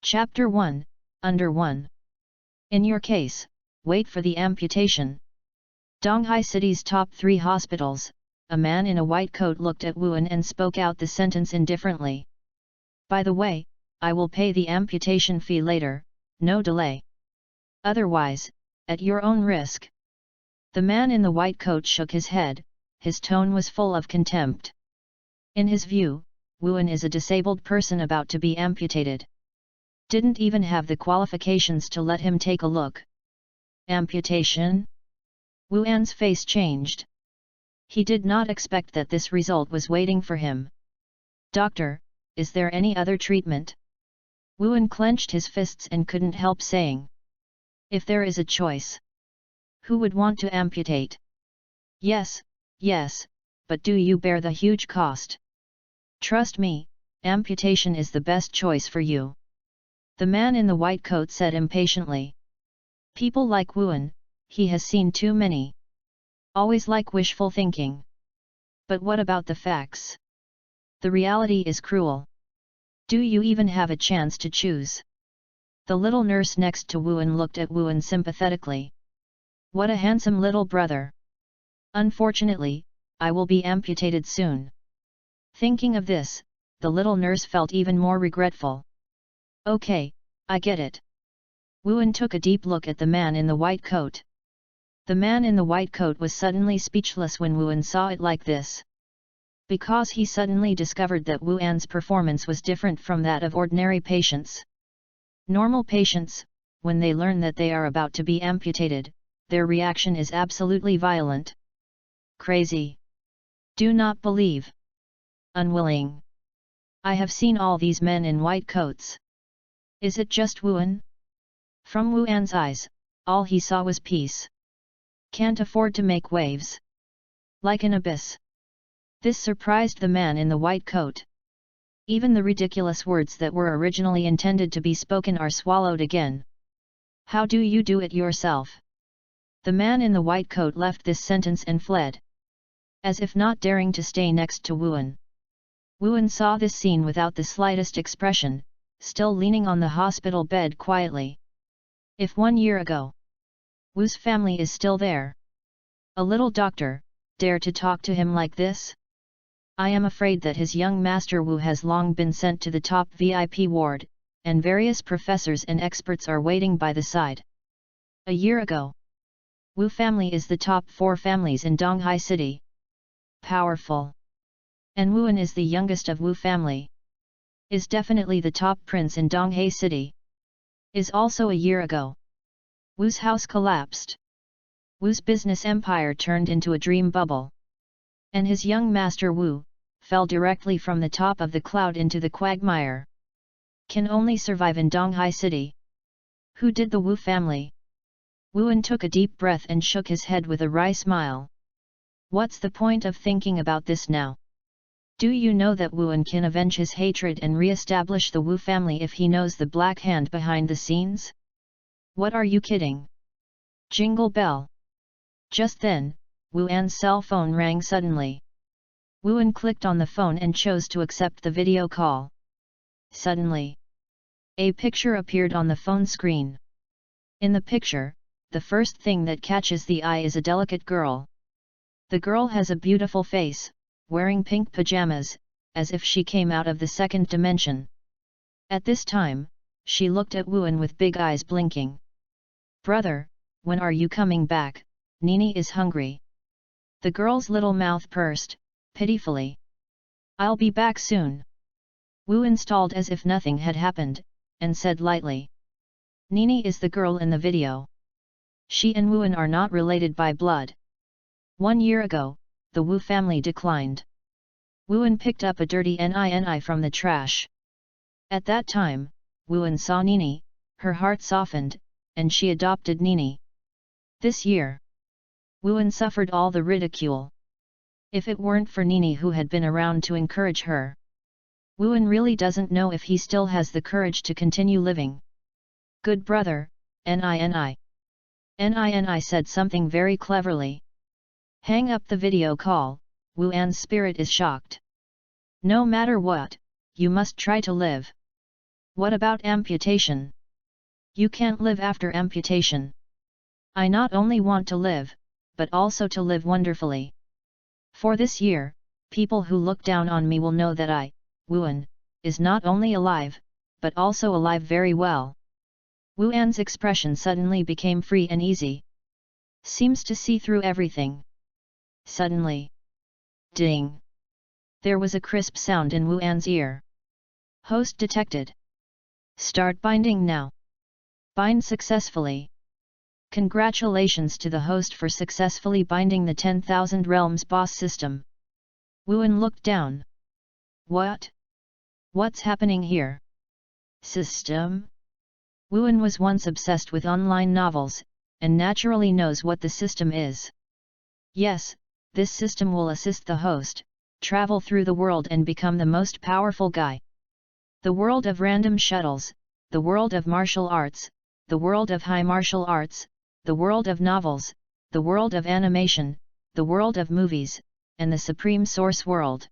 Chapter 1, Under 1. In your case, wait for the amputation. Donghai City's top 3 hospitals. A man in a white coat looked at Wuan and spoke out the sentence indifferently. By the way, I will pay the amputation fee later, no delay. Otherwise, at your own risk. The man in the white coat shook his head, his tone was full of contempt. In his view, Wuan is a disabled person about to be amputated. Didn't even have the qualifications to let him take a look. Amputation? Wuan's face changed. He did not expect that this result was waiting for him. Doctor, is there any other treatment? Wuan clenched his fists and couldn't help saying. If there is a choice. Who would want to amputate? Yes, but do you bear the huge cost? Trust me, amputation is the best choice for you. The man in the white coat said impatiently. People like Wuan, he has seen too many. Always like wishful thinking. But what about the facts? The reality is cruel. Do you even have a chance to choose? The little nurse next to Wuan looked at Wuan sympathetically. What a handsome little brother. Unfortunately, I will be amputated soon. Thinking of this, the little nurse felt even more regretful. Okay, I get it. Wuan took a deep look at the man in the white coat. The man in the white coat was suddenly speechless when Wuan saw it like this. Because he suddenly discovered that Wuan's performance was different from that of ordinary patients. Normal patients, when they learn that they are about to be amputated, their reaction is absolutely violent. Crazy. Do not believe. Unwilling. I have seen all these men in white coats. Is it just Wuan? From Wuan's eyes, all he saw was peace. Can't afford to make waves. Like an abyss. This surprised the man in the white coat. Even the ridiculous words that were originally intended to be spoken are swallowed again. How do you do it yourself? The man in the white coat left this sentence and fled. As if not daring to stay next to Wuan. Wuan saw this scene without the slightest expression, still leaning on the hospital bed quietly. If 1 year ago, Wu's family is still there. A little doctor, dare to talk to him like this? I am afraid that his young master Wu has long been sent to the top VIP ward, and various professors and experts are waiting by the side. A year ago, Wu family is the top 4 families in Donghai City. Powerful. And Wuan is the youngest of Wu family. Is definitely the top prince in Donghai City. Is also a year ago. Wu's house collapsed. Wu's business empire turned into a dream bubble. And his young master Wu, fell directly from the top of the cloud into the quagmire. Can only survive in Donghai City. Who did the Wu family? Wuan took a deep breath and shook his head with a wry smile. What's the point of thinking about this now? Do you know that Wuan can avenge his hatred and re-establish the Wu family if he knows the black hand behind the scenes? What are you kidding? Jingle bell. Just then, Wuan's cell phone rang suddenly. Wuan clicked on the phone and chose to accept the video call. Suddenly, a picture appeared on the phone screen. In the picture, the first thing that catches the eye is a delicate girl. The girl has a beautiful face, wearing pink pajamas, as if she came out of the second dimension. At this time, she looked at Wuan with big eyes blinking. Brother, when are you coming back? Nini is hungry. The girl's little mouth pursed, pitifully. I'll be back soon. Wuan stalled as if nothing had happened, and said lightly. Nini is the girl in the video. She and Wuan are not related by blood. 1 year ago, the Wu family declined. Wuan picked up a dirty Nini from the trash. At that time, Wuan saw Nini, her heart softened, and she adopted Nini. This year, Wuan suffered all the ridicule. If it weren't for Nini who had been around to encourage her, Wuan really doesn't know if he still has the courage to continue living. Good brother, Nini. Nini said something very cleverly. Hang up the video call, Wuan's spirit is shocked. No matter what, you must try to live. What about amputation? You can't live after amputation. I not only want to live, but also to live wonderfully. For this year, people who look down on me will know that I, Wuan, is not only alive, but also alive very well. Wuan's expression suddenly became free and easy. Seems to see through everything. Suddenly. Ding! There was a crisp sound in Wuan's ear. Host detected. Start binding now. Bind successfully. Congratulations to the host for successfully binding the 10,000 Realms boss system. Wuan looked down. What? What's happening here? System? Wuan was once obsessed with online novels, and naturally knows what the system is. Yes, this system will assist the host, travel through the world and become the most powerful guy. The world of random shuttles, the world of martial arts, the world of high martial arts, the world of novels, the world of animation, the world of movies, and the supreme source world.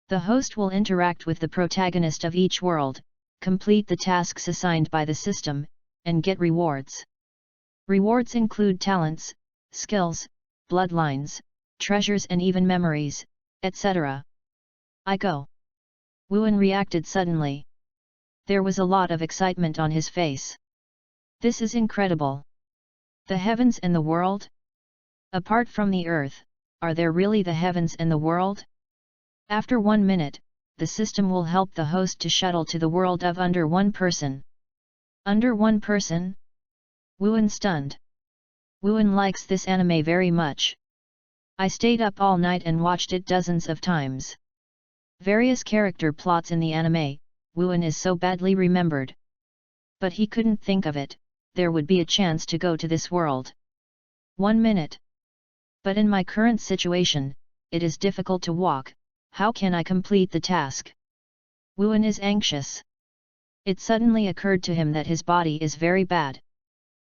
The host will interact with the protagonist of each world, complete the tasks assigned by the system, and get rewards. Rewards include talents, skills, bloodlines, treasures and even memories, etc. I go. Wuan reacted suddenly. There was a lot of excitement on his face. This is incredible. The heavens and the world? Apart from the earth, are there really the heavens and the world? After 1 minute, the system will help the host to shuttle to the world of under one person. Under one person? Wuan stunned. Wuan likes this anime very much. I stayed up all night and watched it dozens of times. Various character plots in the anime, Wuan is so badly remembered. But he couldn't think of it, there would be a chance to go to this world. 1 minute. But in my current situation, it is difficult to walk, how can I complete the task? Wuan is anxious. It suddenly occurred to him that his body is very bad.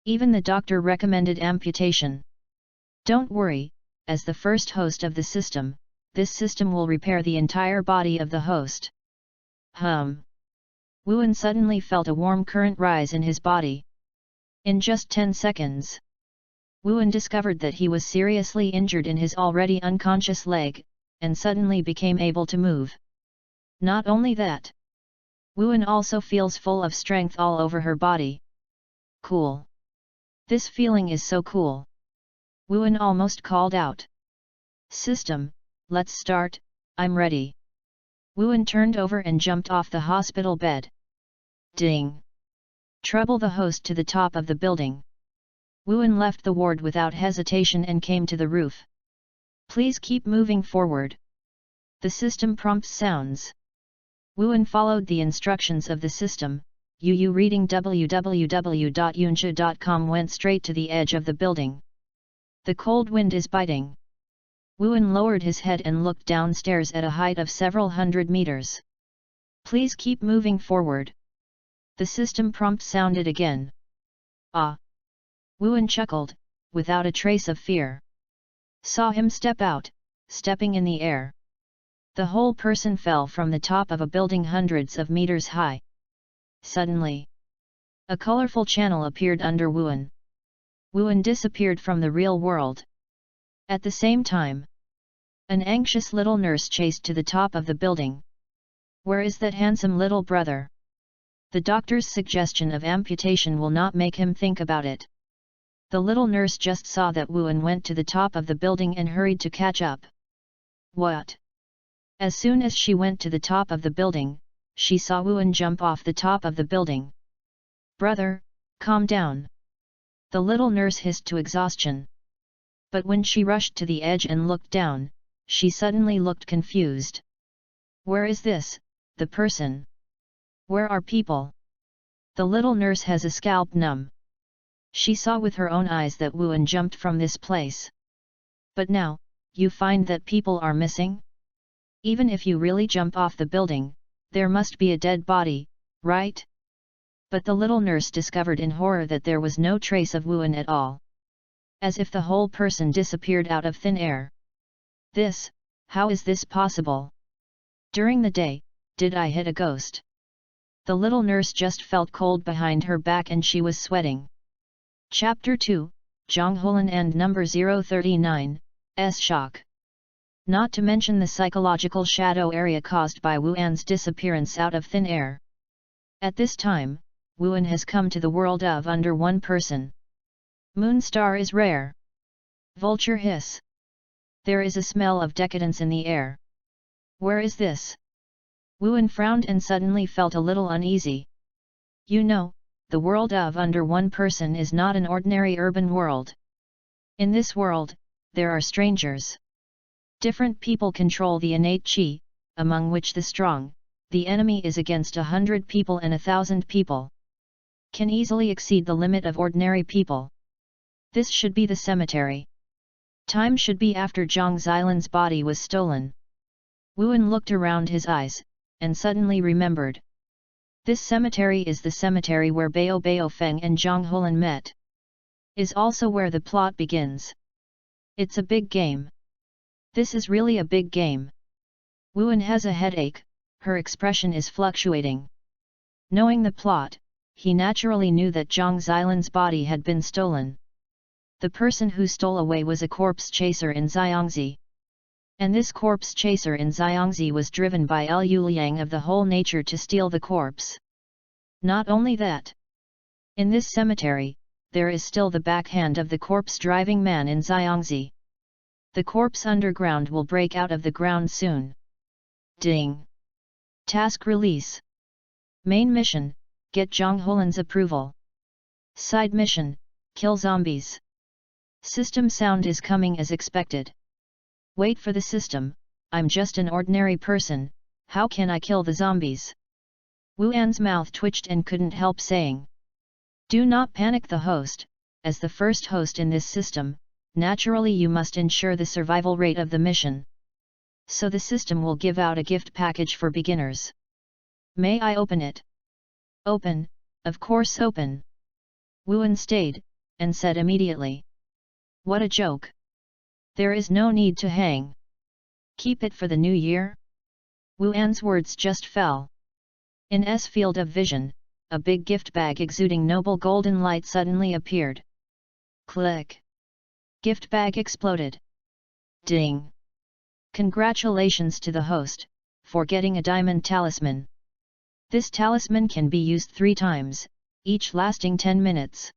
Even the doctor recommended amputation. Don't worry, as the first host of the system, this system will repair the entire body of the host. Wuan suddenly felt a warm current rise in his body. In just 10 seconds, Wuan discovered that he was seriously injured in his already unconscious leg, and suddenly became able to move. Not only that, Wuan also feels full of strength all over her body. Cool. This feeling is so cool. Wuan almost called out. System, let's start, I'm ready. Wuan turned over and jumped off the hospital bed. Ding! Trouble the host to the top of the building. Wuan left the ward without hesitation and came to the roof. Please keep moving forward. The system prompt sounds. Wuan followed the instructions of the system. Reading www.yunsha.com went straight to the edge of the building. The cold wind is biting. Wuan lowered his head and looked downstairs at a height of several hundred meters. Please keep moving forward. The system prompt sounded again. Ah! Wuan chuckled, without a trace of fear. Saw him step out, stepping in the air. The whole person fell from the top of a building hundreds of meters high. Suddenly, a colorful channel appeared under Wuan. Wuan disappeared from the real world. At the same time, an anxious little nurse chased to the top of the building. Where is that handsome little brother? The doctor's suggestion of amputation will not make him think about it. The little nurse just saw that Wuan went to the top of the building and hurried to catch up. What? As soon as she went to the top of the building, she saw Wuan jump off the top of the building. Brother, calm down. The little nurse hissed to exhaustion. But when she rushed to the edge and looked down, she suddenly looked confused. Where is this, the person? Where are people? The little nurse has a scalp numb. She saw with her own eyes that Wuan jumped from this place. But now, you find that people are missing? Even if you really jump off the building, there must be a dead body, right? But the little nurse discovered in horror that there was no trace of Wuan at all. As if the whole person disappeared out of thin air. How is this possible? During the day, did I hit a ghost? The little nurse just felt cold behind her back and she was sweating. Chapter 2, Zhonghulan and number 039, S shock. Not to mention the psychological shadow area caused by Wuan's disappearance out of thin air. At this time, Wuan has come to the world of under one person. Moonstar is rare. Vulture hiss. There is a smell of decadence in the air. Where is this? Wuan frowned and suddenly felt a little uneasy. You know, the world of under one person is not an ordinary urban world. In this world, there are strangers. Different people control the innate qi, among which the strong, the enemy is against 100 people and 1,000 people. Can easily exceed the limit of ordinary people. This should be the cemetery. Time should be after Zhang Xilan's body was stolen. Wuan looked around his eyes, and suddenly remembered. This cemetery is the cemetery where Bao Bao Feng and Zhonghulan met. Is also where the plot begins. It's a big game. This is really a big game. Wuan has a headache, her expression is fluctuating. Knowing the plot, he naturally knew that Zhang Xilan's body had been stolen. The person who stole away was a corpse chaser in Xiangzi. And this corpse chaser in Xiangzi was driven by Liu Liang of the whole nature to steal the corpse. Not only that. In this cemetery, there is still the backhand of the corpse-driving man in Xiangzi. The corpse underground will break out of the ground soon. Ding! Task release. Main mission, get Zhonghulan's approval. Side mission, kill zombies. System sound is coming as expected. Wait for the system, I'm just an ordinary person, how can I kill the zombies? Wuan's mouth twitched and couldn't help saying. Do not panic the host, as the first host in this system, naturally you must ensure the survival rate of the mission. So the system will give out a gift package for beginners. May I open it? Open, of course open. Wuan stayed, and said immediately. What a joke. There is no need to hang. Keep it for the new year? Wuan's words just fell. In S field of vision, a big gift bag exuding noble golden light suddenly appeared. Click. Gift bag exploded. Ding. Congratulations to the host, for getting a diamond talisman. This talisman can be used 3 times, each lasting 10 minutes.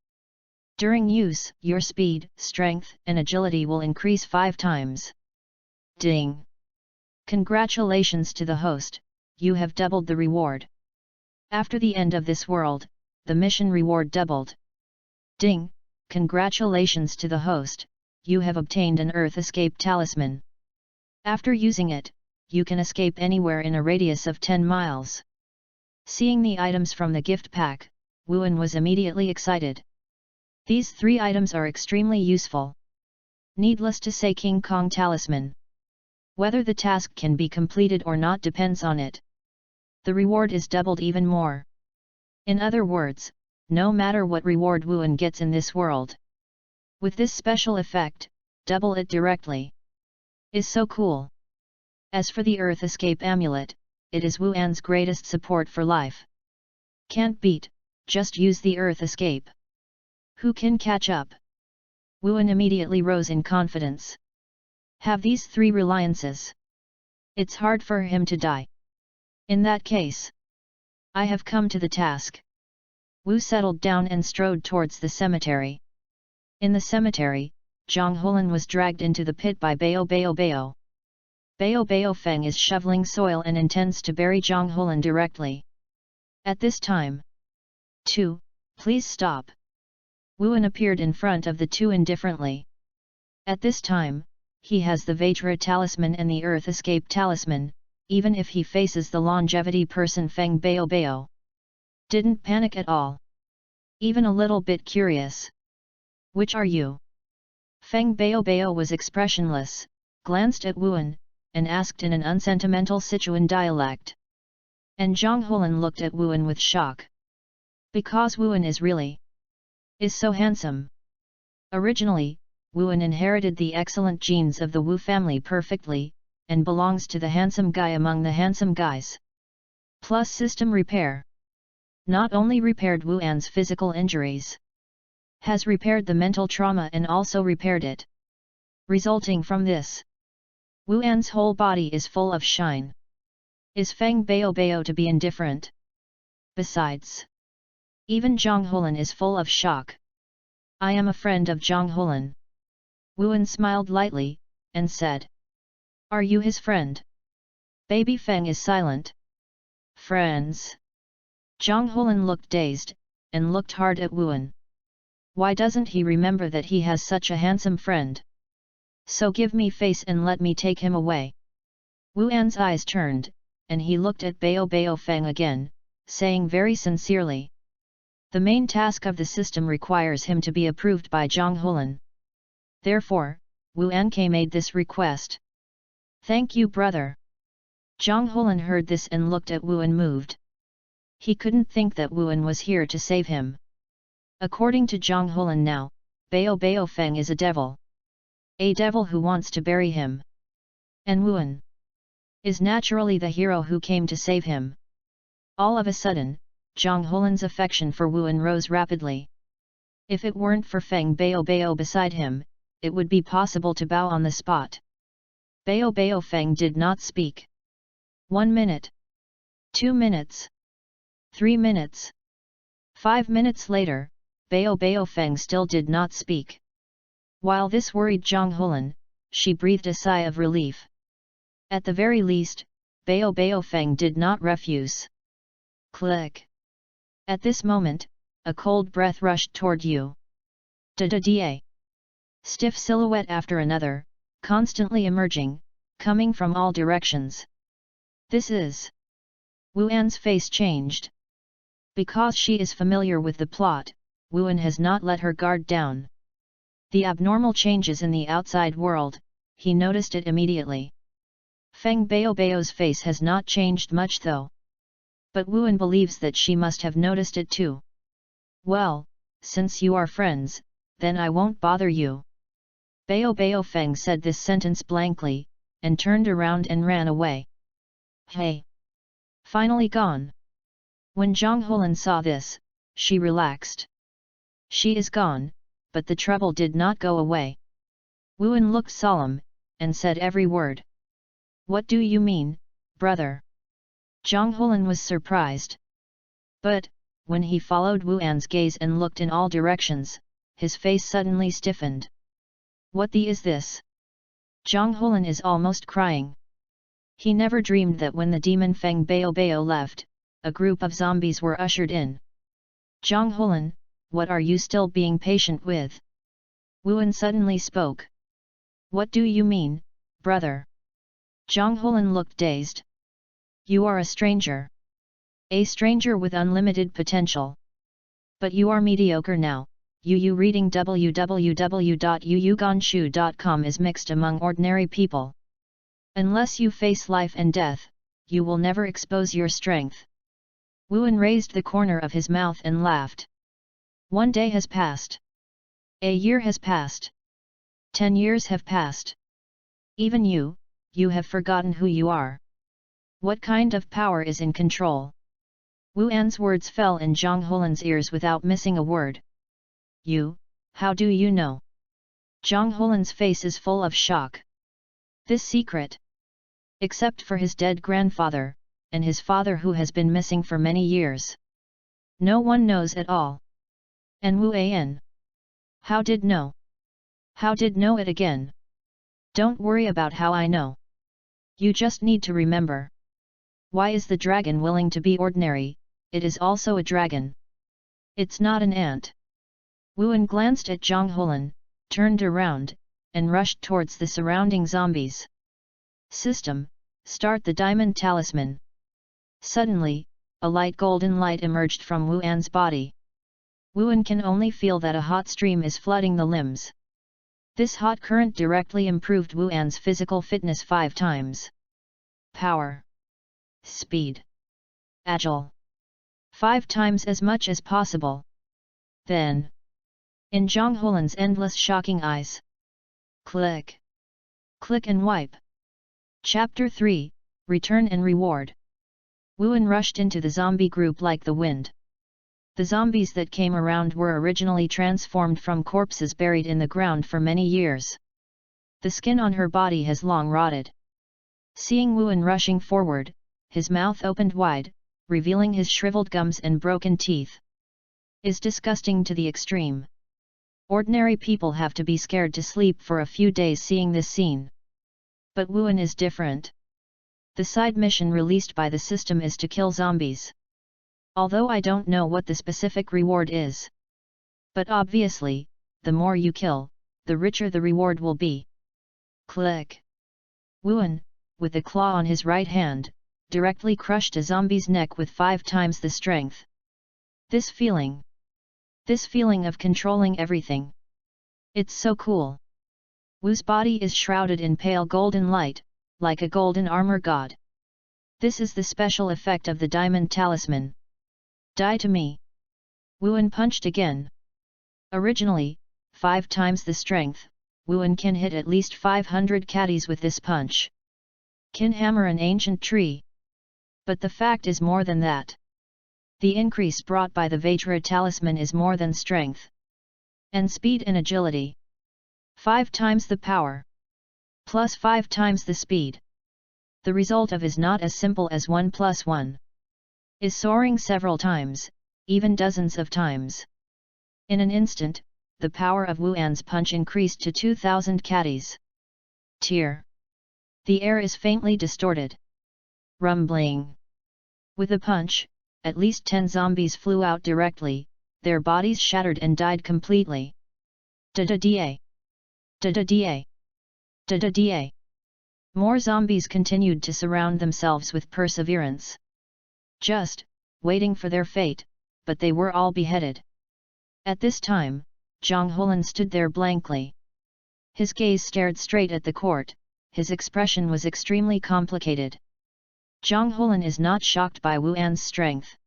During use, your speed, strength, and agility will increase 5 times. Ding! Congratulations to the host, you have doubled the reward. After the end of this world, the mission reward doubled. Ding! Congratulations to the host, you have obtained an Earth Escape Talisman. After using it, you can escape anywhere in a radius of 10 miles. Seeing the items from the gift pack, Wuan was immediately excited. These 3 items are extremely useful. Needless to say, King Kong Talisman. Whether the task can be completed or not depends on it. The reward is doubled even more. In other words, no matter what reward Wuan gets in this world, with this special effect, double it directly. Is so cool. As for the Earth Escape Amulet, it is Wuan's greatest support for life. Can't beat, just use the Earth Escape. Who can catch up? Wuan immediately rose in confidence. Have these 3 reliances. It's hard for him to die. In that case, I have come to the task. Wu settled down and strode towards the cemetery. In the cemetery, Zhonghulan was dragged into the pit by Bao Bao Bao. Bao Bao Feng is shoveling soil and intends to bury Zhonghulan directly. At this time. 2. Please stop. Wuan appeared in front of the 2 indifferently. At this time, he has the Vajra Talisman and the Earth Escape Talisman, even if he faces the longevity person Feng Bao Bao. Didn't panic at all. Even a little bit curious. Which are you? Feng Bao Bao was expressionless, glanced at Wuan, and asked in an unsentimental Sichuan dialect. And Zhonghulan looked at Wuan with shock. Because Wuan is so handsome. Originally, Wuan inherited the excellent genes of the Wu family perfectly, and belongs to the handsome guy among the handsome guys. Plus system repair. not only repaired Wu An's physical injuries, has repaired the mental trauma and also repaired it. Resulting from this, Wu An's whole body is full of shine. Is Feng Baobao to be indifferent? Besides, even Zhang Hulan is full of shock. I am a friend of Zhang Hulan. Wu An smiled lightly, and said, Are you his friend? Baby Feng is silent. Friends? Zhang Hulan looked dazed, and looked hard at Wu An. Why doesn't he remember that he has such a handsome friend? So give me face and let me take him away. Wu An's eyes turned, and he looked at Bao Feng again, saying very sincerely. The main task of the system requires him to be approved by Zhang Hulan. Therefore, Wu An made this request. Thank you, brother. Zhang Hulan heard this and looked at Wu An moved. He couldn't think that Wu An was here to save him. According to Zhang Hulan now, Bao Feng is a devil. A devil who wants to bury him. And Wu An is naturally the hero who came to save him. All of a sudden, Zhang Hulan's affection for Wu An rose rapidly. If it weren't for Feng Bao beside him, it would be possible to bow on the spot. Bao Feng did not speak. 1 minute. 2 minutes. 3 minutes. 5 minutes later, Bao Feng still did not speak. While this worried Zhang Hulan, she breathed a sigh of relief. At the very least, Bao Feng did not refuse. Click. At this moment, a cold breath rushed toward you. Da-da-da. Stiff silhouette after another, constantly emerging, coming from all directions. This is... Wu An's face changed. Because she is familiar with the plot, Wu An has not let her guard down. The abnormal changes in the outside world, he noticed it immediately. Feng Baobao's face has not changed much though. But Wu An believes that she must have noticed it too. Well, since you are friends, then I won't bother you. Bao Feng said this sentence blankly, and turned around and ran away. Hey! Finally gone. When Zhang Hulan saw this, she relaxed. She is gone, but the trouble did not go away. Wu An looked solemn, and said every word. What do you mean, brother? Zhang Hulan was surprised. But, when he followed Wu An's gaze and looked in all directions, his face suddenly stiffened. What the is this? Zhang Hulan is almost crying. He never dreamed that when the demon Feng Baobao left, a group of zombies were ushered in. Zhang Hulan, what are you still being patient with? Wu An suddenly spoke. What do you mean, brother? Zhang Hulan looked dazed. You are a stranger. A stranger with unlimited potential. But you are mediocre now. Yu reading www.yuyuganshu.com is mixed among ordinary people. Unless you face life and death, you will never expose your strength. Wu An raised the corner of his mouth and laughed. 1 day has passed. A year has passed. 10 years have passed. Even you have forgotten who you are. What kind of power is in control? Wu An's words fell in Zhang Hulan's ears without missing a word. You, how do you know? Zhang Hulan's face is full of shock. This secret. Except for his dead grandfather, and his father who has been missing for many years. No one knows at all. And Wu An? How did know? How did know it again? Don't worry about how I know. You just need to remember. Why is the dragon willing to be ordinary? It is also a dragon. It's not an ant. Wu An glanced at Zhang Hulan, turned around, and rushed towards the surrounding zombies. System, start the diamond talisman. Suddenly, a light golden light emerged from Wu An's body. Wu An can only feel that a hot stream is flooding the limbs. This hot current directly improved Wu An's physical fitness 5 times. Power. Speed. Agile. 5 times as much as possible. Then, in Zhang Hulan's endless shocking eyes. Click. Click and wipe. Chapter 3, Return and Reward. Wu An rushed into the zombie group like the wind. The zombies that came around were originally transformed from corpses buried in the ground for many years. The skin on her body has long rotted. Seeing Wuan rushing forward, his mouth opened wide, revealing his shriveled gums and broken teeth. Is disgusting to the extreme. Ordinary people have to be scared to sleep for a few days seeing this scene. But Wuan is different. The side mission released by the system is to kill zombies. Although I don't know what the specific reward is. But obviously, the more you kill, the richer the reward will be. Click. Wuan, with a claw on his right hand, directly crushed a zombie's neck with 5 times the strength. This feeling of controlling everything. It's so cool. Wu's body is shrouded in pale golden light, like a golden armor god. This is the special effect of the diamond talisman. Die to me. Wuan punched again. Originally, 5 times the strength, Wuan can hit at least 500 caddies with this punch. Can hammer an ancient tree. But the fact is more than that. The increase brought by the Vajra talisman is more than strength. And speed and agility. 5 times the power. Plus 5 times the speed. The result of is not as simple as 1 plus 1. Is soaring several times, even dozens of times. In an instant, the power of Wuan's punch increased to 2000 caddies. Tear. The air is faintly distorted. Rumbling. With the punch, at least 10 zombies flew out directly, their bodies shattered and died completely. Da-da-da. Da-da-da. Da-da-da. More zombies continued to surround themselves with perseverance. Just, waiting for their fate, but they were all beheaded. At this time, Zhang Hulan stood there blankly. His gaze stared straight at the court, his expression was extremely complicated. Zhang Hulan is not shocked by Wuan's strength.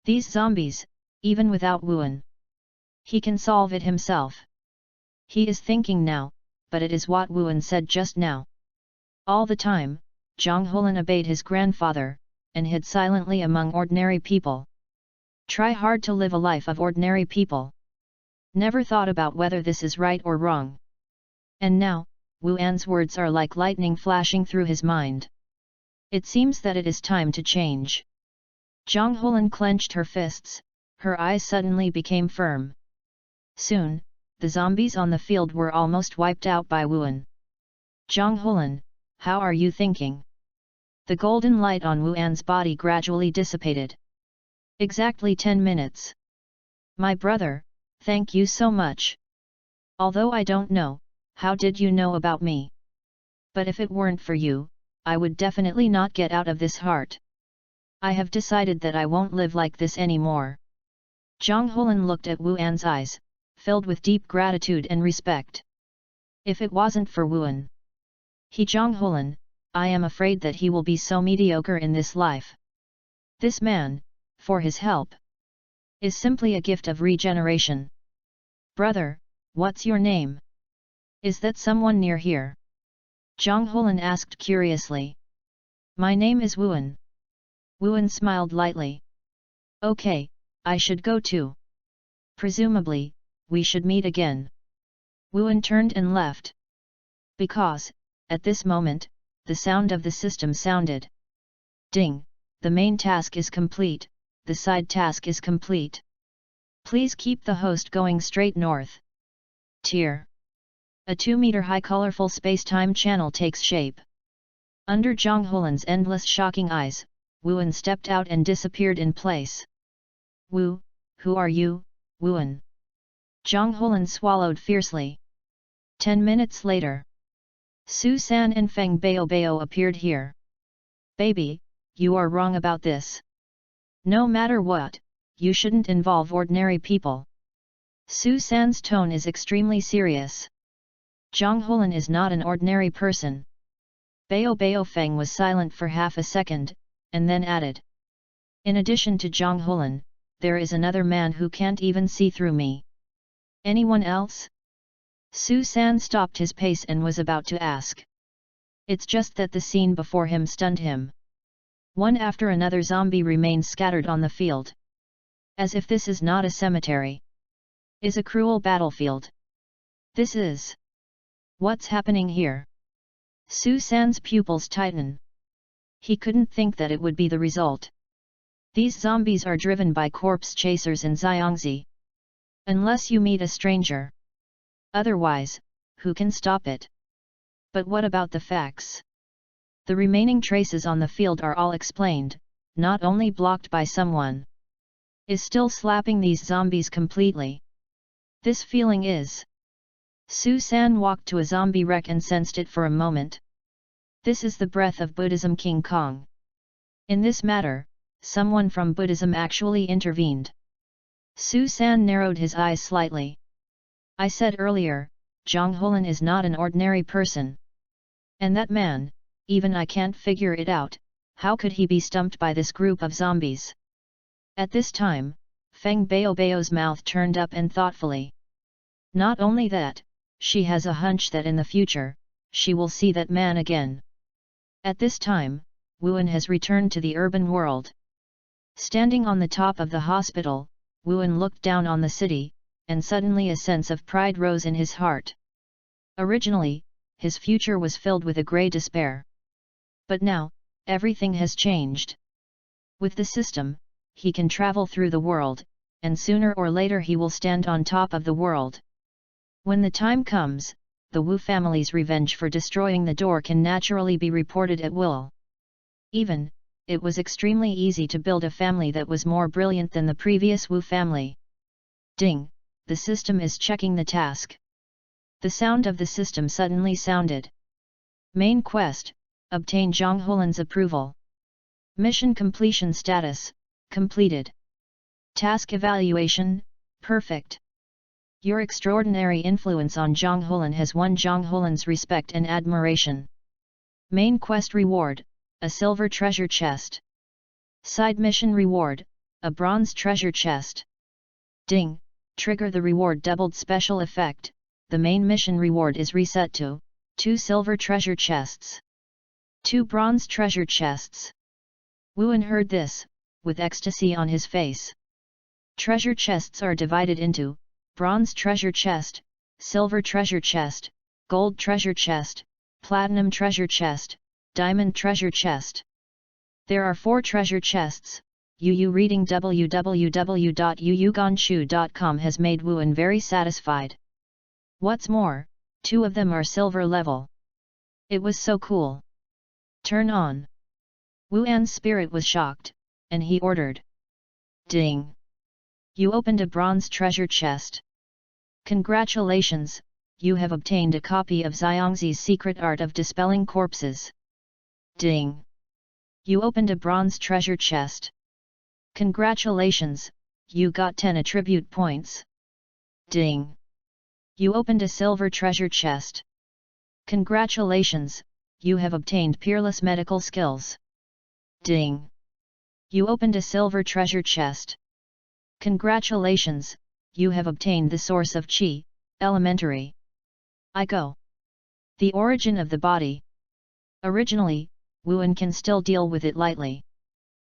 These zombies, even without Wuan, he can solve it himself. He is thinking now, but it is what Wuan said just now. All the time, Zhang Hulan obeyed his grandfather, and hid silently among ordinary people. Try hard to live a life of ordinary people. Never thought about whether this is right or wrong. And now, Wuan's words are like lightning flashing through his mind. It seems that it is time to change. Zhang Hulan clenched her fists, her eyes suddenly became firm. Soon, the zombies on the field were almost wiped out by Wuan. Zhang Hulan, how are you thinking? The golden light on Wuan's body gradually dissipated. Exactly 10 minutes. My brother, thank you so much. Although I don't know, how did you know about me? But if it weren't for you, I would definitely not get out of this heart. I have decided that I won't live like this anymore. Zhang Hulan looked at Wuan's eyes, filled with deep gratitude and respect. If it wasn't for Wuan, Zhang Hulan, I am afraid that he will be so mediocre in this life. This man, for his help, is simply a gift of regeneration. Brother, what's your name? Is that someone near here? Zhang Hulan asked curiously. My name is Wuan. Wuan smiled lightly. Okay, I should go too. Presumably, we should meet again. Wuan turned and left. Because, at this moment, the sound of the system sounded. Ding, the main task is complete, the side task is complete. Please keep the host going straight north. Tier. A 2-meter-high colorful space-time channel takes shape. Under Zhang Hulan's endless shocking eyes, Wuan stepped out and disappeared in place. Wu, who are you, Wuan? Zhang Hulan swallowed fiercely. 10 minutes later, Su San and Feng Bao appeared here. Baby, you are wrong about this. No matter what, you shouldn't involve ordinary people. Su San's tone is extremely serious. Zhang Hulan is not an ordinary person. Bao Feng was silent for half a second, and then added. In addition to Zhang Hulan, there is another man who can't even see through me. Anyone else? Su San stopped his pace and was about to ask. It's just that the scene before him stunned him. One after another zombie remained scattered on the field. As if this is not a cemetery. Is a cruel battlefield. This is. What's happening here? Su San's pupils tighten. He couldn't think that it would be the result. These zombies are driven by corpse chasers in Xiangxi. Unless you meet a stranger. Otherwise, who can stop it? But what about the facts? The remaining traces on the field are all explained, not only blocked by someone. Is still slapping these zombies completely. This feeling is. Su San walked to a zombie wreck and sensed it for a moment. This is the breath of Buddhism King Kong. In this matter, someone from Buddhism actually intervened. Su San narrowed his eyes slightly. I said earlier, Zhang Holan is not an ordinary person. And that man, even I can't figure it out, how could he be stumped by this group of zombies? At this time, Feng Baobao's mouth turned up and thoughtfully. Not only that, she has a hunch that in the future, she will see that man again. At this time, Wuan has returned to the urban world. Standing on the top of the hospital, Wuan looked down on the city, and suddenly a sense of pride rose in his heart. Originally, his future was filled with a grey despair. But now, everything has changed. With the system, he can travel through the world, and sooner or later he will stand on top of the world. When the time comes, the Wu family's revenge for destroying the door can naturally be reported at will. Even, it was extremely easy to build a family that was more brilliant than the previous Wu family. Ding, the system is checking the task. The sound of the system suddenly sounded. Main quest, obtain Zhang Holan's approval. Mission completion status, completed. Task evaluation, perfect. Your extraordinary influence on Zhang Holan has won Zhang Holan's respect and admiration. Main quest reward, a silver treasure chest. Side mission reward, a bronze treasure chest. Ding, trigger the reward doubled special effect, the main mission reward is reset to 2 silver treasure chests. 2 bronze treasure chests. Wuan heard this, with ecstasy on his face. Treasure chests are divided into bronze treasure chest, silver treasure chest, gold treasure chest, platinum treasure chest, diamond treasure chest. There are 4 treasure chests. Yu reading www.yuyuganshu.com has made Wuan very satisfied. What's more, 2 of them are silver level. It was so cool. Turn on. Wuan's spirit was shocked, and he ordered. Ding. You opened a bronze treasure chest. Congratulations, you have obtained a copy of Xiangxi's secret art of dispelling corpses. Ding. You opened a bronze treasure chest. Congratulations, you got 10 attribute points. Ding. You opened a silver treasure chest. Congratulations, you have obtained peerless medical skills. Ding. You opened a silver treasure chest. Congratulations, you have obtained the source of Qi, elementary. I go. The origin of the body. Originally, Wuan can still deal with it lightly.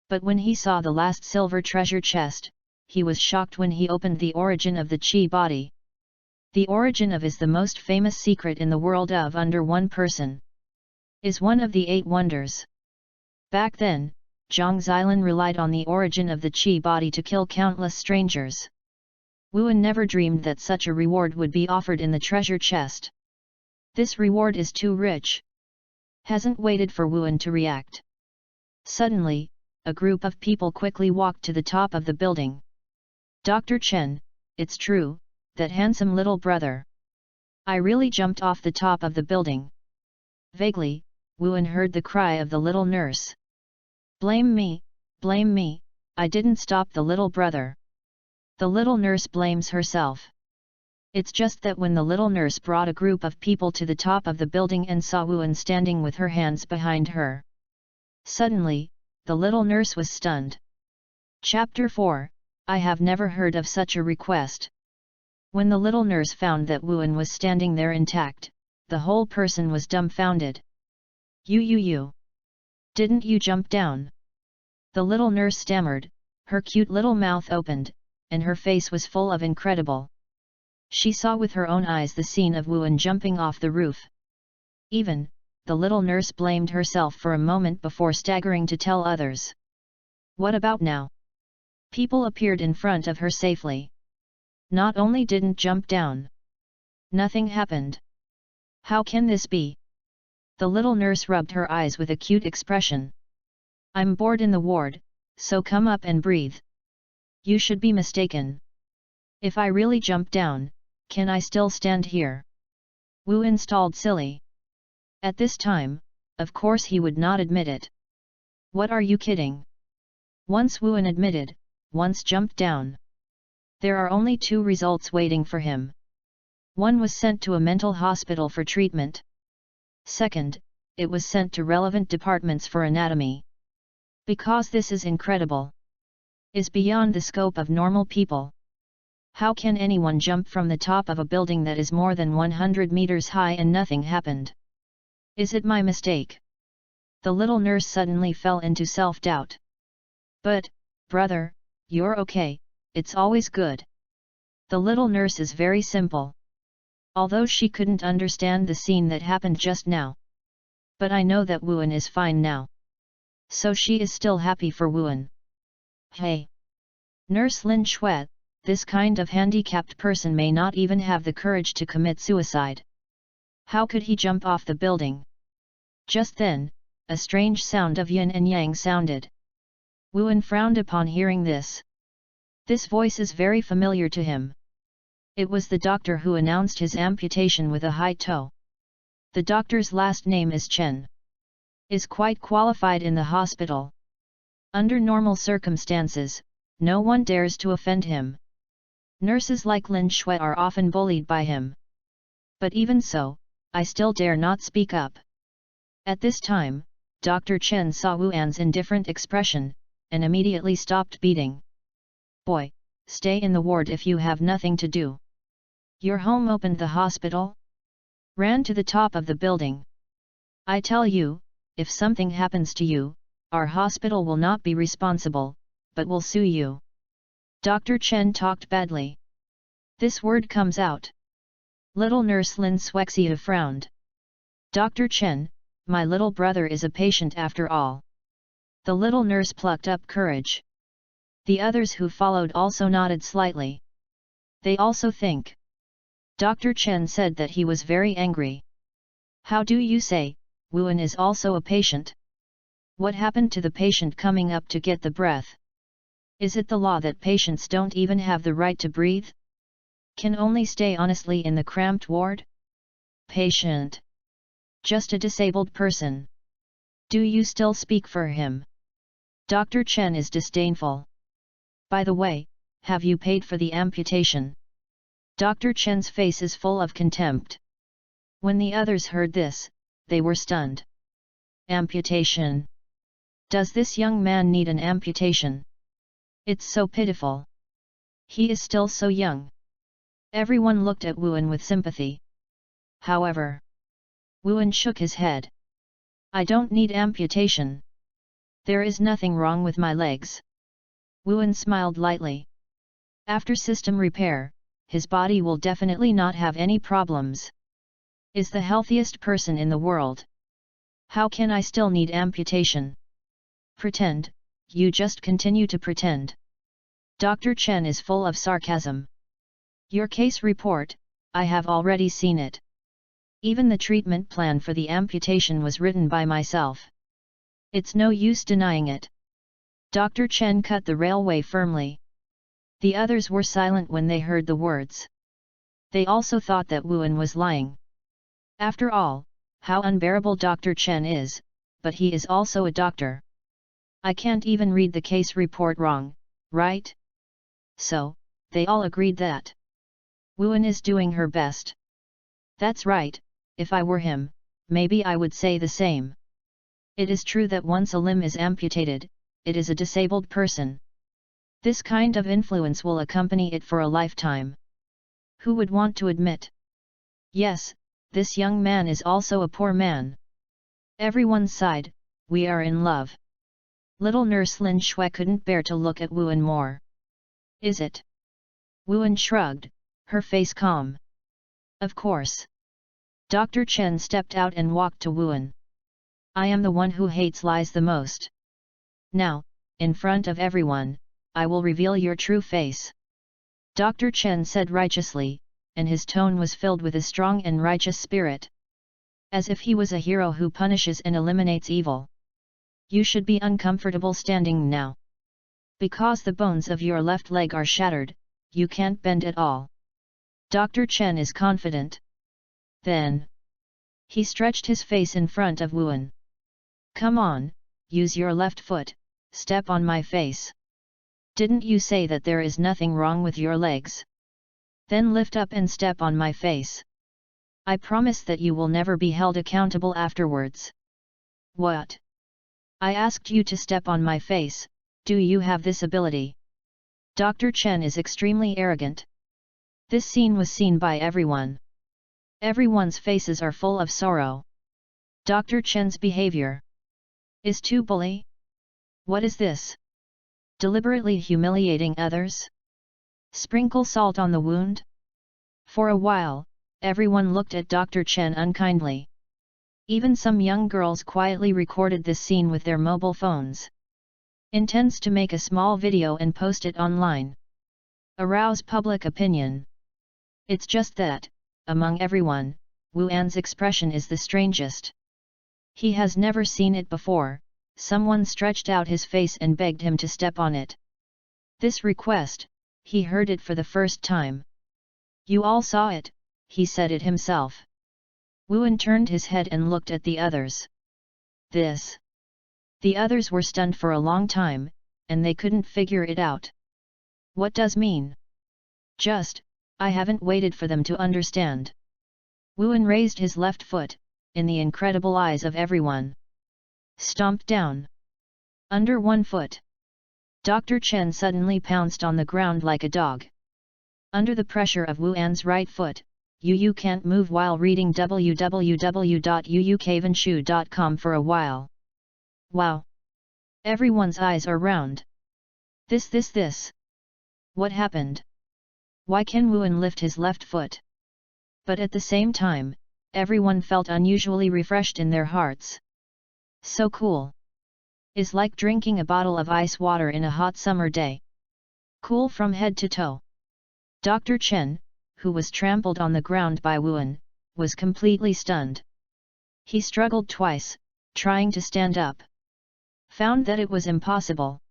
But when he saw the last silver treasure chest, he was shocked when he opened the origin of the Qi body. The origin of is the most famous secret in the world of under one person. Is one of the 8 wonders. Back then, Zhang Xilan relied on the origin of the Qi body to kill countless strangers. Wuan never dreamed that such a reward would be offered in the treasure chest. This reward is too rich. Hasn't waited for Wuan to react. Suddenly, a group of people quickly walked to the top of the building. Dr. Chen, it's true, that handsome little brother. I really jumped off the top of the building. Vaguely, Wuan heard the cry of the little nurse. Blame me, I didn't stop the little brother. The little nurse blames herself. It's just that when the little nurse brought a group of people to the top of the building and saw Wuan standing with her hands behind her. Suddenly, the little nurse was stunned. Chapter 4, I have never heard of such a request. When the little nurse found that Wuan was standing there intact, the whole person was dumbfounded. You. Didn't you jump down? The little nurse stammered, Her cute little mouth opened, and her face was full of incredible. She saw with her own eyes the scene of Wuan jumping off the roof. Even, the little nurse blamed herself for a moment before staggering to tell others. What about now? People appeared in front of her safely. Not only didn't jump down. Nothing happened. How can this be? The little nurse rubbed her eyes with a cute expression. I'm bored in the ward, so come up and breathe. You should be mistaken. If I really jump down, can I still stand here? Wu installed silly. At this time, of course he would not admit it. What are you kidding? Once Wuan admitted, once jumped down. There are only two results waiting for him. One was sent to a mental hospital for treatment. Second, it was sent to relevant departments for anatomy. Because this is incredible. Is beyond the scope of normal people. How can anyone jump from the top of a building that is more than 100 meters high and nothing happened? Is it my mistake? The little nurse suddenly fell into self-doubt. But, brother, you're okay, it's always good. The little nurse is very simple. Although she couldn't understand the scene that happened just now. But I know that Wuan is fine now. So she is still happy for Wuan. Hey! Nurse Lin Shui, this kind of handicapped person may not even have the courage to commit suicide. How could he jump off the building? Just then, a strange sound of yin and yang sounded. Wuan frowned upon hearing this. This voice is very familiar to him. It was the doctor who announced his amputation with a high toe. The doctor's last name is Chen. Is quite qualified in the hospital. Under normal circumstances, no one dares to offend him. Nurses like Lin Shui are often bullied by him. But even so, I still dare not speak up. At this time, Dr. Chen saw Wuan's indifferent expression, and immediately stopped beating. Boy, stay in the ward if you have nothing to do. Your home opened the hospital? Ran to the top of the building. I tell you, if something happens to you, our hospital will not be responsible, but will sue you. Dr. Chen talked badly. This word comes out. Little nurse Lin Swexia frowned. Dr. Chen, my little brother is a patient after all. The little nurse plucked up courage. The others who followed also nodded slightly. They also think. Dr. Chen said that he was very angry. How do you say, Wuan is also a patient? What happened to the patient coming up to get the breath? Is it the law that patients don't even have the right to breathe? Can only stay honestly in the cramped ward? Patient. Just a disabled person. Do you still speak for him? Dr. Chen is disdainful. By the way, have you paid for the amputation? Dr. Chen's face is full of contempt. When the others heard this, they were stunned. Amputation. Does this young man need an amputation? It's so pitiful. He is still so young. Everyone looked at Wuan with sympathy. However, Wuan shook his head. I don't need amputation. There is nothing wrong with my legs. Wuan smiled lightly. After system repair, his body will definitely not have any problems. Is the healthiest person in the world. How can I still need amputation? Pretend, you just continue to pretend. Dr. Chen is full of sarcasm. Your case report, I have already seen it. Even the treatment plan for the amputation was written by myself. It's no use denying it. Dr. Chen cut the railway firmly. The others were silent when they heard the words. They also thought that Wuan was lying. After all, how unbearable Dr. Chen is, but he is also a doctor. I can't even read the case report wrong, right? So, they all agreed that Wuan is doing her best. That's right, if I were him, maybe I would say the same. It is true that once a limb is amputated, it is a disabled person. This kind of influence will accompany it for a lifetime. Who would want to admit? Yes, this young man is also a poor man. Everyone sighed, we are in love. Little nurse Lin Shui couldn't bear to look at Wuan more. Is it? Wuan shrugged, her face calm. Of course. Dr. Chen stepped out and walked to Wuan. I am the one who hates lies the most. Now, in front of everyone, I will reveal your true face. Dr. Chen said righteously, and his tone was filled with a strong and righteous spirit. As if he was a hero who punishes and eliminates evil. You should be uncomfortable standing now. Because the bones of your left leg are shattered, you can't bend at all. Dr. Chen is confident. Then, he stretched his face in front of Wuan. Come on, use your left foot, step on my face. Didn't you say that there is nothing wrong with your legs? Then lift up and step on my face. I promise that you will never be held accountable afterwards. What? I asked you to step on my face, do you have this ability? Dr. Chen is extremely arrogant. This scene was seen by everyone. Everyone's faces are full of sorrow. Dr. Chen's behavior is too bully. What is this? Deliberately humiliating others? Sprinkle salt on the wound? For a while, everyone looked at Dr. Chen unkindly. Even some young girls quietly recorded this scene with their mobile phones. Intends to make a small video and post it online. Arouse public opinion. It's just that, among everyone, Wuan's expression is the strangest. He has never seen it before. Someone stretched out his face and begged him to step on it. This request, he heard it for the first time. You all saw it, he said it himself. Wuan turned his head and looked at the others. This. The others were stunned for a long time, and they couldn't figure it out. What does mean? Just, I haven't waited for them to understand. Wuan raised his left foot, in the incredible eyes of everyone. Stomped down. Under one foot. Dr. Chen suddenly pounced on the ground like a dog. Under the pressure of Wuan's right foot, Yu can't move while reading www.uukavenchu.com for a while. Wow! Everyone's eyes are round. This. What happened? Why can Wuan lift his left foot? But at the same time, everyone felt unusually refreshed in their hearts. So cool. Is like drinking a bottle of ice water in a hot summer day. Cool from head to toe. Dr. Chen, who was trampled on the ground by Wuan, was completely stunned. He struggled twice, trying to stand up. Found that it was impossible.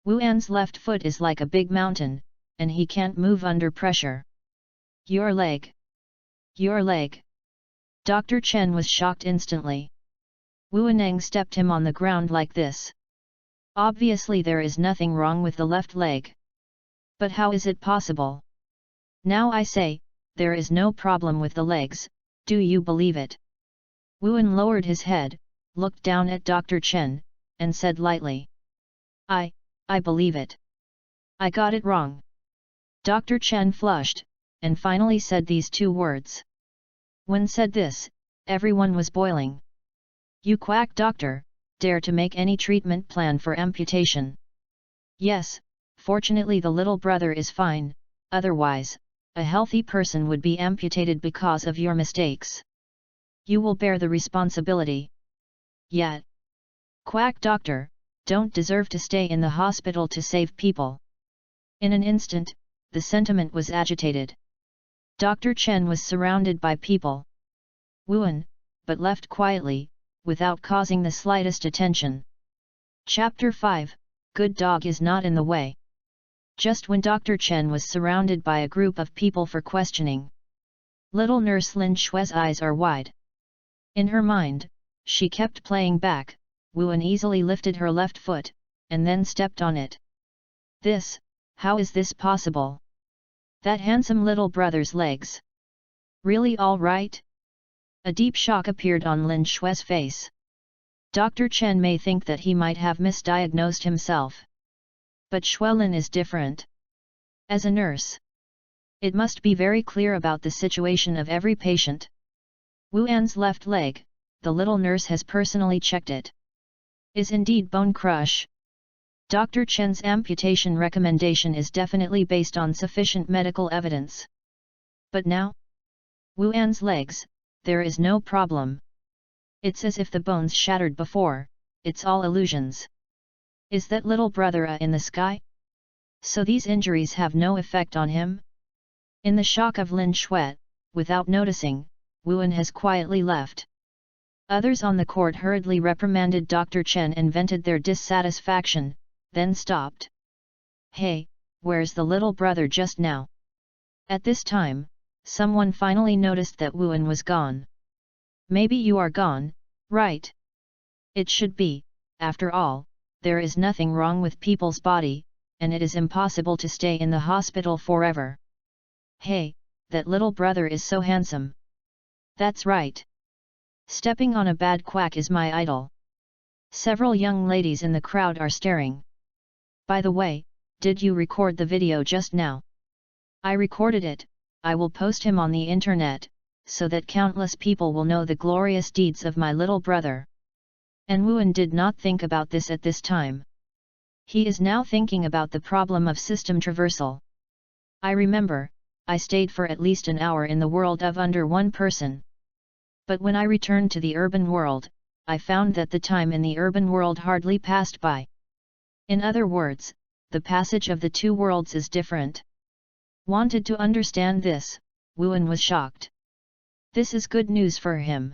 Wuan's left foot is like a big mountain, and he can't move under pressure. Your leg. Your leg. Dr. Chen was shocked instantly. Wuaneng stepped him on the ground like this. Obviously there is nothing wrong with the left leg. But how is it possible? Now I say, there is no problem with the legs, do you believe it? Wuan lowered his head, looked down at Dr. Chen, and said lightly. I believe it. I got it wrong. Dr. Chen flushed, and finally said these two words. When said this, everyone was boiling. You quack doctor, dare to make any treatment plan for amputation. Yes, fortunately the little brother is fine, otherwise, a healthy person would be amputated because of your mistakes. You will bear the responsibility. Yet, quack doctor, don't deserve to stay in the hospital to save people. In an instant, the sentiment was agitated. Dr. Chen was surrounded by people. Wuan, but left quietly, without causing the slightest attention. Chapter 5, Good Dog is not in the way. Just when Dr. Chen was surrounded by a group of people for questioning. Little nurse Lin Shui's eyes are wide. In her mind, she kept playing back, Wuan easily lifted her left foot, and then stepped on it. How is this possible? That handsome little brother's legs. Really all right? A deep shock appeared on Lin Shui's face. Dr. Chen may think that he might have misdiagnosed himself. But Shuilin is different. As a nurse, it must be very clear about the situation of every patient. Wuan's left leg, the little nurse has personally checked it. Is indeed bone crush, Dr. Chen's amputation recommendation is definitely based on sufficient medical evidence. But now? Wu An's legs, there is no problem. It's as if the bones shattered before, it's all illusions. Is that little brother in the sky? So these injuries have no effect on him? In the shock of Lin Shuai, without noticing, Wu An has quietly left. Others on the court hurriedly reprimanded Dr. Chen and vented their dissatisfaction, then stopped. Hey, where's the little brother just now? At this time, someone finally noticed that Wu An was gone. Maybe you are gone, right? It should be, after all, there is nothing wrong with people's body, and it is impossible to stay in the hospital forever. Hey, that little brother is so handsome. That's right. Stepping on a bad quack is my idol. Several young ladies in the crowd are staring. By the way, did you record the video just now? I recorded it. I will post him on the internet, so that countless people will know the glorious deeds of my little brother. And Wu An did not think about this at this time. He is now thinking about the problem of system traversal. I remember, I stayed for at least an hour in the world of under one person. But when I returned to the urban world, I found that the time in the urban world hardly passed by. In other words, the passage of the two worlds is different. Wanted to understand this, Wu An was shocked. This is good news for him.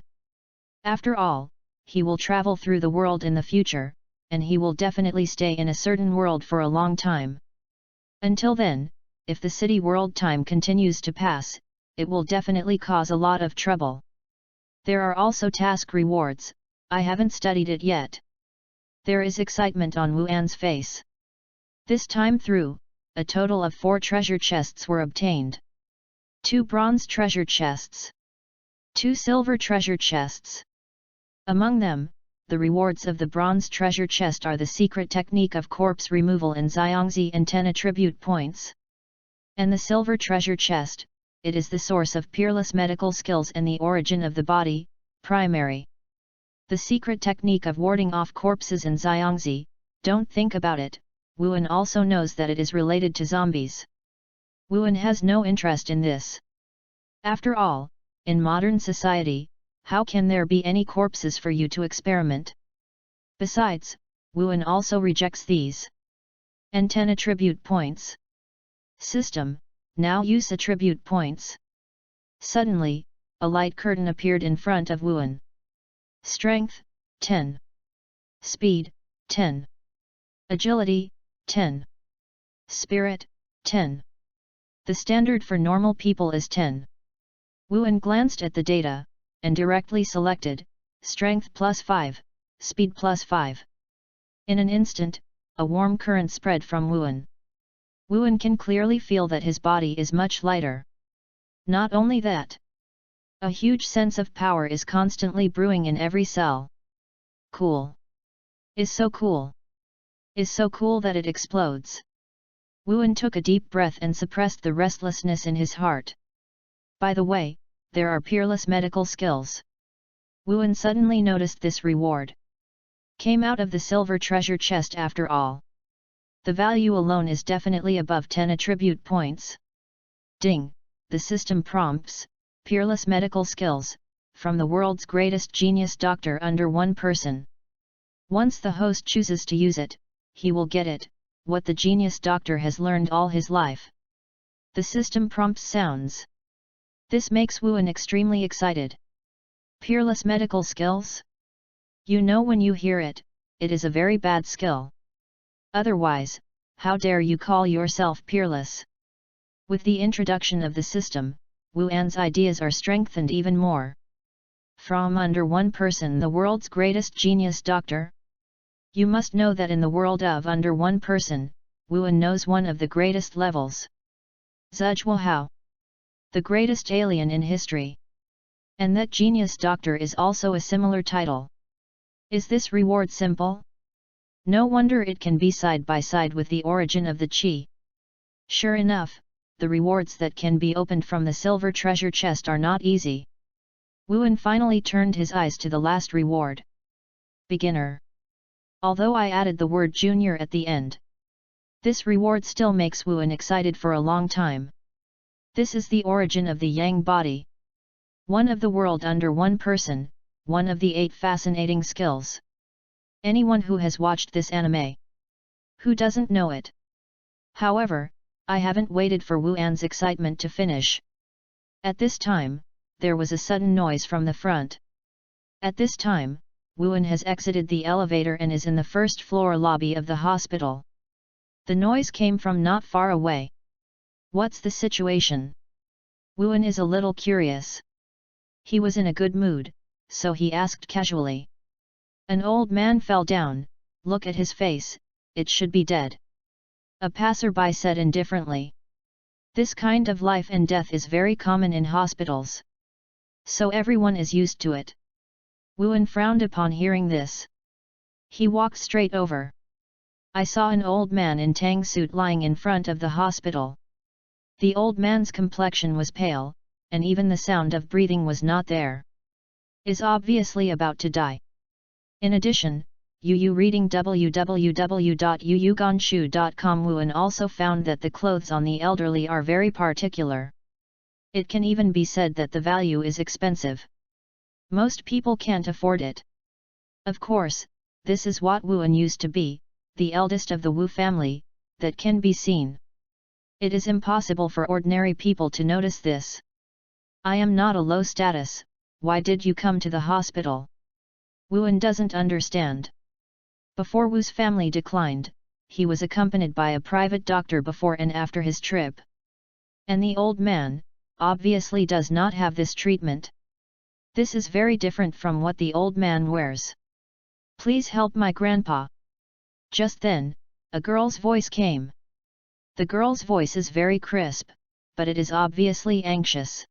After all, he will travel through the world in the future, and he will definitely stay in a certain world for a long time. Until then, if the city world time continues to pass, it will definitely cause a lot of trouble. There are also task rewards. I haven't studied it yet. There is excitement on Wu An's face. This time through, a total of 4 treasure chests were obtained. 2 bronze treasure chests. 2 silver treasure chests. Among them, the rewards of the bronze treasure chest are the secret technique of corpse removal in Xiangzi and 10 attribute points. And the silver treasure chest, it is the source of peerless medical skills and the origin of the body, primary. The secret technique of warding off corpses in Xiangzi, don't think about it, Wu An also knows that it is related to zombies. Wu An has no interest in this. After all, in modern society, how can there be any corpses for you to experiment? Besides, Wu An also rejects these. And 10 attribute points. System, now use attribute points. Suddenly, a light curtain appeared in front of Wu An. Strength, 10. Speed, 10. Agility, 10. Spirit, 10. The standard for normal people is 10. Wu An glanced at the data, and directly selected, Strength plus 5, Speed plus 5. In an instant, a warm current spread from Wu An. Wu An can clearly feel that his body is much lighter. Not only that, a huge sense of power is constantly brewing in every cell. Cool. Is so cool. Is so cool that it explodes. Wu An took a deep breath and suppressed the restlessness in his heart. By the way, there are peerless medical skills. Wu An suddenly noticed this reward. Came out of the silver treasure chest after all. The value alone is definitely above 10 attribute points. Ding, the system prompts, peerless medical skills, from the world's greatest genius doctor under one person. Once the host chooses to use it, he will get it, what the genius doctor has learned all his life. The system prompt sounds. This makes Wu An extremely excited. Peerless medical skills? You know when you hear it, it is a very bad skill. Otherwise, how dare you call yourself peerless? With the introduction of the system, Wu An's ideas are strengthened even more. From under one person, the world's greatest genius doctor? You must know that in the world of under one person, Wu An knows one of the greatest levels. Zhuo Hao. The greatest alien in history. And that genius doctor is also a similar title. Is this reward simple? No wonder it can be side by side with the origin of the Qi. Sure enough, the rewards that can be opened from the silver treasure chest are not easy. Wu An finally turned his eyes to the last reward. Beginner. although I added the word junior at the end. This reward still makes Wuan excited for a long time. This is the origin of the Yang body. One of the world under one person, one of the 8 fascinating skills. Anyone who has watched this anime, who doesn't know it? However, I haven't waited for Wuan's excitement to finish. At this time, there was a sudden noise from the front. At this time, Wuan has exited the elevator and is in the first floor lobby of the hospital. The noise came from not far away. What's the situation? Wuan is a little curious. He was in a good mood, so he asked casually. An old man fell down, look at his face, it should be dead. A passerby said indifferently. This kind of life and death is very common in hospitals. So everyone is used to it. Wuan frowned upon hearing this. He walked straight over. I saw an old man in tang suit lying in front of the hospital. The old man's complexion was pale, and even the sound of breathing was not there. Is obviously about to die. In addition, Yu reading www.yuyuganshu.com. Wuan also found that the clothes on the elderly are very particular. It can even be said that the value is expensive. Most people can't afford it. Of course, this is what Wuan used to be, the eldest of the Wu family, that can be seen. It is impossible for ordinary people to notice this. I am not a low status, why did you come to the hospital? Wuan doesn't understand. Before Wu's family declined, he was accompanied by a private doctor before and after his trip. And the old man, obviously does not have this treatment. This is very different from what the old man wears. Please help my grandpa. Just then, a girl's voice came. The girl's voice is very crisp, but it is obviously anxious.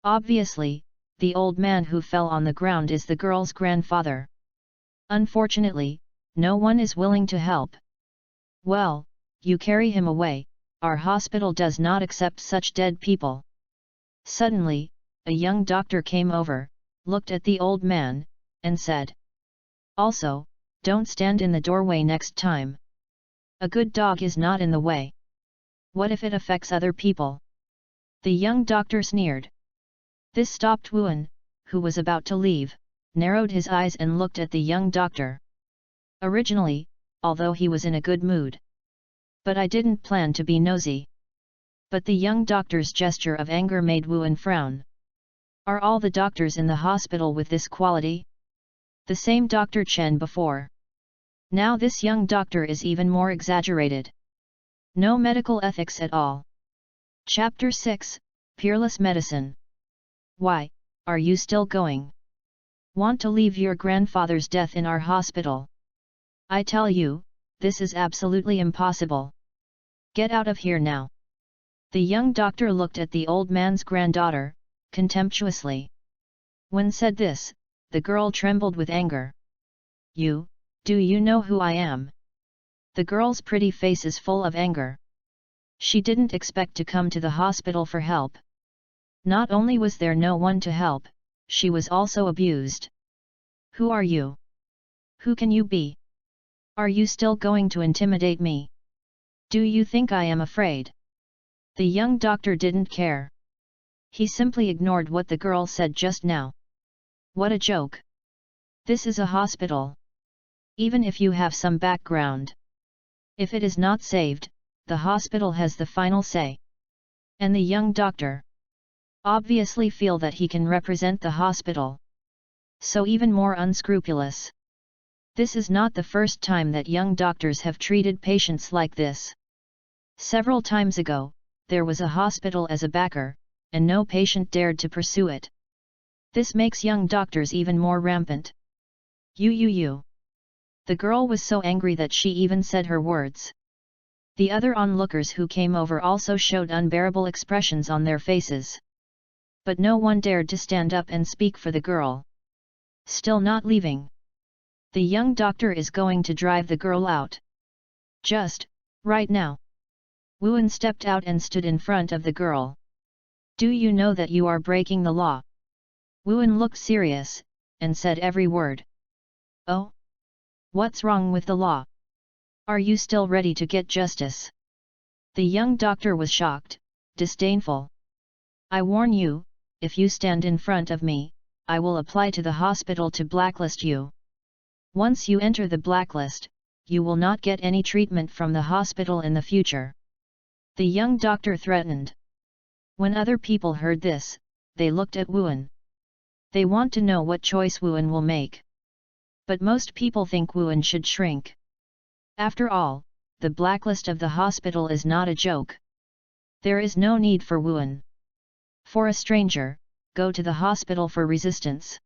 Obviously, the old man who fell on the ground is the girl's grandfather. Unfortunately, no one is willing to help. Well, you carry him away, our hospital does not accept such dead people. Suddenly, a young doctor came over, looked at the old man, and said. Also, don't stand in the doorway next time. A good dog is not in the way. What if it affects other people? The young doctor sneered. This stopped Wuan, who was about to leave, narrowed his eyes and looked at the young doctor. Originally, although he was in a good mood. But I didn't plan to be nosy. But the young doctor's gesture of anger made Wuan frown. Are all the doctors in the hospital with this quality? The same Dr. Chen before. Now this young doctor is even more exaggerated. No medical ethics at all. Chapter 6, Peerless Medicine. Why, are you still going? Want to leave your grandfather's death in our hospital? I tell you, this is absolutely impossible. Get out of here now. The young doctor looked at the old man's granddaughter, contemptuously. When said this, the girl trembled with anger. Do you know who I am? The girl's pretty face is full of anger. She didn't expect to come to the hospital for help. Not only was there no one to help, she was also abused. Who are you? Who can you be? Are you still going to intimidate me? Do you think I am afraid? The young doctor didn't care. He simply ignored what the girl said just now. What a joke! This is a hospital. Even if you have some background. If it is not saved, the hospital has the final say. And the young doctor obviously feel that he can represent the hospital. So even more unscrupulous. This is not the first time that young doctors have treated patients like this. Several times ago, there was a hospital as a backer, and no patient dared to pursue it. This makes young doctors even more rampant. You. The girl was so angry that she even said her words. The other onlookers who came over also showed unbearable expressions on their faces. But no one dared to stand up and speak for the girl. Still not leaving. The young doctor is going to drive the girl out. Just, right now. Wuan stepped out and stood in front of the girl. Do you know that you are breaking the law? Wuan looked serious, and said every word. Oh? What's wrong with the law? Are you still ready to get justice? The young doctor was shocked, disdainful. I warn you, if you stand in front of me, I will apply to the hospital to blacklist you. Once you enter the blacklist, you will not get any treatment from the hospital in the future. The young doctor threatened. When other people heard this, they looked at Wuan. They want to know what choice Wuan will make. But most people think Wuan should shrink. After all, the blacklist of the hospital is not a joke. There is no need for Wuan. For a stranger, go to the hospital for resistance.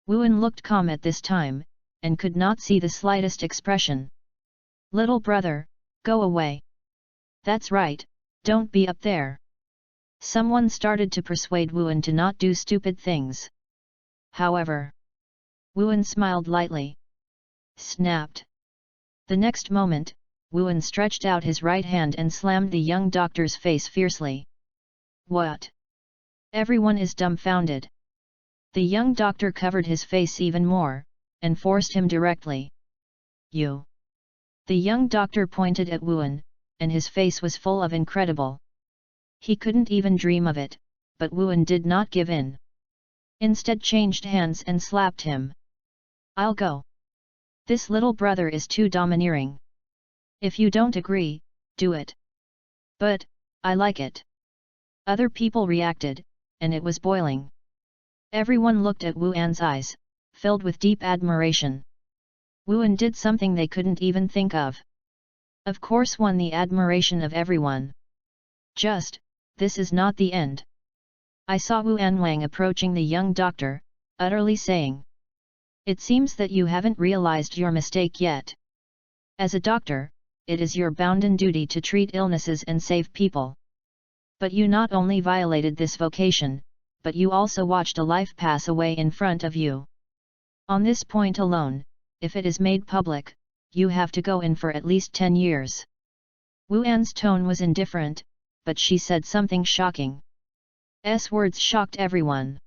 Wuan looked calm at this time, and could not see the slightest expression. Little brother, go away. That's right, don't be up there. Someone started to persuade Wuan to not do stupid things. However, Wuan smiled lightly. Snapped. The next moment, Wuan stretched out his right hand and slammed the young doctor's face fiercely. What? Everyone is dumbfounded. The young doctor covered his face even more, and forced him directly. You. The young doctor pointed at Wuan, and his face was full of incredible. He couldn't even dream of it, but Wuan did not give in. Instead changed hands and slapped him. I'll go. This little brother is too domineering. If you don't agree, do it. But, I like it. Other people reacted, and it was boiling. Everyone looked at Wuan's eyes, filled with deep admiration. Wuan did something they couldn't even think of. Of course won the admiration of everyone. Just, this is not the end. I saw Wuan Wang approaching the young doctor, utterly saying. It seems that you haven't realized your mistake yet. As a doctor, it is your bounden duty to treat illnesses and save people. But you not only violated this vocation, but you also watched a life pass away in front of you. On this point alone, if it is made public, you have to go in for at least 10 years. Wuan's tone was indifferent, but she said something shocking. Words shocked everyone.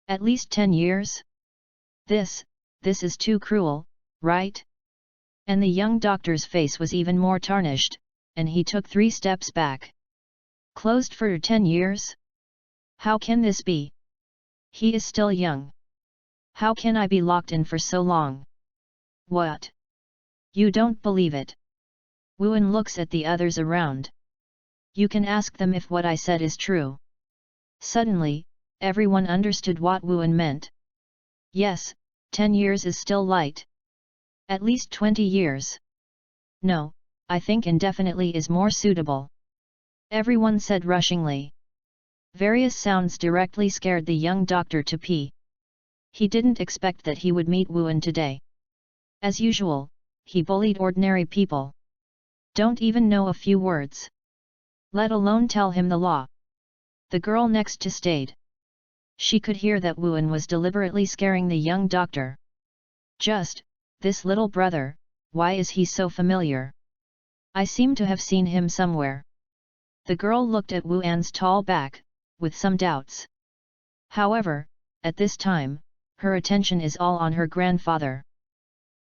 At least 10 years? This is too cruel, right? And the young doctor's face was even more tarnished, and he took 3 steps back. Closed for 10 years? How can this be? He is still young. How can I be locked in for so long? What? You don't believe it? Wuan looks at the others around. You can ask them if what I said is true. Suddenly, everyone understood what Wuan meant. Yes, 10 years is still light. At least 20 years. No, I think indefinitely is more suitable. Everyone said rushingly. Various sounds directly scared the young doctor to pee. He didn't expect that he would meet Wuan today. As usual, he bullied ordinary people. Don't even know a few words. Let alone tell him the law. The girl next to stayed. She could hear that Wuan was deliberately scaring the young doctor. Just, this little brother, why is he so familiar? I seem to have seen him somewhere. The girl looked at Wuan's tall back, with some doubts. However, at this time, her attention is all on her grandfather.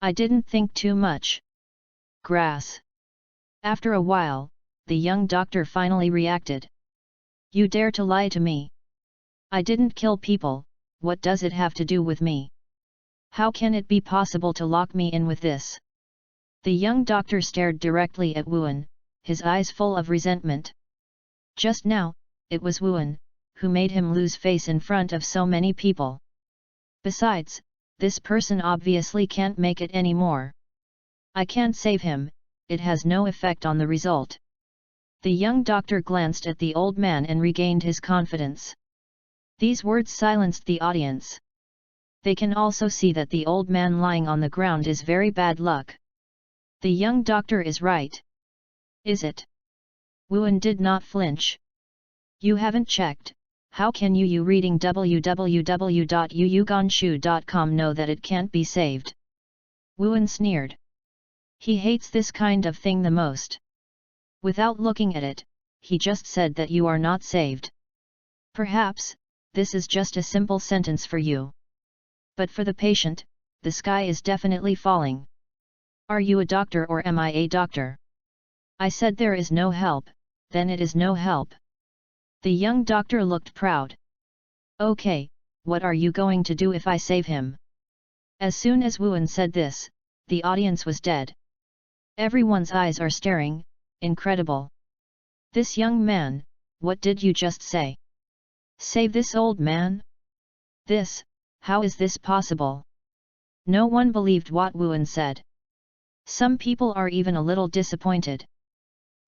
I didn't think too much. Grass. After a while, the young doctor finally reacted. You dare to lie to me? I didn't kill people, what does it have to do with me? How can it be possible to lock me in with this? The young doctor stared directly at Wuan, his eyes full of resentment. Just now, it was Wuan, who made him lose face in front of so many people. Besides, this person obviously can't make it anymore. I can't save him, it has no effect on the result. The young doctor glanced at the old man and regained his confidence. These words silenced the audience. They can also see that the old man lying on the ground is very bad luck. The young doctor is right. Is it? Wuan did not flinch. You haven't checked, how can you reading www.yuyuganshu.com know that it can't be saved? Wuan sneered. He hates this kind of thing the most. Without looking at it, he just said that you are not saved. Perhaps, this is just a simple sentence for you. But for the patient, the sky is definitely falling. Are you a doctor or am I a doctor? I said there is no help, then it is no help. The young doctor looked proud. Okay, what are you going to do if I save him? As soon as Wuan said this, the audience was dead. Everyone's eyes are staring, incredible. This young man, what did you just say? Save this old man? This, how is this possible? No one believed what Wuan said. Some people are even a little disappointed.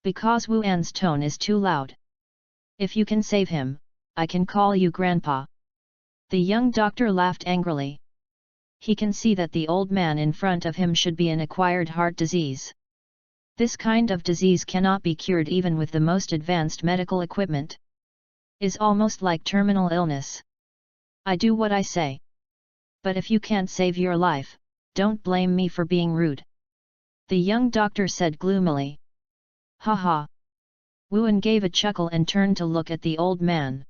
Because Wuan's tone is too loud. If you can save him, I can call you grandpa. The young doctor laughed angrily. He can see that the old man in front of him should be an acquired heart disease. This kind of disease cannot be cured even with the most advanced medical equipment. Is almost like terminal illness. I do what I say. But if you can't save your life, don't blame me for being rude. The young doctor said gloomily. Ha ha. Wuan gave a chuckle and turned to look at the old man.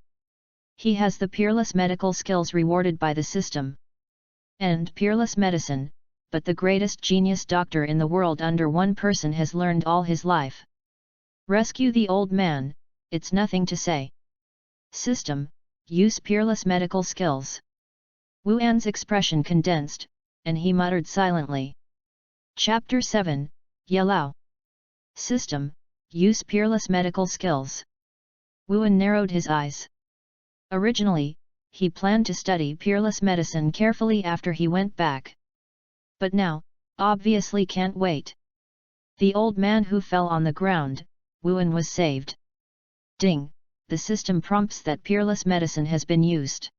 He has the peerless medical skills rewarded by the system. And peerless medicine, but the greatest genius doctor in the world under one person has learned all his life. Rescue the old man, it's nothing to say. System, use peerless medical skills. Wuan's expression condensed, and he muttered silently. Chapter 7, Yelao. System, use peerless medical skills. Wuan narrowed his eyes. Originally, he planned to study peerless medicine carefully after he went back. But now, obviously can't wait. The old man who fell on the ground, Wuan was saved. Ding, the system prompts that peerless medicine has been used.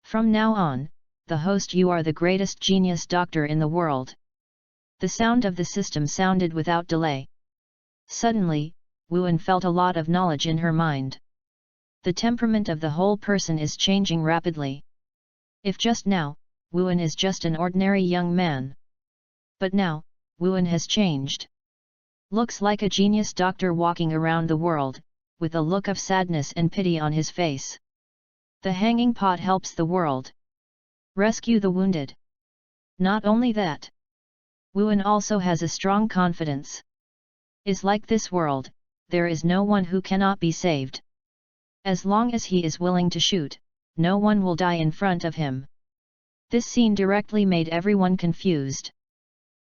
From now on, the host, you are the greatest genius doctor in the world. The sound of the system sounded without delay. Suddenly, Wuan felt a lot of knowledge in her mind. The temperament of the whole person is changing rapidly. If just now, Wuan is just an ordinary young man. But now, Wuan has changed. Looks like a genius doctor walking around the world, with a look of sadness and pity on his face. The hanging pot helps the world. Rescue the wounded. Not only that. Wuan also has a strong confidence. Is like this world, there is no one who cannot be saved. As long as he is willing to shoot, no one will die in front of him. This scene directly made everyone confused.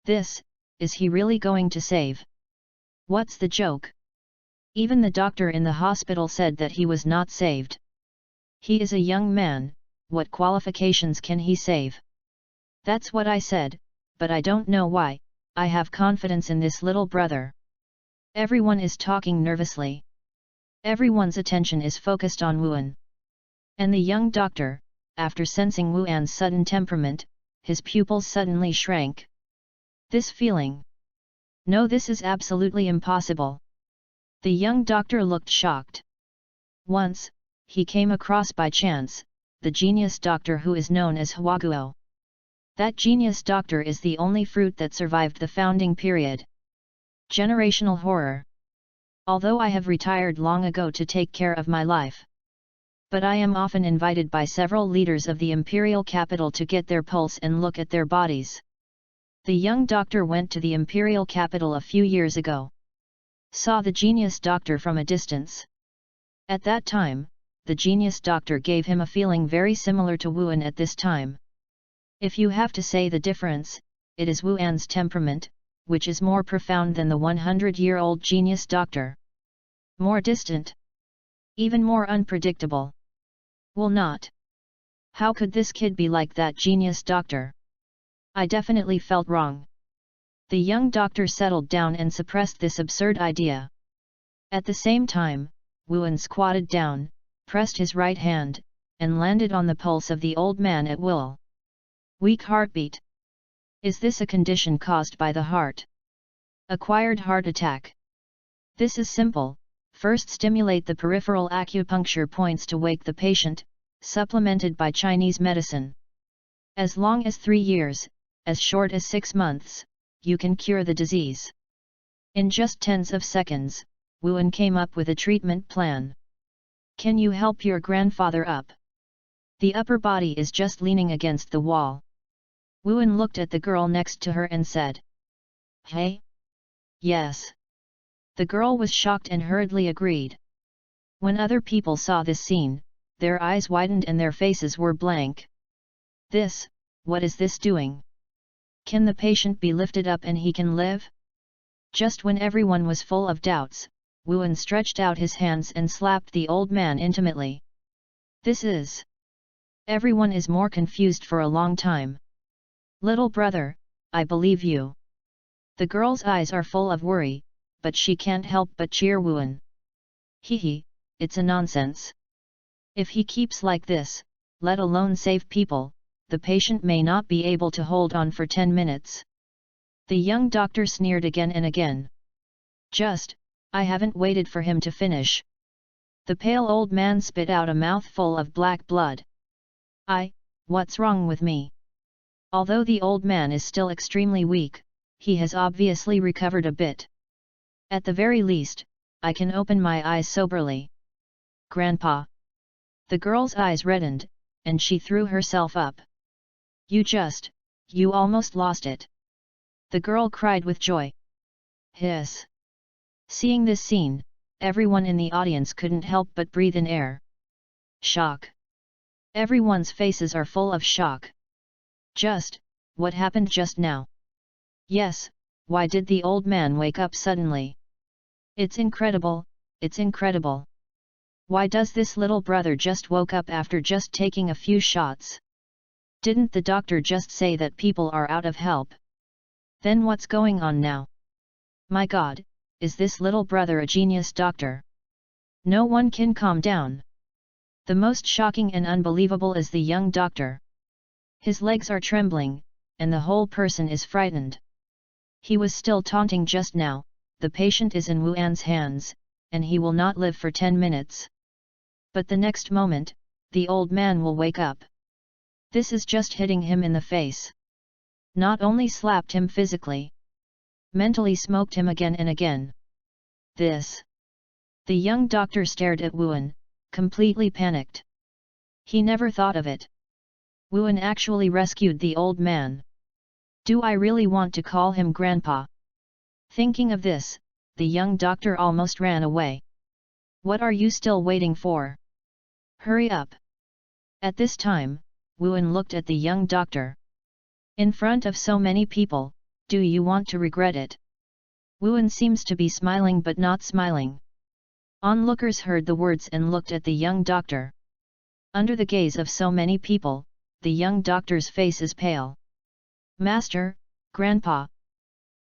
Is he really going to save? What's the joke? Even the doctor in the hospital said that he was not saved. He is a young man, what qualifications can he save? That's what I said, but I don't know why, I have confidence in this little brother. Everyone is talking nervously. Everyone's attention is focused on Wuan. And the young doctor, after sensing Wuan's sudden temperament, his pupils suddenly shrank. This feeling. No, this is absolutely impossible. The young doctor looked shocked. Once, he came across by chance, the genius doctor who is known as Huaguo. That genius doctor is the only fruit that survived the founding period. Generational horror. Although I have retired long ago to take care of my life. But I am often invited by several leaders of the imperial capital to get their pulse and look at their bodies. The young doctor went to the imperial capital a few years ago. Saw the genius doctor from a distance. At that time, the genius doctor gave him a feeling very similar to Wuan at this time. If you have to say the difference, it is Wuan's temperament, which is more profound than the 100-year-old genius doctor. More distant. Even more unpredictable. Will not. How could this kid be like that genius doctor? I definitely felt wrong. The young doctor settled down and suppressed this absurd idea. At the same time, Wuan squatted down, pressed his right hand, and landed on the pulse of the old man at will. Weak heartbeat. Is this a condition caused by the heart? Acquired heart attack. This is simple. First stimulate the peripheral acupuncture points to wake the patient, supplemented by Chinese medicine. As long as 3 years, as short as 6 months, you can cure the disease. In just tens of seconds, Wuan came up with a treatment plan. Can you help your grandfather up? The upper body is just leaning against the wall. Wuan looked at the girl next to her and said. Hey? Yes. The girl was shocked and hurriedly agreed. When other people saw this scene, their eyes widened and their faces were blank. What is this doing? Can the patient be lifted up and he can live? Just when everyone was full of doubts, Wuan stretched out his hands and slapped the old man intimately. This is... Everyone is more confused for a long time. Little brother, I believe you. The girl's eyes are full of worry, but she can't help but cheer Wuan. Hehe, it's a nonsense. If he keeps like this, let alone save people, the patient may not be able to hold on for 10 minutes. The young doctor sneered again and again. I haven't waited for him to finish. The pale old man spit out a mouthful of black blood. What's wrong with me? Although the old man is still extremely weak, he has obviously recovered a bit. At the very least, I can open my eyes soberly. Grandpa. The girl's eyes reddened, and she threw herself up. You almost lost it. The girl cried with joy. Hiss. Seeing this scene, everyone in the audience couldn't help but breathe in air. Shock. Everyone's faces are full of shock. What happened just now? Yes, why did the old man wake up suddenly? It's incredible, it's incredible. Why does this little brother just woke up after just taking a few shots? Didn't the doctor just say that people are out of help? Then what's going on now? My God, is this little brother a genius doctor? No one can calm down. The most shocking and unbelievable is the young doctor. His legs are trembling, and the whole person is frightened. He was still taunting just now, the patient is in Wuan's hands, and he will not live for 10 minutes. But the next moment, the old man will wake up. This is just hitting him in the face. Not only slapped him physically, mentally smoked him again and again. This. The young doctor stared at Wuan, completely panicked. He never thought of it. Wuan actually rescued the old man. Do I really want to call him grandpa? Thinking of this, the young doctor almost ran away. What are you still waiting for? Hurry up! At this time, Wuan looked at the young doctor. In front of so many people, do you want to regret it? Wuan seems to be smiling but not smiling. Onlookers heard the words and looked at the young doctor. Under the gaze of so many people, the young doctor's face is pale. Master, Grandpa.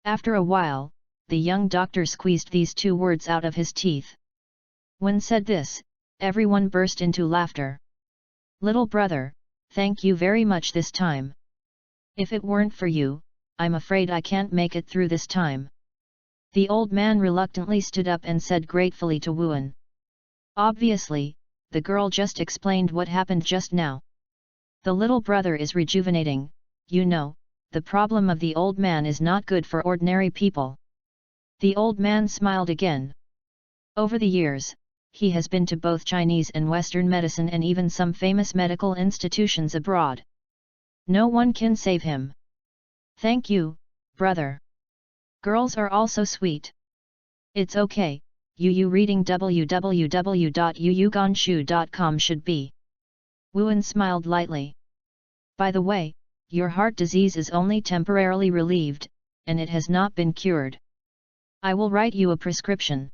After a while, the young doctor squeezed these 2 words out of his teeth. When said this, everyone burst into laughter. Little brother, thank you very much this time. If it weren't for you, I'm afraid I can't make it through this time. The old man reluctantly stood up and said gratefully to Wuan. Obviously, the girl just explained what happened just now. The little brother is rejuvenating, you know, the problem of the old man is not good for ordinary people. The old man smiled again. Over the years, he has been to both Chinese and Western medicine and even some famous medical institutions abroad. No one can save him. Thank you, brother. Girls are also sweet. It's okay, you reading www.yuyuganshu.com should be. Wuan smiled lightly. By the way, your heart disease is only temporarily relieved, and it has not been cured. I will write you a prescription.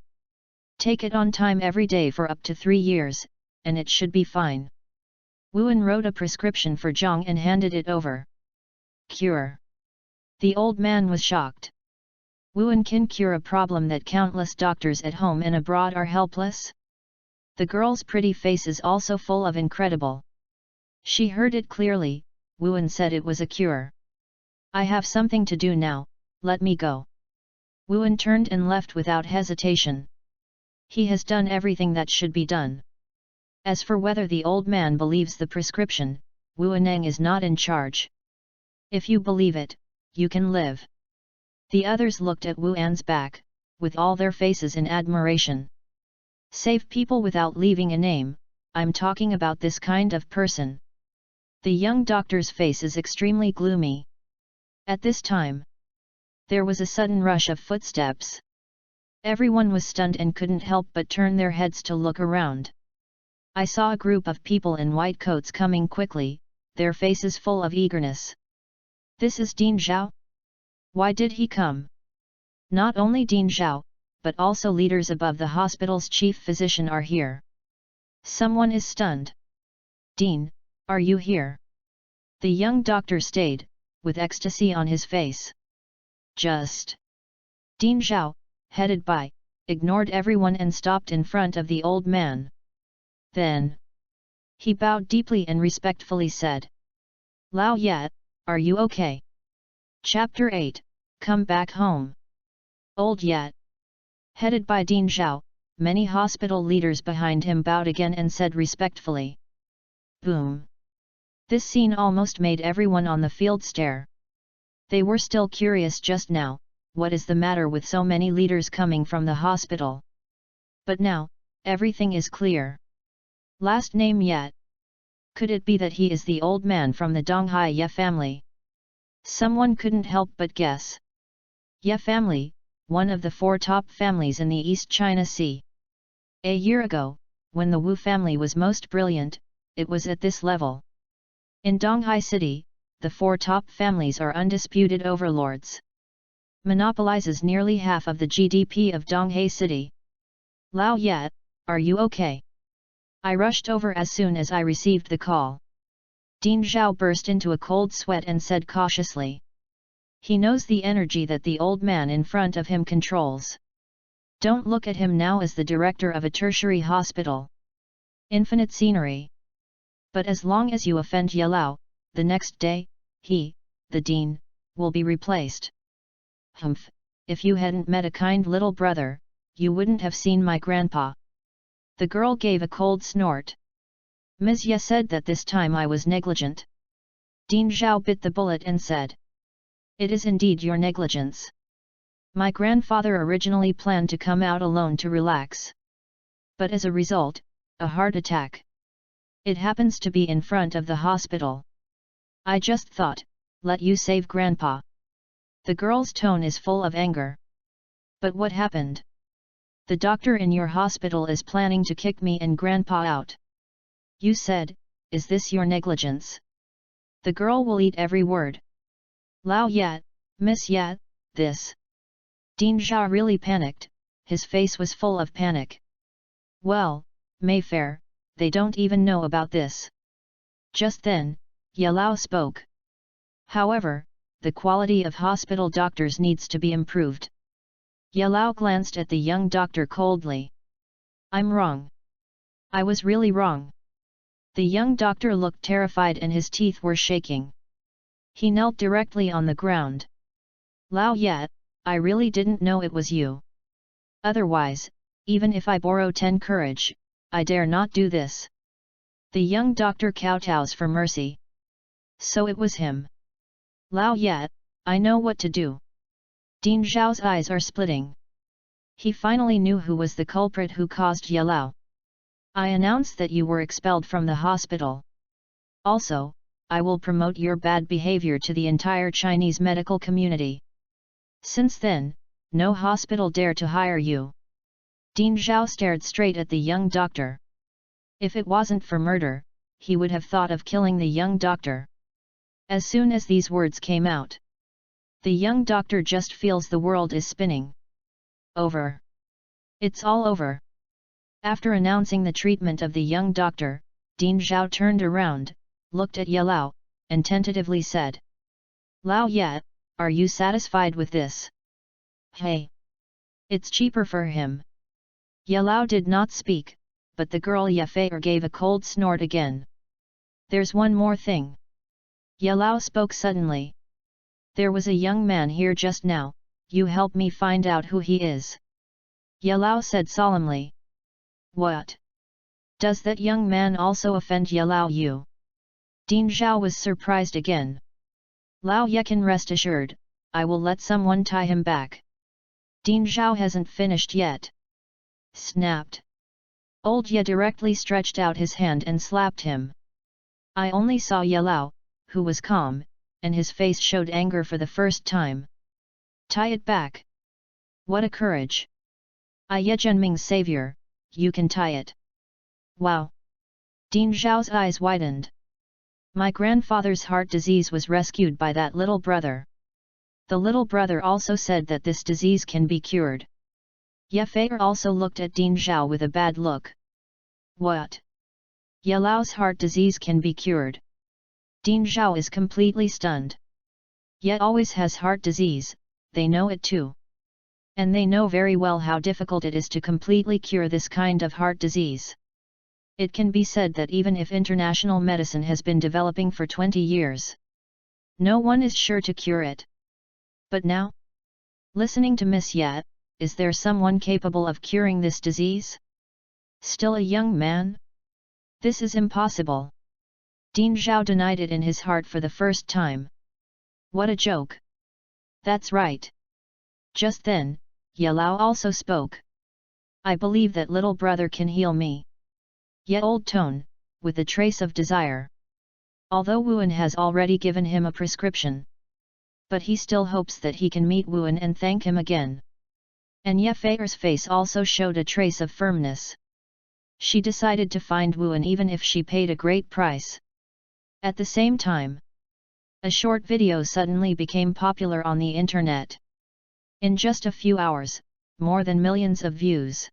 Take it on time every day for up to 3 years, and it should be fine. Wuan wrote a prescription for Zhang and handed it over. Cure. The old man was shocked. Wuan can cure a problem that countless doctors at home and abroad are helpless? The girl's pretty face is also full of incredible. She heard it clearly, Wuan said it was a cure. I have something to do now, let me go. Wuan turned and left without hesitation. He has done everything that should be done. As for whether the old man believes the prescription, Wuaneng is not in charge. If you believe it, you can live. The others looked at Wuan's back, with all their faces in admiration. Save people without leaving a name, I'm talking about this kind of person. The young doctor's face is extremely gloomy. At this time, There was a sudden rush of footsteps. Everyone was stunned and couldn't help but turn their heads to look around. I saw a group of people in white coats coming quickly, their faces full of eagerness. This is Dean Zhao? Why did he come? Not only Dean Zhao, but also leaders above the hospital's chief physician are here. Someone is stunned. Dean, are you here? The young doctor stayed, with ecstasy on his face. Just. Dean Zhao, headed by, ignored everyone and stopped in front of the old man. Then, he bowed deeply and respectfully said, Lao Ye, are you okay? Chapter 8, Come Back Home. Old Ye. Headed by Dean Zhao, many hospital leaders behind him bowed again and said respectfully. Boom. This scene almost made everyone on the field stare. They were still curious just now, what is the matter with so many leaders coming from the hospital? But now, everything is clear. Last name Ye. Could it be that he is the old man from the Donghai Ye family? Someone couldn't help but guess. Ye family, one of the 4 top families in the East China Sea. A year ago, when the Wu family was most brilliant, it was at this level. In Donghai City, the 4 top families are undisputed overlords. Monopolizes nearly half of the GDP of Donghai City. Lao Ye, are you okay? I rushed over as soon as I received the call. Dean Zhao burst into a cold sweat and said cautiously. He knows the energy that the old man in front of him controls. Don't look at him now as the director of a tertiary hospital. Infinite scenery. But as long as you offend Ye Lao, the next day, he, the dean, will be replaced. Humph, if you hadn't met a kind little brother, you wouldn't have seen my grandpa. The girl gave a cold snort. Ms. Ye said that this time I was negligent. Dean Zhao bit the bullet and said. It is indeed your negligence. My grandfather originally planned to come out alone to relax. But as a result, a heart attack. It happens to be in front of the hospital. I just thought, let you save grandpa. The girl's tone is full of anger. But what happened? The doctor in your hospital is planning to kick me and grandpa out. You said, is this your negligence? The girl will eat every word. Lao Ye, Miss Ye, this. Dean Zhao really panicked, his face was full of panic. Well, Mayfair, they don't even know about this. Just then, Ye Lao spoke. However, the quality of hospital doctors needs to be improved. Ye Lao glanced at the young doctor coldly. I'm wrong. I was really wrong. The young doctor looked terrified and his teeth were shaking. He knelt directly on the ground. Lao Ye, I really didn't know it was you. Otherwise, even if I borrow 10 courage, I dare not do this. The young doctor kowtows for mercy. So it was him. Lao Ye, I know what to do. Dean Zhao's eyes are splitting. He finally knew who was the culprit who caused Ye Lao. I announce that you were expelled from the hospital. Also, I will promote your bad behavior to the entire Chinese medical community. Since then, no hospital dare to hire you. Dean Zhao stared straight at the young doctor. If it wasn't for murder, he would have thought of killing the young doctor. As soon as these words came out, the young doctor just feels the world is spinning. Over. It's all over. After announcing the treatment of the young doctor, Dean Zhao turned around, looked at Ye Lao, and tentatively said. Lao Ye, are you satisfied with this? Hey! It's cheaper for him. Ye Lao did not speak, but the girl Ye Fei gave a cold snort again. There's one more thing. Ye Lao spoke suddenly. There was a young man here just now, you help me find out who he is. Ye Lao said solemnly. What? Does that young man also offend Ye Lao you? Dean Zhao was surprised again. Lao Ye can rest assured, I will let someone tie him back. Dean Zhao hasn't finished yet. Snapped. Old Ye directly stretched out his hand and slapped him. I only saw Ye Lao, who was calm, and his face showed anger for the first time. Tie it back. What a courage! Ye Zhenming's savior, you can tie it. Wow! Ding Zhao's eyes widened. My grandfather's heart disease was rescued by that little brother. The little brother also said that this disease can be cured. Ye Fei also looked at Ding Zhao with a bad look. What? Ye Lao's heart disease can be cured. Ding Zhao is completely stunned. Ye always has heart disease, they know it too. And they know very well how difficult it is to completely cure this kind of heart disease. It can be said that even if international medicine has been developing for 20 years, no one is sure to cure it. But now, listening to Miss Ye, is there someone capable of curing this disease? Still a young man? This is impossible. Ding Zhao denied it in his heart for the first time. What a joke! That's right. Just then, Ye Lao also spoke. I believe that little brother can heal me. Ye old tone, with a trace of desire. Although Wuan has already given him a prescription, but he still hopes that he can meet Wuan and thank him again. And Ye Fei's face also showed a trace of firmness. She decided to find Wuan even if she paid a great price. At the same time, a short video suddenly became popular on the internet. In just a few hours, more than millions of views.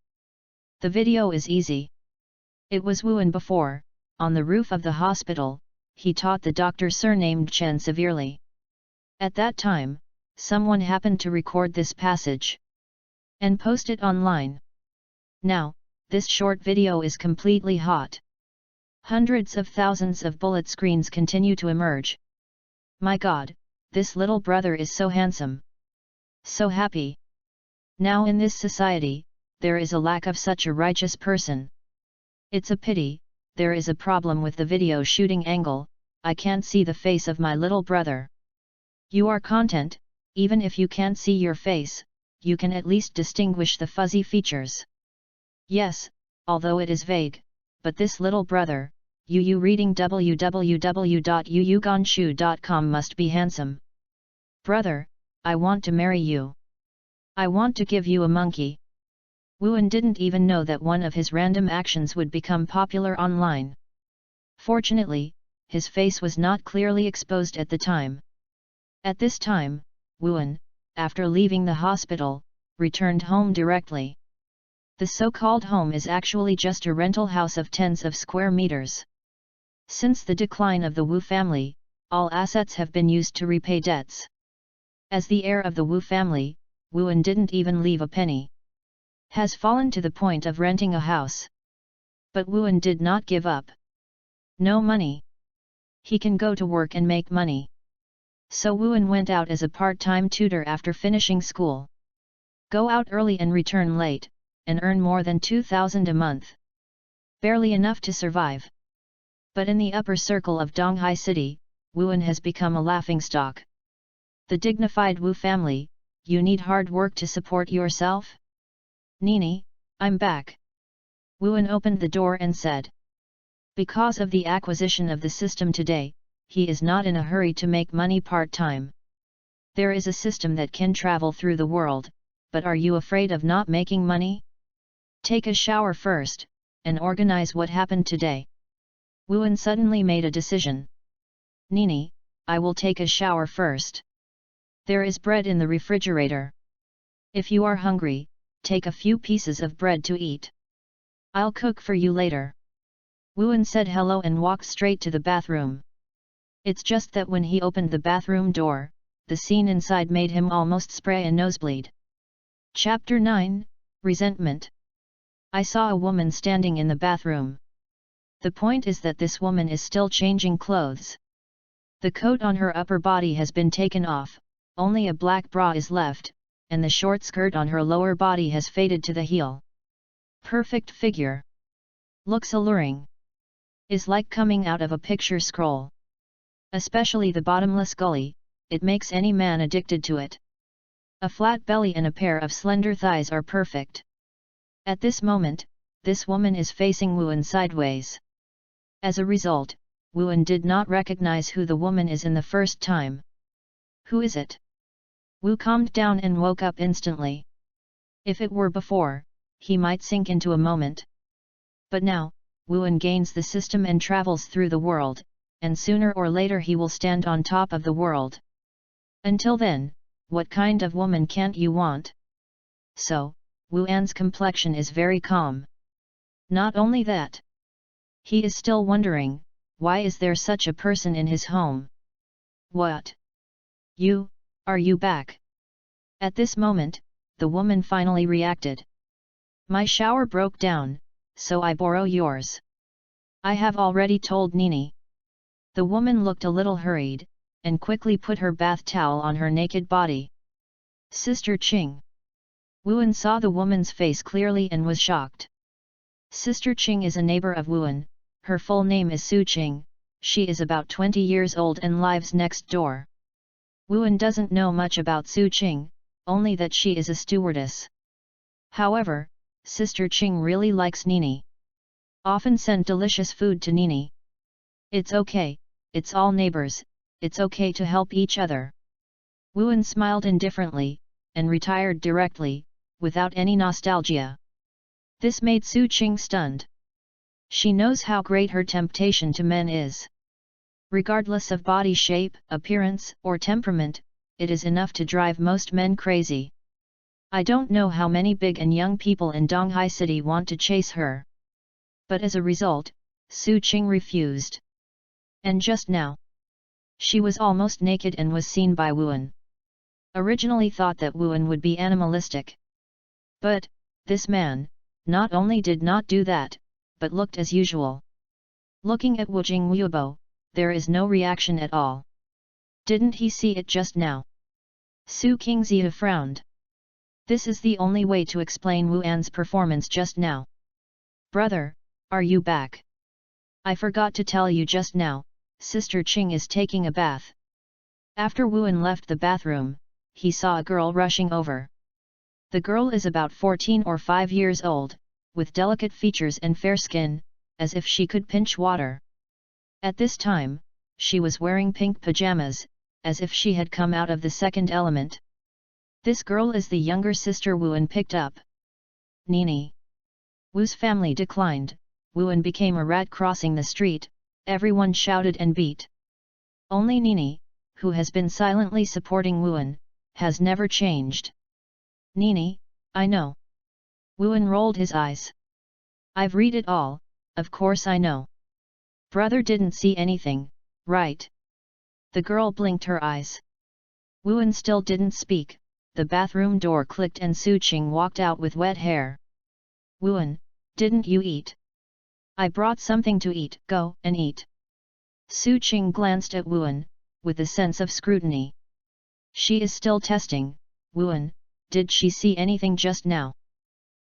The video is easy. It was Wuan before, on the roof of the hospital, he taught the doctor surnamed Chen severely. At that time, someone happened to record this passage and post it online. Now, this short video is completely hot. Hundreds of thousands of bullet screens continue to emerge. My God, this little brother is so handsome. So happy. Now in this society, there is a lack of such a righteous person. It's a pity, there is a problem with the video shooting angle, I can't see the face of my little brother. You are content, even if you can't see your face, you can at least distinguish the fuzzy features. Yes, although it is vague, but this little brother, Yu reading www.yuyuganshu.com must be handsome. Brother, I want to marry you. I want to give you a monkey. Wuan didn't even know that one of his random actions would become popular online. Fortunately, his face was not clearly exposed at the time. At this time, Wuan, after leaving the hospital, returned home directly. The so-called home is actually just a rental house of tens of square meters. Since the decline of the Wu family, all assets have been used to repay debts. As the heir of the Wu family, Wuan didn't even leave a penny. Has fallen to the point of renting a house. But Wuan did not give up. No money. He can go to work and make money. So Wuan went out as a part-time tutor after finishing school. Go out early and return late, and earn more than 2,000 a month. Barely enough to survive. But in the upper circle of Donghai City, Wuan has become a laughingstock. The dignified Wu family, you need hard work to support yourself? Nini, I'm back. Wuan opened the door and said. Because of the acquisition of the system today, he is not in a hurry to make money part-time. There is a system that can travel through the world, but are you afraid of not making money? Take a shower first, and organize what happened today. Wuan suddenly made a decision. Nini, I will take a shower first. There is bread in the refrigerator. If you are hungry, take a few pieces of bread to eat. I'll cook for you later. Wuan said hello and walked straight to the bathroom. It's just that when he opened the bathroom door, the scene inside made him almost spray a nosebleed. Chapter 9, Resentment. I saw a woman standing in the bathroom. The point is that this woman is still changing clothes. The coat on her upper body has been taken off, only a black bra is left, and the short skirt on her lower body has faded to the heel. Perfect figure. Looks alluring. Is like coming out of a picture scroll. Especially the bottomless gully, it makes any man addicted to it. A flat belly and a pair of slender thighs are perfect. At this moment, this woman is facing Wuan sideways. As a result, Wuan did not recognize who the woman is in the first time. Who is it? Wu calmed down and woke up instantly. If it were before, he might sink into a moment. But now, Wuan gains the system and travels through the world, and sooner or later he will stand on top of the world. Until then, what kind of woman can't you want? So, Wuan's complexion is very calm. Not only that, he is still wondering, why is there such a person in his home? What? Are you back? At this moment, the woman finally reacted. My shower broke down, so I borrow yours. I have already told Nini. The woman looked a little hurried, and quickly put her bath towel on her naked body. Sister Qing. Wuan saw the woman's face clearly and was shocked. Sister Qing is a neighbor of Wuan, her full name is Su Qing, she is about 20 years old and lives next door. Wuan doesn't know much about Su Qing, only that she is a stewardess. However, Sister Qing really likes Nini. Often send delicious food to Nini. It's okay, it's all neighbors, it's okay to help each other. Wuan smiled indifferently, and retired directly, without any nostalgia. This made Su Qing stunned. She knows how great her temptation to men is. Regardless of body shape, appearance, or temperament, it is enough to drive most men crazy. I don't know how many big and young people in Donghai City want to chase her. But as a result, Su Qing refused. And just now, she was almost naked and was seen by Wuan. Originally thought that Wuan would be animalistic. But, this man, not only did not do that, but looked as usual. Looking at Wu Jing Wubo, there is no reaction at all. Didn't he see it just now? Su Qingzia frowned. This is the only way to explain Wuan's performance just now. Brother, are you back? I forgot to tell you just now, Sister Qing is taking a bath. After Wuan left the bathroom, he saw a girl rushing over. The girl is about 14 or 5 years old, with delicate features and fair skin, as if she could pinch water. At this time, she was wearing pink pajamas, as if she had come out of the second element. This girl is the younger sister Wuan picked up. Nini. Wu's family declined, Wuan became a rat crossing the street, everyone shouted and beat. Only Nini, who has been silently supporting Wuan, has never changed. Nini, I know. Wuan rolled his eyes. I've read it all, of course I know. Brother didn't see anything, right? The girl blinked her eyes. Wuan still didn't speak, the bathroom door clicked and Su Qing walked out with wet hair. Wuan, didn't you eat? I brought something to eat, go and eat. Su Qing glanced at Wuan, with a sense of scrutiny. She is still testing, Wuan, did she see anything just now?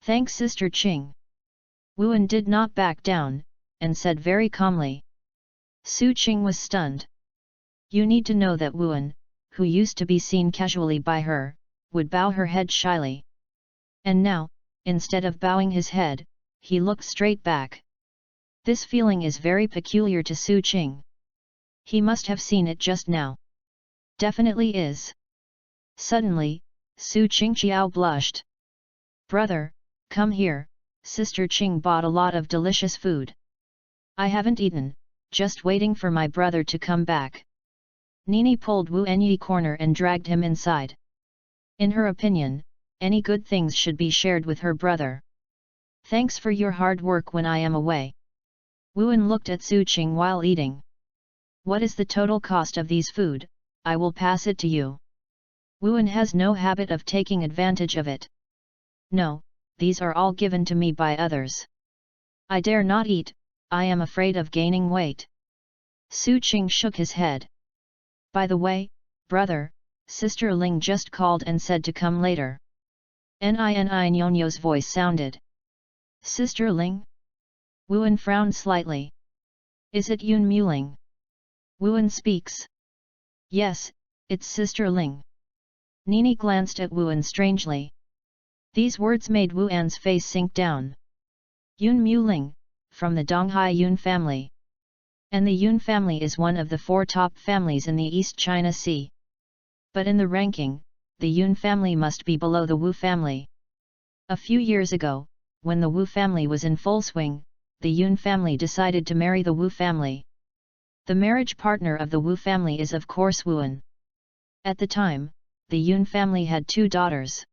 Thanks Sister Qing. Wuan did not back down, and said very calmly. Su Qing was stunned. You need to know that Wuan, who used to be seen casually by her, would bow her head shyly. And now, instead of bowing his head, he looked straight back. This feeling is very peculiar to Su Qing. He must have seen it just now. Definitely is. Suddenly, Su Qingqiao blushed. Brother, come here, Sister Qing bought a lot of delicious food. I haven't eaten, just waiting for my brother to come back. Nini pulled Wu Enyi corner and dragged him inside. In her opinion, any good things should be shared with her brother. Thanks for your hard work when I am away. Wuan looked at Su Qing while eating. What is the total cost of these food? I will pass it to you. Wuan has no habit of taking advantage of it. No, these are all given to me by others. I dare not eat, I am afraid of gaining weight. Su Qing shook his head. By the way, brother, Sister Ling just called and said to come later. Nini Nyonyo's voice sounded. Sister Ling? Wuan frowned slightly. Is it Yun Muling? Wuan speaks. Yes, it's Sister Ling. Nini glanced at Wuan strangely. These words made Wuan's face sink down. Yun Muling, from the Donghai Yun family. And the Yun family is one of the 4 top families in the East China Sea. But in the ranking, the Yun family must be below the Wu family. A few years ago, when the Wu family was in full swing, the Yun family decided to marry the Wu family. The marriage partner of the Wu family is of course Wuan. At the time, the Yun family had 2 daughters.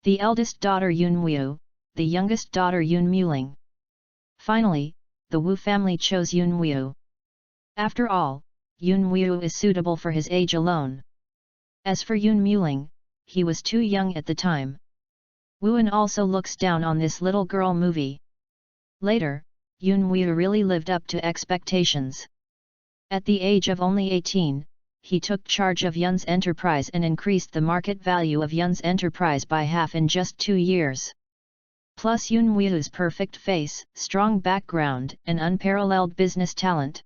The eldest daughter Yun Wu, the youngest daughter Yun Muling. Finally, the Wu family chose Yun Wu. After all, Yun Wu is suitable for his age alone. As for Yun Muling, he was too young at the time. Wuan also looks down on this little girl movie. Later, Yun Wu really lived up to expectations. At the age of only 18, he took charge of Yun's enterprise and increased the market value of Yun's enterprise by half in just 2 years. Plus Yun Wu's perfect face, strong background, and unparalleled business talent.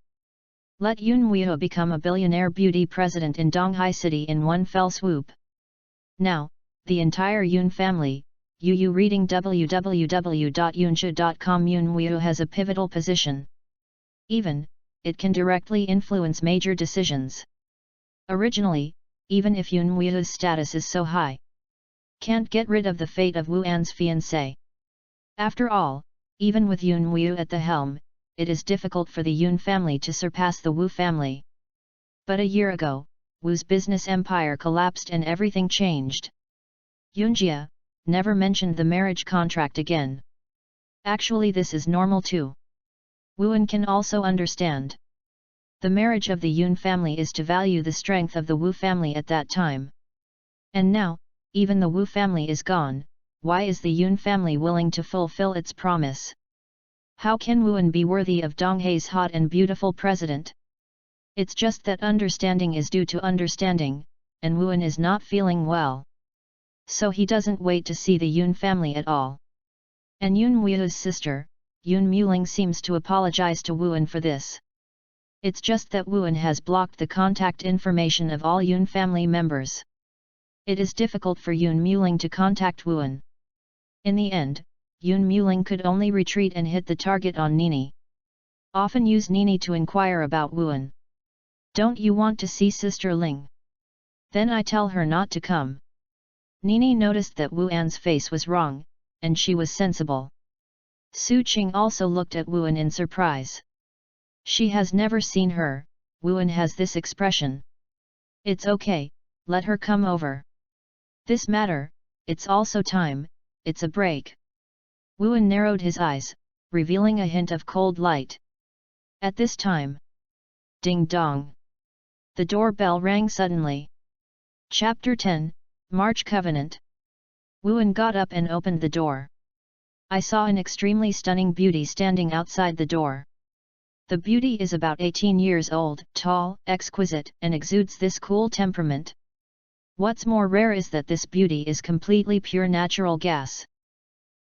Let Yun Wu become a billionaire beauty president in Donghai City in one fell swoop. Now, the entire Yun family, Yu reading www.yunsha.com. Yun Wu has a pivotal position. It can directly influence major decisions. Originally, even if Yun Wu's status is so high, can't get rid of the fate of Wuan's fiancé. After all, even with Yun Wu at the helm, it is difficult for the Yun family to surpass the Wu family. But a year ago, Wu's business empire collapsed and everything changed. Yunjia never mentioned the marriage contract again. Actually, this is normal too. Wuan can also understand. The marriage of the Yun family is to value the strength of the Wu family at that time. And now, even the Wu family is gone, why is the Yun family willing to fulfill its promise? How can Wuan be worthy of Donghai's hot and beautiful president? It's just that understanding is due to understanding, and Wuan is not feeling well. So he doesn't wait to see the Yun family at all. And Yun Wu's sister, Yun Muling, seems to apologize to Wuan for this. It's just that Wuan has blocked the contact information of all Yun family members. It is difficult for Yun Muling to contact Wuan. In the end, Yun Muling could only retreat and hit the target on Nini. Often use Nini to inquire about Wuan. Don't you want to see Sister Ling? Then I tell her not to come. Nini noticed that Wuan's face was wrong, and she was sensible. Su Qing also looked at Wuan in surprise. She has never seen her. Wuan has this expression. It's okay, let her come over. This matter, it's also time, it's a break. Wuan narrowed his eyes, revealing a hint of cold light. At this time, ding dong. The doorbell rang suddenly. Chapter 10, March Covenant. Wuan got up and opened the door. I saw an extremely stunning beauty standing outside the door. The beauty is about 18 years old, tall, exquisite, and exudes this cool temperament. What's more rare is that this beauty is completely pure natural gas.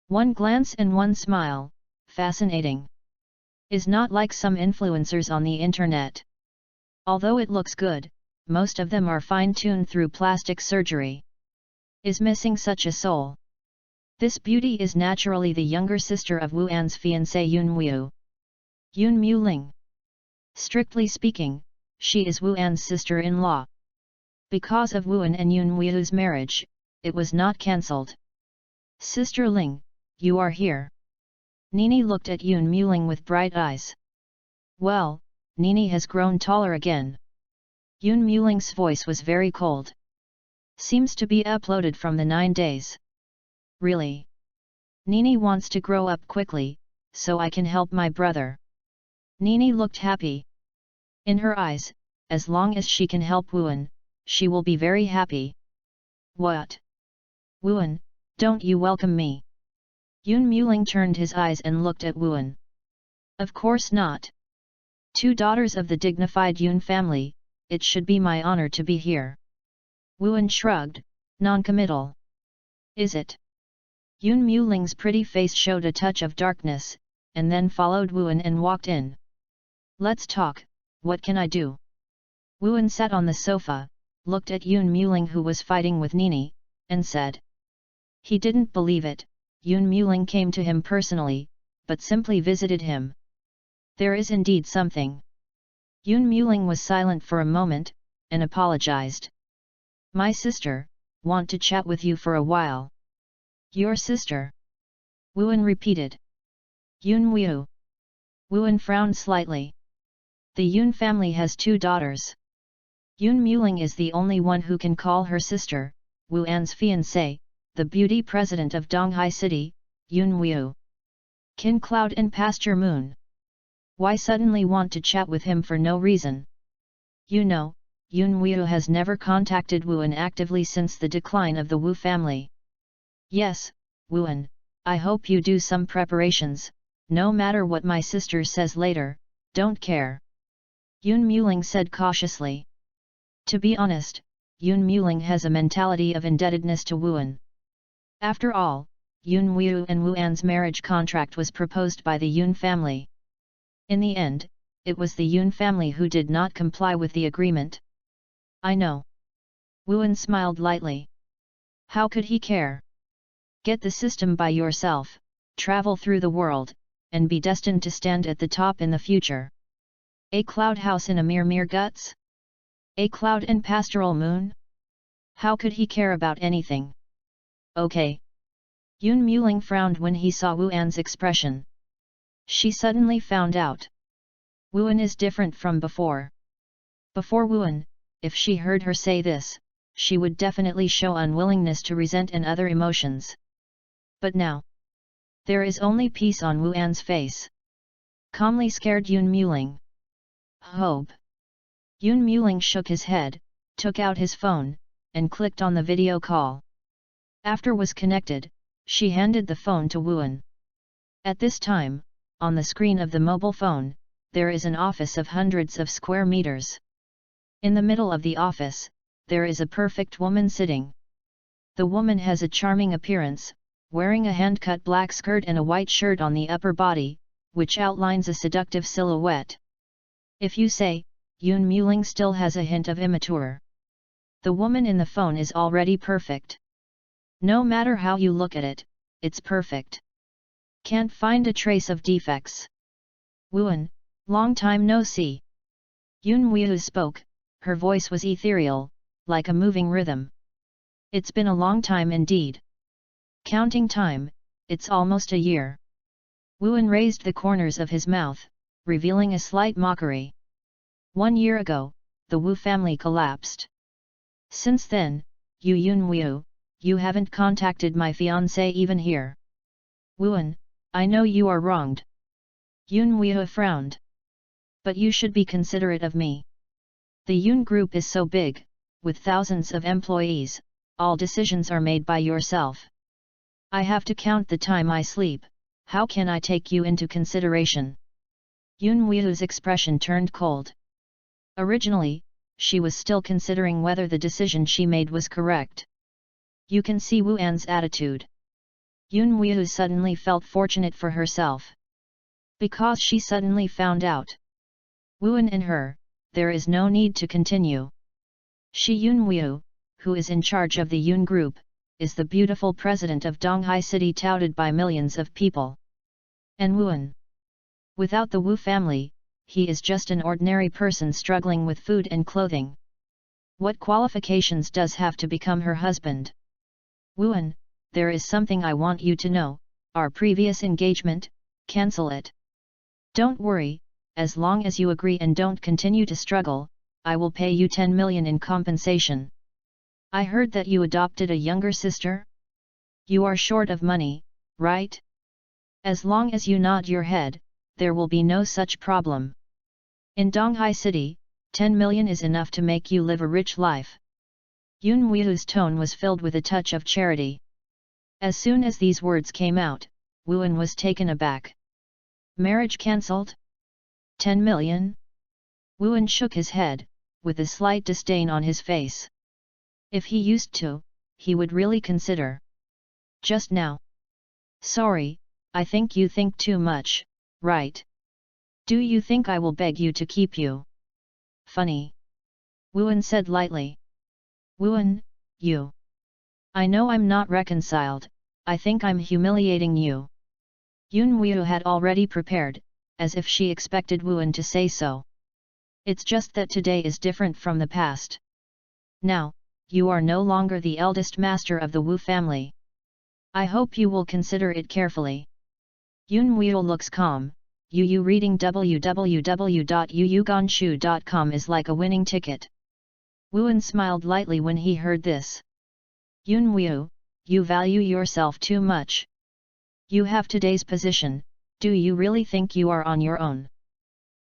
One glance and one smile, fascinating. Is not like some influencers on the internet. Although it looks good, most of them are fine-tuned through plastic surgery. Is missing such a soul. This beauty is naturally the younger sister of Wuan's fiancé Yun Wu. Yun Muling. Strictly speaking, she is Wuan's sister-in-law. Because of Wuan and Yun Wu's marriage, it was not cancelled. Sister Ling, you are here. Nini looked at Yun Muling with bright eyes. Well, Nini has grown taller again. Yun Muling's voice was very cold. Seems to be uploaded from the 9 days. Really? Nini wants to grow up quickly, so I can help my brother. Nini looked happy. In her eyes, as long as she can help Wuan, she will be very happy. What? Wuan, don't you welcome me? Yun Muling turned his eyes and looked at Wuan. Of course not. 2 daughters of the dignified Yun family, it should be my honor to be here. Wuan shrugged, non-committal. Is it? Yun Muling's pretty face showed a touch of darkness, and then followed Wuan and walked in. Let's talk, what can I do? Wuan sat on the sofa, looked at Yun Muling who was fighting with Nini, and said. He didn't believe it, Yun Muling came to him personally, but simply visited him. There is indeed something. Yun Muling was silent for a moment, and apologized. My sister, want to chat with you for a while. Your sister? Wuan repeated. Yun Wu. Wuan frowned slightly. The Yun family has 2 daughters. Yun Muling is the only one who can call her sister, Wu An's fiancé, the beauty president of Donghai City, Yun Wu. Qin Cloud and Pasture Moon. Why suddenly want to chat with him for no reason? You know, Yun Wu has never contacted Wuan actively since the decline of the Wu family. Yes, Wuan, I hope you do some preparations, no matter what my sister says later, don't care. Yun Muling said cautiously. To be honest, Yun Muling has a mentality of indebtedness to Wuan. After all, Yun Wu and Wu An's marriage contract was proposed by the Yun family. In the end, it was the Yun family who did not comply with the agreement. I know. Wuan smiled lightly. How could he care? Get the system by yourself, travel through the world, and be destined to stand at the top in the future. A cloud house in a mere guts? A cloud and pastoral moon? How could he care about anything? Okay. Yun Muling frowned when he saw Wu An's expression. She suddenly found out. Wuan is different from before. Before Wuan, if she heard her say this, she would definitely show unwillingness to resent and other emotions. But now, there is only peace on Wu An's face. Calmly scared Yun Muling. Hope. Yun Muling shook his head, took out his phone, and clicked on the video call. After was connected, she handed the phone to Wuan. At this time, on the screen of the mobile phone, there is an office of hundreds of square meters. In the middle of the office, there is a perfect woman sitting. The woman has a charming appearance, wearing a hand-cut black skirt and a white shirt on the upper body, which outlines a seductive silhouette. If you say, Yun Muling still has a hint of immature. The woman in the phone is already perfect. No matter how you look at it, it's perfect. Can't find a trace of defects. Wuan, long time no see. Yun Wu spoke, her voice was ethereal, like a moving rhythm. It's been a long time indeed. Counting time, it's almost a year. Wuan raised the corners of his mouth, revealing a slight mockery. 1 year ago, the Wu family collapsed. Since then, Yun Wu, you haven't contacted my fiancé even here. Wuan, I know you are wronged. Yun Wu frowned. But you should be considerate of me. The Yun group is so big, with thousands of employees, all decisions are made by yourself. I have to count the time I sleep, how can I take you into consideration? Yun Wu's expression turned cold. Originally, she was still considering whether the decision she made was correct. You can see Wu An's attitude. Yun Wu suddenly felt fortunate for herself. Because she suddenly found out. Wuan and her, there is no need to continue. She Yun Wu, who is in charge of the Yun group, is the beautiful president of Donghai City touted by millions of people. And Wuan. Without the Wu family, he is just an ordinary person struggling with food and clothing. What qualifications does have to become her husband? Wuan, there is something I want you to know, our previous engagement, cancel it. Don't worry, as long as you agree and don't continue to struggle, I will pay you 10 million in compensation. I heard that you adopted a younger sister? You are short of money, right? As long as you nod your head, there will be no such problem. In Donghai City, 10 million is enough to make you live a rich life. Yun Wu's tone was filled with a touch of charity. As soon as these words came out, Wuan was taken aback. Marriage cancelled? 10 million? Wuan shook his head, with a slight disdain on his face. If he used to, he would really consider. Just now. Sorry, I think you think too much, right? Do you think I will beg you to keep you? Funny. Wuan said lightly. Wuan, you. I know I'm not reconciled, I think I'm humiliating you. Yun Wu had already prepared, as if she expected Wuan to say so. It's just that today is different from the past. Now, you are no longer the eldest master of the Wu family. I hope you will consider it carefully. Yun Wei looks calm. Yu reading www.yuyuganshu.com is like a winning ticket. Wuan smiled lightly when he heard this. Yun Wei, you value yourself too much. You have today's position, do you really think you are on your own?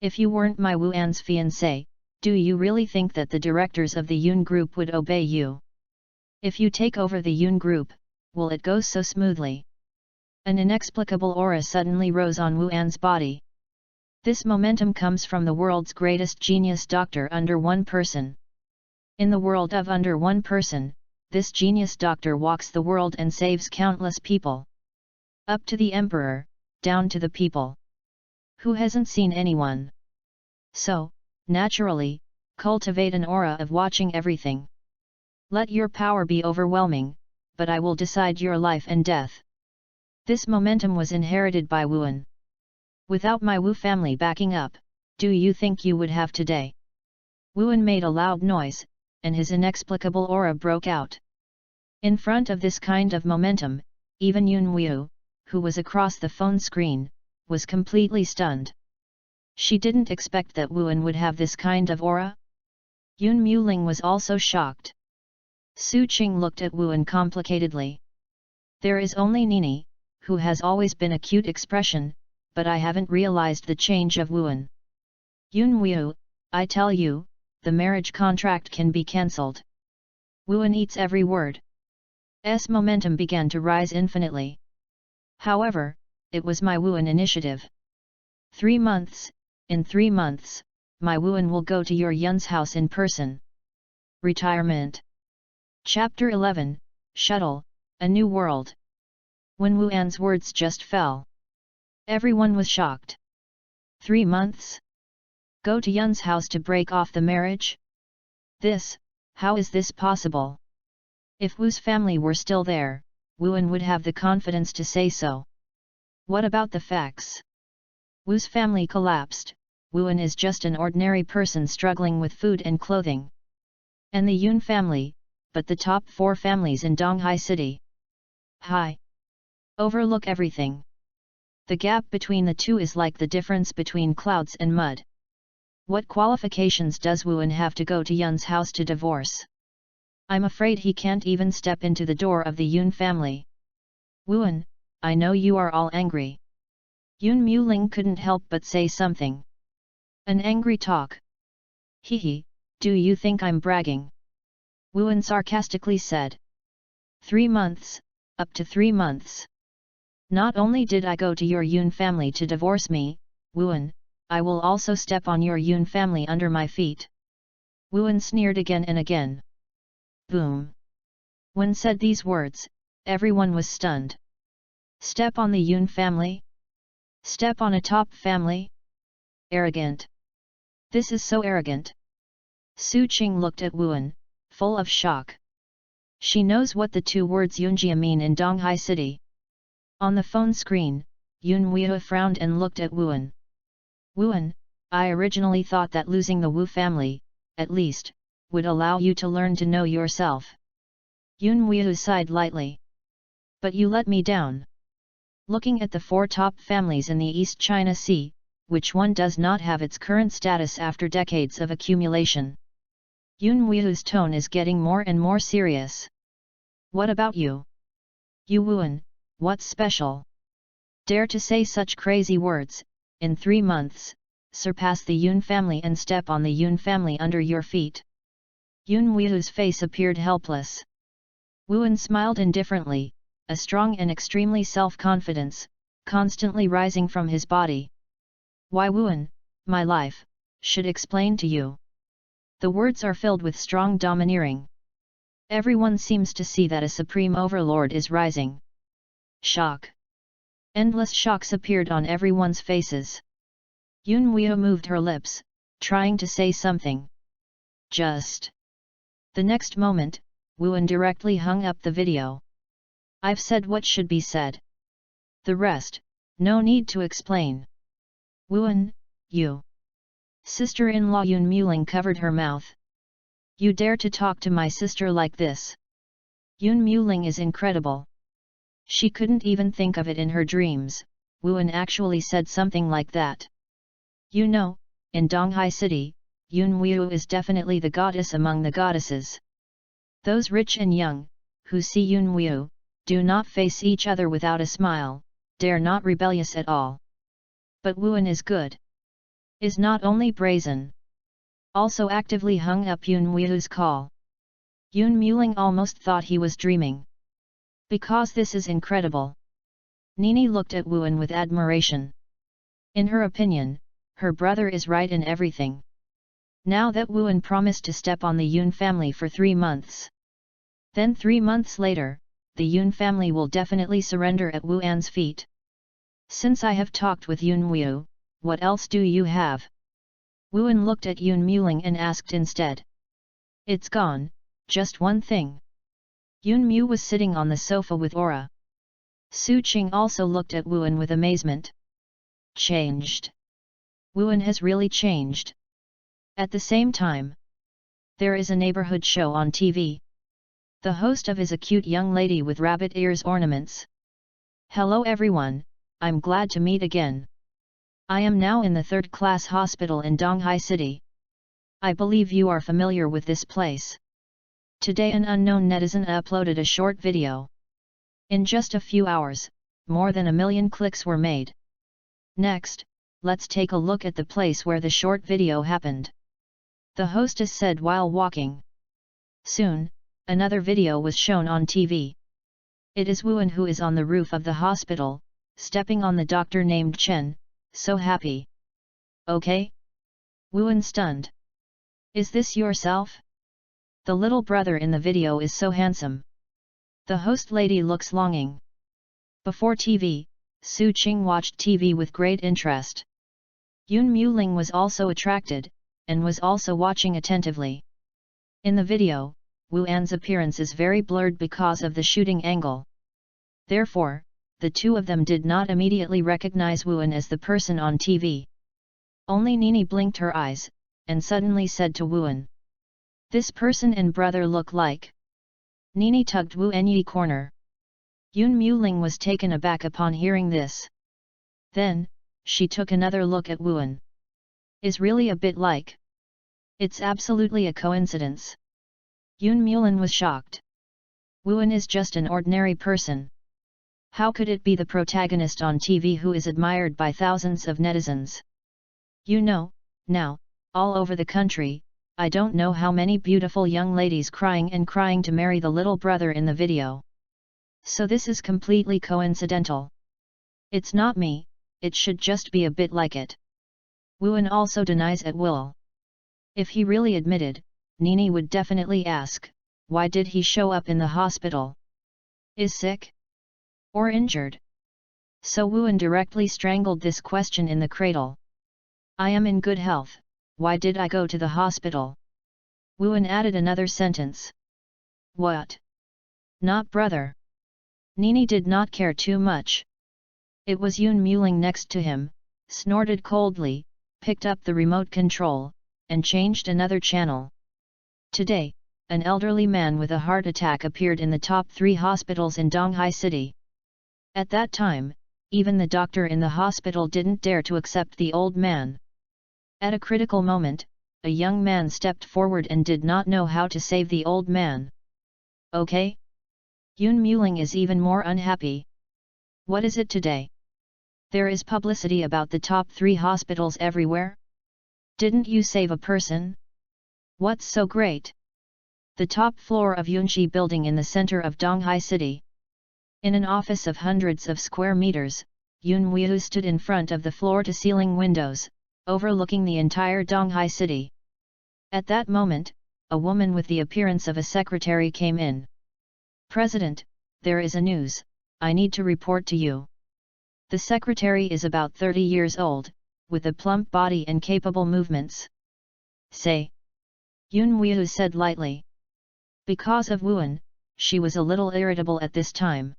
If you weren't my Wuan's fiancé, do you really think that the directors of the Yun group would obey you? If you take over the Yun group, will it go so smoothly? An inexplicable aura suddenly rose on Wuan's body. This momentum comes from the world's greatest genius doctor under one person. In the world of under one person, this genius doctor walks the world and saves countless people. Up to the emperor, down to the people. Who hasn't seen anyone? So, naturally, cultivate an aura of watching everything. Let your power be overwhelming, but I will decide your life and death. This momentum was inherited by Wuan. Without my Wu family backing up, do you think you would have today? Wuan made a loud noise, and his inexplicable aura broke out. In front of this kind of momentum, even Yun Wei, who was across the phone screen, was completely stunned. She didn't expect that Wuan would have this kind of aura. Yun Muling was also shocked. Su Qing looked at Wuan complicatedly. There is only Nini, who has always been a cute expression, but I haven't realized the change of Wuan. Yun Wei, I tell you, the marriage contract can be cancelled. Wuan eats every word. S momentum began to rise infinitely. However, it was my Wuan initiative. 3 months, in 3 months, my Wuan will go to your Yun's house in person. Retirement. Chapter 11, Shuttle, A New World. When Wuan's words just fell, everyone was shocked. 3 months? Go to Yun's house to break off the marriage? How is this possible? If Wu's family were still there, Wuan would have the confidence to say so. What about the facts? Wu's family collapsed. Wuan is just an ordinary person struggling with food and clothing. And the Yun family, but the top 4 families in Donghai City. Hi! Overlook everything. The gap between the two is like the difference between clouds and mud. What qualifications does Wuan have to go to Yun's house to divorce? I'm afraid he can't even step into the door of the Yun family. Wuan, I know you are all angry. Yun Muling couldn't help but say something. An angry talk. Hehe, do you think I'm bragging? Wuan sarcastically said. 3 months, up to 3 months. Not only did I go to your Yun family to divorce me, Wuan, I will also step on your Yun family under my feet. Wuan sneered again and again. Boom. When said these words, everyone was stunned. Step on the Yun family? Step on a top family? Arrogant. This is so arrogant. Su Qing looked at Wuan, full of shock. She knows what the 2 words Yunjia mean in Donghai City. On the phone screen, Yun Wei frowned and looked at Wuan. Wuan, I originally thought that losing the Wu family, at least, would allow you to learn to know yourself. Yun Wei sighed lightly. But you let me down. Looking at the 4 top families in the East China Sea, which one does not have its current status after decades of accumulation? Yun Wei's tone is getting more and more serious. What about you? You Wuan, what's special? Dare to say such crazy words, in 3 months, surpass the Yun family and step on the Yun family under your feet. Yun Wei's face appeared helpless. Wuan smiled indifferently, a strong and extremely self-confidence, constantly rising from his body. Why Wuan, my life, should explain to you. The words are filled with strong domineering. Everyone seems to see that a supreme overlord is rising. Shock. Endless shocks appeared on everyone's faces. Yun Wei moved her lips, trying to say something. Just. The next moment, Wuan directly hung up the video. I've said what should be said. The rest, no need to explain. Wuan, you. Sister-in-law Yun Muling covered her mouth. You dare to talk to my sister like this? Yun Muling is incredible. She couldn't even think of it in her dreams. Wuan actually said something like that. You know, in Donghai City, Yun Wu is definitely the goddess among the goddesses. Those rich and young, who see Yun Wu, do not face each other without a smile, dare not rebellious at all. But Wuan is good. Is not only brazen. Also actively hung up Yun Wu's call. Yun Muling almost thought he was dreaming. Because this is incredible. Nini looked at Wuan with admiration. In her opinion, her brother is right in everything. Now that Wuan promised to step on the Yun family for 3 months. Then 3 months later, the Yun family will definitely surrender at Wuan's feet. Since I have talked with Yun Wu, what else do you have? Wuan looked at Yun Muling and asked instead. It's gone, just one thing. Yun Mu was sitting on the sofa with Aura. Su Qing also looked at Wuan with amazement. Changed. Wuan has really changed. At the same time, there is a neighborhood show on TV. The host of is a cute young lady with rabbit ears ornaments. Hello everyone, I'm glad to meet again. I am now in the 3rd class hospital in Donghai City. I believe you are familiar with this place. Today an unknown netizen uploaded a short video. In just a few hours, more than 1 million clicks were made. Next, let's take a look at the place where the short video happened. The hostess said while walking. Soon, another video was shown on TV. It is Wuan who is on the roof of the hospital, stepping on the doctor named Chen, so happy. Okay? Wuan stunned. Is this yourself? The little brother in the video is so handsome. The host lady looks longing. Before TV, Su Qing watched TV with great interest. Yun Muling was also attracted, and was also watching attentively. In the video, Wuan's appearance is very blurred because of the shooting angle. Therefore, the two of them did not immediately recognize Wuan as the person on TV. Only Nini blinked her eyes, and suddenly said to Wuan. This person and brother look like. Nini tugged Wu Enyi corner. Yun Muling was taken aback upon hearing this. Then, she took another look at Wuan. Is really a bit like. It's absolutely a coincidence. Yun Muling was shocked. Wuan is just an ordinary person. How could it be the protagonist on TV who is admired by thousands of netizens? You know, now, all over the country, I don't know how many beautiful young ladies crying and crying to marry the little brother in the video. So this is completely coincidental. It's not me, it should just be a bit like it. Wuan also denies at will. If he really admitted, Nini would definitely ask, why did he show up in the hospital? Is sick? Or injured? So Wuan directly strangled this question in the cradle. I am in good health, why did I go to the hospital? Wuan added another sentence. What? Not brother. Nini did not care too much. It was Yun Muling next to him, snorted coldly, picked up the remote control, and changed another channel. Today, an elderly man with a heart attack appeared in the top 3 hospitals in Donghai City. At that time, even the doctor in the hospital didn't dare to accept the old man. At a critical moment, a young man stepped forward and did not know how to save the old man. Okay? Yun Muling is even more unhappy. What is it today? There is publicity about the top 3 hospitals everywhere? Didn't you save a person? What's so great? The top floor of Yunxi building in the center of Donghai City. In an office of hundreds of square meters, Yun Wu stood in front of the floor-to-ceiling windows, overlooking the entire Donghai City. At that moment, a woman with the appearance of a secretary came in. President, there is a news, I need to report to you. The secretary is about 30 years old, with a plump body and capable movements. Say. Yun Wu said lightly. Because of Wuan, she was a little irritable at this time.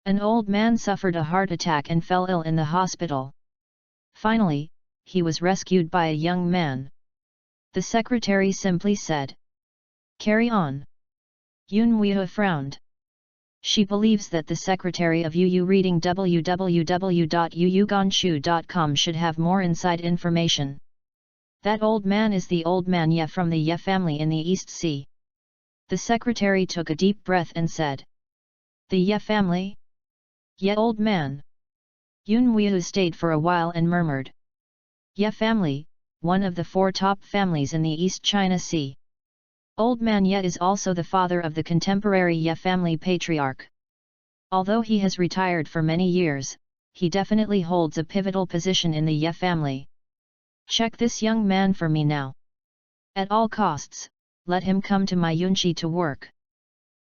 An old man suffered a heart attack and fell ill in the hospital. Finally, he was rescued by a young man. The secretary simply said. Carry on. Yun Huihe frowned. She believes that the secretary of UU reading www.uuganshu.com should have more inside information. That old man is the old man Ye from the Ye family in the East Sea. The secretary took a deep breath and said. The Ye family? Ye old man. Yun Huihe stayed for a while and murmured. Ye family, one of the 4 top families in the East China Sea. Old man Ye is also the father of the contemporary Ye family patriarch. Although he has retired for many years, he definitely holds a pivotal position in the Ye family. Check this young man for me now. At all costs, let him come to my Yunchi to work.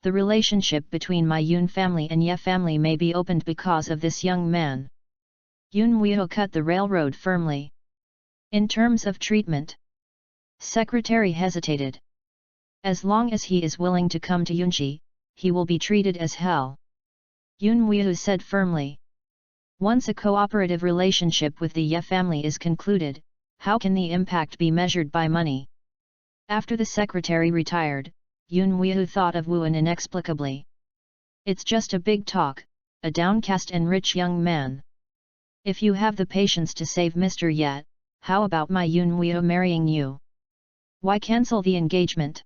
The relationship between my Yun family and Ye family may be opened because of this young man. Yun Huihe cut the railroad firmly. In terms of treatment. Secretary hesitated. As long as he is willing to come to Yunchi, he will be treated as hell. Yun Huihe said firmly. Once a cooperative relationship with the Ye family is concluded, how can the impact be measured by money? After the secretary retired, Yun Huihe thought of Wuan inexplicably. It's just a big talk, a downcast and rich young man. If you have the patience to save Mr. Ye, how about my Yun Huihe marrying you? Why cancel the engagement?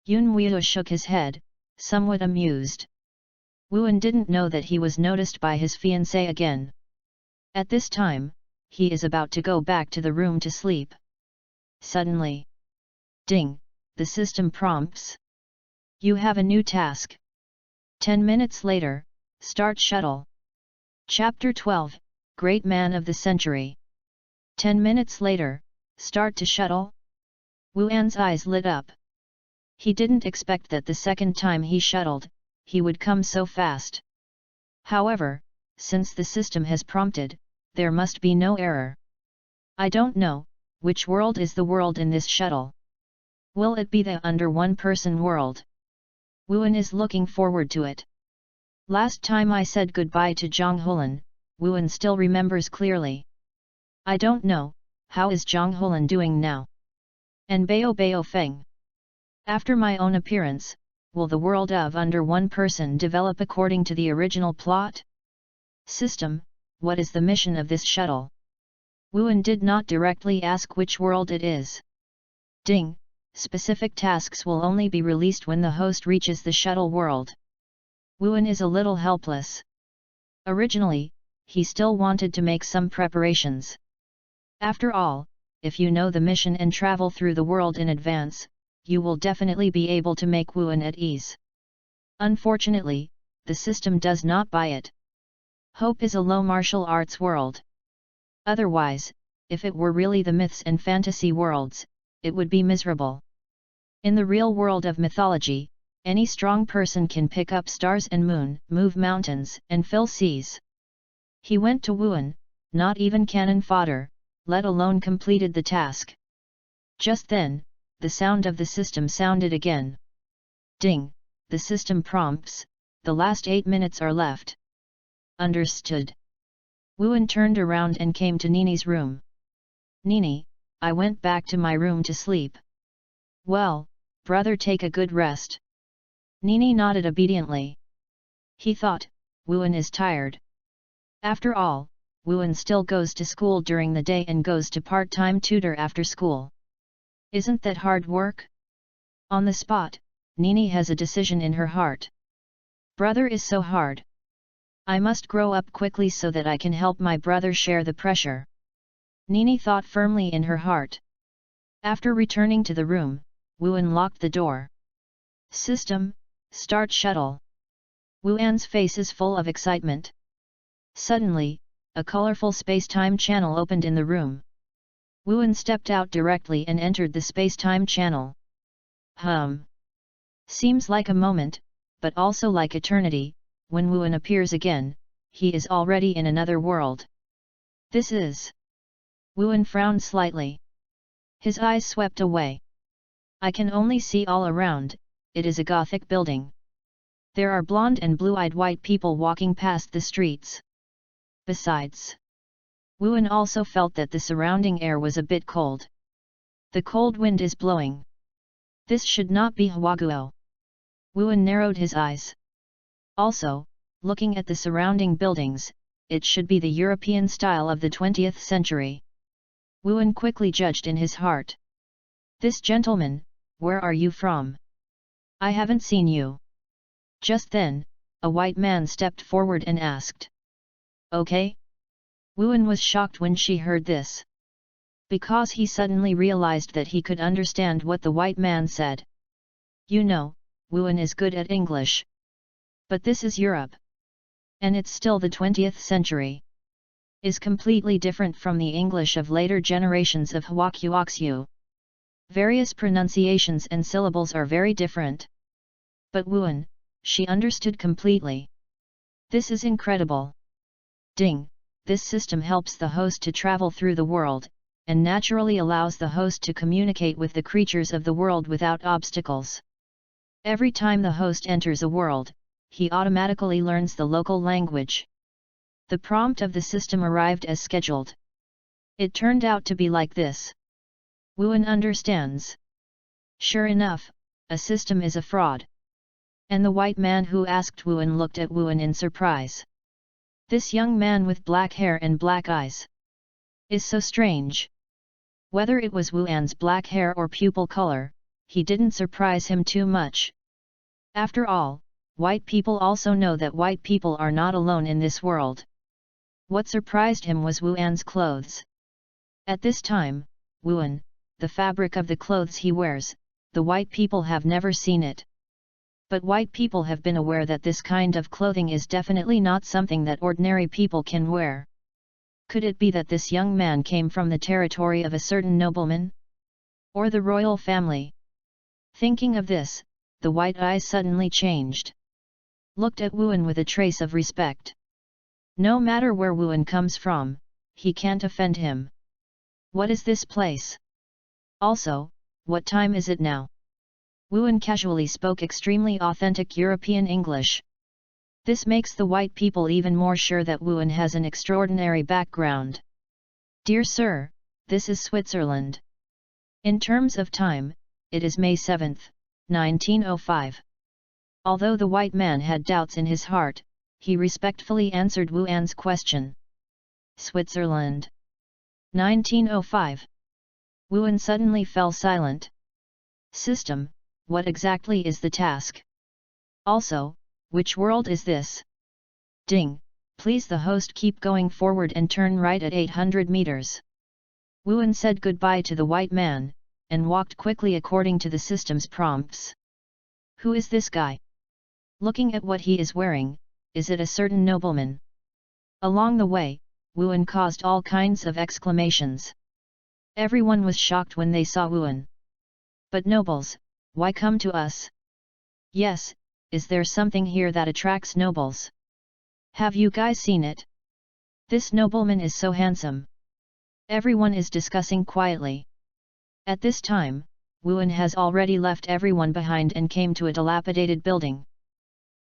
Yun Huihe shook his head, somewhat amused. Wuan didn't know that he was noticed by his fiancée again. At this time, he is about to go back to the room to sleep. Suddenly. Ding, the system prompts. You have a new task. 10 minutes later, start shuttle. Chapter 12, Great Man of the Century. 10 minutes later, start to shuttle? Wuan's eyes lit up. He didn't expect that the second time he shuttled, he would come so fast. However, since the system has prompted, there must be no error. I don't know, which world is the world in this shuttle? Will it be the under one-person world? Wuan is looking forward to it. Last time I said goodbye to Zhang Hulan, Wuan still remembers clearly. I don't know, how is Zhang Hulan doing now? And Bao Feng. After my own appearance, will the world of under one person develop according to the original plot? System, what is the mission of this shuttle? Wuan did not directly ask which world it is. Ding, specific tasks will only be released when the host reaches the shuttle world. Wuan is a little helpless. Originally, he still wanted to make some preparations. After all, if you know the mission and travel through the world in advance, you will definitely be able to make Wuan at ease. Unfortunately, the system does not buy it. Hope is a low martial arts world. Otherwise, if it were really the myths and fantasy worlds, it would be miserable. In the real world of mythology, any strong person can pick up stars and moon, move mountains, and fill seas. He went to Wuan, not even cannon fodder, let alone completed the task. Just then, the sound of the system sounded again. Ding, the system prompts, the last 8 minutes are left. Understood. Wuan turned around and came to Nini's room. Nini, I went back to my room to sleep. Well, brother, take a good rest. Nini nodded obediently. He thought, Wuan is tired. After all, Wuan still goes to school during the day and goes to part-time tutor after school. Isn't that hard work? On the spot, Nini has a decision in her heart. Brother is so hard. I must grow up quickly so that I can help my brother share the pressure. Nini thought firmly in her heart. After returning to the room, Wuan locked the door. System, start shuttle. Wuan's face is full of excitement. Suddenly, a colorful space-time channel opened in the room. Wuan stepped out directly and entered the space-time channel. Seems like a moment, but also like eternity. When Wuan appears again, he is already in another world. This is... Wuan frowned slightly. His eyes swept away. I can only see all around, it is a Gothic building. There are blonde and blue-eyed white people walking past the streets. Besides, Wuan also felt that the surrounding air was a bit cold. The cold wind is blowing. This should not be Huaguo. Wuan narrowed his eyes. Also, looking at the surrounding buildings, it should be the European style of the 20th century. Wuan quickly judged in his heart. This gentleman, where are you from? I haven't seen you. Just then, a white man stepped forward and asked. Okay? Wuan was shocked when she heard this. Because he suddenly realized that he could understand what the white man said. You know, Wuan is good at English. But this is Europe. And it's still the 20th century. Is completely different from the English of later generations of Huaqiuoxiu. Various pronunciations and syllables are very different. But Wuan, she understood completely. This is incredible. Ding, this system helps the host to travel through the world, and naturally allows the host to communicate with the creatures of the world without obstacles. Every time the host enters a world, he automatically learns the local language. The prompt of the system arrived as scheduled. It turned out to be like this. Wuan understands. Sure enough, a system is a fraud. And the white man who asked Wuan looked at Wuan in surprise. This young man with black hair and black eyes is so strange. Whether it was Wuan's black hair or pupil color, he didn't surprise him too much. After all, white people also know that white people are not alone in this world. What surprised him was Wuan's clothes. At this time, Wuan, the fabric of the clothes he wears, the white people have never seen it. But white people have been aware that this kind of clothing is definitely not something that ordinary people can wear. Could it be that this young man came from the territory of a certain nobleman? Or the royal family? Thinking of this, the white eyes suddenly changed. Looked at Wuan with a trace of respect. No matter where Wuan comes from, he can't offend him. What is this place? Also, what time is it now? Wuan casually spoke extremely authentic European English. This makes the white people even more sure that Wuan has an extraordinary background. Dear sir, this is Switzerland. In terms of time, it is May 7, 1905. Although the white man had doubts in his heart, he respectfully answered Wuan's question. Switzerland. 1905. Wuan suddenly fell silent. System, what exactly is the task? Also, which world is this? Ding, please the host keep going forward and turn right at 800 meters. Wuan said goodbye to the white man, and walked quickly according to the system's prompts. Who is this guy? Looking at what he is wearing, is it a certain nobleman? Along the way, Wuan caused all kinds of exclamations. Everyone was shocked when they saw Wuan. But nobles, why come to us? Yes, is there something here that attracts nobles? Have you guys seen it? This nobleman is so handsome. Everyone is discussing quietly. At this time, Wuan has already left everyone behind and came to a dilapidated building.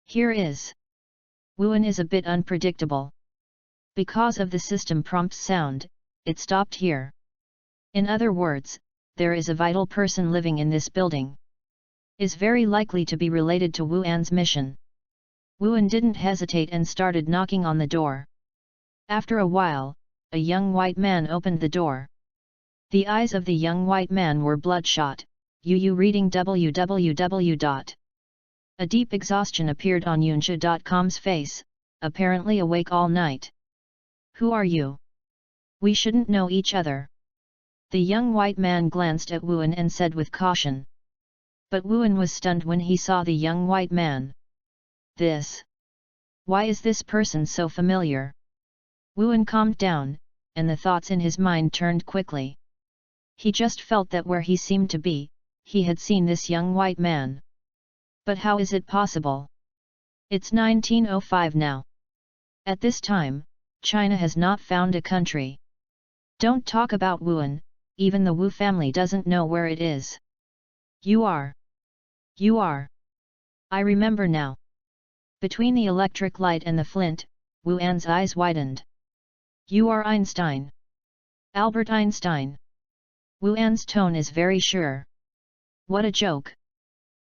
Here is. Wuan is a bit unpredictable. Because of the system prompt's sound, it stopped here. In other words, there is a vital person living in this building. Is very likely to be related to Wuan's mission. Wuan didn't hesitate and started knocking on the door. After a while, a young white man opened the door. The eyes of the young white man were bloodshot. Reading www. A deep exhaustion appeared on Yunsha.com's face, apparently awake all night. Who are you? We shouldn't know each other. The young white man glanced at Wuan and said with caution. But Wuan was stunned when he saw the young white man. This. Why is this person so familiar? Wuan calmed down, and the thoughts in his mind turned quickly. He just felt that where he seemed to be, he had seen this young white man. But how is it possible? It's 1905 now. At this time, China has not found a country. Don't talk about Wuan, even the Wu family doesn't know where it is. You are. I remember now. Between the electric light and the flint, Wuan's eyes widened. You are Einstein. Albert Einstein. Wuan's tone is very sure. What a joke!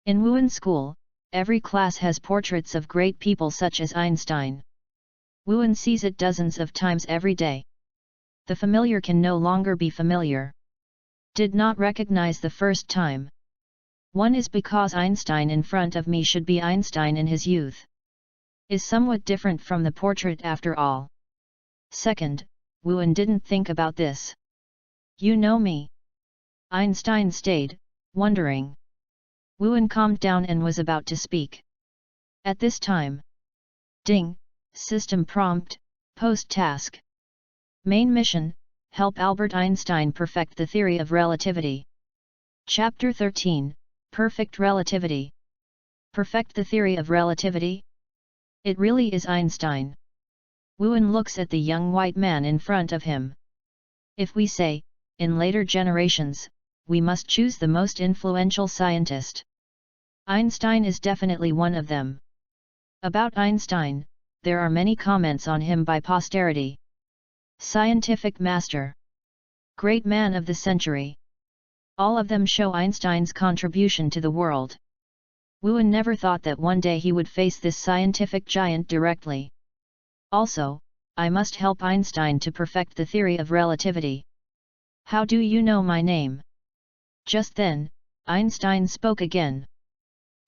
In Wuhan school, every class has portraits of great people such as Einstein. Wuhan sees it dozens of times every day. The familiar can no longer be familiar. Did not recognize the first time. One is because Einstein in front of me should be Einstein in his youth. Is somewhat different from the portrait after all. Second, Wuhan didn't think about this. You know me. Einstein stayed, wondering. Wuhan calmed down and was about to speak. At this time. Ding, system prompt, post task. Main mission, help Albert Einstein perfect the theory of relativity. Chapter 13, Perfect Relativity. Perfect the theory of relativity? It really is Einstein. Wuhan looks at the young white man in front of him. If we say, in later generations, we must choose the most influential scientist. Einstein is definitely one of them. About Einstein, there are many comments on him by posterity. Scientific master. Great man of the century. All of them show Einstein's contribution to the world. Wuhan never thought that one day he would face this scientific giant directly. Also, I must help Einstein to perfect the theory of relativity. How do you know my name? Just then, Einstein spoke again.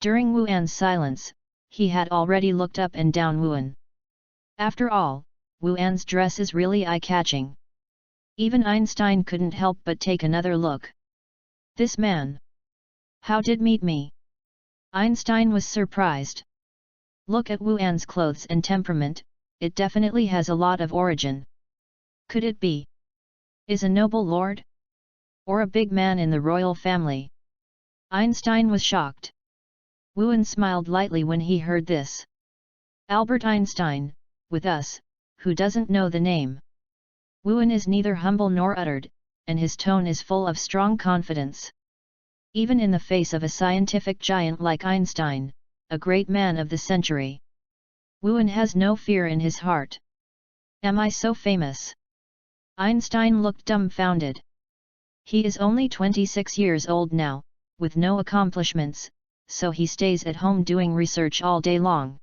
During Wuhan's silence, he had already looked up and down Wuhan. After all, Wuhan's dress is really eye-catching. Even Einstein couldn't help but take another look. This man. How did meet me? Einstein was surprised. Look at Wuhan's clothes and temperament, it definitely has a lot of origin. Could it be? Is a noble lord? Or a big man in the royal family? Einstein was shocked. Wuhan smiled lightly when he heard this. Albert Einstein, with us, who doesn't know the name? Wuhan is neither humble nor uttered, and his tone is full of strong confidence. Even in the face of a scientific giant like Einstein, a great man of the century, Wuhan has no fear in his heart. Am I so famous? Einstein looked dumbfounded. He is only 26 years old now, with no accomplishments, so he stays at home doing research all day long.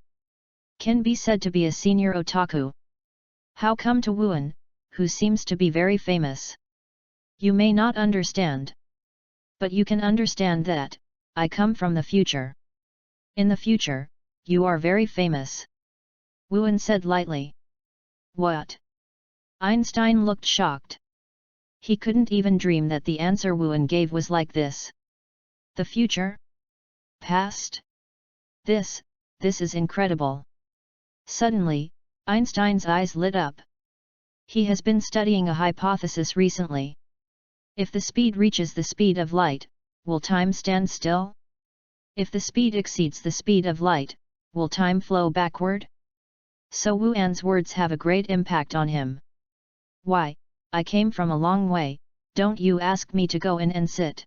Can be said to be a senior otaku. How come to Wuhan, who seems to be very famous? You may not understand. But you can understand that, I come from the future. In the future, you are very famous. Wuhan said lightly. What? Einstein looked shocked. He couldn't even dream that the answer Wuhan gave was like this. The future? Past? This is incredible. Suddenly, Einstein's eyes lit up. He has been studying a hypothesis recently. If the speed reaches the speed of light, will time stand still? If the speed exceeds the speed of light, will time flow backward? So Wuhan's words have a great impact on him. Why, I came from a long way, don't you ask me to go in and sit.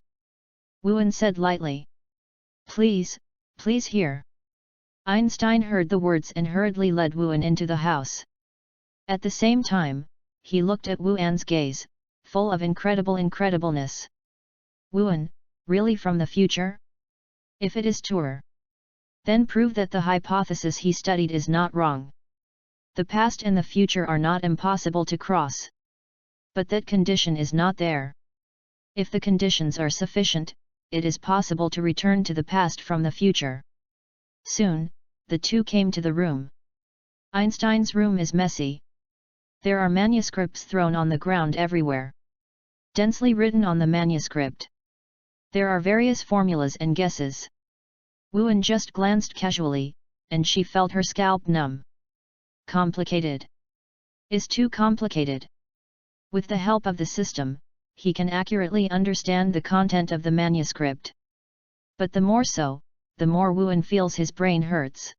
Wuhan said lightly. Please hear. Einstein heard the words and hurriedly led Wuhan into the house. At the same time, he looked at Wuhan's gaze, full of incredibleness. Wuhan, really from the future? If it is true, then prove that the hypothesis he studied is not wrong. The past and the future are not impossible to cross. But that condition is not there. If the conditions are sufficient, it is possible to return to the past from the future. Soon, the two came to the room. Einstein's room is messy. There are manuscripts thrown on the ground everywhere. Densely written on the manuscript. There are various formulas and guesses. Wuhan just glanced casually, and she felt her scalp numb. Complicated. Is too complicated. With the help of the system, he can accurately understand the content of the manuscript. But the more so, the more Wuhan feels his brain hurts.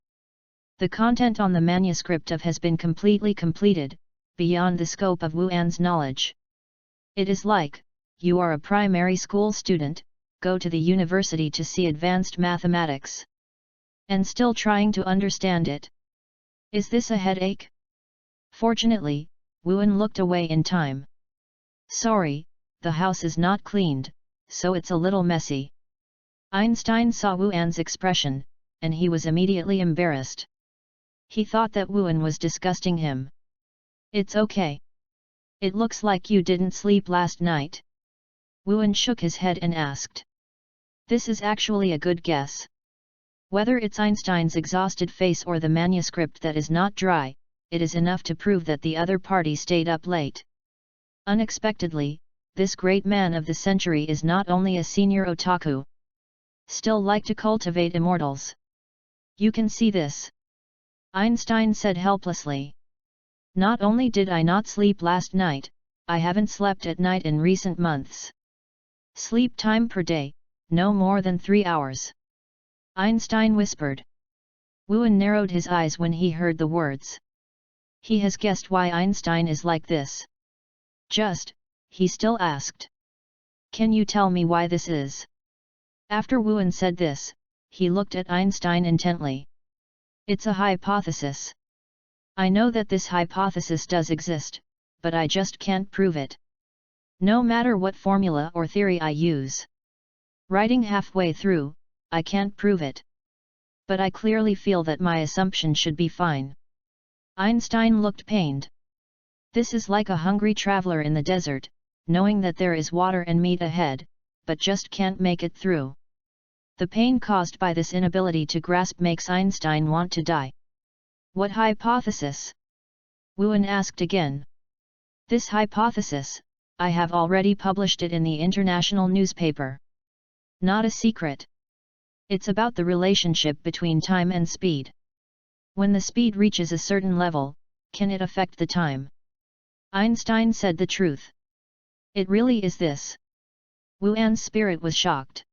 The content on the manuscript has been completely completed, beyond the scope of Wuhan's knowledge. It is like, you are a primary school student, go to the university to see advanced mathematics. And still trying to understand it. Is this a headache? Fortunately, Wuhan looked away in time. Sorry, the house is not cleaned, so it's a little messy. Einstein saw Wuan's expression, and he was immediately embarrassed. He thought that Wuan was disgusting him. It's okay. It looks like you didn't sleep last night. Wuan shook his head and asked. This is actually a good guess. Whether it's Einstein's exhausted face or the manuscript that is not dry, it is enough to prove that the other party stayed up late. Unexpectedly, this great man of the century is not only a senior otaku. Still like to cultivate immortals. You can see this. Einstein said helplessly. Not only did I not sleep last night, I haven't slept at night in recent months. Sleep time per day, no more than 3 hours. Einstein whispered. Wuan narrowed his eyes when he heard the words. He has guessed why Einstein is like this. He still asked. Can you tell me why this is? After Wuan said this, he looked at Einstein intently. It's a hypothesis. I know that this hypothesis does exist, but I just can't prove it. No matter what formula or theory I use. Writing halfway through, I can't prove it. But I clearly feel that my assumption should be fine. Einstein looked pained. This is like a hungry traveler in the desert, knowing that there is water and meat ahead, but just can't make it through. The pain caused by this inability to grasp makes Einstein want to die. What hypothesis? Wuan asked again. This hypothesis, I have already published it in the international newspaper. Not a secret. It's about the relationship between time and speed. When the speed reaches a certain level, can it affect the time? Einstein said the truth. It really is this. Wuan's spirit was shocked.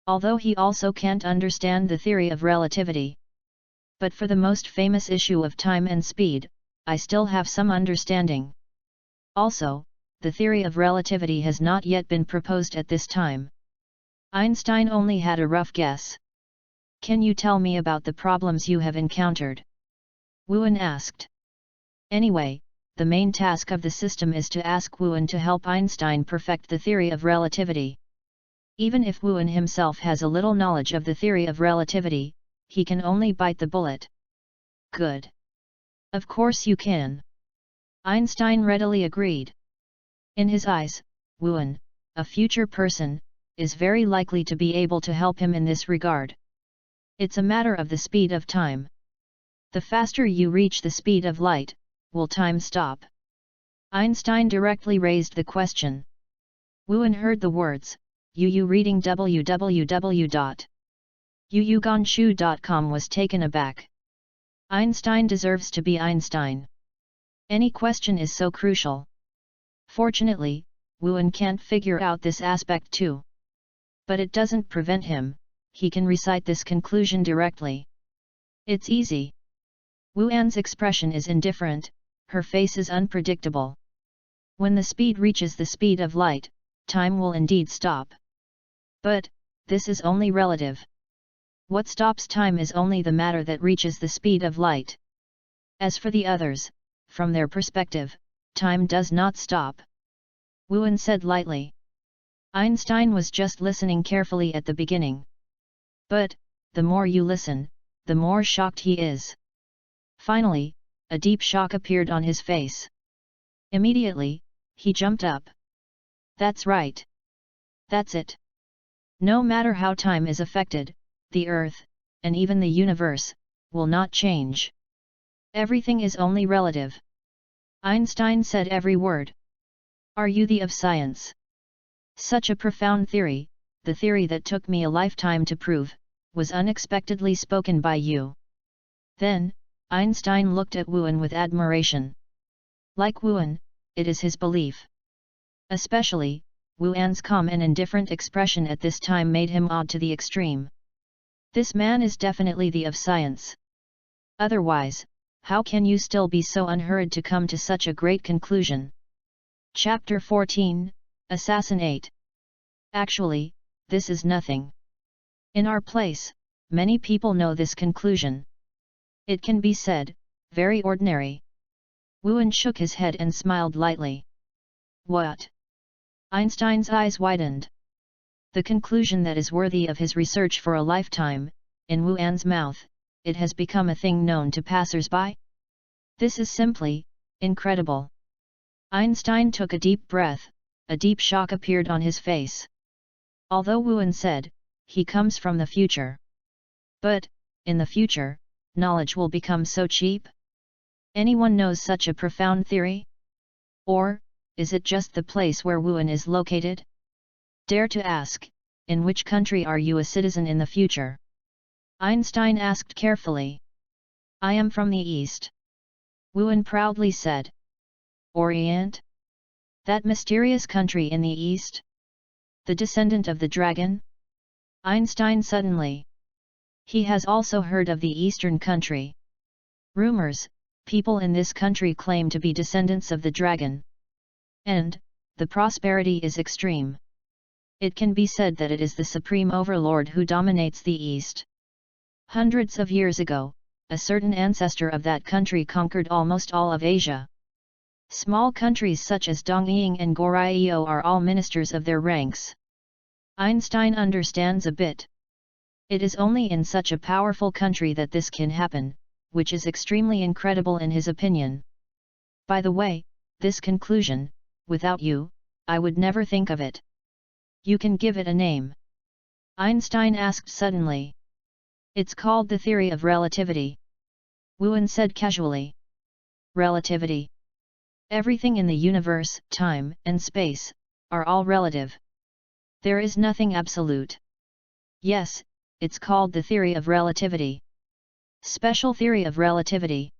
Although he also can't understand the theory of relativity. But for the most famous issue of time and speed, I still have some understanding. Also, the theory of relativity has not yet been proposed at this time. Einstein only had a rough guess. Can you tell me about the problems you have encountered? Wuan asked. Anyway, the main task of the system is to ask Wuan to help Einstein perfect the theory of relativity. Even if Wuan himself has a little knowledge of the theory of relativity, he can only bite the bullet. Good. Of course you can. Einstein readily agreed. In his eyes, Wuan, a future person, is very likely to be able to help him in this regard. It's a matter of the speed of time. The faster you reach the speed of light, will time stop? Einstein directly raised the question. Wuan heard the words, reading www.yuyugonshu.com was taken aback. Einstein deserves to be Einstein. Any question is so crucial. Fortunately, Wuan can't figure out this aspect too. But it doesn't prevent him, he can recite this conclusion directly. It's easy. Wuan's expression is indifferent, her face is unpredictable. When the speed reaches the speed of light, time will indeed stop. But, this is only relative. What stops time is only the matter that reaches the speed of light. As for the others, from their perspective, time does not stop. Wuan said lightly. Einstein was just listening carefully at the beginning. But, the more you listen, the more shocked he is. Finally, a deep shock appeared on his face. Immediately, he jumped up. That's right. That's it. No matter how time is affected, the Earth, and even the universe, will not change. Everything is only relative. Einstein said every word. Are you the of science? Such a profound theory, the theory that took me a lifetime to prove, was unexpectedly spoken by you. Then, Einstein looked at Wuan with admiration. Like Wuan, it is his belief. Especially, Wuan's calm and indifferent expression at this time made him odd to the extreme. This man is definitely the of science. Otherwise, how can you still be so unhurried to come to such a great conclusion? Chapter 14, Assassinate. Actually, this is nothing. In our place, many people know this conclusion. It can be said, very ordinary. Wuan shook his head and smiled lightly. What? Einstein's eyes widened. The conclusion that is worthy of his research for a lifetime, in Wu'an's mouth, it has become a thing known to passers-by? This is simply incredible. Einstein took a deep breath, a deep shock appeared on his face. Although Wu'an said, he comes from the future. But, in the future, knowledge will become so cheap? Anyone knows such a profound theory? Or, is it just the place where Wu'an is located? Dare to ask, in which country are you a citizen in the future? Einstein asked carefully. I am from the East. Wu'an proudly said. Orient? That mysterious country in the East? The descendant of the dragon? Einstein suddenly. He has also heard of the Eastern country. Rumors, people in this country claim to be descendants of the dragon. And, the prosperity is extreme. It can be said that it is the supreme overlord who dominates the East. Hundreds of years ago, a certain ancestor of that country conquered almost all of Asia. Small countries such as Dongying and Goryeo are all ministers of their ranks. Einstein understands a bit. It is only in such a powerful country that this can happen, which is extremely incredible in his opinion. By the way, this conclusion, without you, I would never think of it. You can give it a name. Einstein asked suddenly. It's called the theory of relativity. Wu'an said casually. Relativity. Everything in the universe, time and space, are all relative. There is nothing absolute. Yes, it's called the theory of relativity. Special theory of relativity.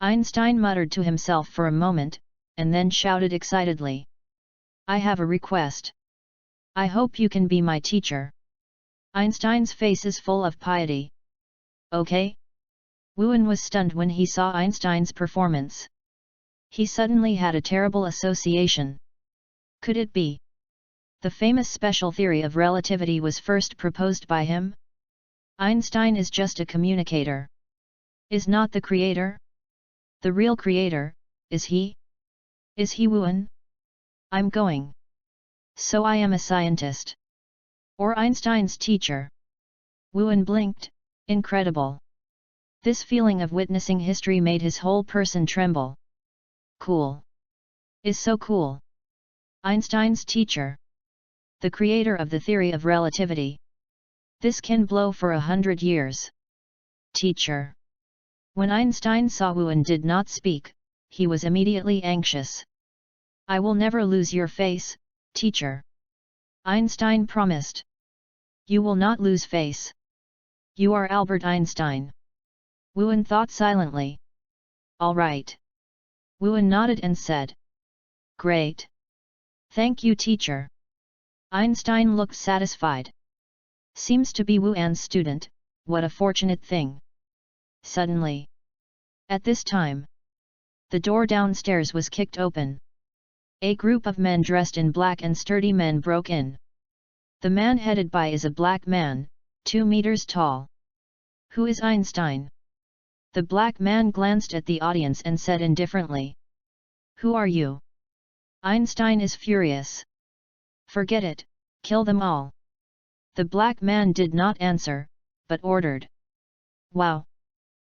Einstein muttered to himself for a moment, and then shouted excitedly. I have a request. I hope you can be my teacher. Einstein's face is full of piety. Okay? Wu'an was stunned when he saw Einstein's performance. He suddenly had a terrible association. Could it be? The famous special theory of relativity was first proposed by him? Einstein is just a communicator. Is not the creator? The real creator, is he? Is he Wu'an? I'm going. So I am a scientist. Or Einstein's teacher. Wu'an blinked, incredible. This feeling of witnessing history made his whole person tremble. Cool. Is so cool. Einstein's teacher. The creator of the theory of relativity. This can blow for 100 years. Teacher. When Einstein saw Wu'an did not speak, he was immediately anxious. I will never lose your face, teacher. Einstein promised. You will not lose face. You are Albert Einstein. Wu'an thought silently. All right. Wu'an nodded and said. Great. Thank you, teacher. Einstein looked satisfied. Seems to be Wu'an's student, what a fortunate thing. Suddenly. At this time. The door downstairs was kicked open. A group of men dressed in black and sturdy men broke in. The man headed by is a black man, 2 meters tall. Who is Einstein? The black man glanced at the audience and said indifferently. Who are you? Einstein is furious. Forget it, kill them all. The black man did not answer, but ordered. Wow!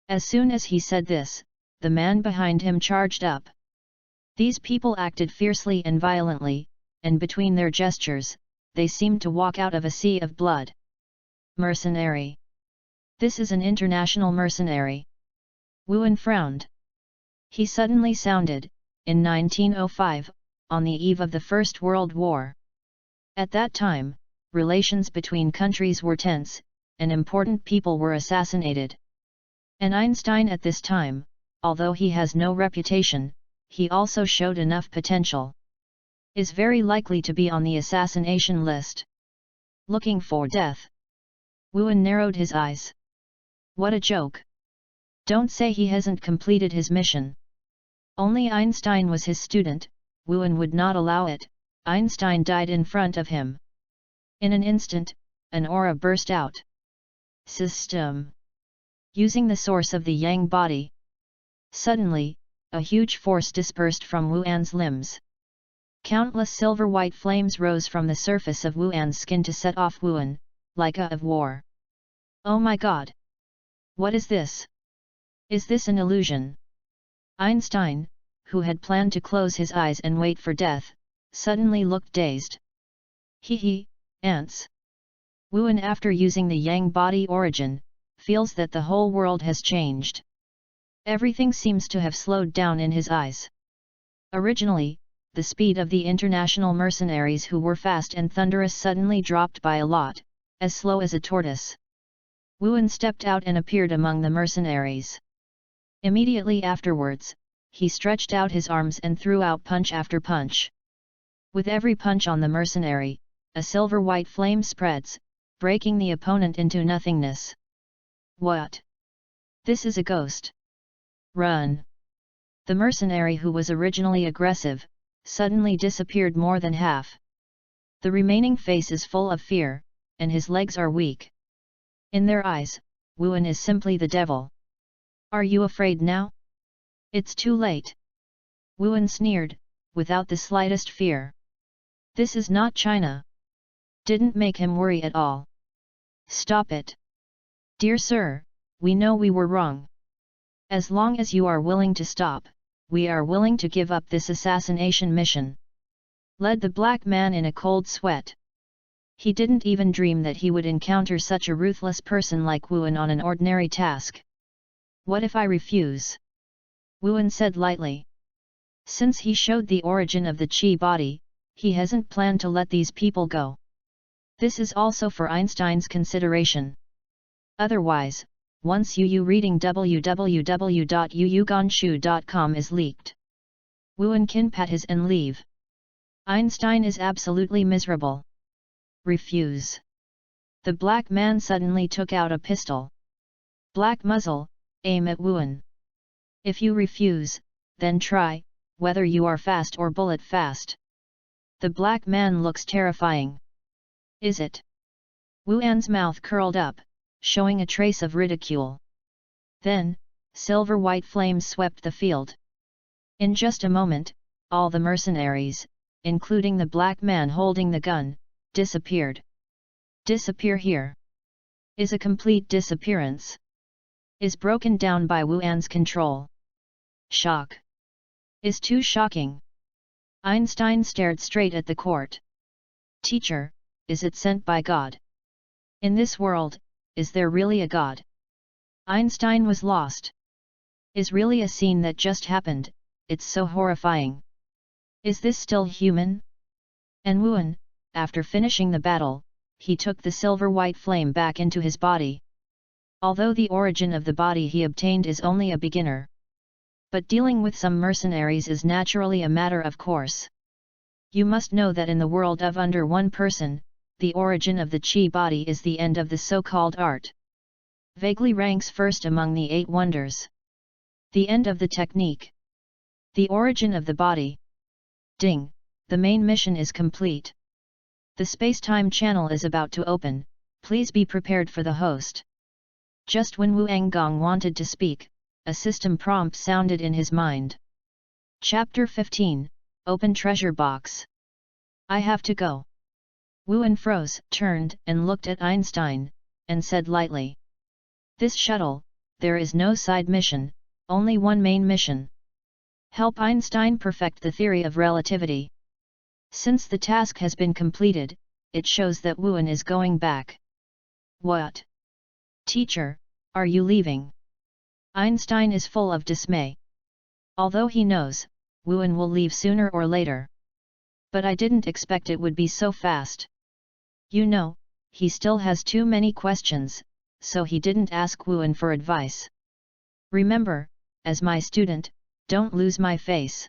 As soon as he said this, the man behind him charged up. These people acted fiercely and violently, and between their gestures, they seemed to walk out of a sea of blood. Mercenary. This is an international mercenary. Wu'an frowned. He suddenly sounded, in 1905, on the eve of the First World War. At that time, relations between countries were tense, and important people were assassinated. And Einstein at this time, although he has no reputation, he also showed enough potential. Is very likely to be on the assassination list. Looking for death. Wu'an narrowed his eyes. What a joke. Don't say he hasn't completed his mission. Only Einstein was his student, Wu'an would not allow it. Einstein died in front of him. In an instant, an aura burst out. System. Using the source of the Yang body. Suddenly, a huge force dispersed from Wu'an's limbs. Countless silver-white flames rose from the surface of Wuan's skin to set off Wuan, like a of war. Oh my god! What is this? Is this an illusion? Einstein, who had planned to close his eyes and wait for death, suddenly looked dazed. Ants. Wuan, after using the Yang body origin, feels that the whole world has changed. Everything seems to have slowed down in his eyes. Originally, the speed of the international mercenaries who were fast and thunderous suddenly dropped by a lot, as slow as a tortoise. Wuan stepped out and appeared among the mercenaries. Immediately afterwards, he stretched out his arms and threw out punch after punch. With every punch on the mercenary, a silver-white flame spreads, breaking the opponent into nothingness. What? This is a ghost. Run! The mercenary, who was originally aggressive, suddenly disappeared more than half. The remaining face is full of fear, and his legs are weak. In their eyes, Wuan is simply the devil. Are you afraid now? It's too late. Wuan sneered, without the slightest fear. This is not China. Didn't make him worry at all. Stop it. Dear sir, we know we were wrong. As long as you are willing to stop, we are willing to give up this assassination mission. Led the black man in a cold sweat. He didn't even dream that he would encounter such a ruthless person like Wuan on an ordinary task. What if I refuse? Wuan said lightly. Since he showed the origin of the Qi body, he hasn't planned to let these people go. This is also for Einstein's consideration. Otherwise, once UU reading www.uugonshu.com is leaked, Wuan can pat his and leave. Einstein is absolutely miserable. Refuse. The black man suddenly took out a pistol. Black muzzle, aim at Wuan. If you refuse, then try, whether you are fast or bullet fast. The black man looks terrifying. Is it? Wuan's mouth curled up, showing a trace of ridicule. Then, silver-white flames swept the field. In just a moment, all the mercenaries, including the black man holding the gun, disappeared. Disappear here. Is a complete disappearance. Is broken down by Wuan's control. Shock. Is too shocking. Einstein stared straight at the court. Teacher, is it sent by God? In this world, is there really a God? Einstein was lost. Is really a scene that just happened, it's so horrifying. Is this still human? And Wuan, after finishing the battle, he took the silver-white flame back into his body. Although the origin of the body he obtained is only a beginner. But dealing with some mercenaries is naturally a matter of course. You must know that in the world of under one person, the origin of the Qi body is the end of the so-called art. Vaguely ranks first among the 8 wonders. The end of the technique. The origin of the body. Ding, the main mission is complete. The space-time channel is about to open, please be prepared for the host. Just when Wu Anggong wanted to speak, a system prompt sounded in his mind. Chapter 15, Open Treasure Box. I have to go. Wuan froze, turned, and looked at Einstein, and said lightly. This shuttle, there is no side mission, only one main mission. Help Einstein perfect the theory of relativity. Since the task has been completed, it shows that Wuan is going back. What? Teacher, are you leaving? Einstein is full of dismay. Although he knows, Wuan will leave sooner or later. But I didn't expect it would be so fast. You know, he still has too many questions, so he didn't ask Wuan for advice. Remember, as my student, don't lose my face.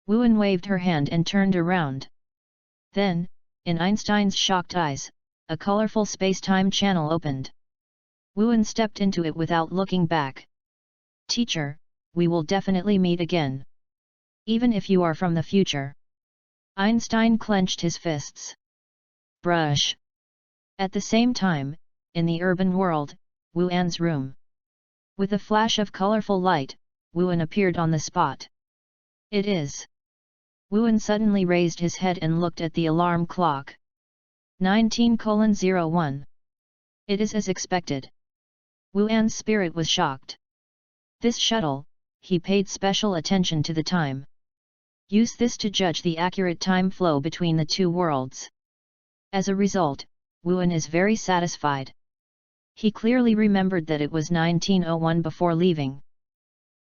Wuan waved her hand and turned around. Then, in Einstein's shocked eyes, a colorful space-time channel opened. Wuan stepped into it without looking back. Teacher, we will definitely meet again. Even if you are from the future. Einstein clenched his fists. Brush. At the same time, in the urban world, Wuan's room. With a flash of colorful light, Wuan appeared on the spot. It is. Wuan suddenly raised his head and looked at the alarm clock. 19:01. It is as expected. Wuan's spirit was shocked. This shuttle, he paid special attention to the time. Use this to judge the accurate time flow between the two worlds. As a result, Wuan is very satisfied. He clearly remembered that it was 19:01 before leaving.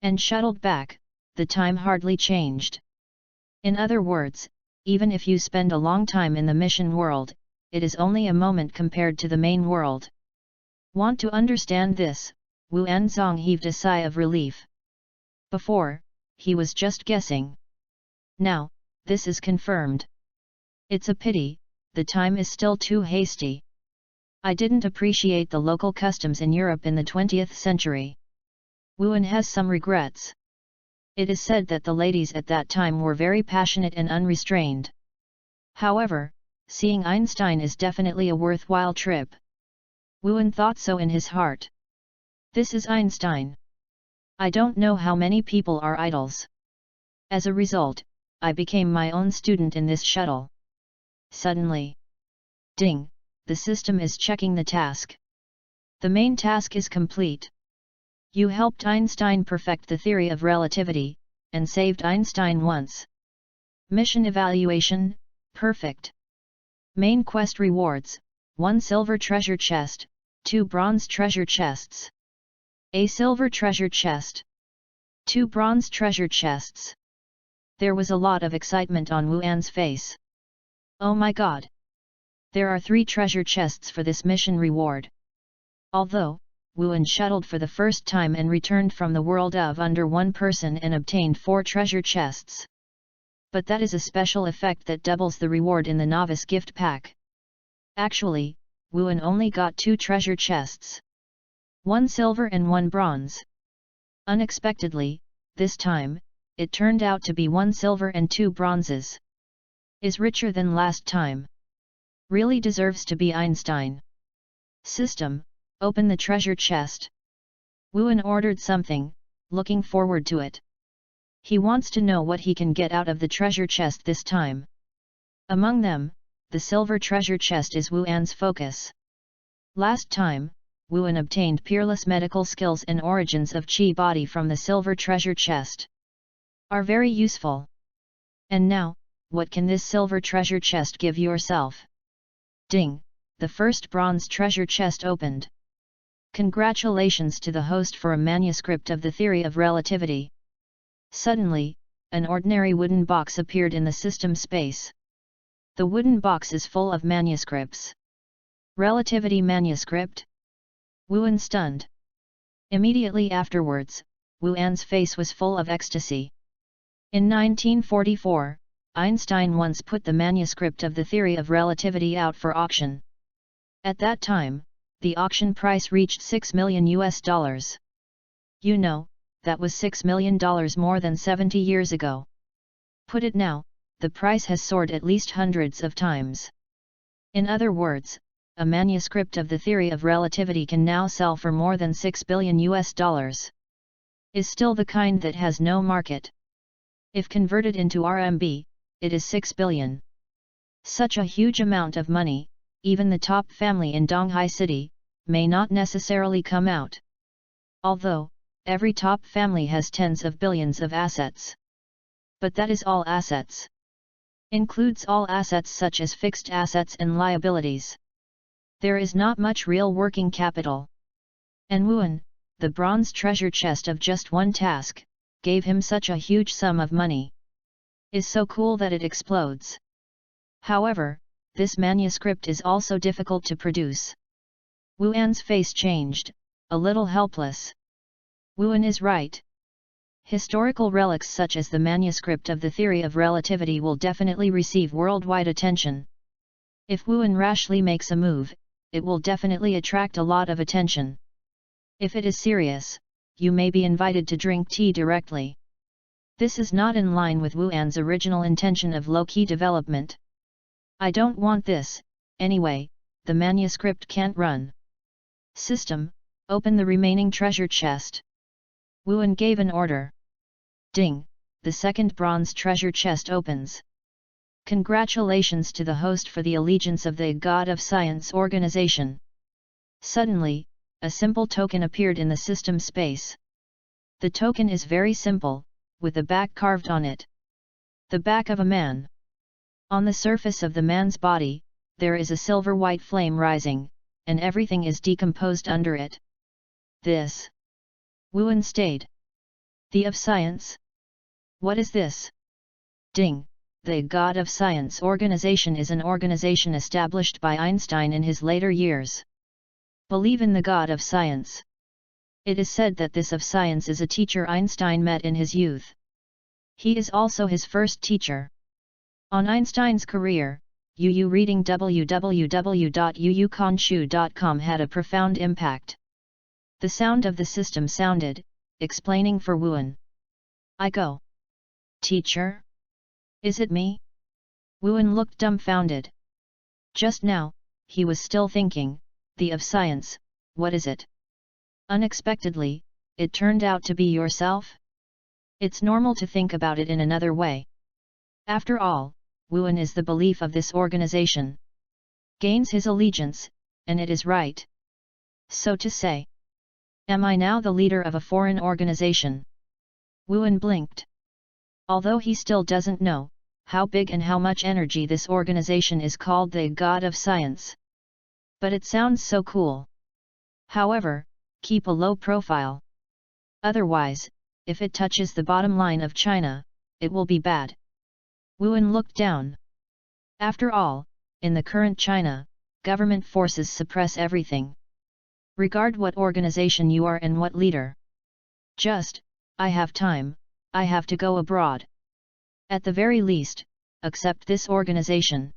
And shuttled back, the time hardly changed. In other words, even if you spend a long time in the mission world, it is only a moment compared to the main world. Want to understand this? Wu Anzong heaved a sigh of relief. Before, he was just guessing. Now, this is confirmed. It's a pity, the time is still too hasty. I didn't appreciate the local customs in Europe in the 20th century. Wuan has some regrets. It is said that the ladies at that time were very passionate and unrestrained. However, seeing Einstein is definitely a worthwhile trip. Wuan thought so in his heart. This is Einstein. I don't know how many people are idols. As a result, I became my own student in this shuttle. Suddenly. Ding, the system is checking the task. The main task is complete. You helped Einstein perfect the theory of relativity, and saved Einstein once. Mission evaluation, perfect. Main quest rewards, 1 silver treasure chest, 2 bronze treasure chests. A silver treasure chest. 2 bronze treasure chests. There was a lot of excitement on Wuan's face. Oh my god! There are 3 treasure chests for this mission reward. Although, Wuan shuttled for the first time and returned from the world of under one person and obtained 4 treasure chests. But that is a special effect that doubles the reward in the novice gift pack. Actually, Wuan only got 2 treasure chests. 1 silver and 1 bronze. Unexpectedly, this time, it turned out to be 1 silver and 2 bronzes. Is richer than last time. Really deserves to be Einstein. System, open the treasure chest. Wuan ordered something, looking forward to it. He wants to know what he can get out of the treasure chest this time. Among them, the silver treasure chest is Wuan's focus. Last time, Wuan obtained peerless medical skills and origins of Qi body from the silver treasure chest. Are very useful. And now, what can this silver treasure chest give yourself? Ding, the first bronze treasure chest opened. Congratulations to the host for a manuscript of the theory of relativity. Suddenly, an ordinary wooden box appeared in the system space. The wooden box is full of manuscripts. Relativity manuscript? Wuan stunned. Immediately afterwards, Wuan's face was full of ecstasy. In 1944, Einstein once put the manuscript of the theory of relativity out for auction. At that time, the auction price reached $6 million. You know, that was $6 million more than 70 years ago. Put it now, the price has soared at least hundreds of times. In other words, a manuscript of the theory of relativity can now sell for more than $6 billion. Is still the kind that has no market. If converted into RMB, it is 6 billion. Such a huge amount of money, even the top family in Donghai City, may not necessarily come out. Although, every top family has tens of billions of assets. But that is all assets. Includes all assets such as fixed assets and liabilities. There is not much real working capital. And Wuan, the bronze treasure chest of just one task, gave him such a huge sum of money. Is so cool that it explodes. However, this manuscript is also difficult to produce. Wuan's face changed, a little helpless. Wuan is right. Historical relics such as the manuscript of the theory of relativity will definitely receive worldwide attention. If Wuan rashly makes a move, it will definitely attract a lot of attention. If it is serious, you may be invited to drink tea directly. This is not in line with Wuan's original intention of low-key development. I don't want this, anyway, the manuscript can't run. System, open the remaining treasure chest. Wuan gave an order. Ding, the second bronze treasure chest opens. Congratulations to the host for the allegiance of the God of Science organization. Suddenly, a simple token appeared in the system space. The token is very simple, with a back carved on it. The back of a man. On the surface of the man's body, there is a silver-white flame rising, and everything is decomposed under it. This. Wuan stayed. The of Science? What is this? Ding! The God of Science organization is an organization established by Einstein in his later years. Believe in the God of Science. It is said that this of Science is a teacher Einstein met in his youth. He is also his first teacher. On Einstein's career, UU reading www.uukonshu.com had a profound impact. The sound of the system sounded, explaining for Wuan. I go. Teacher? Is it me? Wuan looked dumbfounded. Just now, he was still thinking, the of Science, what is it? Unexpectedly, it turned out to be yourself? It's normal to think about it in another way. After all, Wuan is the belief of this organization. Gains his allegiance, and it is right. So to say. Am I now the leader of a foreign organization? Wuan blinked. Although he still doesn't know how big and how much energy this organization is called the God of Science. But it sounds so cool. However, keep a low profile. Otherwise, if it touches the bottom line of China, it will be bad. Wuan looked down. After all, in the current China, government forces suppress everything. Regard what organization you are and what leader. Just, I have time, I have to go abroad. At the very least, accept this organization.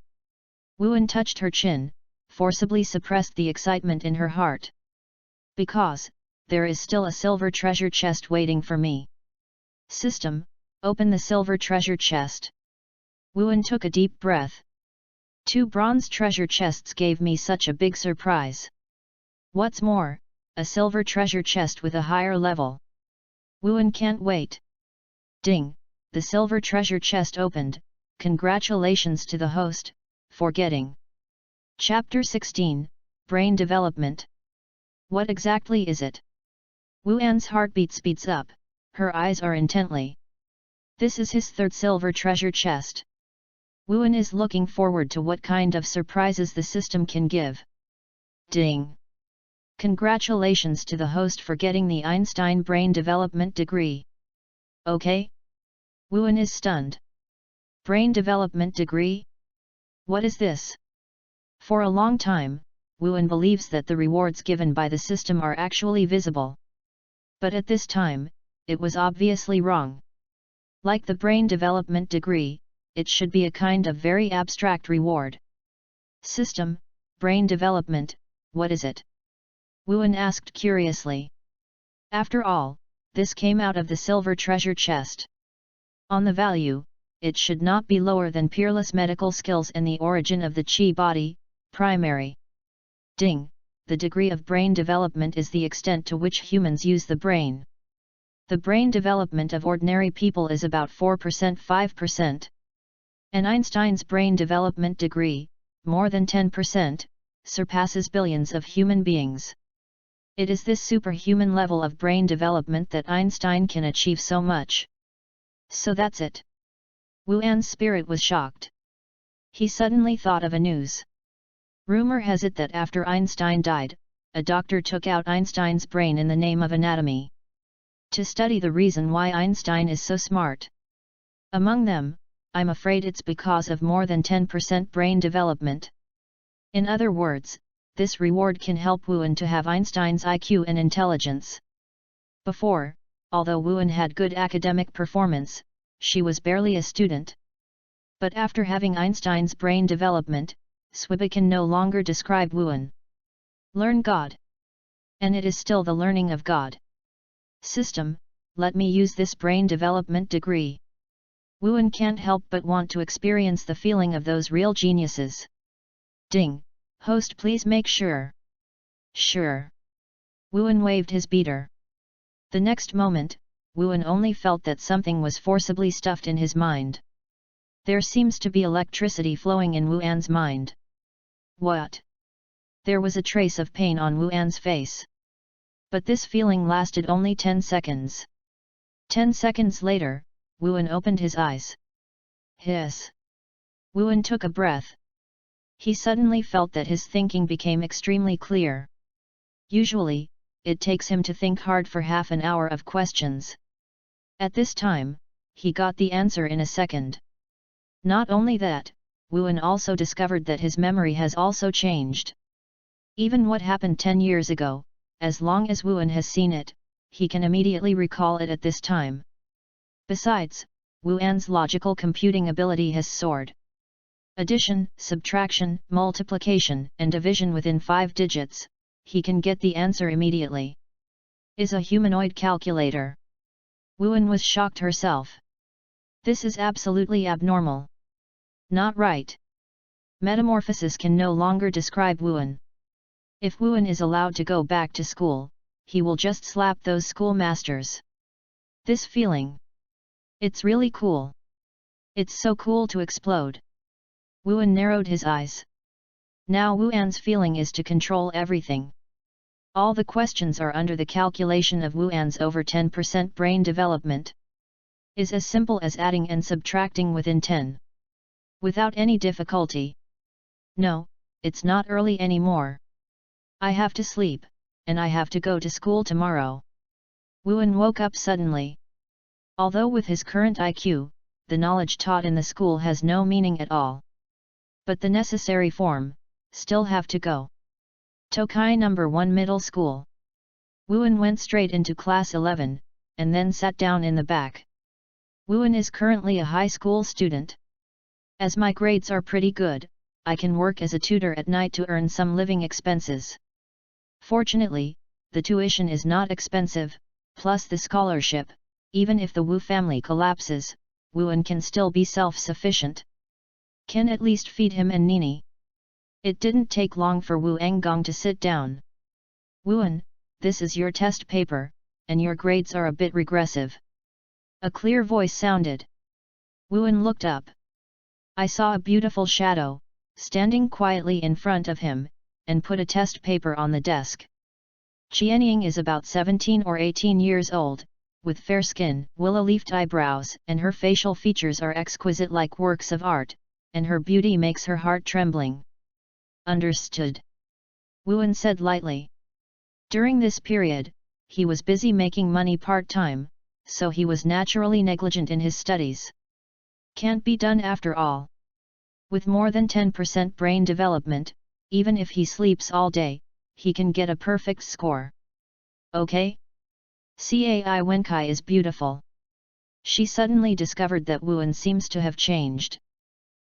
Wuan touched her chin, forcibly suppressed the excitement in her heart. Because, there is still a silver treasure chest waiting for me. System, open the silver treasure chest. Wuan took a deep breath. 2 bronze treasure chests gave me such a big surprise. What's more, a silver treasure chest with a higher level. Wuan can't wait. Ding! The silver treasure chest opened. Congratulations to the host, for getting. Chapter 16, Brain Development. What exactly is it? Wuan's heartbeat speeds up, her eyes are intently. This is his 3rd silver treasure chest. Wuan is looking forward to what kind of surprises the system can give. Ding! Congratulations to the host for getting the Einstein Brain Development degree. Okay? Wuan is stunned. Brain Development degree? What is this? For a long time, Wuan believes that the rewards given by the system are actually visible. But at this time, it was obviously wrong. Like the Brain Development degree, it should be a kind of very abstract reward. System, Brain Development, what is it? Wuan asked curiously. After all, this came out of the silver treasure chest. On the value, it should not be lower than peerless medical skills and the origin of the Qi body, primary. Ding! The degree of brain development is the extent to which humans use the brain. The brain development of ordinary people is about 4% 5%. And Einstein's brain development degree, more than 10%, surpasses billions of human beings. It is this superhuman level of brain development that Einstein can achieve so much. So that's it. Wuan's spirit was shocked. He suddenly thought of a news. Rumor has it that after Einstein died, a doctor took out Einstein's brain in the name of anatomy. To study the reason why Einstein is so smart. Among them, I'm afraid it's because of more than 10% brain development. In other words, this reward can help Wuan to have Einstein's IQ and intelligence. Before, although Wuan had good academic performance, she was barely a student. But after having Einstein's brain development, Swiba can no longer describe Wuan. Learn God. And it is still the learning of God. System, let me use this brain development degree. Wuan can't help but want to experience the feeling of those real geniuses. Ding! Host, please make sure. Sure. Wuan waved his beater. The next moment, Wuan only felt that something was forcibly stuffed in his mind. There seems to be electricity flowing in Wuan's mind. What? There was a trace of pain on Wuan's face. But this feeling lasted only 10 seconds. 10 seconds later, Wuan opened his eyes. Hiss! Wuan took a breath. He suddenly felt that his thinking became extremely clear. Usually, it takes him to think hard for half an hour of questions. At this time, he got the answer in a second. Not only that, Wuan also discovered that his memory has also changed. Even what happened 10 years ago, as long as Wuan has seen it, he can immediately recall it at this time. Besides, Wuan's logical computing ability has soared. Addition, subtraction, multiplication, and division within 5 digits, he can get the answer immediately. Is a humanoid calculator. Wuan was shocked herself. This is absolutely abnormal. Not right. Metamorphosis can no longer describe Wuan. If Wuan is allowed to go back to school, he will just slap those schoolmasters. This feeling. It's really cool. It's so cool to explode. Wuan narrowed his eyes. Now Wuan's feeling is to control everything. All the questions are under the calculation of Wuan's over 10% brain development. Is as simple as adding and subtracting within 10. Without any difficulty. No, it's not early anymore. I have to sleep, and I have to go to school tomorrow. Wuan woke up suddenly. Although with his current IQ, the knowledge taught in the school has no meaning at all. But the necessary form, still have to go. Tokai No. 1 Middle School. Wuan went straight into class 11, and then sat down in the back. Wuan is currently a high school student. As my grades are pretty good, I can work as a tutor at night to earn some living expenses. Fortunately, the tuition is not expensive, plus the scholarship, even if the Wu family collapses, Wuan can still be self-sufficient. Can at least feed him and Nini. It didn't take long for Wu Enggong to sit down. Wuan, this is your test paper, and your grades are a bit regressive. A clear voice sounded. Wuan looked up. I saw a beautiful shadow, standing quietly in front of him, and put a test paper on the desk. Qianying is about 17 or 18 years old, with fair skin, willow-leafed eyebrows, and her facial features are exquisite like works of art, and her beauty makes her heart trembling. Understood. Wuan said lightly. During this period, he was busy making money part-time, so he was naturally negligent in his studies. Can't be done after all. With more than 10% brain development, even if he sleeps all day, he can get a perfect score. Okay? Cai Wenkai is beautiful. She suddenly discovered that Wuan seems to have changed.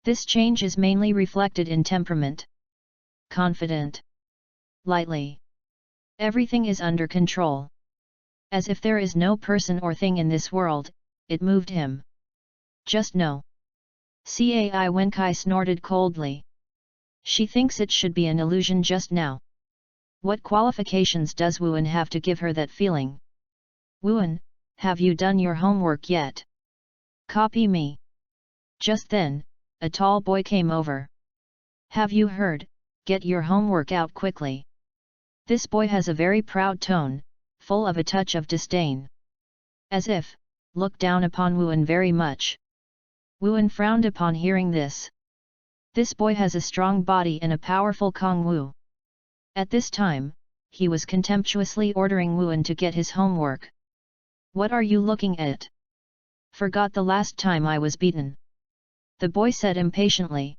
This change is mainly reflected in temperament. Confident. Lightly. Everything is under control. As if there is no person or thing in this world, it moved him. Just no. Cai Wenkai snorted coldly. She thinks it should be an illusion just now. What qualifications does Wuan have to give her that feeling? Wuan, have you done your homework yet? Copy me. Just then, a tall boy came over. Have you heard? Get your homework out quickly. This boy has a very proud tone, full of a touch of disdain. As if, look down upon Wuan very much. Wuan frowned upon hearing this. This boy has a strong body and a powerful Kong Wu. At this time, he was contemptuously ordering Wuan to get his homework. What are you looking at? Forgot the last time I was beaten. The boy said impatiently.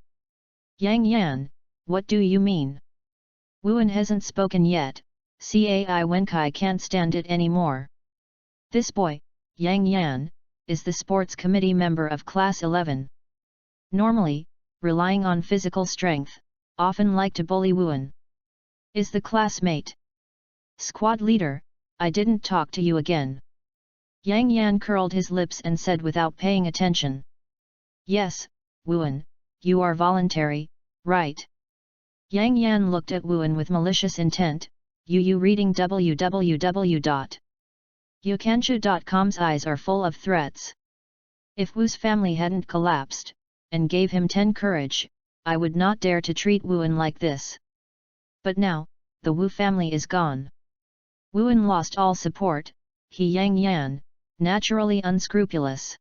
Yang Yan, what do you mean? Wuan hasn't spoken yet, Cai Wenkai can't stand it anymore. This boy, Yang Yan, is the sports committee member of class 11. Normally, relying on physical strength, often like to bully Wuan. Is the classmate. Squad leader, I didn't talk to you again. Yang Yan curled his lips and said without paying attention. Yes, Wuan, you are voluntary, right? Yang Yan looked at Wuan with malicious intent, you reading www. Yukanshu.com's eyes are full of threats. If Wu's family hadn't collapsed, and gave him 10 courage, I would not dare to treat Wuan like this. But now, the Wu family is gone. Wuan lost all support, he Yang Yan, naturally unscrupulous.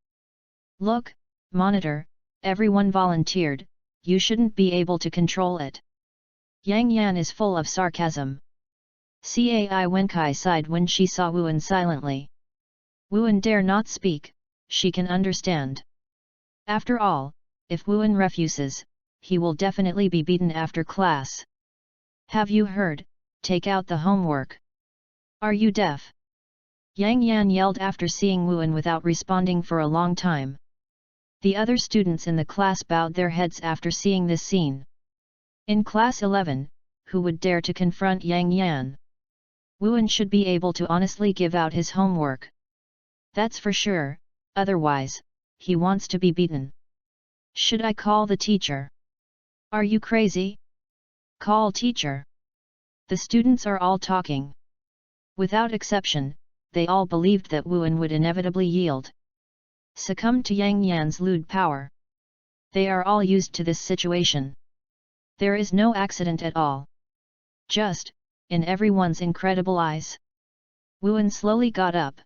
Look, monitor, everyone volunteered, you shouldn't be able to control it. Yang Yan is full of sarcasm. Cai Wenkai sighed when she saw Wuan silently. Wuan dare not speak, she can understand. After all, if Wuan refuses, he will definitely be beaten after class. Have you heard? Take out the homework. Are you deaf? Yang Yan yelled after seeing Wuan without responding for a long time. The other students in the class bowed their heads after seeing this scene. In class 11, who would dare to confront Yang Yan? Wuan should be able to honestly give out his homework. That's for sure, otherwise, he wants to be beaten. Should I call the teacher? Are you crazy? Call teacher. The students are all talking. Without exception, they all believed that Wuan would inevitably yield. Succumb to Yang Yan's lewd power. They are all used to this situation. There is no accident at all. Just, in everyone's incredible eyes. Wuan slowly got up.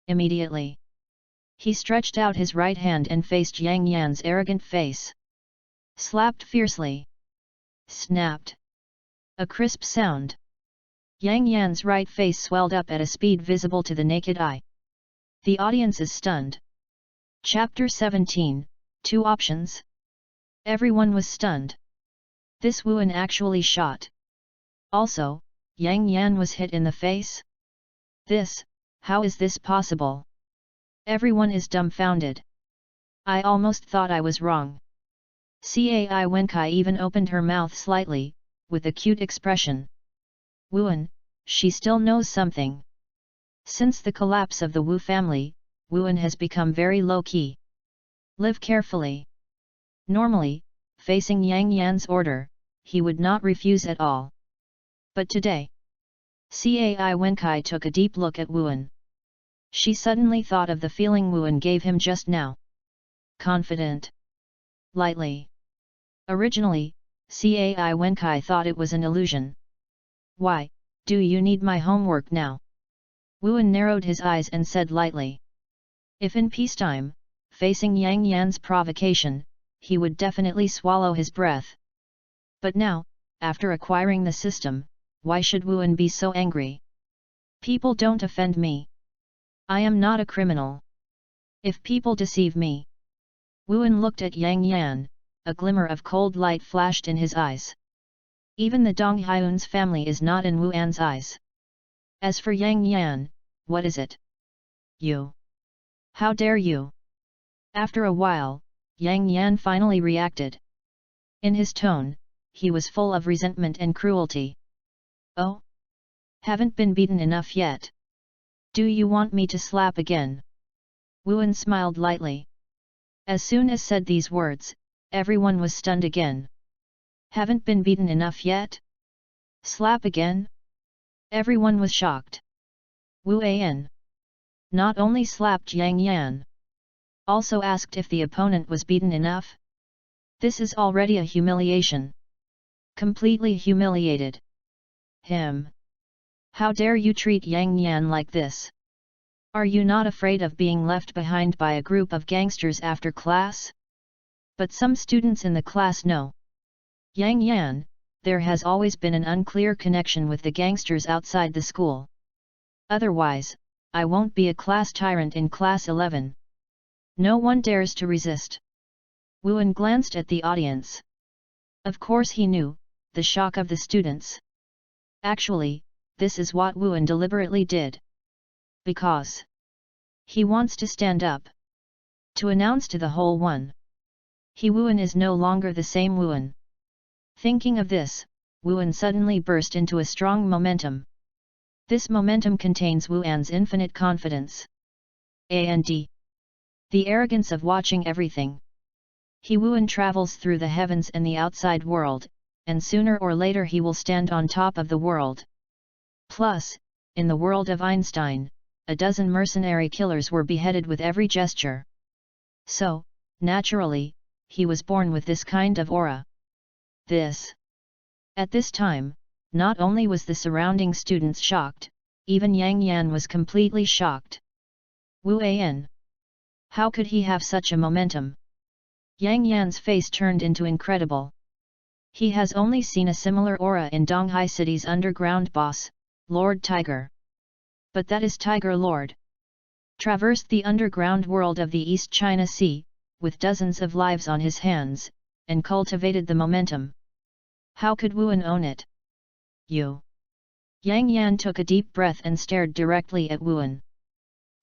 Immediately, he stretched out his right hand and faced Yang Yan's arrogant face. Slapped fiercely. Snapped. A crisp sound. Yang Yan's right face swelled up at a speed visible to the naked eye. The audience is stunned. Chapter 17, 2 options. Everyone was stunned. This Wuan actually shot. Also, Yang Yan was hit in the face? How is this possible? Everyone is dumbfounded. I almost thought I was wrong. Cai Wenkai even opened her mouth slightly, with a cute expression. Wuan, she still knows something. Since the collapse of the Wu family, Wuan has become very low-key. Live carefully. Normally, facing Yang Yan's order, he would not refuse at all. But today, Cai Wenkai took a deep look at Wuan. She suddenly thought of the feeling Wuan gave him just now. Confident. Lightly. Originally, Cai Wenkai thought it was an illusion. Why, do you need my homework now? Wuan narrowed his eyes and said lightly. If in peacetime, facing Yang Yan's provocation, he would definitely swallow his breath. But now, after acquiring the system, why should Wuan be so angry? People don't offend me. I am not a criminal. If people deceive me. Wuan looked at Yang Yan, a glimmer of cold light flashed in his eyes. Even the Dong Hyun's family is not in Wuan's eyes. As for Yang Yan, what is it? You. How dare you? After a while, Yang Yan finally reacted. In his tone, he was full of resentment and cruelty. Oh? Haven't been beaten enough yet. Do you want me to slap again? Wuan smiled lightly. As soon as said these words, everyone was stunned again. Haven't been beaten enough yet? Slap again? Everyone was shocked. Wu An not only slapped Yang Yan, also asked if the opponent was beaten enough. This is already a humiliation. Completely humiliated. Him. How dare you treat Yang Yan like this? Are you not afraid of being left behind by a group of gangsters after class? But some students in the class know. Yang Yan, there has always been an unclear connection with the gangsters outside the school. Otherwise, I won't be a class tyrant in class 11. No one dares to resist. Wuan glanced at the audience. Of course he knew, the shock of the students. Actually, this is what Wuan deliberately did. Because he wants to stand up. To announce to the whole one. Wuan is no longer the same Wuan. Thinking of this, Wuan suddenly burst into a strong momentum. This momentum contains Wuan's infinite confidence. And the arrogance of watching everything. Wuan travels through the heavens and the outside world, and sooner or later he will stand on top of the world. Plus, in the world of Einstein, a dozen mercenary killers were beheaded with every gesture. So, naturally, he was born with this kind of aura. At this time, not only was the surrounding students shocked, even Yang Yan was completely shocked. Wu An. How could he have such a momentum? Yang Yan's face turned into incredible. He has only seen a similar aura in Donghai City's underground boss, Lord Tiger. But that is Tiger Lord. Traversed the underground world of the East China Sea, with dozens of lives on his hands, and cultivated the momentum. How could Wuan own it? You. Yang Yan took a deep breath and stared directly at Wuan.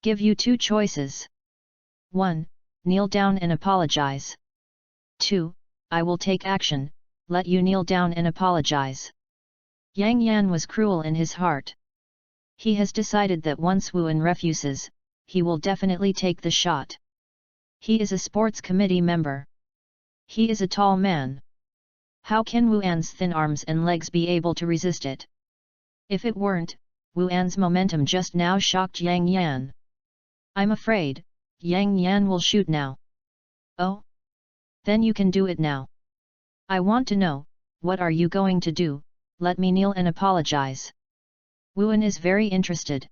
Give you two choices. 1. Kneel down and apologize. 2. I will take action, let you kneel down and apologize. Yang Yan was cruel in his heart. He has decided that once Wuan refuses, he will definitely take the shot. He is a sports committee member. He is a tall man. How can Wuan's thin arms and legs be able to resist it? If it weren't, Wuan's momentum just now shocked Yang Yan. I'm afraid, Yang Yan will shoot now. Oh? Then you can do it now. I want to know, what are you going to do? Let me kneel and apologize. Wuan is very interested.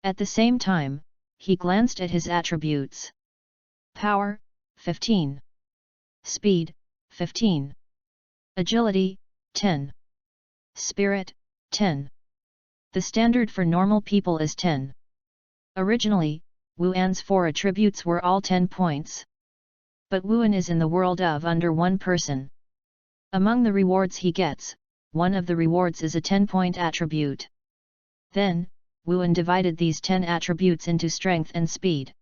At the same time, he glanced at his attributes. Power, 15. Speed, 15. Agility, 10. Spirit, 10. The standard for normal people is 10. Originally, Wuan's 4 attributes were all 10 points. But Wuan is in the world of under one person. Among the rewards he gets, one of the rewards is a 10-point attribute. Then, Wuan divided these 10 attributes into strength and speed.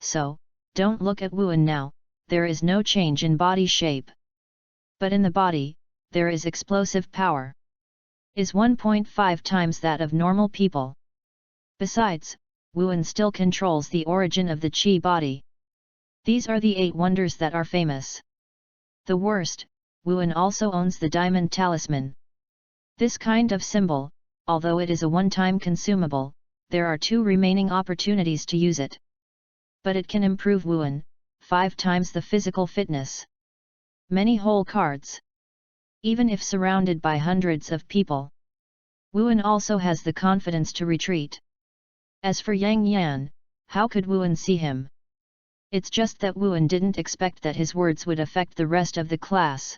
So, don't look at Wuan now, there is no change in body shape. But in the body, there is explosive power. Is 1.5 times that of normal people. Besides, Wuan still controls the origin of the Qi body. These are the 8 wonders that are famous. The worst, Wuan also owns the diamond talisman. This kind of symbol, although it is a one-time consumable, there are 2 remaining opportunities to use it. But it can improve Wuan, 5 times the physical fitness. Many whole cards. Even if surrounded by hundreds of people. Wuan also has the confidence to retreat. As for Yang Yan, how could Wuan see him? It's just that Wuan didn't expect that his words would affect the rest of the class.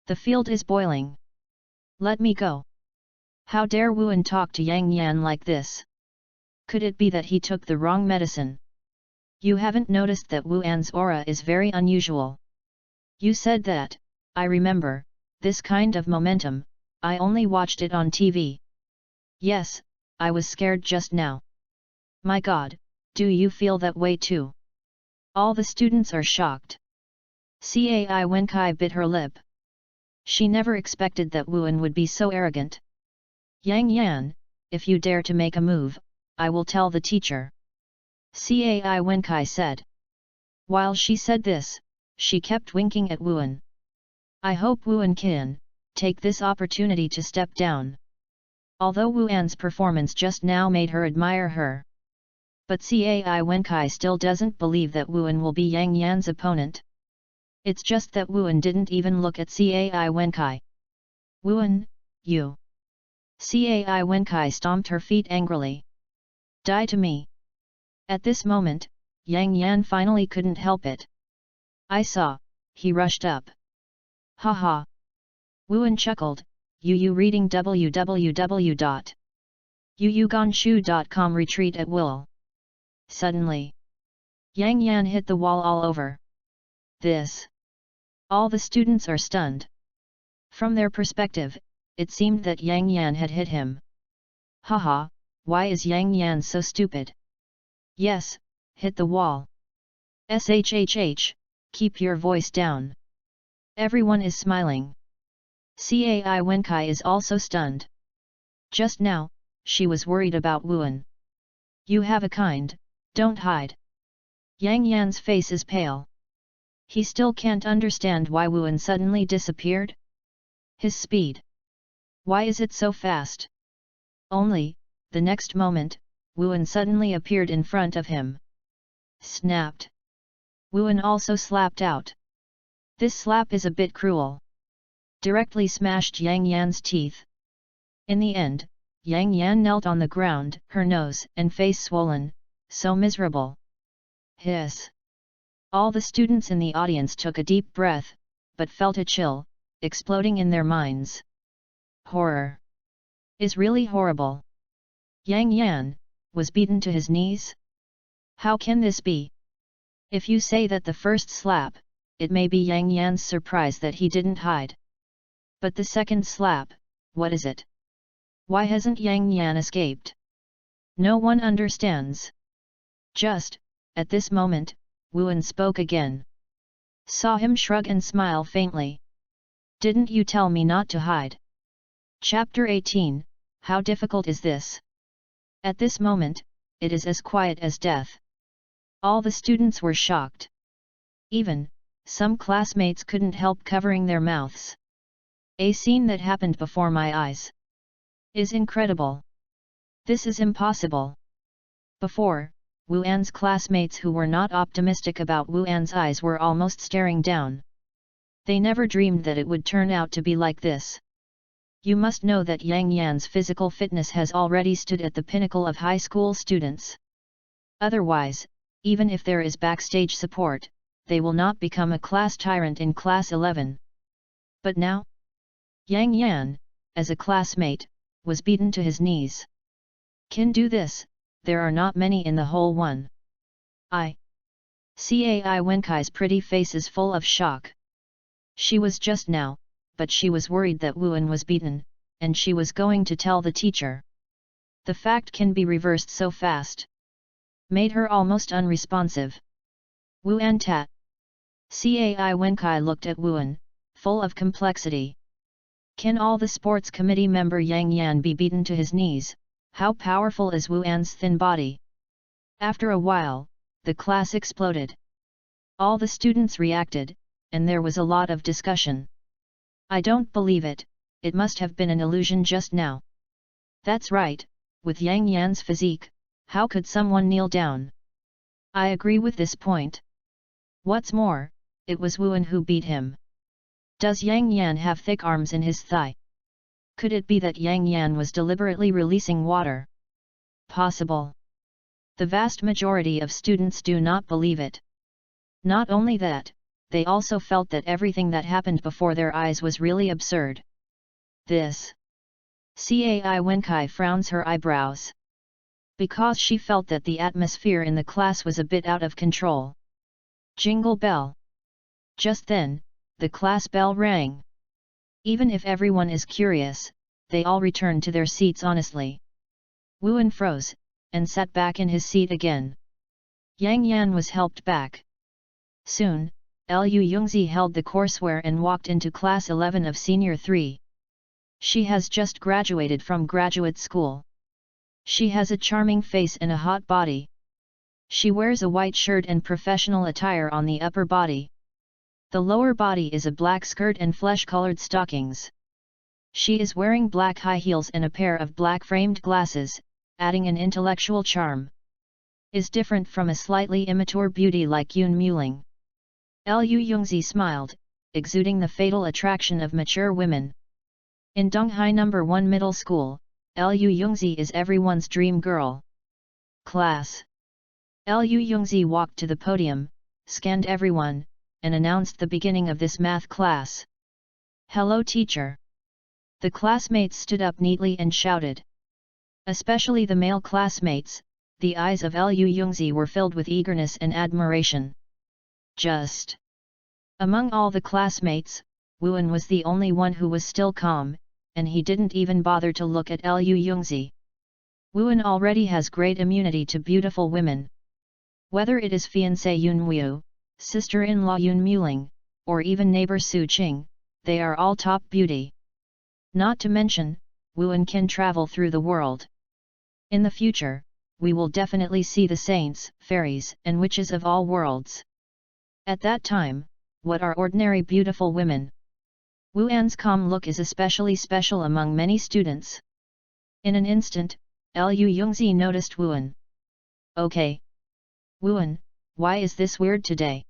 The field is boiling. Let me go. How dare Wuan talk to Yang Yan like this? Could it be that he took the wrong medicine? You haven't noticed that Wuan's aura is very unusual. You said that, I remember, this kind of momentum, I only watched it on TV. Yes, I was scared just now. My God, do you feel that way too? All the students are shocked. Cai Wenkai bit her lip. She never expected that Wuan would be so arrogant. Yang Yan, if you dare to make a move, I will tell the teacher. Cai Wenkai said. While she said this, she kept winking at Wuan. I hope Wuan can take this opportunity to step down. Although Wuan's performance just now made her admire her. But Cai Wenkai still doesn't believe that Wuan will be Yang Yan's opponent. It's just that Wuan didn't even look at Cai Wenkai. Wuan, you. Cai Wenkai stomped her feet angrily. Die to me. At this moment, Yang Yan finally couldn't help it. I saw, he rushed up. Haha. Wuan chuckled, you reading www.yuyuganshu.com retreat at will. Suddenly, Yang Yan hit the wall all over. All the students are stunned. From their perspective, it seemed that Yang Yan had hit him. Haha, why is Yang Yan so stupid? Yes, hit the wall. Shhh, keep your voice down. Everyone is smiling. Cai Wenkai is also stunned. Just now, she was worried about Wuan. You have a kind, don't hide. Yang Yan's face is pale. He still can't understand why Wuan suddenly disappeared. His speed. Why is it so fast? Only, the next moment, Wuan suddenly appeared in front of him. Snapped. Wuan also slapped out. This slap is a bit cruel. Directly smashed Yang Yan's teeth. In the end, Yang Yan knelt on the ground, her nose and face swollen, so miserable. Hiss. All the students in the audience took a deep breath, but felt a chill, exploding in their minds. Horror. Is really horrible. Yang Yan was beaten to his knees? How can this be? If you say that the first slap, it may be Yang Yan's surprise that he didn't hide. But the second slap, what is it? Why hasn't Yang Yan escaped? No one understands. Just, at this moment, Wuan spoke again. Saw him shrug and smile faintly. Didn't you tell me not to hide? Chapter 18, How difficult is this? At this moment, it is as quiet as death. All the students were shocked. Even, some classmates couldn't help covering their mouths. A scene that happened before my eyes. Is incredible. This is impossible. Before, Wuan's classmates who were not optimistic about Wuan's eyes were almost staring down. They never dreamed that it would turn out to be like this. You must know that Yang Yan's physical fitness has already stood at the pinnacle of high school students. Otherwise, even if there is backstage support, they will not become a class tyrant in class 11. But now? Yang Yan, as a classmate, was beaten to his knees. Can do this, there are not many in the whole one. Cai Wenkai's pretty face is full of shock. She was just now, but she was worried that Wuan was beaten, and she was going to tell the teacher. The fact can be reversed so fast. Made her almost unresponsive. Wuan tat. Cai Wenkai looked at Wuan, full of complexity. Can all the sports committee member Yang Yan be beaten to his knees? How powerful is Wuan's thin body? After a while, the class exploded. All the students reacted, and there was a lot of discussion. I don't believe it, it must have been an illusion just now. That's right, with Yang Yan's physique, how could someone kneel down? I agree with this point. What's more, it was Wuan who beat him. Does Yang Yan have thick arms in his thigh? Could it be that Yang Yan was deliberately releasing water? Possible. The vast majority of students do not believe it. Not only that, they also felt that everything that happened before their eyes was really absurd. This. Cai Wenkai frowns her eyebrows. Because she felt that the atmosphere in the class was a bit out of control. Jingle bell. Just then, the class bell rang. Even if everyone is curious, they all return to their seats honestly. Wuan froze, and sat back in his seat again. Yang Yan was helped back. Soon, Lu Yongzi held the courseware and walked into class 11 of senior 3. She has just graduated from graduate school. She has a charming face and a hot body. She wears a white shirt and professional attire on the upper body. The lower body is a black skirt and flesh-colored stockings. She is wearing black high heels and a pair of black framed glasses, adding an intellectual charm. Is different from a slightly immature beauty like Yun Muling. Lu Yongzi smiled, exuding the fatal attraction of mature women. In Donghai No. 1 Middle School, Lu Yongzi is everyone's dream girl. Class. Lu Yongzi walked to the podium, scanned everyone, and announced the beginning of this math class. Hello teacher! The classmates stood up neatly and shouted. Especially the male classmates, the eyes of Lu Yongzi were filled with eagerness and admiration. Just. Among all the classmates, Wuan was the only one who was still calm, and he didn't even bother to look at Lu Yongzi. Wuan already has great immunity to beautiful women. Whether it is fiancé Yun Wu, sister-in-law Yun Muling, or even neighbor Su Qing, they are all top beauty. Not to mention, Wuan can travel through the world. In the future, we will definitely see the saints, fairies, and witches of all worlds. At that time, what are ordinary beautiful women? Wuan's calm look is especially special among many students. In an instant, Lu Yongzi noticed Wuan. Okay. Wuan, why is this weird today?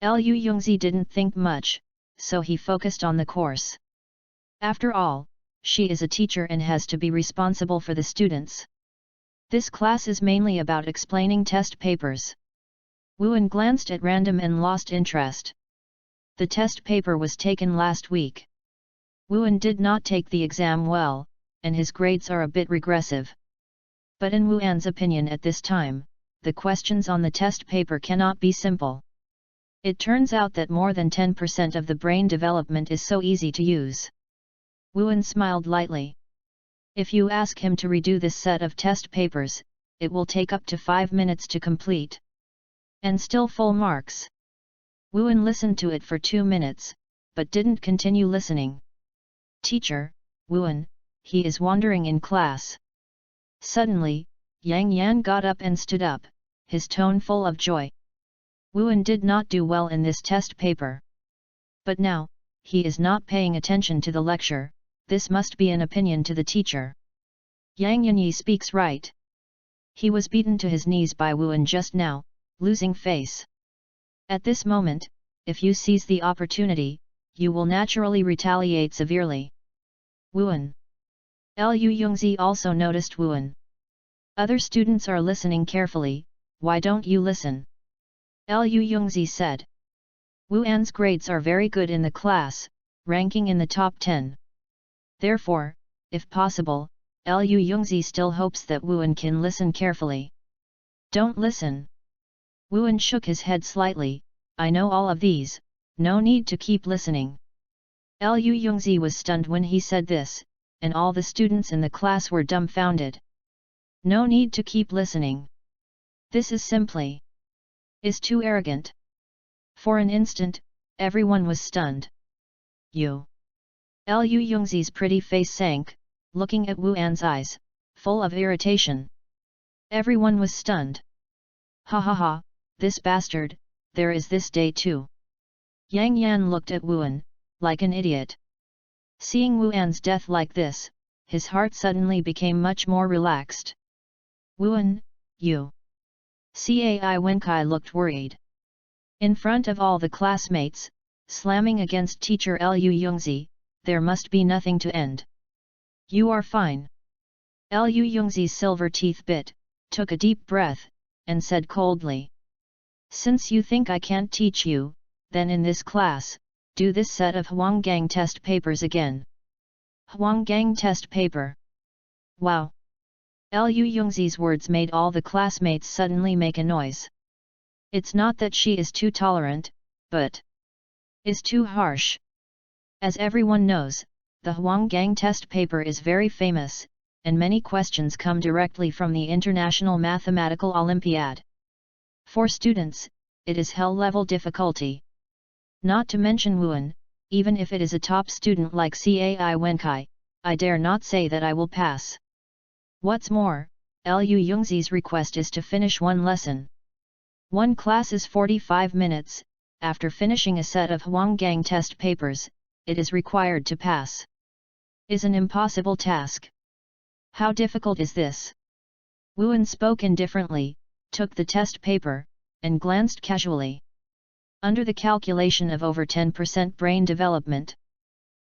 Lu Yongzi didn't think much, so he focused on the course. After all, she is a teacher and has to be responsible for the students. This class is mainly about explaining test papers. Wuan glanced at random and lost interest. The test paper was taken last week. Wuan did not take the exam well, and his grades are a bit regressive. But in Wuan's opinion at this time, the questions on the test paper cannot be simple. It turns out that more than 10% of the brain development is so easy to use. Wuan smiled lightly. If you ask him to redo this set of test papers, it will take up to 5 minutes to complete. And still full marks. Wuan listened to it for 2 minutes, but didn't continue listening. Teacher, Wuan, he is wandering in class. Suddenly, Yang Yan got up and stood up, his tone full of joy. Wuan did not do well in this test paper. But now, he is not paying attention to the lecture, this must be an opinion to the teacher. Yang Yanyi speaks right. He was beaten to his knees by Wuan just now, losing face. At this moment, if you seize the opportunity, you will naturally retaliate severely. Wuan. Lu Yongzi also noticed Wuan. Other students are listening carefully, why don't you listen? Lu Yongzi said. Wuan's grades are very good in the class, ranking in the top 10. Therefore, if possible, Lu Yongzi still hopes that Wuan can listen carefully. Don't listen. Wuan shook his head slightly, I know all of these, no need to keep listening. Lu Yongzi was stunned when he said this, and all the students in the class were dumbfounded. No need to keep listening. This is simply is too arrogant. For an instant, everyone was stunned. You. Lu Yongzi's pretty face sank, looking at Wuan's eyes, full of irritation. Everyone was stunned. Ha ha ha, this bastard, there is this day too. Yang Yan looked at Wuan, like an idiot. Seeing Wuan's death like this, his heart suddenly became much more relaxed. Wuan, you. Cai Wenkai looked worried. In front of all the classmates, slamming against teacher Lu Yongzi, there must be nothing to end. You are fine. Lu Yongzi's silver teeth bit, took a deep breath, and said coldly. Since you think I can't teach you, then in this class, do this set of Huanggang test papers again. Huanggang test paper. Wow! Lu Yongzi's words made all the classmates suddenly make a noise. It's not that she is too tolerant, but is too harsh. As everyone knows, the Huanggang test paper is very famous, and many questions come directly from the International Mathematical Olympiad. For students, it is hell-level difficulty. Not to mention Wuan, even if it is a top student like Cai Wenkai, I dare not say that I will pass. What's more, Lu Yongzi's request is to finish one lesson. One class is 45 minutes, after finishing a set of Huanggang test papers, it is required to pass. Is an impossible task. How difficult is this? Wuan spoke indifferently, took the test paper, and glanced casually. Under the calculation of over 10% brain development.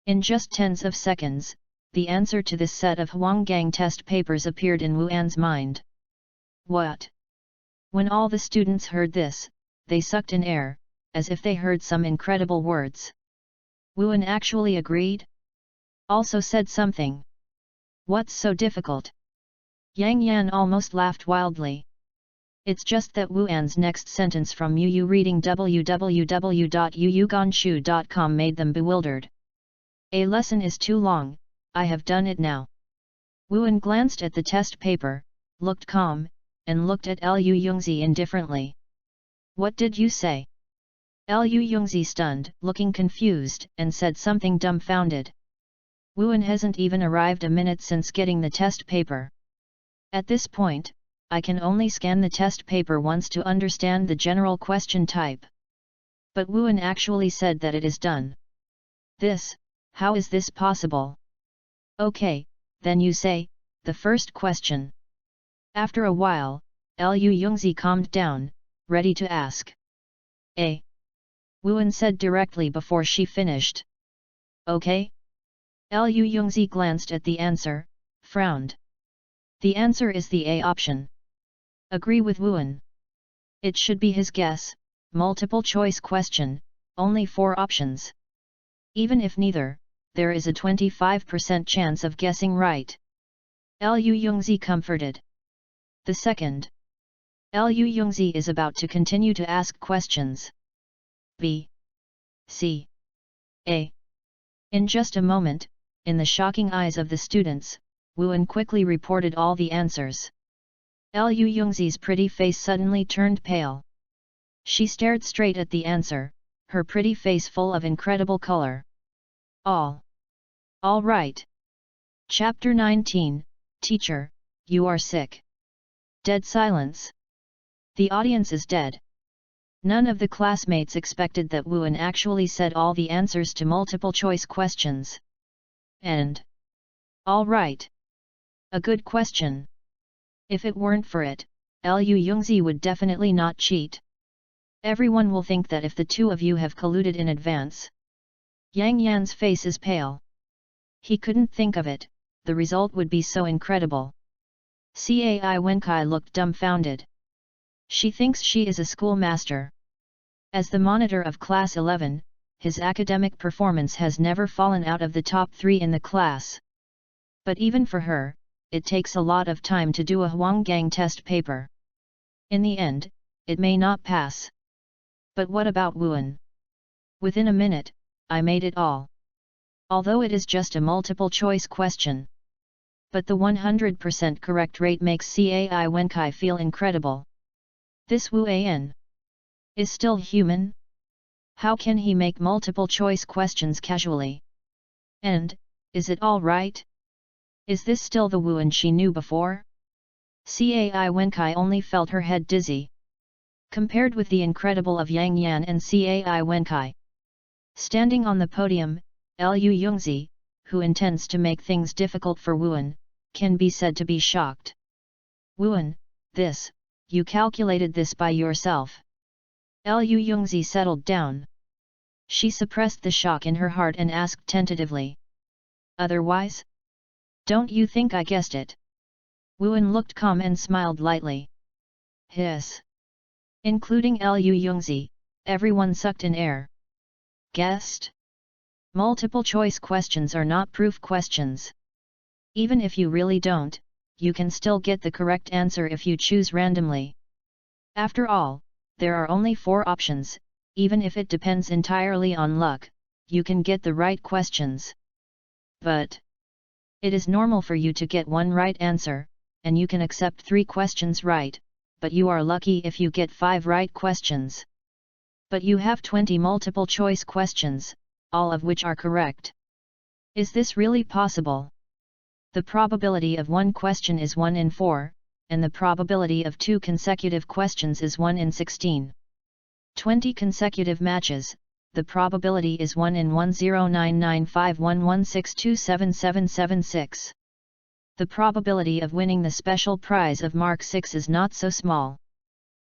In just tens of seconds, the answer to this set of Huanggang test papers appeared in Wuan's mind. What? When all the students heard this, they sucked in air, as if they heard some incredible words. Wuan actually agreed? Also said something. What's so difficult? Yang Yan almost laughed wildly. It's just that Wuan's next sentence from Yu reading www.yuyuganshu.com made them bewildered. A lesson is too long, I have done it now. Wuan glanced at the test paper, looked calm, and looked at Lu Yongzi indifferently. What did you say? Lu Yongzi stunned, looking confused, and said something dumbfounded. Wuan hasn't even arrived a minute since getting the test paper. At this point, I can only scan the test paper once to understand the general question type. But Wuan actually said that it is done. How is this possible? Okay, then you say, the first question. After a while, Lu Yongzi calmed down, ready to ask. A. Wuan said directly before she finished. Okay? Lu Yongzi glanced at the answer, frowned. The answer is the A option. Agree with Wuan. It should be his guess, multiple choice question, only 4 options. Even if neither, there is a 25% chance of guessing right. Lu Yongzi comforted. The second. Lu Yongzi is about to continue to ask questions. B. C. A. In just a moment, in the shocking eyes of the students, Wuan quickly reported all the answers. Lu Yongzi's pretty face suddenly turned pale. She stared straight at the answer, her pretty face full of incredible color. All right. Chapter 19, Teacher, you are sick. Dead silence. The audience is dead. None of the classmates expected that Wuan actually said all the answers to multiple choice questions. And all right. A good question. If it weren't for it, Lu Yongzi would definitely not cheat. Everyone will think that if the two of you have colluded in advance. Yang Yan's face is pale. He couldn't think of it, the result would be so incredible. Cai Wenkai looked dumbfounded. She thinks she is a schoolmaster. As the monitor of class 11, his academic performance has never fallen out of the top 3 in the class. But even for her, it takes a lot of time to do a Huanggang test paper. In the end, it may not pass. But what about Wuan? Within a minute, I made it all. Although it is just a multiple choice question. But the 100% correct rate makes Cai Wenkai feel incredible. This Wu An is still human? How can he make multiple choice questions casually? And, is it all right? Is this still the Wuan she knew before? Cai Wenkai only felt her head dizzy. Compared with the incredible of Yang Yan and Cai Wenkai. Standing on the podium, Lu Yongzi, who intends to make things difficult for Wuan, can be said to be shocked. Wuan, you calculated this by yourself. Lu Yongzi settled down. She suppressed the shock in her heart and asked tentatively. Otherwise? Don't you think I guessed it? Wuan looked calm and smiled lightly. Hiss. Including Lu Yongzi, everyone sucked in air. Guessed? Multiple choice questions are not proof questions. Even if you really don't, you can still get the correct answer if you choose randomly. After all, there are only 4 options, even if it depends entirely on luck, you can get the right questions. But it is normal for you to get 1 right answer, and you can accept 3 questions right, but you are lucky if you get 5 right questions. But you have 20 multiple choice questions, all of which are correct. Is this really possible? The probability of 1 question is 1 in 4, and the probability of 2 consecutive questions is 1 in 16. 20 consecutive matches, the probability is 1 in 10995116277776. The probability of winning the special prize of Mark 6 is not so small.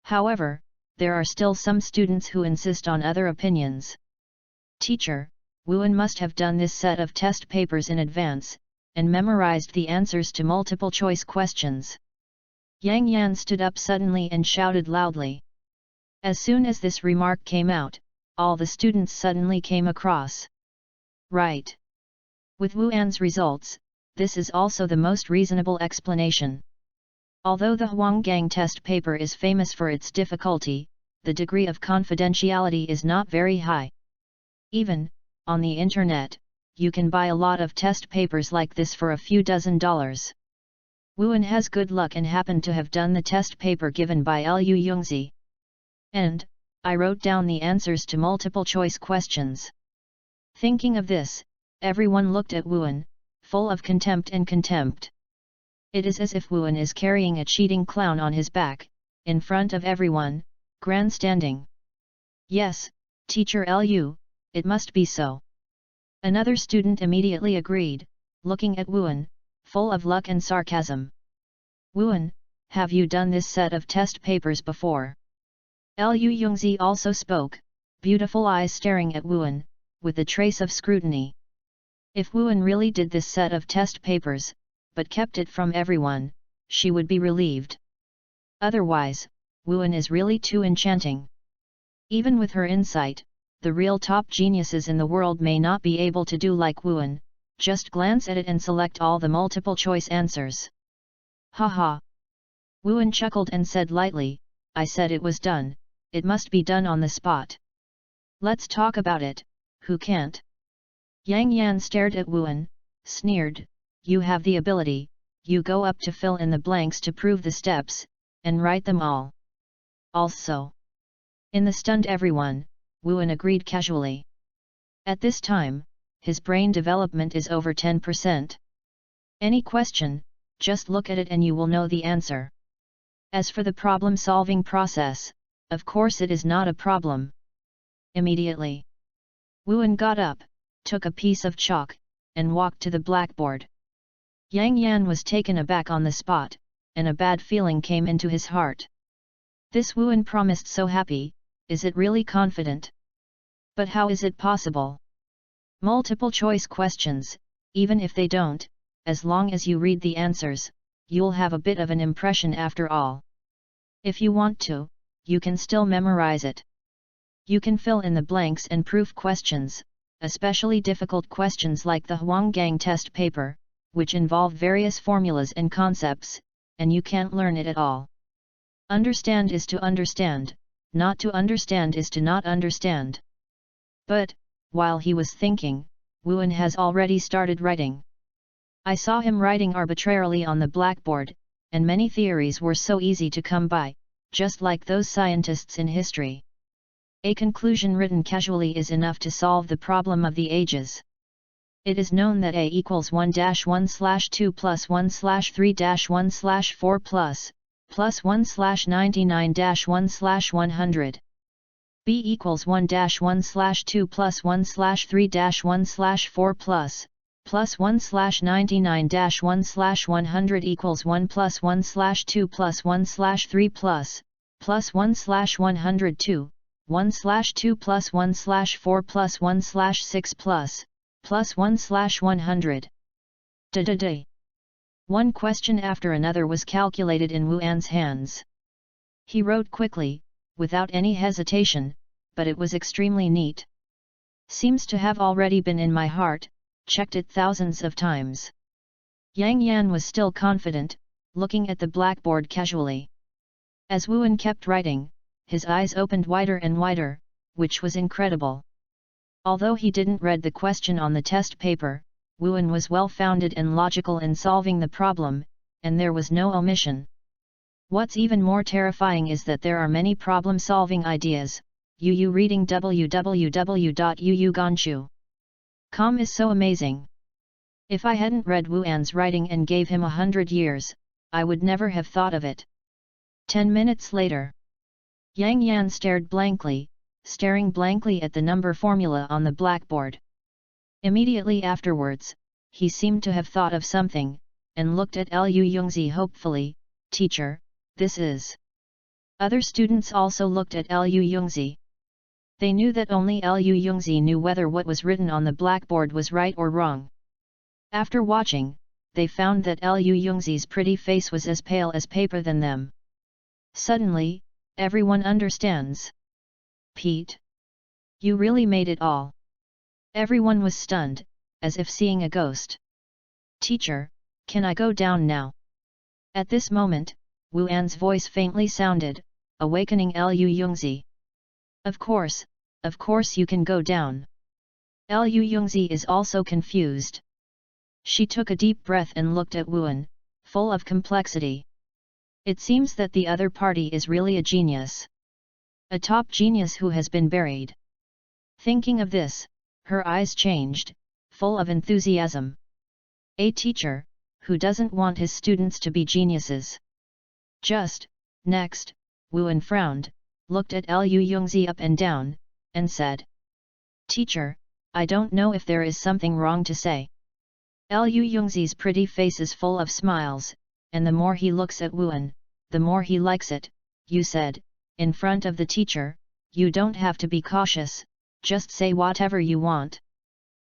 However, there are still some students who insist on other opinions. Teacher, Wuan must have done this set of test papers in advance, and memorized the answers to multiple choice questions. Yang Yan stood up suddenly and shouted loudly. As soon as this remark came out, all the students suddenly came across. Right. With Wu An's results, this is also the most reasonable explanation. Although the Huanggang test paper is famous for its difficulty, the degree of confidentiality is not very high. Even, on the internet, you can buy a lot of test papers like this for a few dozen dollars. Wuan has good luck and happened to have done the test paper given by Lu Yongzi. And, I wrote down the answers to multiple choice questions. Thinking of this, everyone looked at Wuan, full of contempt and contempt. It is as if Wuan is carrying a cheating clown on his back, in front of everyone, grandstanding. Yes, Teacher Lu, it must be so. Another student immediately agreed, looking at Wuan, full of luck and sarcasm. Wuan, have you done this set of test papers before? Liu Yongzi also spoke, beautiful eyes staring at Wuan, with a trace of scrutiny. If Wuan really did this set of test papers, but kept it from everyone, she would be relieved. Otherwise, Wuan is really too enchanting. Even with her insight, the real top geniuses in the world may not be able to do like Wuan, just glance at it and select all the multiple choice answers. Haha. Wuan chuckled and said lightly, I said it was done, it must be done on the spot. Let's talk about it, who can't? Yang Yan stared at Wuan, sneered, you have the ability, you go up to fill in the blanks to prove the steps, and write them all. Also. In the stunned everyone, Wuan agreed casually. At this time, his brain development is over 10%. Any question, just look at it and you will know the answer. As for the problem-solving process, of course it is not a problem. Immediately, Wuan got up, took a piece of chalk, and walked to the blackboard. Yang Yan was taken aback on the spot, and a bad feeling came into his heart. This Wuan promised so happy, is it really confident? But how is it possible? Multiple choice questions, even if they don't, as long as you read the answers, you'll have a bit of an impression after all. If you want to, you can still memorize it. You can fill in the blanks and proof questions, especially difficult questions like the Huanggang test paper, which involve various formulas and concepts, and you can't learn it at all. Understand is to understand, not to understand is to not understand. But, while he was thinking, Wuan has already started writing. I saw him writing arbitrarily on the blackboard, and many theories were so easy to come by, just like those scientists in history. A conclusion written casually is enough to solve the problem of the ages. It is known that A equals 1-1/2 plus 1/3-1/4 plus 1/99-1/100. B equals 1-1/2 plus 1/3-1/4 plus 1/99-1/100 equals 1 plus 1/2 plus 1/3 plus 1/102, 1/2 plus 1/4 plus 1/6 plus 1/100. Da. One question after another was calculated in Wuan's hands. He wrote quickly, without any hesitation, but it was extremely neat. Seems to have already been in my heart, checked it thousands of times. Yang Yan was still confident, looking at the blackboard casually. As Wuan kept writing, his eyes opened wider and wider, which was incredible. Although he didn't read the question on the test paper, Wuan was well-founded and logical in solving the problem, and there was no omission. What's even more terrifying is that there are many problem-solving ideas. Reading www.uuganshu.com is so amazing. If I hadn't read Wuan's writing and gave him 100 years, I would never have thought of it. 10 minutes later, Yang Yan staring blankly at the number formula on the blackboard. Immediately afterwards, he seemed to have thought of something, and looked at Liu Yongzi hopefully, Teacher, this is. Other students also looked at Liu Yongzi. They knew that only Liu Yongzi knew whether what was written on the blackboard was right or wrong. After watching, they found that Liu Yongzi's pretty face was as pale as paper than them. Suddenly, everyone understands. Pete? You really made it all. Everyone was stunned, as if seeing a ghost. Teacher, can I go down now? At this moment, Wuan's voice faintly sounded, awakening Liu Yongzi. Of course you can go down. Liu Yongzi is also confused. She took a deep breath and looked at Wuan, full of complexity. It seems that the other party is really a genius. A top genius who has been buried. Thinking of this, her eyes changed, full of enthusiasm. A teacher, who doesn't want his students to be geniuses. Just, next, Wuan frowned, looked at Liu Yongzi up and down, and said. Teacher, I don't know if there is something wrong to say. Lu Yongzi's pretty face is full of smiles, and the more he looks at Wuan, the more he likes it. You said, in front of the teacher, you don't have to be cautious, just say whatever you want.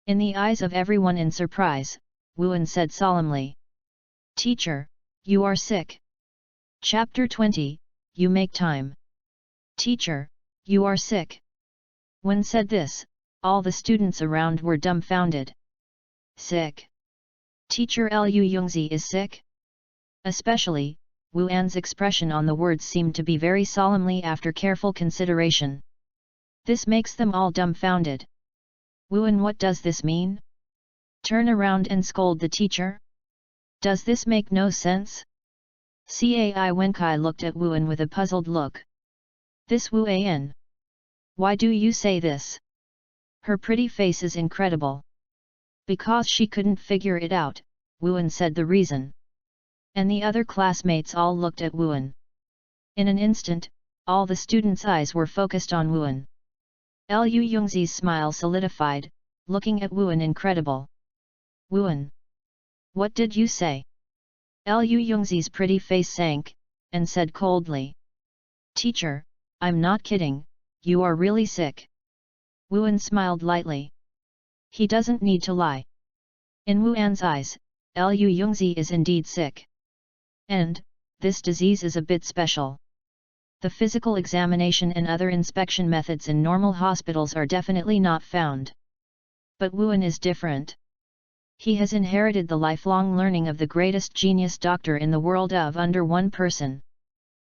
In the eyes of everyone in surprise, Wuan said solemnly. Teacher, you are sick. Chapter 20, You Make Time. Teacher, you are sick. When said this, all the students around were dumbfounded. Sick? Teacher Lu Yongzi is sick? Especially, Wuan's expression on the words seemed to be very solemnly after careful consideration. This makes them all dumbfounded. Wuan, what does this mean? Turn around and scold the teacher? Does this make no sense? Cai Wenkai looked at Wuan with a puzzled look. This Wuan. Why do you say this? Her pretty face is incredible. Because she couldn't figure it out, Wuan said the reason. And the other classmates all looked at Wuan. In an instant, all the students' eyes were focused on Wuan. Lu Yongzi's smile solidified, looking at Wuan incredible. Wuan. What did you say? Lu Yongzi's pretty face sank, and said coldly. Teacher, I'm not kidding, you are really sick. Wuan smiled lightly. He doesn't need to lie. In Wuan's eyes, Lu Yongzi is indeed sick. And, this disease is a bit special. The physical examination and other inspection methods in normal hospitals are definitely not found. But Wuan is different. He has inherited the lifelong learning of the greatest genius doctor in the world of under one person.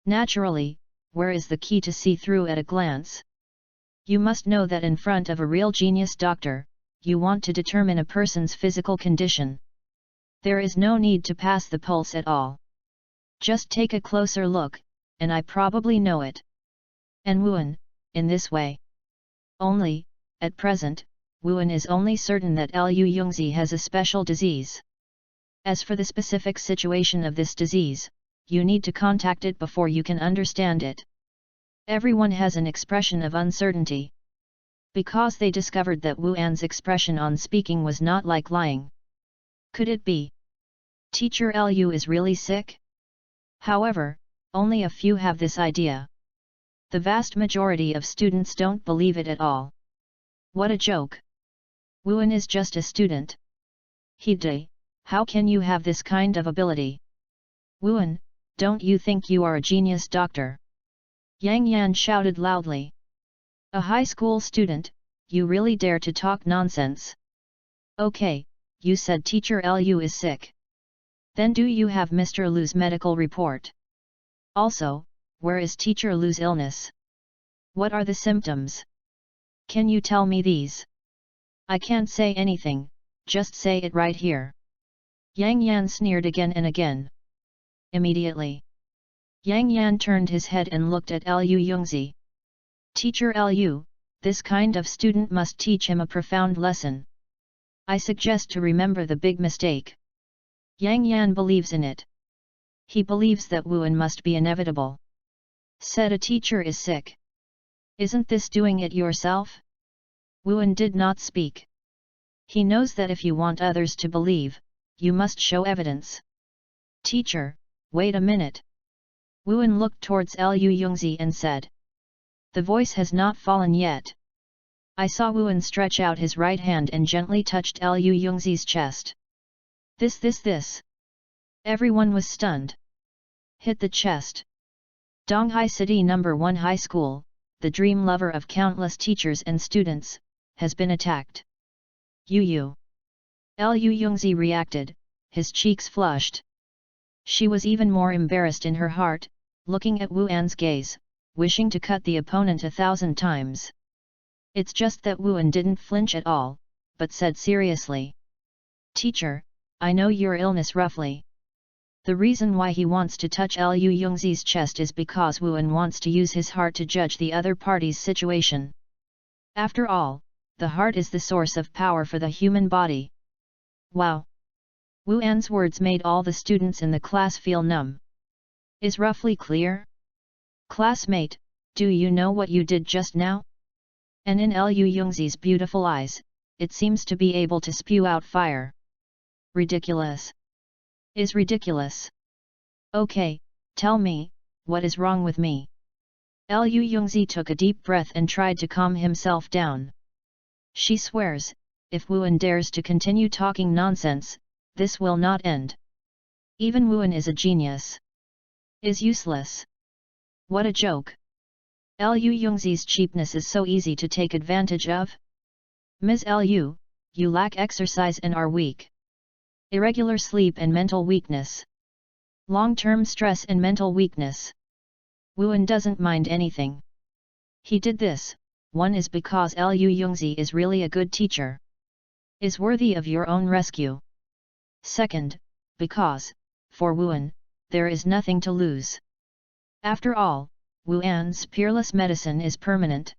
Naturally, where is the key to see through at a glance? You must know that in front of a real genius doctor, you want to determine a person's physical condition. There is no need to pass the pulse at all. Just take a closer look, and I probably know it. And Wuan, in this way. Only, at present, Wuan is only certain that Lu Yongzi has a special disease. As for the specific situation of this disease, you need to contact it before you can understand it. Everyone has an expression of uncertainty. Because they discovered that Wuan's expression on speaking was not like lying. Could it be? Teacher Lu is really sick? However, only a few have this idea. The vast majority of students don't believe it at all. What a joke! Wuan is just a student. Hide, how can you have this kind of ability? Wuan, don't you think you are a genius doctor? Yang Yan shouted loudly. A high school student, you really dare to talk nonsense? Okay, you said Teacher Lu is sick. Then do you have Mr. Lu's medical report? Also, where is Teacher Lu's illness? What are the symptoms? Can you tell me these? I can't say anything, just say it right here. Yang Yan sneered again and again. Immediately, Yang Yan turned his head and looked at Lu Yongzi. Teacher Lu, this kind of student must teach him a profound lesson. I suggest to remember the big mistake. Yang Yan believes in it. He believes that Wuan must be inevitable. Said a teacher is sick. Isn't this doing it yourself? Wuan did not speak. He knows that if you want others to believe, you must show evidence. Teacher, wait a minute. Wuan looked towards Lu Yongzi and said. The voice has not fallen yet. I saw Wuan stretch out his right hand and gently touched Lu Yongzi's chest. This. Everyone was stunned. Hit the chest. Donghai City No. 1 High School, the dream lover of countless teachers and students, has been attacked. Lu Yongzi reacted, his cheeks flushed. She was even more embarrassed in her heart, looking at Wuan's gaze, wishing to cut the opponent 1,000 times. It's just that Wuan didn't flinch at all, but said seriously. Teacher, I know your illness roughly. The reason why he wants to touch Lu Yongzi's chest is because Wuan wants to use his heart to judge the other party's situation. After all, the heart is the source of power for the human body. Wow! Wuan's words made all the students in the class feel numb. Is roughly clear? Classmate, do you know what you did just now? And in Lu Yongzi's beautiful eyes, it seems to be able to spew out fire. Ridiculous. Is ridiculous. Okay, tell me, what is wrong with me? Lu Yongzi took a deep breath and tried to calm himself down. She swears, if Wuan dares to continue talking nonsense, this will not end. Even Wuan is a genius. Is useless. What a joke. Lu Yongzi's cheapness is so easy to take advantage of. Ms. Lu, you lack exercise and are weak. Irregular sleep and mental weakness. Long-term stress and mental weakness. Wuan doesn't mind anything. He did this, one is because Lu Yongzi is really a good teacher. Is worthy of your own rescue. Second, because, for Wuan, there is nothing to lose. After all, Wuan's peerless medicine is permanent.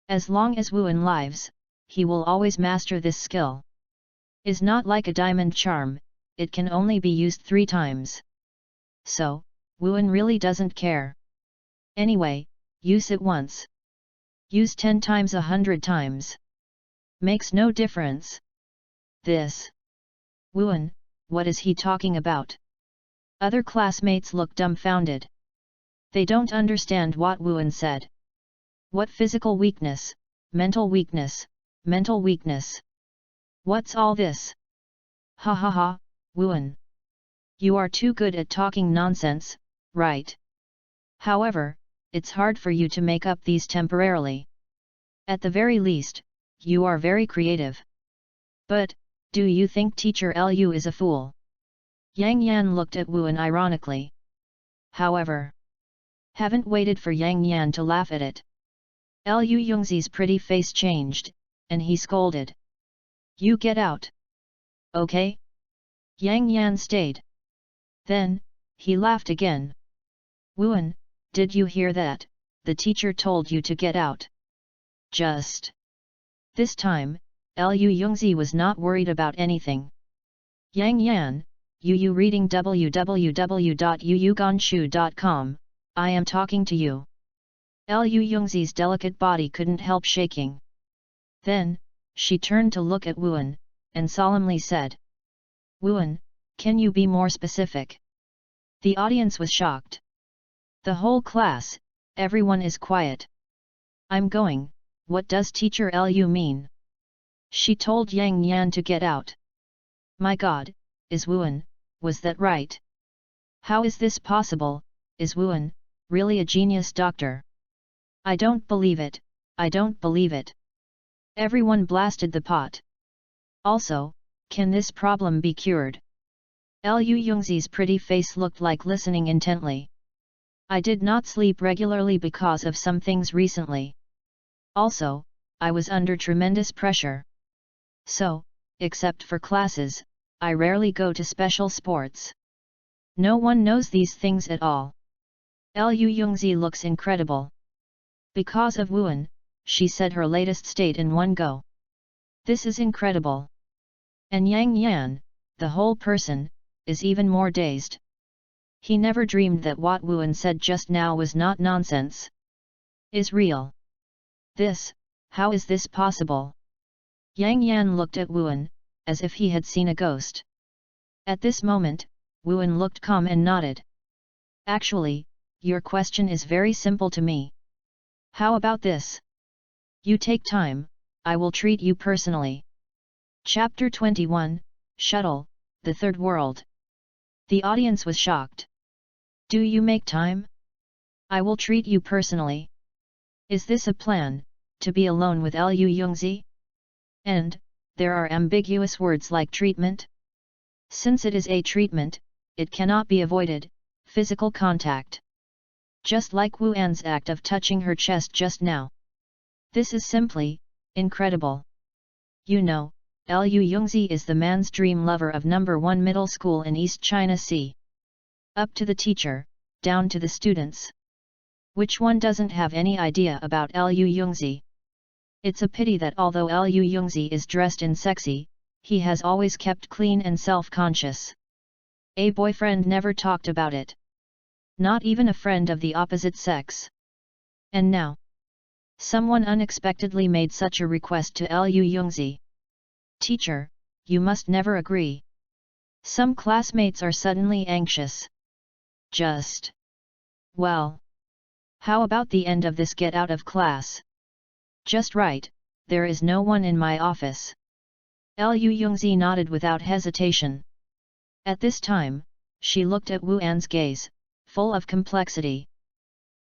As long as Wuan lives, he will always master this skill. Is not like a diamond charm, it can only be used 3 times. So, Wuan really doesn't care. Anyway, use it once. Use 10 times 100 times. Makes no difference. This. Wuan, what is he talking about? Other classmates look dumbfounded. They don't understand what Wuan said. What physical weakness, mental weakness, mental weakness. What's all this? Ha ha ha, Wuan. You are too good at talking nonsense, right? However, it's hard for you to make up these temporarily. At the very least, you are very creative. But, do you think Teacher Lu is a fool? Yang Yan looked at Wuan ironically. However, haven't waited for Yang Yan to laugh at it. Lu Yongzi's pretty face changed, and he scolded. You get out. Okay? Yang Yan stayed. Then, he laughed again. Wuan, did you hear that? The teacher told you to get out. Just. This time, Lu Yongzi was not worried about anything. Yang Yan, you reading www.yuyuganshu.com, I am talking to you. Lu Yongzi's delicate body couldn't help shaking. Then, she turned to look at Wuan, and solemnly said. Wuan, can you be more specific? The audience was shocked. The whole class, everyone is quiet. I'm going, what does Teacher Lu mean? She told Yang Yan to get out. My God, is Wuan, was that right? How is this possible, is Wuan, really a genius doctor? I don't believe it, I don't believe it. Everyone blasted the pot. Also, can this problem be cured? Lu Yongzi's pretty face looked like listening intently. I did not sleep regularly because of some things recently. Also, I was under tremendous pressure. So, except for classes, I rarely go to special sports. No one knows these things at all. Lu Yongzi looks incredible. Because of Wuan, she said her latest state in one go. This is incredible. And Yang Yan, the whole person, is even more dazed. He never dreamed that what Wuan said just now was not nonsense. Is real. This, how is this possible? Yang Yan looked at Wuan, as if he had seen a ghost. At this moment, Wuan looked calm and nodded. Actually, your question is very simple to me. How about this? You take time, I will treat you personally. Chapter 21, Shuttle, the Third World. The audience was shocked. Do you make time? I will treat you personally. Is this a plan, to be alone with Lu Yongzi? And, there are ambiguous words like treatment? Since it is a treatment, it cannot be avoided, physical contact. Just like Wuan's act of touching her chest just now. This is simply, incredible. You know, Lu Yongzi is the man's dream lover of No. 1 middle school in East China Sea. Up to the teacher, down to the students. Which one doesn't have any idea about Lu Yongzi? It's a pity that although Lu Yongzi is dressed in sexy, he has always kept clean and self-conscious. A boyfriend never talked about it. Not even a friend of the opposite sex. And now, someone unexpectedly made such a request to Lu Yongzi. Teacher, you must never agree. Some classmates are suddenly anxious. Just. Well. How about the end of this get out of class? Just right, there is no one in my office. Lu Yongzi nodded without hesitation. At this time, she looked at Wu An's gaze, full of complexity.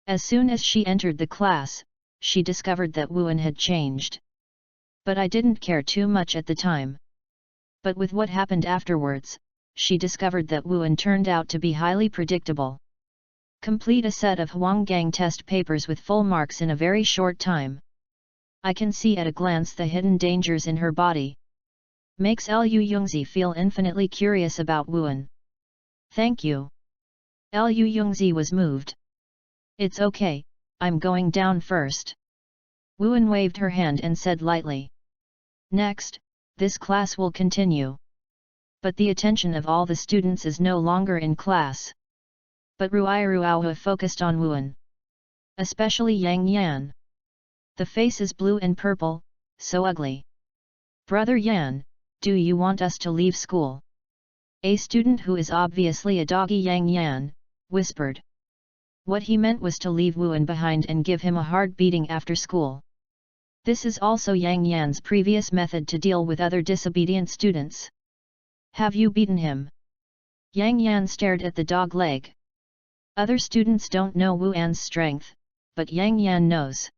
As soon as she entered the class, she discovered that Wu An had changed. But I didn't care too much at the time. But with what happened afterwards, she discovered that Wu An turned out to be highly predictable. Complete a set of Huanggang test papers with full marks in a very short time. I can see at a glance the hidden dangers in her body. Makes Lu Yongzi feel infinitely curious about Wu An. Thank you. Lu Yongzi was moved. It's okay, I'm going down first. Wu An waved her hand and said lightly. Next, this class will continue. But the attention of all the students is no longer in class. But Ruiruaohua focused on Wu An. Especially Yang Yan. The face is blue and purple, so ugly. Brother Yan, do you want us to leave school? A student who is obviously a doggy Yang Yan, whispered. What he meant was to leave Wu An behind and give him a hard beating after school. This is also Yang Yan's previous method to deal with other disobedient students. Have you beaten him? Yang Yan stared at the dog leg. Other students don't know Wu An's strength, but Yang Yan knows.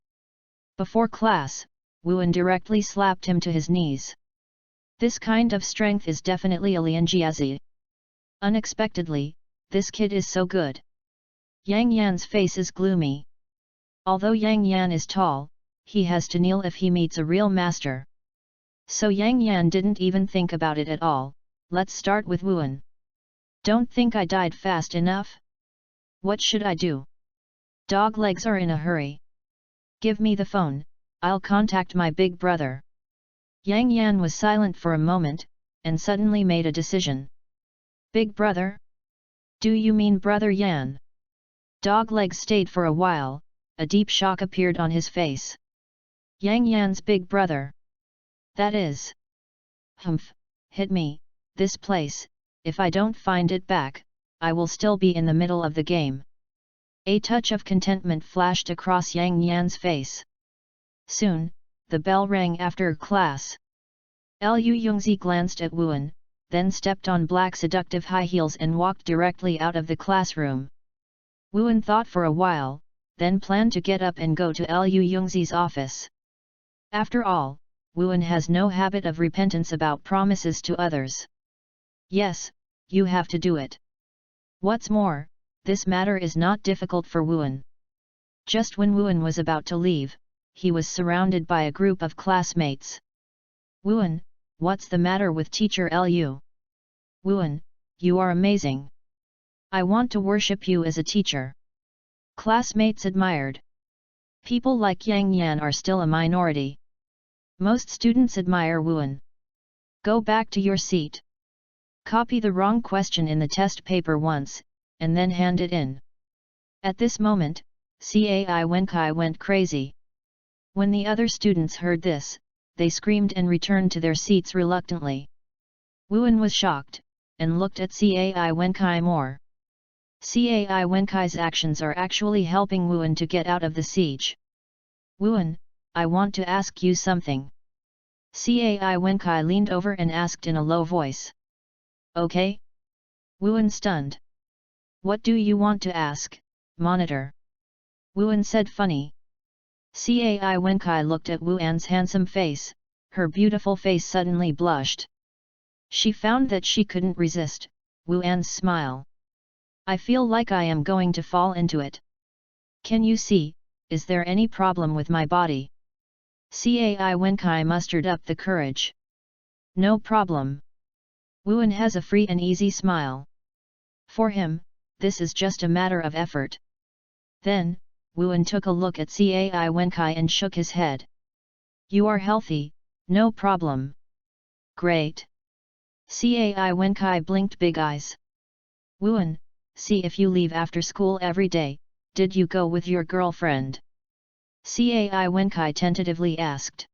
Before class, Wu An directly slapped him to his knees. This kind of strength is definitely a Lianjiazi. Unexpectedly, this kid is so good. Yang Yan's face is gloomy. Although Yang Yan is tall, he has to kneel if he meets a real master. So Yang Yan didn't even think about it at all. Let's start with Wu An. Don't think I died fast enough? What should I do? Dog legs are in a hurry. Give me the phone, I'll contact my big brother. Yang Yan was silent for a moment, and suddenly made a decision. Big brother? Do you mean brother Yan? Dog legs stayed for a while, a deep shock appeared on his face. Yang Yan's big brother. That is. Humph, hit me, this place, if I don't find it back, I will still be in the middle of the game. A touch of contentment flashed across Yang Yan's face. Soon, the bell rang after class. Lu Yongzi glanced at Wu An, then stepped on black seductive high heels and walked directly out of the classroom. Wu An thought for a while, then planned to get up and go to Lu Yongzi's office. After all, Wu An has no habit of repentance about promises to others. Yes, you have to do it. What's more, this matter is not difficult for Wu An. Just when Wu An was about to leave, he was surrounded by a group of classmates. Wu An, what's the matter with teacher Lu? Wu An, you are amazing. I want to worship you as a teacher. Classmates admired. People like Yang Yan are still a minority. Most students admire Wu An. Go back to your seat. Copy the wrong question in the test paper once, and then hand it in. At this moment, Cai Wenkai went crazy. When the other students heard this, they screamed and returned to their seats reluctantly. Wu An was shocked, and looked at Cai Wenkai more. Cai Wenkai's actions are actually helping Wu An to get out of the siege. Wu An, I want to ask you something. Cai Wenkai leaned over and asked in a low voice. Okay? Wu An stunned. What do you want to ask, monitor? Wu An said funny. Cai Wenkai looked at Wu An's handsome face, her beautiful face suddenly blushed. She found that she couldn't resist Wu An's smile. I feel like I am going to fall into it. Can you see, is there any problem with my body? Cai Wenkai mustered up the courage. No problem. Wu An has a free and easy smile. For him, this is just a matter of effort. Then, Wu An took a look at Cai Wenkai and shook his head. You are healthy, no problem. Great. Cai Wenkai blinked big eyes. Wu An, see if you leave after school every day, did you go with your girlfriend? Cai Wenkai tentatively asked.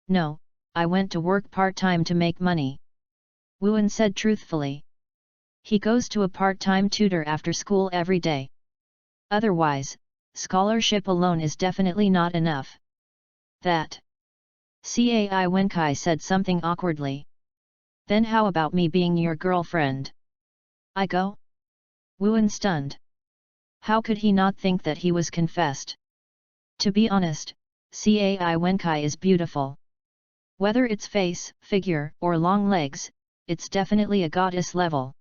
No, I went to work part-time to make money. Wu An said truthfully. He goes to a part-time tutor after school every day. Otherwise, scholarship alone is definitely not enough. That. Cai Wenkai said something awkwardly. Then how about me being your girlfriend? I go? Wuan stunned. How could he not think that he was confessed? To be honest, Cai Wenkai is beautiful. Whether it's face, figure, or long legs, it's definitely a goddess level.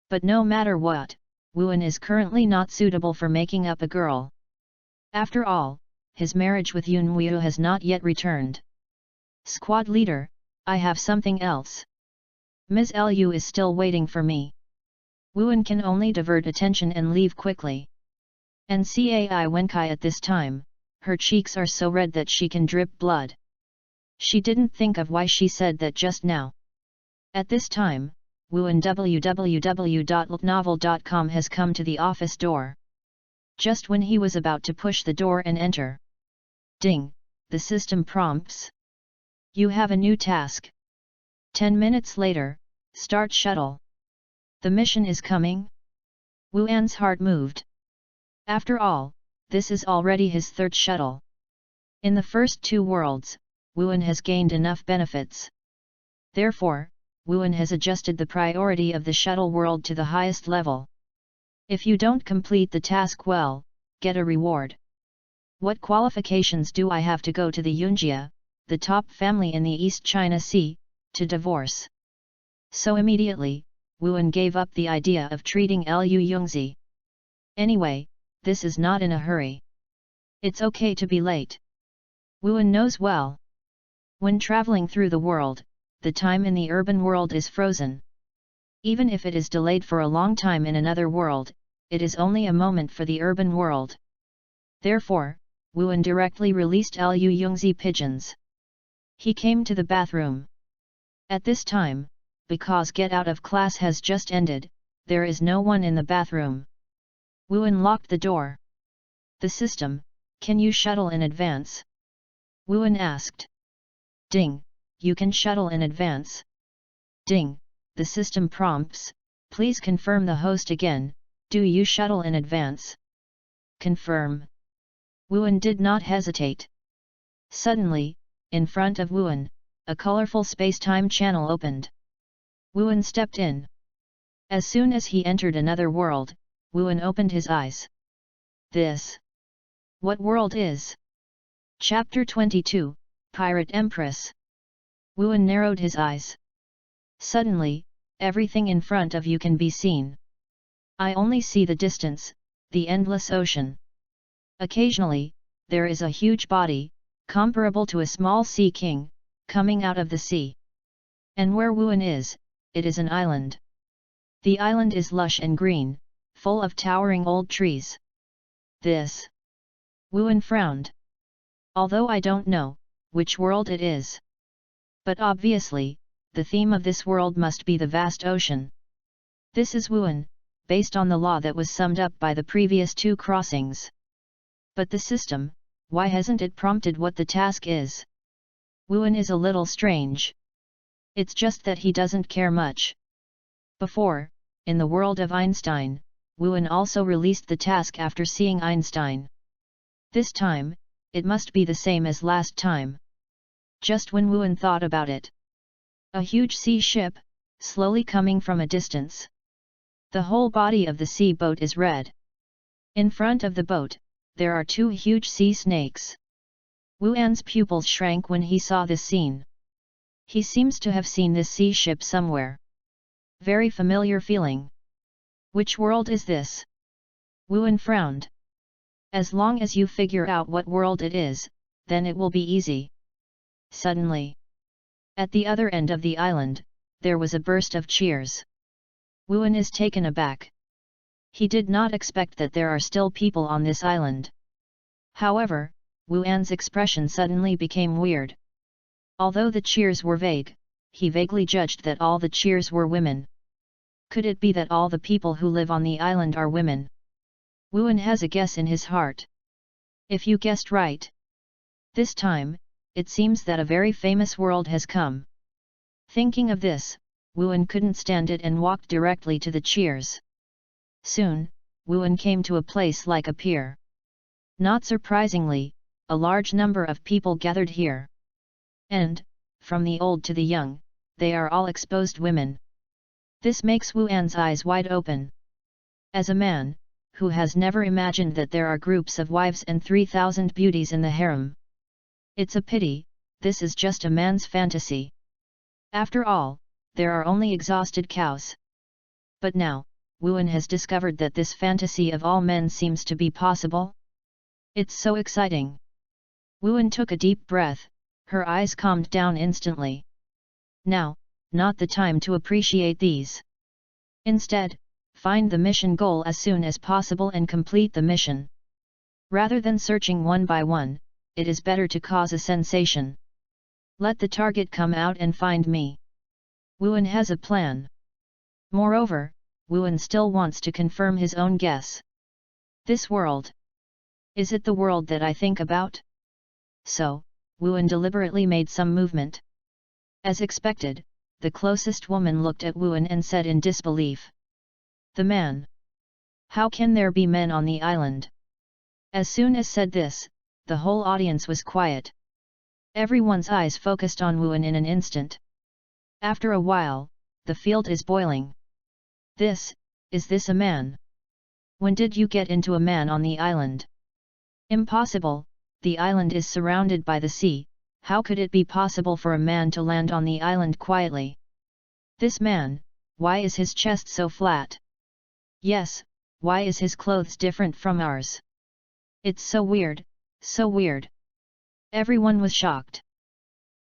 But no matter what, Wuan is currently not suitable for making up a girl. After all, his marriage with Yun Wu has not yet returned. Squad leader, I have something else. Ms. Lu is still waiting for me. Wuan can only divert attention and leave quickly. And Cai Wenkai at this time, her cheeks are so red that she can drip blood. She didn't think of why she said that just now. At this time, Wuan www.novel.com has come to the office door. Just when he was about to push the door and enter. Ding, the system prompts. You have a new task. 10 minutes later, start shuttle. The mission is coming? Wuan's heart moved. After all, this is already his third shuttle. In the first 2 worlds, Wuan has gained enough benefits. Therefore, Wuan has adjusted the priority of the shuttle world to the highest level. If you don't complete the task well, get a reward. What qualifications do I have to go to the Yunjia, the top family in the East China Sea, to divorce? So immediately, Wuan gave up the idea of treating Lu Yongzi. Anyway, this is not in a hurry. It's okay to be late. Wuan knows well. When traveling through the world, the time in the urban world is frozen. Even if it is delayed for a long time in another world, it is only a moment for the urban world. Therefore, Wuan directly released Lu Yongzi pigeons. He came to the bathroom. At this time, because get out of class has just ended, there is no one in the bathroom. Wuan locked the door. The system, can you shuttle in advance? Wuan asked. Ding, you can shuttle in advance. Ding, the system prompts, please confirm the host again, do you shuttle in advance? Confirm. Wuan did not hesitate. Suddenly, in front of Wuan, a colorful space-time channel opened. Wuan stepped in. As soon as he entered another world, Wuan opened his eyes. This. What world is? Chapter 22, Pirate Empress. Wuan narrowed his eyes. Suddenly, everything in front of you can be seen. I only see the distance, the endless ocean. Occasionally, there is a huge body, comparable to a small sea king, coming out of the sea. And where Wuan is, it is an island. The island is lush and green, full of towering old trees. This. Wuan frowned. Although I don't know which world it is. But obviously, the theme of this world must be the vast ocean. This is Wuan, based on the law that was summed up by the previous 2 crossings. But the system, why hasn't it prompted what the task is? Wuan is a little strange. It's just that he doesn't care much. Before, in the world of Einstein, Wuan also released the task after seeing Einstein. This time, it must be the same as last time. Just when Wuan thought about it. A huge sea ship, slowly coming from a distance. The whole body of the sea boat is red. In front of the boat, there are 2 huge sea snakes. Wuan's pupils shrank when he saw this scene. He seems to have seen this sea ship somewhere. Very familiar feeling. Which world is this? Wuan frowned. As long as you figure out what world it is, then it will be easy. Suddenly, at the other end of the island, there was a burst of cheers. Wuan is taken aback. He did not expect that there are still people on this island. However, Wuan's expression suddenly became weird. Although the cheers were vague, he vaguely judged that all the cheers were women. Could it be that all the people who live on the island are women? Wuan has a guess in his heart. If you guessed right. This time, it seems that a very famous world has come. Thinking of this, Wuan couldn't stand it and walked directly to the cheers. Soon, Wuan came to a place like a pier. Not surprisingly, a large number of people gathered here. And, from the old to the young, they are all exposed women. This makes Wuan's eyes wide open. As a man, who has never imagined that there are groups of wives and 3,000 beauties in the harem. It's a pity, this is just a man's fantasy. After all, there are only exhausted cows. But now, Wuan has discovered that this fantasy of all men seems to be possible. It's so exciting. Wuan took a deep breath, her eyes calmed down instantly. Now, not the time to appreciate these. Instead, find the mission goal as soon as possible and complete the mission. Rather than searching one by one, it is better to cause a sensation. Let the target come out and find me. Wuan has a plan. Moreover, Wuan still wants to confirm his own guess. This world. Is it the world that I think about? So, Wuan deliberately made some movement. As expected, the closest woman looked at Wuan and said in disbelief. The man. How can there be men on the island? As soon as said this, the whole audience was quiet. Everyone's eyes focused on Wuan in an instant. After a while, the field is boiling. Is this a man? When did you get into a man on the island? Impossible, the island is surrounded by the sea, how could it be possible for a man to land on the island quietly? This man, why is his chest so flat? Yes, why is his clothes different from ours? It's so weird, so weird. Everyone was shocked.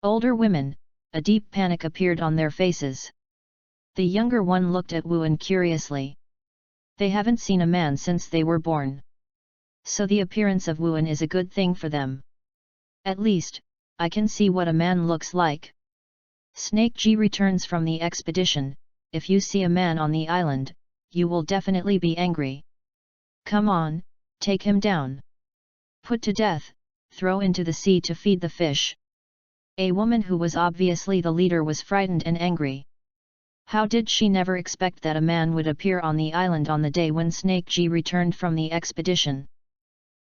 Older women, a deep panic appeared on their faces. The younger one looked at Wuan curiously. They haven't seen a man since they were born. So the appearance of Wuan is a good thing for them. At least, I can see what a man looks like. Snake Ji returns from the expedition. If you see a man on the island, you will definitely be angry. Come on, take him down. Put to death, throw into the sea to feed the fish. A woman who was obviously the leader was frightened and angry. How did she never expect that a man would appear on the island on the day when Snake Ji returned from the expedition?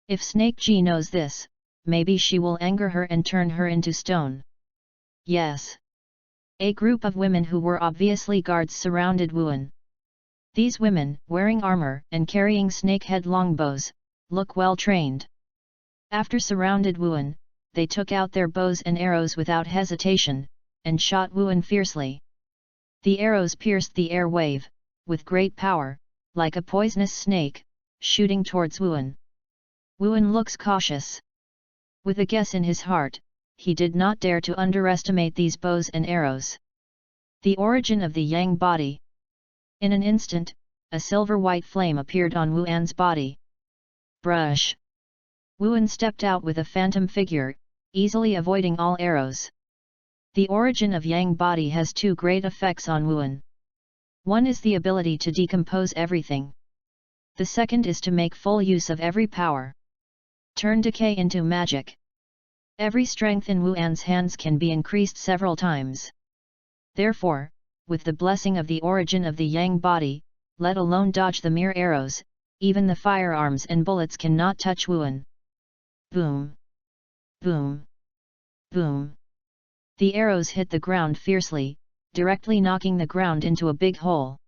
If Snake Ji knows this, maybe she will anger her and turn her into stone. Yes. A group of women who were obviously guards surrounded Wuan. These women, wearing armor and carrying snake-head longbows, look well trained. After surrounded Wuan, they took out their bows and arrows without hesitation, and shot Wuan fiercely. The arrows pierced the air wave, with great power, like a poisonous snake, shooting towards Wuan. Wuan looks cautious. With a guess in his heart, he did not dare to underestimate these bows and arrows. The origin of the yang body. In an instant, a silver-white flame appeared on Wuan's body. Brush! Wuan stepped out with a phantom figure, easily avoiding all arrows. The origin of yang body has two great effects on Wuan. One is the ability to decompose everything. The second is to make full use of every power. Turn decay into magic. Every strength in Wuan's hands can be increased several times. Therefore, with the blessing of the origin of the yang body, let alone dodge the mere arrows, even the firearms and bullets cannot touch Wuan. Boom! Boom! Boom! The arrows hit the ground fiercely, directly knocking the ground into a big hole.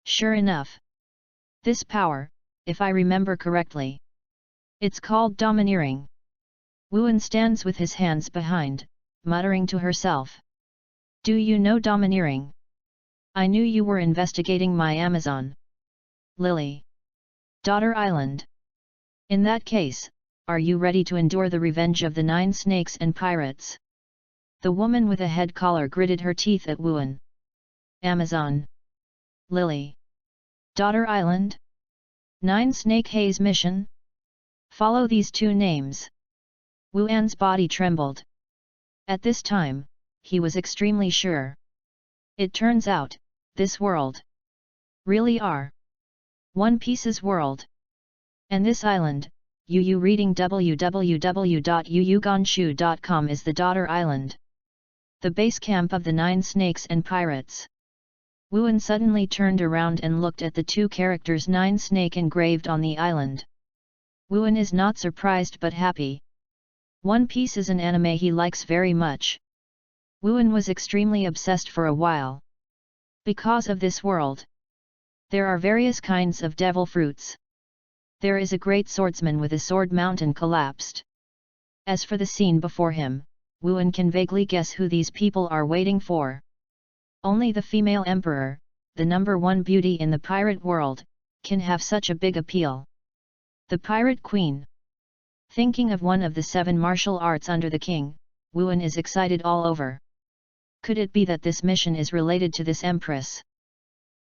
Sure enough. This power, if I remember correctly. It's called domineering. Wuan stands with his hands behind, muttering to herself. Do you know domineering? I knew you were investigating my Amazon. Lily. Daughter Island. In that case, are you ready to endure the revenge of the 9 snakes and pirates? The woman with a head collar gritted her teeth at Wuan. Amazon. Lily. Daughter Island? 9 Snake Haze Mission? Follow these 2 names. Wuan's body trembled. At this time, he was extremely sure. It turns out, this world really are One Piece's world. And this island, Yu reading www.yuyuganshu.com is the daughter island. The base camp of the 9 snakes and pirates. Wuan suddenly turned around and looked at the two characters 9 snake engraved on the island. Wuan is not surprised but happy. One Piece is an anime he likes very much. Wuan was extremely obsessed for a while. Because of this world, there are various kinds of devil fruits. There is a great swordsman with a sword mountain collapsed. As for the scene before him, Wuan can vaguely guess who these people are waiting for. Only the female emperor, the number one beauty in the pirate world, can have such a big appeal. The pirate queen. Thinking of one of the 7 martial arts under the king, Wuan is excited all over. Could it be that this mission is related to this empress?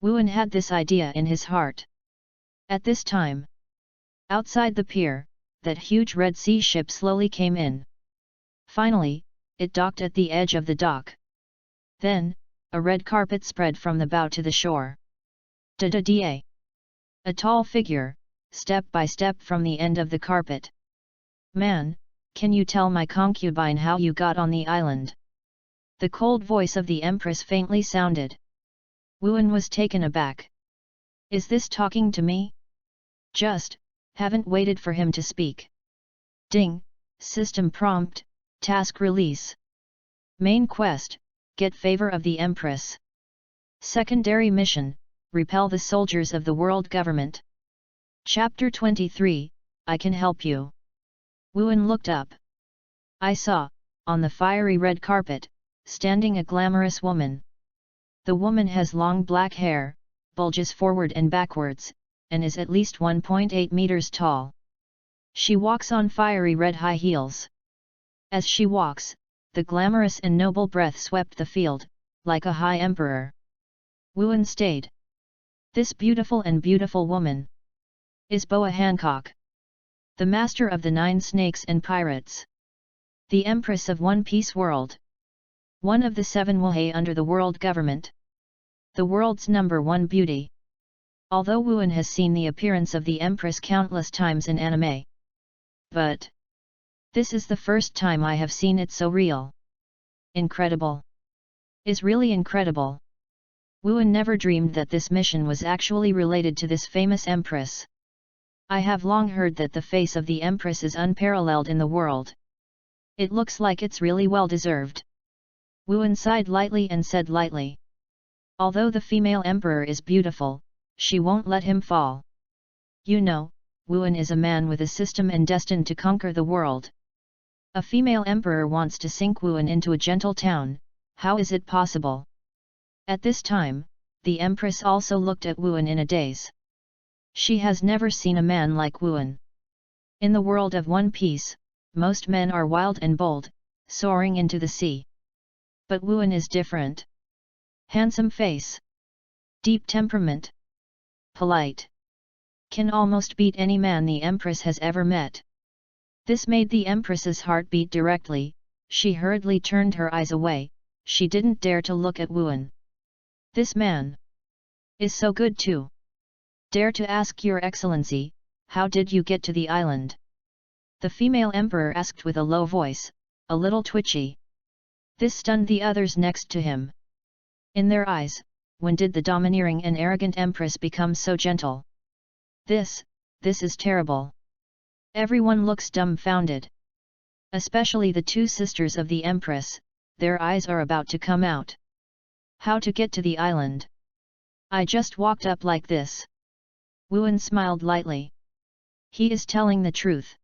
Wuan had this idea in his heart. At this time, outside the pier, that huge Red Sea ship slowly came in. Finally, it docked at the edge of the dock. Then, a red carpet spread from the bow to the shore. Da-da-da. A tall figure, step by step from the end of the carpet. Man, can you tell my concubine how you got on the island? The cold voice of the empress faintly sounded. Wuan was taken aback. Is this talking to me? Just, haven't waited for him to speak. Ding, system prompt, task release. Main quest, get favor of the empress. Secondary mission, repel the soldiers of the world government. Chapter 23, I can help you. Wuan looked up. I saw, on the fiery red carpet, standing a glamorous woman. The woman has long black hair, bulges forward and backwards, and is at least 1.8 meters tall. She walks on fiery red high heels. As she walks, the glamorous and noble breath swept the field, like a high emperor. Wuan stayed. This beautiful and beautiful woman is Boa Hancock, the master of the 9 snakes and pirates. The empress of One Piece world. One of the 7 Wahei under the world government. The world's number 1 beauty. Although Wuan has seen the appearance of the empress countless times in anime. But this is the first time I have seen it so real. Incredible. Is really incredible. Wuan never dreamed that this mission was actually related to this famous empress. I have long heard that the face of the empress is unparalleled in the world. It looks like it's really well deserved. Wuan sighed lightly and said lightly. Although the female emperor is beautiful, she won't let him fall. You know, Wuan is a man with a system and destined to conquer the world. A female emperor wants to sink Wuan into a gentle town, how is it possible? At this time, the empress also looked at Wuan in a daze. She has never seen a man like Wuan. In the world of One Piece, most men are wild and bold, soaring into the sea. But Wuan is different. Handsome face. Deep temperament. Polite. Can almost beat any man the empress has ever met. This made the empress's heart beat directly. She hurriedly turned her eyes away. She didn't dare to look at Wuan. This man is so good too. Dare to ask your excellency, how did you get to the island? The female emperor asked with a low voice, a little twitchy. This stunned the others next to him. In their eyes, when did the domineering and arrogant empress become so gentle? This is terrible. Everyone looks dumbfounded. Especially the 2 sisters of the empress, their eyes are about to come out. How to get to the island? I just walked up like this. Wuan smiled lightly. He is telling the truth.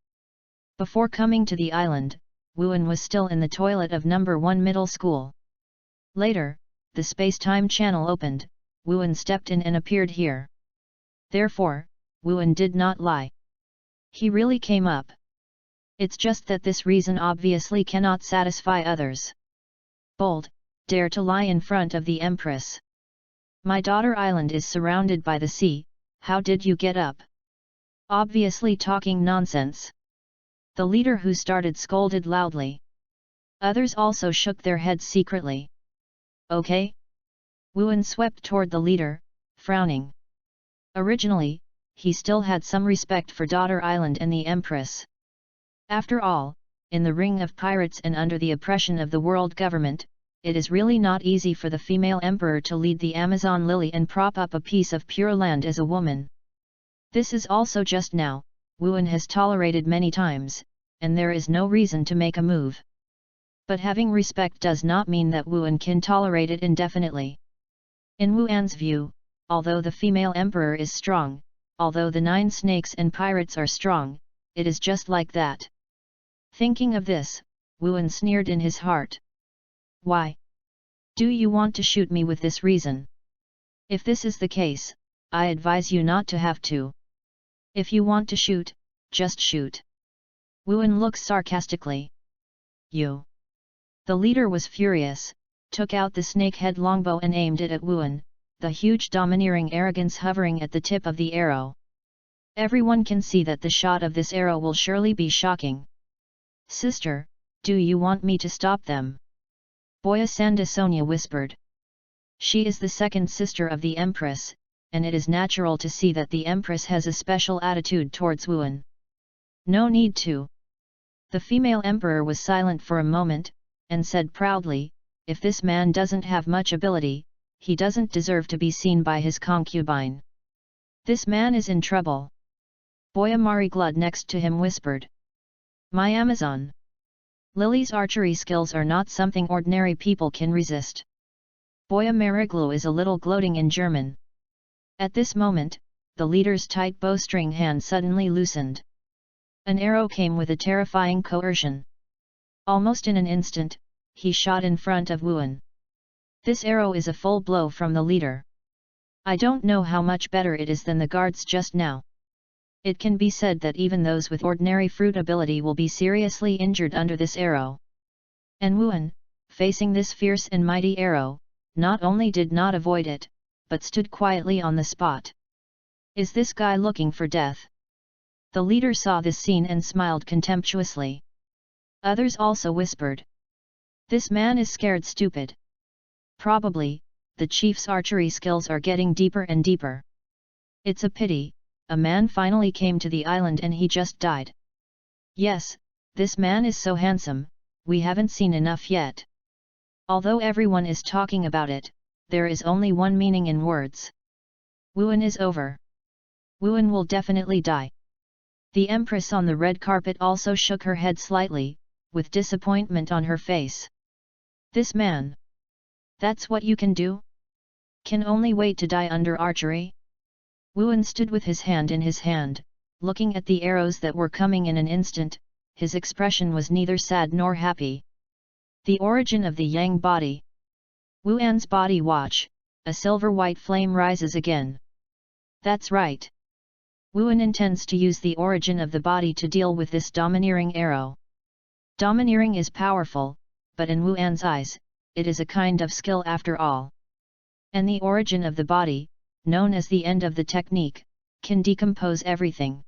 Before coming to the island, Wuan was still in the toilet of number 1 middle school. Later, the space-time channel opened, Wuan stepped in and appeared here. Therefore, Wuan did not lie. He really came up. It's just that this reason obviously cannot satisfy others. Bold, dare to lie in front of the empress. My daughter island is surrounded by the sea, how did you get up? Obviously talking nonsense. The leader who started scolded loudly. Others also shook their heads secretly. Okay? Wuan swept toward the leader, frowning. Originally, he still had some respect for Daughter Island and the Empress. After all, in the ring of pirates and under the oppression of the world government, it is really not easy for the female emperor to lead the Amazon lily and prop up a piece of pure land as a woman. This is also just now, Wuan has tolerated many times, and there is no reason to make a move. But having respect does not mean that Wuan can tolerate it indefinitely. In Wuan's view, although the female emperor is strong, although the 9 snakes and pirates are strong, it is just like that. Thinking of this, Wuan sneered in his heart. Why? Do you want to shoot me with this reason? If this is the case, I advise you not to have to. If you want to shoot, just shoot. Wuan looks sarcastically. You. The leader was furious, took out the snake-head longbow and aimed it at Wuan, the huge domineering arrogance hovering at the tip of the arrow. Everyone can see that the shot of this arrow will surely be shocking. Sister, do you want me to stop them? Boya Sanda Sonia whispered. She is the second sister of the Empress, and it is natural to see that the Empress has a special attitude towards Wuan. No need to. The female emperor was silent for a moment, and said proudly, if this man doesn't have much ability, he doesn't deserve to be seen by his concubine. This man is in trouble. Boya Mariglud next to him whispered. My Amazon. Lily's archery skills are not something ordinary people can resist. Boya Mariglu is a little gloating in German. At this moment, the leader's tight bowstring hand suddenly loosened. An arrow came with a terrifying coercion. Almost in an instant, he shot in front of Wuan. This arrow is a full blow from the leader. I don't know how much better it is than the guards just now. It can be said that even those with ordinary fruit ability will be seriously injured under this arrow. And Wuan, facing this fierce and mighty arrow, not only did not avoid it, but stood quietly on the spot. Is this guy looking for death? The leader saw this scene and smiled contemptuously. Others also whispered. This man is scared stupid. Probably, the chief's archery skills are getting deeper and deeper. It's a pity. A man finally came to the island and he just died. Yes, this man is so handsome, we haven't seen enough yet. Although everyone is talking about it, there is only one meaning in words. Wuan is over. Wuan will definitely die. The Empress on the red carpet also shook her head slightly, with disappointment on her face. This man. That's what you can do? Can only wait to die under archery? Wuan stood with his hand in his hand, looking at the arrows that were coming in an instant. His expression was neither sad nor happy. The origin of the Yang body. Wuan's body watch, a silver-white flame rises again. That's right. Wuan intends to use the origin of the body to deal with this domineering arrow. Domineering is powerful, but in Wuan's eyes, it is a kind of skill after all. And the origin of the body, known as the end of the technique, can decompose everything.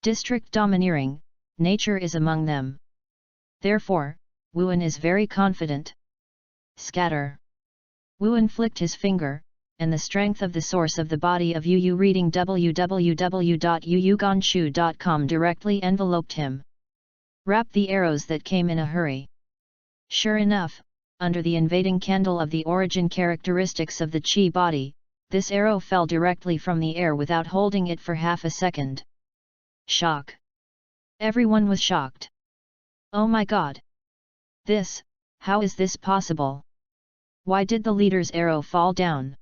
District domineering, nature is among them. Therefore, Wuan is very confident. Scatter. Wuan flicked his finger, and the strength of the source of the body of Yu reading www.yuyuganshu.com directly enveloped him. Wrap the arrows that came in a hurry. Sure enough, under the invading candle of the origin characteristics of the Qi body, this arrow fell directly from the air without holding it for half a second. Shock. Everyone was shocked. Oh my god! How is this possible? Why did the leader's arrow fall down?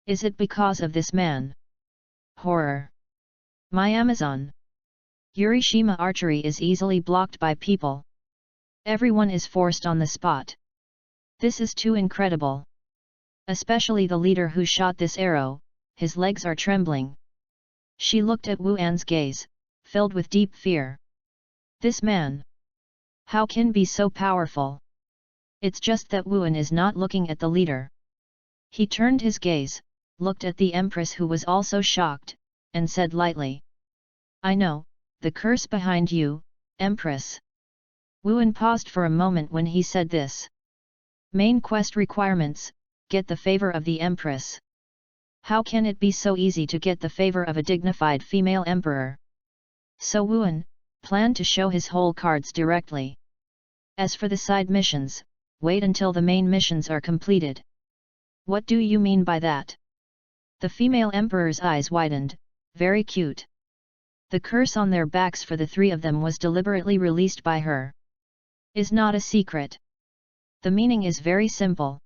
Is it because of this man? Horror! My Amazon! Yurishima archery is easily blocked by people. Everyone is forced on the spot. This is too incredible. Especially the leader who shot this arrow, his legs are trembling. She looked at Wuan's gaze, filled with deep fear. This man! How can be so powerful? It's just that Wuan is not looking at the leader. He turned his gaze, looked at the Empress who was also shocked, and said lightly. I know, the curse behind you, Empress. Wuan paused for a moment when he said this. Main quest requirements. Get the favor of the Empress. How can it be so easy to get the favor of a dignified female emperor? So Wuan planned to show his whole cards directly. As for the side missions, wait until the main missions are completed. What do you mean by that? The female emperor's eyes widened. Very cute. The curse on their backs for the three of them was deliberately released by her. Is not a secret. The meaning is very simple.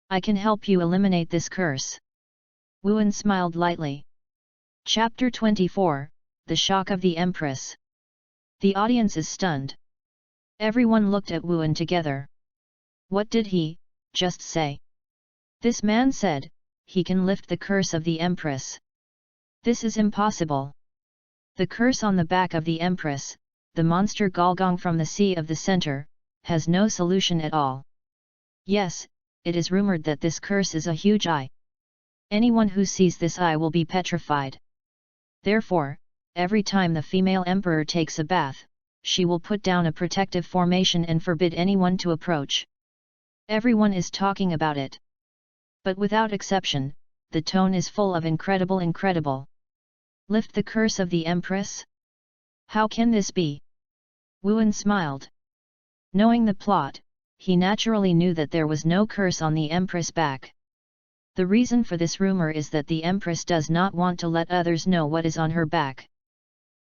I can help you eliminate this curse. Wuan smiled lightly. Chapter 24, The Shock of the Empress. The audience is stunned. Everyone looked at Wuan together. What did he just say? This man said, he can lift the curse of the Empress. This is impossible. The curse on the back of the Empress, the monster Galgong from the Sea of the Center, has no solution at all. Yes, it is rumored that this curse is a huge eye. Anyone who sees this eye will be petrified. Therefore, every time the female emperor takes a bath, she will put down a protective formation and forbid anyone to approach. Everyone is talking about it. But without exception, the tone is full of incredible. Lift the curse of the Empress? How can this be? Wuan smiled. Knowing the plot, he naturally knew that there was no curse on the Empress' back. The reason for this rumor is that the Empress does not want to let others know what is on her back.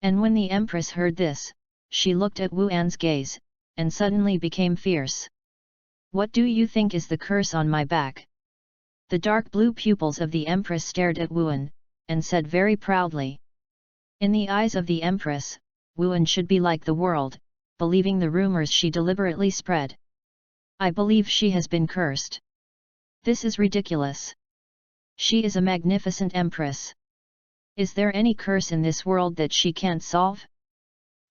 And when the Empress heard this, she looked at Wuan's gaze, and suddenly became fierce. What do you think is the curse on my back? The dark blue pupils of the Empress stared at Wuan, and said very proudly. In the eyes of the Empress, Wuan should be like the world, believing the rumors she deliberately spread. I believe she has been cursed. This is ridiculous. She is a magnificent Empress. Is there any curse in this world that she can't solve?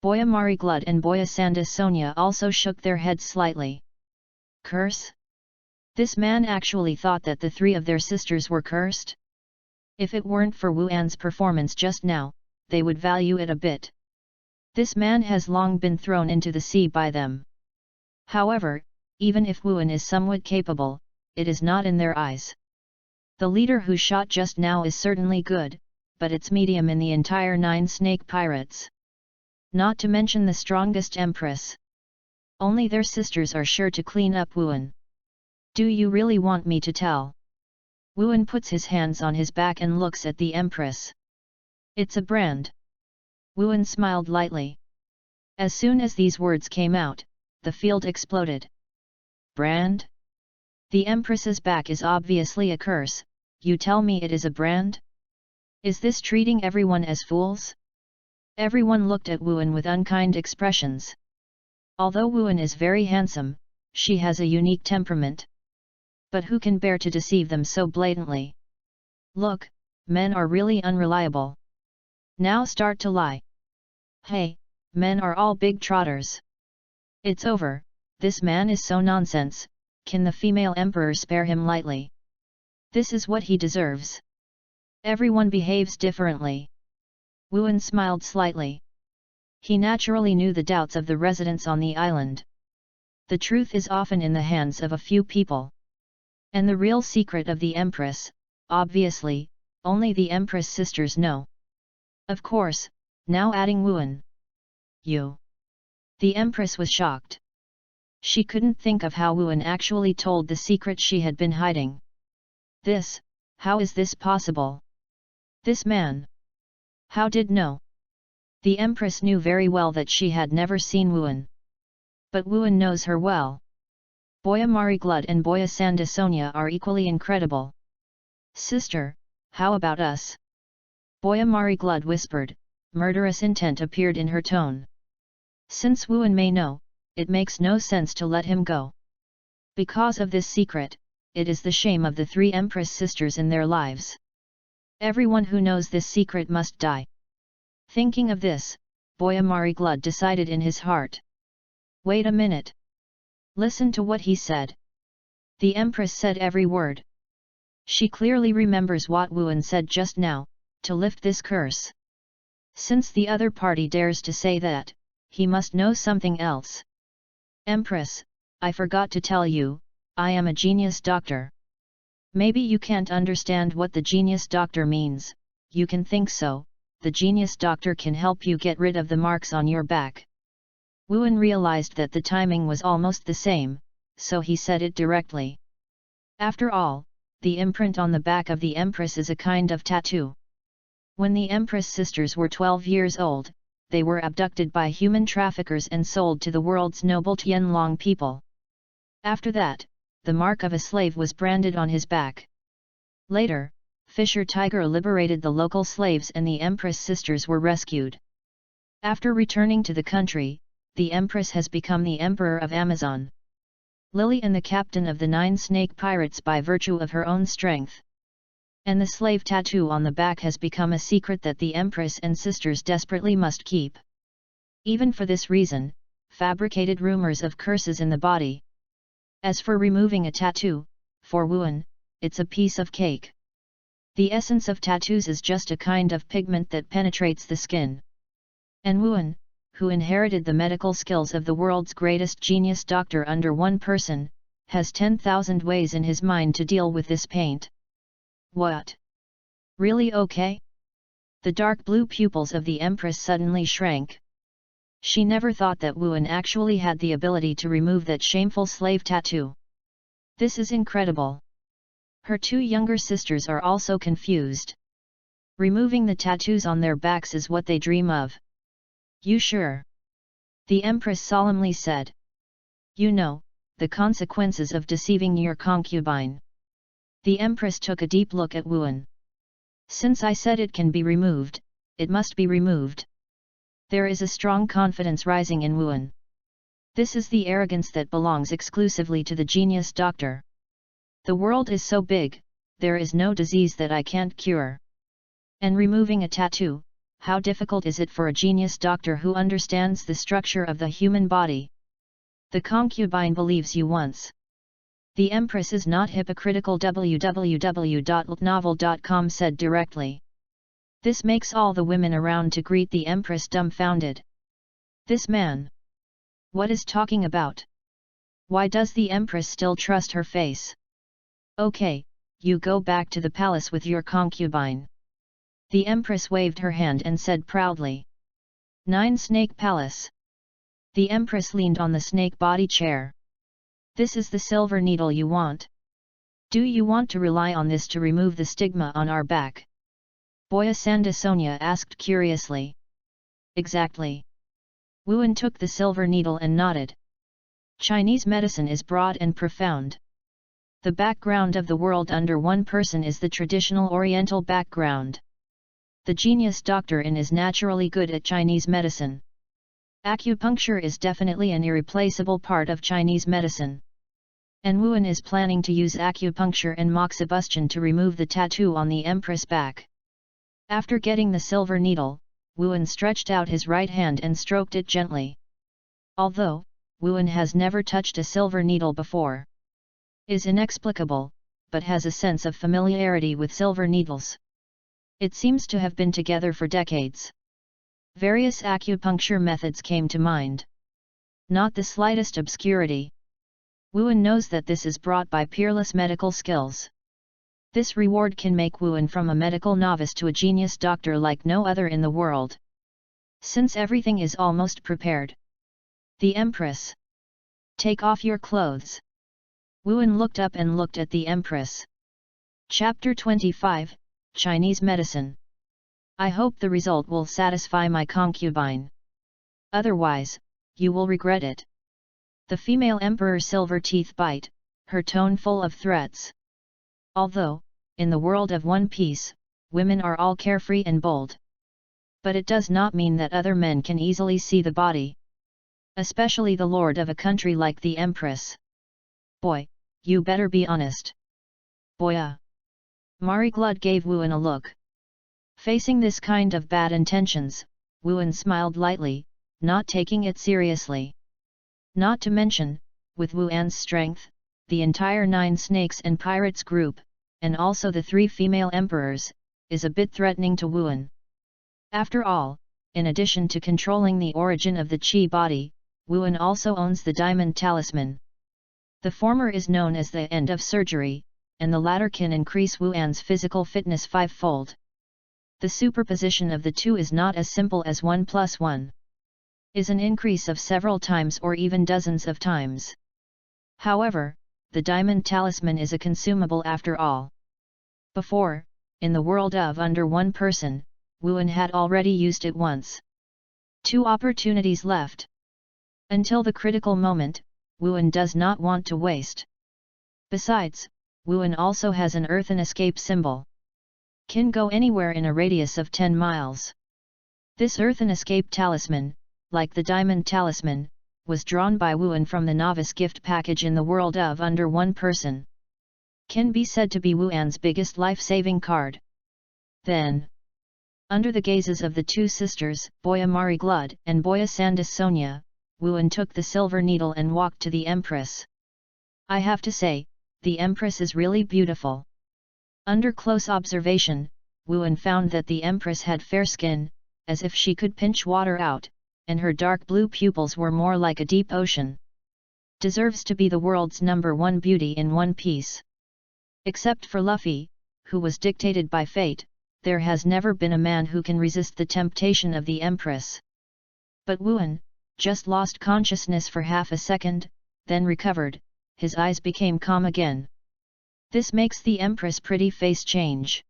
Boya Mariglud and Boya Sanda Sonia also shook their heads slightly. Curse? This man actually thought that the three of their sisters were cursed? If it weren't for Wuan's performance just now, they would value it a bit. This man has long been thrown into the sea by them. However, even if Wuan is somewhat capable, it is not in their eyes. The leader who shot just now is certainly good, but it's medium in the entire 9 snake pirates. Not to mention the strongest Empress. Only their sisters are sure to clean up Wuan. Do you really want me to tell? Wuan puts his hands on his back and looks at the Empress. It's a brand. Wuan smiled lightly. As soon as these words came out, the field exploded. Brand? The Empress's back is obviously a curse, you tell me it is a brand? Is this treating everyone as fools? Everyone looked at Wuan with unkind expressions. Although Wuan is very handsome, she has a unique temperament. But who can bear to deceive them so blatantly? Look, men are really unreliable. Now start to lie. Hey, men are all big trotters. It's over, this man is so nonsense, can the female emperor spare him lightly? This is what he deserves. Everyone behaves differently. Wuan smiled slightly. He naturally knew the doubts of the residents on the island. The truth is often in the hands of a few people. And the real secret of the Empress, obviously, only the Empress sisters know. Of course, now adding Wuan. You. The Empress was shocked. She couldn't think of how Wuan actually told the secret she had been hiding. How is this possible? This man. How did know? The Empress knew very well that she had never seen Wuan. But Wuan knows her well. Boya Mariglud and Boya Sanda Sonia are equally incredible. Sister, how about us? Boya Mariglud whispered, murderous intent appeared in her tone. Since Wuan may know, it makes no sense to let him go. Because of this secret, it is the shame of the 3 Empress sisters in their lives. Everyone who knows this secret must die. Thinking of this, Boya Mariglud decided in his heart. Wait a minute. Listen to what he said. The Empress said every word. She clearly remembers what Wuan said just now, to lift this curse. Since the other party dares to say that, he must know something else. Empress, I forgot to tell you, I am a genius doctor. Maybe you can't understand what the genius doctor means, you can think so, the genius doctor can help you get rid of the marks on your back. Wuan realized that the timing was almost the same, so he said it directly. After all, the imprint on the back of the Empress is a kind of tattoo. When the Empress sisters were 12 years old, they were abducted by human traffickers and sold to the world's noble Tianlong people. After that, the mark of a slave was branded on his back. Later, Fisher Tiger liberated the local slaves and the Empress sisters were rescued. After returning to the country, the Empress has become the Emperor of Amazon. Lily and the captain of the 9 snake pirates by virtue of her own strength. And the slave tattoo on the back has become a secret that the Empress and sisters desperately must keep. Even for this reason, fabricated rumors of curses in the body. As for removing a tattoo, for Wuan, it's a piece of cake. The essence of tattoos is just a kind of pigment that penetrates the skin. And Wuan, who inherited the medical skills of the world's greatest genius doctor under one person, has 10,000 ways in his mind to deal with this paint. What? Really okay? The dark blue pupils of the Empress suddenly shrank. She never thought that Wuan actually had the ability to remove that shameful slave tattoo. This is incredible. Her 2 younger sisters are also confused. Removing the tattoos on their backs is what they dream of. You sure? The Empress solemnly said. You know, the consequences of deceiving your concubine. The Empress took a deep look at Wuan. Since I said it can be removed, it must be removed. There is a strong confidence rising in Wuan. This is the arrogance that belongs exclusively to the genius doctor. The world is so big, there is no disease that I can't cure. And removing a tattoo, how difficult is it for a genius doctor who understands the structure of the human body? The concubine believes you once. The Empress is not hypocritical. www.novel.com said directly. This makes all the women around to greet the Empress dumbfounded. This man. What is talking about? Why does the Empress still trust her face? Okay, you go back to the palace with your concubine. The Empress waved her hand and said proudly. 9 Snake Palace. The Empress leaned on the snake body chair. This is the silver needle you want. Do you want to rely on this to remove the stigma on our back? Boya Sandasonia asked curiously. Exactly. Wuan took the silver needle and nodded. Chinese medicine is broad and profound. The background of the world under one person is the traditional Oriental background. The genius doctor is naturally good at Chinese medicine. Acupuncture is definitely an irreplaceable part of Chinese medicine. And Wuan is planning to use acupuncture and moxibustion to remove the tattoo on the Empress back. After getting the silver needle, Wuan stretched out his right hand and stroked it gently. Although, Wuan has never touched a silver needle before. Is inexplicable, but has a sense of familiarity with silver needles. It seems to have been together for decades. Various acupuncture methods came to mind. Not the slightest obscurity. Wuan knows that this is brought by peerless medical skills. This reward can make Wuan from a medical novice to a genius doctor like no other in the world. Since everything is almost prepared. The Empress. Take off your clothes. Wuan looked up and looked at the Empress. Chapter 25, Chinese Medicine. I hope the result will satisfy my concubine. Otherwise, you will regret it. The female emperor silver teeth bite, her tone full of threats. Although, in the world of One Piece, women are all carefree and bold. But it does not mean that other men can easily see the body. Especially the lord of a country like the Empress. Boy, you better be honest. Boya. Mari Glud gave Wuan a look. Facing this kind of bad intentions, Wuan smiled lightly, not taking it seriously. Not to mention, with Wuan's strength, the entire 9 snakes and pirates group, and also the 3 female emperors, is a bit threatening to Wuan. After all, in addition to controlling the origin of the Qi body, Wuan also owns the diamond talisman. The former is known as the end of surgery, and the latter can increase Wuan's physical fitness 5-fold. The superposition of the two is not as simple as 1 + 1. Is an increase of several times or even dozens of times. However, the diamond talisman is a consumable after all. Before, in the world of under one person, Wuan had already used it once. 2 opportunities left. Until the critical moment, Wuan does not want to waste. Besides, Wuan also has an earthen escape symbol. Can go anywhere in a radius of 10 miles. This earthen escape talisman, like the diamond talisman, was drawn by Wuan from the novice gift package in the world of under one person. Can be said to be Wuan's biggest life-saving card. Then, under the gazes of the 2 sisters, Boya Mariglud and Boya Sandis Sonia, Wuan took the silver needle and walked to the Empress. I have to say, the Empress is really beautiful. Under close observation, Wuan found that the Empress had fair skin, as if she could pinch water out, and her dark blue pupils were more like a deep ocean. Deserves to be the world's #1 beauty in one piece. Except for Luffy, who was dictated by fate, there has never been a man who can resist the temptation of the Empress. But Wuan just lost consciousness for half a second, then recovered, his eyes became calm again. This makes the Empress' pretty face change.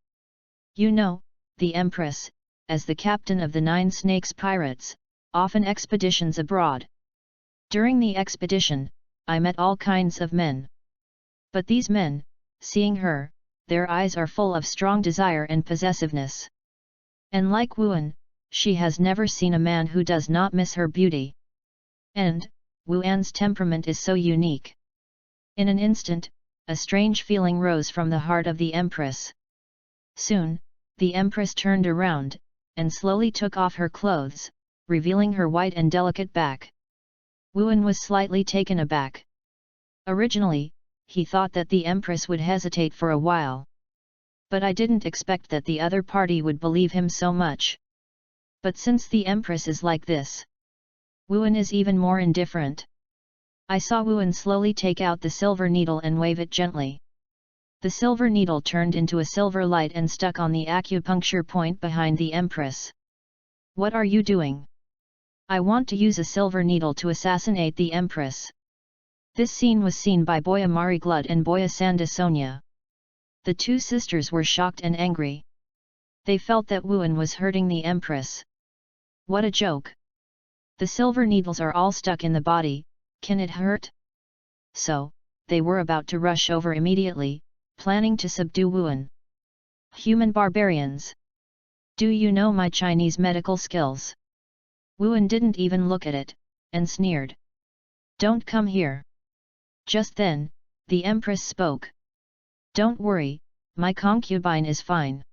You know, the Empress, as the captain of the 9 Snakes Pirates, often expeditions abroad. During the expedition, I met all kinds of men. But these men, seeing her, their eyes are full of strong desire and possessiveness. And like Wuan, she has never seen a man who does not miss her beauty. And, Wuan's temperament is so unique. In an instant, a strange feeling rose from the heart of the Empress. Soon, the Empress turned around, and slowly took off her clothes, revealing her white and delicate back. Wuan was slightly taken aback. Originally, he thought that the Empress would hesitate for a while. But I didn't expect that the other party would believe him so much. But since the Empress is like this, Wuan is even more indifferent. I saw Wuan slowly take out the silver needle and wave it gently. The silver needle turned into a silver light and stuck on the acupuncture point behind the Empress. What are you doing? I want to use a silver needle to assassinate the Empress. This scene was seen by Boya Mariglud and Boya Sandis Sonia. The 2 sisters were shocked and angry. They felt that Wuan was hurting the Empress. What a joke! The silver needles are all stuck in the body, can it hurt? So, they were about to rush over immediately, planning to subdue Wuan. Human barbarians! Do you know my Chinese medical skills? Wuan didn't even look at it, and sneered. Don't come here. Just then, the Empress spoke. Don't worry, my concubine is fine.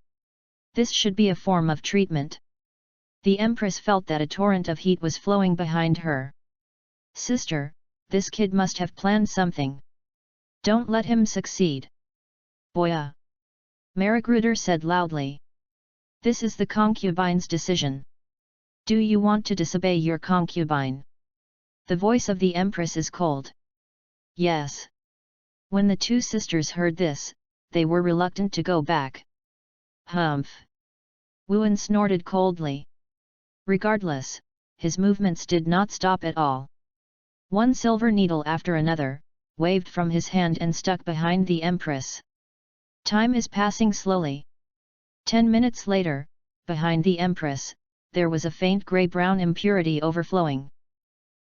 This should be a form of treatment. The Empress felt that a torrent of heat was flowing behind her. Sister, this kid must have planned something. Don't let him succeed. Boya! Maragruder said loudly. This is the concubine's decision. Do you want to disobey your concubine? The voice of the Empress is cold. Yes. When the 2 sisters heard this, they were reluctant to go back. Humph! Wuan snorted coldly. Regardless, his movements did not stop at all. One silver needle after another, waved from his hand and stuck behind the Empress. Time is passing slowly. 10 minutes later, behind the Empress, there was a faint grey-brown impurity overflowing.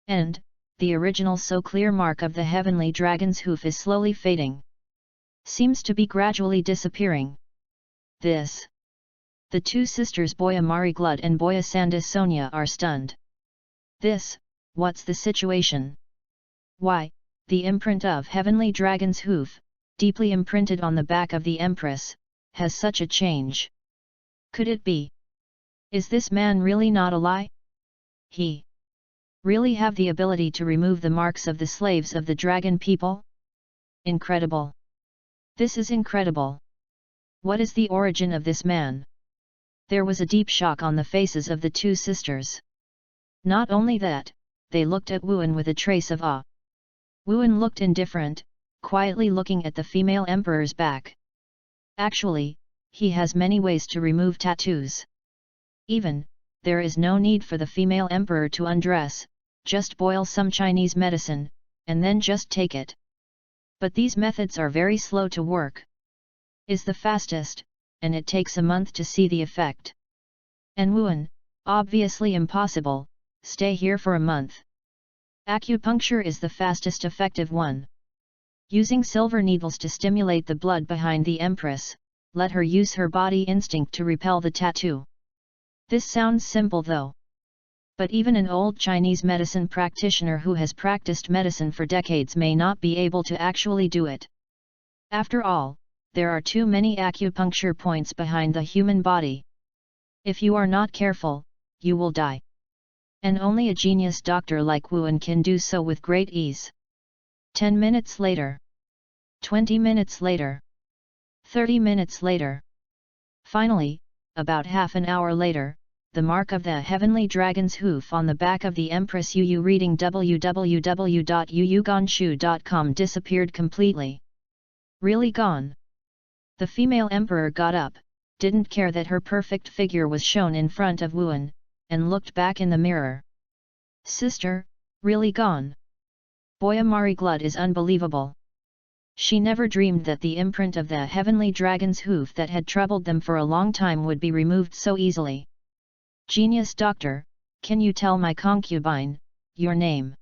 And, the original so clear mark of the heavenly dragon's hoof is slowly fading. Seems to be gradually disappearing. This. The 2 sisters Boya Mariglud and Boya Sandis Sonia are stunned. This, what's the situation? Why, the imprint of heavenly dragon's hoof, deeply imprinted on the back of the Empress, has such a change. Could it be? Is this man really not a lie? He really have the ability to remove the marks of the slaves of the dragon people? Incredible! This is incredible! What is the origin of this man? There was a deep shock on the faces of the 2 sisters. Not only that, they looked at Wuan with a trace of awe. Wuan looked indifferent, quietly looking at the female emperor's back. Actually, he has many ways to remove tattoos. Even, there is no need for the female emperor to undress, just boil some Chinese medicine, and then just take it. But these methods are very slow to work. Is the fastest, and it takes a month to see the effect. And Wuan, obviously impossible, stay here for a month. Acupuncture is the fastest effective one. Using silver needles to stimulate the blood behind the Empress, let her use her body instinct to repel the tattoo. This sounds simple though. But even an old Chinese medicine practitioner who has practiced medicine for decades may not be able to actually do it. After all, there are too many acupuncture points behind the human body. If you are not careful, you will die. And only a genius doctor like Wuan can do so with great ease. 10 minutes later. 20 minutes later. 30 minutes later. Finally, about half an hour later, the mark of the heavenly dragon's hoof on the back of the Empress Yu reading www.yuyuganshu.com disappeared completely. Really gone. The female emperor got up, didn't care that her perfect figure was shown in front of Wuan, and looked back in the mirror. Sister, really gone? Boyamari Glud is unbelievable. She never dreamed that the imprint of the heavenly dragon's hoof that had troubled them for a long time would be removed so easily. Genius doctor, can you tell my concubine your name?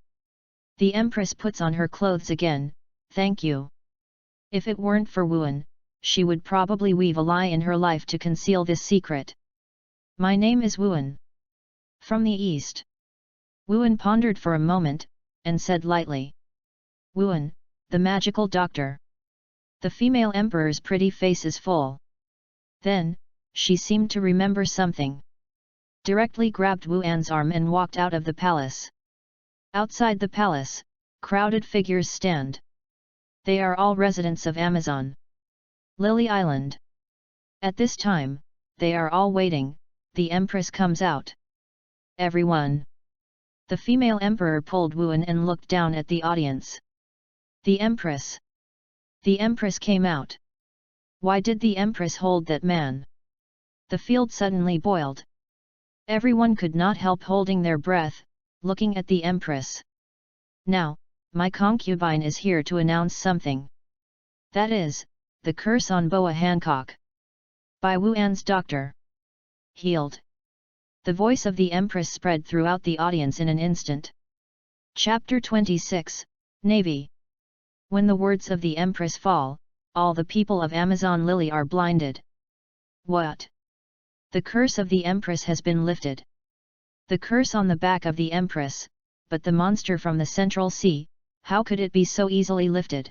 The Empress puts on her clothes again, thank you. If it weren't for Wuan, she would probably weave a lie in her life to conceal this secret. My name is Wuan. From the east. Wuan pondered for a moment, and said lightly. Wuan, the magical doctor. The female emperor's pretty face is full. Then, she seemed to remember something. Directly grabbed Wuan's arm and walked out of the palace. Outside the palace, crowded figures stand. They are all residents of Amazon Lily Island. At this time, they are all waiting, the Empress comes out. Everyone. The female emperor pulled Wuan and looked down at the audience. The Empress. The Empress came out. Why did the Empress hold that man? The field suddenly boiled. Everyone could not help holding their breath, looking at the Empress. Now, my concubine is here to announce something. That is, the curse on Boa Hancock. By Wuan's doctor. Healed. The voice of the Empress spread throughout the audience in an instant. Chapter 26, Navy. When the words of the Empress fall, all the people of Amazon Lily are blinded. What? The curse of the Empress has been lifted. The curse on the back of the Empress, but the monster from the Central Sea, how could it be so easily lifted?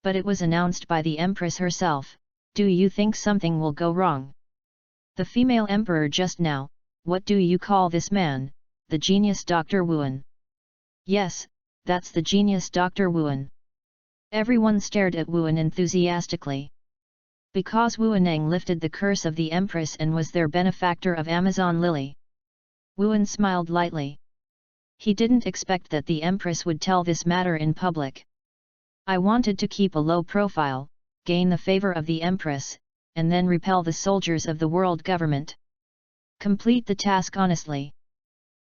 But it was announced by the Empress herself, do you think something will go wrong? The female emperor just now, what do you call this man, the genius Dr. Wuan? Yes, that's the genius Dr. Wuan. Everyone stared at Wuan enthusiastically. Because Wuaneng lifted the curse of the Empress and was their benefactor of Amazon Lily. Wuan smiled lightly. He didn't expect that the Empress would tell this matter in public. I wanted to keep a low profile, gain the favor of the Empress, and then repel the soldiers of the world government. Complete the task honestly.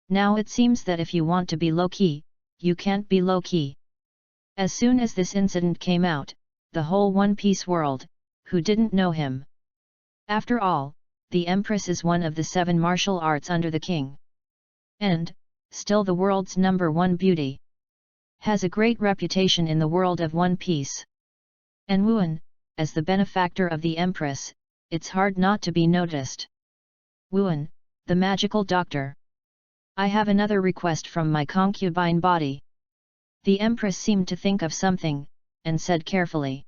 Now it seems that if you want to be low-key, you can't be low-key. As soon as this incident came out, the whole One Piece world, who didn't know him? After all, the Empress is one of the 7 martial arts under the king. And, still the world's #1 beauty. Has a great reputation in the world of One Piece. And Wuan, as the benefactor of the Empress, it's hard not to be noticed. Wuan, the magical doctor. I have another request from my concubine body. The Empress seemed to think of something, and said carefully.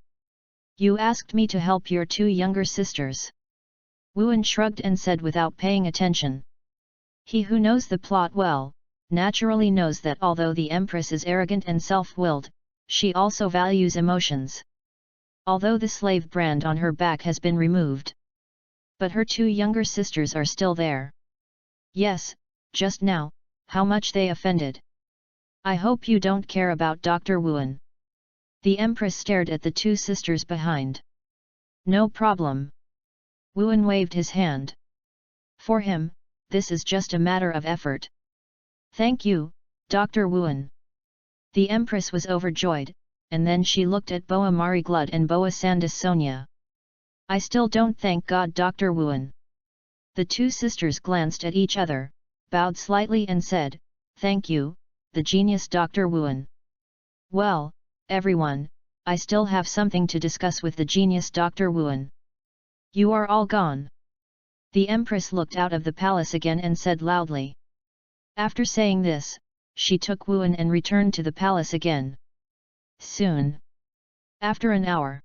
You asked me to help your 2 younger sisters. Wuan shrugged and said without paying attention. He who knows the plot well, naturally knows that although the Empress is arrogant and self-willed, she also values emotions. Although the slave brand on her back has been removed. But her 2 younger sisters are still there. Yes, just now, how much they offended. I hope you don't care about Dr. Wuan. The Empress stared at the 2 sisters behind. No problem. Wuan waved his hand. For him, this is just a matter of effort. Thank you, Dr. Wuan. The Empress was overjoyed, and then she looked at Boa Mariglud and Boa Sandis Sonia. I still don't thank God, Dr. Wuan. The two sisters glanced at each other, bowed slightly and said, "Thank you, the genius Dr. Wuan." Well, everyone, I still have something to discuss with the genius Dr. Wuan. You are all gone. The Empress looked out of the palace again and said loudly. After saying this, she took Wuan and returned to the palace again. Soon. After an hour.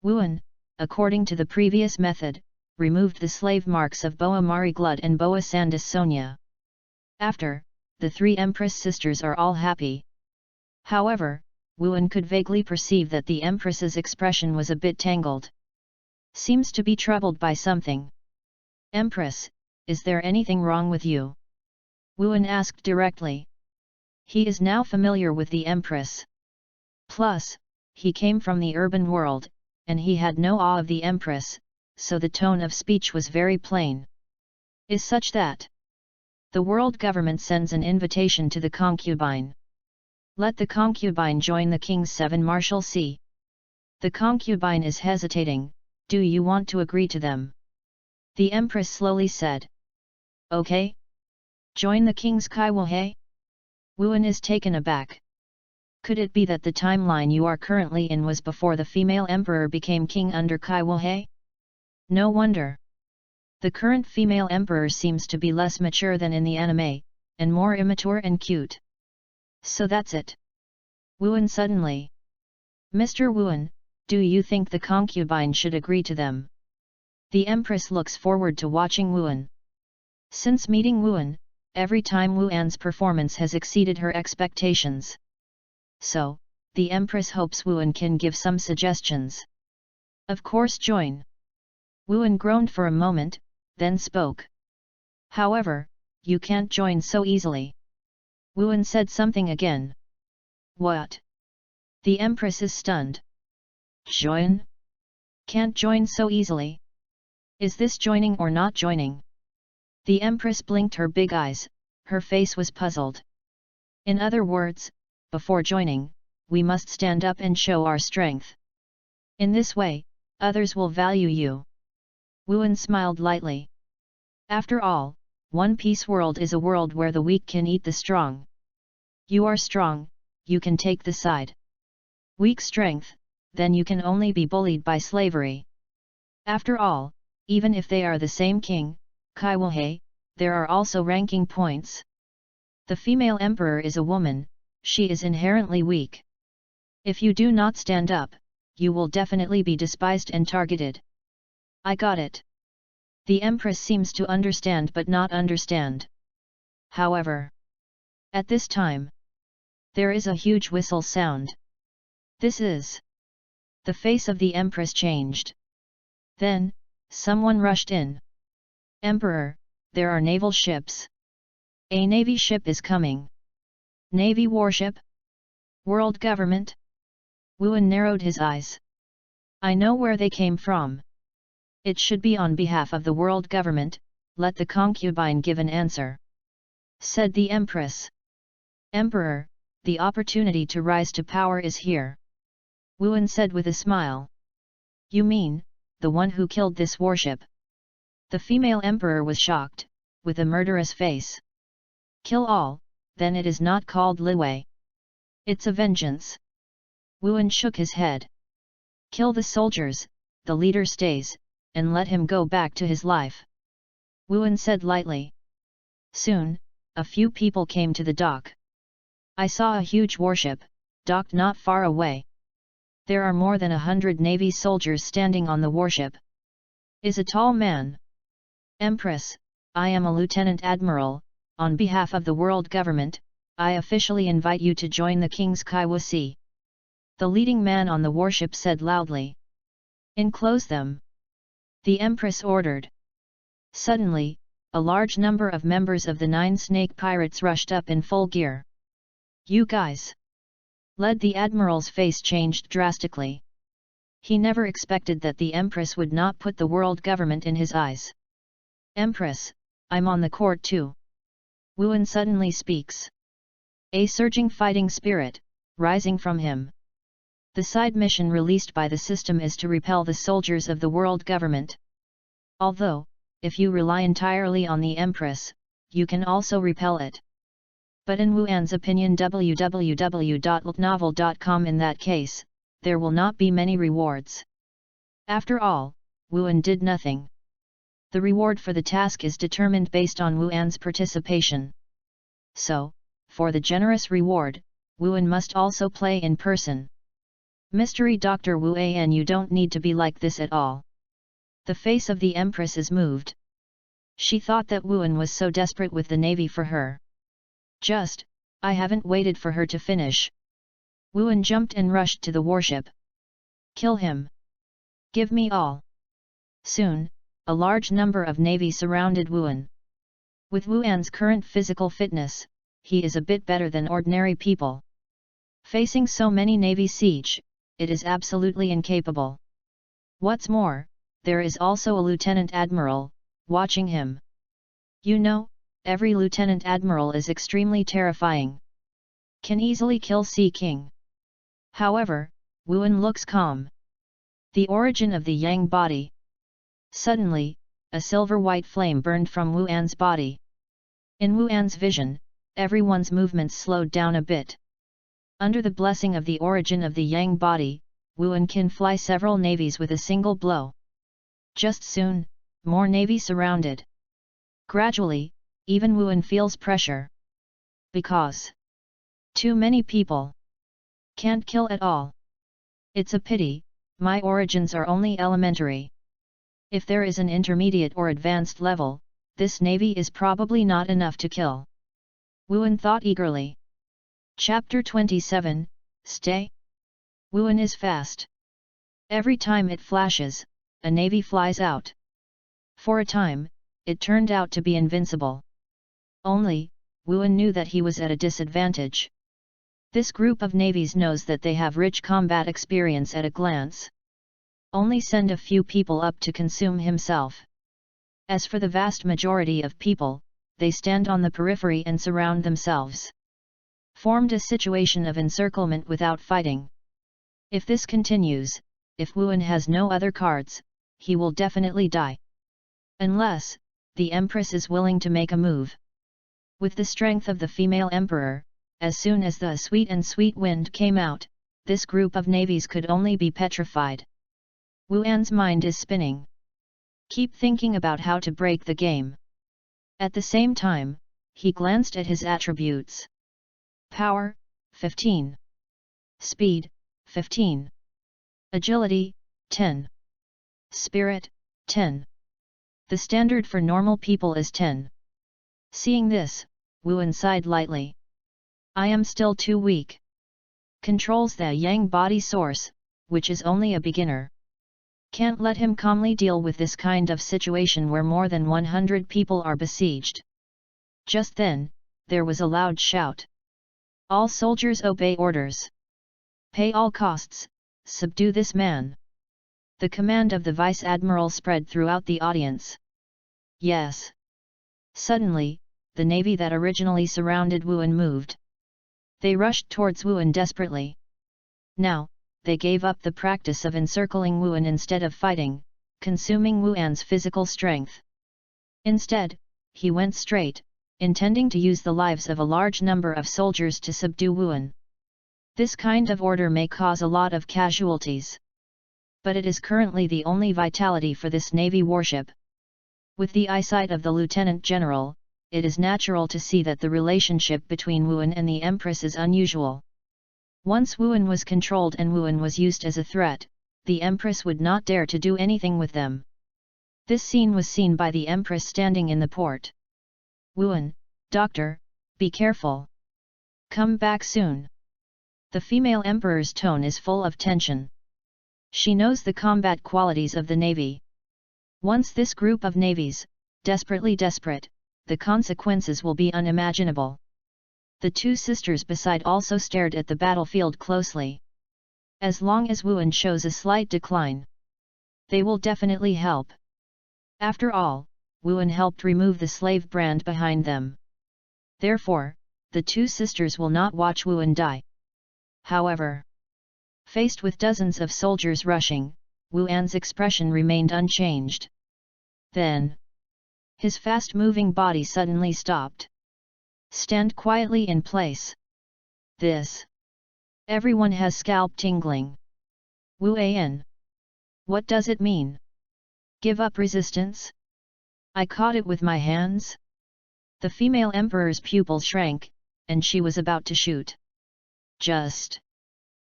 Wuan, according to the previous method, removed the slave marks of Boa Mariglud and Boa Sandis Sonia. After, the three Empress sisters are all happy. However, Wuan could vaguely perceive that the Empress's expression was a bit tangled. Seems to be troubled by something. Empress, is there anything wrong with you? Wuan asked directly. He is now familiar with the Empress. Plus, he came from the urban world, and he had no awe of the Empress, so the tone of speech was very plain. Is such that the world government sends an invitation to the concubine. Let the concubine join the king's 7 marshalsea. The concubine is hesitating. Do you want to agree to them? The Empress slowly said. Okay. Join the king's Kaiwahe? Wuan is taken aback. Could it be that the timeline you are currently in was before the female emperor became king under Kaiwahe? No wonder. The current female emperor seems to be less mature than in the anime, and more immature and cute. So that's it. Wuan suddenly. Mr. Wuan, do you think the concubine should agree to them? The Empress looks forward to watching Wuan. Since meeting Wuan, every time Wuan's performance has exceeded her expectations. So, the Empress hopes Wuan can give some suggestions. Of course, join. Wuan groaned for a moment, then spoke. However, you can't join so easily. Wuan said something again. What? The Empress is stunned. Join? Can't join so easily? Is this joining or not joining? The Empress blinked her big eyes, her face was puzzled. In other words, before joining, we must stand up and show our strength. In this way, others will value you. Wuan smiled lightly. After all, One Piece world is a world where the weak can eat the strong. You are strong, you can take the side. Weak strength, then you can only be bullied by slavery. After all, even if they are the same king, Kaiwahe, there are also ranking points. The female emperor is a woman, she is inherently weak. If you do not stand up, you will definitely be despised and targeted. I got it. The Empress seems to understand but not understand. However, at this time, there is a huge whistle sound. This is. The face of the Empress changed. Then, someone rushed in. Emperor, there are naval ships. A navy ship is coming. Navy warship? World government? Wuan narrowed his eyes. I know where they came from. It should be on behalf of the world government, let the concubine give an answer. Said the Empress. Emperor, the opportunity to rise to power is here. Wuan said with a smile. You mean, the one who killed this warship? The female emperor was shocked, with a murderous face. Kill all, then it is not called Liwei. It's a vengeance. Wuan shook his head. Kill the soldiers, the leader stays, and let him go back to his life. Wuan said lightly. Soon, a few people came to the dock. I saw a huge warship, docked not far away. There are more than 100 navy soldiers standing on the warship. Is a tall man. Empress, I am a lieutenant admiral, on behalf of the world government, I officially invite you to join the King's Kaiwa Sea. The leading man on the warship said loudly. Enclose them. The Empress ordered. Suddenly, a large number of members of the 9 snake pirates rushed up in full gear. You guys! Led the admiral's face changed drastically. He never expected that the Empress would not put the world government in his eyes. Empress, I'm on the court too. Wuan suddenly speaks. A surging fighting spirit, rising from him. The side mission released by the system is to repel the soldiers of the world government. Although, if you rely entirely on the Empress, you can also repel it. But in Wuan's opinion, www.ltnovel.com, in that case, there will not be many rewards. After all, Wuan did nothing. The reward for the task is determined based on Wuan's participation. So, for the generous reward, Wuan must also play in person. Mystery Dr. Wuan, you don't need to be like this at all. The face of the Empress is moved. She thought that Wuan was so desperate with the Navy for her. I haven't waited for her to finish. Wuan jumped and rushed to the warship. Kill him. Give me all. Soon, a large number of Navy surrounded Wuan. With Wuan's current physical fitness, he is a bit better than ordinary people. Facing so many Navy siege, it is absolutely incapable. What's more, there is also a Lieutenant Admiral, watching him. You know, every Lieutenant Admiral is extremely terrifying. Can easily kill Sea King. However, Wuan looks calm. The origin of the Yang body. Suddenly, a silver-white flame burned from Wuan's body. In Wuan's vision, everyone's movements slowed down a bit. Under the blessing of the origin of the Yang body, Wuan can fly several navies with a single blow. Just soon, more navy surrounded. Gradually, even Wuan feels pressure. Because too many people. Can't kill at all. It's a pity, my origins are only elementary. If there is an intermediate or advanced level, this navy is probably not enough to kill. Wuan thought eagerly. Chapter 27, Stay. Wuan is fast. Every time it flashes, a navy flies out. For a time, it turned out to be invincible. Only, Wuan knew that he was at a disadvantage. This group of navies knows that they have rich combat experience at a glance. Only send a few people up to consume himself. As for the vast majority of people, they stand on the periphery and surround themselves. Formed a situation of encirclement without fighting. If this continues, if Wuan has no other cards, he will definitely die. Unless, the Empress is willing to make a move. With the strength of the female emperor, as soon as the sweet wind came out, this group of navies could only be petrified. Wuan's mind is spinning. Keep thinking about how to break the game. At the same time, he glanced at his attributes. Power, 15. Speed, 15. Agility, 10. Spirit, 10. The standard for normal people is 10. Seeing this, Wuan sighed lightly. I am still too weak. Controls the Yang body source, which is only a beginner. Can't let him calmly deal with this kind of situation where more than 100 people are besieged. Just then, there was a loud shout. All soldiers obey orders. Pay all costs, subdue this man. The command of the Vice Admiral spread throughout the audience. Yes. Suddenly, the navy that originally surrounded Wuan moved. They rushed towards Wuan desperately. Now, they gave up the practice of encircling Wuan instead of fighting, consuming Wuan's physical strength. Instead, he went straight, intending to use the lives of a large number of soldiers to subdue Wuan. This kind of order may cause a lot of casualties. But it is currently the only vitality for this navy warship. With the eyesight of the Lieutenant General, it is natural to see that the relationship between Wuan and the Empress is unusual. Once Wuan was controlled and Wuan was used as a threat, the Empress would not dare to do anything with them. This scene was seen by the Empress standing in the port. Wuan, doctor, be careful. Come back soon. The female emperor's tone is full of tension. She knows the combat qualities of the navy. Once this group of navies, desperately desperate, the consequences will be unimaginable. The two sisters beside also stared at the battlefield closely. As long as Wuan shows a slight decline, they will definitely help. After all, Wuan helped remove the slave brand behind them. Therefore, the two sisters will not watch Wuan die. However, Faced with dozens of soldiers rushing, Wu An's expression remained unchanged. Then, his fast-moving body suddenly stopped. Stand quietly in place. This. Everyone has scalp tingling. Wu An. What does it mean? Give up resistance? I caught it with my hands? The female emperor's pupil shrank, and she was about to shoot. Just.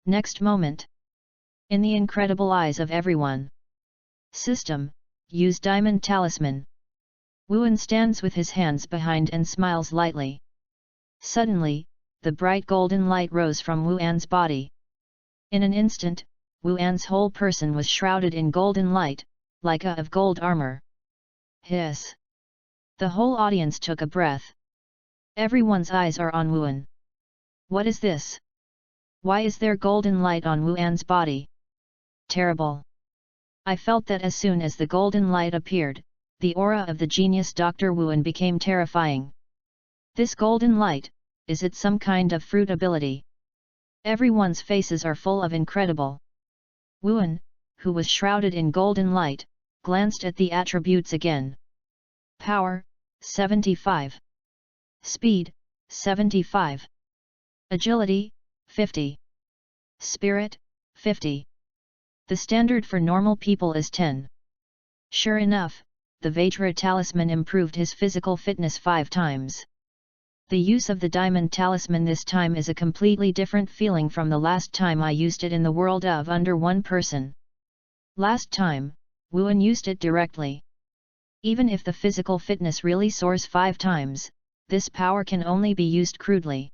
Next moment. In the incredible eyes of everyone. System, use diamond talisman. Wuan stands with his hands behind and smiles lightly. Suddenly, the bright golden light rose from Wu An's body. In an instant, Wu An's whole person was shrouded in golden light, like a of gold armor. Hiss! The whole audience took a breath. Everyone's eyes are on Wu An. What is this? Why is there golden light on Wu An's body? Terrible! I felt that as soon as the golden light appeared, the aura of the genius Dr. Wu An became terrifying. This golden light, is it some kind of fruit ability? Everyone's faces are full of incredible. Wu An, who was shrouded in golden light, glanced at the attributes again. Power, 75. Speed, 75. Agility, 50. Spirit, 50. The standard for normal people is 10. Sure enough, the Vajra talisman improved his physical fitness 5 times. The use of the diamond talisman this time is a completely different feeling from the last time I used it in the world of under one person. Last time, Wu An used it directly. Even if the physical fitness really soars 5 times, this power can only be used crudely.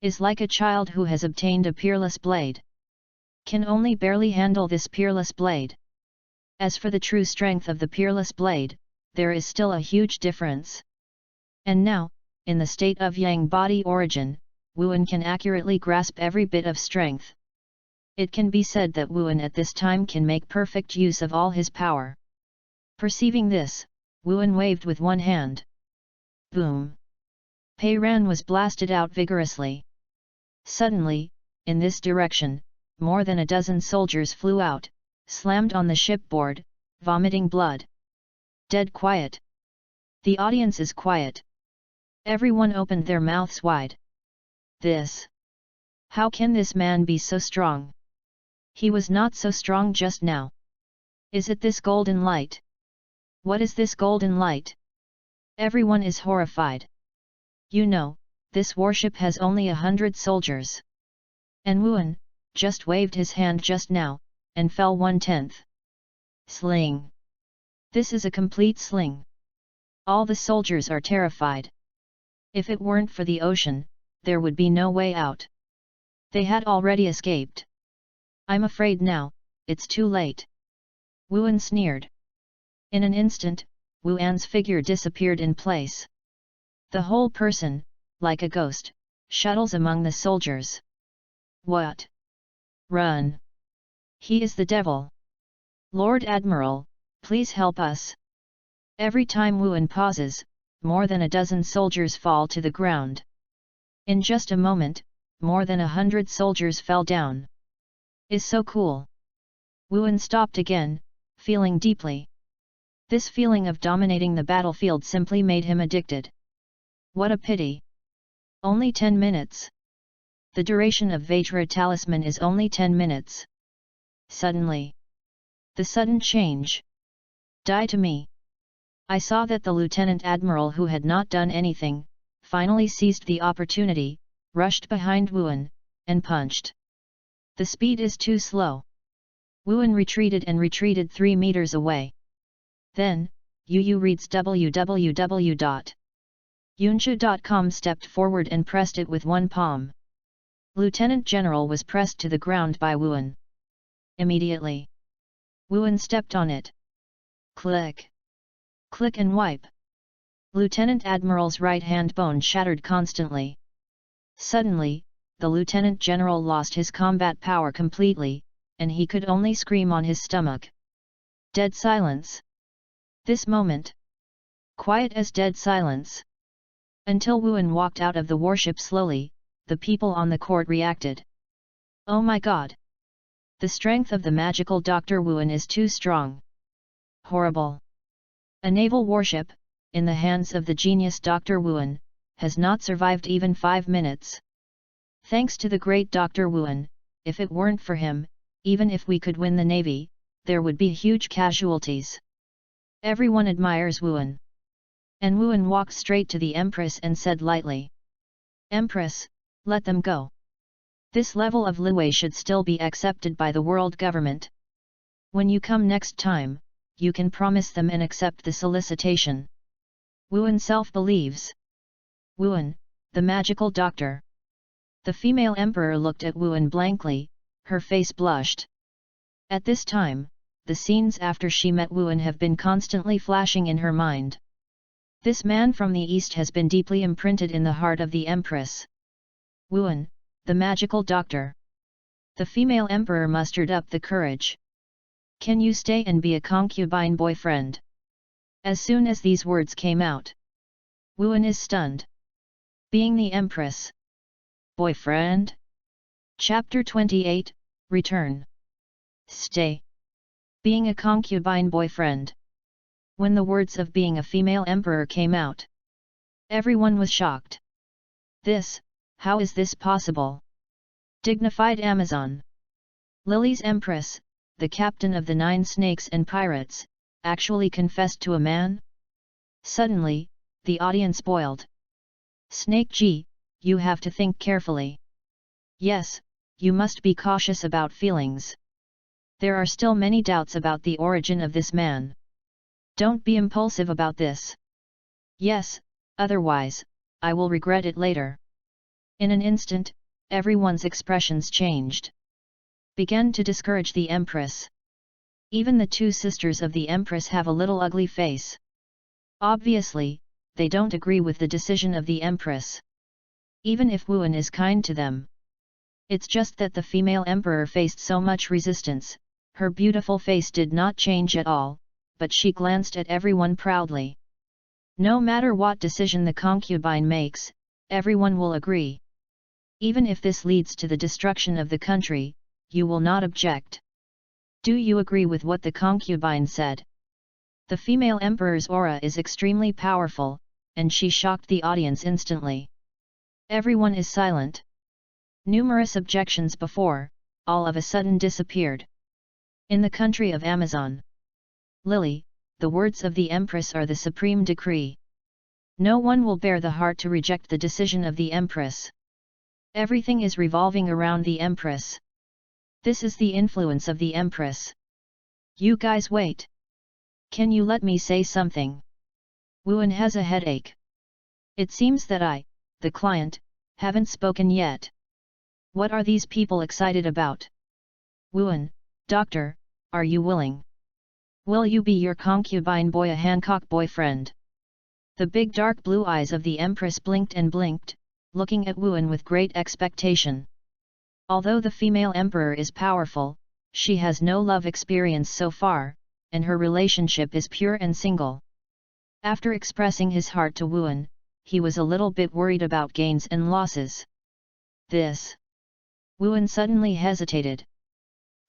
Is like a child who has obtained a peerless blade. Can only barely handle this peerless blade. As for the true strength of the peerless blade, there is still a huge difference. And now, in the state of Yang body origin, Wu An can accurately grasp every bit of strength. It can be said that Wu An at this time can make perfect use of all his power. Perceiving this, Wu An waved with one hand. Boom! Pei Ran was blasted out vigorously. Suddenly, in this direction, more than a dozen soldiers flew out, slammed on the shipboard, vomiting blood. Dead quiet. The audience is quiet. Everyone opened their mouths wide. This. How can this man be so strong? He was not so strong just now. Is it this golden light? What is this golden light? Everyone is horrified. You know, this warship has only 100 soldiers. And Wu An just waved his hand just now, and fell 1/10. Sling. This is a complete sling. All the soldiers are terrified. If it weren't for the ocean, there would be no way out. They had already escaped. I'm afraid now, it's too late. Wu An sneered. In an instant, Wu An's figure disappeared in place. The whole person, like a ghost, shuttles among the soldiers. What? Run! He is the devil! Lord Admiral, please help us! Every time Wu An pauses, more than a dozen soldiers fall to the ground. In just a moment, more than 100 soldiers fell down. Is so cool. Wu An stopped again, feeling deeply. This feeling of dominating the battlefield simply made him addicted. What a pity! Only 10 minutes. The duration of Vajra talisman is only 10 minutes. Suddenly. The sudden change. Die to me. I saw that the Lieutenant Admiral who had not done anything, finally seized the opportunity, rushed behind Wu An, and punched. The speed is too slow. Wu An retreated and retreated 3 meters away. Then, Yu reads www.yuncha.com stepped forward and pressed it with one palm. Lieutenant General was pressed to the ground by Wu An. Immediately. Wu An stepped on it. Click. Click and wipe. Lieutenant Admiral's right hand bone shattered constantly. Suddenly, the Lieutenant General lost his combat power completely, and he could only scream on his stomach. Dead silence. This moment. Quiet as dead silence. Until Wu An walked out of the warship slowly, the people on the court reacted. Oh my God! The strength of the magical Dr. Wuan is too strong. Horrible. A naval warship, in the hands of the genius Dr. Wuan, has not survived even 5 minutes. Thanks to the great Dr. Wuan, if it weren't for him, even if we could win the navy, there would be huge casualties. Everyone admires Wuan. And Wuan walked straight to the Empress and said lightly, "Empress, let them go. This level of leeway should still be accepted by the world government. When you come next time, you can promise them and accept the solicitation." Wuan self-believes. Wuan, the magical doctor. The female emperor looked at Wuan blankly, her face blushed. At this time, the scenes after she met Wuan have been constantly flashing in her mind. This man from the east has been deeply imprinted in the heart of the Empress. Wuan, the magical doctor. The female emperor mustered up the courage. "Can you stay and be a concubine boyfriend?" As soon as these words came out, Wuan is stunned. Being the Empress. Boyfriend? Chapter 28, Return. Stay. Being a concubine boyfriend. When the words of being a female emperor came out, everyone was shocked. How is this possible? Dignified Amazon. Lily's Empress, the captain of the 9 snakes and pirates, actually confessed to a man? Suddenly, the audience boiled. Snake G, you have to think carefully. Yes, you must be cautious about feelings. There are still many doubts about the origin of this man. Don't be impulsive about this. Yes, otherwise, I will regret it later. In an instant, everyone's expressions changed. Began to discourage the Empress. Even the 2 sisters of the Empress have a little ugly face. Obviously, they don't agree with the decision of the Empress. Even if Wuan is kind to them. It's just that the female emperor faced so much resistance, her beautiful face did not change at all, but she glanced at everyone proudly. No matter what decision the concubine makes, everyone will agree. Even if this leads to the destruction of the country, you will not object. Do you agree with what the concubine said? The female emperor's aura is extremely powerful, and she shocked the audience instantly. Everyone is silent. Numerous objections before, all of a sudden disappeared. In the country of Amazon. Lily, the words of the Empress are the supreme decree. No one will bear the heart to reject the decision of the Empress. Everything is revolving around the Empress. This is the influence of the Empress. You guys wait. Can you let me say something? Wuan has a headache. It seems that I, the client, haven't spoken yet. What are these people excited about? Wuan, doctor, are you willing? Will you be your concubine boy a Hancock boyfriend? The big dark blue eyes of the Empress blinked and blinked, looking at Wuan with great expectation. Although the female emperor is powerful, she has no love experience so far, and her relationship is pure and single. After expressing his heart to Wuan, he was a little bit worried about gains and losses. Wuan suddenly hesitated.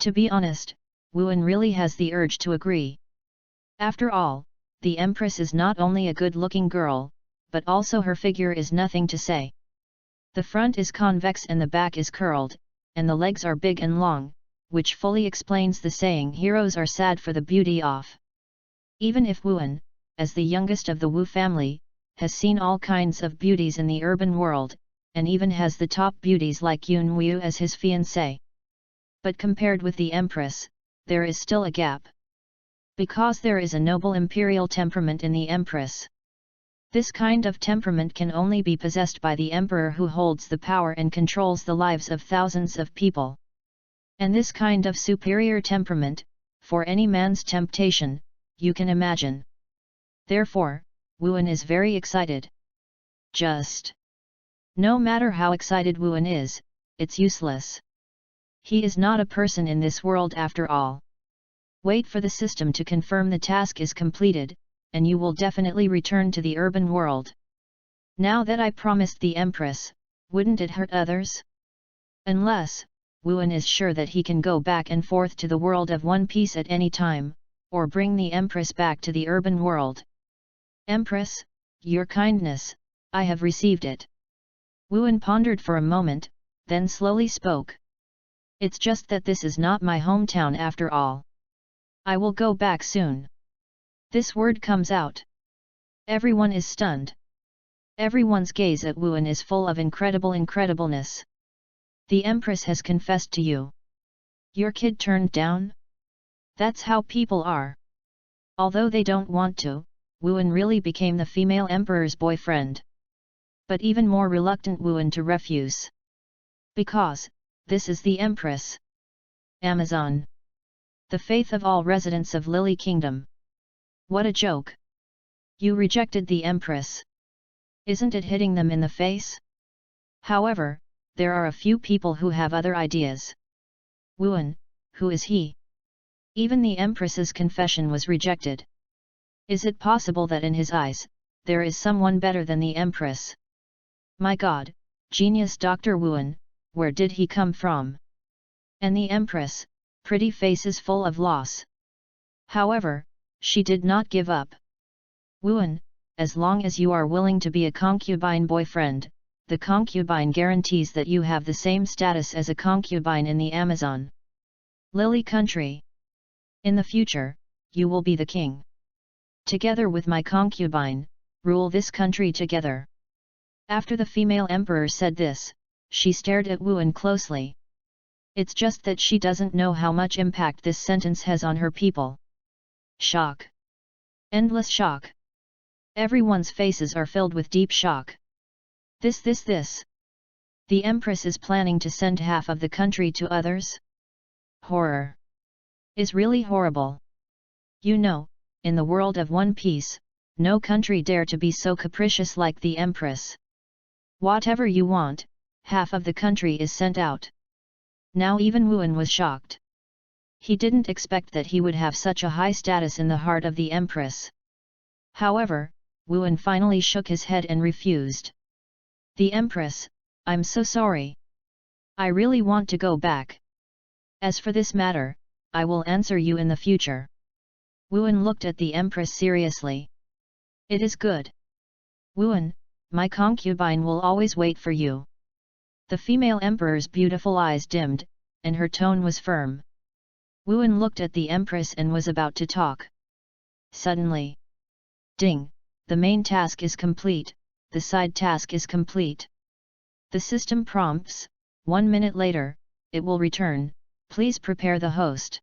To be honest, Wuan really has the urge to agree. After all, the Empress is not only a good-looking girl, but also her figure is nothing to say. The front is convex and the back is curled, and the legs are big and long, which fully explains the saying heroes are sad for the beauty of. Even if Wuan, as the youngest of the Wu family, has seen all kinds of beauties in the urban world, and even has the top beauties like Yun Wu as his fiancée. But compared with the Empress, there is still a gap. Because there is a noble imperial temperament in the Empress. This kind of temperament can only be possessed by the emperor who holds the power and controls the lives of thousands of people. And this kind of superior temperament, for any man's temptation, you can imagine. Therefore, Wuan is very excited. No matter how excited Wuan is, it's useless. He is not a person in this world after all. Wait for the system to confirm the task is completed, and you will definitely return to the urban world. Now that I promised the Empress, wouldn't it hurt others? Unless, Wuan is sure that he can go back and forth to the world of One Piece at any time, or bring the Empress back to the urban world. Empress, your kindness, I have received it. Wuan pondered for a moment, then slowly spoke. It's just that this is not my hometown after all. I will go back soon. This word comes out. Everyone is stunned. Everyone's gaze at Wuan is full of incredibleness. The Empress has confessed to you. Your kid turned down? That's how people are. Although they don't want to, Wuan really became the female emperor's boyfriend. But even more reluctant Wuan to refuse. Because, this is the Empress. Amazon. The faith of all residents of Lily Kingdom. What a joke. You rejected the Empress. Isn't it hitting them in the face? However, there are a few people who have other ideas. Wuan, who is he? Even the Empress's confession was rejected. Is it possible that in his eyes, there is someone better than the Empress? My God, genius Dr. Wuan, where did he come from? And the Empress, pretty faces full of loss. However, she did not give up. Wuan, as long as you are willing to be a concubine boyfriend, the concubine guarantees that you have the same status as a concubine in the Amazon Lily country. In the future, you will be the king. Together with my concubine, rule this country together. After the female emperor said this, she stared at Wuan closely. It's just that she doesn't know how much impact this sentence has on her people. Shock. Endless shock. Everyone's faces are filled with deep shock. This. The Empress is planning to send half of the country to others? Horror. Is really horrible. You know, in the world of One Piece, no country dare to be so capricious like the Empress. Whatever you want, half of the country is sent out. Now even Wuan was shocked. He didn't expect that he would have such a high status in the heart of the Empress. However, Wuan finally shook his head and refused. The Empress, I'm so sorry. I really want to go back. As for this matter, I will answer you in the future. Wuan looked at the Empress seriously. It is good. Wuan, my concubine will always wait for you. The female emperor's beautiful eyes dimmed, and her tone was firm. Wuan looked at the Empress and was about to talk. Suddenly. Ding, the main task is complete, the side task is complete. The system prompts, 1 minute later, it will return, please prepare the host.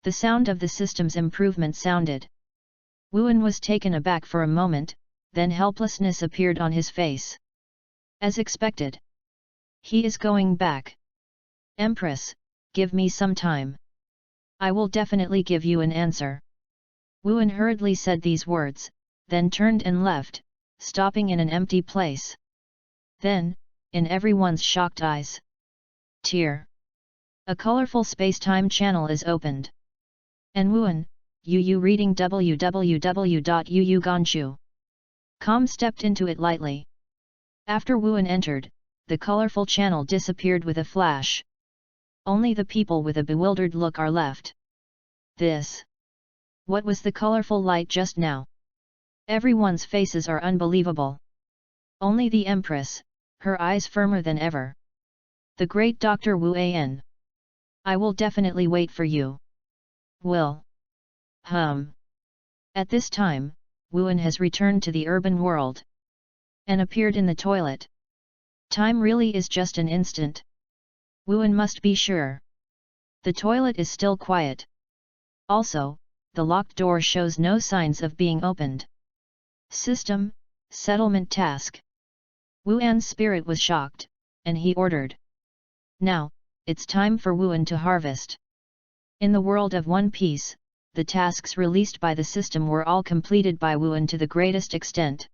The sound of the system's improvement sounded. Wuan was taken aback for a moment, then helplessness appeared on his face. As expected. He is going back. Empress, give me some time. I will definitely give you an answer. Wuan hurriedly said these words, then turned and left, stopping in an empty place. Then, in everyone's shocked eyes. Tear. A colorful space-time channel is opened. And Wuan, you reading www.uuganshu.com stepped into it lightly. After Wuan entered, the colorful channel disappeared with a flash. Only the people with a bewildered look are left. This. What was the colorful light just now? Everyone's faces are unbelievable. Only the Empress, her eyes firmer than ever. The great Dr. Wu An. I will definitely wait for you. Will. At this time, Wuan has returned to the urban world. And appeared in the toilet. Time really is just an instant. Wuan must be sure. The toilet is still quiet. Also, the locked door shows no signs of being opened. System, settlement task. Wuan's spirit was shocked, and he ordered. Now, it's time for Wuan to harvest. In the world of One Piece, the tasks released by the system were all completed by Wuan to the greatest extent.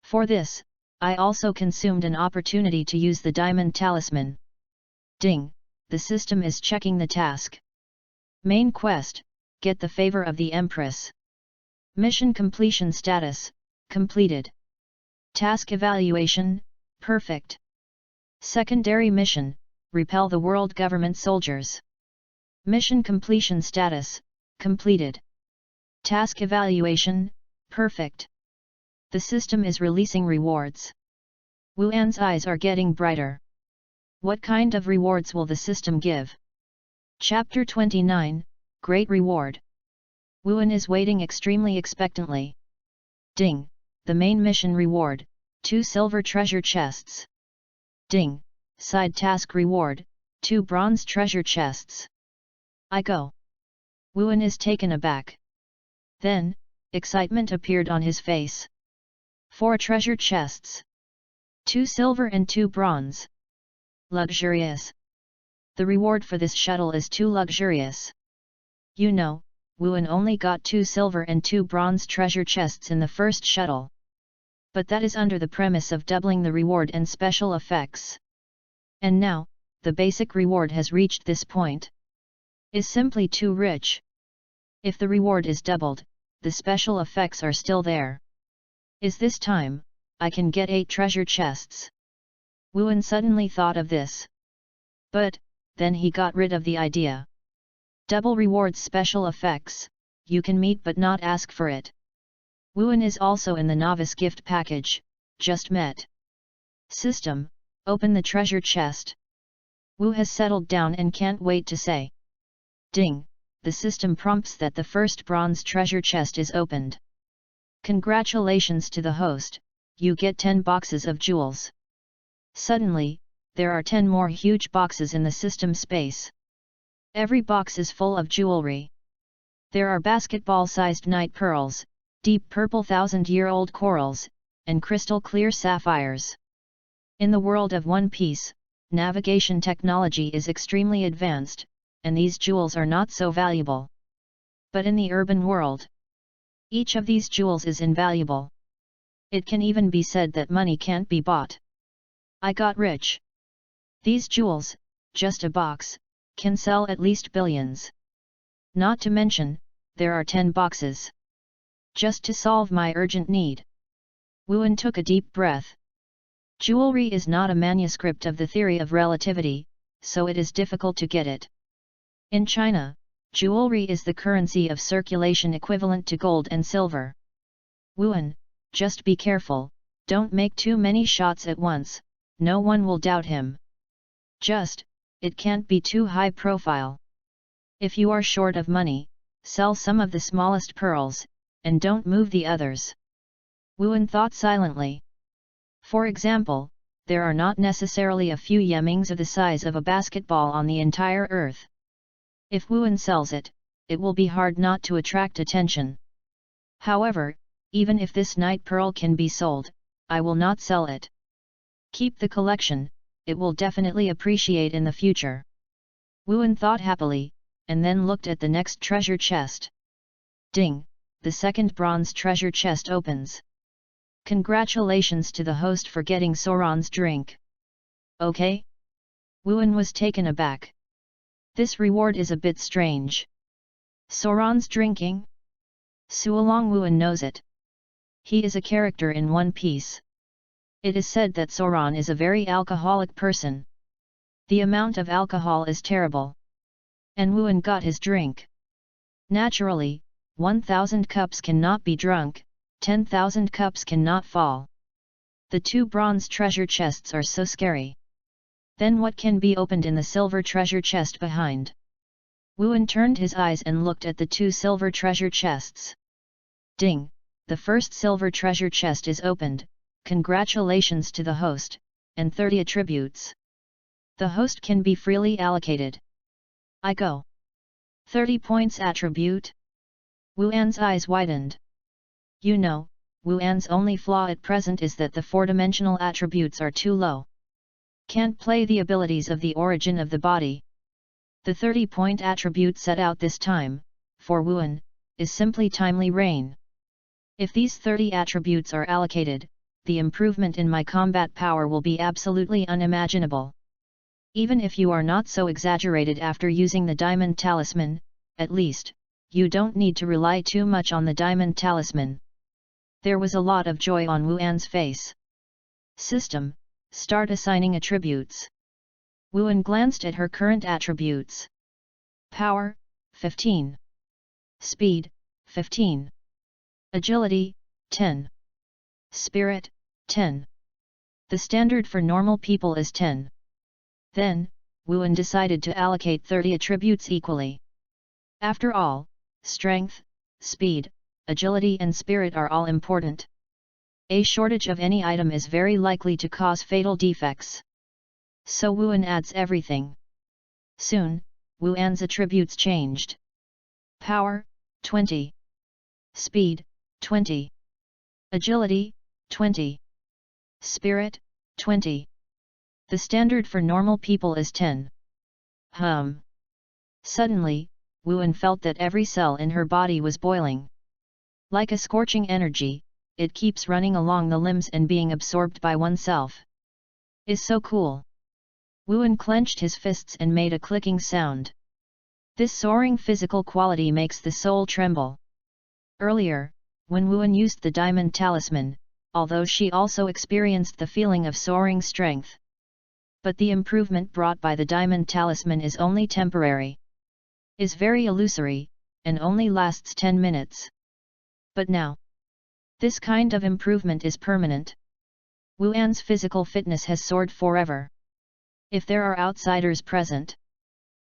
For this, I also consumed an opportunity to use the Diamond Talisman. Ding, the system is checking the task. Main quest, get the favor of the Empress. Mission completion status, completed. Task evaluation, perfect. Secondary mission, repel the world government soldiers. Mission completion status, completed. Task evaluation, perfect. The system is releasing rewards. Wu An's eyes are getting brighter. What kind of rewards will the system give? Chapter 29, Great Reward. Wu An is waiting extremely expectantly. Ding, the main mission reward, 2 silver treasure chests. Ding, side task reward, 2 bronze treasure chests. I go. Wu An is taken aback. Then, excitement appeared on his face. 4 treasure chests. 2 silver and 2 bronze. Luxurious. The reward for this shuttle is too luxurious. You know, Wu An only got 2 silver and 2 bronze treasure chests in the first shuttle. But that is under the premise of doubling the reward and special effects. And now, the basic reward has reached this point. Is simply too rich. If the reward is doubled, the special effects are still there. Is this time, I can get 8 treasure chests. Wu An suddenly thought of this. But, then he got rid of the idea. Double rewards special effects, you can meet but not ask for it. Wu An is also in the novice gift package, just met. System, open the treasure chest. Wu has settled down and can't wait to say. Ding, the system prompts that the first bronze treasure chest is opened. Congratulations to the host, you get 10 boxes of jewels. Suddenly, there are 10 more huge boxes in the system space. Every box is full of jewelry. There are basketball-sized night pearls, deep purple 1,000-year-old corals, and crystal-clear sapphires. In the world of One Piece, navigation technology is extremely advanced, and these jewels are not so valuable. But in the urban world, each of these jewels is invaluable. It can even be said that money can't be bought. I got rich. These jewels, just a box, can sell at least billions. Not to mention, there are 10 boxes. Just to solve my urgent need. Wu An took a deep breath. Jewelry is not a manuscript of the theory of relativity, so it is difficult to get it. In China, jewelry is the currency of circulation equivalent to gold and silver. Wu An, just be careful, don't make too many shots at once, no one will doubt him. Just, it can't be too high profile. If you are short of money, sell some of the smallest pearls, and don't move the others. Wu An thought silently. For example, there are not necessarily a few yemings of the size of a basketball on the entire earth. If Wu An sells it, it will be hard not to attract attention. However, even if this night pearl can be sold, I will not sell it. Keep the collection, it will definitely appreciate in the future. Wu An thought happily, and then looked at the next treasure chest. Ding, the second bronze treasure chest opens. Congratulations to the host for getting Soran's drink. Okay? Wu An was taken aback. This reward is a bit strange. Soran's drinking? Sualong Wu An knows it. He is a character in One Piece. It is said that Soran is a very alcoholic person. The amount of alcohol is terrible. And Wu An got his drink. Naturally, 1,000 cups cannot be drunk, 10,000 cups cannot fall. The 2 bronze treasure chests are so scary. Then what can be opened in the silver treasure chest behind? Wu An turned his eyes and looked at the 2 silver treasure chests. Ding, the first silver treasure chest is opened, congratulations to the host, and 30 attributes. The host can be freely allocated. I go. 30 points attribute? Wu An's eyes widened. You know, Wu An's only flaw at present is that the 4-dimensional attributes are too low. Can't play the abilities of the origin of the body. The 30-point attribute set out this time, for Wu An, is simply timely rain. If these 30 attributes are allocated, the improvement in my combat power will be absolutely unimaginable. Even if you are not so exaggerated after using the Diamond Talisman, at least, you don't need to rely too much on the Diamond Talisman. There was a lot of joy on Wu An's face. System, start assigning attributes. Wuan glanced at her current attributes. Power, 15. Speed, 15. Agility, 10. Spirit, 10. The standard for normal people is 10. Then, Wuan decided to allocate 30 attributes equally. After all, strength, speed, agility and spirit are all important. A shortage of any item is very likely to cause fatal defects. So Wuan adds everything. Soon, Wuan's attributes changed. Power, 20. Speed, 20. Agility, 20. Spirit, 20. The standard for normal people is 10. Suddenly, Wuan felt that every cell in her body was boiling. Like a scorching energy, it keeps running along the limbs and being absorbed by oneself. Is so cool. Wuan clenched his fists and made a clicking sound. This soaring physical quality makes the soul tremble. Earlier, when Wuan used the diamond talisman, although she also experienced the feeling of soaring strength. But the improvement brought by the diamond talisman is only temporary. Is very illusory, and only lasts 10 minutes. But now, this kind of improvement is permanent. Wuan's physical fitness has soared forever. If there are outsiders present,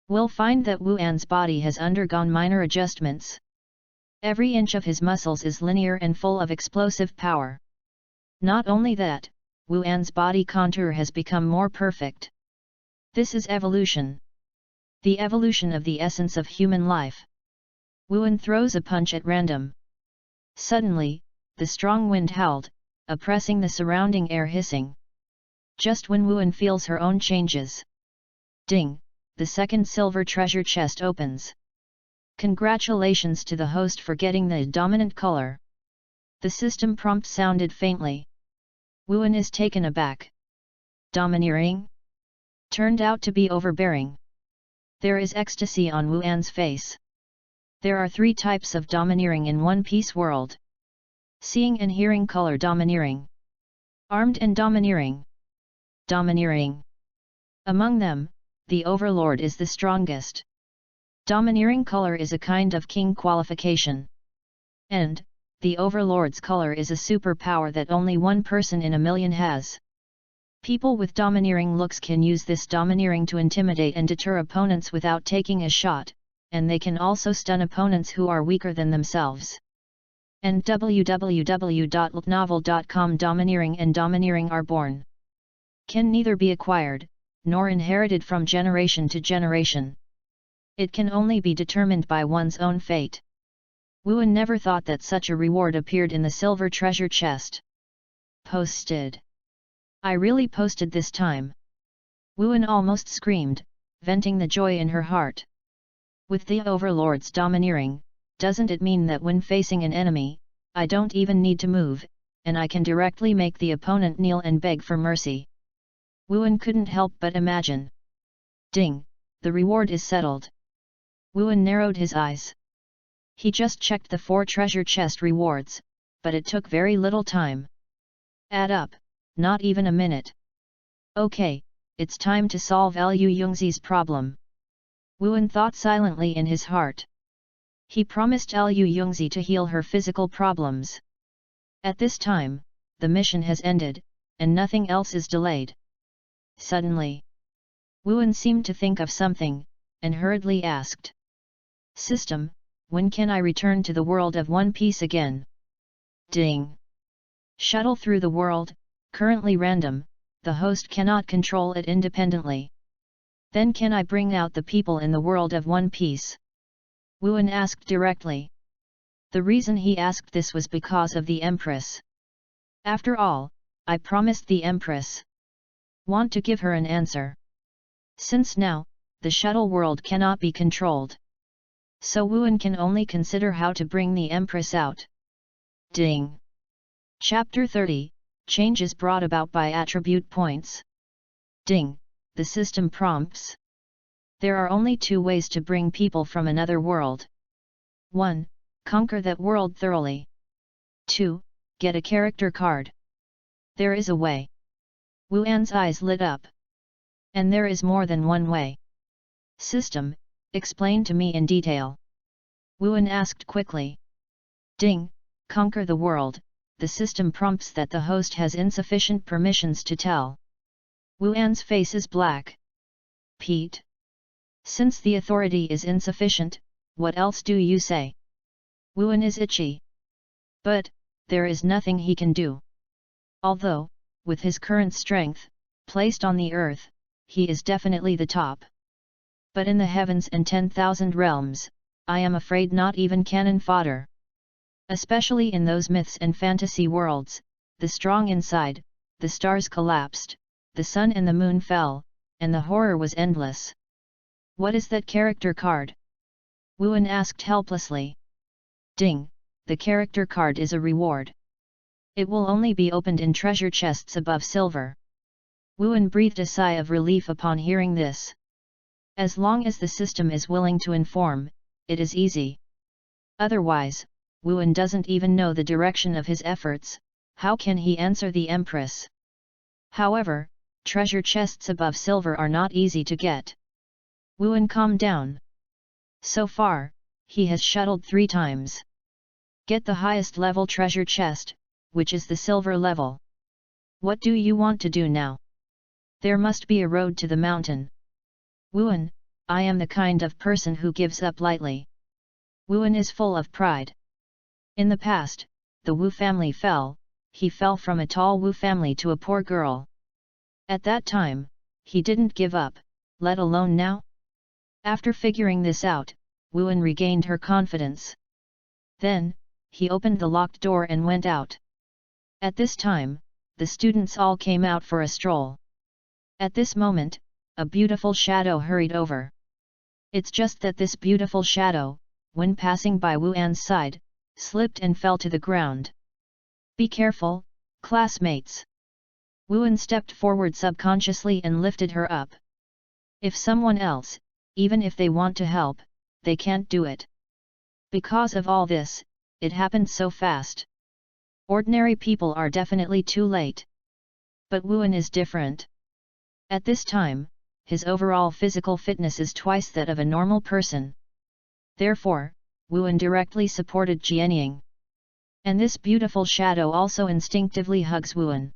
we'll find that Wuan's body has undergone minor adjustments. Every inch of his muscles is linear and full of explosive power. Not only that, Wuan's body contour has become more perfect. This is evolution. The evolution of the essence of human life. Wuan throws a punch at random. Suddenly, the strong wind howled, oppressing the surrounding air, hissing. Just when Wuan feels her own changes. Ding! The second silver treasure chest opens. Congratulations to the host for getting the dominant color. The system prompt sounded faintly. Wuan is taken aback. Domineering? Turned out to be overbearing. There is ecstasy on Wuan's face. There are 3 types of domineering in One Piece world. Seeing and hearing color domineering. Armed and domineering. Domineering. Among them, the Overlord is the strongest. Domineering color is a kind of king qualification. And, the Overlord's color is a superpower that only one person in a million has. People with domineering looks can use this domineering to intimidate and deter opponents without taking a shot, and they can also stun opponents who are weaker than themselves. And www.novel.com. Domineering and domineering are born. Can neither be acquired, nor inherited from generation to generation. It can only be determined by one's own fate. Wuan never thought that such a reward appeared in the silver treasure chest. Posted. I really posted this time. Wuan almost screamed, venting the joy in her heart. With the Overlord's domineering, doesn't it mean that when facing an enemy, I don't even need to move, and I can directly make the opponent kneel and beg for mercy? Wuan couldn't help but imagine. Ding! The reward is settled. Wuan narrowed his eyes. He just checked the 4 treasure chest rewards, but it took very little time. Add up, not even a minute. Okay, it's time to solve Lu Yongzi's problem. Wuan thought silently in his heart. He promised Lu Yongzi to heal her physical problems. At this time, the mission has ended, and nothing else is delayed. Suddenly, Wuan seemed to think of something, and hurriedly asked. System, when can I return to the world of One Piece again? Ding! Shuttle through the world, currently random, the host cannot control it independently. Then can I bring out the people in the world of One Piece? Wuan asked directly. The reason he asked this was because of the Empress. After all, I promised the Empress. Want to give her an answer. Since now, the shuttle world cannot be controlled. So Wuan can only consider how to bring the Empress out. Ding! Chapter 30, Changes brought about by attribute points. Ding! The system prompts. There are only 2 ways to bring people from another world. 1. Conquer that world thoroughly. 2. Get a character card. There is a way. Wuan's eyes lit up. And there is more than one way. System, explain to me in detail. Wuan asked quickly. Ding, conquer the world, the system prompts that the host has insufficient permissions to tell. Wuan's face is black. Pete. Since the authority is insufficient, what else do you say? Wuan is itchy. But, there is nothing he can do. Although, with his current strength, placed on the earth, he is definitely the top. But in the heavens and 10,000 realms, I am afraid not even cannon fodder. Especially in those myths and fantasy worlds, the strong inside, the stars collapsed, the sun and the moon fell, and the horror was endless. What is that character card? Wuan asked helplessly. Ding, the character card is a reward. It will only be opened in treasure chests above silver. Wuan breathed a sigh of relief upon hearing this. As long as the system is willing to inform, it is easy. Otherwise, Wuan doesn't even know the direction of his efforts, how can he answer the Empress? However, treasure chests above silver are not easy to get. Wuan calmed down. So far, he has shuttled 3 times. Get the highest level treasure chest, which is the silver level. What do you want to do now? There must be a road to the mountain. Wuan, I am the kind of person who gives up lightly. Wuan is full of pride. In the past, the Wu family fell, he fell from a tall Wu family to a poor girl. At that time, he didn't give up, let alone now? After figuring this out, Wuan regained her confidence. Then, he opened the locked door and went out. At this time, the students all came out for a stroll. At this moment, a beautiful shadow hurried over. It's just that this beautiful shadow, when passing by Wuan's side, slipped and fell to the ground. Be careful, classmates. Wuan stepped forward subconsciously and lifted her up. If someone else, even if they want to help, they can't do it. Because of all this, it happened so fast. Ordinary people are definitely too late. But Wuan is different. At this time, his overall physical fitness is twice that of a normal person. Therefore, Wuan directly supported Jianying. And this beautiful shadow also instinctively hugs Wuan.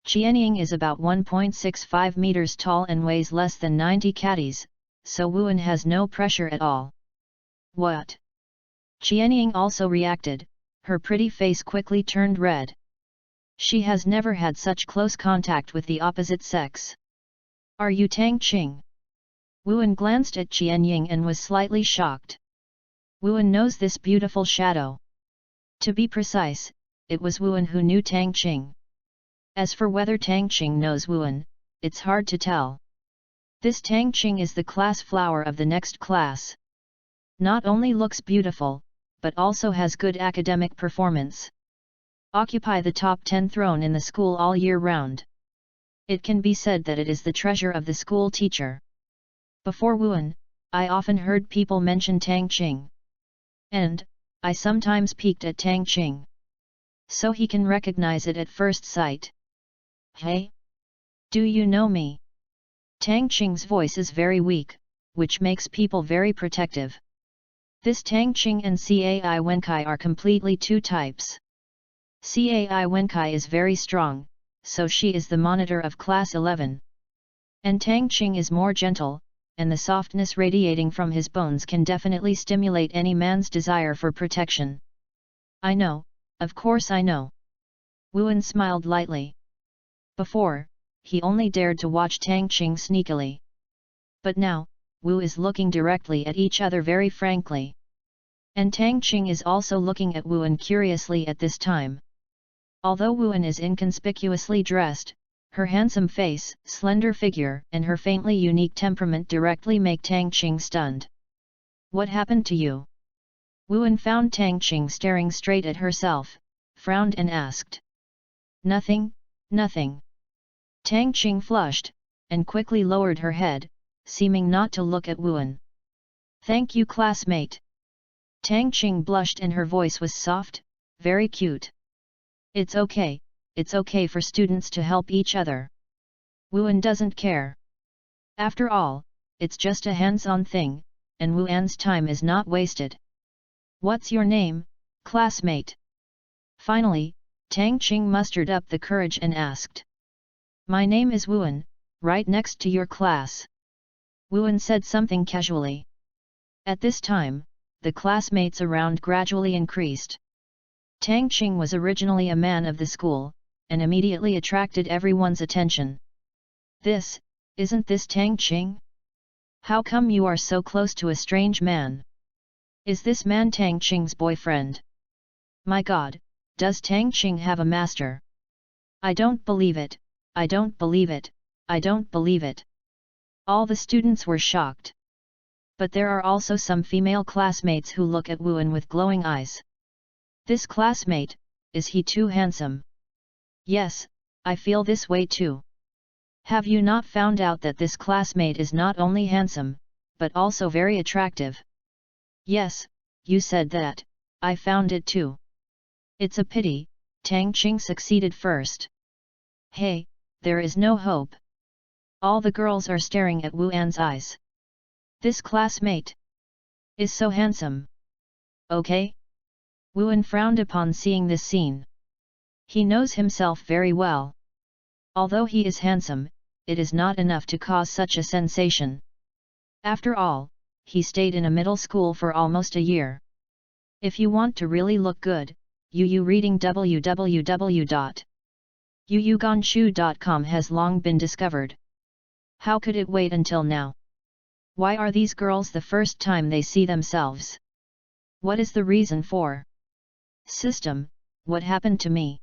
Jianying is about 1.65 meters tall and weighs less than 90 catties, so Wuan has no pressure at all. What? Jianying also reacted, her pretty face quickly turned red. She has never had such close contact with the opposite sex. Are you Tang Qing? Wuan glanced at Jianying and was slightly shocked. Wuan knows this beautiful shadow. To be precise, it was Wuan who knew Tang Qing. As for whether Tang Qing knows Wuan, it's hard to tell. This Tang Qing is the class flower of the next class. Not only looks beautiful, but also has good academic performance. Occupy the top 10 throne in the school all year round. It can be said that it is the treasure of the school teacher. Before Wuan, I often heard people mention Tang Qing. And, I sometimes peeked at Tang Qing. So he can recognize it at first sight. Hey? Do you know me? Tang Qing's voice is very weak, which makes people very protective. This Tang Qing and Cai Wenkai are completely 2 types. Cai Wenkai is very strong, so she is the monitor of class 11. And Tang Qing is more gentle, and the softness radiating from his bones can definitely stimulate any man's desire for protection. I know, of course I know. Wuan smiled lightly. Before, he only dared to watch Tang Qing sneakily. But now, Wu is looking directly at each other very frankly. And Tang Qing is also looking at Wuan curiously at this time. Although Wuan is inconspicuously dressed, her handsome face, slender figure and her faintly unique temperament directly make Tang Qing stunned. What happened to you? Wuan found Tang Qing staring straight at herself, frowned and asked. Nothing, nothing. Tang Qing flushed, and quickly lowered her head, seeming not to look at Wuan. Thank you, classmate. Tang Qing blushed and her voice was soft, very cute. It's okay for students to help each other. Wuan doesn't care. After all, it's just a hands-on thing, and Wu An's time is not wasted. What's your name, classmate? Finally, Tang Qing mustered up the courage and asked. My name is Wu An, right next to your class. Wu An said something casually. At this time, the classmates around gradually increased. Tang Qing was originally a man of the school, and immediately attracted everyone's attention. Isn't this Tang Qing? How come you are so close to a strange man? Is this man Tang Qing's boyfriend? My God, does Tang Qing have a master? I don't believe it, I don't believe it, I don't believe it. All the students were shocked. But there are also some female classmates who look at Wu An with glowing eyes. This classmate, is he too handsome? Yes, I feel this way too. Have you not found out that this classmate is not only handsome, but also very attractive? Yes, you said that, I found it too. It's a pity, Tang Qing succeeded first. Hey, there is no hope. All the girls are staring at Wu An's eyes. This classmate is so handsome. Okay? Wu An frowned upon seeing this scene. He knows himself very well. Although he is handsome, it is not enough to cause such a sensation. After all, he stayed in a middle school for almost a year. If you want to really look good, reading www.yuyuganshu.com has long been discovered. How could it wait until now? Why are these girls the first time they see themselves? What is the reason for? System, what happened to me?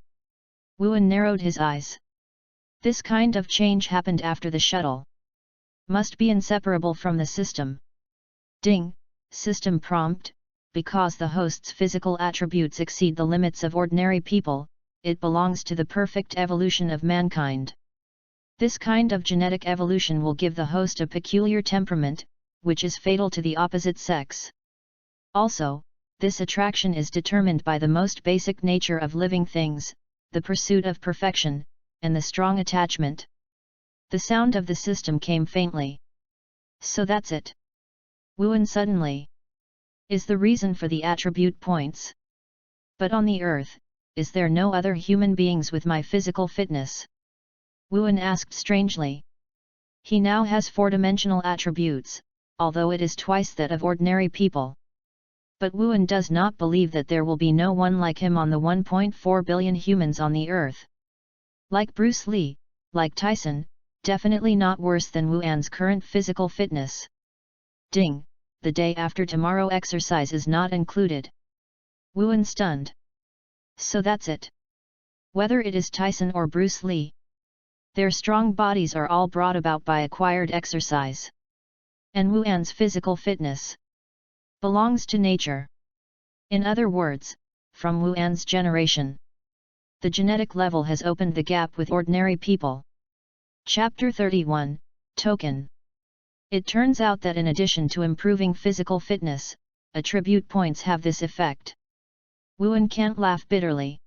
Wu An narrowed his eyes. This kind of change happened after the shuttle. Must be inseparable from the system. Ding, system prompt, because the host's physical attributes exceed the limits of ordinary people, it belongs to the perfect evolution of mankind. This kind of genetic evolution will give the host a peculiar temperament, which is fatal to the opposite sex. Also, this attraction is determined by the most basic nature of living things, the pursuit of perfection, and the strong attachment. The sound of the system came faintly. So that's it. Wu An suddenly is the reason for the attribute points. But on the earth, is there no other human beings with my physical fitness? Wu An asked strangely. He now has 4-dimensional attributes, although it is twice that of ordinary people. But Wu An does not believe that there will be no one like him on the 1.4 billion humans on the earth. Like Bruce Lee, like Tyson, definitely not worse than Wu An's current physical fitness. Ding, the day after tomorrow exercise is not included. Wu An stunned. So that's it. Whether it is Tyson or Bruce Lee, their strong bodies are all brought about by acquired exercise. And Wu An's physical fitness belongs to nature. In other words, from Wu An's generation, the genetic level has opened the gap with ordinary people. Chapter 31, Token. It turns out that in addition to improving physical fitness, attribute points have this effect. Wu An can't laugh bitterly.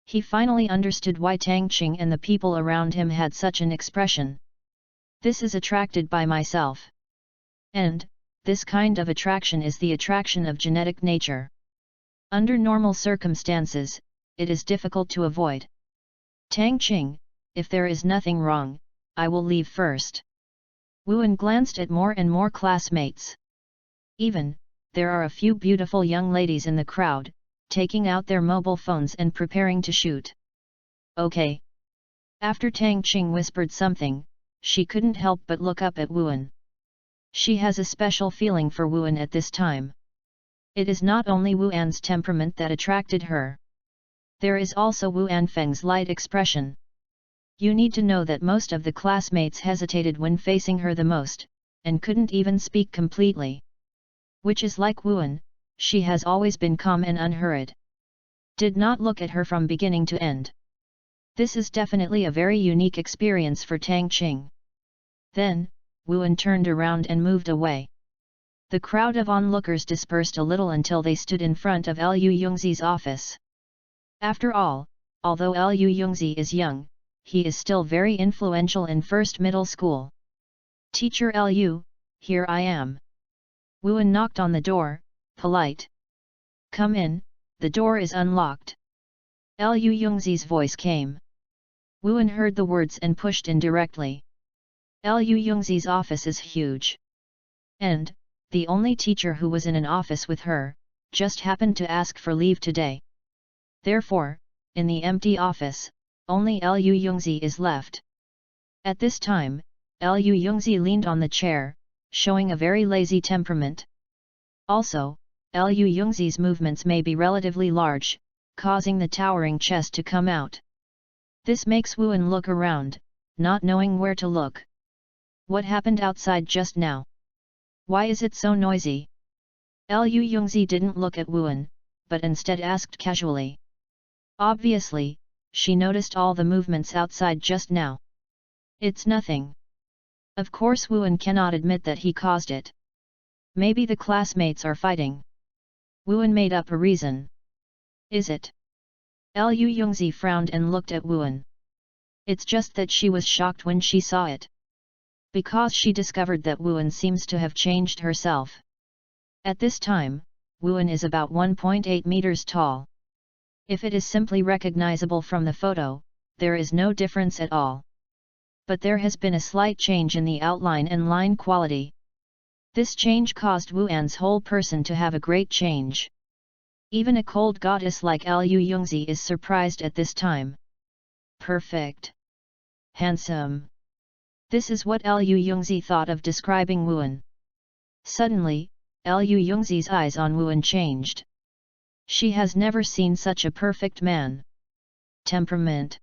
He finally understood why Tang Qing and the people around him had such an expression. This is attracted by myself. And, this kind of attraction is the attraction of genetic nature. Under normal circumstances, it is difficult to avoid. Tang Qing, if there is nothing wrong, I will leave first. Wu An glanced at more and more classmates. There are a few beautiful young ladies in the crowd, taking out their mobile phones and preparing to shoot. Okay. After Tang Qing whispered something, she couldn't help but look up at Wu An. She has a special feeling for Wu An at this time. It is not only Wu An's temperament that attracted her. There is also Wu Anfeng's light expression. You need to know that most of the classmates hesitated when facing her the most, and couldn't even speak completely. Which is like Wu An, she has always been calm and unhurried. Did not look at her from beginning to end. This is definitely a very unique experience for Tang Qing. Then, Wu An turned around and moved away. The crowd of onlookers dispersed a little until they stood in front of Liu Yongzi's office. After all, although Liu Yongzi is young, he is still very influential in first middle school. Teacher Lu, here I am. Wuan knocked on the door, polite. Come in, the door is unlocked. Lu Yongzi's voice came. Wuan heard the words and pushed in directly. Lu Yongzi's office is huge. And, the only teacher who was in an office with her, just happened to ask for leave today. Therefore, in the empty office, only Lu Yongzi is left. At this time, Lu Yongzi leaned on the chair, showing a very lazy temperament. Also, Lu Yongzi's movements may be relatively large, causing the towering chest to come out. This makes Wuan look around, not knowing where to look. What happened outside just now? Why is it so noisy? Lu Yongzi didn't look at Wuan, but instead asked casually. Obviously, she noticed all the movements outside just now. It's nothing. Of course Wuan cannot admit that he caused it. Maybe the classmates are fighting. Wuan made up a reason. Is it? Lu Yongzi frowned and looked at Wuan. It's just that she was shocked when she saw it. Because she discovered that Wuan seems to have changed herself. At this time, Wuan is about 1.8 meters tall. If it is simply recognizable from the photo, there is no difference at all. But there has been a slight change in the outline and line quality. This change caused Wuan's whole person to have a great change. Even a cold goddess like Lu Yongzi is surprised at this time. Perfect. Handsome. This is what Lu Yongzi thought of describing Wuan. Suddenly, Lu Yongzi's eyes on Wuan changed. She has never seen such a perfect man. Temperament.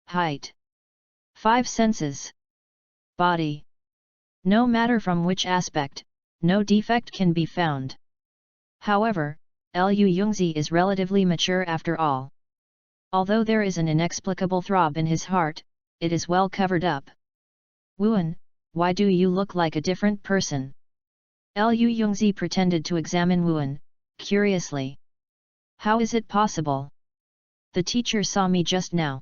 Height. 5 senses. Body. No matter from which aspect, no defect can be found. However, Lu Yongzi is relatively mature after all. Although there is an inexplicable throb in his heart, it is well covered up. Wuan, why do you look like a different person? Lu Yongzi pretended to examine Wuan, curiously. How is it possible? The teacher saw me just now.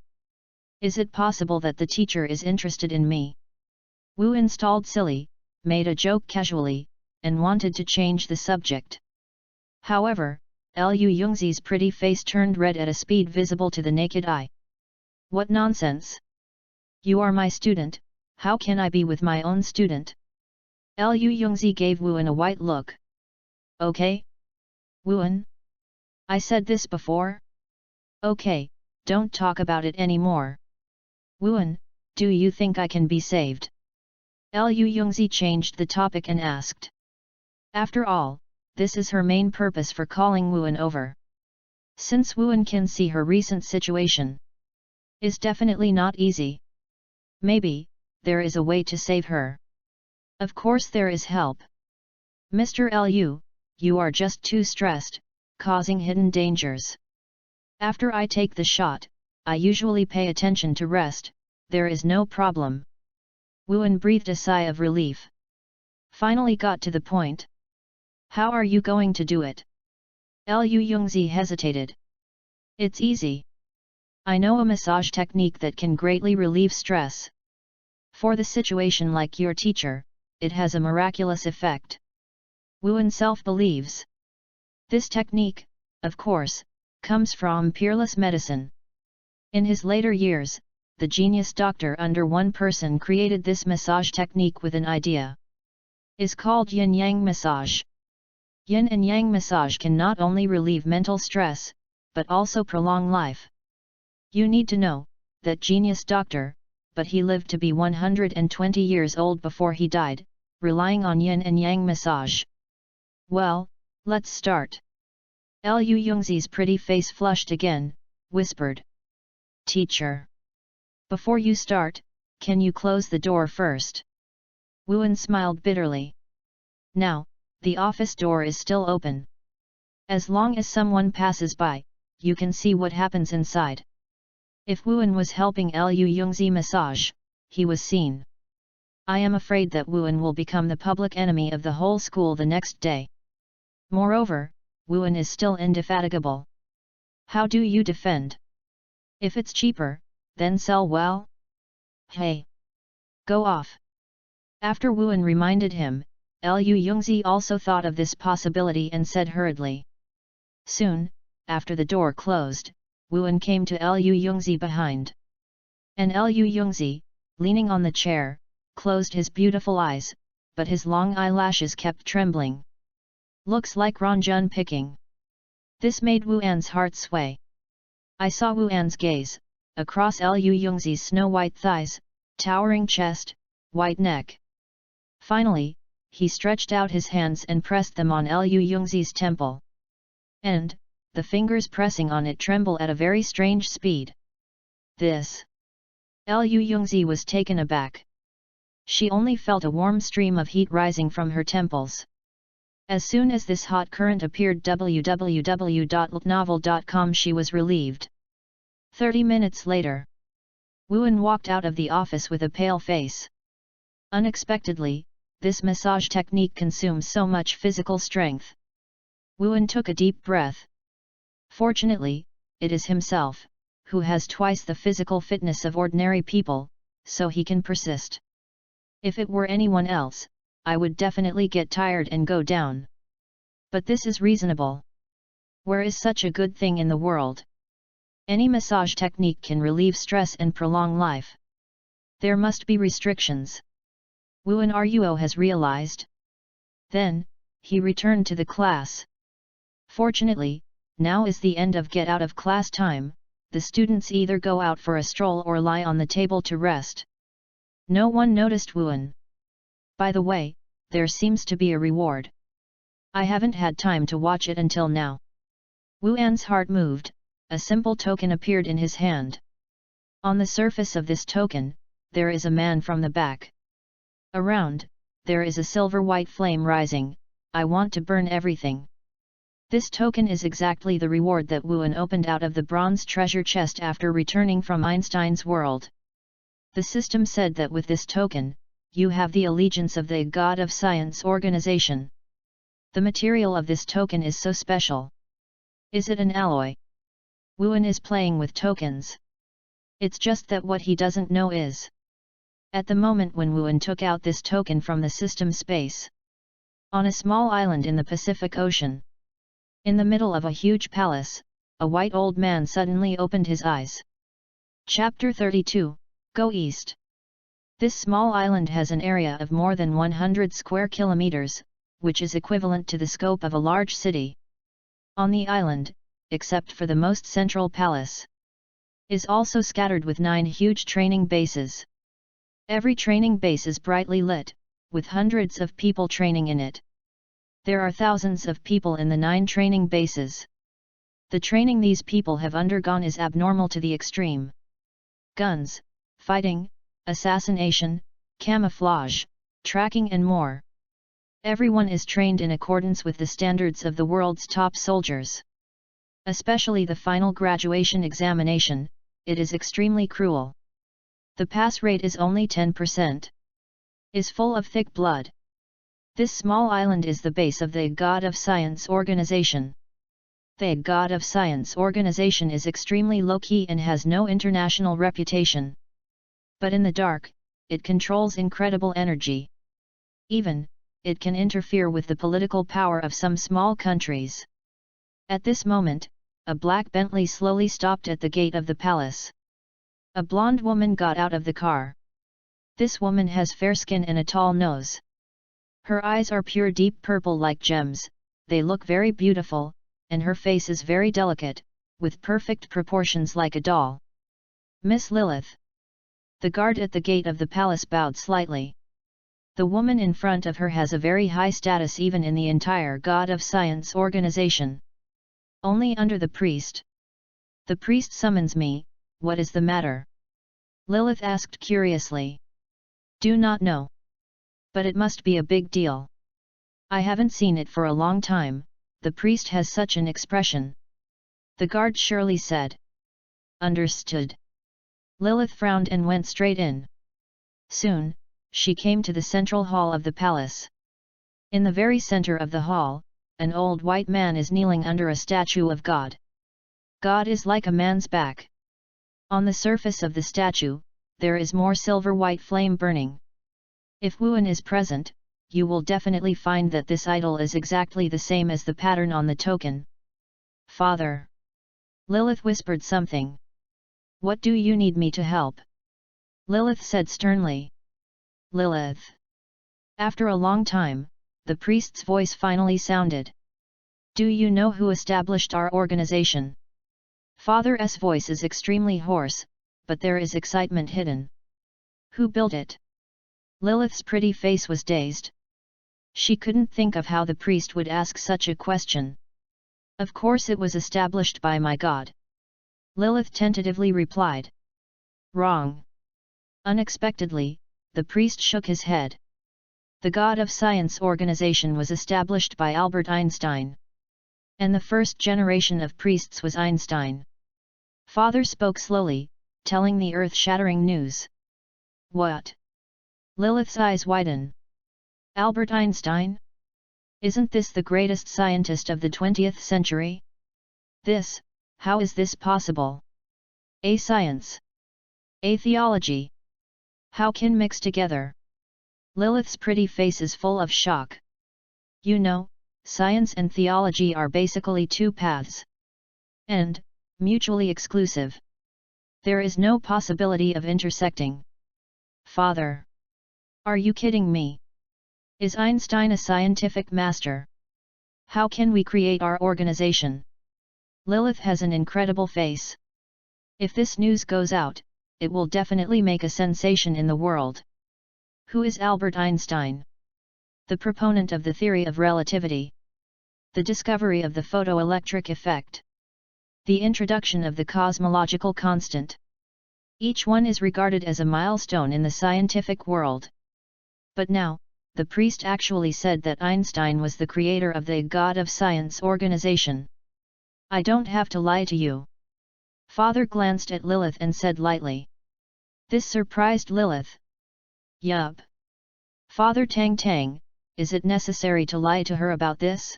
Is it possible that the teacher is interested in me? Wuan stalled silly, made a joke casually, and wanted to change the subject. However, Lu Yongzi's pretty face turned red at a speed visible to the naked eye. What nonsense! You are my student, how can I be with my own student? Lu Yongzi gave Wuan a white look. Okay? Wuan? I said this before? Okay, don't talk about it anymore. Wuan, do you think I can be saved? Lu Yongzi changed the topic and asked. After all, this is her main purpose for calling Wuan over. Since Wuan can see her recent situation is definitely not easy. Maybe, there is a way to save her. Of course there is help. Mr. Lu, you are just too stressed, causing hidden dangers. After I take the shot, I usually pay attention to rest, there is no problem. Wuan breathed a sigh of relief. Finally got to the point. How are you going to do it? Lu Yongzi hesitated. It's easy. I know a massage technique that can greatly relieve stress. For the situation like your teacher, it has a miraculous effect. Wuan self-believes. This technique, of course, comes from peerless medicine. In his later years, the genius doctor under one person created this massage technique with an idea. Is called yin-yang massage. Yin and yang massage can not only relieve mental stress, but also prolong life. You need to know, that genius doctor, but he lived to be 120 years old before he died, relying on yin and yang massage. Well, let's start. Lu Yongzi's pretty face flushed again, whispered. Teacher. Before you start, can you close the door first? Wuan smiled bitterly. Now, the office door is still open. As long as someone passes by, you can see what happens inside. If Wuan was helping Lu Yongzi massage, he was seen. I am afraid that Wuan will become the public enemy of the whole school the next day. Moreover, Wuan is still indefatigable. How do you defend? If it's cheaper, then sell well? Hey! Go off! After Wuan reminded him, Lu Yongzi also thought of this possibility and said hurriedly. Soon, after the door closed, Wuan came to Lu Yongzi behind. And Lu Yongzi, leaning on the chair, closed his beautiful eyes, but his long eyelashes kept trembling. Looks like Ranjun picking. This made Wuan's heart sway. I saw Wuan's gaze, across Lu Yongzi's snow-white thighs, towering chest, white neck. Finally, he stretched out his hands and pressed them on Lu Yongzi's temple. And, the fingers pressing on it tremble at a very strange speed. This. Lu Yongzi was taken aback. She only felt a warm stream of heat rising from her temples. As soon as this hot current appeared www.novel.com, she was relieved. 30 minutes later. Wuan walked out of the office with a pale face. Unexpectedly, this massage technique consumes so much physical strength. Wuan took a deep breath. Fortunately, it is himself, who has twice the physical fitness of ordinary people, so he can persist. If it were anyone else, I would definitely get tired and go down. But this is reasonable. Where is such a good thing in the world? Any massage technique can relieve stress and prolong life. There must be restrictions. Wuan Ruo has realized. Then, he returned to the class. Fortunately, now is the end of get out of class time, the students either go out for a stroll or lie on the table to rest. No one noticed Wuan. By the way, there seems to be a reward. I haven't had time to watch it until now. Wuan's heart moved, a simple token appeared in his hand. On the surface of this token, there is a man from the back. Around, there is a silver-white flame rising. I want to burn everything. This token is exactly the reward that Wuan opened out of the bronze treasure chest after returning from Einstein's world. The system said that with this token, you have the allegiance of the God of Science organization. The material of this token is so special. Is it an alloy? Wuan is playing with tokens. It's just that what he doesn't know is. At the moment when Wuan took out this token from the system space. On a small island in the Pacific Ocean. In the middle of a huge palace, a white old man suddenly opened his eyes. Chapter 32, Go East. This small island has an area of more than 100 square kilometers, which is equivalent to the scope of a large city. On the island, except for the most central palace, is also scattered with 9 huge training bases. Every training base is brightly lit, with hundreds of people training in it. There are thousands of people in the 9 training bases. The training these people have undergone is abnormal to the extreme. Guns, fighting, assassination, camouflage, tracking and more. Everyone is trained in accordance with the standards of the world's top soldiers. Especially the final graduation examination, it is extremely cruel. The pass rate is only 10%. Is full of thick blood. This small island is the base of the God of Science organization. The God of Science organization is extremely low-key and has no international reputation. But in the dark, it controls incredible energy. Even, it can interfere with the political power of some small countries. At this moment, a black Bentley slowly stopped at the gate of the palace. A blonde woman got out of the car. This woman has fair skin and a tall nose. Her eyes are pure deep purple like gems, they look very beautiful, and her face is very delicate, with perfect proportions like a doll. Miss Lilith. The guard at the gate of the palace bowed slightly. The woman in front of her has a very high status even in the entire God of Science organization. Only under the priest. The priest summons me, what is the matter? Lilith asked curiously. Do not know. But it must be a big deal. I haven't seen it for a long time, the priest has such an expression. The guard surely said. Understood. Lilith frowned and went straight in. Soon, she came to the central hall of the palace. In the very center of the hall, an old white man is kneeling under a statue of God. God is like a man's back. On the surface of the statue, there is more silver-white flame burning. If Wuan is present, you will definitely find that this idol is exactly the same as the pattern on the token. Father. Lilith whispered something. What do you need me to help? Lilith said sternly. Lilith. After a long time, the priest's voice finally sounded. Do you know who established our organization? Father's voice is extremely hoarse, but there is excitement hidden. Who built it? Lilith's pretty face was dazed. She couldn't think of how the priest would ask such a question. Of course it was established by my god. Lilith tentatively replied. Wrong. Unexpectedly, the priest shook his head. The God of Science organization was established by Albert Einstein. And the first generation of priests was Einstein. Father spoke slowly, telling the earth-shattering news. What? Lilith's eyes widen. Albert Einstein? Isn't this the greatest scientist of the 20th century? How is this possible? A science. A theology. How can mix together? Lilith's pretty face is full of shock. You know, science and theology are basically two paths. And, mutually exclusive. There is no possibility of intersecting. Father. Are you kidding me? Is Einstein a scientific master? How can we create our organization? Lilith has an incredible face. If this news goes out, it will definitely make a sensation in the world. Who is Albert Einstein? The proponent of the theory of relativity. The discovery of the photoelectric effect. The introduction of the cosmological constant. Each one is regarded as a milestone in the scientific world. But now, the priest actually said that Einstein was the creator of the God of Science organization. I don't have to lie to you. Father glanced at Lilith and said lightly. This surprised Lilith. Yup. Father Tang, is it necessary to lie to her about this?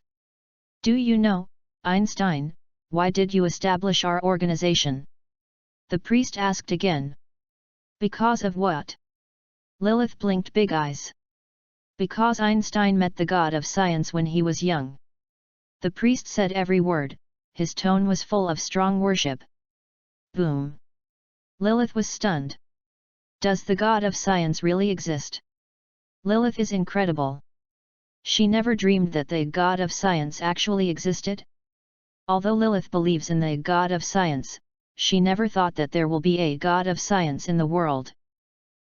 Do you know, Einstein, why did you establish our organization? The priest asked again. Because of what? Lilith blinked big eyes. Because Einstein met the God of Science when he was young. The priest said every word, his tone was full of strong worship. Boom. Lilith was stunned. Does the God of Science really exist? Lilith is incredible. She never dreamed that the God of Science actually existed. Although Lilith believes in the God of Science, she never thought that there will be a God of Science in the world.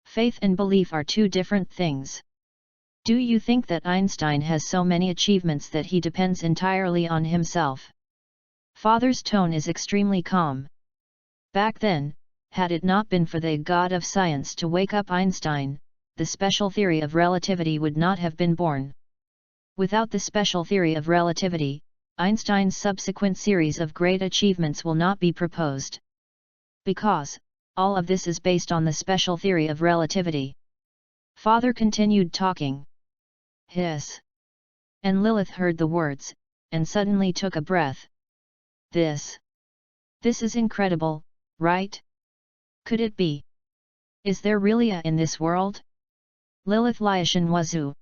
Faith and belief are two different things. Do you think that Einstein has so many achievements that he depends entirely on himself? Father's tone is extremely calm. Back then, had it not been for the God of Science to wake up Einstein, the special theory of relativity would not have been born. Without the special theory of relativity, Einstein's subsequent series of great achievements will not be proposed. Because, all of this is based on the special theory of relativity. Father continued talking. Hiss. And Lilith heard the words, and suddenly took a breath. This is incredible, right? Could it be? Is there really a in this world? Lilith Liashan Wazu.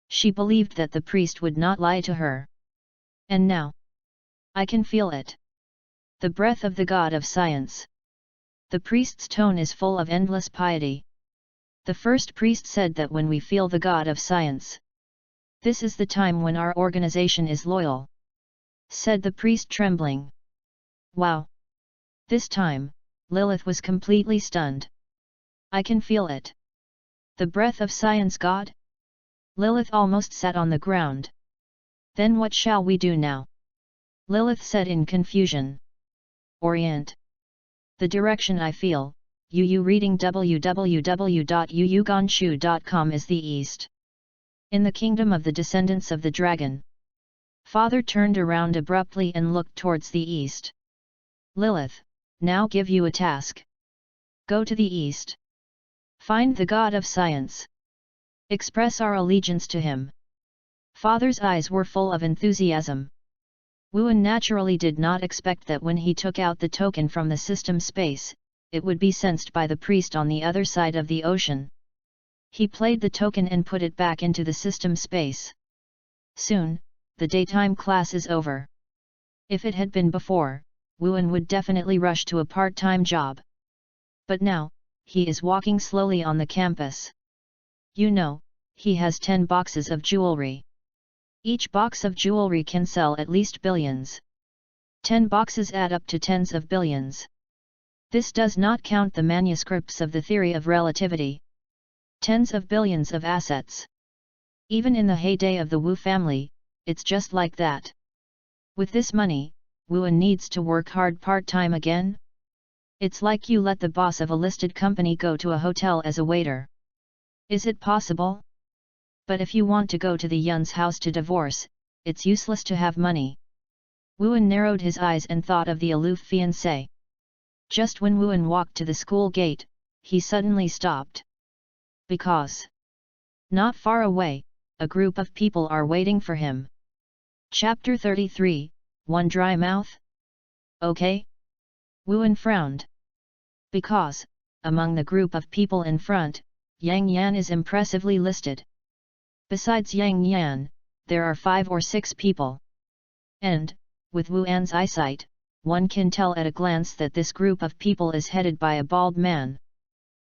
She believed that the priest would not lie to her. And now, I can feel it. The breath of the God of Science. The priest's tone is full of endless piety. The first priest said that when we feel the God of Science, this is the time when our organization is loyal. Said the priest trembling. Wow! This time, Lilith was completely stunned. I can feel it. The breath of Science God? Lilith almost sat on the ground. Then what shall we do now? Lilith said in confusion. Orient. The direction I feel, Yu reading www.yuyuganshu.com is the east. In the kingdom of the descendants of the dragon. Father turned around abruptly and looked towards the east. Lilith, now give you a task. Go to the east. Find the God of Science. Express our allegiance to him. Father's eyes were full of enthusiasm. Wuan naturally did not expect that when he took out the token from the system space, it would be sensed by the priest on the other side of the ocean. He played the token and put it back into the system space. Soon, the daytime class is over. If it had been before, Wuan would definitely rush to a part-time job. But now, he is walking slowly on the campus. You know, he has 10 boxes of jewelry. Each box of jewelry can sell at least billions. 10 boxes add up to tens of billions. This does not count the manuscripts of the theory of relativity. Tens of billions of assets. Even in the heyday of the Wu family, it's just like that. With this money, Wuan needs to work hard part-time again? It's like you let the boss of a listed company go to a hotel as a waiter. Is it possible? But if you want to go to the Yun's house to divorce, it's useless to have money. Wuan narrowed his eyes and thought of the aloof fiancé. Just when Wuan walked to the school gate, he suddenly stopped. Because not far away, a group of people are waiting for him. Chapter 33, One Dry Mouth? Okay? Wuan frowned. Because, among the group of people in front, Yang Yan is impressively listed. Besides Yang Yan, there are 5 or 6 people. And, with Wuan's eyesight, one can tell at a glance that this group of people is headed by a bald man.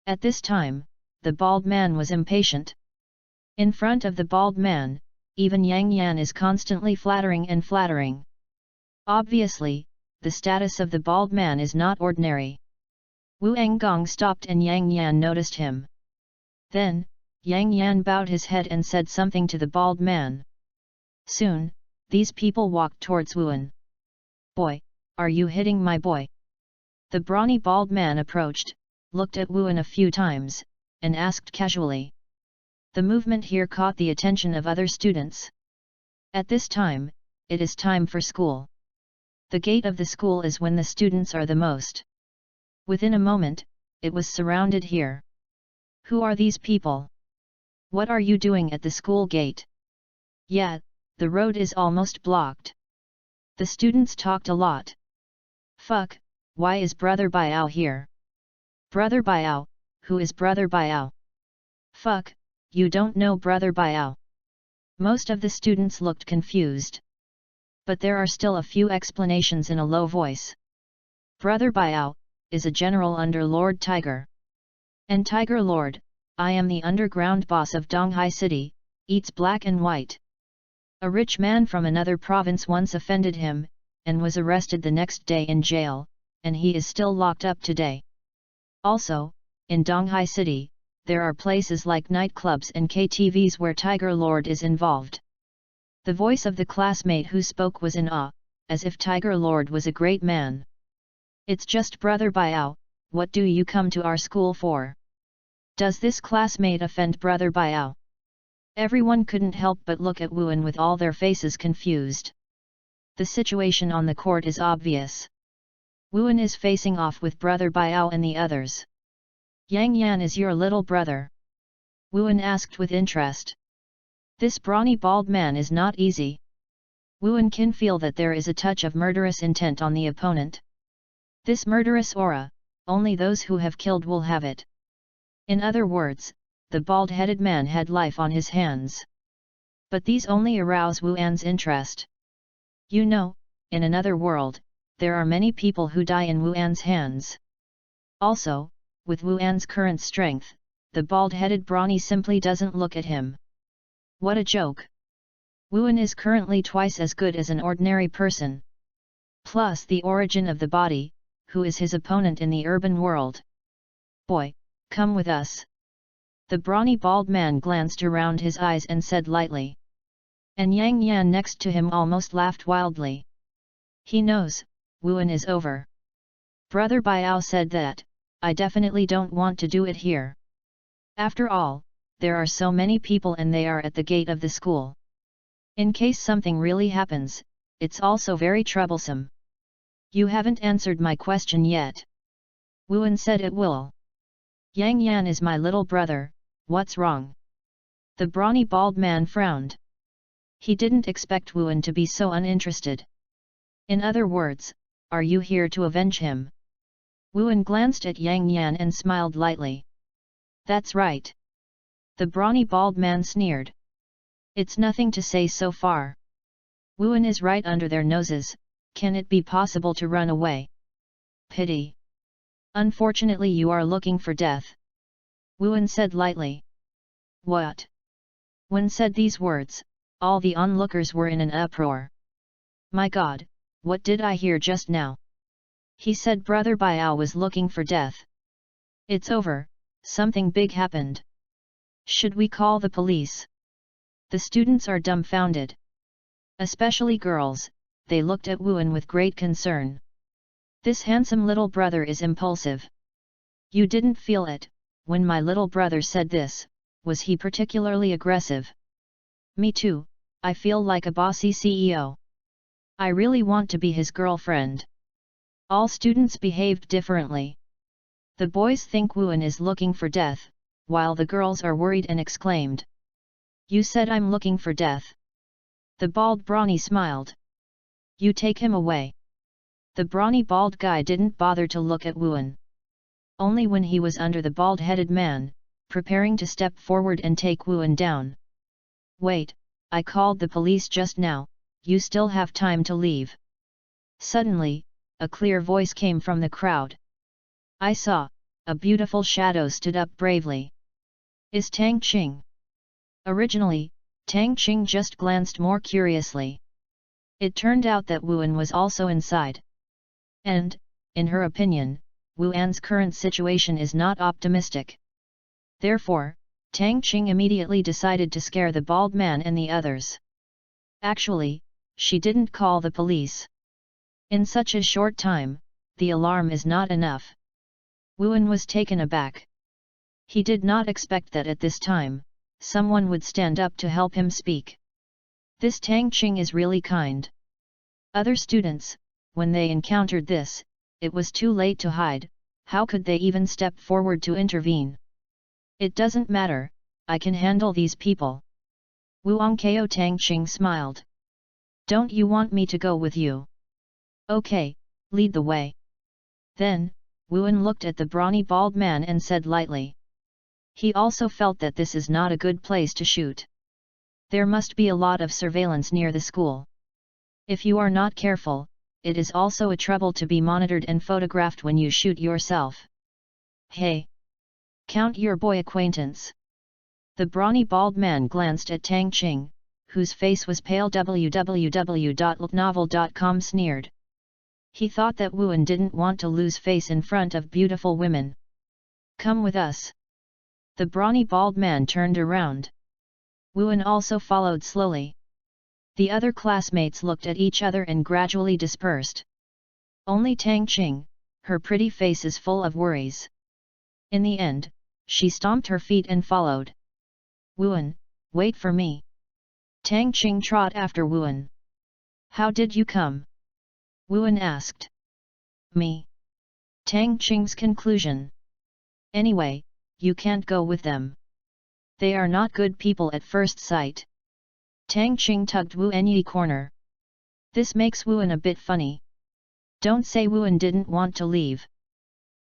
At this time, the bald man was impatient. In front of the bald man, even Yang Yan is constantly flattering and flattering. Obviously, the status of the bald man is not ordinary. Wu Anggong stopped and Yang Yan noticed him. Then, Yang Yan bowed his head and said something to the bald man. Soon, these people walked towards Wuan. Boy, are you hitting my boy? The brawny bald man approached, looked at Wuan a few times, and asked casually. The movement here caught the attention of other students. At this time, it is time for school. The gate of the school is when the students are the most. Within a moment, it was surrounded here. Who are these people? What are you doing at the school gate? Yeah, the road is almost blocked. The students talked a lot. Fuck, why is Brother Biao here? Brother Biao, who is Brother Biao? Fuck, you don't know Brother Biao. Most of the students looked confused. But there are still a few explanations in a low voice. Brother Biao is a general under Lord Tiger. And Tiger Lord, I am the underground boss of Donghai City, eats black and white. A rich man from another province once offended him, and was arrested the next day in jail, and he is still locked up today. Also, in Donghai City, there are places like nightclubs and KTVs where Tiger Lord is involved. The voice of the classmate who spoke was in awe, as if Tiger Lord was a great man. It's just Brother Biao, what do you come to our school for? Does this classmate offend Brother Biao? Everyone couldn't help but look at Wuan with all their faces confused. The situation on the court is obvious. Wuan is facing off with Brother Biao and the others. Yang Yan is your little brother? Wuan asked with interest. This brawny bald man is not easy. Wuan can feel that there is a touch of murderous intent on the opponent. This murderous aura, only those who have killed will have it. In other words, the bald-headed man had life on his hands. But these only arouse Wuan's interest. You know, in another world, there are many people who die in Wuan's hands. Also, with Wuan's current strength, the bald-headed brawny simply doesn't look at him. What a joke! Wuan is currently twice as good as an ordinary person. Plus the origin of the body, who is his opponent in the urban world. Boy, come with us. The brawny bald man glanced around his eyes and said lightly. And Yang Yan next to him almost laughed wildly. He knows, Wuan is over. Brother Biao said that, I definitely don't want to do it here. After all, there are so many people and they are at the gate of the school. In case something really happens, it's also very troublesome. You haven't answered my question yet. Wuan said it will. Yang Yan is my little brother, what's wrong? The brawny bald man frowned. He didn't expect Wuan to be so uninterested. In other words, are you here to avenge him? Wuan glanced at Yang Yan and smiled lightly. That's right. The brawny bald man sneered. It's nothing to say so far. Wuan is right under their noses, can it be possible to run away? Pity. Unfortunately you are looking for death. Wuan said lightly. What? When said these words, all the onlookers were in an uproar. My God, what did I hear just now? He said Brother Biao was looking for death. It's over, something big happened. Should we call the police? The students are dumbfounded. Especially girls, they looked at Wuan with great concern. This handsome little brother is impulsive. You didn't feel it, when my little brother said this, was he particularly aggressive? Me too, I feel like a bossy CEO. I really want to be his girlfriend. All students behaved differently. The boys think Wuan is looking for death, while the girls are worried and exclaimed. You said I'm looking for death. The bald brawny smiled. You take him away. The brawny bald guy didn't bother to look at Wuan. Only when he was under the bald-headed man, preparing to step forward and take Wuan down. Wait, I called the police just now, you still have time to leave. Suddenly, a clear voice came from the crowd. I saw, a beautiful shadow stood up bravely. Is Tang Qing? Originally, Tang Qing just glanced more curiously. It turned out that Wuan was also inside. And, in her opinion, Wuan's current situation is not optimistic. Therefore, Tang Qing immediately decided to scare the bald man and the others. Actually, she didn't call the police. In such a short time, the alarm is not enough. Wuan was taken aback. He did not expect that at this time, someone would stand up to help him speak. This Tang Qing is really kind. Other students, when they encountered this, it was too late to hide, how could they even step forward to intervene? It doesn't matter, I can handle these people. Wuangkao Tang Qing smiled. Don't you want me to go with you? Okay, lead the way. Then, Wuan looked at the brawny bald man and said lightly. He also felt that this is not a good place to shoot. There must be a lot of surveillance near the school. If you are not careful, it is also a trouble to be monitored and photographed when you shoot yourself. Hey! Count your boy acquaintance. The brawny bald man glanced at Tang Qing, whose face was pale. www.ltnovel.com sneered. He thought that Wuan didn't want to lose face in front of beautiful women. Come with us. The brawny bald man turned around. Wuan also followed slowly. The other classmates looked at each other and gradually dispersed. Only Tang Qing, her pretty face is full of worries. In the end, she stomped her feet and followed. Wuan, wait for me. Tang Qing trot after Wuan. How did you come? Wuan asked. Me. Tang Qing's conclusion. Anyway, you can't go with them. They are not good people at first sight. Tang Qing tugged Wuan Yi corner. This makes Wuan a bit funny. Don't say Wuan didn't want to leave.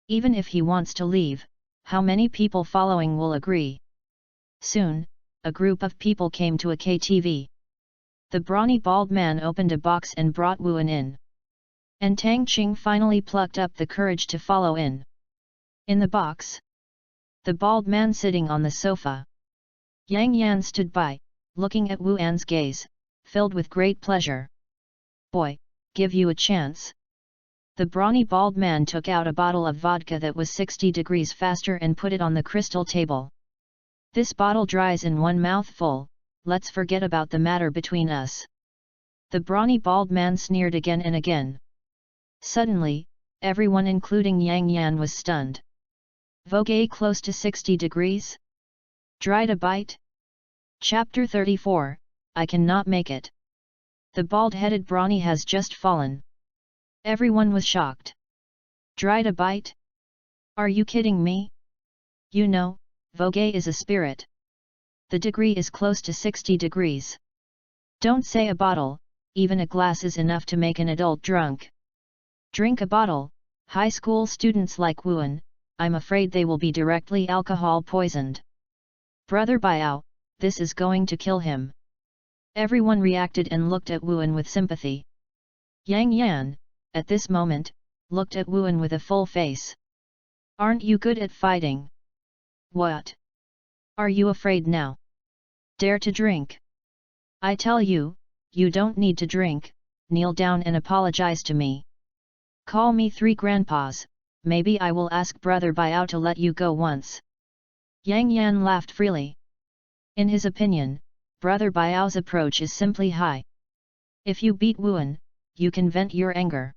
Even if he wants to leave, how many people following will agree? Soon, a group of people came to a KTV. The brawny bald man opened a box and brought Wuan in. And Tang Qing finally plucked up the courage to follow in. In the box, the bald man sitting on the sofa. Yang Yan stood by, looking at Wuan's gaze, filled with great pleasure. Boy, give you a chance. The brawny bald man took out a bottle of vodka that was 60 degrees faster and put it on the crystal table. This bottle dries in one mouthful, let's forget about the matter between us. The brawny bald man sneered again and again. Suddenly, everyone including Yang Yan was stunned. Vogue close to 60 degrees? Dried a bite? Chapter 34, I cannot make it. The bald-headed brawny has just fallen. Everyone was shocked. Dried a bite? Are you kidding me? You know, Vogue is a spirit. The degree is close to 60 degrees. Don't say a bottle, even a glass is enough to make an adult drunk. Drink a bottle, high school students like Wuan, I'm afraid they will be directly alcohol poisoned. Brother Biao, this is going to kill him. Everyone reacted and looked at Wuan with sympathy. Yang Yan, at this moment, looked at Wuan with a full face. Aren't you good at fighting? What? Are you afraid now? Dare to drink? I tell you, you don't need to drink, kneel down and apologize to me. Call me 3 grandpas, maybe I will ask Brother Biao to let you go once. Yang Yan laughed freely. In his opinion, Brother Biao's approach is simply high. If you beat Wuan, you can vent your anger.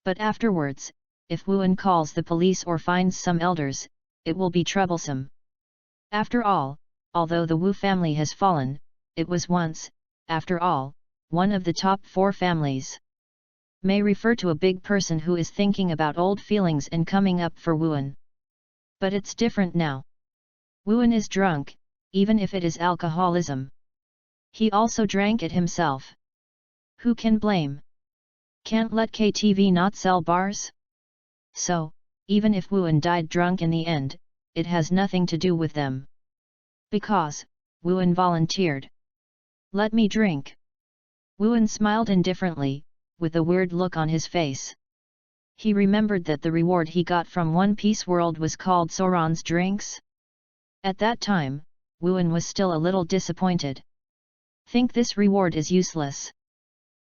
But afterwards, if Wuan calls the police or finds some elders, it will be troublesome. After all, although the Wu family has fallen, it was once, after all, one of the top 4 families. May refer to a big person who is thinking about old feelings and coming up for Wuan. But it's different now. Wuan is drunk, even if it is alcoholism. He also drank it himself. Who can blame? Can't let KTV not sell bars? So, even if Wuan died drunk in the end, it has nothing to do with them. Because, Wuan volunteered. Let me drink. Wuan smiled indifferently, with a weird look on his face. He remembered that the reward he got from One Piece World was called Soran's drinks. At that time, Wuan was still a little disappointed. Think this reward is useless.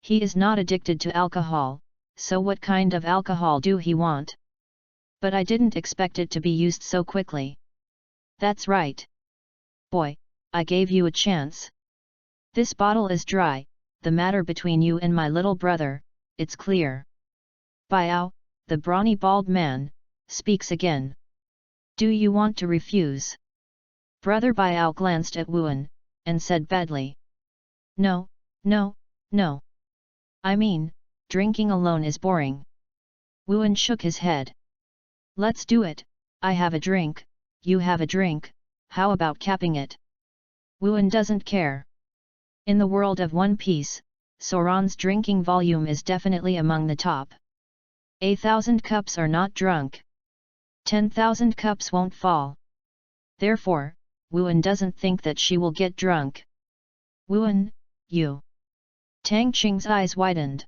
He is not addicted to alcohol, so what kind of alcohol do he want? But I didn't expect it to be used so quickly. That's right. Boy, I gave you a chance. This bottle is dry, the matter between you and my little brother, it's clear. Biao, the brawny bald man, speaks again. Do you want to refuse? Brother Biao glanced at Wuan, and said badly. No, no, no. I mean, drinking alone is boring. Wuan shook his head. Let's do it, I have a drink, you have a drink, how about capping it? Wuan doesn't care. In the world of One Piece, Soran's drinking volume is definitely among the top. 1,000 cups are not drunk. 10,000 cups won't fall. Therefore, Wuan doesn't think that she will get drunk. Wuan, you. Tang Qing's eyes widened.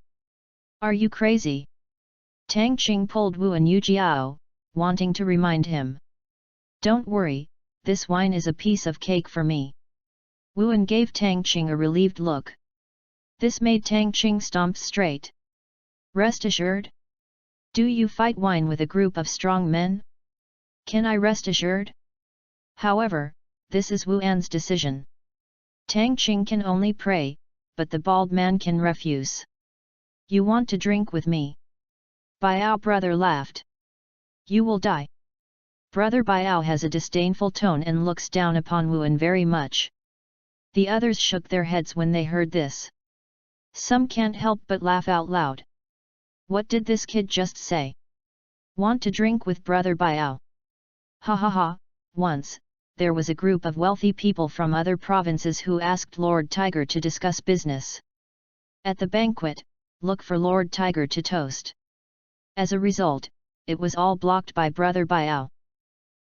Are you crazy? Tang Qing pulled Wuan Yujiao, wanting to remind him. Don't worry, this wine is a piece of cake for me. Wuan gave Tang Qing a relieved look. This made Tang Qing stomp straight. Rest assured? Do you fight wine with a group of strong men? Can I rest assured? However, this is Wuan's decision. Tang Qing can only pray, but the bald man can refuse. You want to drink with me? Biao brother laughed. You will die. Brother Biao has a disdainful tone and looks down upon Wuan very much. The others shook their heads when they heard this. Some can't help but laugh out loud. What did this kid just say? Want to drink with Brother Biao? Ha ha ha, once, there was a group of wealthy people from other provinces who asked Lord Tiger to discuss business. At the banquet, look for Lord Tiger to toast. As a result, it was all blocked by Brother Biao.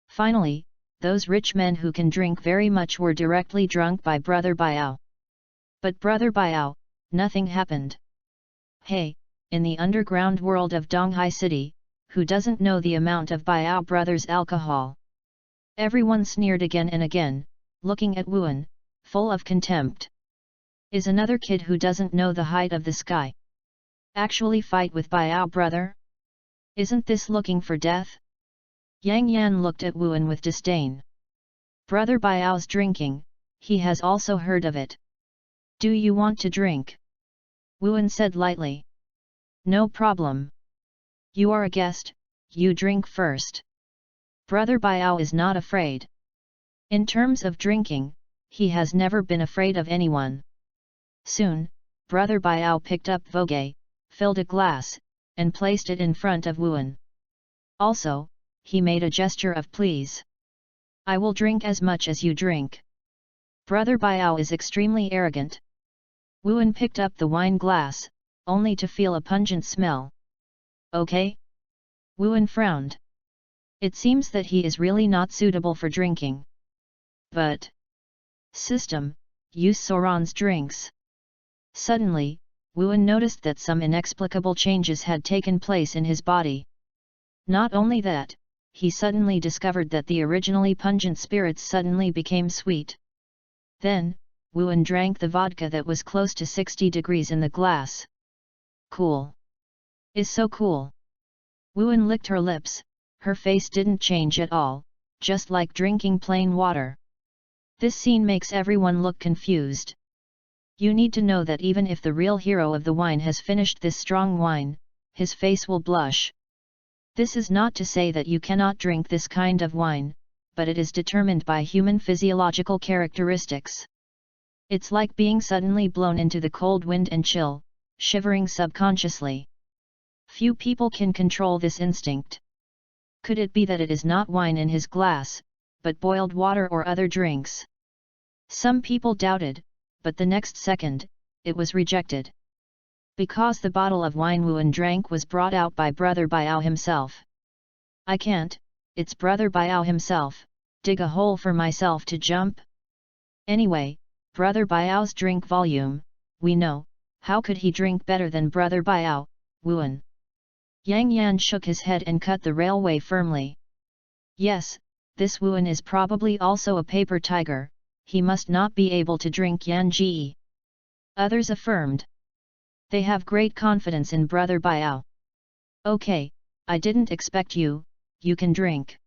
Finally, those rich men who can drink very much were directly drunk by Brother Biao. But Brother Biao, nothing happened. Hey, in the underground world of Donghai City, who doesn't know the amount of Biao brothers' alcohol? Everyone sneered again and again, looking at Wuan, full of contempt. Is another kid who doesn't know the height of the sky. Actually fight with Biao brother? Isn't this looking for death? Yang Yan looked at Wuan with disdain. Brother Biao's drinking, he has also heard of it. Do you want to drink? Wuan said lightly. No problem. You are a guest, you drink first. Brother Biao is not afraid. In terms of drinking, he has never been afraid of anyone. Soon, Brother Biao picked up Vogue, filled a glass, and placed it in front of Wuan. Also, he made a gesture of please. I will drink as much as you drink. Brother Biao is extremely arrogant. Wuan picked up the wine glass, only to feel a pungent smell. Okay? Wuan frowned. It seems that he is really not suitable for drinking. But... System, use Sauron's drinks. Suddenly, Wuan noticed that some inexplicable changes had taken place in his body. Not only that, he suddenly discovered that the originally pungent spirits suddenly became sweet. Then, Wuan drank the vodka that was close to 60 degrees in the glass. Cool. Is so cool. Wuan licked her lips, her face didn't change at all, just like drinking plain water. This scene makes everyone look confused. You need to know that even if the real hero of the wine has finished this strong wine, his face will blush. This is not to say that you cannot drink this kind of wine, but it is determined by human physiological characteristics. It's like being suddenly blown into the cold wind and chill, shivering subconsciously. Few people can control this instinct. Could it be that it is not wine in his glass, but boiled water or other drinks? Some people doubted, but the next second, it was rejected. Because the bottle of wine Wuan drank was brought out by Brother Biao himself. I can't, it's Brother Biao himself, dig a hole for myself to jump? Anyway, Brother Biao's drink volume, we know, how could he drink better than Brother Biao, Wuan? Yang Yan shook his head and cut the railway firmly. Yes, this Wuan is probably also a paper tiger, he must not be able to drink Yan Ji. Others affirmed. They have great confidence in Brother Biao. Okay, I didn't expect you can drink.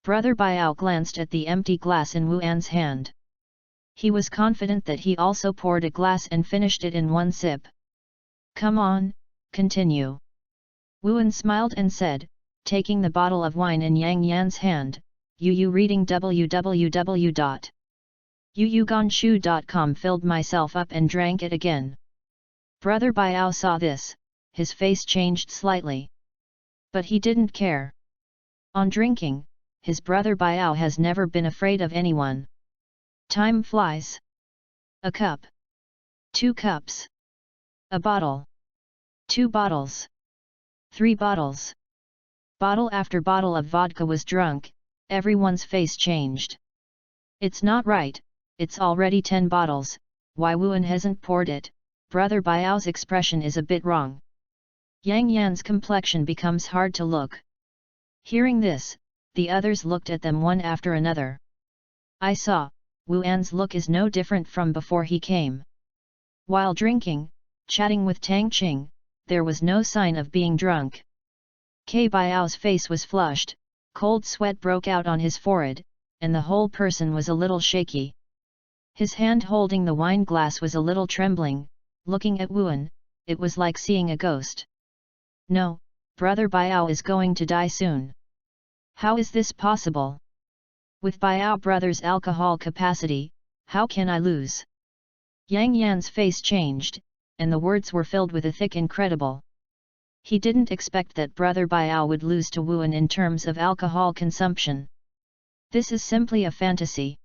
Brother Biao glanced at the empty glass in Wuan's hand. He was confident that he also poured a glass and finished it in one sip. Come on, continue. Wuan smiled and said, taking the bottle of wine in Yang Yan's hand, you reading www.yuyugonshu.com filled myself up and drank it again. Brother Biao saw this, his face changed slightly. But he didn't care. On drinking, his brother Biao has never been afraid of anyone. Time flies. A cup. 2 cups. A bottle. 2 bottles. 3 bottles. Bottle after bottle of vodka was drunk, everyone's face changed. It's not right, it's already 10 bottles, why Wuan hasn't poured it? Brother Biao's expression is a bit wrong. Yang Yan's complexion becomes hard to look. Hearing this, the others looked at them one after another. I saw, Wuan's look is no different from before he came. While drinking, chatting with Tang Qing, there was no sign of being drunk. K Biao's face was flushed, cold sweat broke out on his forehead, and the whole person was a little shaky. His hand holding the wine glass was a little trembling, looking at Wuan, it was like seeing a ghost. No, Brother Biao is going to die soon. How is this possible? With Biao brother's alcohol capacity, how can I lose? Yang Yan's face changed, and the words were filled with a thick incredible. He didn't expect that Brother Biao would lose to Wuan in terms of alcohol consumption. This is simply a fantasy.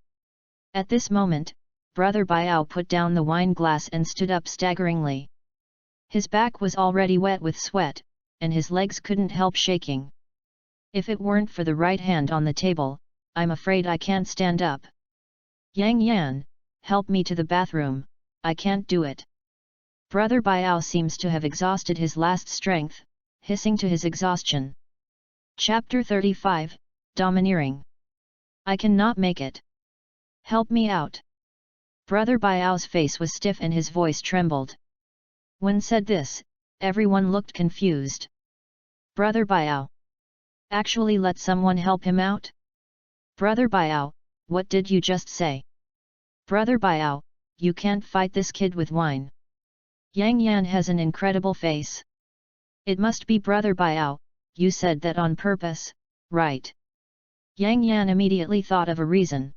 At this moment, Brother Biao put down the wine glass and stood up staggeringly. His back was already wet with sweat, and his legs couldn't help shaking. If it weren't for the right hand on the table, I'm afraid I can't stand up. Yang Yan, help me to the bathroom, I can't do it. Brother Biao seems to have exhausted his last strength, hissing to his exhaustion. Chapter 35, Domineering. I cannot make it. Help me out. Brother Biao's face was stiff and his voice trembled. When said this, everyone looked confused. Brother Biao. Actually let someone help him out? Brother Biao, what did you just say? Brother Biao, you can't fight this kid with wine. Yang Yan has an incredible face. It must be Brother Biao, you said that on purpose, right? Yang Yan immediately thought of a reason.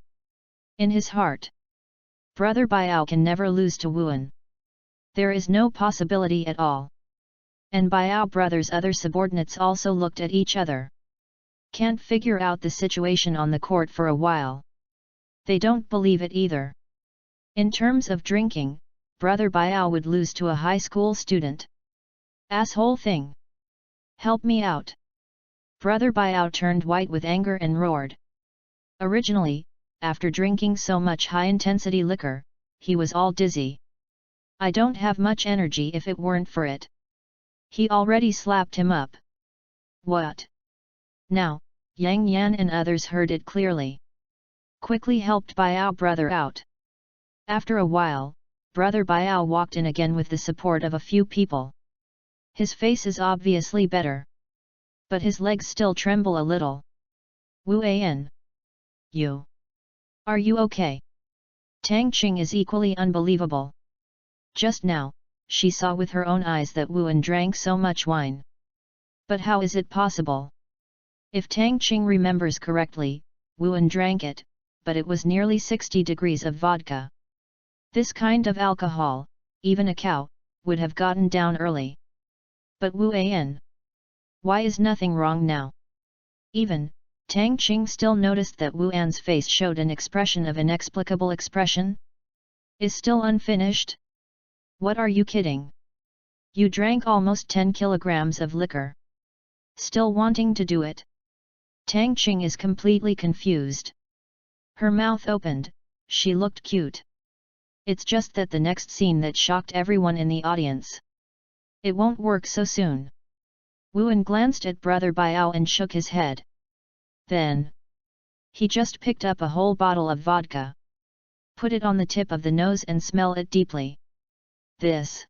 In his heart, Brother Biao can never lose to Wuan. There is no possibility at all. And Biao brothers' other subordinates also looked at each other. Can't figure out the situation on the court for a while. They don't believe it either. In terms of drinking, Brother Biao would lose to a high school student. Asshole thing! Help me out! Brother Biao turned white with anger and roared. Originally, after drinking so much high-intensity liquor, he was all dizzy. I don't have much energy if it weren't for it. He already slapped him up. What? Now, Yang Yan and others heard it clearly. Quickly helped Biao brother out. After a while, brother Biao walked in again with the support of a few people. His face is obviously better, but his legs still tremble a little. Wu An. You. Are you okay? Tang Qing is equally unbelievable. Just now, she saw with her own eyes that Wu An drank so much wine. But how is it possible? If Tang Qing remembers correctly, Wu An drank it, but it was nearly 60 degrees of vodka. This kind of alcohol, even a cow, would have gotten down early. But Wu An. Why is nothing wrong now? Even, Tang Qing still noticed that Wu An's face showed an expression of inexplicable expression. Is still unfinished? What are you kidding? You drank almost 10 kilograms of liquor. Still wanting to do it? Tang Qing is completely confused. Her mouth opened, she looked cute. It's just that the next scene that shocked everyone in the audience. It won't work so soon. Wu An glanced at brother Biao and shook his head. Then, he just picked up a whole bottle of vodka. Put it on the tip of the nose and smell it deeply. This.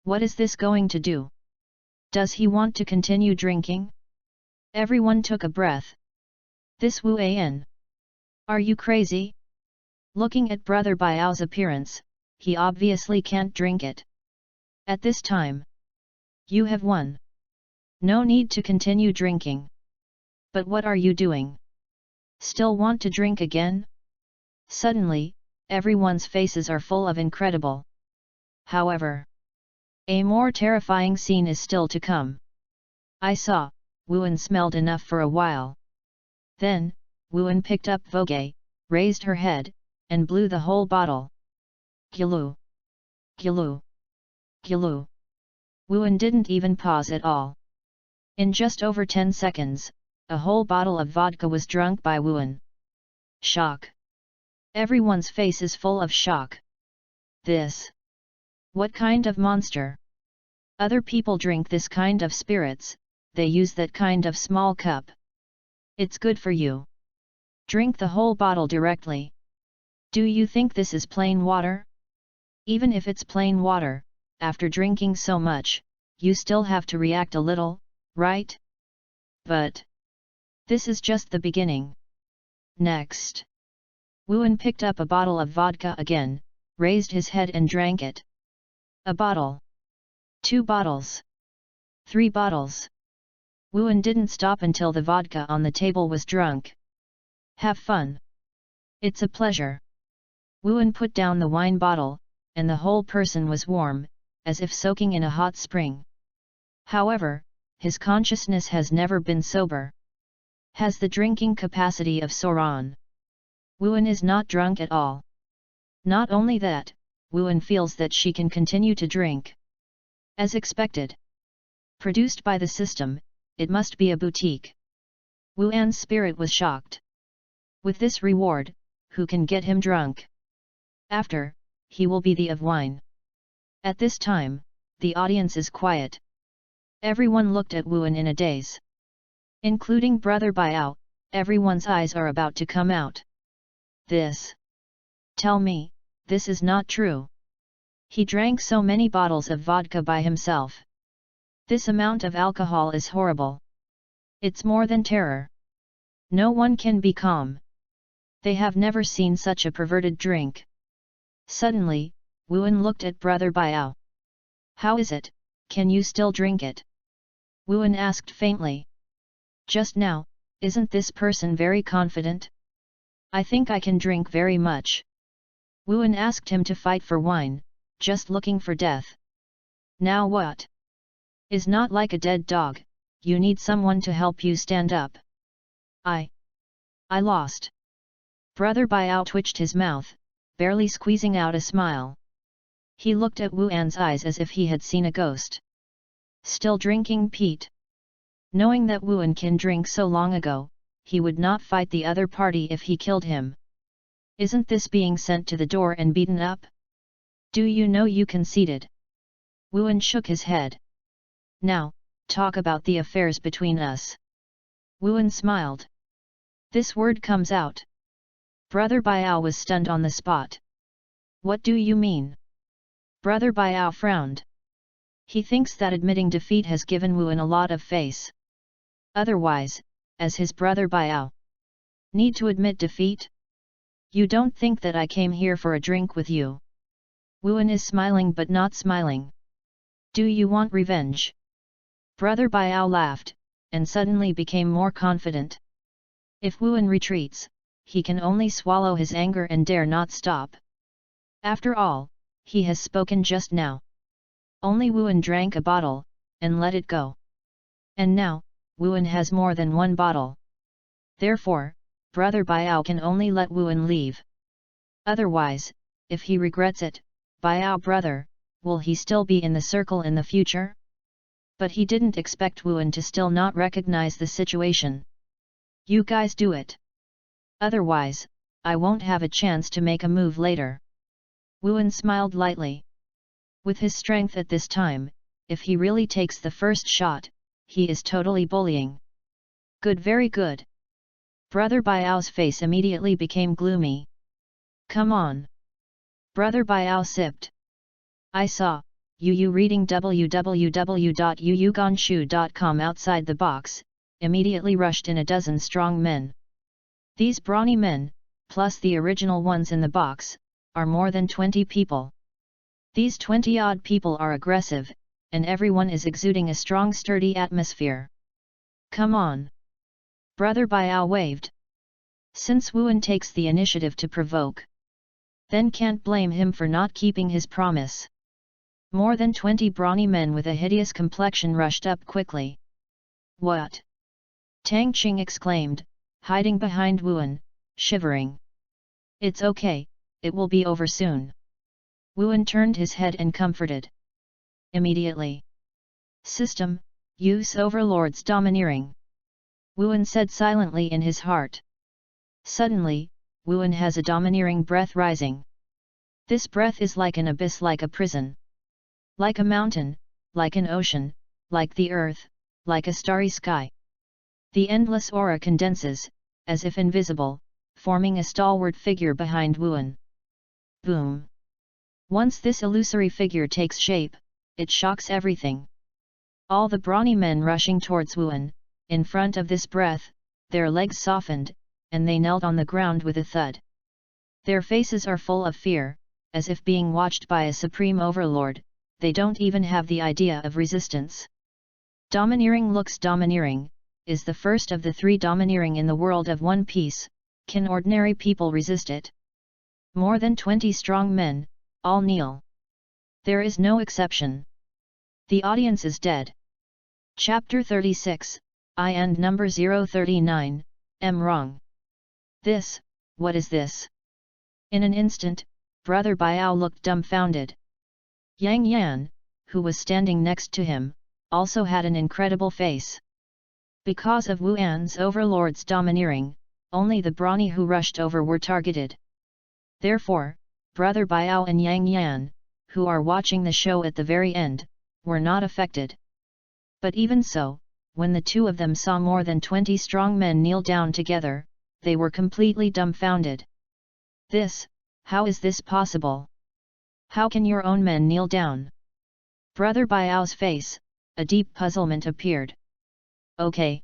What is this going to do? Does he want to continue drinking? Everyone took a breath. This Wu An. Are you crazy? Looking at brother Biao's appearance, he obviously can't drink it. At this time, you have won. No need to continue drinking. But what are you doing? Still want to drink again? Suddenly, everyone's faces are full of incredible. However, a more terrifying scene is still to come. I saw, Wu An smelled enough for a while. Then, Wu An picked up Vogue, raised her head, and blew the whole bottle. Gilu! Gilu! Gilu! Wu An didn't even pause at all. In just over 10 seconds, a whole bottle of vodka was drunk by Wu An. Shock. Everyone's face is full of shock. This. What kind of monster? Other people drink this kind of spirits, they use that kind of small cup. It's good for you. Drink the whole bottle directly. Do you think this is plain water? Even if it's plain water, after drinking so much, you still have to react a little, right? But this is just the beginning. Next. Wu An picked up a bottle of vodka again, raised his head and drank it. A bottle. 2 bottles. 3 bottles. Wu An didn't stop until the vodka on the table was drunk. Have fun. It's a pleasure. Wu An put down the wine bottle, and the whole person was warm, as if soaking in a hot spring. However, his consciousness has never been sober. Has the drinking capacity of Sauron. Wu An is not drunk at all. Not only that, Wu An feels that she can continue to drink. As expected. Produced by the system, it must be a boutique. Wu An's spirit was shocked. With this reward, who can get him drunk? After, he will be the of wine. At this time, the audience is quiet. Everyone looked at Wu An in a daze. Including brother Biao, everyone's eyes are about to come out. This. Tell me, this is not true. He drank so many bottles of vodka by himself. This amount of alcohol is horrible. It's more than terror. No one can be calm. They have never seen such a perverted drink. Suddenly, Wu An looked at brother Biao. How is it, can you still drink it? Wu An asked faintly. Just now, isn't this person very confident? I think I can drink very much. Wu An asked him to fight for wine, just looking for death. Now what? Is not like a dead dog, you need someone to help you stand up. I lost. Brother Biao twitched his mouth, barely squeezing out a smile. He looked at Wu An's eyes as if he had seen a ghost. Still drinking Pete. Knowing that Wu An can drink so long ago, he would not fight the other party if he killed him. Isn't this being sent to the door and beaten up? Do you know you conceded? Wuan shook his head. Now, talk about the affairs between us. Wuan smiled. This word comes out. Brother Biao was stunned on the spot. What do you mean? Brother Biao frowned. He thinks that admitting defeat has given Wuan a lot of face. Otherwise, as his brother Biao, need to admit defeat? You don't think that I came here for a drink with you? Wuan is smiling but not smiling. Do you want revenge? Brother Biao laughed, and suddenly became more confident. If Wuan retreats, he can only swallow his anger and dare not stop. After all, he has spoken just now. Only Wuan drank a bottle, and let it go. And now, Wuan has more than one bottle. Therefore, Brother Biao can only let Wuan leave. Otherwise, if he regrets it, Biao brother, will he still be in the circle in the future? But he didn't expect Wuan to still not recognize the situation. You guys do it. Otherwise, I won't have a chance to make a move later. Wuan smiled lightly. With his strength at this time, if he really takes the first shot, he is totally bullying. Good, very good. Brother Biao's face immediately became gloomy. Come on. Brother Biao sipped. I saw you reading www.yuyuganshu.com outside the box, immediately rushed in a dozen strong men. These brawny men, plus the original ones in the box, are more than 20 people. These 20-odd people are aggressive, and everyone is exuding a strong sturdy atmosphere. Come on. Brother Biao waved. Since Wuan takes the initiative to provoke, then can't blame him for not keeping his promise. More than 20 brawny men with a hideous complexion rushed up quickly. What? Tang Qing exclaimed, hiding behind Wuan, shivering. It's okay, it will be over soon. Wuan turned his head and comforted. Immediately. System, use overlords domineering. Wuan said silently in his heart. Suddenly, Wuan has a domineering breath rising. This breath is like an abyss, like a prison. Like a mountain, like an ocean, like the earth, like a starry sky. The endless aura condenses, as if invisible, forming a stalwart figure behind Wuan. Boom! Once this illusory figure takes shape, it shocks everything. All the brawny men rushing towards Wuan, in front of this breath, their legs softened, and they knelt on the ground with a thud. Their faces are full of fear, as if being watched by a supreme overlord. They don't even have the idea of resistance. Domineering looks domineering, is the first of the 3 domineering in the world of One Piece. Can ordinary people resist it? More than 20 strong men, all kneel. There is no exception. The audience is dead. Chapter 36, I and number 039, am wrong. This, what is this? In an instant, Brother Biao looked dumbfounded. Yang Yan, who was standing next to him, also had an incredible face. Because of Wuan's overlord's domineering, only the brawny who rushed over were targeted. Therefore, Brother Biao and Yang Yan, who are watching the show at the very end, were not affected. But even so, when the two of them saw more than 20 strong men kneel down together, they were completely dumbfounded. How is this possible? How can your own men kneel down? Brother Biao's face, a deep puzzlement appeared. Okay.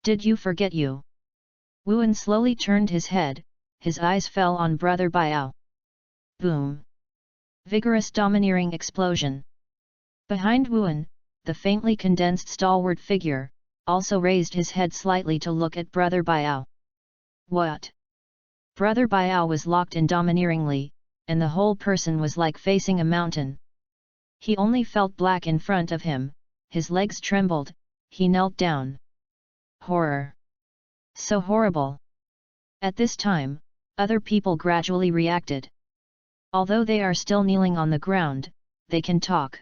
Did you forget you? Wuan slowly turned his head, his eyes fell on Brother Biao. Boom! Vigorous domineering explosion. Behind Wuan, the faintly condensed stalwart figure, also raised his head slightly to look at Brother Biao. What? Brother Biao was locked in domineeringly, and the whole person was like facing a mountain. He only felt black in front of him, his legs trembled, he knelt down. Horror! So horrible! At this time, other people gradually reacted. Although they are still kneeling on the ground, they can talk.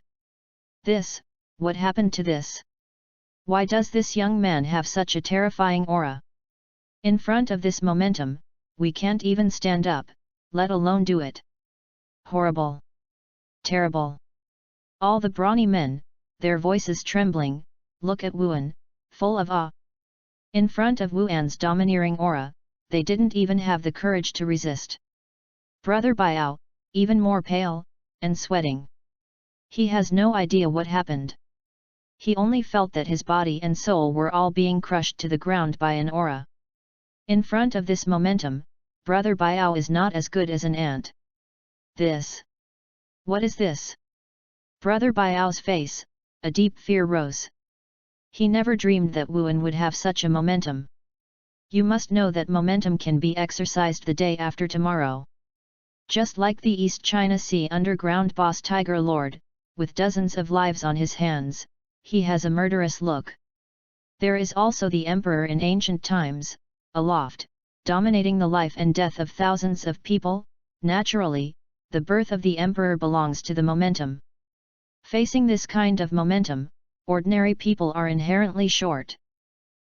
What happened to this? Why does this young man have such a terrifying aura? In front of this momentum, we can't even stand up, let alone do it. Horrible! Terrible! All the brawny men, their voices trembling, look at Wuan, full of awe. In front of Wuan's domineering aura, they didn't even have the courage to resist. Brother Biao, even more pale, and sweating. He has no idea what happened. He only felt that his body and soul were all being crushed to the ground by an aura. In front of this momentum, Brother Biao is not as good as an ant. This? What is this? Brother Biao's face, a deep fear rose. He never dreamed that Wuan would have such a momentum. You must know that momentum can be exercised the day after tomorrow. Just like the East China Sea underground boss Tiger Lord, with dozens of lives on his hands, he has a murderous look. There is also the Emperor in ancient times, aloft, dominating the life and death of thousands of people. Naturally, the birth of the Emperor belongs to the momentum. Facing this kind of momentum, ordinary people are inherently short.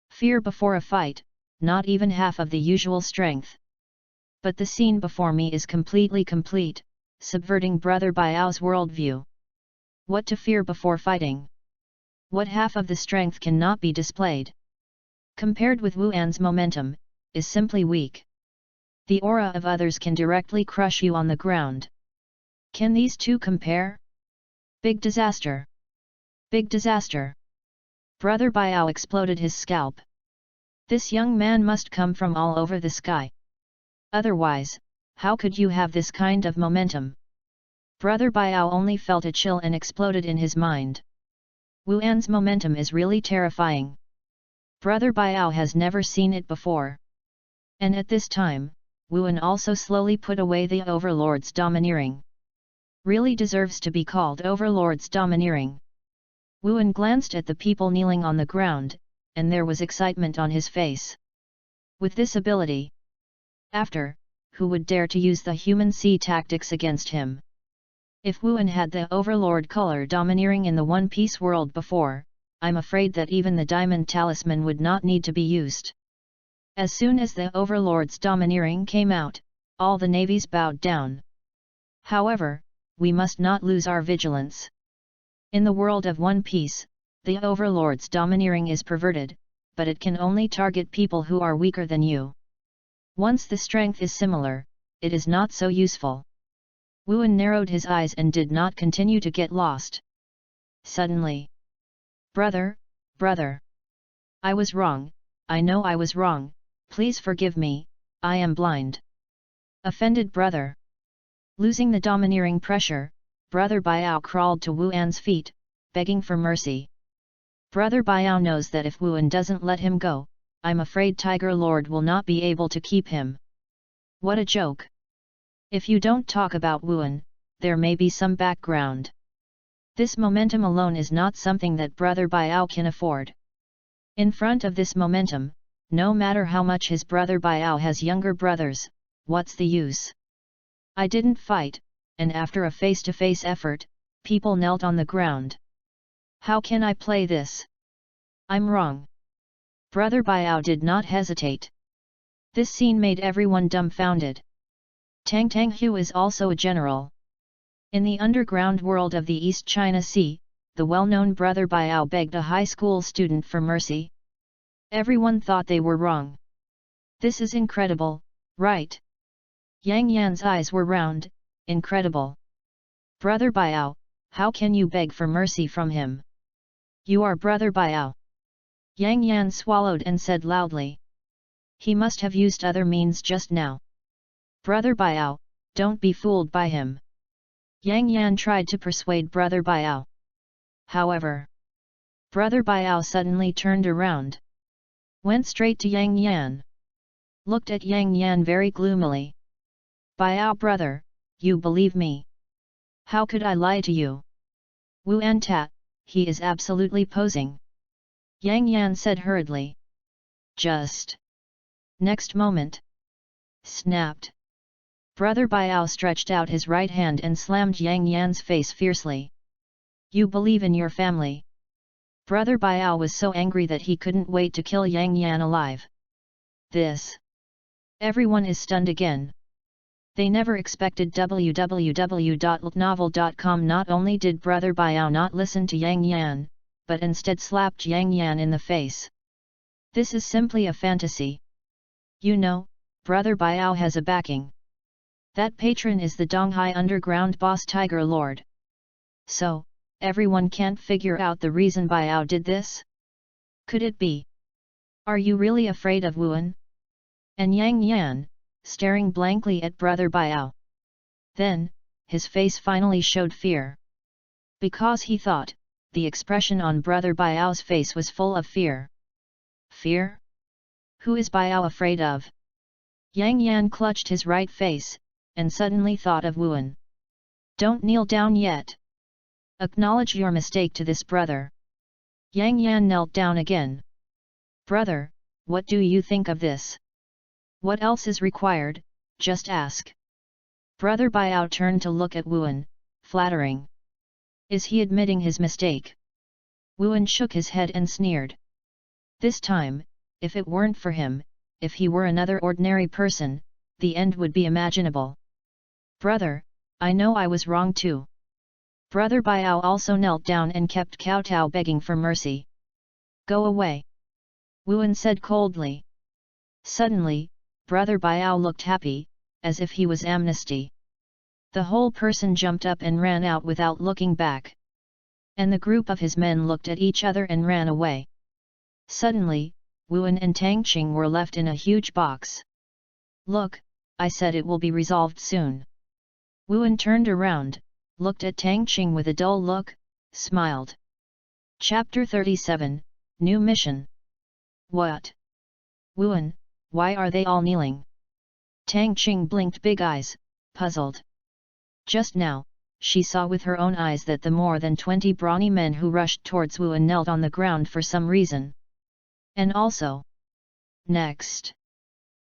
Fear before a fight, not even half of the usual strength. But the scene before me is completely complete, subverting Brother Biao's worldview. What to fear before fighting? What half of the strength cannot be displayed? Compared with Wuan's momentum, is simply weak. The aura of others can directly crush you on the ground. Can these two compare? Big disaster! Big disaster! Brother Biao exploded his scalp. This young man must come from all over the sky. Otherwise, how could you have this kind of momentum? Brother Biao only felt a chill and exploded in his mind. Wuan's momentum is really terrifying. Brother Biao has never seen it before. And at this time, Wuan also slowly put away the overlord's domineering. Really deserves to be called overlord's domineering. Wuan glanced at the people kneeling on the ground, and there was excitement on his face. With this ability, who would dare to use the human sea tactics against him? If Wuan had the overlord color domineering in the One Piece world before, I'm afraid that even the diamond talisman would not need to be used. As soon as the overlord's domineering came out, all the navies bowed down. However, we must not lose our vigilance. In the world of One Piece, the overlord's domineering is perverted, but it can only target people who are weaker than you. Once the strength is similar, it is not so useful. Wuan narrowed his eyes and did not continue to get lost. Suddenly, Brother, I was wrong, I know I was wrong, please forgive me, I am blind. Offended brother. Losing the domineering pressure, Brother Biao crawled to Wuan's feet, begging for mercy. Brother Biao knows that if Wuan doesn't let him go, I'm afraid Tiger Lord will not be able to keep him. What a joke! If you don't talk about Wuan, there may be some background. This momentum alone is not something that Brother Biao can afford. In front of this momentum, no matter how much his Brother Biao has younger brothers, what's the use? I didn't fight, and after a face-to-face effort, people knelt on the ground. How can I play this? I'm wrong. Brother Biao did not hesitate. This scene made everyone dumbfounded. Tang Hu is also a general. In the underground world of the East China Sea, the well-known Brother Biao begged a high school student for mercy. Everyone thought they were wrong. This is incredible, right? Yang Yan's eyes were round. Incredible. Brother Biao, how can you beg for mercy from him? You are Brother Biao. Yang Yan swallowed and said loudly. He must have used other means just now. Brother Biao, don't be fooled by him. Yang Yan tried to persuade Brother Biao. However, Brother Biao suddenly turned around. Went straight to Yang Yan. Looked at Yang Yan very gloomily. Biao brother, you believe me? How could I lie to you? Wuan Ta, he is absolutely posing. Yang Yan said hurriedly. Just. Next moment. Snapped. Brother Biao stretched out his right hand and slammed Yang Yan's face fiercely. You believe in your family. Brother Biao was so angry that he couldn't wait to kill Yang Yan alive. This. Everyone is stunned again. They never expected www.novel.com. Not only did Brother Biao not listen to Yang Yan, but instead slapped Yang Yan in the face. This is simply a fantasy. You know, Brother Biao has a backing. That patron is the Donghai underground boss Tiger Lord. So, everyone can't figure out the reason Biao did this? Could it be? Are you really afraid of Wuan? And Yang Yan, staring blankly at Brother Biao. Then, his face finally showed fear. Because he thought, the expression on Brother Biao's face was full of fear. Fear? Who is Biao afraid of? Yang Yan clutched his right face, and suddenly thought of Wuan. Don't kneel down yet. Acknowledge your mistake to this brother. Yang Yan knelt down again. Brother, what do you think of this? What else is required, just ask. Brother Biao turned to look at Wuan, flattering. Is he admitting his mistake? Wuan shook his head and sneered. This time, if it weren't for him, if he were another ordinary person, the end would be imaginable. Brother, I know I was wrong too. Brother Biao also knelt down and kept kowtow begging for mercy. Go away. Wuan said coldly. Suddenly, Brother Biao looked happy, as if he was amnesty. The whole person jumped up and ran out without looking back. And the group of his men looked at each other and ran away. Suddenly, Wuan and Tang Qing were left in a huge box. Look, I said it will be resolved soon. Wuan turned around, looked at Tang Qing with a dull look, smiled. Chapter 37, New Mission. What? Wuan, why are they all kneeling? Tang Qing blinked big eyes, puzzled. Just now, she saw with her own eyes that the more than 20 brawny men who rushed towards Wuan knelt on the ground for some reason. And also, next,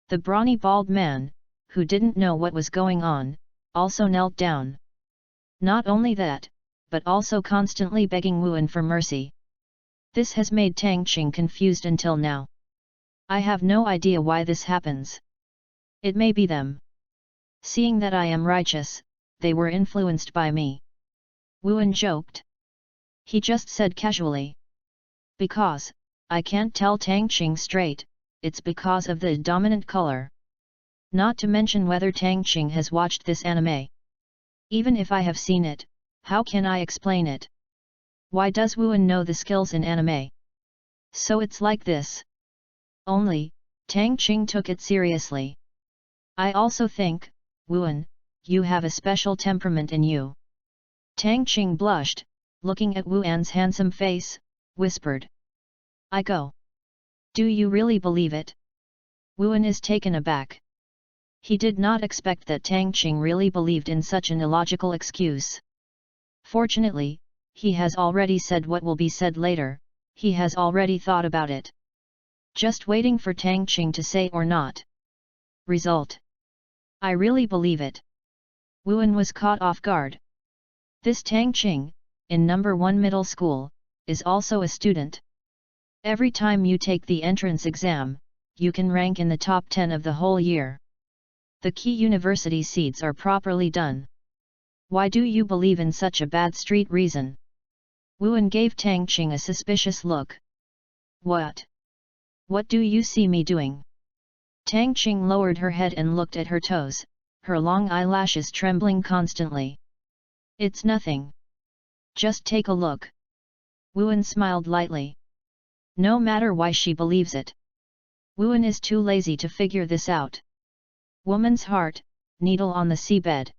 the brawny bald man, who didn't know what was going on, also knelt down. Not only that, but also constantly begging Wuan for mercy. This has made Tang Qing confused until now. I have no idea why this happens. It may be them. Seeing that I am righteous, they were influenced by me. Wuan joked. He just said casually. Because, I can't tell Tang Qing straight, it's because of the dominant color. Not to mention whether Tang Qing has watched this anime. Even if I have seen it, how can I explain it? Why does Wuan know the skills in anime? So it's like this. Only, Tang Qing took it seriously. I also think, Wuan, you have a special temperament in you. Tang Qing blushed, looking at Wuan's handsome face, whispered. I go. Do you really believe it? Wuan is taken aback. He did not expect that Tang Qing really believed in such an illogical excuse. Fortunately, he has already said what will be said later, he has already thought about it. Just waiting for Tang Qing to say or not. Result. I really believe it. Wuan was caught off guard. This Tang Qing, in number 1 middle school, is also a student. Every time you take the entrance exam, you can rank in the top 10 of the whole year. The key university seeds are properly done. Why do you believe in such a bad street reason? Wuan gave Tang Qing a suspicious look. What? What do you see me doing? Tang Qing lowered her head and looked at her toes, her long eyelashes trembling constantly. It's nothing. Just take a look. Wuan smiled lightly. No matter why she believes it. Wuan is too lazy to figure this out. Woman's heart, needle on the seabed.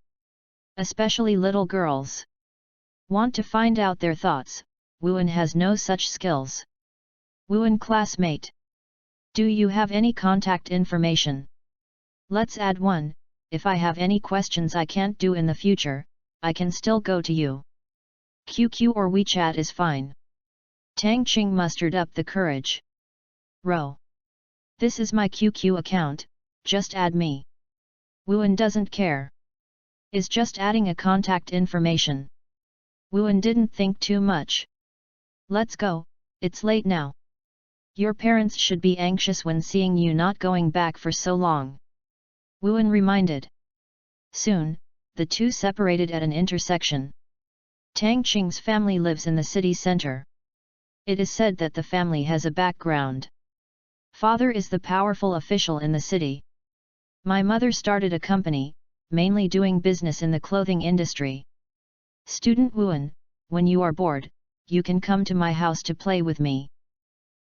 Especially little girls. Want to find out their thoughts, Wuan has no such skills. Wuan classmate. Do you have any contact information? Let's add one, if I have any questions I can't do in the future, I can still go to you. QQ or WeChat is fine. Tang Qing mustered up the courage. Ro. This is my QQ account, just add me. Wuan doesn't care. Is just adding a contact information. Wuan didn't think too much. Let's go, it's late now. Your parents should be anxious when seeing you not going back for so long. Wuan reminded. Soon, the two separated at an intersection. Tang Qing's family lives in the city center. It is said that the family has a background. Father is the powerful official in the city. My mother started a company, mainly doing business in the clothing industry. Student Wuan, when you are bored, you can come to my house to play with me.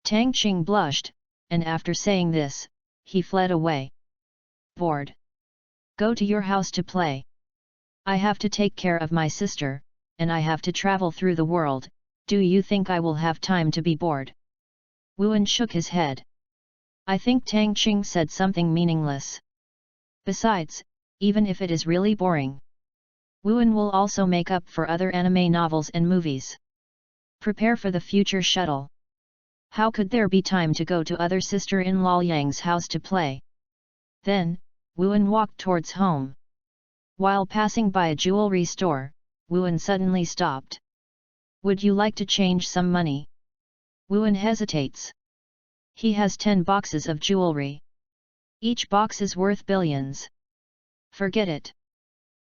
Tang Qing blushed, and after saying this, he fled away. Bored? Go to your house to play. I have to take care of my sister, and I have to travel through the world. Do you think I will have time to be bored? Wuan shook his head. I think Tang Qing said something meaningless. Besides, even if it is really boring, Wuan will also make up for other anime novels and movies. Prepare for the future shuttle. How could there be time to go to other sister-in-law Yang's house to play? Then, Wuan walked towards home. While passing by a jewelry store, Wuan suddenly stopped. Would you like to change some money? Wuan hesitates. He has 10 boxes of jewelry. Each box is worth billions. Forget it.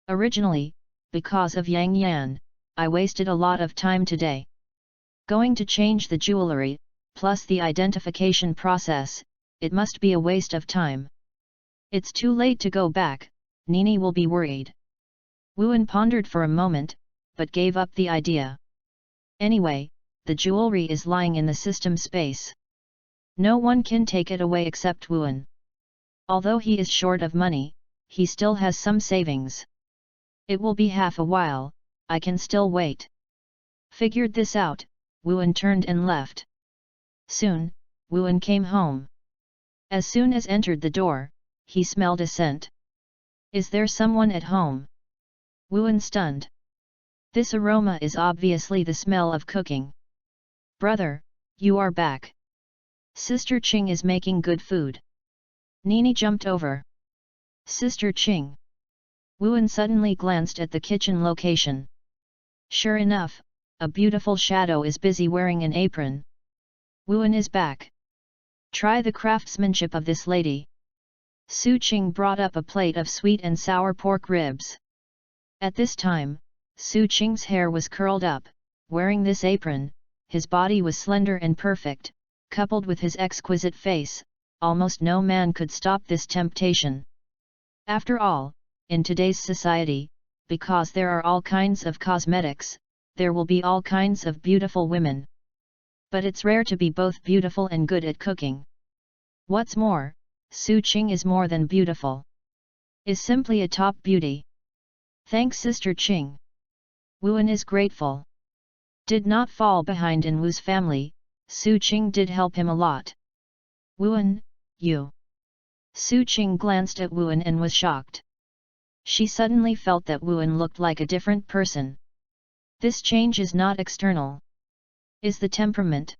Originally, because of Yang Yan, I wasted a lot of time today. Going to change the jewelry, plus the identification process, it must be a waste of time. It's too late to go back, Nini will be worried. Wuan pondered for a moment, but gave up the idea. Anyway, the jewelry is lying in the system space. No one can take it away except Wuan. Although he is short of money, he still has some savings. It will be half a while, I can still wait. Figured this out, Wuan turned and left. Soon, Wuan came home. As soon as entered the door, he smelled a scent. Is there someone at home? Wuan stunned. This aroma is obviously the smell of cooking. Brother, you are back. Sister Qing is making good food. Nini jumped over. Sister Qing. Wuan suddenly glanced at the kitchen location. Sure enough, a beautiful shadow is busy wearing an apron. Wuan is back. Try the craftsmanship of this lady. Su Qing brought up a plate of sweet and sour pork ribs. At this time, Su Qing's hair was curled up. Wearing this apron, his body was slender and perfect, coupled with his exquisite face, almost no man could stop this temptation. After all, in today's society, because there are all kinds of cosmetics, there will be all kinds of beautiful women. But it's rare to be both beautiful and good at cooking. What's more, Su Qing is more than beautiful. Is simply a top beauty. Thanks Sister Qing. Wuan is grateful. Did not fall behind in Wu's family, Su Qing did help him a lot. Wuan, you. Su Qing glanced at Wuan and was shocked. She suddenly felt that Wuan looked like a different person. This change is not external. Is the temperament.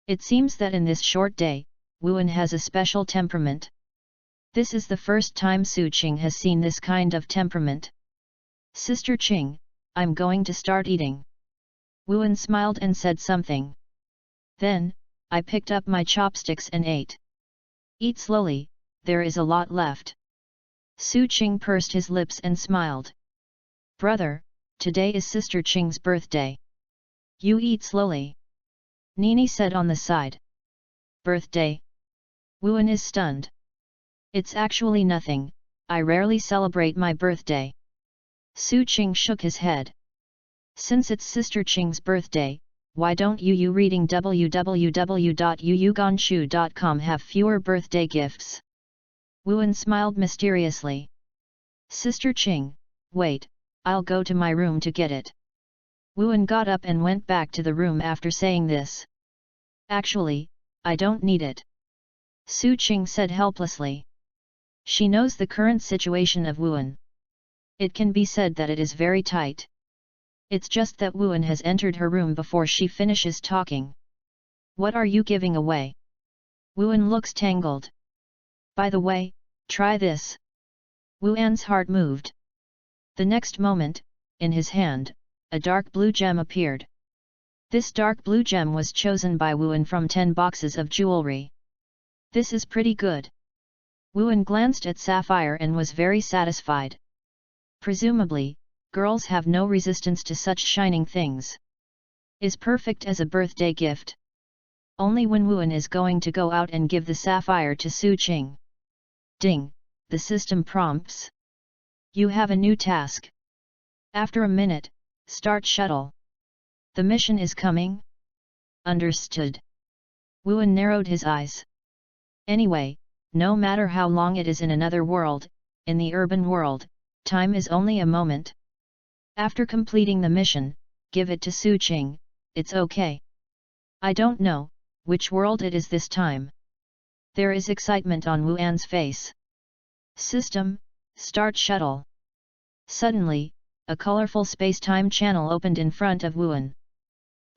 It seems that in this short day, Wuan has a special temperament. This is the first time Su Qing has seen this kind of temperament. Sister Qing, I'm going to start eating. Wuan smiled and said something. Then, I picked up my chopsticks and ate. Eat slowly, there is a lot left. Su Qing pursed his lips and smiled. Brother, today is Sister Qing's birthday. You eat slowly. Nini said on the side. Birthday? Wuan is stunned. It's actually nothing, I rarely celebrate my birthday. Su Qing shook his head. Since it's Sister Qing's birthday, why don't you reading www.yuyuganshu.com have fewer birthday gifts? Wuan smiled mysteriously. Sister Qing, wait, I'll go to my room to get it. Wuan got up and went back to the room after saying this. Actually, I don't need it. Su Qing said helplessly. She knows the current situation of Wuan. It can be said that it is very tight. It's just that Wuan has entered her room before she finishes talking. What are you giving away? Wuan looks tangled. By the way, try this. Wuan's heart moved. The next moment, in his hand, a dark blue gem appeared. This dark blue gem was chosen by Wuan from 10 boxes of jewelry. This is pretty good. Wuan glanced at Sapphire and was very satisfied. Presumably, girls have no resistance to such shining things. Is perfect as a birthday gift. Only when Wuan is going to go out and give the sapphire to Su Qing. Ding, the system prompts. You have a new task. After a minute, start shuttle. The mission is coming? Understood. Wuan narrowed his eyes. Anyway, no matter how long it is in another world, in the urban world, time is only a moment. After completing the mission, give it to Su Qing, it's okay. I don't know which world it is this time. There is excitement on Wuan's face. System, start shuttle. Suddenly, a colorful space-time channel opened in front of Wuan.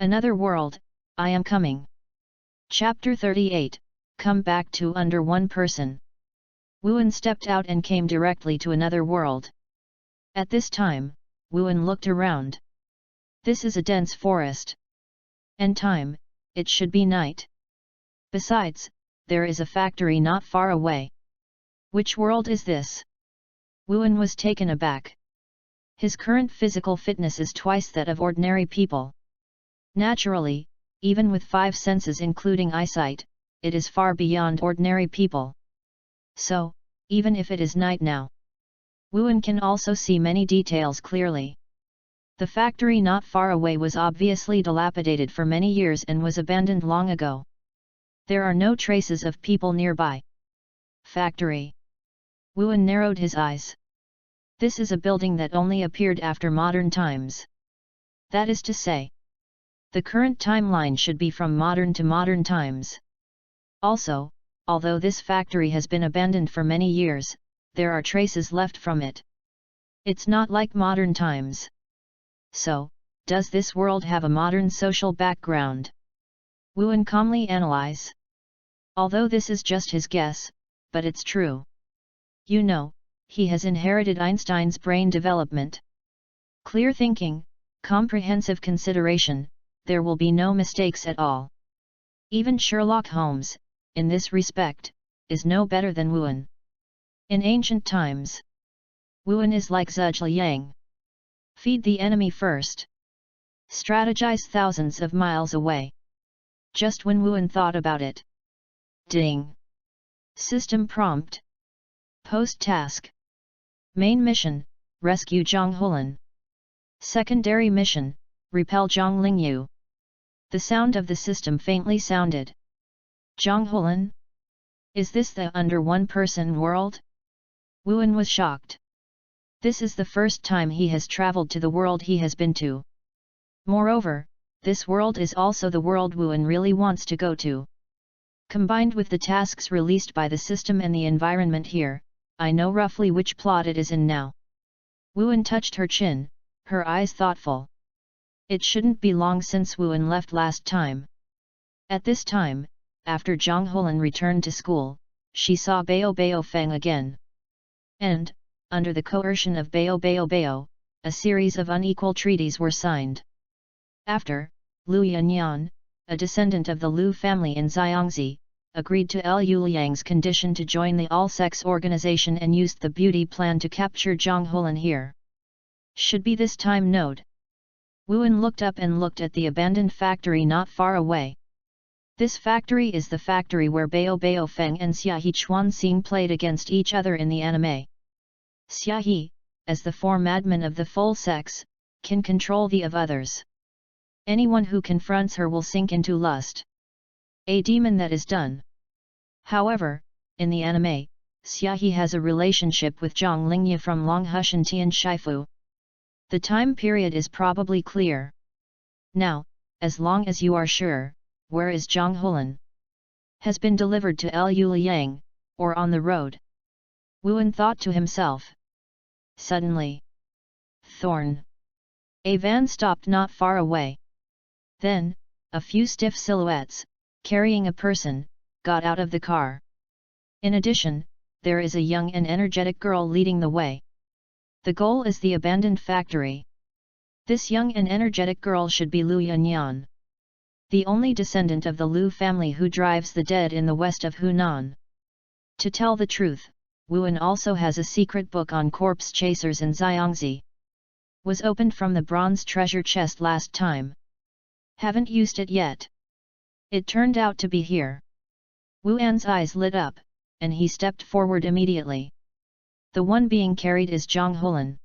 Another world, I am coming. Chapter 38, Come back to under one person. Wuan stepped out and came directly to another world. At this time, Wuan looked around. This is a dense forest. And time, it should be night. Besides, there is a factory not far away. Which world is this? Wuan was taken aback. His current physical fitness is twice that of ordinary people. Naturally, even with 5 senses including eyesight, it is far beyond ordinary people. So, even if it is night now, Wuan can also see many details clearly. The factory not far away was obviously dilapidated for many years and was abandoned long ago. There are no traces of people nearby. Factory. Wuan narrowed his eyes. This is a building that only appeared after modern times. That is to say, the current timeline should be from modern to modern times. Also, although this factory has been abandoned for many years, there are traces left from it. It's not like modern times. So, does this world have a modern social background? Wuan calmly analyze. Although this is just his guess, but it's true. You know, he has inherited Einstein's brain development. Clear thinking, comprehensive consideration, there will be no mistakes at all. Even Sherlock Holmes, in this respect, is no better than Wuan. In ancient times, Wuan is like Zhuge Liang. Feed the enemy first. Strategize thousands of miles away. Just when Wuan thought about it. Ding. System prompt. Post task. Main mission, rescue Zhang Hulan. Secondary mission, repel Zhang Lingyu. The sound of the system faintly sounded. Zhang Hulan? Is this the under one person world? Wuan was shocked. This is the first time he has traveled to the world he has been to. Moreover, this world is also the world Wuan really wants to go to. Combined with the tasks released by the system and the environment here, I know roughly which plot it is in now. Wuan touched her chin, her eyes thoughtful. It shouldn't be long since Wuan left last time. At this time, after Zhang Hulan returned to school, she saw Bao Bao Feng again. And, under the coercion of Bao Bao Bao, a series of unequal treaties were signed. After, Lu Yanyan, a descendant of the Lu family in Xiangzi, agreed to Lu Liang's condition to join the all-sex organization and used the beauty plan to capture Zhang Hulan here. Should be this time node. Wuan looked up and looked at the abandoned factory not far away. This factory is the factory where Bao Bao Feng and Xiaohe Chuanxing played against each other in the anime. Xiaohe, as the form admin of the full sex, can control the of others. Anyone who confronts her will sink into lust. A demon that is done. However, in the anime, Xiaohe has a relationship with Zhang Lingyu from Longhushan Tian Shifu. The time period is probably clear. Now, as long as you are sure, where is Zhang Hulan? Has been delivered to Lu Liang, or on the road? Wuan thought to himself. Suddenly, Thorn. A van stopped not far away. Then, a few stiff silhouettes, carrying a person, got out of the car. In addition, there is a young and energetic girl leading the way. The goal is the abandoned factory. This young and energetic girl should be Lu Yanyan, the only descendant of the Lu family who drives the dead in the west of Hunan. To tell the truth, Wuan also has a secret book on corpse chasers in Xiangzi. Was opened from the bronze treasure chest last time. Haven't used it yet. It turned out to be here. Wuan's eyes lit up, and he stepped forward immediately. The one being carried is Zhang Hulan.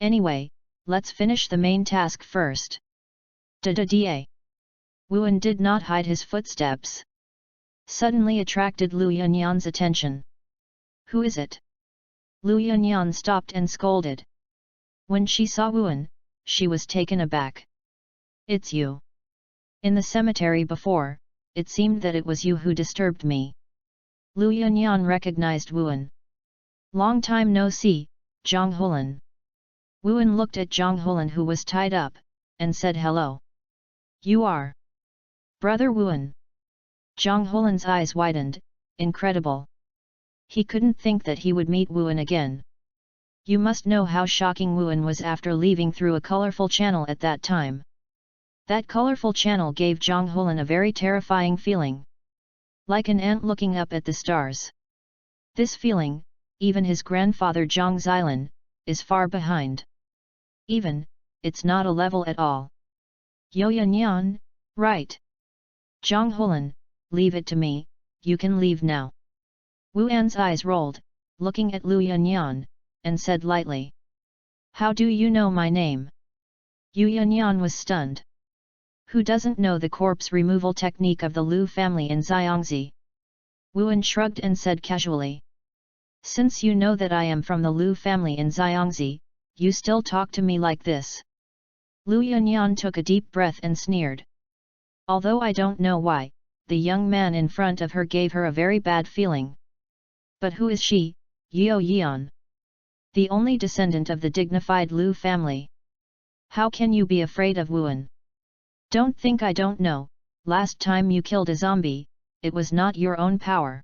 Anyway, let's finish the main task first. Da-da-da. Wuan did not hide his footsteps. Suddenly attracted Lu Yunyan's attention. Who is it? Lu Yunyan stopped and scolded. When she saw Wuan, she was taken aback. It's you. In the cemetery before, it seemed that it was you who disturbed me. Lu Yunyan recognized Wuan. Long time no see, Zhang Hulan. Wuan looked at Zhang Hulan who was tied up, and said hello. You are Brother Wuan. Zhang Hulan's eyes widened, incredible. He couldn't think that he would meet Wuan again. You must know how shocking Wuan was after leaving through a colorful channel at that time. That colorful channel gave Zhang Hulan a very terrifying feeling. Like an ant looking up at the stars. This feeling, even his grandfather Zhang Xilan, is far behind. Even, it's not a level at all. Yo Yanyan, right. Zhang Hulan, leave it to me, you can leave now. Wuan's eyes rolled, looking at Lu Yunyan, and said lightly. How do you know my name? Yu Yunyan was stunned. Who doesn't know the corpse removal technique of the Lu family in Xiangzi? Wuan shrugged and said casually. Since you know that I am from the Lu family in Xiangzi, you still talk to me like this. Lu Yunyan took a deep breath and sneered. Although I don't know why, the young man in front of her gave her a very bad feeling. But who is she, Yeo Yan? The only descendant of the dignified Lu family. How can you be afraid of Wuan? Don't think I don't know, last time you killed a zombie, it was not your own power.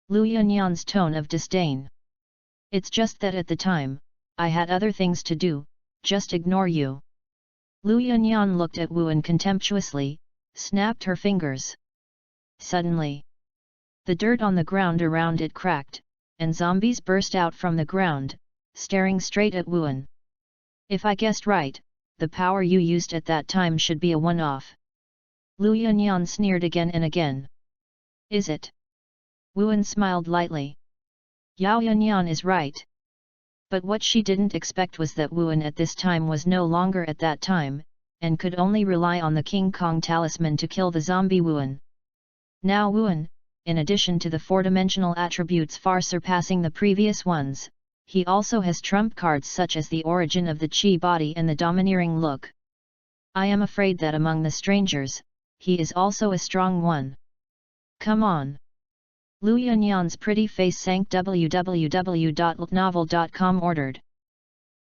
Lu Yunyan's tone of disdain. It's just that at the time, I had other things to do, just ignore you. Lu Yunyan looked at Wuan contemptuously, snapped her fingers. Suddenly, the dirt on the ground around it cracked, and zombies burst out from the ground, staring straight at Wuan. If I guessed right, the power you used at that time should be a one-off. Lu Yunyan sneered again and again. Is it? Wuan smiled lightly. Yao Yunyan is right. But what she didn't expect was that Wuan at this time was no longer at that time, and could only rely on the King Kong talisman to kill the zombie Wuan. Now Wuan, in addition to the four-dimensional attributes far surpassing the previous ones, he also has trump cards such as the origin of the chi body and the domineering look. I am afraid that among the strangers, he is also a strong one. Come on. Lu Yunyan's pretty face sank. www.novel.com ordered.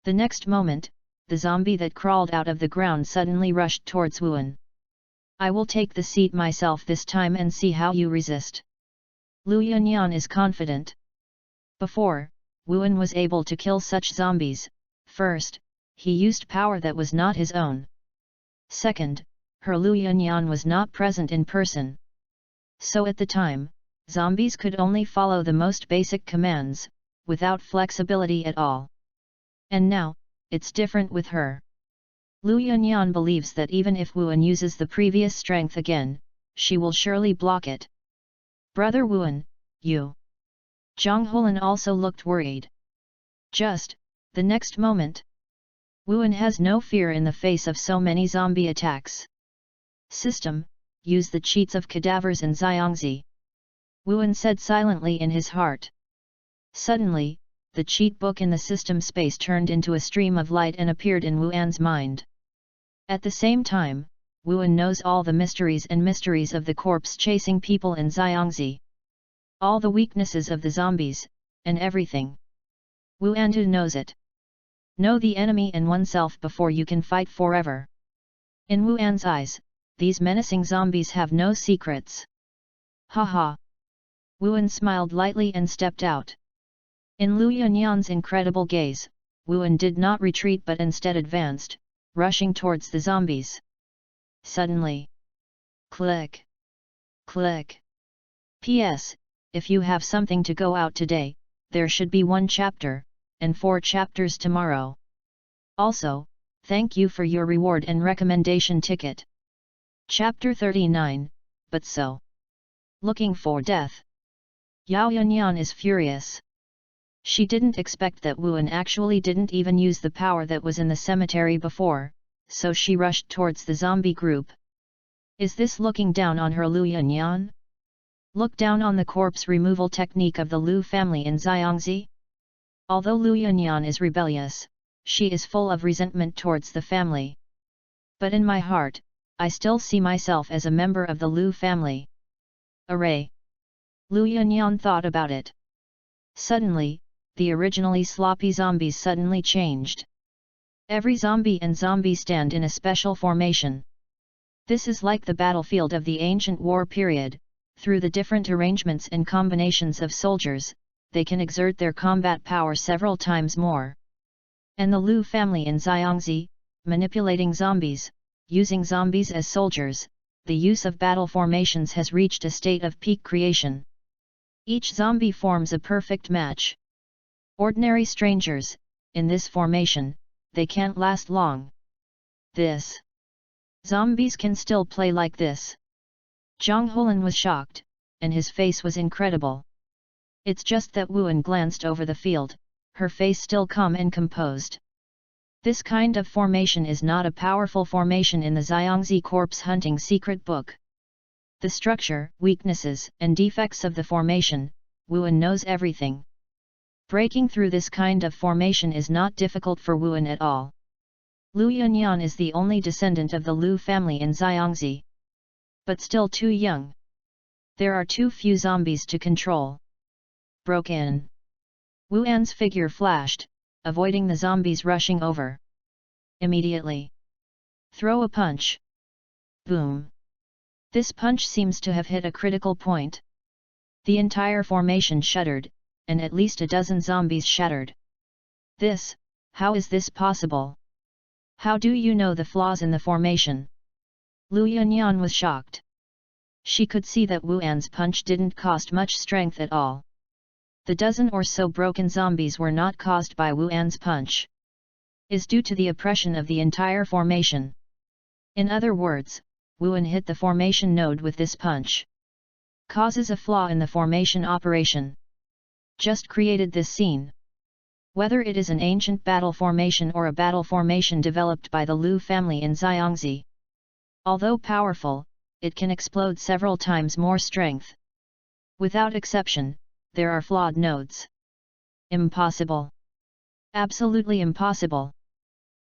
The next moment, the zombie that crawled out of the ground suddenly rushed towards Wuan. I will take the seat myself this time and see how you resist. Lu Yunyan is confident. Before, Wuan was able to kill such zombies. First, he used power that was not his own. Second, her Lu Yunyan was not present in person. So at the time, zombies could only follow the most basic commands, without flexibility at all. And now, it's different with her. Lu Yunyan believes that even if Wuan uses the previous strength again, she will surely block it. Brother Wuan, you. Zhang Hulan also looked worried. Just, the next moment. Wuan has no fear in the face of so many zombie attacks. System, use the cheats of cadavers in Xiangzi. Wuan said silently in his heart. Suddenly, the cheat book in the system space turned into a stream of light and appeared in Wuan's mind. At the same time, Wuan knows all the mysteries of the corpse chasing people in Xiangzi. All the weaknesses of the zombies, and everything. Wuan knows it. Know the enemy and oneself before you can fight forever. In Wuan's eyes, these menacing zombies have no secrets. Haha. Wuan smiled lightly and stepped out. In Lu Yunyan's incredible gaze, Wuan did not retreat but instead advanced, rushing towards the zombies. Suddenly. Click. Click. P.S. if you have something to go out today, there should be 1 chapter, and 4 chapters tomorrow. Also, thank you for your reward and recommendation ticket. Chapter 39, But So. Looking for Death. Yao Yanyan is furious. She didn't expect that Wuan actually didn't even use the power that was in the cemetery before, so she rushed towards the zombie group. Is this looking down on her Lu Yanyan? Look down on the corpse removal technique of the Lu family in Xiangzi? Although Lu Yanyan is rebellious, she is full of resentment towards the family. But in my heart, I still see myself as a member of the Lu family. Array. Lu Yanyan thought about it. Suddenly, the originally sloppy zombies suddenly changed. Every zombie and zombie stand in a special formation. This is like the battlefield of the ancient war period. Through the different arrangements and combinations of soldiers, they can exert their combat power several times more. And the Lu family in Xiangzi, manipulating zombies, using zombies as soldiers, the use of battle formations has reached a state of peak creation. Each zombie forms a perfect match. Ordinary strangers, in this formation, they can't last long. This. Zombies can still play like this. Zhang Holan was shocked, and his face was incredible. It's just that Wuan glanced over the field, her face still calm and composed. This kind of formation is not a powerful formation in the Xiangzi corpse hunting secret book. The structure, weaknesses, and defects of the formation, Wuan knows everything. Breaking through this kind of formation is not difficult for Wuan at all. Lu Yanyan is the only descendant of the Lu family in Xiangzi. But still too young. There are too few zombies to control. Broke in. Wuan's figure flashed, avoiding the zombies rushing over. Immediately. Throw a punch. Boom. This punch seems to have hit a critical point. The entire formation shuddered, and at least a dozen zombies shattered. How is this possible? How do you know the flaws in the formation? Lu Yanyan was shocked. She could see that Wuan's punch didn't cost much strength at all. The dozen or so broken zombies were not caused by Wuan's punch. Is due to the oppression of the entire formation. In other words, Wuan hit the formation node with this punch. Causes a flaw in the formation operation. Just created this scene. Whether it is an ancient battle formation or a battle formation developed by the Lu family in Xiangzi. Although powerful, it can explode several times more strength. Without exception, there are flawed nodes. Impossible. Absolutely impossible.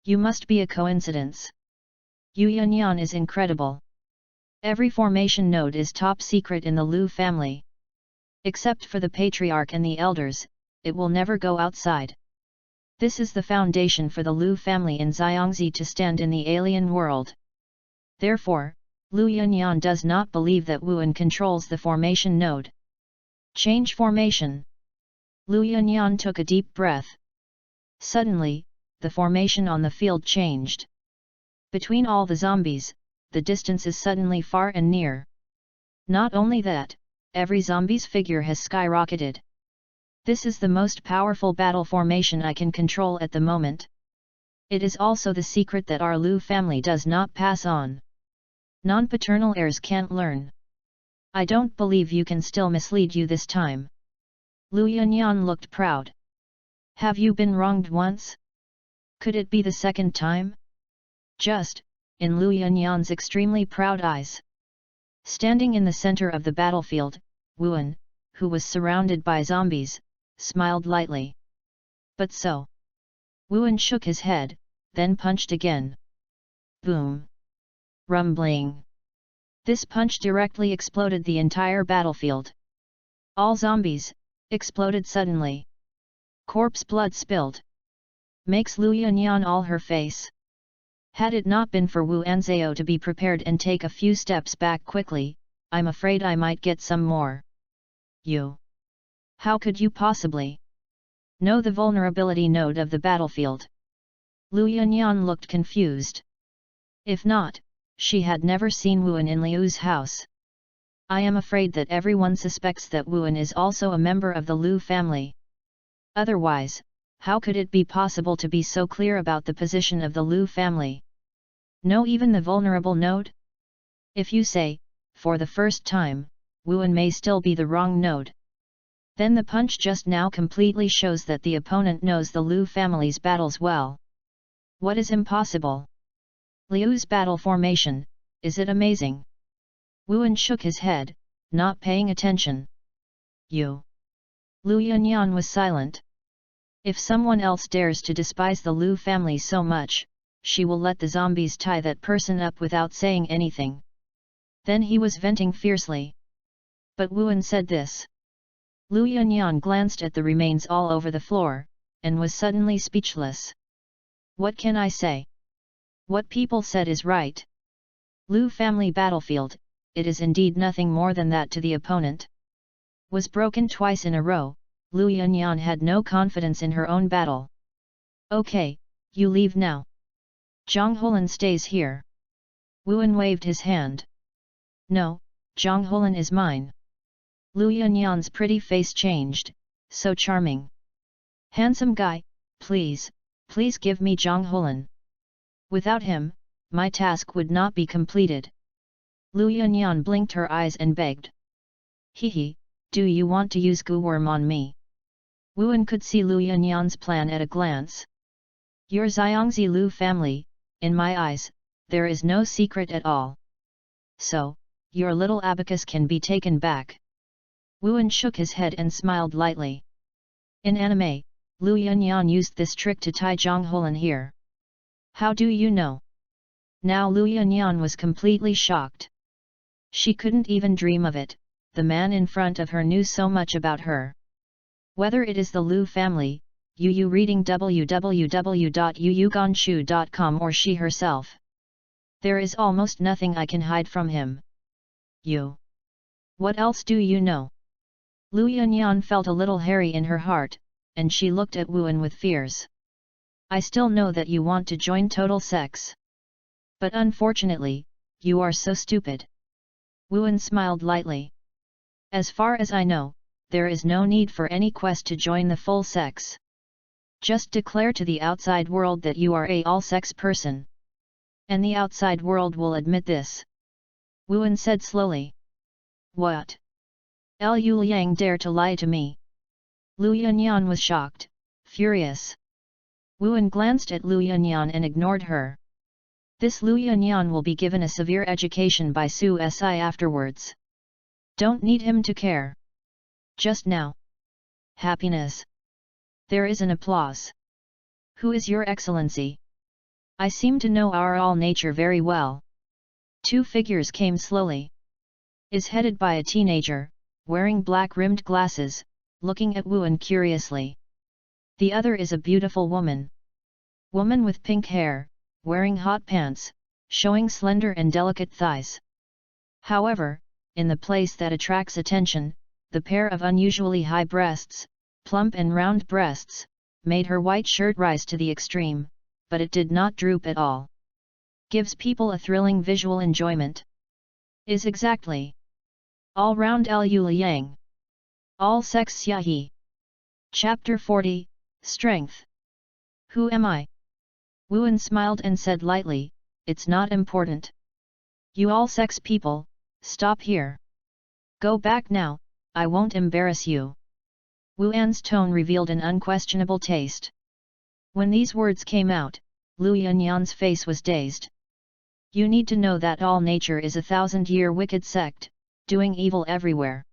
You must be a coincidence. Yu Yanyan is incredible. Every formation node is top secret in the Lu family. Except for the patriarch and the elders, it will never go outside. This is the foundation for the Lu family in Xiangzi to stand in the alien world. Therefore, Lu Yanyan does not believe that Wuan controls the formation node. Change formation. Lu Yanyan took a deep breath. Suddenly, the formation on the field changed. Between all the zombies, the distance is suddenly far and near. Not only that, every zombie's figure has skyrocketed. This is the most powerful battle formation I can control at the moment. It is also the secret that our Lu family does not pass on. Non-paternal heirs can't learn. I don't believe you can still mislead you this time. Lu Yanyan looked proud. Have you been wronged once? Could it be the second time? Just, in Lu Yanyan's extremely proud eyes. Standing in the center of the battlefield, Wuan, who was surrounded by zombies, smiled lightly. But so. Wuan shook his head, then punched again. Boom. Rumbling. This punch directly exploded the entire battlefield. All zombies exploded suddenly. Corpse blood spilled. Makes Lu Yanyan all her face. Had it not been for Wu Anzao to be prepared and take a few steps back quickly, I'm afraid I might get some more. You. How could you possibly know the vulnerability node of the battlefield? Lu Yanyan looked confused. If not, she had never seen Wuan in Liu's house. I am afraid that everyone suspects that Wuan is also a member of the Lu family. Otherwise, how could it be possible to be so clear about the position of the Lu family? Know even the vulnerable node? If you say, for the first time, Wuan may still be the wrong node, then the punch just now completely shows that the opponent knows the Lu family's battles well. What is impossible? Liu's battle formation, is it amazing? Wuan shook his head, not paying attention. You. Lu Yunyan was silent. If someone else dares to despise the Lu family so much, she will let the zombies tie that person up without saying anything. Then he was venting fiercely. But Wuan said this. Lu Yunyan glanced at the remains all over the floor, and was suddenly speechless. What can I say? What people said is right. Lu family battlefield, it is indeed nothing more than that to the opponent. Was broken twice in a row, Lu Yunyan had no confidence in her own battle. Okay, you leave now. Zhang Holan stays here. Wuan waved his hand. No, Zhang Holan is mine. Lu Yunyan's pretty face changed, so charming. Handsome guy, please give me Zhang Holan. Without him, my task would not be completed. Lu Yunyan blinked her eyes and begged. Hehe, do you want to use Guworm on me? Wuan could see Lu Yunyan's plan at a glance. Your Xiangzi Lu family, in my eyes, there is no secret at all. So, your little abacus can be taken back. Wuan shook his head and smiled lightly. In anime, Lu Yunyan used this trick to tie Zhang Holan here. How do you know? Now Lu Yunyan was completely shocked. She couldn't even dream of it, the man in front of her knew so much about her. Whether it is the Lu family, Yu reading www.yuyuganshu.com or she herself. There is almost nothing I can hide from him. You. What else do you know? Lu Yunyan felt a little hairy in her heart, and she looked at Wuan with fears. I still know that you want to join Total Sex. But unfortunately, you are so stupid. Wuan smiled lightly. As far as I know, there is no need for any quest to join the full sex. Just declare to the outside world that you are a all-sex person. And the outside world will admit this. Wuan said slowly. What? Lu Liang dare to lie to me? Lu Yunyan was shocked, furious. Wuan glanced at Lu Yunyan and ignored her. This Lu Yunyan will be given a severe education by Su Si afterwards. Don't need him to care. Just now. Happiness. There is an applause. Who is your excellency? I seem to know our all nature very well. Two figures came slowly. Is headed by a teenager, wearing black-rimmed glasses, looking at Wuan curiously. The other is a beautiful woman. Woman with pink hair, wearing hot pants, showing slender and delicate thighs. However, in the place that attracts attention, the pair of unusually high breasts, plump and round breasts, made her white shirt rise to the extreme, but it did not droop at all. Gives people a thrilling visual enjoyment. Is exactly. All-round Lu Liang. All-sex Xiahe. Chapter 40, Strength. Who am I? Wuan smiled and said lightly, it's not important. You all-sex people, stop here. Go back now, I won't embarrass you. Wuan's tone revealed an unquestionable taste. When these words came out, Lu Yunyan's face was dazed. You need to know that all nature is a 1,000-year wicked sect, doing evil everywhere.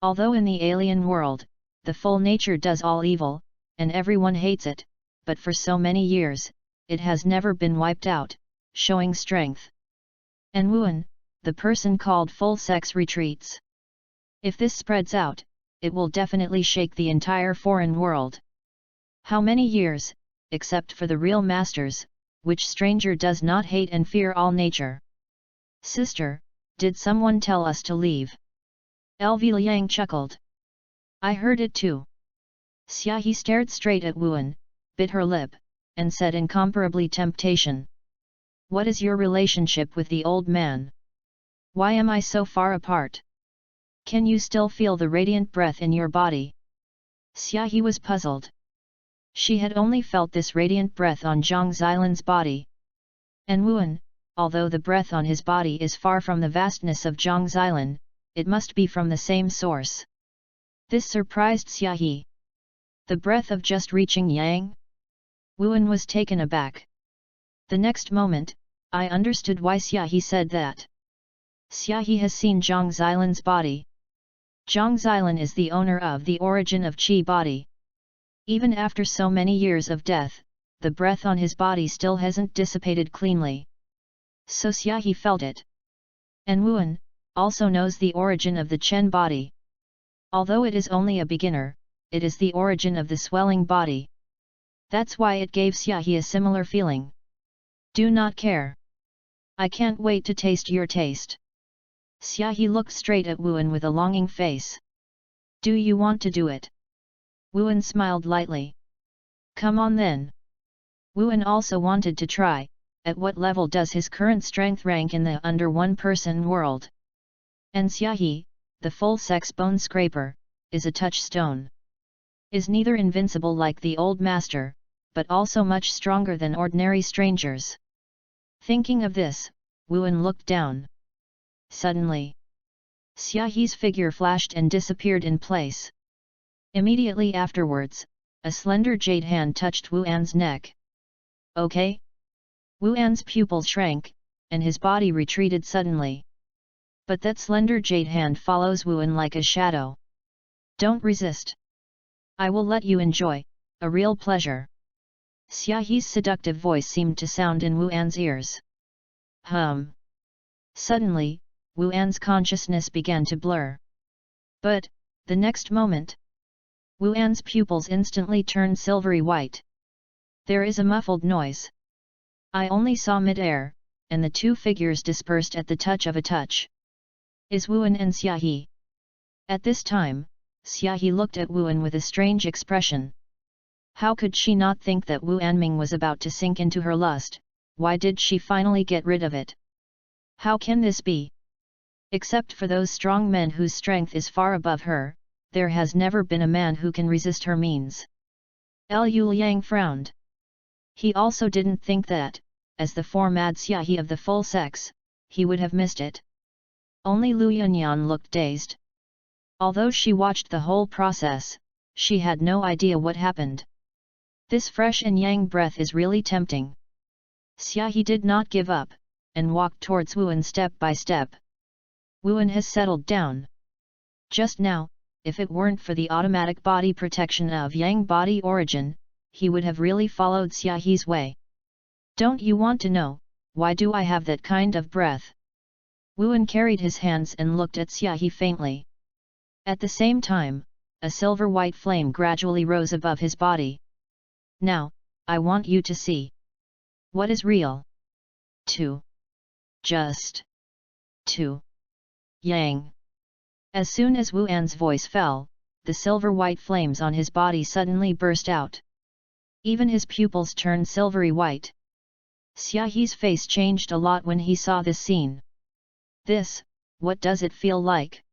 Although in the alien world, the full nature does all evil, and everyone hates it, but for so many years, it has never been wiped out, showing strength. And Wuan, the person called full sex retreats. If this spreads out, it will definitely shake the entire foreign world. How many years, except for the real masters, which stranger does not hate and fear all nature? Sister, did someone tell us to leave? Lv Liang chuckled. I heard it too. Xiahe stared straight at Wuan, bit her lip, and said incomparably temptation. What is your relationship with the old man? Why am I so far apart? Can you still feel the radiant breath in your body? Xiaoyi was puzzled. She had only felt this radiant breath on Zhang Xilan's body. And Wuan, although the breath on his body is far from the vastness of Zhang Xilan, it must be from the same source. This surprised Xiaoyi. The breath of just reaching Yang? Wuan was taken aback. The next moment, I understood why Xiaoyi said that. Xiaoyi has seen Zhang Xilan's body. Zhang Xilan is the owner of the origin of Qi body. Even after so many years of death, the breath on his body still hasn't dissipated cleanly. So Xiaoyi felt it. And Wuan also knows the origin of the Chen body. Although it is only a beginner, it is the origin of the swelling body. That's why it gave Xiaoyi a similar feeling. Do not care. I can't wait to taste your taste. Xiaoyi looked straight at Wuan with a longing face. Do you want to do it? Wuan smiled lightly. Come on then. Wuan also wanted to try, at what level does his current strength rank in the under one-person world. And Xiaoyi, the full-sex bone scraper, is a touchstone. Is neither invincible like the old master, but also much stronger than ordinary strangers. Thinking of this, Wuan looked down. Suddenly, Xiaoyi's figure flashed and disappeared in place. Immediately afterwards, a slender jade hand touched Wuan's neck. Okay? Wuan's pupils shrank, and his body retreated suddenly. But that slender jade hand follows Wuan like a shadow. Don't resist. I will let you enjoy, a real pleasure. Xiaoyi's seductive voice seemed to sound in Wuan's ears. Suddenly, Wuan's consciousness began to blur. But, the next moment, Wuan's pupils instantly turned silvery white. There is a muffled noise. I only saw mid-air, and the two figures dispersed at the touch of a touch. Is Wuan and Xiaoyi? At this time, Xiaoyi looked at Wuan with a strange expression. How could she not think that Wu Anming was about to sink into her lust? Why did she finally get rid of it? How can this be? Except for those strong men whose strength is far above her, there has never been a man who can resist her means. Liu Yang frowned. He also didn't think that, as the foremad Xiaoyi of the full sex, he would have missed it. Only Lu Yunyan looked dazed. Although she watched the whole process, she had no idea what happened. This fresh and yang breath is really tempting. Xiaoyi did not give up, and walked towards Wuan step by step. Wuan has settled down. Just now, if it weren't for the automatic body protection of Yang body origin, he would have really followed Xiaoyi's way. Don't you want to know, why do I have that kind of breath? Wuan carried his hands and looked at Xiaoyi faintly. At the same time, a silver-white flame gradually rose above his body. Now, I want you to see. What is real? 2. Just 2. Yang. As soon as Wuan's voice fell, the silver-white flames on his body suddenly burst out. Even his pupils turned silvery white. Xiaoyi's face changed a lot when he saw this scene. This, what does it feel like?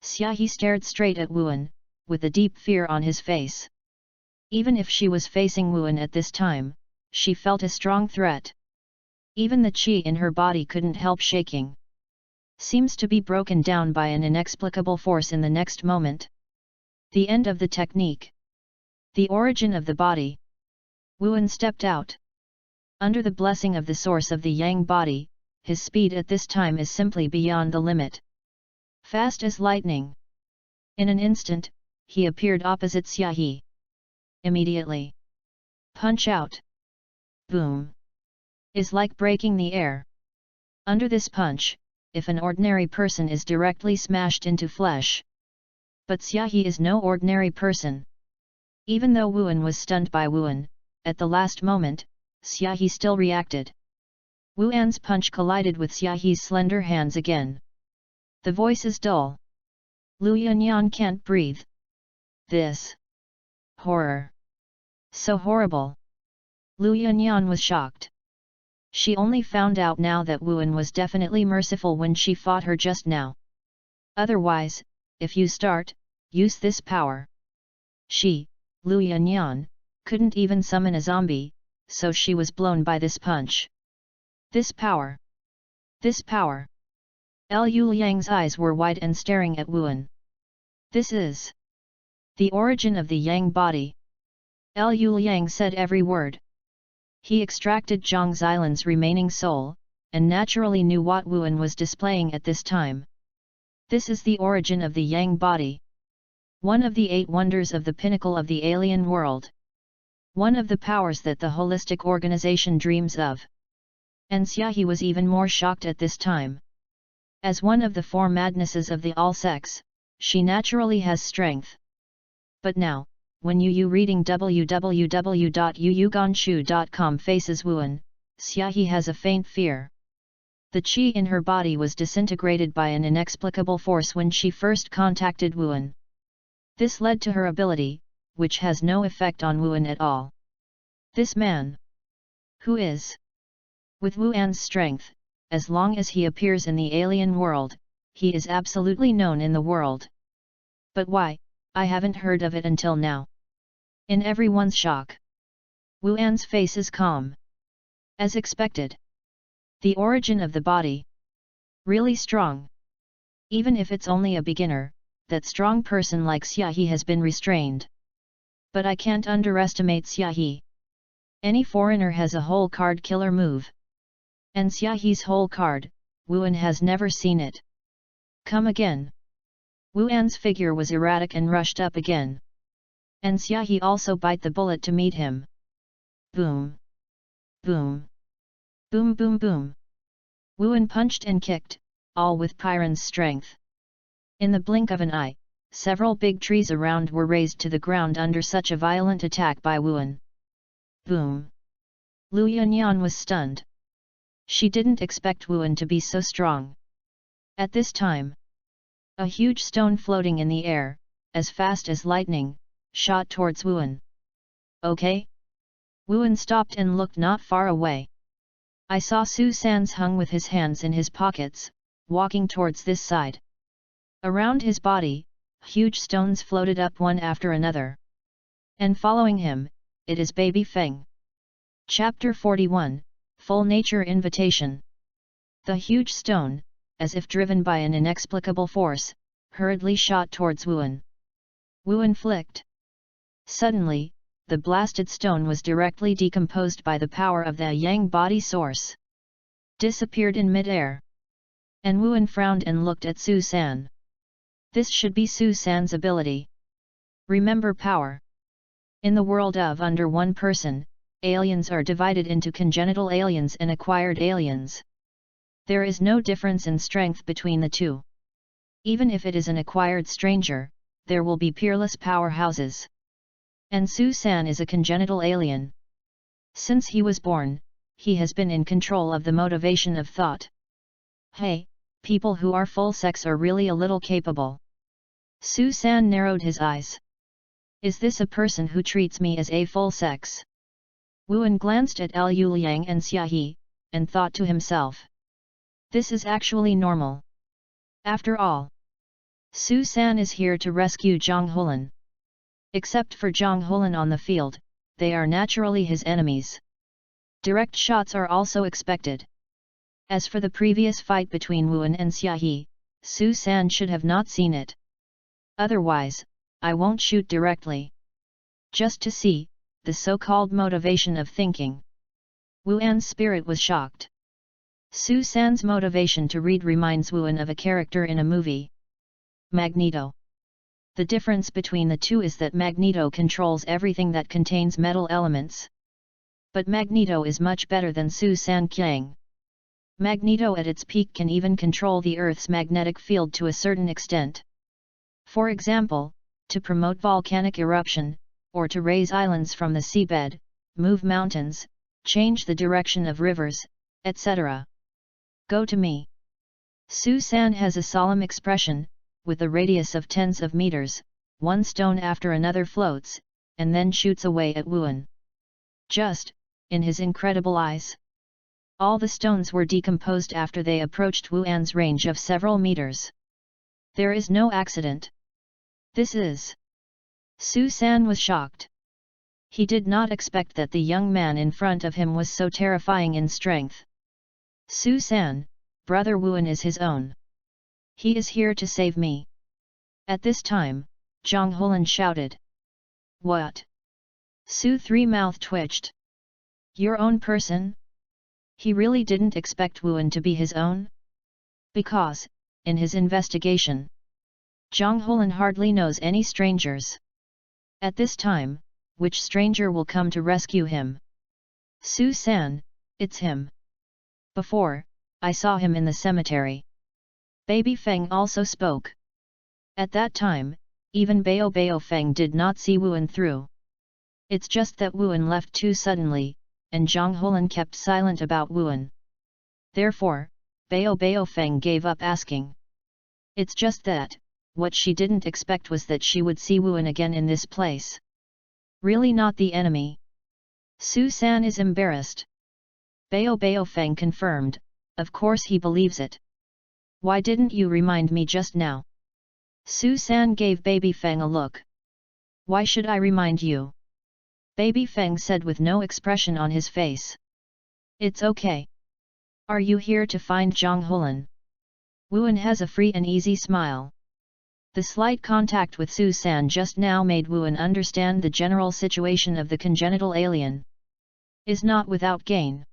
Xiaoyi stared straight at Wuan, with a deep fear on his face. Even if she was facing Wuan at this time, she felt a strong threat. Even the qi in her body couldn't help shaking. Seems to be broken down by an inexplicable force in the next moment. The end of the technique. The origin of the body. Wuan stepped out. Under the blessing of the source of the yang body, his speed at this time is simply beyond the limit. Fast as lightning. In an instant, he appeared opposite Xiaoyi. Immediately. Punch out. Boom. Is like breaking the air. Under this punch, if an ordinary person is directly smashed into flesh. But Xiaoyi is no ordinary person. Even though Wuan was stunned by Wuan, at the last moment, Xiaoyi still reacted. Wuan's punch collided with Xiaoyi's slender hands again. The voice is dull. Lu Yunyan can't breathe. This. Horror. So horrible. Lu Yunyan was shocked. She only found out now that Wuan was definitely merciful when she fought her just now. Otherwise, if you start, use this power. She, Lu Yanyan, couldn't even summon a zombie, so she was blown by this punch. This power! This power! Lu Yang's eyes were wide and staring at Wuan. This is the origin of the Yang body. Lu Yang said every word. He extracted Zhang Xilan's remaining soul, and naturally knew what Wuan was displaying at this time. This is the origin of the Yang body. One of the 8 wonders of the pinnacle of the alien world. One of the powers that the holistic organization dreams of. And Xiaohe was even more shocked at this time. As one of the 4 madnesses of the all-sex, she naturally has strength. But now, when you reading www.yuyuganshu.com faces Wuan, Xiaohe has a faint fear. The qi in her body was disintegrated by an inexplicable force when she first contacted Wuan. This led to her ability, which has no effect on Wuan at all. This man, who is with Wuan's strength, as long as he appears in the alien world, he is absolutely known in the world. But why, I haven't heard of it until now. In everyone's shock, Wuan's face is calm. As expected. The origin of the body. Really strong. Even if it's only a beginner, that strong person like Xiaohe has been restrained. But I can't underestimate Xiaohe. Any foreigner has a whole card killer move. And Xiaohe's whole card, Wuan has never seen it. Come again. Wuan's figure was erratic and rushed up again. And Xiaohe also bite the bullet to meet him. Boom. Boom. Boom boom boom. Wuan punched and kicked, all with Piran's strength. In the blink of an eye, several big trees around were razed to the ground under such a violent attack by Wuan. Boom. Lu Yanyan was stunned. She didn't expect Wuan to be so strong. At this time, a huge stone floating in the air, as fast as lightning, shot towards Wuan. Okay? Wuan stopped and looked not far away. I saw Su San's hung with his hands in his pockets, walking towards this side. Around his body, huge stones floated up one after another. And following him, it is Baby Feng. Chapter 41, Full Nature Invitation. The huge stone, as if driven by an inexplicable force, hurriedly shot towards Wuan. Wuan flicked. Suddenly, the blasted stone was directly decomposed by the power of the Yang body source. Disappeared in mid-air. And Wuan frowned and looked at Su San. This should be Su San's ability. Remember power. In the world of under one person, aliens are divided into congenital aliens and acquired aliens. There is no difference in strength between the two. Even if it is an acquired stranger, there will be peerless powerhouses. And Su San is a congenital alien. Since he was born, he has been in control of the motivation of thought. Hey, people who are full sex are really a little capable. Su San narrowed his eyes. Is this a person who treats me as a full sex? Wuan glanced at Lu Yang and Xiaohe, and thought to himself. This is actually normal. After all, Su San is here to rescue Zhang Hulan. Except for Zhang Hulan on the field, they are naturally his enemies. Direct shots are also expected. As for the previous fight between Wuan and Xiaohe, Su San should have not seen it. Otherwise, I won't shoot directly. Just to see, the so-called motivation of thinking. Wuan's spirit was shocked. Su San's motivation to read reminds Wuan of a character in a movie. Magneto. The difference between the two is that Magneto controls everything that contains metal elements. But Magneto is much better than Su San Qiang. Magneto at its peak can even control the Earth's magnetic field to a certain extent. For example, to promote volcanic eruption, or to raise islands from the seabed, move mountains, change the direction of rivers, etc. Go to me. Su San has a solemn expression, with a radius of tens of meters, one stone after another floats, and then shoots away at Wuan. Just, in his incredible eyes. All the stones were decomposed after they approached Wuan's range of several meters. There is no accident. This is. Su San was shocked. He did not expect that the young man in front of him was so terrifying in strength. Su San, Brother Wuan is his own. He is here to save me. At this time, Zhang Hulan shouted. What? Su Three mouth twitched. Your own person? He really didn't expect Wuan to be his own? Because, in his investigation, Zhang Hulan hardly knows any strangers. At this time, which stranger will come to rescue him? Su San, it's him. Before, I saw him in the cemetery. Baby Feng also spoke. At that time, even Bao Feng did not see Wuan through. It's just that Wuan left too suddenly, and Zhang Hulan kept silent about Wuan. Therefore, Bao Feng gave up asking. It's just that, what she didn't expect was that she would see Wuan again in this place. Really not the enemy. Su San is embarrassed. Bao Feng confirmed, of course he believes it. Why didn't you remind me just now? Su San gave Baby Feng a look. Why should I remind you? Baby Feng said with no expression on his face. It's okay. Are you here to find Zhang Hulan? Wuan has a free and easy smile. The slight contact with Su San just now made Wuan understand the general situation of the congenital alien. Is not without gain.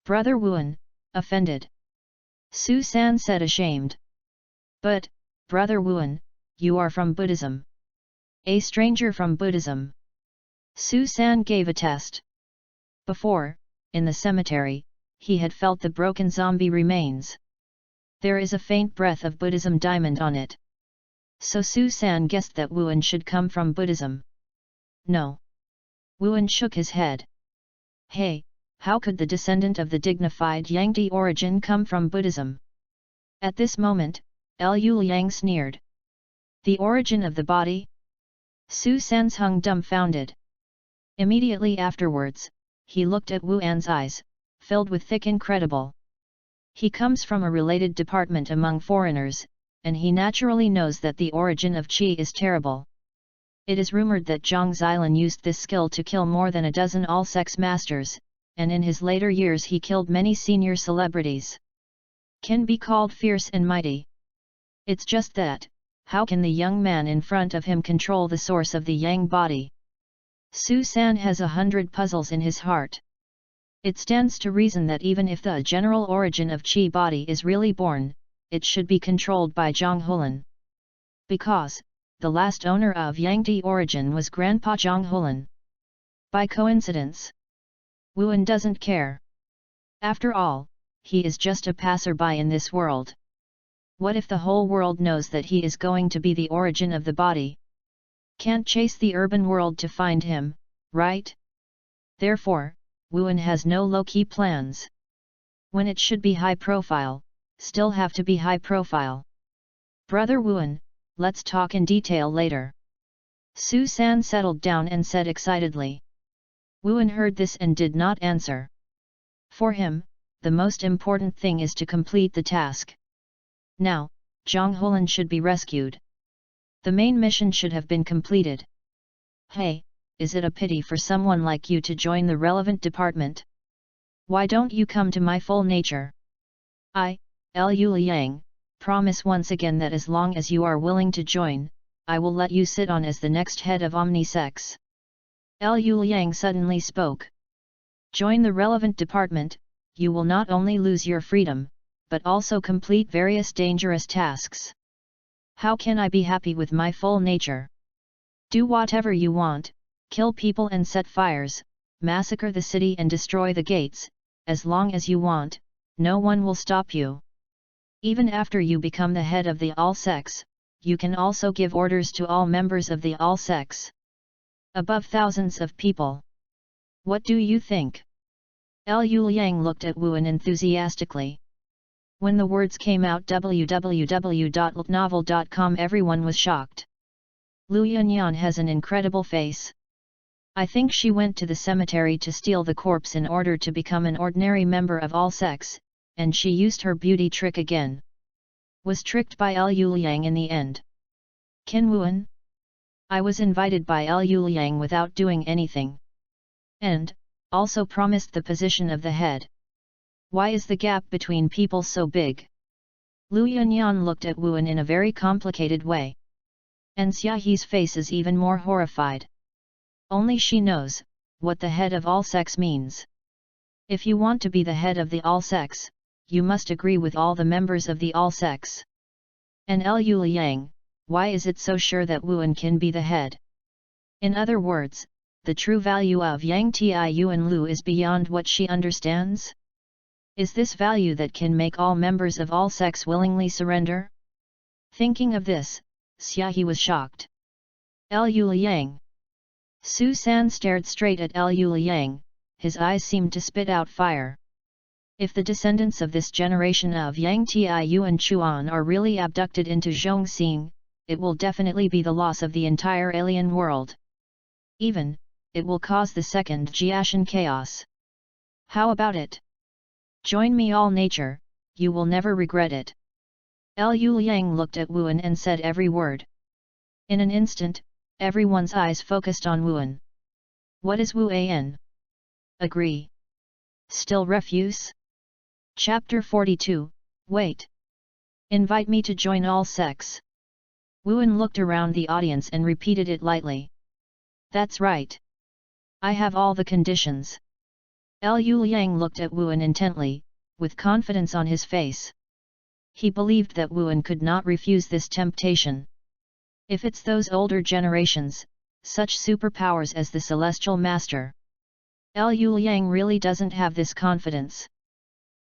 Brother Wuan, offended. Su San said ashamed. But, Brother Wuan, you are from Buddhism. A stranger from Buddhism. Su San gave a test. Before, in the cemetery, he had felt the broken zombie remains. There is a faint breath of Buddhism diamond on it. So Su San guessed that Wuan should come from Buddhism. No. Wuan shook his head. Hey, how could the descendant of the dignified Yangdi origin come from Buddhism? At this moment, Liu Liang sneered. The origin of the body? Su San's hung dumbfounded. Immediately afterwards, he looked at Wuan's eyes, filled with thick incredible. He comes from a related department among foreigners, and he naturally knows that the origin of qi is terrible. It is rumored that Zhang Xilan used this skill to kill more than a dozen all-sex masters, and in his later years he killed many senior celebrities. Can be called fierce and mighty. It's just that, how can the young man in front of him control the source of the yang body? Su San has 100 puzzles in his heart. It stands to reason that even if the general origin of qi body is really born, it should be controlled by Zhang Hulan. Because, the last owner of Yangdi origin was Grandpa Zhang Hulan. By coincidence. Wuan doesn't care. After all, he is just a passerby in this world. What if the whole world knows that he is going to be the origin of the body? Can't chase the urban world to find him, right? Therefore, Wuan has no low-key plans. When it should be high profile, still have to be high profile. Brother Wuan, let's talk in detail later. Su San settled down and said excitedly. Wuan heard this and did not answer. For him, the most important thing is to complete the task. Now, Zhang Hulan should be rescued. The main mission should have been completed. Hey, is it a pity for someone like you to join the relevant department? Why don't you come to my full nature? I, Liu Liang, promise once again that as long as you are willing to join, I will let you sit on as the next head of Omnisex. Liu Liang suddenly spoke. Join the relevant department, you will not only lose your freedom, but also complete various dangerous tasks. How can I be happy with my full nature? Do whatever you want, kill people and set fires, massacre the city and destroy the gates, as long as you want, no one will stop you. Even after you become the head of the all-sex, you can also give orders to all members of the all-sex. Above thousands of people. What do you think? Liu Liang looked at Wuan enthusiastically. When the words came out www.novel.com, everyone was shocked. Lu Yanyan has an incredible face. I think she went to the cemetery to steal the corpse in order to become an ordinary member of all sex, and she used her beauty trick again. Was tricked by Liu Liang in the end. Qin Wuan? I was invited by Liu Liang without doing anything. And, also promised the position of the head. Why is the gap between people so big? Lu Yunyan looked at Wuan in a very complicated way. And Xiaohe's face is even more horrified. Only she knows what the head of all sects means. If you want to be the head of the all sects, you must agree with all the members of the all sects. And Liu Liang, why is it so sure that Wuan can be the head? In other words, the true value of Yang Tiu and Lu is beyond what she understands? Is this value that can make all members of all sects willingly surrender? Thinking of this, Xiaohe was shocked. Liu Liang. Su San stared straight at Liu Liang, his eyes seemed to spit out fire. If the descendants of this generation of Yang Tiu and Chuan are really abducted into Zhongxing, it will definitely be the loss of the entire alien world. Even, it will cause the second Jiashan chaos. How about it? Join me all nature, you will never regret it. Liu Liang looked at Wuan and said every word. In an instant, everyone's eyes focused on Wuan. What is Wu An? Agree. Still refuse? Chapter 42, Wait. Invite me to join all sects. Wuan looked around the audience and repeated it lightly. That's right. I have all the conditions. Liu Liang looked at Wuan intently, with confidence on his face. He believed that Wuan could not refuse this temptation. If it's those older generations, such superpowers as the Celestial Master. Liu Liang really doesn't have this confidence.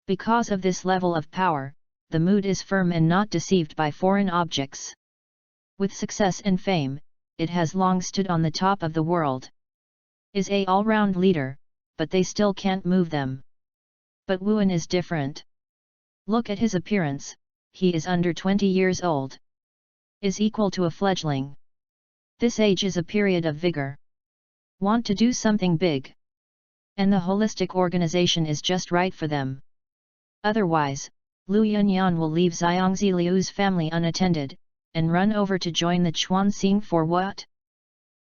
Because of this level of power, the mood is firm and not deceived by foreign objects. With success and fame, it has long stood on the top of the world. Is a all-round leader, but they still can't move them. But Wuan is different. Look at his appearance, he is under 20 years old. Is equal to a fledgling. This age is a period of vigor. Want to do something big. And the holistic organization is just right for them. Otherwise, Lu Yunyan will leave Xiangzi Liu's family unattended, and run over to join the Chuanxing for what?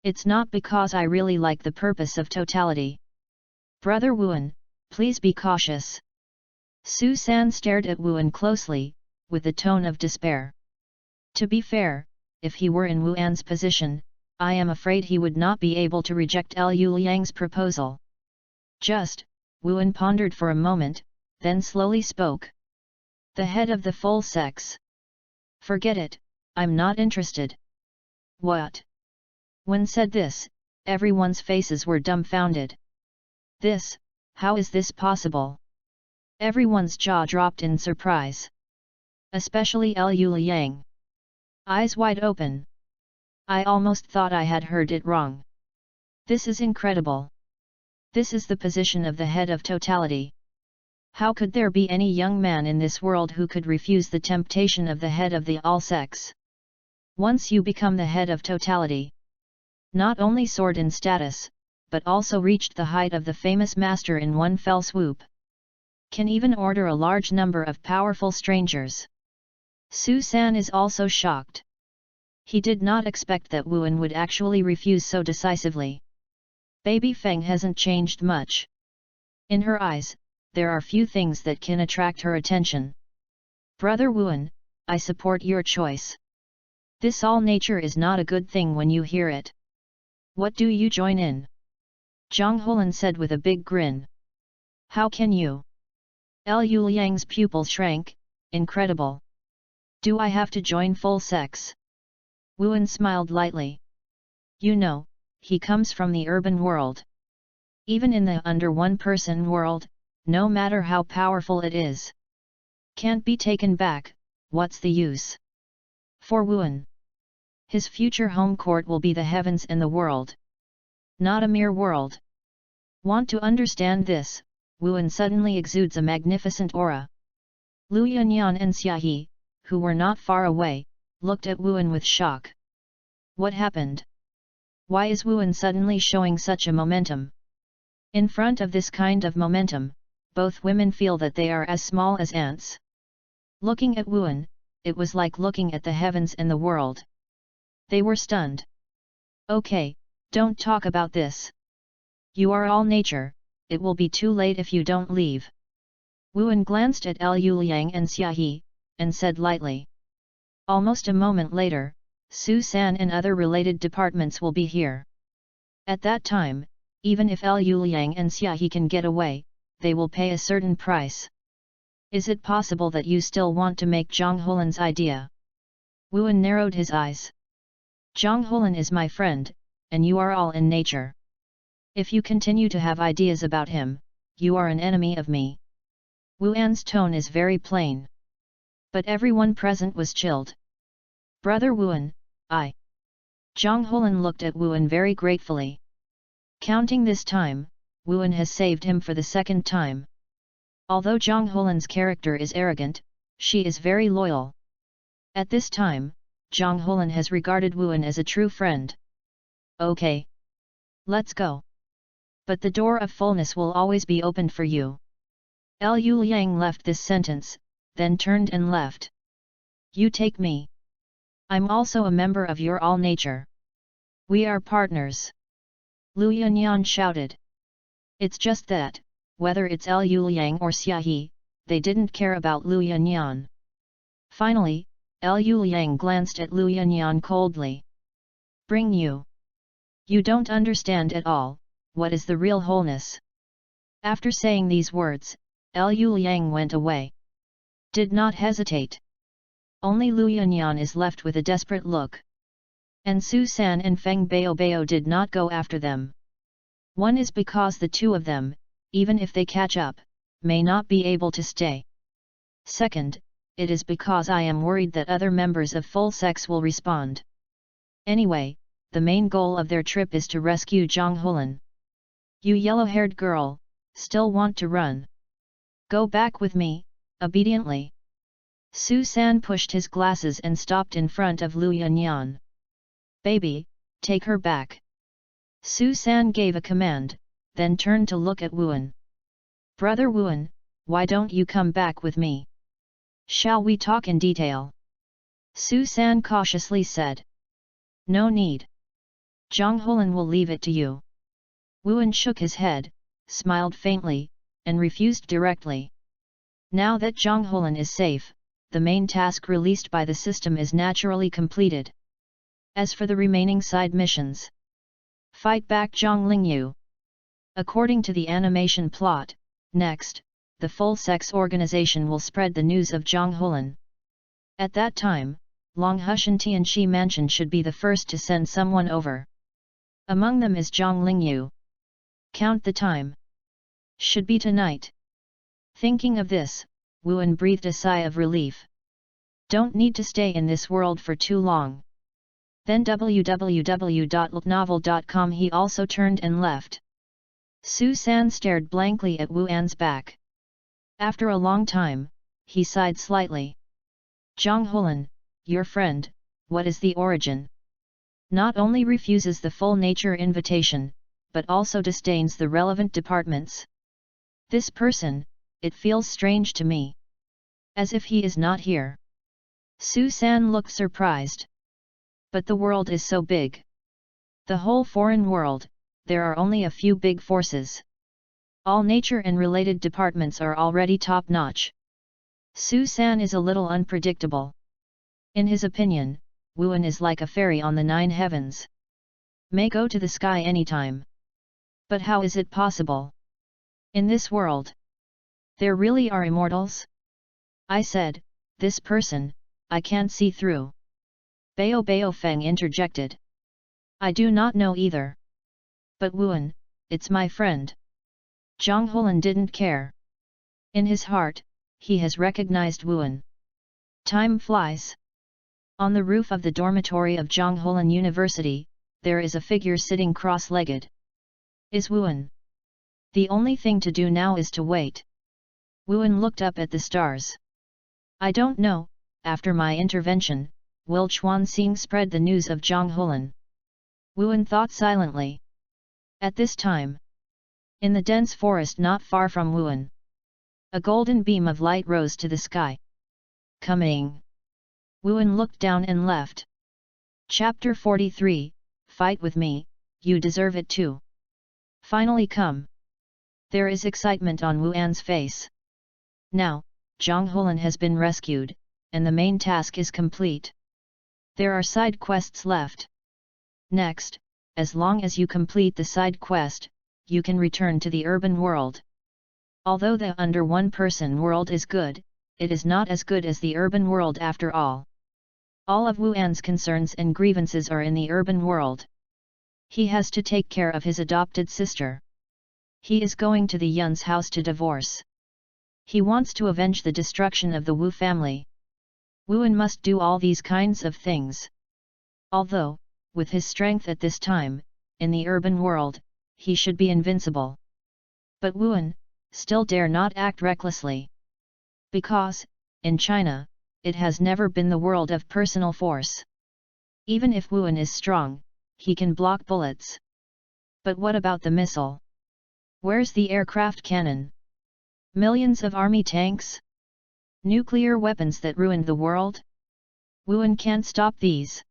It's not because I really like the purpose of totality. Brother Wuan, please be cautious. Su San stared at Wuan closely, with a tone of despair. To be fair, if he were in Wuan's position, I am afraid he would not be able to reject Liu Liang's proposal. Wuan pondered for a moment, then slowly spoke. The head of the full sects. Forget it, I'm not interested. What? When said this, everyone's faces were dumbfounded. This, how is this possible? Everyone's jaw dropped in surprise. Especially Liu Liang. Eyes wide open. I almost thought I had heard it wrong. This is incredible. This is the position of the head of totality. How could there be any young man in this world who could refuse the temptation of the head of the all sects? Once you become the head of totality, not only soared in status, but also reached the height of the famous master in one fell swoop. Can even order a large number of powerful strangers. Su San is also shocked. He did not expect that Wuan would actually refuse so decisively. Baby Feng hasn't changed much. In her eyes, there are few things that can attract her attention. Brother Wuan, I support your choice. This all nature is not a good thing when you hear it. What do you join in? Zhang Holan said with a big grin. How can you? Liu Liang's pupil shrank, incredible. Do I have to join full sects? Wuan smiled lightly. You know, he comes from the urban world. Even in the under one-person world, no matter how powerful it is, can't be taken back, what's the use? For Wuan, his future home court will be the heavens and the world. Not a mere world. Want to understand this, Wuan suddenly exudes a magnificent aura. Lu Yunyan and Xiaohe, who were not far away, looked at Wuan with shock. What happened? Why is Wuan suddenly showing such a momentum? In front of this kind of momentum, both women feel that they are as small as ants. Looking at Wuan, it was like looking at the heavens and the world. They were stunned. Okay, don't talk about this. You are all nature, it will be too late if you don't leave. Wuan glanced at Liu Liang and Xia He, and said lightly. Almost a moment later, Su San and other related departments will be here. At that time, even if Liu Liang and Xia He can get away, they will pay a certain price. Is it possible that you still want to make Zhang Holan's idea? Wuan narrowed his eyes. Zhang Holan is my friend, and you are all in nature. If you continue to have ideas about him, you are an enemy of me. Wuan's tone is very plain. But everyone present was chilled. Brother Wuan, I. Zhang Holan looked at Wuan very gratefully. Counting this time, Wuan has saved him for the second time. Although Zhang Holan's character is arrogant, she is very loyal. At this time, Zhang Holan has regarded Wuan as a true friend. Okay. Let's go. But the door of fullness will always be opened for you. Liu Liang left this sentence, then turned and left. You take me. I'm also a member of your all nature. We are partners. Lu Yanyan shouted. It's just that, whether it's Liu Liang or Xia He, they didn't care about Lu Yanyan. Finally, Liu Liang glanced at Lu Yanyan coldly. Bring you. You don't understand at all, what is the real wholeness? After saying these words, Liu Liang went away. Did not hesitate. Only Lu Yanyan is left with a desperate look. And Su San and Feng Bao did not go after them. One is because the two of them, even if they catch up, may not be able to stay. Second, it is because I am worried that other members of full sex will respond. Anyway, the main goal of their trip is to rescue Zhang Holan. You yellow-haired girl, still want to run? Go back with me, obediently. Su San pushed his glasses and stopped in front of Lu Yanyan. Baby, take her back. Su San gave a command, then turned to look at Wuan. Brother Wuan, why don't you come back with me? Shall we talk in detail? Su San cautiously said. No need. Zhang Holan will leave it to you. Wuan shook his head, smiled faintly, and refused directly. Now that Zhang Holan is safe, the main task released by the system is naturally completed. As for the remaining side missions, fight back Zhang Lingyu. According to the animation plot, next, the full-sex organization will spread the news of Zhang Holan. At that time, Longhushan Tianxi Mansion should be the first to send someone over. Among them is Zhang Lingyu. Count the time. Should be tonight. Thinking of this, Wuan breathed a sigh of relief. Don't need to stay in this world for too long. Then www.ltnovel.com he also turned and left. Su San stared blankly at Wuan's back. After a long time, he sighed slightly. Zhang Holan, your friend, what is the origin? Not only refuses the full nature invitation, but also disdains the relevant departments. This person, it feels strange to me. As if he is not here. Su San looked surprised. But the world is so big. The whole foreign world, there are only a few big forces. All nature and related departments are already top-notch. Su San is a little unpredictable. In his opinion, Wuan is like a fairy on the 9 heavens. May go to the sky anytime. But how is it possible? In this world, there really are immortals? I said, this person, I can't see through. Bao Feng interjected. I do not know either. But Wuan, it's my friend. Zhang Holan didn't care. In his heart, he has recognized Wuan. Time flies. On the roof of the dormitory of Zhang Holan University, there is a figure sitting cross-legged. Is Wuan. The only thing to do now is to wait. Wuan looked up at the stars. I don't know, after my intervention, will Chuanxing spread the news of Zhang Holan? Wuan thought silently. At this time, in the dense forest not far from Wuan, a golden beam of light rose to the sky. Coming! Wuan looked down and left. Chapter 43, Fight with me, you deserve it too. Finally come. There is excitement on Wuan's face. Now, Zhang Hulan has been rescued, and the main task is complete. There are side quests left. Next, as long as you complete the side quest, you can return to the urban world. Although the under one-person world is good, it is not as good as the urban world after all. All of Wuan's concerns and grievances are in the urban world. He has to take care of his adopted sister. He is going to the Yun's house to divorce. He wants to avenge the destruction of the Wu family. Wuan must do all these kinds of things. Although, with his strength at this time, in the urban world, he should be invincible. But Wuan still dare not act recklessly. Because, in China, it has never been the world of personal force. Even if Wuan is strong, he can block bullets. But what about the missile? Where's the aircraft cannon? Millions of army tanks? Nuclear weapons that ruined the world? Wuan can't stop these.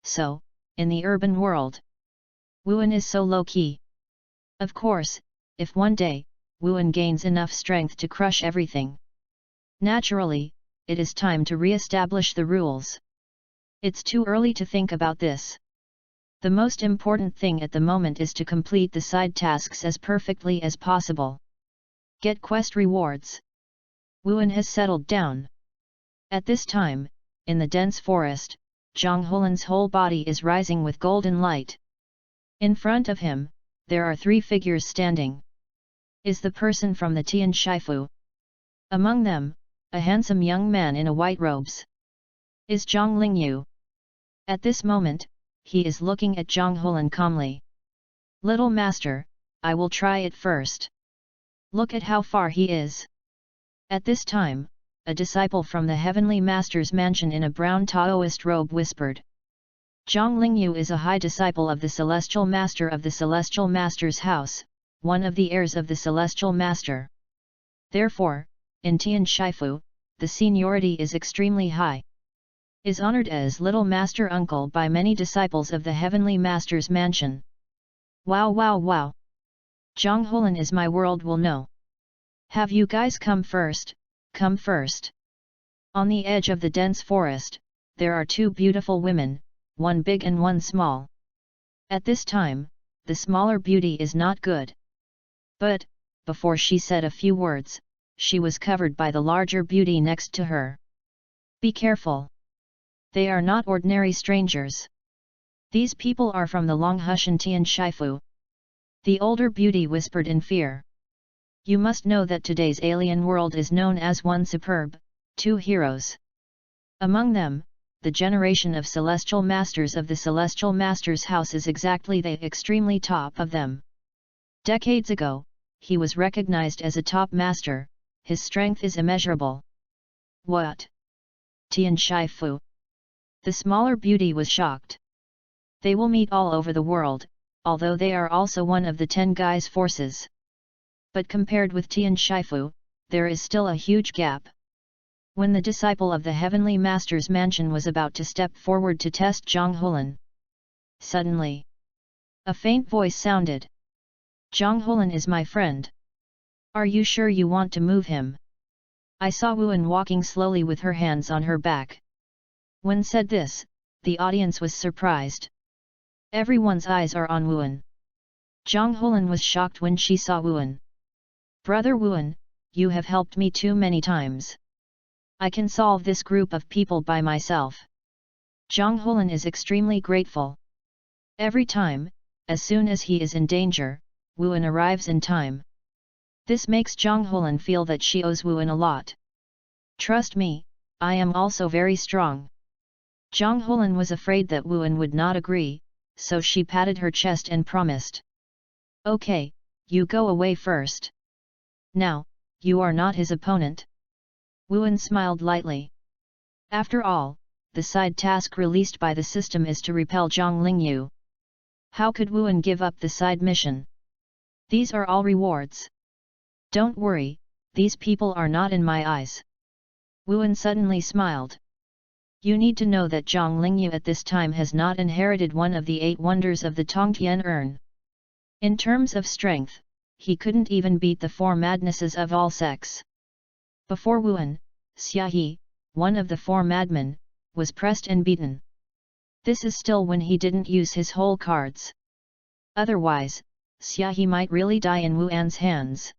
So, in the urban world, Wuan is so low-key. Of course, if one day, Wuan gains enough strength to crush everything. Naturally, it is time to re-establish the rules. It's too early to think about this. The most important thing at the moment is to complete the side tasks as perfectly as possible. Get quest rewards. Wuan has settled down. At this time, in the dense forest, Zhang Hulan's whole body is rising with golden light. In front of him, there are three figures standing. Is the person from the Tian Shifu? Among them, a handsome young man in a white robes. Is Zhang Lingyu. At this moment, he is looking at Zhang Hulan calmly. Little master, I will try it first. Look at how far he is. At this time, a disciple from the Heavenly Master's mansion in a brown Taoist robe whispered. Zhang Lingyu is a high disciple of the Celestial Master of the Celestial Master's house, one of the heirs of the Celestial Master. Therefore, in Tian Shifu, the seniority is extremely high. Is honored as Little Master Uncle by many disciples of the Heavenly Master's mansion. Wow wow wow! Zhang Hulan is my world will know. Have you guys come first, come first. On the edge of the dense forest, there are two beautiful women, one big and one small. At this time, the smaller beauty is not good. But, before she said a few words, she was covered by the larger beauty next to her. Be careful. They are not ordinary strangers. These people are from the Longhushan Tian Shifu. The older beauty whispered in fear. You must know that today's alien world is known as one superb, two heroes. Among them, the generation of Celestial Masters of the Celestial Master's house is exactly the extremely top of them. Decades ago, he was recognized as a top master, his strength is immeasurable. What? Tian Shifu? The smaller beauty was shocked. They will meet all over the world, although they are also one of the 10 Gai's forces. But compared with Tian Shifu, there is still a huge gap. When the disciple of the Heavenly Master's mansion was about to step forward to test Zhang Hulan, suddenly, a faint voice sounded. Zhang Hulan is my friend. Are you sure you want to move him? I saw Wuan walking slowly with her hands on her back. When said this, the audience was surprised. Everyone's eyes are on Wuan. Zhang Hulan was shocked when she saw Wuan. Brother Wuan, you have helped me too many times. I can solve this group of people by myself. Zhang Hulan is extremely grateful. Every time, as soon as he is in danger, Wuan arrives in time. This makes Zhang Hulan feel that she owes Wuan a lot. Trust me, I am also very strong. Zhang Hulan was afraid that Wuan would not agree, so she patted her chest and promised. Okay, you go away first. Now, you are not his opponent. Wuan smiled lightly. After all, the side task released by the system is to repel Zhang Lingyu. How could Wuan give up the side mission? These are all rewards. Don't worry, these people are not in my eyes. Wuan suddenly smiled. You need to know that Zhang Lingyu at this time has not inherited one of the 8 wonders of the Tongtian urn. In terms of strength, he couldn't even beat the 4 madnesses of all sects. Before Wuan, Xiaohe, one of the 4 madmen, was pressed and beaten. This is still when he didn't use his whole cards. Otherwise, Xiaohe might really die in Wuan's hands.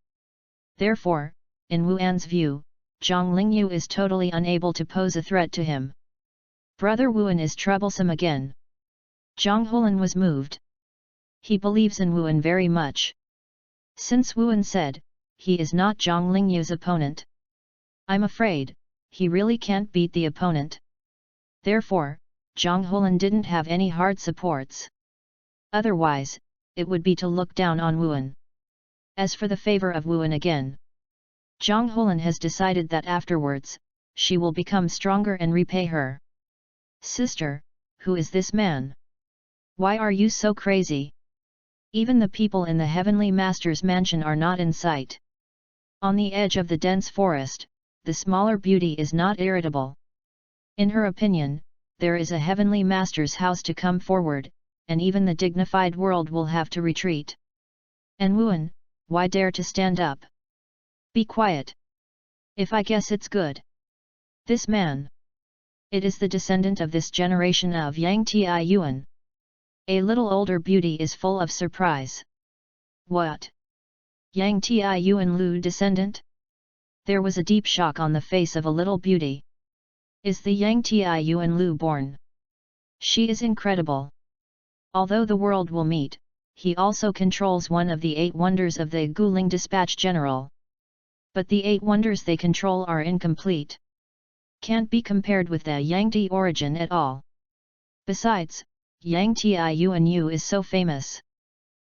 Therefore, in Wuan's view, Zhang Lingyu is totally unable to pose a threat to him. Brother Wuan is troublesome again. Zhang Hulan was moved. He believes in Wuan very much. Since Wuan said, he is not Zhang Lingyu's opponent. I'm afraid, he really can't beat the opponent. Therefore, Zhang Hulan didn't have any hard supports. Otherwise, it would be to look down on Wuan. As for the favor of Wuan again, Zhang Hulan has decided that afterwards, she will become stronger and repay her. Sister, who is this man? Why are you so crazy? Even the people in the Heavenly Master's mansion are not in sight. On the edge of the dense forest, the smaller beauty is not irritable. In her opinion, there is a Heavenly Master's house to come forward, and even the dignified world will have to retreat. And Wuan, why dare to stand up? Be quiet. If I guess it's good. This man. It is the descendant of this generation of Yang Tianyuan. A little older beauty is full of surprise. What? Yang Tianyuan Lu descendant? There was a deep shock on the face of a little beauty. Is the Yang Tianyuan Lu born? She is incredible. Although the world will meet, he also controls one of the 8 wonders of the Guling Dispatch General. But the 8 wonders they control are incomplete. Can't be compared with the Yang Ti origin at all. Besides, Yang Tianyuan Yu is so famous.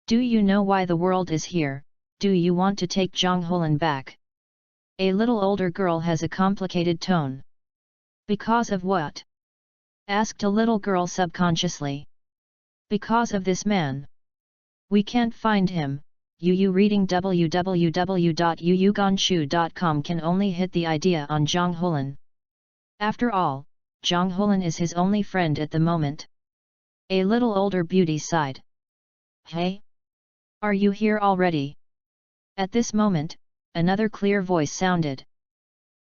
Do you know why the world is here? Do you want to take Zhang Hulan back? A little older girl has a complicated tone. Because of what? Asked a little girl subconsciously. Because of this man. We can't find him. Yu reading www.yuyuganshu.com can only hit the idea on Zhang Hulan. After all, Zhang Hulan is his only friend at the moment. A little older beauty sighed. Hey? Are you here already? At this moment, another clear voice sounded.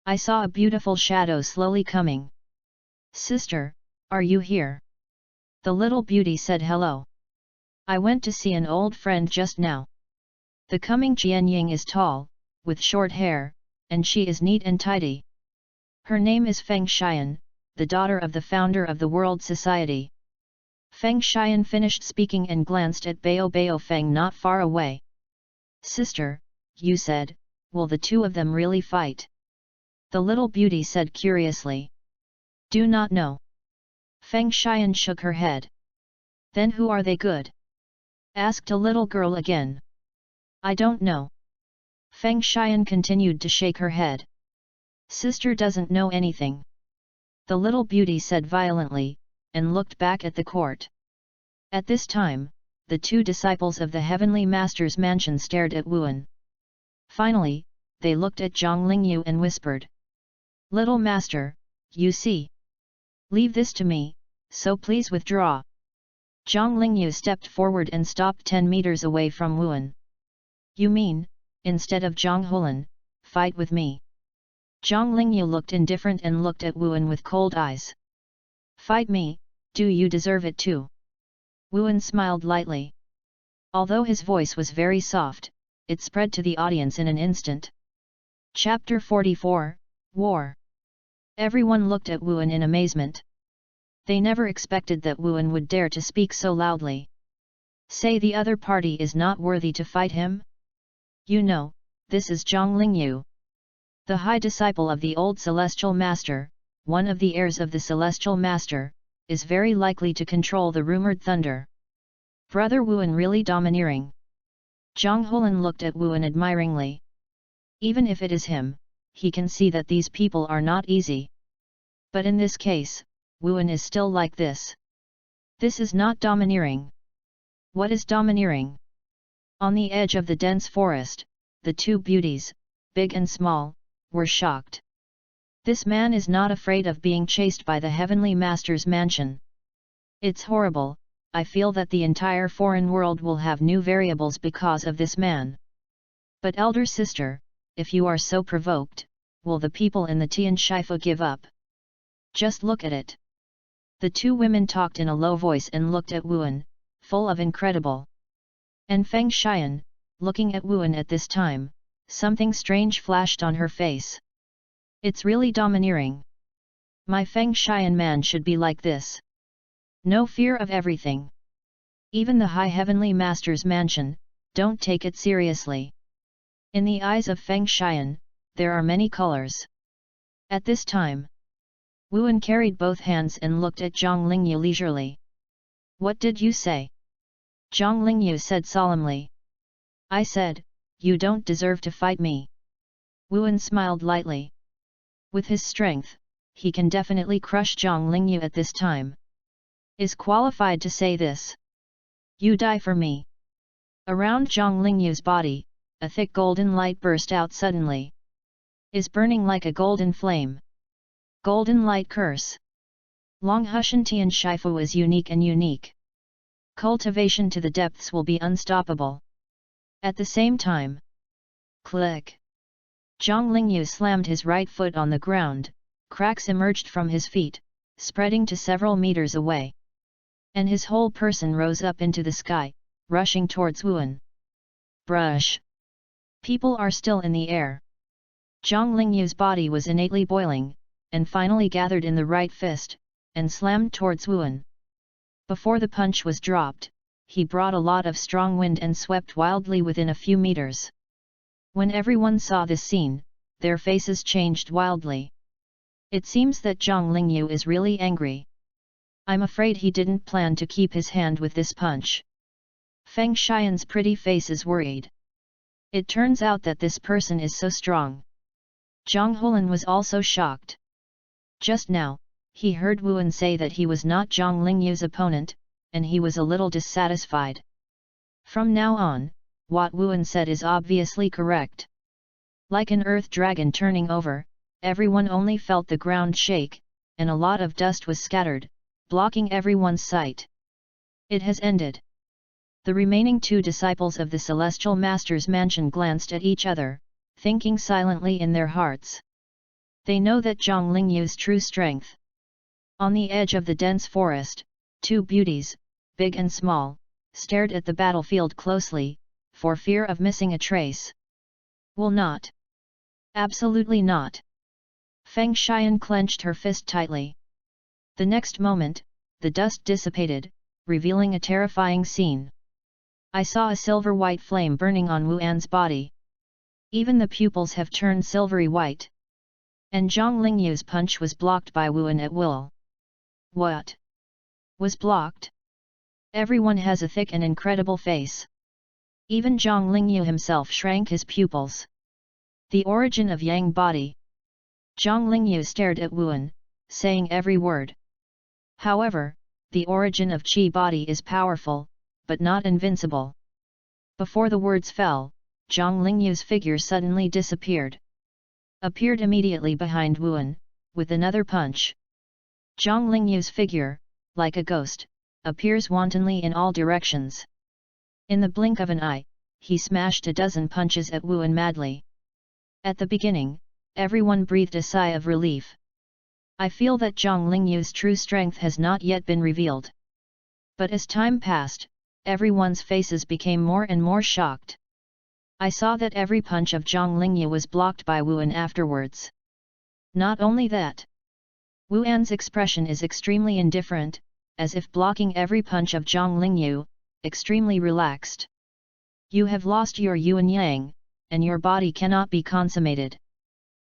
I saw a beautiful shadow slowly coming. Sister, are you here? The little beauty said hello. I went to see an old friend just now. The coming Jianying is tall, with short hair, and she is neat and tidy. Her name is Feng Xian, the daughter of the founder of the World Society. Feng Xian finished speaking and glanced at Bao Feng not far away. Sister, you said, will the 2 of them really fight? The little beauty said curiously. Do not know. Feng Xian shook her head. Then who are they good? Asked a little girl again. I don't know. Feng Xian continued to shake her head. Sister doesn't know anything. The little beauty said violently, and looked back at the court. At this time, the 2 disciples of the Heavenly Master's mansion stared at Wuan. Finally, they looked at Zhang Lingyu and whispered. Little Master, you see. Leave this to me, so please withdraw. Zhang Lingyu stepped forward and stopped 10 meters away from Wuan. You mean, instead of Zhang Hulan, fight with me? Zhang Lingyu looked indifferent and looked at Wuan with cold eyes. Fight me, do you deserve it too? Wuan smiled lightly. Although his voice was very soft, it spread to the audience in an instant. Chapter 44, War. Everyone looked at Wuan in amazement. They never expected that Wuan would dare to speak so loudly. Say the other party is not worthy to fight him? You know, this is Zhang Lingyu. The high disciple of the old Celestial Master, one of the heirs of the Celestial Master, is very likely to control the rumored thunder. Brother Wuan really domineering. Zhang Hulan looked at Wuan admiringly. Even if it is him, he can see that these people are not easy. But in this case, Wuan is still like this. This is not domineering. What is domineering? On the edge of the dense forest, the 2 beauties, big and small, were shocked. This man is not afraid of being chased by the Heavenly Master's mansion. It's horrible. I feel that the entire foreign world will have new variables because of this man. But elder sister, if you are so provoked, will the people in the Tian Shifu give up? Just look at it. The two women talked in a low voice and looked at Wuan, full of incredible. And Feng Xian, looking at Wuan at this time, something strange flashed on her face. It's really domineering. My Feng Xian man should be like this. No fear of everything. Even the High Heavenly Master's mansion, don't take it seriously. In the eyes of Feng Xian, there are many colors. At this time, Wuan carried both hands and looked at Zhang Lingyu leisurely. What did you say? Zhang Lingyu said solemnly. I said, you don't deserve to fight me. Wuan smiled lightly. With his strength, he can definitely crush Zhang Lingyu at this time. Is qualified to say this. You die for me. Around Zhang Lingyu's body, a thick golden light burst out suddenly. Is burning like a golden flame. Golden light curse. Long Hushan Tian Shifu is unique and unique. Cultivation to the depths will be unstoppable. At the same time. Click. Zhang Lingyu slammed his right foot on the ground, cracks emerged from his feet, spreading to several meters away. And his whole person rose up into the sky, rushing towards Wuan. Brush. People are still in the air. Zhang Lingyu's body was innately boiling, and finally gathered in the right fist, and slammed towards Wuan. Before the punch was dropped, he brought a lot of strong wind and swept wildly within a few meters. When everyone saw this scene, their faces changed wildly. It seems that Zhang Lingyu is really angry. I'm afraid he didn't plan to keep his hand with this punch. Feng Xian's pretty face is worried. It turns out that this person is so strong. Zhang Hulan was also shocked. Just now, he heard Wuan say that he was not Zhang Lingyu's opponent, and he was a little dissatisfied. From now on, what Wuan said is obviously correct. Like an earth dragon turning over, everyone only felt the ground shake, and a lot of dust was scattered, blocking everyone's sight. It has ended. The remaining two disciples of the Celestial Master's mansion glanced at each other, thinking silently in their hearts. They know that Zhang Lingyu's true strength. On the edge of the dense forest, two beauties, big and small, stared at the battlefield closely, for fear of missing a trace. Will not. Absolutely not. Feng Xian clenched her fist tightly. The next moment, the dust dissipated, revealing a terrifying scene. I saw a silver-white flame burning on Wuan's body. Even the pupils have turned silvery white. And Zhang Lingyu's punch was blocked by Wuan at will. What? Was blocked? Everyone has a thick and incredible face. Even Zhang Lingyu himself shrank his pupils. The origin of Yang body. Zhang Lingyu stared at Wuan, saying every word. However, the origin of Qi body is powerful, but not invincible. Before the words fell, Zhang Lingyu's figure suddenly disappeared. Appeared immediately behind Wuan, with another punch. Zhang Lingyu's figure, like a ghost, appears wantonly in all directions. In the blink of an eye, he smashed a dozen punches at Wuan madly. At the beginning, everyone breathed a sigh of relief. I feel that Zhang Lingyu's true strength has not yet been revealed. But as time passed, everyone's faces became more and more shocked. I saw that every punch of Zhang Lingyu was blocked by Wuan afterwards. Not only that. Wuan's expression is extremely indifferent, as if blocking every punch of Zhang Lingyu, extremely relaxed. You have lost your Yuan Yang, and your body cannot be consummated.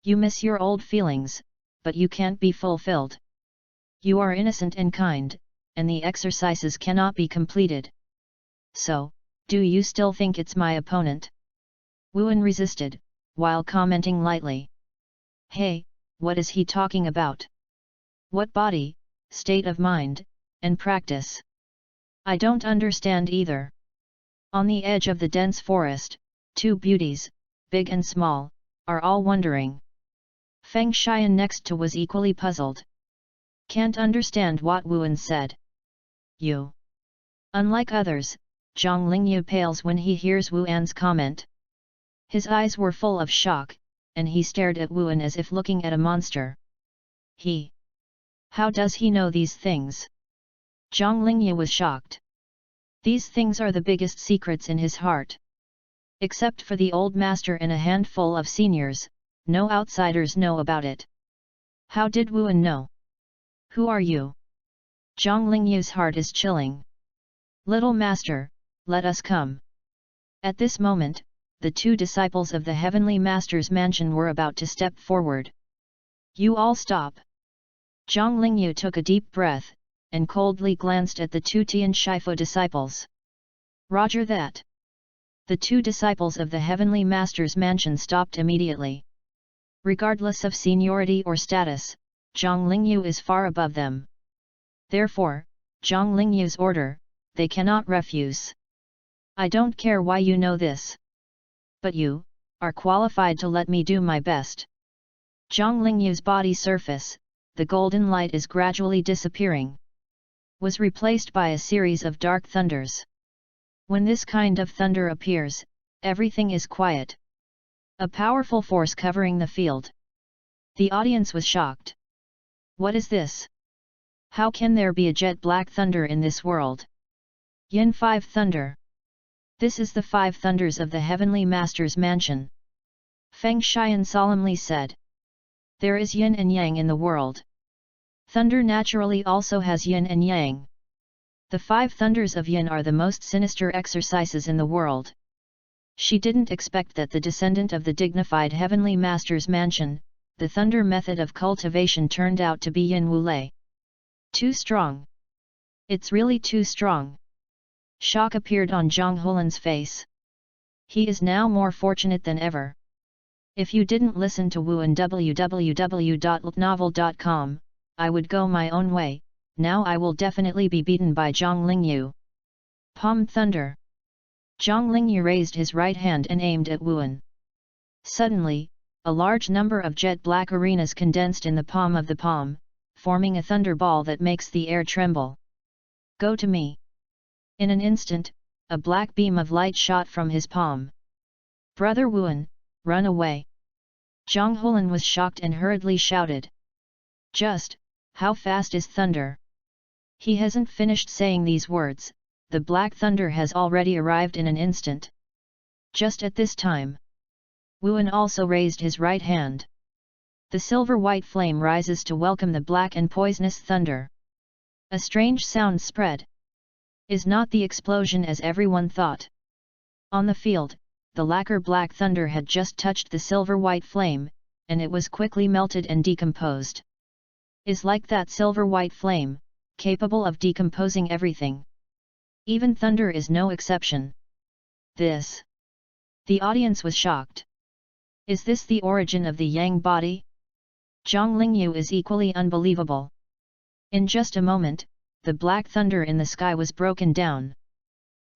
You miss your old feelings, but you can't be fulfilled. You are innocent and kind, and the exercises cannot be completed. So, do you still think it's my opponent? Wuan resisted, while commenting lightly. Hey, what is he talking about? What body, state of mind, and practice? I don't understand either. On the edge of the dense forest, two beauties, big and small, are all wondering. Feng Xian next to was equally puzzled. Can't understand what Wuan said. You. Unlike others, Zhang Lingyu pales when he hears Wuan's comment. His eyes were full of shock, and he stared at Wuan as if looking at a monster. How does he know these things? Zhang Lingyu was shocked. These things are the biggest secrets in his heart. Except for the old master and a handful of seniors, no outsiders know about it. How did Wuan know? Who are you? Zhang Lingyu's heart is chilling. Little master, let us come. At this moment, the two disciples of the Heavenly Master's mansion were about to step forward. You all stop. Zhang Lingyu took a deep breath, and coldly glanced at the two Tian Shifu disciples. Roger that. The two disciples of the Heavenly Master's mansion stopped immediately. Regardless of seniority or status, Zhang Lingyu is far above them. Therefore, Zhang Lingyu's order, they cannot refuse. I don't care why you know this. But you are qualified to let me do my best. Zhang Lingyu's body surface, the golden light is gradually disappearing. Was replaced by a series of dark thunders. When this kind of thunder appears, everything is quiet. A powerful force covering the field. The audience was shocked. What is this? How can there be a jet black thunder in this world? Yin 5 Thunder. This is the 5 thunders of the Heavenly Master's mansion. Feng Xian solemnly said. There is yin and yang in the world. Thunder naturally also has yin and yang. The 5 thunders of yin are the most sinister exercises in the world. She didn't expect that the descendant of the dignified Heavenly Master's mansion, the thunder method of cultivation turned out to be yin wulei. Too strong. It's really too strong. Shock appeared on Zhang Hulan's face. He is now more fortunate than ever. If you didn't listen to Wuan www.novel.com, I would go my own way. Now I will definitely be beaten by Zhang Lingyu. Palm Thunder. Zhang Lingyu raised his right hand and aimed at Wuan. Suddenly, a large number of jet black arenas condensed in the palm of the palm, forming a thunderball that makes the air tremble. Go to me. In an instant, a black beam of light shot from his palm. Brother Wuan, run away. Zhang Hulan was shocked and hurriedly shouted. Just, how fast is thunder? He hasn't finished saying these words, the black thunder has already arrived in an instant. Just at this time, Wuan also raised his right hand. The silver-white flame rises to welcome the black and poisonous thunder. A strange sound spread. Is not the explosion as everyone thought. On the field, the lacquer black thunder had just touched the silver-white flame, and it was quickly melted and decomposed. Is like that silver-white flame, capable of decomposing everything. Even thunder is no exception. This. The audience was shocked. Is this the origin of the Yang body? Zhang Lingyu is equally unbelievable. In just a moment, the black thunder in the sky was broken down.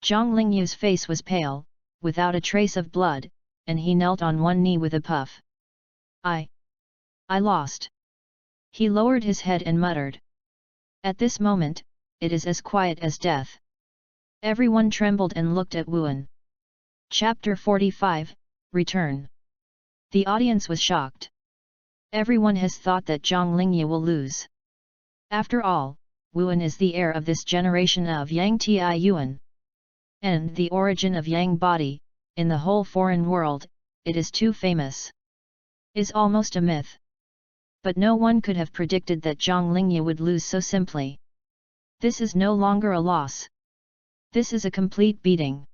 Zhang Lingyu's face was pale, without a trace of blood, and he knelt on one knee with a puff. I lost. He lowered his head and muttered. At this moment, it is as quiet as death. Everyone trembled and looked at Wuan. Chapter 45, Return. The audience was shocked. Everyone has thought that Zhang Lingyu will lose. After all, Wuan is the heir of this generation of Yang Tianyuan. And the origin of Yang body, in the whole foreign world, it is too famous. Is almost a myth. But no one could have predicted that Zhang Lingyu would lose so simply. This is no longer a loss. This is a complete beating.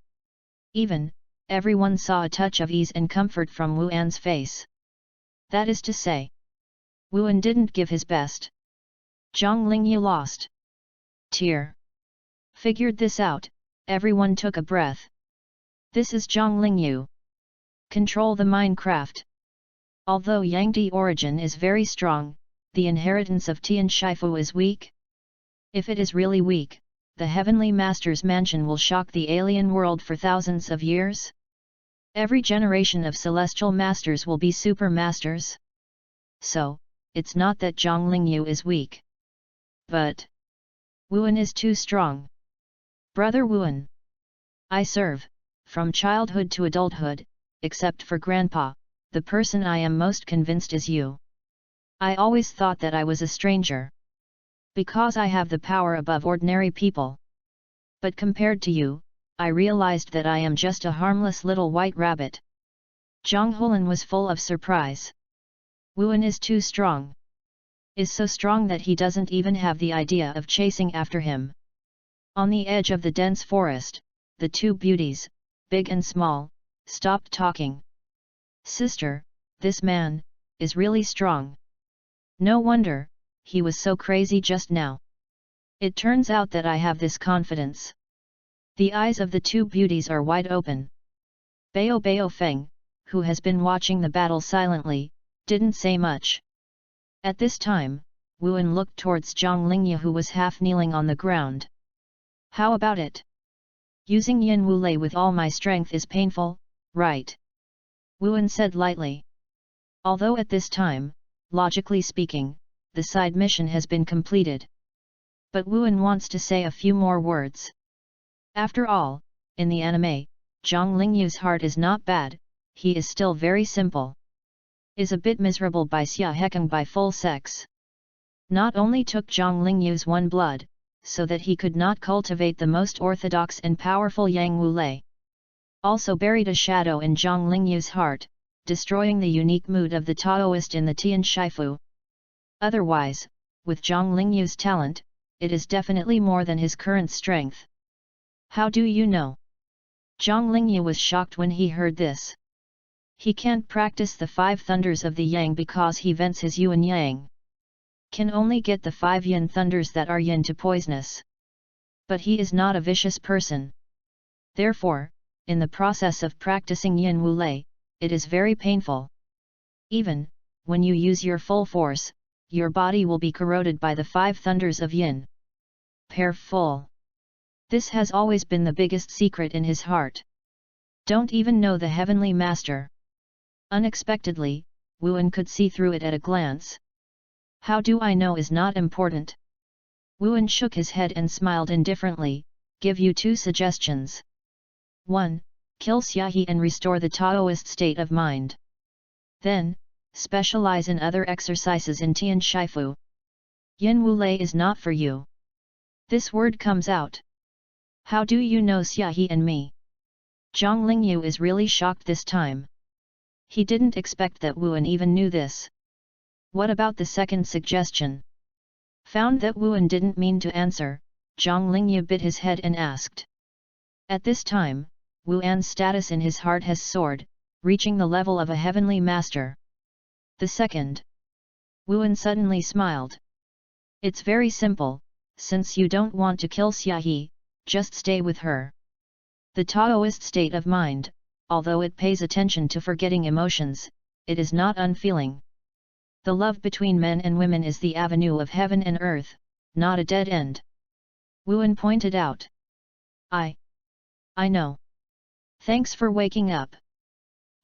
Everyone saw a touch of ease and comfort from Wuan's face. That is to say, Wuan didn't give his best. Zhang Lingyu lost. Tear. Figured this out, everyone took a breath. This is Zhang Lingyu. Control the Minecraft. Although Yangdi origin is very strong, the inheritance of Tian Shifu is weak. If it is really weak, the Heavenly Master's mansion will shock the alien world for thousands of years. Every generation of celestial masters will be super masters. so, it's not that Zhang Lingyu is weak. But Wuan is too strong. Brother Wuan, I serve, from childhood to adulthood, except for Grandpa, the person I am most convinced is you. I always thought that I was a stranger. Because I have the power above ordinary people. But compared to you, I realized that I am just a harmless little white rabbit. Zhang Hulan was full of surprise. Wuan is too strong. Is so strong that he doesn't even have the idea of chasing after him. On the edge of the dense forest, the two beauties, big and small, stopped talking. Sister, this man, is really strong. No wonder, he was so crazy just now. It turns out that I have this confidence. The eyes of the two beauties are wide open. Bao Feng, who has been watching the battle silently, didn't say much. At this time, Wuan looked towards Zhang Lingyu, who was half kneeling on the ground. How about it? Using Yin Wu Lei with all my strength is painful, right? Wuan said lightly. Although at this time, logically speaking, the side mission has been completed. But Wuan wants to say a few more words. After all, in the anime, Zhang Lingyu's heart is not bad, he is still very simple. Is a bit miserable by Xia Hekang by full sex. Not only took Zhang Lingyu's one blood, so that he could not cultivate the most orthodox and powerful Yang Wu Lei. Also buried a shadow in Zhang Lingyu's heart, destroying the unique mood of the Taoist in the Tian Shifu. Otherwise, with Zhang Lingyu's talent, it is definitely more than his current strength. How do you know? Zhang Lingyu was shocked when he heard this. He can't practice the five thunders of the Yang because he vents his Yuan Yang. Can only get the five Yin thunders that are Yin to poisonous. But he is not a vicious person. Therefore, in the process of practicing Yin Wu Lei, it is very painful. Even, when you use your full force, your body will be corroded by the five thunders of Yin. Pair full. This has always been the biggest secret in his heart. Don't even know the Heavenly Master. Unexpectedly, Wuan could see through it at a glance. How do I know is not important. Wuan shook his head and smiled indifferently, give you two suggestions. 1. Kill Xiaohe and restore the Taoist state of mind. Then, specialize in other exercises in Tian Shifu. Yin Wu Lei is not for you. This word comes out. How do you know Xiaohe and me? Zhang Lingyu is really shocked this time. He didn't expect that Wuan even knew this. What about the second suggestion? Found that Wuan didn't mean to answer, Zhang Lingyu bit his head and asked. At this time, Wuan's status in his heart has soared, reaching the level of a heavenly master. The second. Wuan suddenly smiled. It's very simple, since you don't want to kill Xiaohe, just stay with her. The Taoist state of mind, although it pays attention to forgetting emotions, it is not unfeeling. The love between men and women is the avenue of heaven and earth, not a dead end. Wuan pointed out. I know. Thanks for waking up.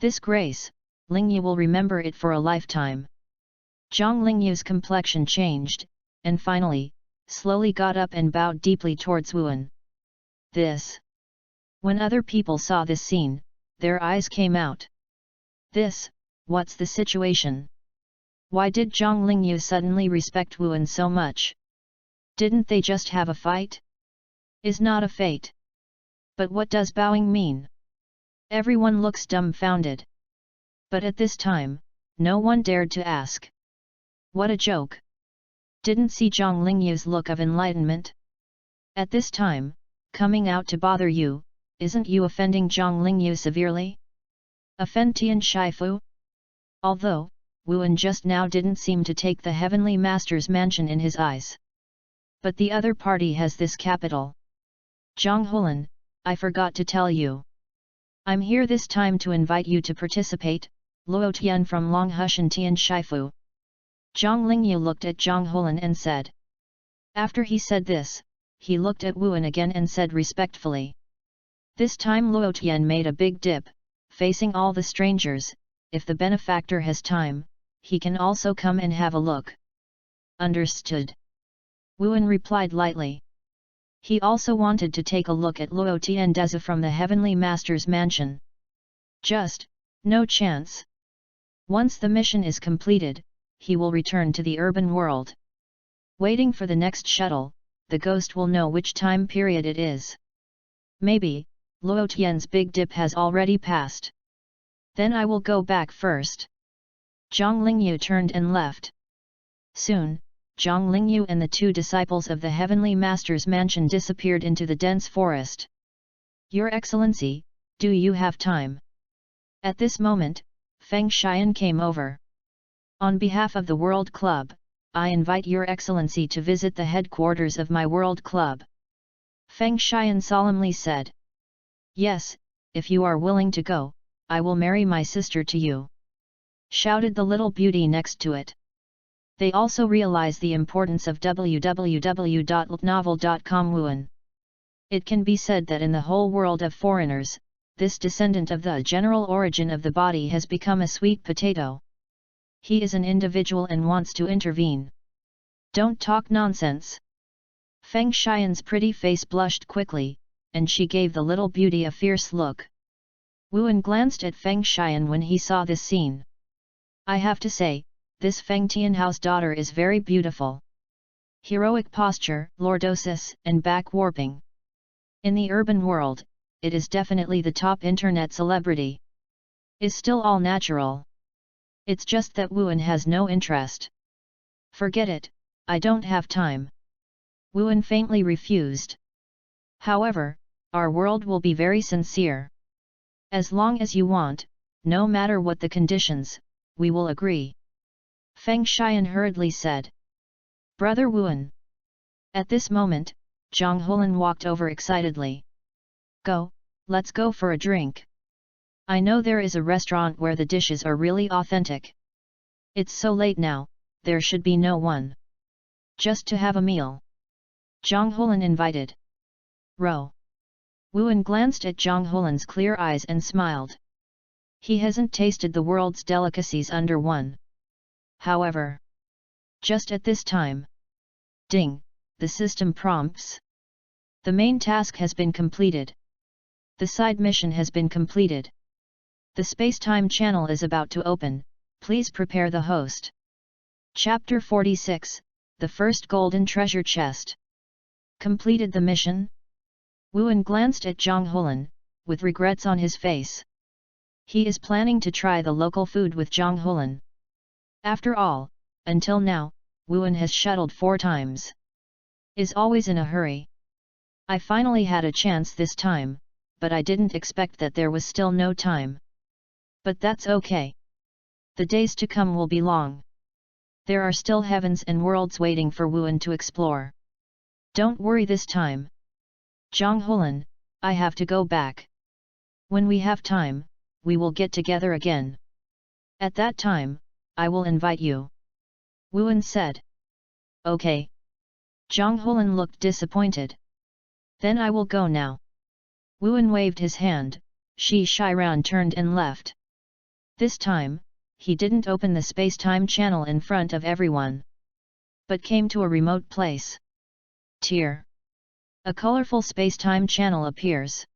This grace, Lingyu will remember it for a lifetime. Zhang Lingyu's complexion changed, and finally, slowly got up and bowed deeply towards Wuan. This. When other people saw this scene, their eyes came out. What's the situation? Why did Zhang Lingyu suddenly respect Wuan so much? Didn't they just have a fight? Is not a fate. But what does bowing mean? Everyone looks dumbfounded. But at this time, no one dared to ask. What a joke! Didn't see Zhang Lingyu's look of enlightenment? At this time, coming out to bother you, isn't you offending Zhang Lingyu severely? Offend Tian Shifu? Although, Wuan just now didn't seem to take the Heavenly Master's mansion in his eyes. But the other party has this capital. Zhang Hulan, I forgot to tell you. I'm here this time to invite you to participate, Luo Tian from Longhushan Tian Shifu. Zhang Lingyu looked at Zhang Hulan and said. After he said this, he looked at Wuan again and said respectfully. This time Luo Tian made a big dip, facing all the strangers. If the benefactor has time, he can also come and have a look. Understood. Wuan replied lightly. He also wanted to take a look at Luo Tiandeza from the Heavenly Master's mansion. Just, no chance. Once the mission is completed, he will return to the urban world. Waiting for the next shuttle, the ghost will know which time period it is. Maybe, Luo Tian's big dip has already passed. Then I will go back first. Zhang Lingyu turned and left. Soon, Zhang Lingyu and the two disciples of the Heavenly Master's mansion disappeared into the dense forest. Your Excellency, do you have time? At this moment, Feng Xian came over. On behalf of the World Club, I invite Your Excellency to visit the headquarters of my World Club. Feng Xian solemnly said. Yes, if you are willing to go, I will marry my sister to you. Shouted the little beauty next to it. They also realize the importance of www.novel.com Wuan. It can be said that in the whole world of foreigners, this descendant of the general origin of the body has become a sweet potato. He is an individual and wants to intervene. Don't talk nonsense. Feng Xian's pretty face blushed quickly, and she gave the little beauty a fierce look. Wuan glanced at Feng Xian when he saw this scene. I have to say, this Feng Tianhao's daughter is very beautiful. Heroic posture, lordosis, and back warping. In the urban world, it is definitely the top internet celebrity. Is still all natural. It's just that Wuan has no interest. Forget it, I don't have time. Wuan faintly refused. However, our world will be very sincere. As long as you want, no matter what the conditions, we will agree. Feng Xian hurriedly said. Brother Wuan. At this moment, Zhang Hulan walked over excitedly. Go, let's go for a drink. I know there is a restaurant where the dishes are really authentic. It's so late now, there should be no one. Just to have a meal. Zhang Hulan invited. Ro. Wuan glanced at Zhang Hulan's clear eyes and smiled. He hasn't tasted the world's delicacies under one. However, just at this time. Ding, the system prompts. The main task has been completed. The side mission has been completed. The space-time channel is about to open, please prepare the host. Chapter 46, The First Golden Treasure Chest. Completed the mission? Wuan glanced at Zhang Hulan, with regrets on his face. He is planning to try the local food with Zhang Hulan. After all, until now, Wuan has shuttled 4 times. Is always in a hurry. I finally had a chance this time, but I didn't expect that there was still no time. But that's okay. The days to come will be long. There are still heavens and worlds waiting for Wuan to explore. Don't worry this time. Zhang Hulan, I have to go back. When we have time, we will get together again. At that time, I will invite you. Wuan said. Okay. Zhang Hulan looked disappointed. Then I will go now. Wuan waved his hand, Shi Shiran turned and left. This time, he didn't open the space-time channel in front of everyone, but came to a remote place. Tier. A colorful space-time channel appears.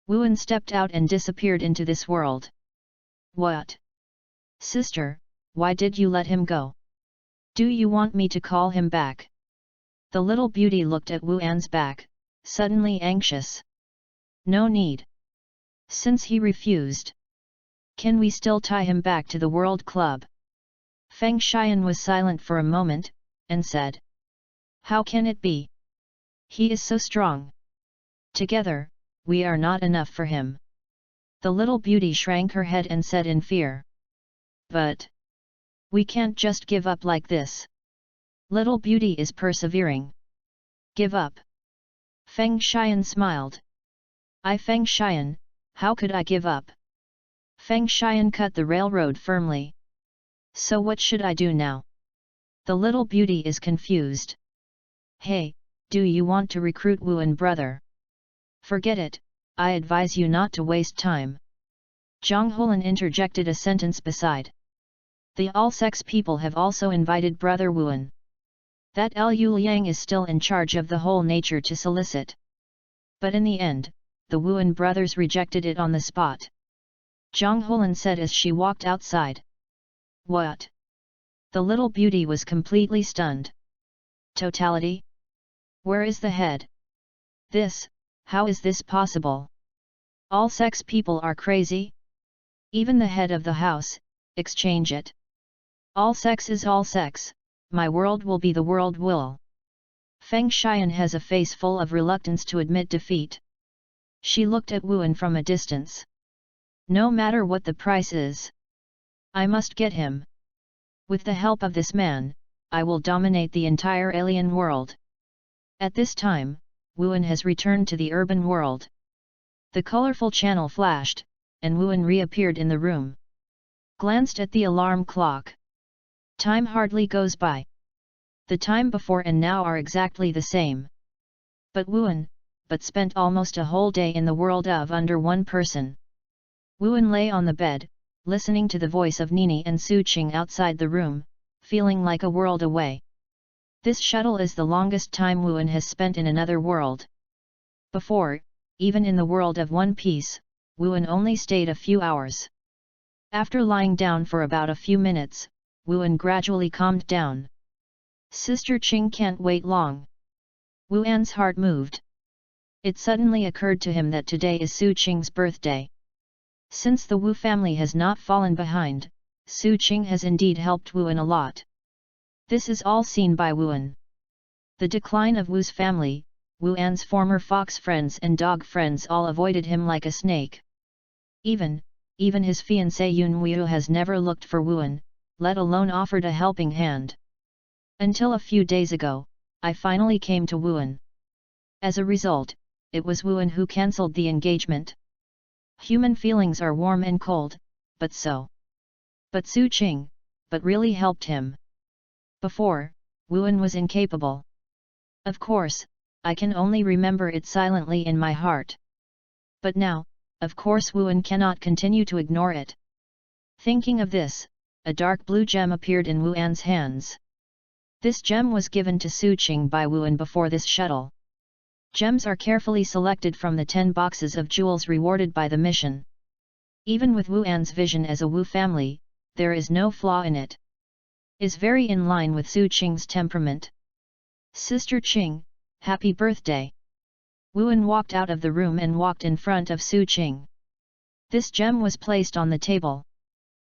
Wuan stepped out and disappeared into this world. What? Sister, why did you let him go? Do you want me to call him back? The little beauty looked at Wuan's back, suddenly anxious. No need. Since he refused, can we still tie him back to the World Club? Feng Xian was silent for a moment, and said. How can it be? He is so strong. Together, we are not enough for him. The little beauty shrank her head and said in fear. But we can't just give up like this. Little beauty is persevering. Give up. Feng Xian smiled. Feng Xian, how could I give up? Feng Xian cut the railroad firmly. So what should I do now? The little beauty is confused. Hey, do you want to recruit Wuan brother? Forget it, I advise you not to waste time. Zhang Hulan interjected a sentence beside. The all-sex people have also invited Brother Wuan. That Liu Liang is still in charge of the whole nature to solicit. But in the end, the Wuan brothers rejected it on the spot. Zhang Holan said as she walked outside. What? The little beauty was completely stunned. Totality? Where is the head? How is this possible? All sex people are crazy? Even the head of the house, exchange it. All sex is all sex, my world will be the world will. Feng Xian has a face full of reluctance to admit defeat. She looked at Wuan from a distance. No matter what the price is, I must get him. With the help of this man, I will dominate the entire alien world. At this time, Wuan has returned to the urban world. The colorful channel flashed, and Wuan reappeared in the room. Glanced at the alarm clock. Time hardly goes by. The time before and now are exactly the same. But Wuan, spent almost a whole day in the world of under one person. Wuan lay on the bed, listening to the voice of Nini and Su Qing outside the room, feeling like a world away. This shuttle is the longest time Wuan has spent in another world. Before, even in the world of One Piece, Wuan only stayed a few hours. After lying down for about a few minutes, Wuan gradually calmed down. Sister Qing can't wait long. Wuan's heart moved. It suddenly occurred to him that today is Su Qing's birthday. Since the Wu family has not fallen behind, Su Qing has indeed helped Wuan a lot. This is all seen by Wuan. The decline of Wu's family, Wuan's former fox friends and dog friends all avoided him like a snake. Even his fiancée Yun Wu has never looked for Wuan, let alone offered a helping hand. Until a few days ago, I finally came to Wuan. As a result, it was Wuan who cancelled the engagement. Human feelings are warm and cold, but Su Qing really helped him. Before, Wuan was incapable. Of course, I can only remember it silently in my heart. But now, of course Wuan cannot continue to ignore it. Thinking of this, a dark blue gem appeared in Wuan's hands. This gem was given to Su Qing by Wuan before this shuttle. Gems are carefully selected from the 10 boxes of jewels rewarded by the mission. Even with Wuan's vision as a Wu family, there is no flaw in it. Is very in line with Su Qing's temperament. Sister Qing, happy birthday! Wuan walked out of the room and walked in front of Su Qing. This gem was placed on the table.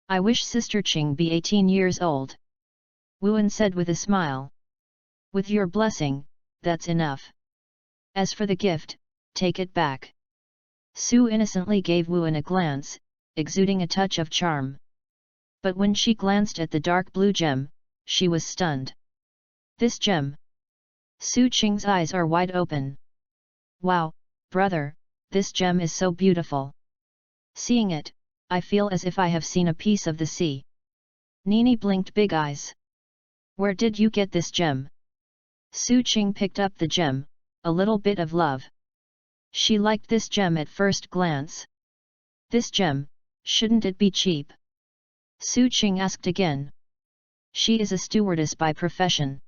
I wish Sister Qing be 18 years old. Wuan said with a smile. With your blessing, that's enough. As for the gift, take it back. Su innocently gave Wuan a glance, exuding a touch of charm. But when she glanced at the dark blue gem, she was stunned. This gem? Su Qing's eyes are wide open. Wow, brother, this gem is so beautiful. Seeing it, I feel as if I have seen a piece of the sea. Nini blinked big eyes. Where did you get this gem? Su Qing picked up the gem, a little bit of love. She liked this gem at first glance. This gem, shouldn't it be cheap? Su Qing asked again. She is a stewardess by profession.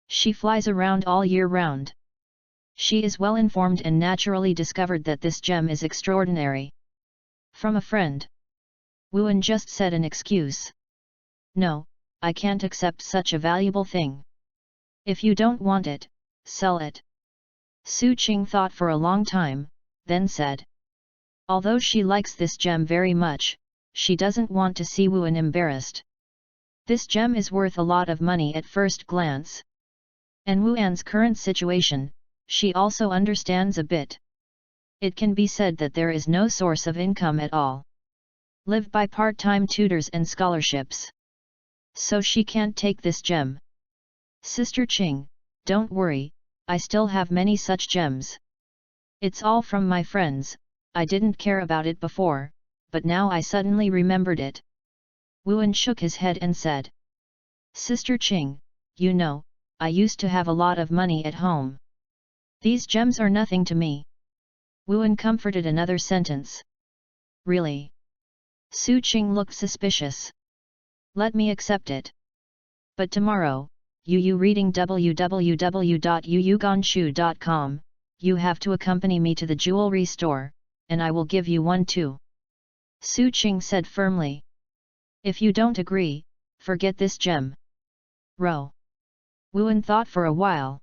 She flies around all year round. She is well informed and naturally discovered that this gem is extraordinary. From a friend. Wuan just said an excuse. No, I can't accept such a valuable thing. If you don't want it, sell it. Su Qing thought for a long time, then said. Although she likes this gem very much, she doesn't want to see Wuan embarrassed. This gem is worth a lot of money at first glance. And Wuan's current situation, she also understands a bit. It can be said that there is no source of income at all. Live by part-time tutors and scholarships. So she can't take this gem. Sister Qing, don't worry, I still have many such gems. It's all from my friends, I didn't care about it before, but now I suddenly remembered it. Wuan shook his head and said. Sister Qing, you know, I used to have a lot of money at home. These gems are nothing to me. Wuan comforted another sentence. Really? Su Qing looked suspicious. Let me accept it. But tomorrow, you reading www.yuyugonshu.com, you have to accompany me to the jewelry store, and I will give you one too. Su Qing said firmly. If you don't agree, forget this gem. Ro. Wuan thought for a while.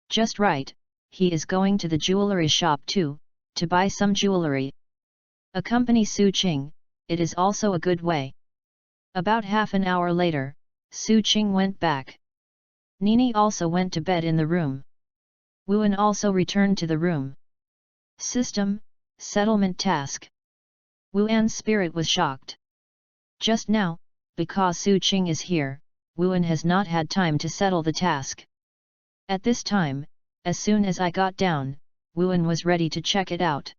Just right, he is going to the jewelry shop too, to buy some jewelry. Accompany Su Qing, it is also a good way. About half an hour later, Su Qing went back. Nini also went to bed in the room. Wuan also returned to the room. System, settlement task. Wuan's spirit was shocked. Just now, because Su Qing is here, Wuan has not had time to settle the task. At this time, as soon as I got down, Wuan was ready to check it out.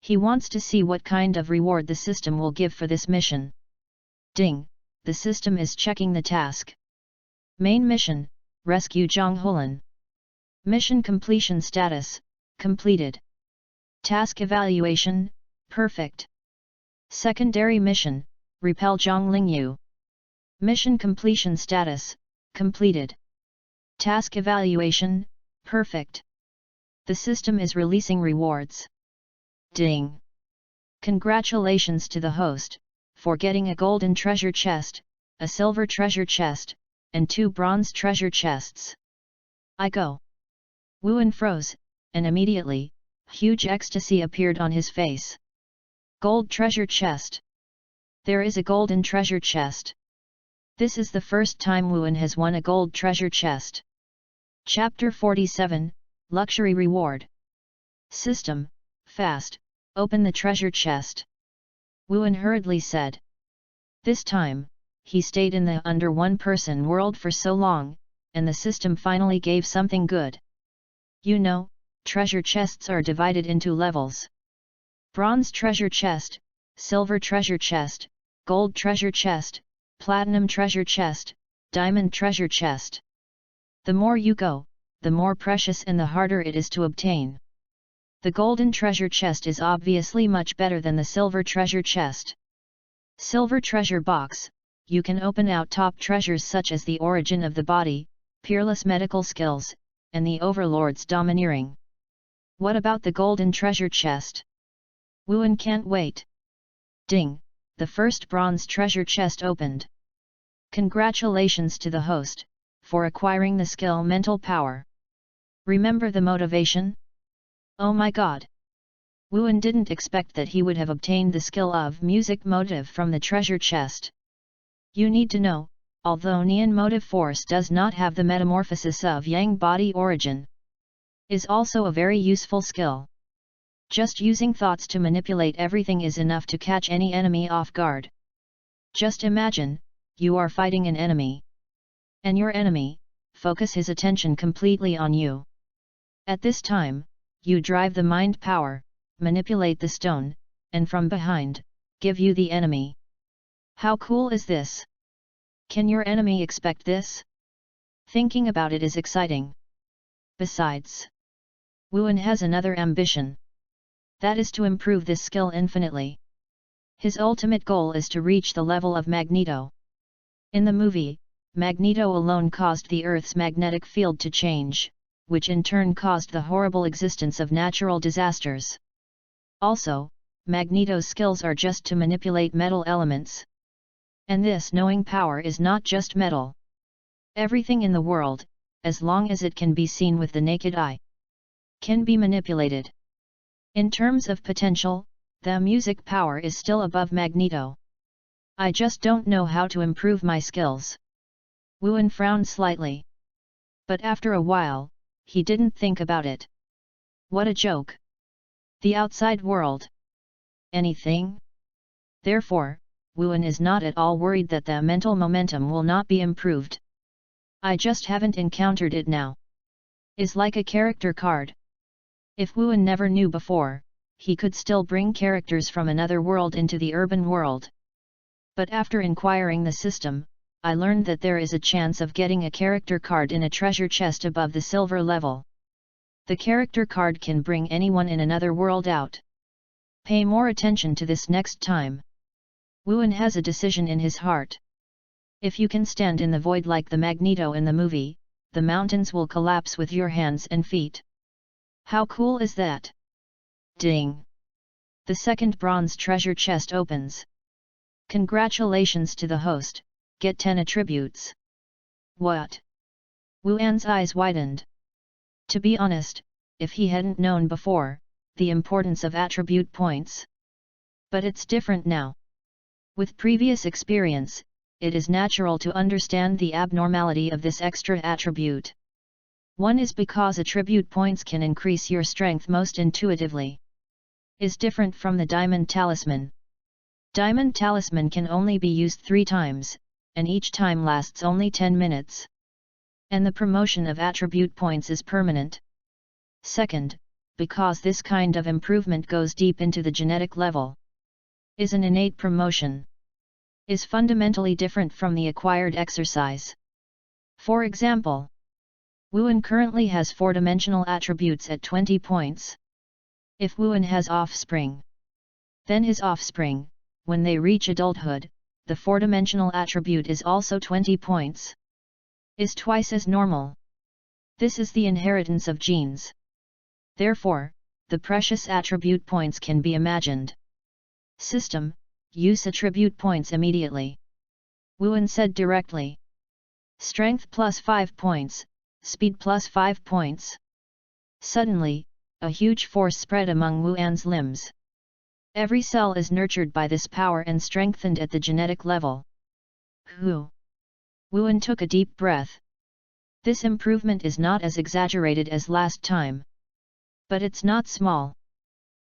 He wants to see what kind of reward the system will give for this mission. Ding, the system is checking the task. Main mission, rescue Zhang Hulan. Mission completion status, completed. Task evaluation, perfect. Secondary mission, repel Zhang Lingyu. Mission completion status, completed. Task evaluation, perfect. The system is releasing rewards. Ding! Congratulations to the host, for getting a golden treasure chest, a silver treasure chest, and 2 bronze treasure chests. I go. Wuan froze, and immediately, huge ecstasy appeared on his face. Gold treasure chest. There is a golden treasure chest. This is the first time Wuan has won a gold treasure chest. Chapter 47, Luxury Reward. System, fast, open the treasure chest. Wuan hurriedly said. This time, he stayed in the under one-person world for so long, and the system finally gave something good. You know, treasure chests are divided into levels. Bronze treasure chest, silver treasure chest, gold treasure chest, platinum treasure chest, diamond treasure chest. The more you go, the more precious and the harder it is to obtain. The golden treasure chest is obviously much better than the silver treasure chest. Silver treasure box, you can open out top treasures such as the origin of the body, peerless medical skills, and the overlord's domineering. What about the golden treasure chest? Wuan can't wait. Ding, the first bronze treasure chest opened. Congratulations to the host, for acquiring the skill mental power. Remember the motivation? Oh my god! Wuan didn't expect that he would have obtained the skill of music motive from the treasure chest. You need to know, although Nian motive force does not have the metamorphosis of Yang body origin, is also a very useful skill. Just using thoughts to manipulate everything is enough to catch any enemy off guard. Just imagine, you are fighting an enemy. And your enemy, focus his attention completely on you. At this time, you drive the mind power, manipulate the stone, and from behind, give you the enemy. How cool is this? Can your enemy expect this? Thinking about it is exciting. Besides, Wuan has another ambition. That is to improve this skill infinitely. His ultimate goal is to reach the level of Magneto. In the movie, Magneto alone caused the Earth's magnetic field to change, which in turn caused the horrible existence of natural disasters. Also, Magneto's skills are just to manipulate metal elements. And this knowing power is not just metal. Everything in the world, as long as it can be seen with the naked eye, can be manipulated. In terms of potential, the music power is still above Magneto. I just don't know how to improve my skills. Wuan frowned slightly. But after a while, he didn't think about it. What a joke! The outside world. Anything? Therefore, Wuan is not at all worried that the mental momentum will not be improved. I just haven't encountered it now. Is like a character card. If Wuan never knew before, he could still bring characters from another world into the urban world. But after inquiring the system, I learned that there is a chance of getting a character card in a treasure chest above the silver level. The character card can bring anyone in another world out. Pay more attention to this next time. Wuan has a decision in his heart. If you can stand in the void like the Magneto in the movie, the mountains will collapse with your hands and feet. How cool is that? Ding! The second bronze treasure chest opens. Congratulations to the host, get 10 attributes. What? Wu An's eyes widened. To be honest, if he hadn't known before, the importance of attribute points. But it's different now. With previous experience, it is natural to understand the abnormality of this extra attribute. One is because attribute points can increase your strength most intuitively. Is different from the Diamond Talisman. Diamond Talisman can only be used 3 times, and each time lasts only 10 minutes. And the promotion of attribute points is permanent. Second, because this kind of improvement goes deep into the genetic level. Is an innate promotion. Is fundamentally different from the acquired exercise. For example, Wuan currently has 4-dimensional attributes at 20 points. If Wuan has offspring, then his offspring, when they reach adulthood, the 4-dimensional attribute is also 20 points. Is twice as normal. This is the inheritance of genes. Therefore, the precious attribute points can be imagined. System, use attribute points immediately. Wuan said directly. Strength plus 5 points, speed plus 5 points. Suddenly, a huge force spread among Wuan's limbs. Every cell is nurtured by this power and strengthened at the genetic level. Hu! Wuan took a deep breath. This improvement is not as exaggerated as last time. But it's not small.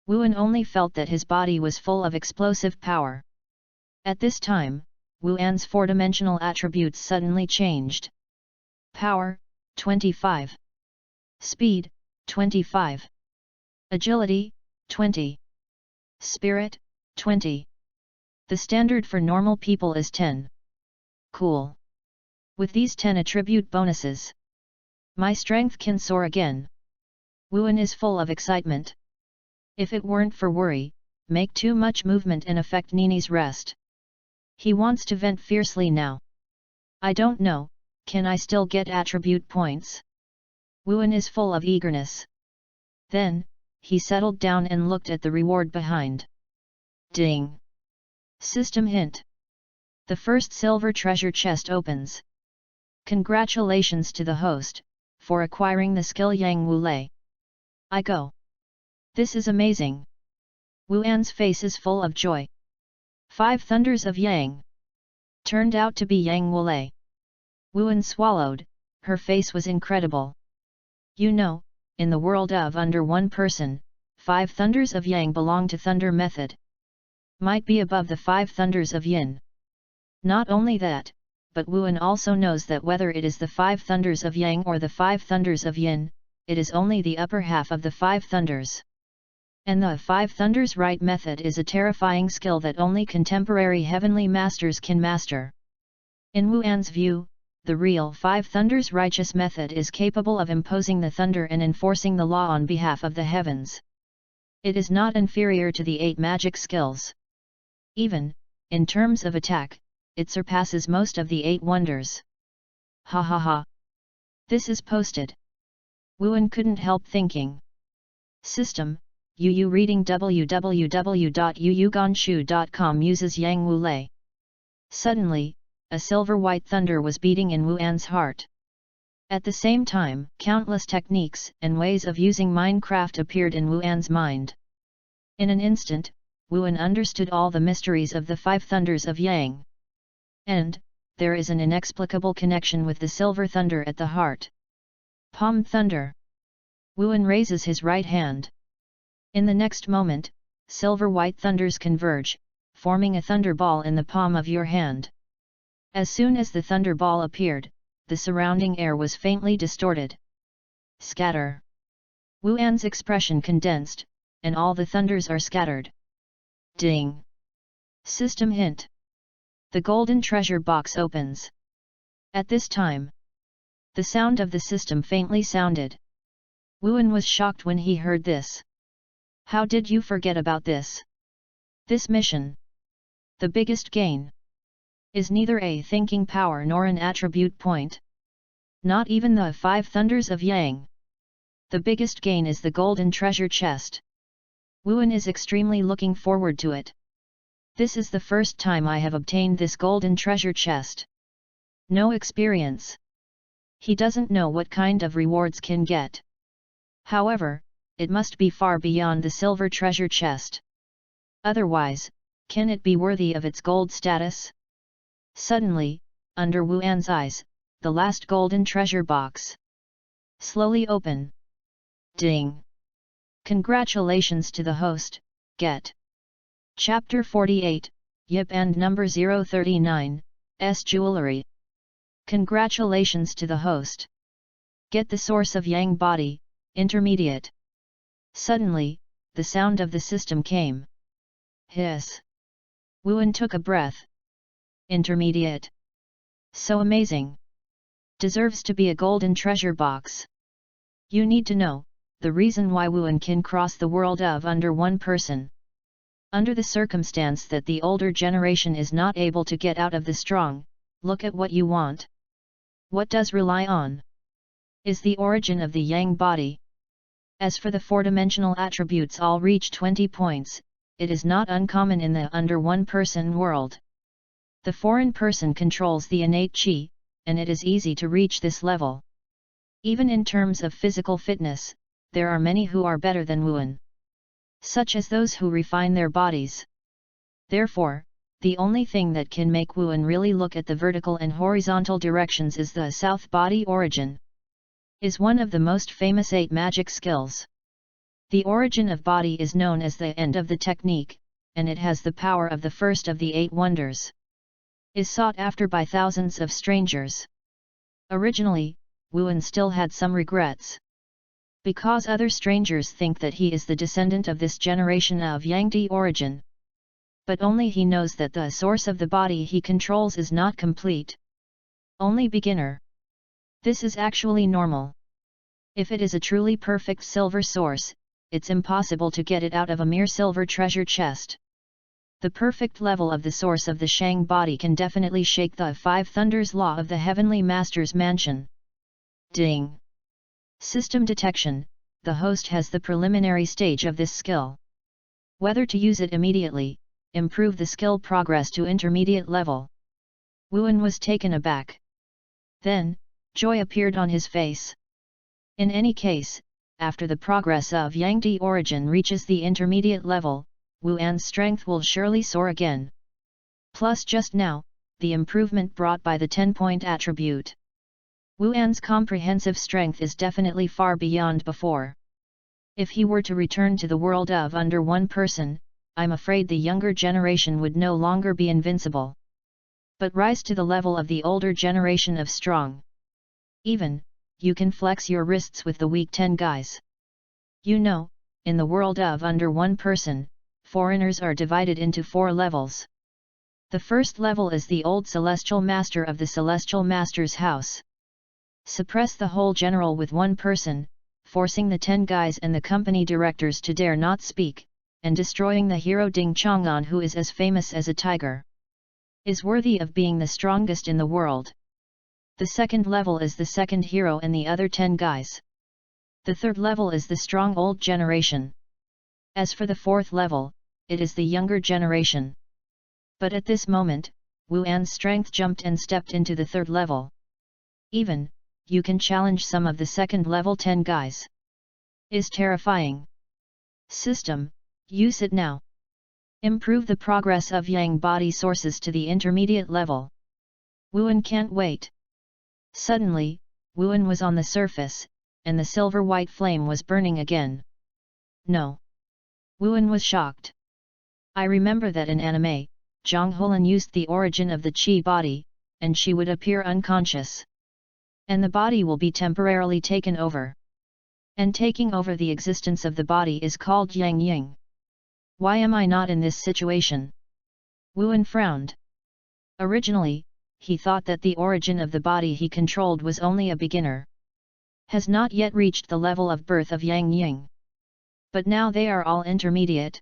Wuan only felt that his body was full of explosive power. At this time, Wuan's 4-dimensional attributes suddenly changed. Power, 25. Speed, 25. Agility, 20. Spirit, 20. The standard for normal people is 10. Cool. With these 10 attribute bonuses, my strength can soar again. Wuan is full of excitement. If it weren't for worry, make too much movement and affect Nini's rest. He wants to vent fiercely now. I don't know, can I still get attribute points? Wuan is full of eagerness. Then, he settled down and looked at the reward behind. Ding! System hint. The first silver treasure chest opens. Congratulations to the host, for acquiring the skill Yang Wu Lei. I go. This is amazing. Wuan's face is full of joy. 5 thunders of Yang. Turned out to be Yang Wu Lei. Wuan swallowed, her face was incredible. You know, in the world of under one person, 5 thunders of Yang belong to thunder method. Might be above the 5 thunders of Yin. Not only that, but Wuan also knows that whether it is the 5 thunders of Yang or the 5 thunders of Yin, it is only the upper half of the 5 thunders. And the 5 thunders right method is a terrifying skill that only contemporary heavenly masters can master. In Wuan's view, the real 5 thunders righteous method is capable of imposing the thunder and enforcing the law on behalf of the heavens. It is not inferior to the 8 magic skills. Even, in terms of attack, it surpasses most of the 8 wonders. Ha ha ha. This is posted. Wuan couldn't help thinking. System, Yu reading www.yuyuganshu.com uses Yang Wu Lei. Suddenly, a silver-white thunder was beating in Wuan's heart. At the same time, countless techniques and ways of using Minecraft appeared in Wuan's mind. In an instant, Wuan understood all the mysteries of the 5 thunders of Yang. And, there is an inexplicable connection with the silver thunder at the heart. Palm thunder. Wuan raises his right hand. In the next moment, silver-white thunders converge, forming a thunderball in the palm of your hand. As soon as the thunderball appeared, the surrounding air was faintly distorted. Scatter. Wuan's expression condensed, and all the thunders are scattered. Ding! System hint. The golden treasure box opens. At this time, the sound of the system faintly sounded. Wuan was shocked when he heard this. How did you forget about this? This mission. The biggest gain. is neither a thinking power nor an attribute point. Not even the 5 thunders of Yang. The biggest gain is the golden treasure chest. Wuan is extremely looking forward to it. This is the first time I have obtained this golden treasure chest. No experience. He doesn't know what kind of rewards can get. However, it must be far beyond the silver treasure chest. Otherwise, can it be worthy of its gold status? Suddenly, under Wuan's eyes, the last golden treasure box slowly open. Ding! Congratulations to the host, get. Chapter 48, Yip and number 039, S Jewelry. Congratulations to the host. Get the source of Yang body, intermediate. Suddenly, the sound of the system came. Hiss. Wuan took a breath. Intermediate. So amazing. Deserves to be a golden treasure box. You need to know the reason why Wuan can cross the world of under one person. Under the circumstance that the older generation is not able to get out of the strong, look at what you want. What does rely on? Is the origin of the Yang body. As for the four-dimensional attributes all reach 20 points, it is not uncommon in the under one person world. The foreign person controls the innate qi, and it is easy to reach this level. Even in terms of physical fitness, there are many who are better than Wuan, such as those who refine their bodies. Therefore, the only thing that can make Wuan really look at the vertical and horizontal directions is the south body origin. Is one of the most famous 8 magic skills. The origin of body is known as the end of the technique, and it has the power of the first of the 8 wonders. Is sought after by thousands of strangers. Originally, Wuan still had some regrets. Because other strangers think that he is the descendant of this generation of Yangdi origin. But only he knows that the source of the body he controls is not complete. Only beginner. This is actually normal. If it is a truly perfect silver source, it's impossible to get it out of a mere silver treasure chest. The perfect level of the source of the Shang body can definitely shake the 5 thunders law of the Heavenly Master's mansion. Ding! System detection, the host has the preliminary stage of this skill. Whether to use it immediately, improve the skill progress to intermediate level. Wuan was taken aback. Then, joy appeared on his face. In any case, after the progress of Yangdi origin reaches the intermediate level, Wuan's strength will surely soar again. Plus just now, the improvement brought by the 10-point attribute. Wuan's comprehensive strength is definitely far beyond before. If he were to return to the world of under one person, I'm afraid the younger generation would no longer be invincible. But rise to the level of the older generation of strong. Even, you can flex your wrists with the weak 10 guys. You know, in the world of under one person, foreigners are divided into 4 levels. The first level is the old Celestial Master of the Celestial Master's house. Suppress the whole general with 1 person, forcing the 10 guys and the company directors to dare not speak, and destroying the hero Ding Chang'an, who is as famous as a tiger. Is worthy of being the strongest in the world. The second level is the second hero and the other 10 guys. The third level is the strong old generation. As for the fourth level, it is the younger generation. But at this moment, Wuan's strength jumped and stepped into the third level. Even, you can challenge some of the second level 10 guys. Is terrifying. System, use it now. Improve the progress of Yang body sources to the intermediate level. Wuan can't wait. Suddenly, Wuan was on the surface, and the silver-white flame was burning again. No. Wuan was shocked. I remember that in anime, Zhang Holan used the origin of the Qi body, and she would appear unconscious. And the body will be temporarily taken over. And taking over the existence of the body is called Yang Ying. Why am I not in this situation? Wuan frowned. Originally, he thought that the origin of the body he controlled was only a beginner. Has not yet reached the level of birth of Yang Ying. But now they are all intermediate.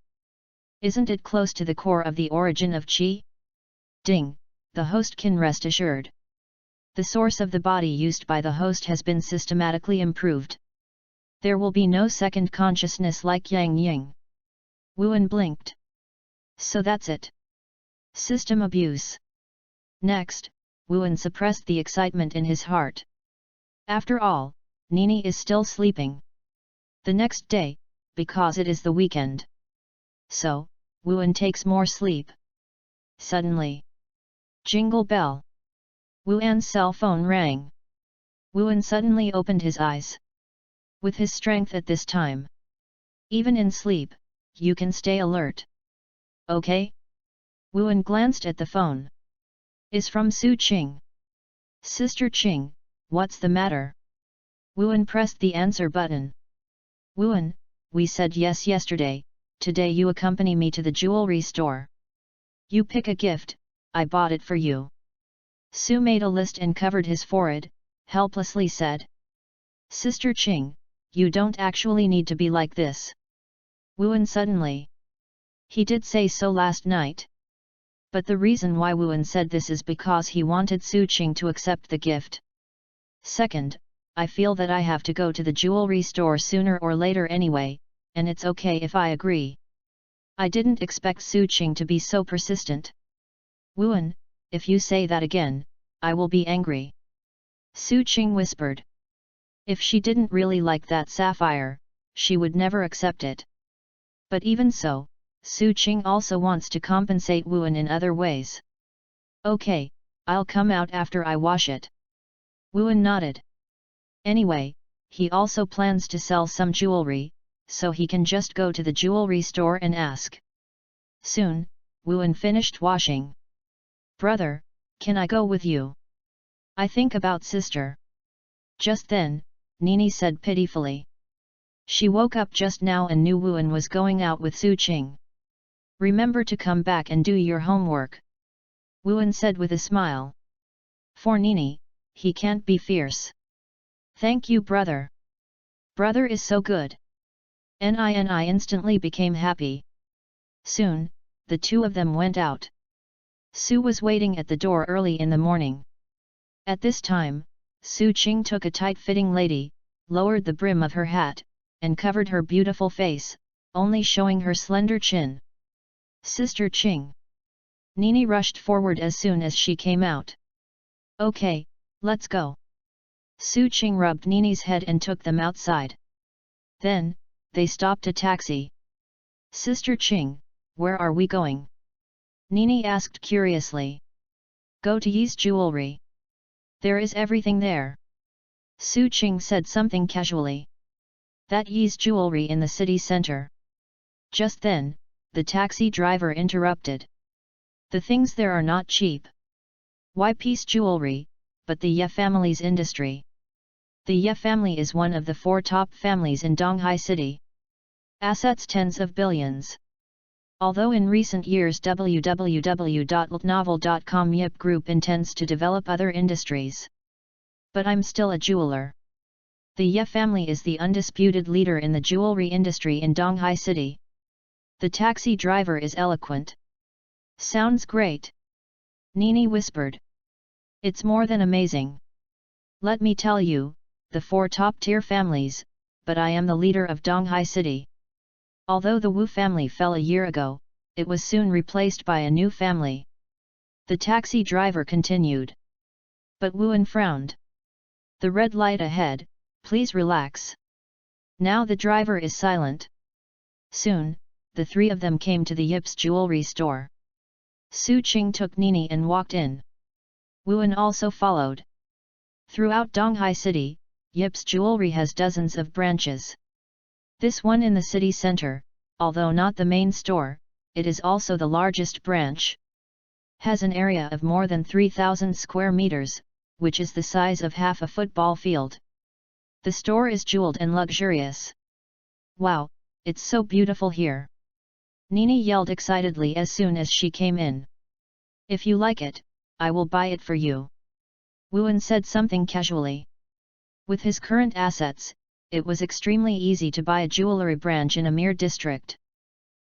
Isn't it close to the core of the origin of Qi? Ding, the host can rest assured. The source of the body used by the host has been systematically improved. There will be no second consciousness like Yang Ying. Wuan blinked. So that's it. System abuse. Next, Wuan suppressed the excitement in his heart. After all, Nini is still sleeping. The next day, because it is the weekend. So, Wuan takes more sleep. Suddenly. Jingle bell. Wuan's cell phone rang. Wuan suddenly opened his eyes. With his strength at this time. Even in sleep, you can stay alert. Okay? Wuan glanced at the phone. Is from Su Qing. Sister Qing, what's the matter? Wuan pressed the answer button. Wuan, we said yes yesterday, today you accompany me to the jewelry store. You pick a gift, I bought it for you. Su made a list and covered his forehead, helplessly said. Sister Qing, you don't actually need to be like this. Wuan suddenly. He did say so last night. But the reason why Wuan said this is because he wanted Su Qing to accept the gift. Second, I feel that I have to go to the jewelry store sooner or later anyway, and it's okay if I agree. I didn't expect Su Qing to be so persistent. Wuan, if you say that again, I will be angry. Su Qing whispered. If she didn't really like that sapphire, she would never accept it. But even so, Su Qing also wants to compensate Wuan in other ways. Okay, I'll come out after I wash it. Wuan nodded. Anyway, he also plans to sell some jewelry, so he can just go to the jewelry store and ask. Soon, Wuan finished washing. Brother, can I go with you? I think about sister. Just then, Nini said pitifully. She woke up just now and knew Wuan was going out with Su Qing. Remember to come back and do your homework. Wuan said with a smile. For Nini, he can't be fierce. Thank you brother. Brother is so good. Nini instantly became happy. Soon, the two of them went out. Su was waiting at the door early in the morning. At this time, Su Qing took a tight-fitting lady, lowered the brim of her hat, and covered her beautiful face, only showing her slender chin. Sister Qing. Nini rushed forward as soon as she came out. Okay, let's go. Su Qing rubbed Nini's head and took them outside. Then, they stopped a taxi. Sister Qing, where are we going? Nini asked curiously. Go to Yi's jewelry. There is everything there. Su Qing said something casually. That Yi's jewelry in the city center. Just then, the taxi driver interrupted. The things there are not cheap. Why piece jewelry, but the Ye family's industry. The Ye family is one of the 4 top families in Donghai City. Assets tens of billions. Although in recent years www.novel.com Yip Group intends to develop other industries. But I'm still a jeweler. The Ye family is the undisputed leader in the jewelry industry in Donghai City. The taxi driver is eloquent. Sounds great. Nini whispered. It's more than amazing. Let me tell you, the 4 top-tier families, but I am the leader of Donghai City. Although the Wu family fell a year ago, it was soon replaced by a new family. The taxi driver continued. But Wuan frowned. The red light ahead, please relax. Now the driver is silent. Soon, the 3 of them came to the Yip's jewelry store. Su Qing took Nini and walked in. Wuan also followed. Throughout Donghai City, Yip's jewelry has dozens of branches. This one in the city center, although not the main store, it is also the largest branch. Has an area of more than 3,000 square meters, which is the size of half a football field. The store is jeweled and luxurious. Wow, it's so beautiful here. Nini yelled excitedly as soon as she came in. If you like it, I will buy it for you. Wuan said something casually. With his current assets, it was extremely easy to buy a jewelry branch in a mere district.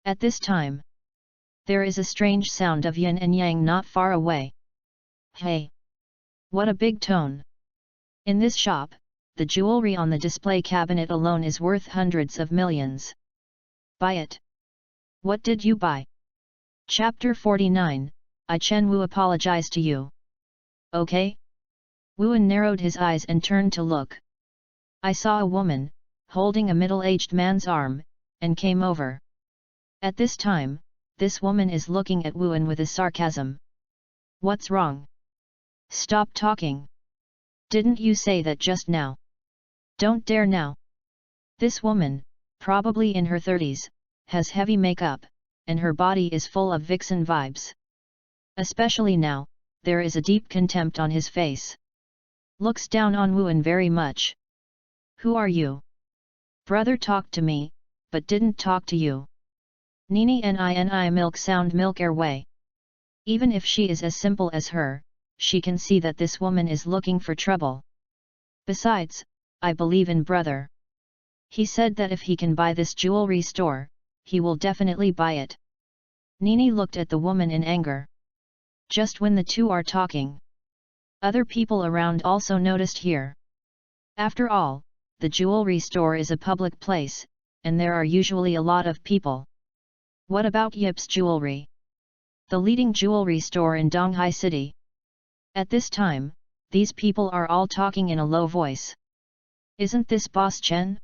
At this time, there is a strange sound of yin and yang not far away. Hey! What a big tone! In this shop, the jewelry on the display cabinet alone is worth hundreds of millions. Buy it! What did you buy? Chapter 49, I Chen Wu apologize to you. Okay? Wuan narrowed his eyes and turned to look. I saw a woman, holding a middle-aged man's arm, and came over. At this time, this woman is looking at Wuan with a sarcasm. What's wrong? Stop talking. Didn't you say that just now? Don't dare now. This woman, probably in her 30s, has heavy makeup, and her body is full of vixen vibes. Especially now, there is a deep contempt on his face. Looks down on Wuan very much. Who are you? Brother talked to me, but didn't talk to you. Nini milk sound milk airway. Even if she is as simple as her, she can see that this woman is looking for trouble. Besides, I believe in brother. He said that if he can buy this jewelry store, he will definitely buy it. Nini looked at the woman in anger. Just when the two are talking, other people around also noticed here. After all, the jewelry store is a public place, and there are usually a lot of people. What about Yip's Jewelry? The leading jewelry store in Donghai City. At this time, these people are all talking in a low voice. Isn't this Boss Chen?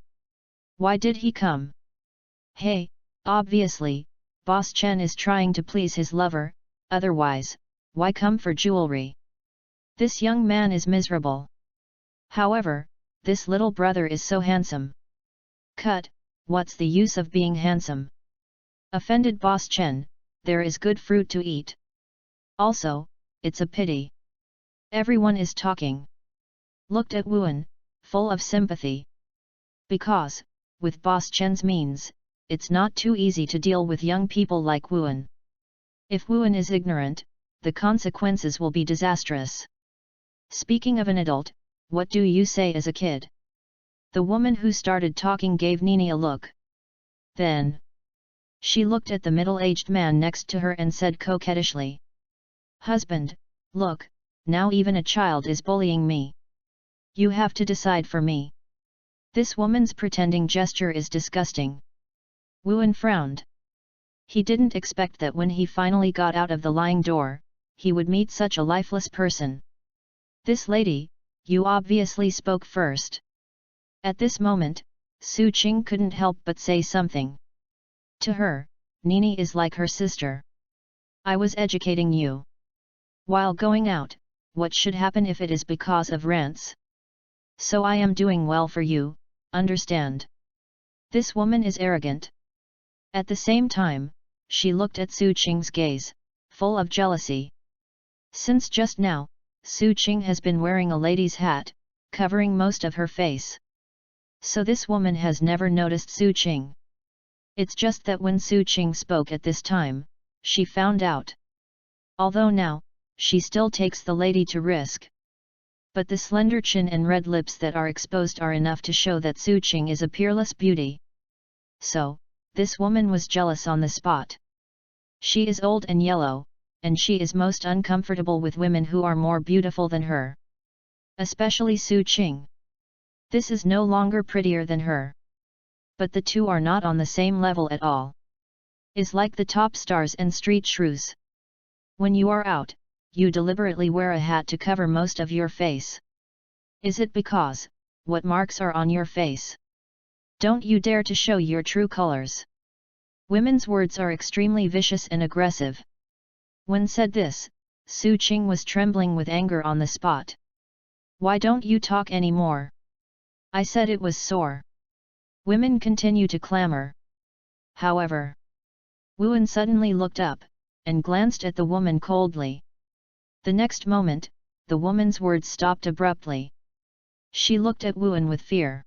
Why did he come? Hey, obviously, Boss Chen is trying to please his lover, otherwise, why come for jewelry? This young man is miserable. However, this little brother is so handsome. Cut, what's the use of being handsome? Offended Boss Chen, there is good fruit to eat. Also, it's a pity. Everyone is talking. Looked at Wuan, full of sympathy. Because, with Boss Chen's means, it's not too easy to deal with young people like Wuan. If Wuan is ignorant, the consequences will be disastrous. Speaking of an adult, what do you say as a kid? The woman who started talking gave Nini a look. Then, she looked at the middle-aged man next to her and said coquettishly. Husband, look, now even a child is bullying me. You have to decide for me. This woman's pretending gesture is disgusting. Wuan frowned. He didn't expect that when he finally got out of the lying door, he would meet such a lifeless person. This lady, you obviously spoke first. At this moment, Su Qing couldn't help but say something. To her, Nini is like her sister. I was educating you. While going out, what should happen if it is because of rents? So I am doing well for you, understand? This woman is arrogant. At the same time, she looked at Su Qing's gaze, full of jealousy. Since just now, Su Qing has been wearing a lady's hat, covering most of her face. So this woman has never noticed Su Qing. It's just that when Su Qing spoke at this time, she found out. Although now, she still takes the lady to risk. But the slender chin and red lips that are exposed are enough to show that Su Qing is a peerless beauty. So, this woman was jealous on the spot. She is old and yellow, and she is most uncomfortable with women who are more beautiful than her. Especially Su Qing. This is no longer prettier than her. But the two are not on the same level at all. Is like the top stars and street shrews. When you are out, you deliberately wear a hat to cover most of your face. Is it because, what marks are on your face? Don't you dare to show your true colors. Women's words are extremely vicious and aggressive. When said this, Su Qing was trembling with anger on the spot. Why don't you talk anymore? I said it was sore. Women continue to clamor. However, Wuan suddenly looked up, and glanced at the woman coldly. The next moment, the woman's words stopped abruptly. She looked at Wuan with fear.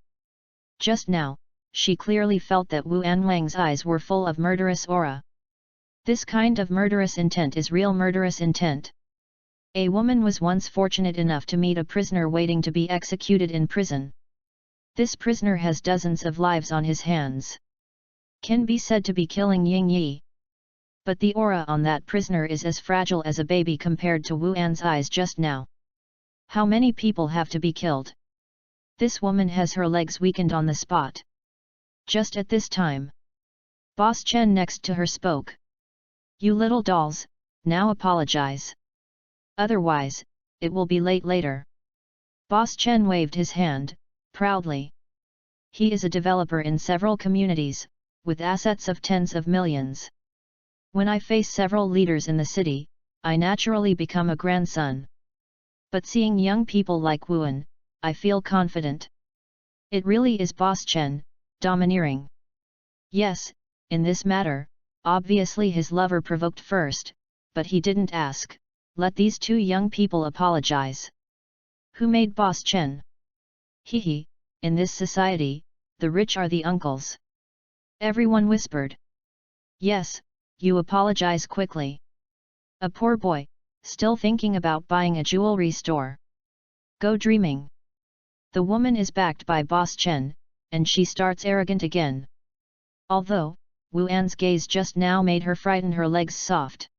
Just now, she clearly felt that Wu Anwang's eyes were full of murderous aura. This kind of murderous intent is real murderous intent. A woman was once fortunate enough to meet a prisoner waiting to be executed in prison. This prisoner has dozens of lives on his hands. Can be said to be killing Ying Yi. But the aura on that prisoner is as fragile as a baby compared to Wu An's eyes just now. How many people have to be killed? This woman has her legs weakened on the spot. Just at this time, Boss Chen next to her spoke. You little dolls, now apologize. Otherwise, it will be late later. Boss Chen waved his hand, proudly. He is a developer in several communities, with assets of tens of millions. When I face several leaders in the city, I naturally become a grandson. But seeing young people like Wuan, I feel confident. It really is Boss Chen, domineering. Yes, in this matter, obviously his lover provoked first, but he didn't ask, let these two young people apologize. Who made Boss Chen? Hehe, in this society, the rich are the uncles. Everyone whispered. Yes, you apologize quickly. A poor boy, still thinking about buying a jewelry store. Go dreaming. The woman is backed by Boss Chen, and she starts arrogant again. Although, Wu An's gaze just now made her frighten her legs soft.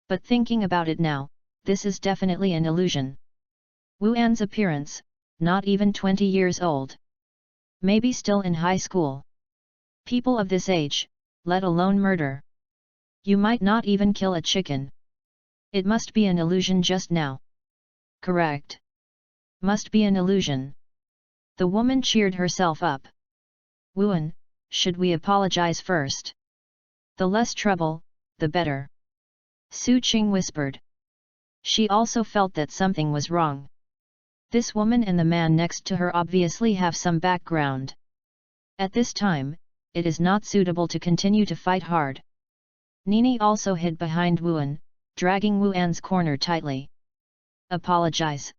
But thinking about it now, this is definitely an illusion. Wu An's appearance, not even 20 years old. Maybe still in high school. People of this age, let alone murder. You might not even kill a chicken. It must be an illusion just now. Correct. Must be an illusion. The woman cheered herself up. Wuan, should we apologize first? The less trouble, the better. Su Qing whispered. She also felt that something was wrong. This woman and the man next to her obviously have some background. At this time, it is not suitable to continue to fight hard. Nini also hid behind Wuan, dragging Wu An's corner tightly. Apologize.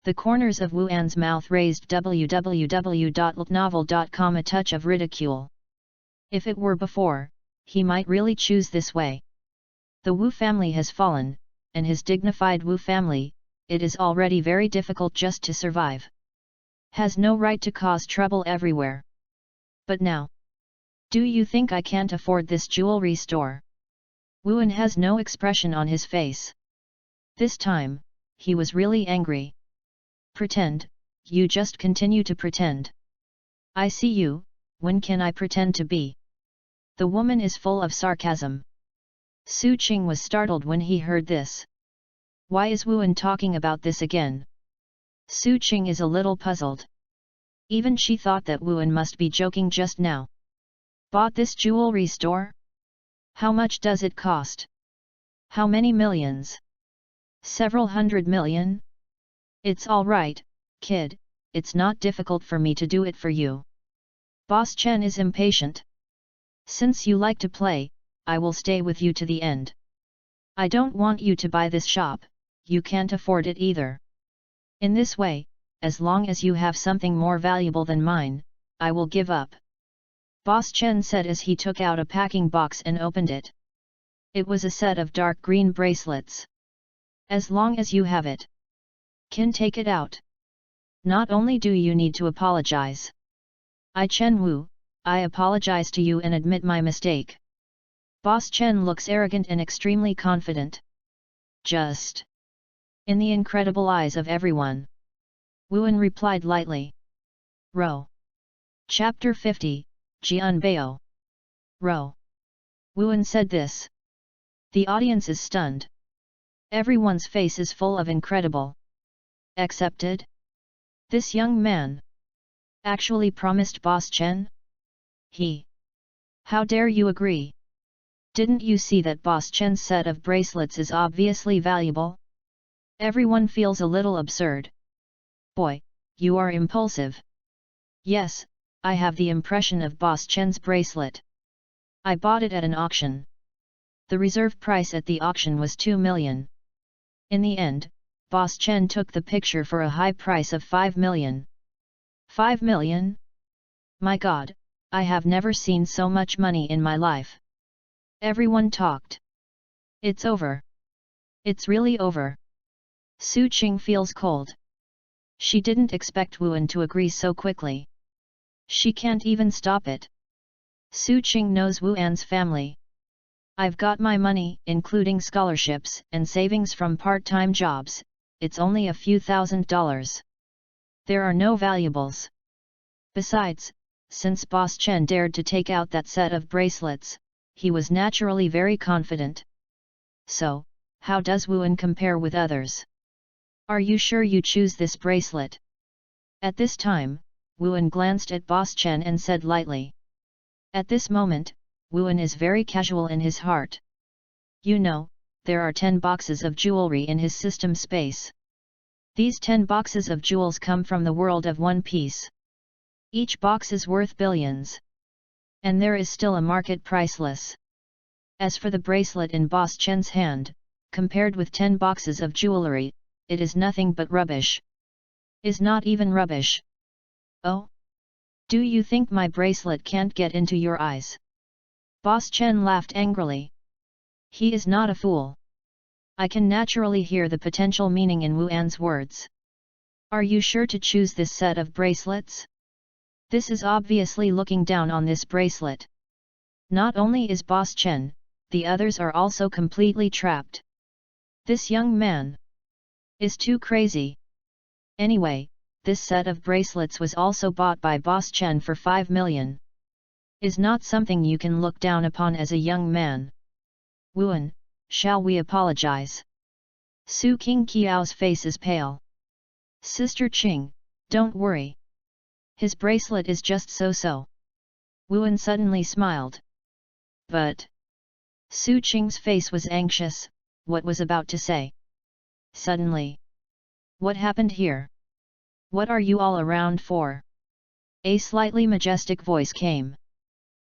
The corners of Wu An's mouth raised www.ltnovel.com a touch of ridicule. If it were before, he might really choose this way. The Wu family has fallen, and his dignified Wu family, it is already very difficult just to survive. Has no right to cause trouble everywhere. But now, do you think I can't afford this jewelry store? Wuan has no expression on his face. This time, he was really angry. Pretend, you just continue to pretend. I see you, when can I pretend to be? The woman is full of sarcasm. Su Qing was startled when he heard this. Why is Wuan talking about this again? Su Qing is a little puzzled. Even she thought that Wuan must be joking just now. Bought this jewelry store? How much does it cost? How many millions? Several hundred million? It's all right, kid, it's not difficult for me to do it for you. Boss Chen is impatient. Since you like to play, I will stay with you to the end. I don't want you to buy this shop, you can't afford it either. In this way, as long as you have something more valuable than mine, I will give up. Boss Chen said as he took out a packing box and opened it. It was a set of dark green bracelets. As long as you have it, can take it out. Not only do you need to apologize. I Chen Wu, I apologize to you and admit my mistake. Boss Chen looks arrogant and extremely confident. Just. In the incredible eyes of everyone. Wuan replied lightly. Ro. Chapter 50, Jianbao. Ro. Wuan said this. The audience is stunned. Everyone's face is full of incredible. Accepted? This young man actually promised Boss Chen? How dare you agree? Didn't you see that Boss Chen's set of bracelets is obviously valuable? Everyone feels a little absurd. Boy, you are impulsive. Yes, I have the impression of Boss Chen's bracelet. I bought it at an auction. The reserve price at the auction was 2 million. In the end, Boss Chen took the picture for a high price of 5 million. 5 million? My God, I have never seen so much money in my life. Everyone talked. It's over. It's really over. Su Qing feels cold. She didn't expect Wuan to agree so quickly. She can't even stop it. Su Qing knows Wu An's family. I've got my money, including scholarships and savings from part-time jobs, it's only a few $1,000s. There are no valuables. Besides, since Boss Chen dared to take out that set of bracelets, he was naturally very confident. So, how does Wuan compare with others? Are you sure you choose this bracelet? At this time, Wuan glanced at Boss Chen and said lightly. At this moment, Wuan is very casual in his heart. You know, there are 10 boxes of jewelry in his system space. These 10 boxes of jewels come from the world of One Piece. Each box is worth billions. And there is still a market priceless. As for the bracelet in Boss Chen's hand, compared with 10 boxes of jewelry, it is nothing but rubbish. Is not even rubbish. Oh? Do you think my bracelet can't get into your eyes? Boss Chen laughed angrily. He is not a fool. I can naturally hear the potential meaning in Wuan's words. Are you sure to choose this set of bracelets? This is obviously looking down on this bracelet. Not only is Boss Chen, the others are also completely trapped. This young man is too crazy. Anyway, this set of bracelets was also bought by Boss Chen for 5 million. Is not something you can look down upon as a young man. Wuan, shall we apologize? Su King Qiao's face is pale. Sister Qing, don't worry. His bracelet is just so-so. Wuan suddenly smiled. But Su Qing's face was anxious, what was about to say? Suddenly. What happened here? What are you all around for? A slightly majestic voice came.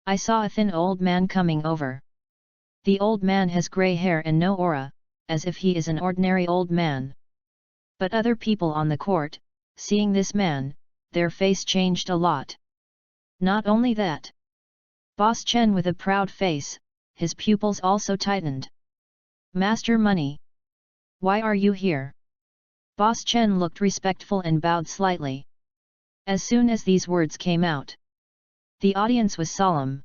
I saw a thin old man coming over. The old man has grey hair and no aura, as if he is an ordinary old man. But other people on the court, seeing this man, their face changed a lot. Not only that. Boss Chen with a proud face, his pupils also tightened. Master Money. Why are you here? Boss Chen looked respectful and bowed slightly. As soon as these words came out, the audience was solemn.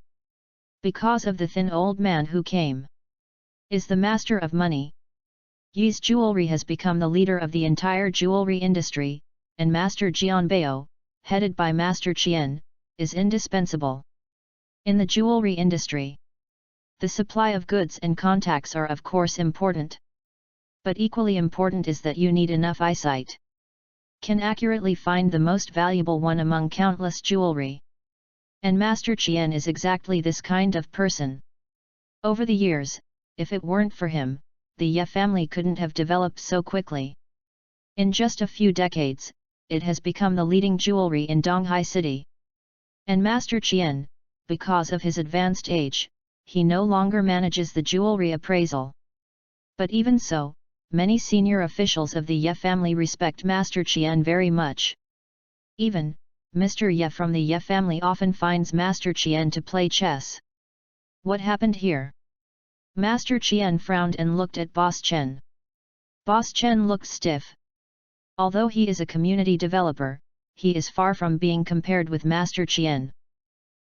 Because of the thin old man who came. Is the master of money. Yi's jewelry has become the leader of the entire jewelry industry, and Master Jianbao, headed by Master Qian, is indispensable. In the jewelry industry, the supply of goods and contacts are of course important. But equally important is that you need enough eyesight. Can accurately find the most valuable one among countless jewelry. And Master Qian is exactly this kind of person. Over the years, if it weren't for him, the Ye family couldn't have developed so quickly. In just a few decades, it has become the leading jewelry in Donghai City. And Master Qian, because of his advanced age, he no longer manages the jewelry appraisal. But even so, many senior officials of the Ye family respect Master Qian very much. Even, Mr. Ye from the Ye family often finds Master Qian to play chess. What happened here? Master Qian frowned and looked at Boss Chen. Boss Chen looked stiff. Although he is a community developer, he is far from being compared with Master Qian.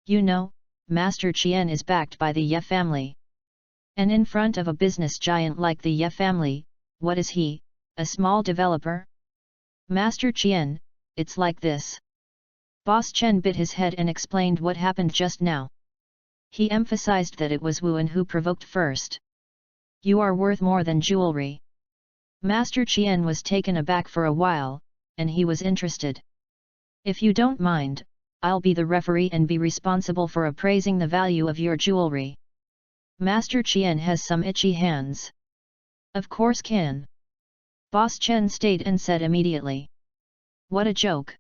You know, Master Qian is backed by the Ye family. And in front of a business giant like the Ye family, what is he, a small developer? Master Qian, it's like this. Boss Chen bit his head and explained what happened just now. He emphasized that it was Wuan who provoked first. You are worth more than jewelry. Master Qian was taken aback for a while, and he was interested. If you don't mind, I'll be the referee and be responsible for appraising the value of your jewelry. Master Qian has some itchy hands. Of course can. Boss Chen stayed and said immediately. What a joke.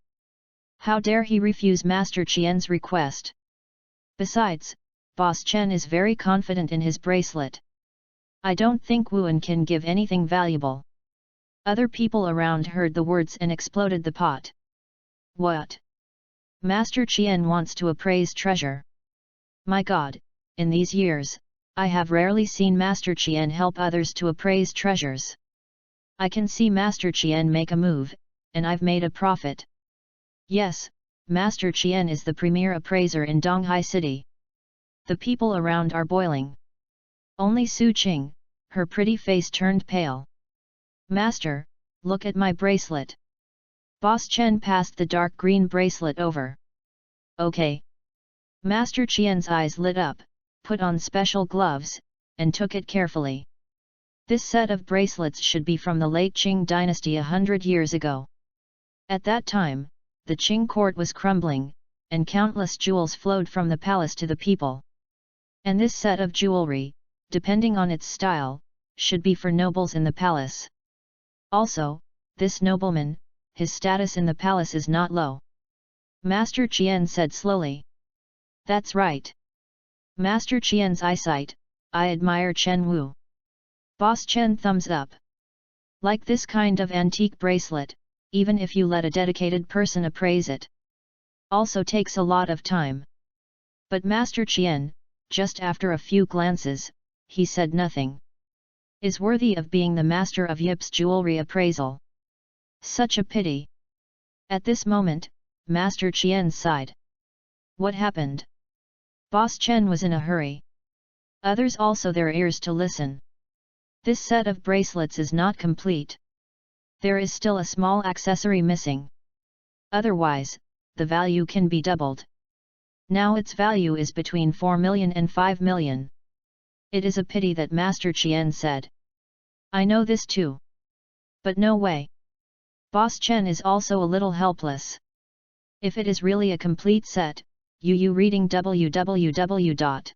How dare he refuse Master Qian's request? Besides, Boss Chen is very confident in his bracelet. I don't think Wuan can give anything valuable. Other people around heard the words and exploded the pot. What? Master Qian wants to appraise treasure. My God, in these years, I have rarely seen Master Qian help others to appraise treasures. I can see Master Qian make a move, and I've made a profit. Yes, Master Qian is the premier appraiser in Donghai City. The people around are boiling. Only Su Qing, her pretty face turned pale. Master, look at my bracelet. Boss Chen passed the dark green bracelet over. Okay. Master Qian's eyes lit up, put on special gloves, and took it carefully. This set of bracelets should be from the late Qing dynasty 100 years ago. At that time, the Qing court was crumbling, and countless jewels flowed from the palace to the people. And this set of jewelry, depending on its style, should be for nobles in the palace. Also, this nobleman, his status in the palace is not low. Master Qian said slowly. That's right. Master Qian's eyesight, I admire Chen Wu. Boss Chen thumbs up. Like this kind of antique bracelet, even if you let a dedicated person appraise it, also takes a lot of time. But Master Qian, just after a few glances, he said nothing. Is worthy of being the master of Yip's jewelry appraisal. Such a pity. At this moment, Master Qian sighed. What happened? Boss Chen was in a hurry. Others also their ears to listen. This set of bracelets is not complete. There is still a small accessory missing. Otherwise, the value can be doubled. Now its value is between 4 million and 5 million. It is a pity that Master Qian said. I know this too. But no way. Boss Chen is also a little helpless. If it is really a complete set, reading www.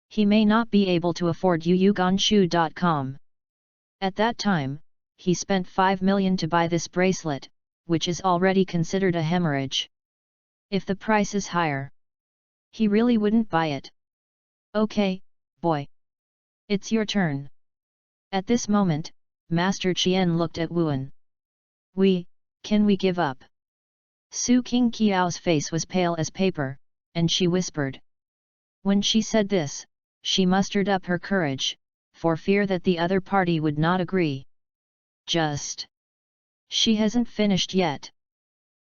He may not be able to afford yuganshu.com. At that time, he spent 5 million to buy this bracelet, which is already considered a hemorrhage. If the price is higher, he really wouldn't buy it. Okay, boy. It's your turn. At this moment, Master Qian looked at Wuan. Can we give up? Su King Qiao's face was pale as paper, and she whispered. When she said this, she mustered up her courage, for fear that the other party would not agree. She hasn't finished yet.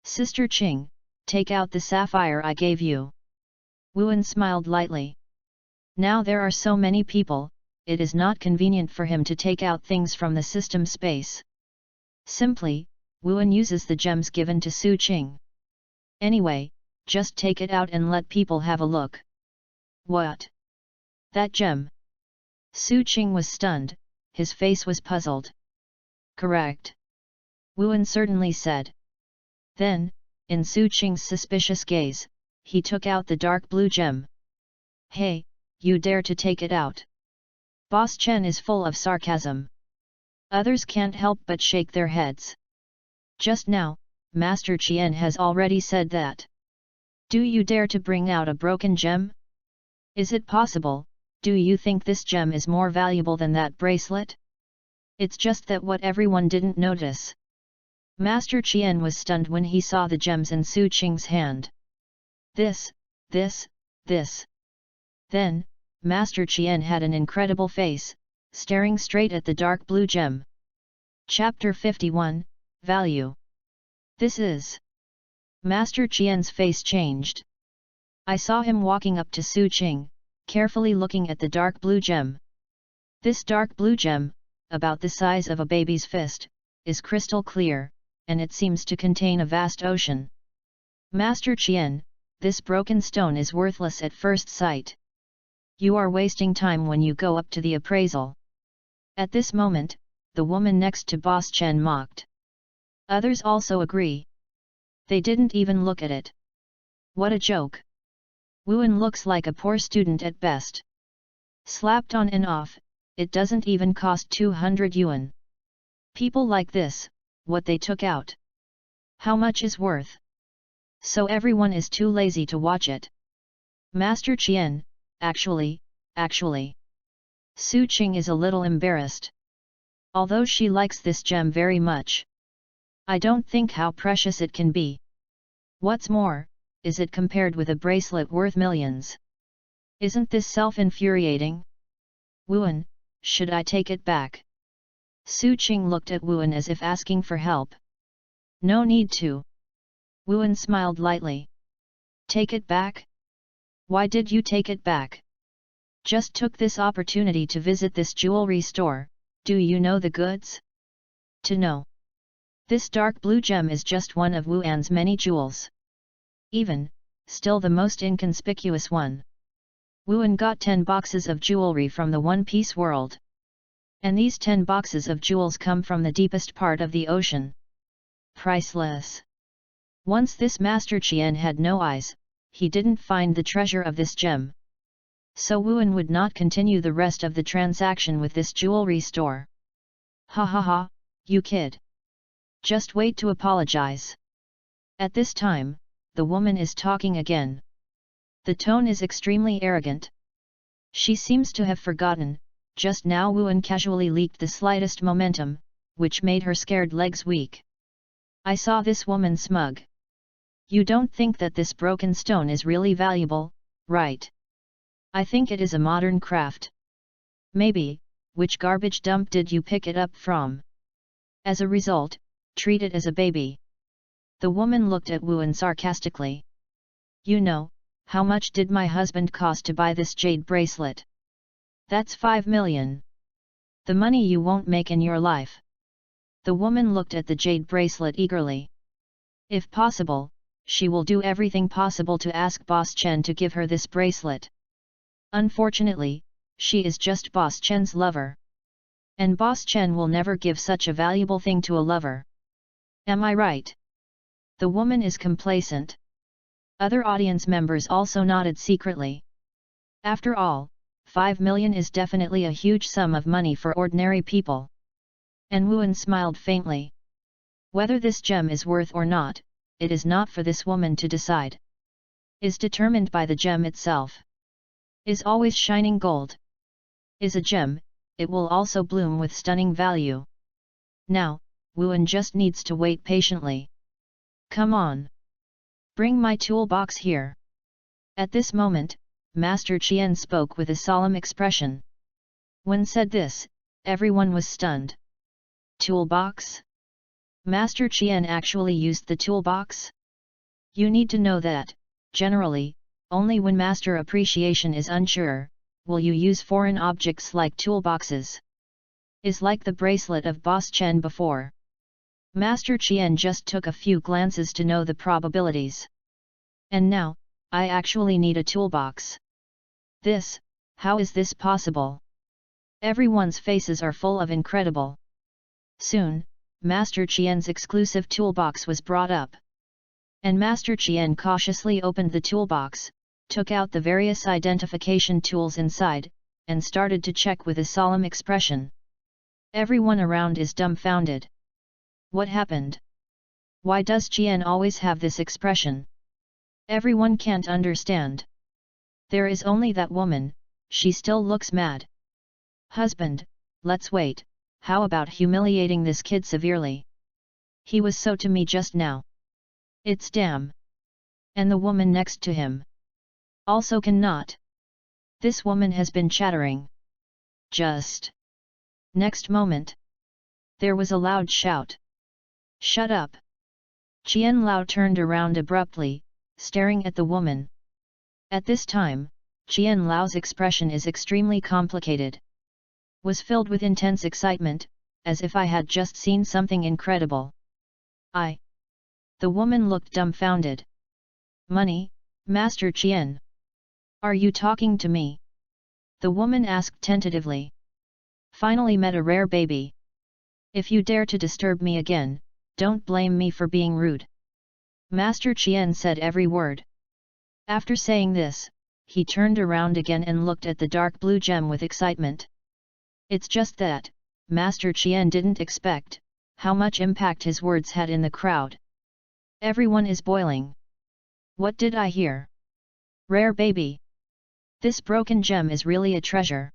Sister Qing, take out the sapphire I gave you. Wuan smiled lightly. Now there are so many people, it is not convenient for him to take out things from the system space. Simply, Wuan uses the gems given to Su Qing. Anyway, just take it out and let people have a look. What? That gem? Su Qing was stunned, his face was puzzled. Correct. Wuan certainly said. Then, in Su Qing's suspicious gaze, he took out the dark blue gem. Hey, you dare to take it out? Boss Chen is full of sarcasm. Others can't help but shake their heads. Just now, Master Qian has already said that. Do you dare to bring out a broken gem? Is it possible? Do you think this gem is more valuable than that bracelet? It's just that what everyone didn't notice. Master Qian was stunned when he saw the gems in Su Qing's hand. This. Then, Master Qian had an incredible face, staring straight at the dark blue gem. Chapter 51, Value. This is. Master Qian's face changed. I saw him walking up to Su Qing, carefully looking at the dark blue gem. This dark blue gem, about the size of a baby's fist, is crystal clear, and it seems to contain a vast ocean. Master Qian, this broken stone is worthless at first sight. You are wasting time when you go up to the appraisal. At this moment, the woman next to Boss Chen mocked. Others also agree. They didn't even look at it. What a joke. Wuan looks like a poor student at best. Slapped on and off, it doesn't even cost 200 yuan. People like this, what they took out. How much is worth? So everyone is too lazy to watch it. Master Qian, actually. Su Qing is a little embarrassed. Although she likes this gem very much. I don't think how precious it can be. What's more, is it compared with a bracelet worth millions? Isn't this self-infuriating? Wuan, should I take it back? Su Qing looked at Wuan as if asking for help. No need to. Wuan smiled lightly. Take it back? Why did you take it back? Just took this opportunity to visit this jewelry store, do you know the goods? To know. This dark blue gem is just one of Wuan's many jewels. Still the most inconspicuous one. Wuan got 10 boxes of jewelry from the One Piece world. And these 10 boxes of jewels come from the deepest part of the ocean. Priceless. Once this Master Qian had no eyes, he didn't find the treasure of this gem. So Wuan would not continue the rest of the transaction with this jewelry store. Ha ha ha, you kid. Just wait to apologize. At this time, the woman is talking again. The tone is extremely arrogant. She seems to have forgotten, just now Wuan casually leaked the slightest momentum, which made her scared legs weak. I saw this woman smug. You don't think that this broken stone is really valuable, right? I think it is a modern craft. Maybe, which garbage dump did you pick it up from? As a result, treat it as a baby. The woman looked at Wuan sarcastically. You know, how much did my husband cost to buy this jade bracelet? That's 5 million. The money you won't make in your life. The woman looked at the jade bracelet eagerly. If possible, she will do everything possible to ask Boss Chen to give her this bracelet. Unfortunately, she is just Boss Chen's lover. And Boss Chen will never give such a valuable thing to a lover. Am I right? The woman is complacent. Other audience members also nodded secretly. After all, 5 million is definitely a huge sum of money for ordinary people. And Wuan smiled faintly. Whether this gem is worth or not, it is not for this woman to decide. Is determined by the gem itself. Is always shining gold. Is a gem, it will also bloom with stunning value. Now, Wuan just needs to wait patiently. Come on. Bring my toolbox here. At this moment, Master Qian spoke with a solemn expression. When said this, everyone was stunned. Toolbox? Master Qian actually used the toolbox? You need to know that, generally, only when master appreciation is unsure, will you use foreign objects like toolboxes. Is like the bracelet of Boss Chen before. Master Qian just took a few glances to know the probabilities. And now, I actually need a toolbox. This, how is this possible? Everyone's faces are full of incredible. Soon, Master Qian's exclusive toolbox was brought up. And Master Qian cautiously opened the toolbox, took out the various identification tools inside, and started to check with a solemn expression. Everyone around is dumbfounded. What happened? Why does Qian always have this expression? Everyone can't understand. There is only that woman, she still looks mad. Husband, let's wait, how about humiliating this kid severely? He was so to me just now. It's damn. And the woman next to him. Also cannot. This woman has been chattering. Just. Next moment. There was a loud shout. Shut up. Qian Lao turned around abruptly, staring at the woman. At this time, Qian Lao's expression is extremely complicated. Was filled with intense excitement, as if I had just seen something incredible. The woman looked dumbfounded. Money, Master Qian? Are you talking to me? The woman asked tentatively. Finally met a rare baby. If you dare to disturb me again, don't blame me for being rude. Master Qian said every word. After saying this, he turned around again and looked at the dark blue gem with excitement. It's just that, Master Qian didn't expect, how much impact his words had in the crowd. Everyone is boiling. What did I hear? Rare baby. This broken gem is really a treasure.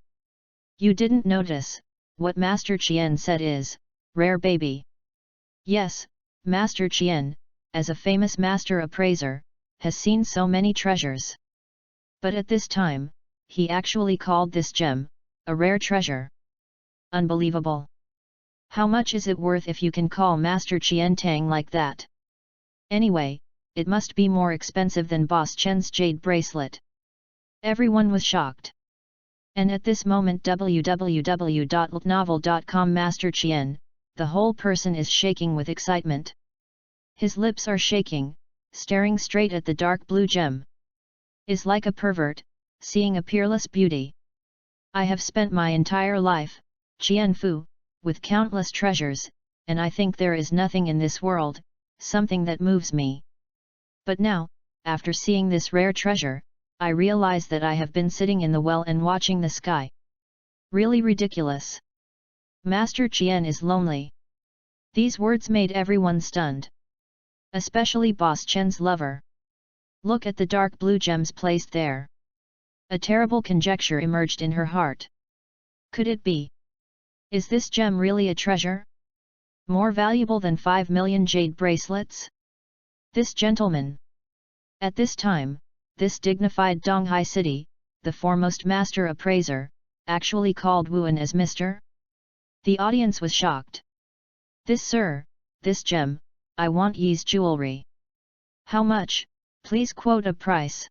You didn't notice, what Master Qian said is, rare baby. Yes, Master Qian, as a famous master appraiser, has seen so many treasures. But at this time, he actually called this gem, a rare treasure. Unbelievable. How much is it worth if you can call Master Qian Tang like that? Anyway, it must be more expensive than Boss Chen's jade bracelet. Everyone was shocked. And at this moment www.novel.com Master Chien, the whole person is shaking with excitement. His lips are shaking, staring straight at the dark blue gem. Is like a pervert, seeing a peerless beauty. I have spent my entire life, Chien Fu, with countless treasures, and I think there is nothing in this world, something that moves me. But now, after seeing this rare treasure, I realize that I have been sitting in the well and watching the sky. Really ridiculous. Master Chien is lonely. These words made everyone stunned. Especially Boss Chen's lover. Look at the dark blue gems placed there. A terrible conjecture emerged in her heart. Could it be? Is this gem really a treasure? More valuable than 5 million jade bracelets? This gentleman. At this time, this dignified Donghai city, the foremost master appraiser, actually called Wuan as Mr. The audience was shocked. This sir, this gem, I want ye's jewelry. How much? Please quote a price.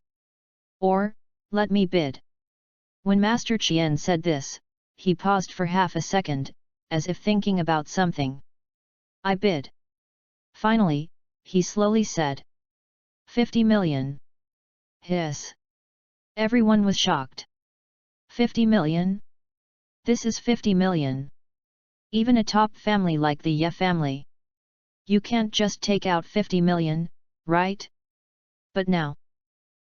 Or, let me bid. When Master Chien said this, he paused for half a second, as if thinking about something. I bid. Finally, he slowly said. 50 million. Hiss. Everyone was shocked. 50 million? This is 50 million. Even a top family like the Ye family. You can't just take out 50 million, right? But now,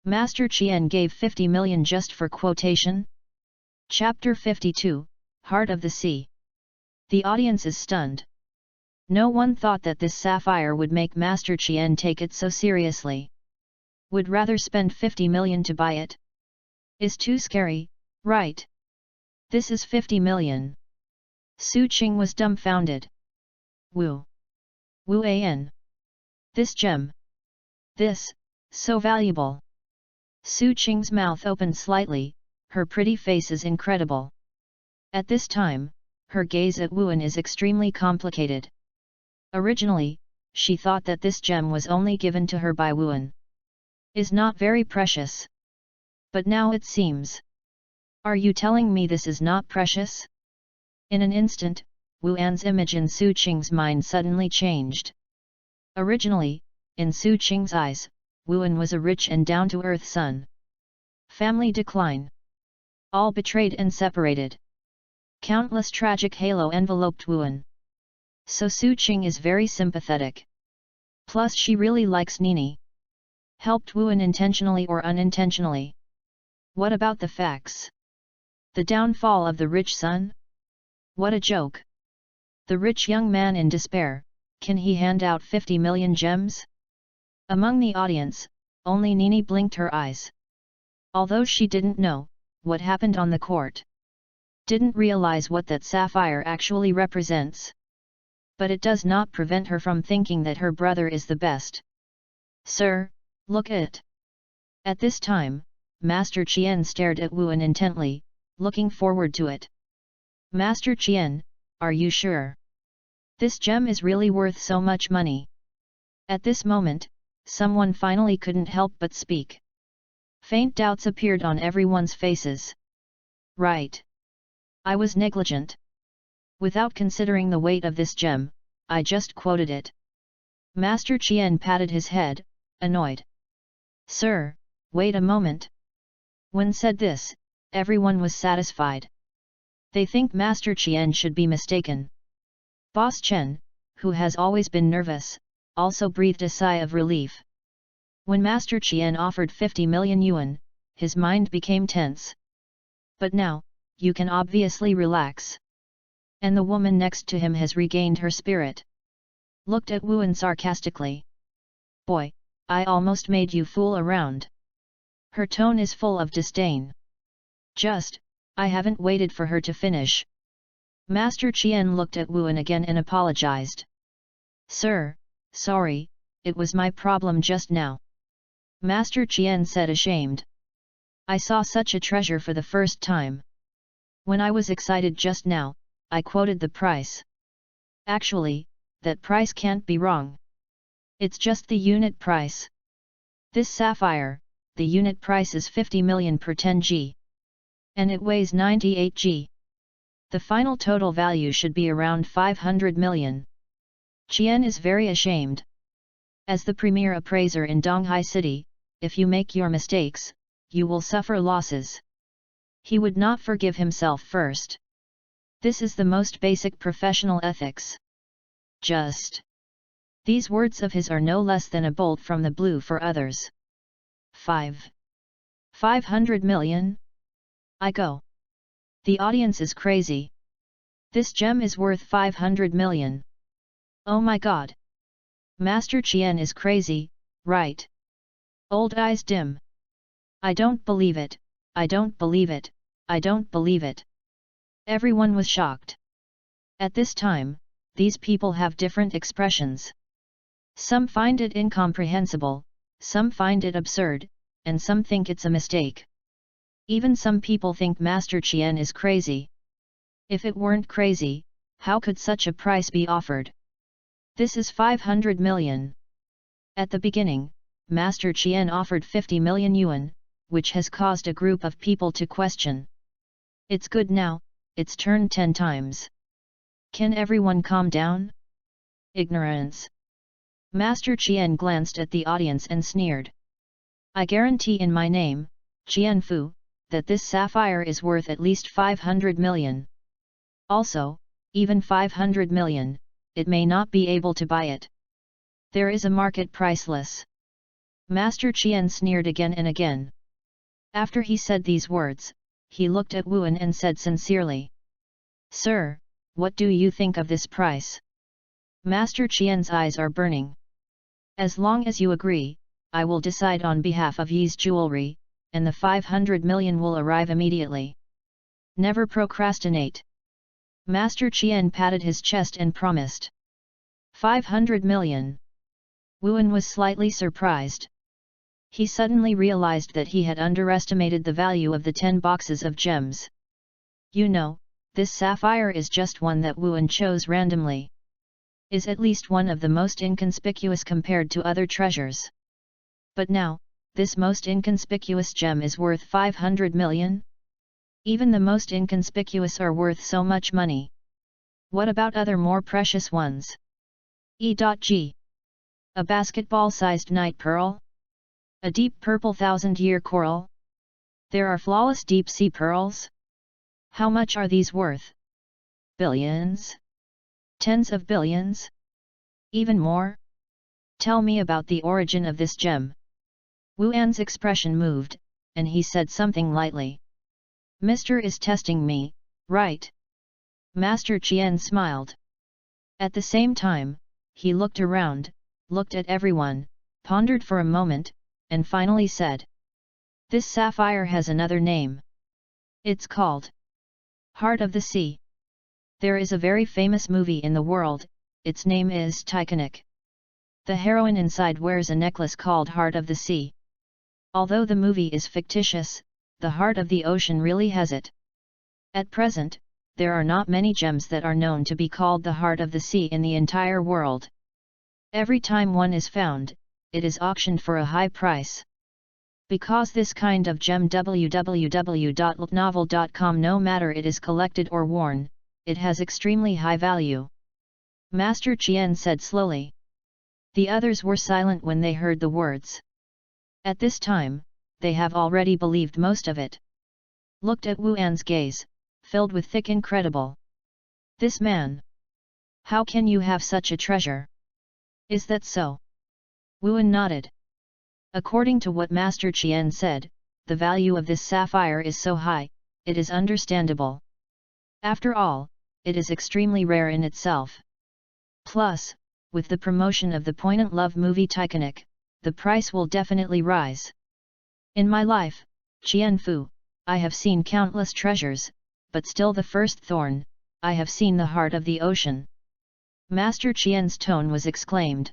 Master Chien gave 50 million just for quotation? Chapter 52, Heart of the Sea. The audience is stunned. No one thought that this sapphire would make Master Chien take it so seriously. Would rather spend 50 million to buy it. Is too scary, right? This is 50 million. Su Qing was dumbfounded. Wu. Wu An. This gem. This, so valuable. Su Qing's mouth opened slightly, her pretty face is incredible. At this time, her gaze at Wuan is extremely complicated. Originally, she thought that this gem was only given to her by Wuan. Is not very precious. But now it seems. Are you telling me this is not precious? In an instant, Wu An's image in Su Qing's mind suddenly changed. Originally, in Su Qing's eyes, Wuan was a rich and down-to-earth son. Family decline. All betrayed and separated. Countless tragic halo enveloped Wuan. So Su Qing is very sympathetic. Plus she really likes Nini. Helped Wuan intentionally or unintentionally. What about the facts? The downfall of the rich son? What a joke! The rich young man in despair, can he hand out 50 million gems? Among the audience, only Nini blinked her eyes. Although she didn't know what happened on the court. Didn't realize what that sapphire actually represents. But it does not prevent her from thinking that her brother is the best. Sir, look at. At this time, Master Chien stared at Wuan intently, looking forward to it. Master Chien, are you sure? This gem is really worth so much money. At this moment, someone finally couldn't help but speak. Faint doubts appeared on everyone's faces. Right. I was negligent. Without considering the weight of this gem, I just quoted it. Master Chien patted his head, annoyed. Sir, wait a moment. When said this, everyone was satisfied. They think Master Chien should be mistaken. Boss Chen, who has always been nervous, also breathed a sigh of relief. When Master Chien offered 50 million yuan, his mind became tense. But now, you can obviously relax. And the woman next to him has regained her spirit. Looked at Wuan sarcastically. Boy, I almost made you fool around. Her tone is full of disdain. Just, I haven't waited for her to finish. Master Chien looked at Wuan again and apologized. Sir, sorry, it was my problem just now. Master Chien said ashamed. I saw such a treasure for the first time. When I was excited just now, I quoted the price. Actually, that price can't be wrong. It's just the unit price. This sapphire, the unit price is 50 million per 10 G. And it weighs 98 g. The final total value should be around 500 million. Qian is very ashamed. As the premier appraiser in Donghai City, if you make your mistakes, you will suffer losses. He would not forgive himself first. This is the most basic professional ethics. Just. These words of his are no less than a bolt from the blue for others. 500 million? I go. The audience is crazy. This gem is worth 500 million. Oh my god. Master Qian is crazy, right? Old eyes dim. I don't believe it, I don't believe it, I don't believe it. Everyone was shocked. At this time, these people have different expressions. Some find it incomprehensible, some find it absurd, and some think it's a mistake. Even some people think Master Qian is crazy. If it weren't crazy, how could such a price be offered? This is 500 million. At the beginning, Master Qian offered 50 million yuan, which has caused a group of people to question. It's good now, it's turned 10 times. Can everyone calm down? Ignorance. Master Qian glanced at the audience and sneered. I guarantee in my name, Qian Fu, that this sapphire is worth at least 500 million. Also, even 500 million, it may not be able to buy it. There is a market priceless. Master Qian sneered again and again. After he said these words, he looked at Wuan and said sincerely. Sir, what do you think of this price? Master Qian's eyes are burning. As long as you agree, I will decide on behalf of Yi's jewelry, and the 500 million will arrive immediately. Never procrastinate. Master Qian patted his chest and promised. 500 million. Wuan was slightly surprised. He suddenly realized that he had underestimated the value of the 10 boxes of gems. You know, this sapphire is just one that Wuan chose randomly. Is at least one of the most inconspicuous compared to other treasures. But now, this most inconspicuous gem is worth 500 million? Even the most inconspicuous are worth so much money. What about other more precious ones? E.G. A basketball-sized night pearl? A deep purple 1000-year coral? There are flawless deep-sea pearls? How much are these worth? Billions? Tens of billions? Even more? Tell me about the origin of this gem. Wuan's expression moved, and he said something lightly. Mister is testing me, right? Master Qian smiled. At the same time, he looked around, looked at everyone, pondered for a moment, and finally said. This sapphire has another name. It's called Heart of the Sea. There is a very famous movie in the world, its name is Titanic. The heroine inside wears a necklace called Heart of the Sea. Although the movie is fictitious, the heart of the ocean really has it. At present, there are not many gems that are known to be called the heart of the sea in the entire world. Every time one is found, it is auctioned for a high price. Because this kind of gem www.novel.com, no matter it is collected or worn, it has extremely high value. Master Qian said slowly. The others were silent when they heard the words. At this time, they have already believed most of it. Looked at Wuan's gaze, filled with thick incredible. This man. How can you have such a treasure? Is that so? Wuan nodded. According to what Master Qian said, the value of this sapphire is so high, it is understandable. After all, it is extremely rare in itself. Plus, with the promotion of the poignant love movie Titanic, the price will definitely rise. In my life, Qian Fu, I have seen countless treasures, but still the first thorn, I have seen the heart of the ocean. Master Qian's tone was exclaimed.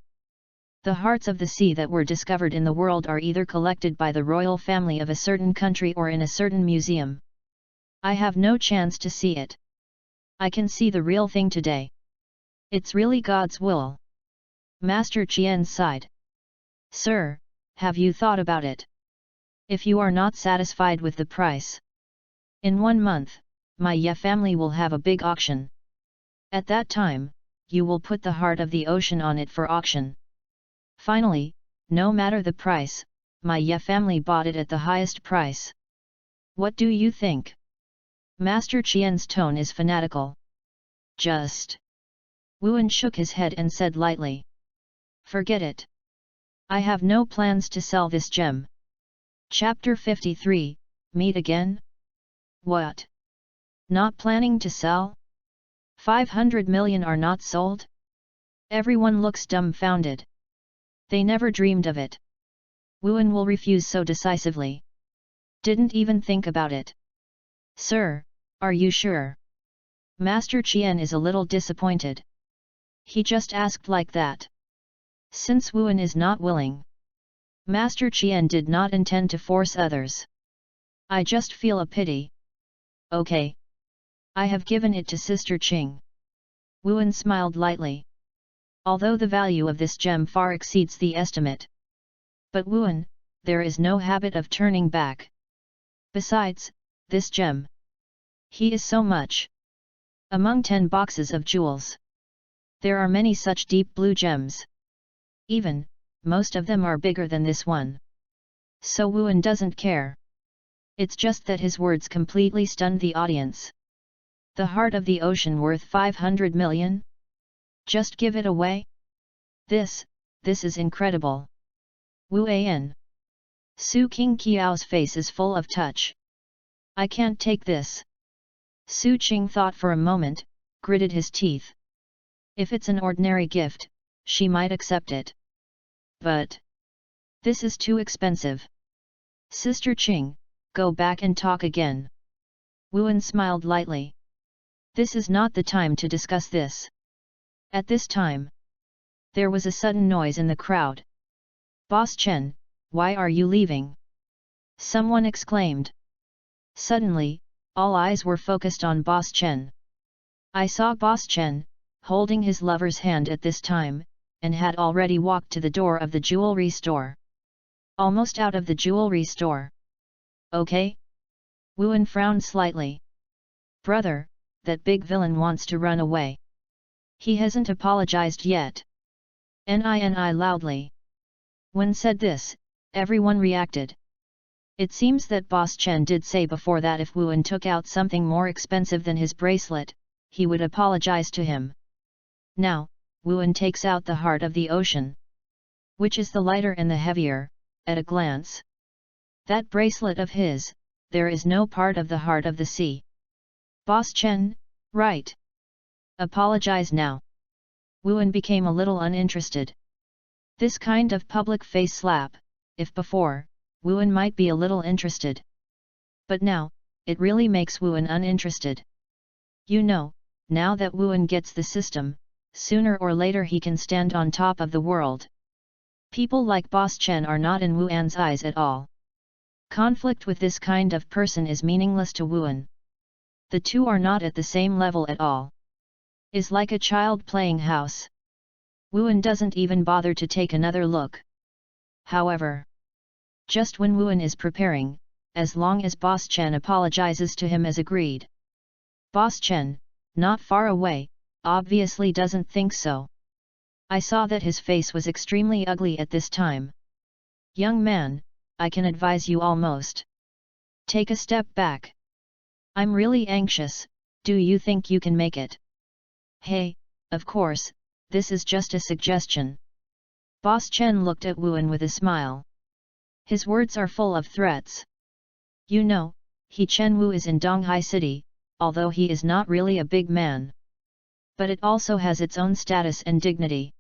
The hearts of the sea that were discovered in the world are either collected by the royal family of a certain country or in a certain museum. I have no chance to see it. I can see the real thing today. It's really God's will. Master Qian sighed. Sir, have you thought about it? If you are not satisfied with the price, In 1 month, my family will have a big auction. At that time, you will put the heart of the ocean on it for auction. Finally, no matter the price, my family bought it at the highest price. What do you think? Master Qian's tone is fanatical. Just. Wuan shook his head and said lightly. Forget it. I have no plans to sell this gem. Chapter 53, Meet Again? What? Not planning to sell? 500 million are not sold? Everyone looks dumbfounded. They never dreamed of it. Wuan will refuse so decisively. Didn't even think about it. Sir, are you sure? Master Qian is a little disappointed. He just asked like that. Since Wuan is not willing. Master Qian did not intend to force others. I just feel a pity. Okay. I have given it to Sister Qing. Wuan smiled lightly. Although the value of this gem far exceeds the estimate. But Wuan, there is no habit of turning back. Besides, this gem. He is so much. Among 10 boxes of jewels. There are many such deep blue gems. Even, most of them are bigger than this one. So Wuan doesn't care. It's just that his words completely stunned the audience. The heart of the ocean worth 500 million? Just give it away? This is incredible. Wu An. Su King Qiao's face is full of touch. I can't take this. Su Qing thought for a moment, gritted his teeth. If it's an ordinary gift, she might accept it. But this is too expensive. Sister Qing, go back and talk again. Wuan smiled lightly. This is not the time to discuss this. At this time, there was a sudden noise in the crowd. Boss Chen, why are you leaving? Someone exclaimed. Suddenly, all eyes were focused on Boss Chen. I saw Boss Chen, holding his lover's hand at this time, and had already walked to the door of the jewelry store. Almost out of the jewelry store. Okay? Wuan frowned slightly. Brother, that big villain wants to run away. He hasn't apologized yet. Ni loudly. When said this, everyone reacted. It seems that Boss Chen did say before that if Wuan took out something more expensive than his bracelet, he would apologize to him. Now, Wuan takes out the heart of the ocean. Which is the lighter and the heavier, at a glance? That bracelet of his, there is no part of the heart of the sea. Boss Chen, right? Apologize now. Wuan became a little uninterested. This kind of public face slap, if before, Wuan might be a little interested. But now, it really makes Wuan uninterested. You know, now that Wuan gets the system, sooner or later he can stand on top of the world. People like Boss Chen are not in Wuan's eyes at all. Conflict with this kind of person is meaningless to Wuan. The two are not at the same level at all. Is like a child playing house. Wuan doesn't even bother to take another look. However, just when Wuan is preparing, as long as Boss Chen apologizes to him as agreed. Boss Chen, not far away, obviously doesn't think so. I saw that his face was extremely ugly at this time. Young man, I can advise you almost. Take a step back. I'm really anxious, do you think you can make it? Hey, of course, this is just a suggestion. Boss Chen looked at Wuan with a smile. His words are full of threats. You know, He Chen Wu is in Donghai City, although he is not really a big man. But it also has its own status and dignity.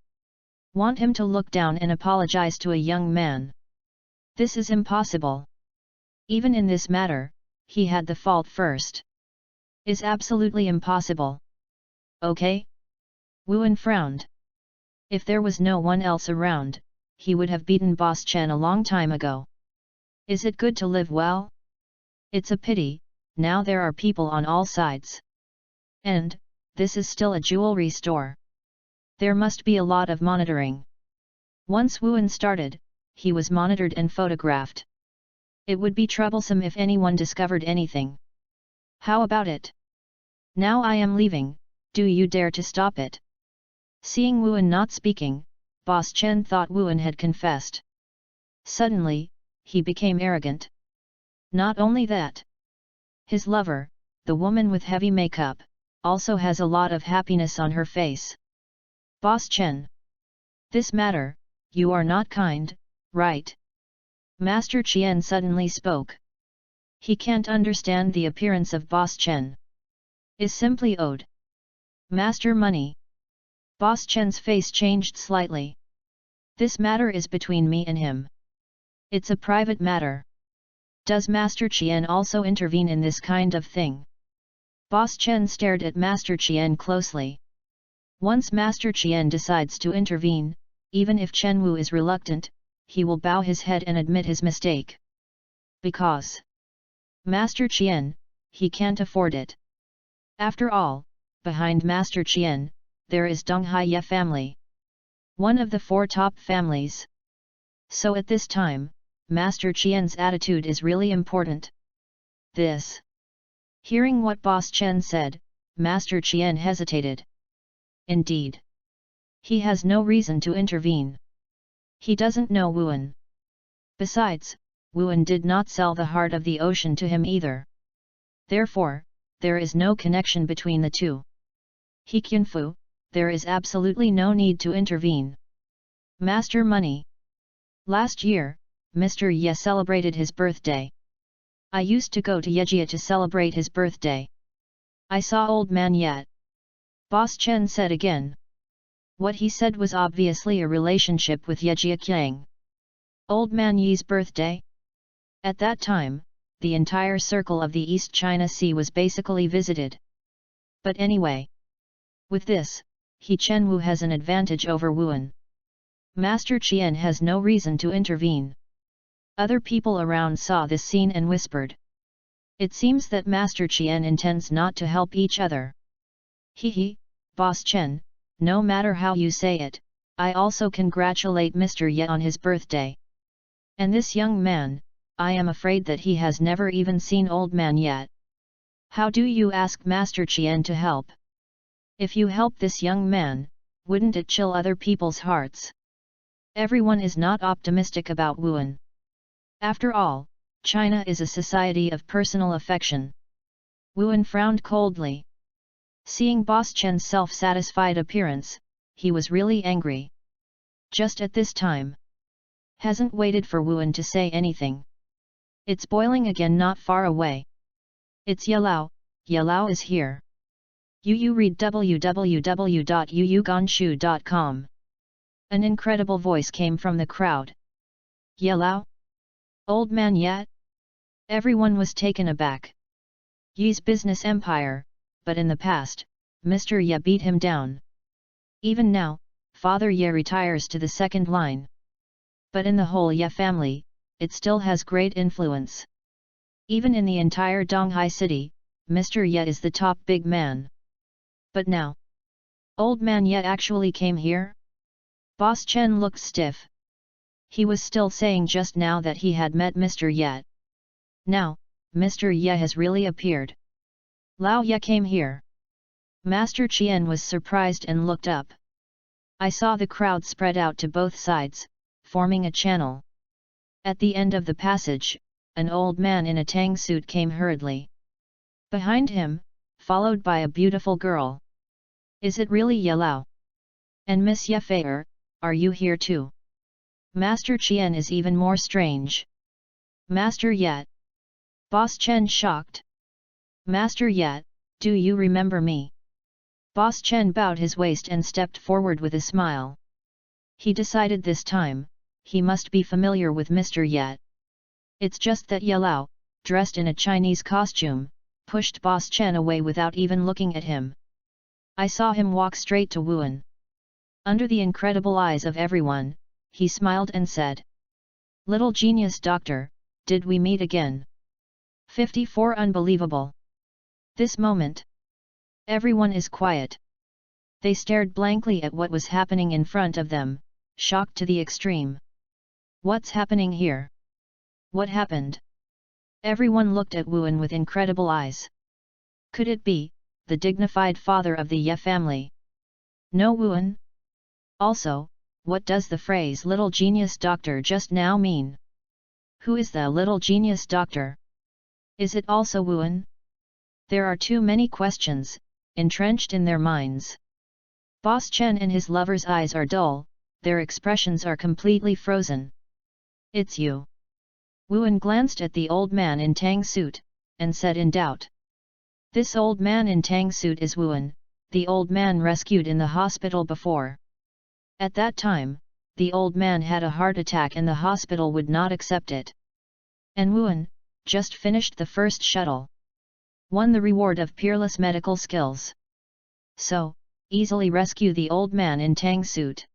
Want him to look down and apologize to a young man? This is impossible. Even in this matter, he had the fault first. Is absolutely impossible. Okay? Wuan frowned. If there was no one else around, he would have beaten Boss Chen a long time ago. Is it good to live well? It's a pity, now there are people on all sides. And, this is still a jewelry store. There must be a lot of monitoring. Once Wuan started, he was monitored and photographed. It would be troublesome if anyone discovered anything. How about it? Now I am leaving, do you dare to stop it? Seeing Wuan not speaking, Boss Chen thought Wuan had confessed. Suddenly, he became arrogant. Not only that. His lover, the woman with heavy makeup, also has a lot of happiness on her face. Boss Chen. This matter, you are not kind, right? Master Qian suddenly spoke. He can't understand the appearance of Boss Chen. Is simply owed Master money. Boss Chen's face changed slightly. This matter is between me and him. It's a private matter. Does Master Qian also intervene in this kind of thing? Boss Chen stared at Master Qian closely. Once Master Qian decides to intervene, even if Chen Wu is reluctant, he will bow his head and admit his mistake. Because Master Qian, he can't afford it. After all, behind Master Qian, there is Donghai Ye family. One of the 4 top families. So at this time, Master Qian's attitude is really important. This. Hearing what Boss Chen said, Master Qian hesitated. Indeed. He has no reason to intervene. He doesn't know Wuan. Besides, Wuan did not sell the heart of the ocean to him either. Therefore, there is no connection between the two. He Qianfu, there is absolutely no need to intervene. Master money. Last year, Mr. Ye celebrated his birthday. I used to go to Yejia to celebrate his birthday. I saw old man Ye. Boss Chen said again. What he said was obviously a relationship with Yejia Qiang. Old man Ye's birthday? At that time, the entire circle of the East China Sea was basically visited. But anyway. With this, He Chen Wu has an advantage over Wuan. Master Qian has no reason to intervene. Other people around saw this scene and whispered. It seems that Master Qian intends not to help each other. He, Boss Chen, no matter how you say it, I also congratulate Mr. Ye on his birthday. And this young man, I am afraid that he has never even seen old man yet. How do you ask Master Qian to help? If you help this young man, wouldn't it chill other people's hearts? Everyone is not optimistic about Wuan. After all, China is a society of personal affection. Wuan frowned coldly. Seeing Boss Chen's self-satisfied appearance, he was really angry. Just at this time. Hasn't waited for Wuan to say anything. It's boiling again not far away. It's Yelao, Yelao is here. You read www.yuyuganshu.com. An incredible voice came from the crowd. Yelao? Old man yet? Everyone was taken aback. Yi's business empire, but in the past, Mr. Ye beat him down. Even now, Father Ye retires to the second line. But in the whole Ye family, it still has great influence. Even in the entire Donghai city, Mr. Ye is the top big man. But now, old man Ye actually came here? Boss Chen looked stiff. He was still saying just now that he had met Mr. Ye. Now, Mr. Ye has really appeared. Lao Ye came here. Master Qian was surprised and looked up. I saw the crowd spread out to both sides, forming a channel. At the end of the passage, an old man in a tang suit came hurriedly. Behind him, followed by a beautiful girl. Is it really Ye Lao? And Miss Ye Fei, are you here too? Master Qian is even more strange. Master Ye. Boss Chen shocked. Master Ye, do you remember me? Boss Chen bowed his waist and stepped forward with a smile. He decided this time, he must be familiar with Mr. Ye. It's just that Ye Lao, dressed in a Chinese costume, pushed Boss Chen away without even looking at him. I saw him walk straight to Wuan. Under the incredible eyes of everyone, he smiled and said. Little genius doctor, did we meet again? 54 Unbelievable. This moment. Everyone is quiet. They stared blankly at what was happening in front of them, shocked to the extreme. What's happening here? What happened? Everyone looked at Wuan with incredible eyes. Could it be the dignified father of the Ye family? No, Wuan. Also, what does the phrase little genius doctor just now mean? Who is the little genius doctor? Is it also Wuan? There are too many questions entrenched in their minds. Boss Chen and his lover's eyes are dull, their expressions are completely frozen. It's you. Wuan glanced at the old man in tang suit, and said in doubt. This old man in tang suit is Wuan, the old man rescued in the hospital before. At that time, the old man had a heart attack and the hospital would not accept it. And Wuan, just finished the first shuttle. Won the reward of peerless medical skills. So, easily rescue the old man in tang suit.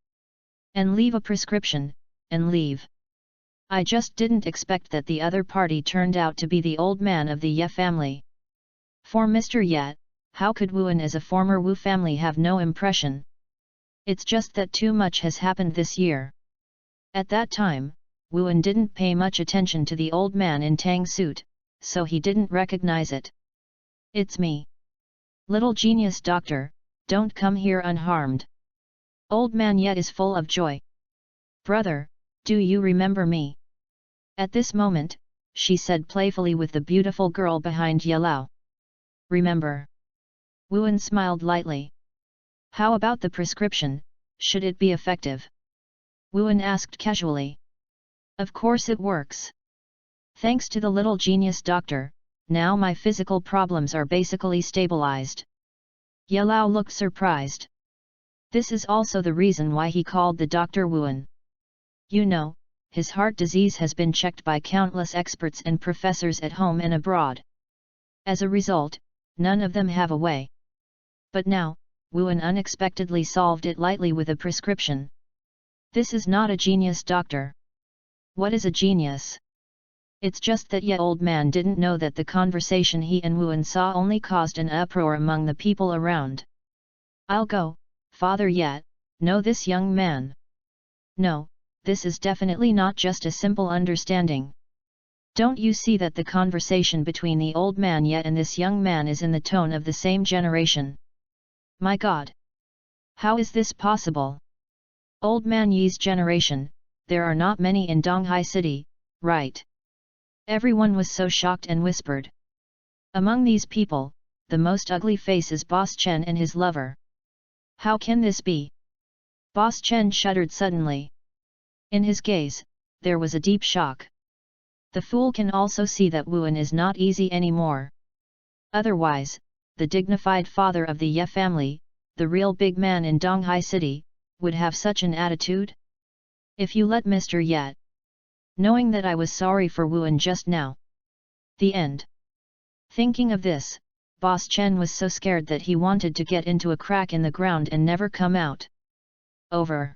And leave a prescription, and leave. I just didn't expect that the other party turned out to be the old man of the Ye family. For Mr. Ye, how could Wuan as a former Wu family have no impression? It's just that too much has happened this year. At that time, Wuan didn't pay much attention to the old man in tang suit, so he didn't recognize it. It's me. Little genius doctor, don't come here unharmed. Old man Ye is full of joy. Brother, do you remember me? At this moment, she said playfully with the beautiful girl behind Ye Lao. Remember. Wuan smiled lightly. How about the prescription, should it be effective? Wuan asked casually. Of course it works. Thanks to the little genius doctor, now my physical problems are basically stabilized. Ye Lao looked surprised. This is also the reason why he called the doctor Wuan. You know, his heart disease has been checked by countless experts and professors at home and abroad. As a result, none of them have a way. But now, Wuan unexpectedly solved it lightly with a prescription. This is not a genius doctor. What is a genius? It's just that Ye old man didn't know that the conversation he and Wuan saw only caused an uproar among the people around. I'll go, Father Ye, know this young man. No, this is definitely not just a simple understanding. Don't you see that the conversation between the old man Ye and this young man is in the tone of the same generation? My God! How is this possible? Old man Ye's generation, there are not many in Donghai City, right? Everyone was so shocked and whispered. Among these people, the most ugly face is Boss Chen and his lover. How can this be? Boss Chen shuddered suddenly. In his gaze, there was a deep shock. The fool can also see that Wuan is not easy anymore. Otherwise, the dignified father of the Ye family, the real big man in Donghai City, would have such an attitude? If you let Mr. Ye. Knowing that I was sorry for Wuan just now. The end. Thinking of this, Boss Chen was so scared that he wanted to get into a crack in the ground and never come out. Over.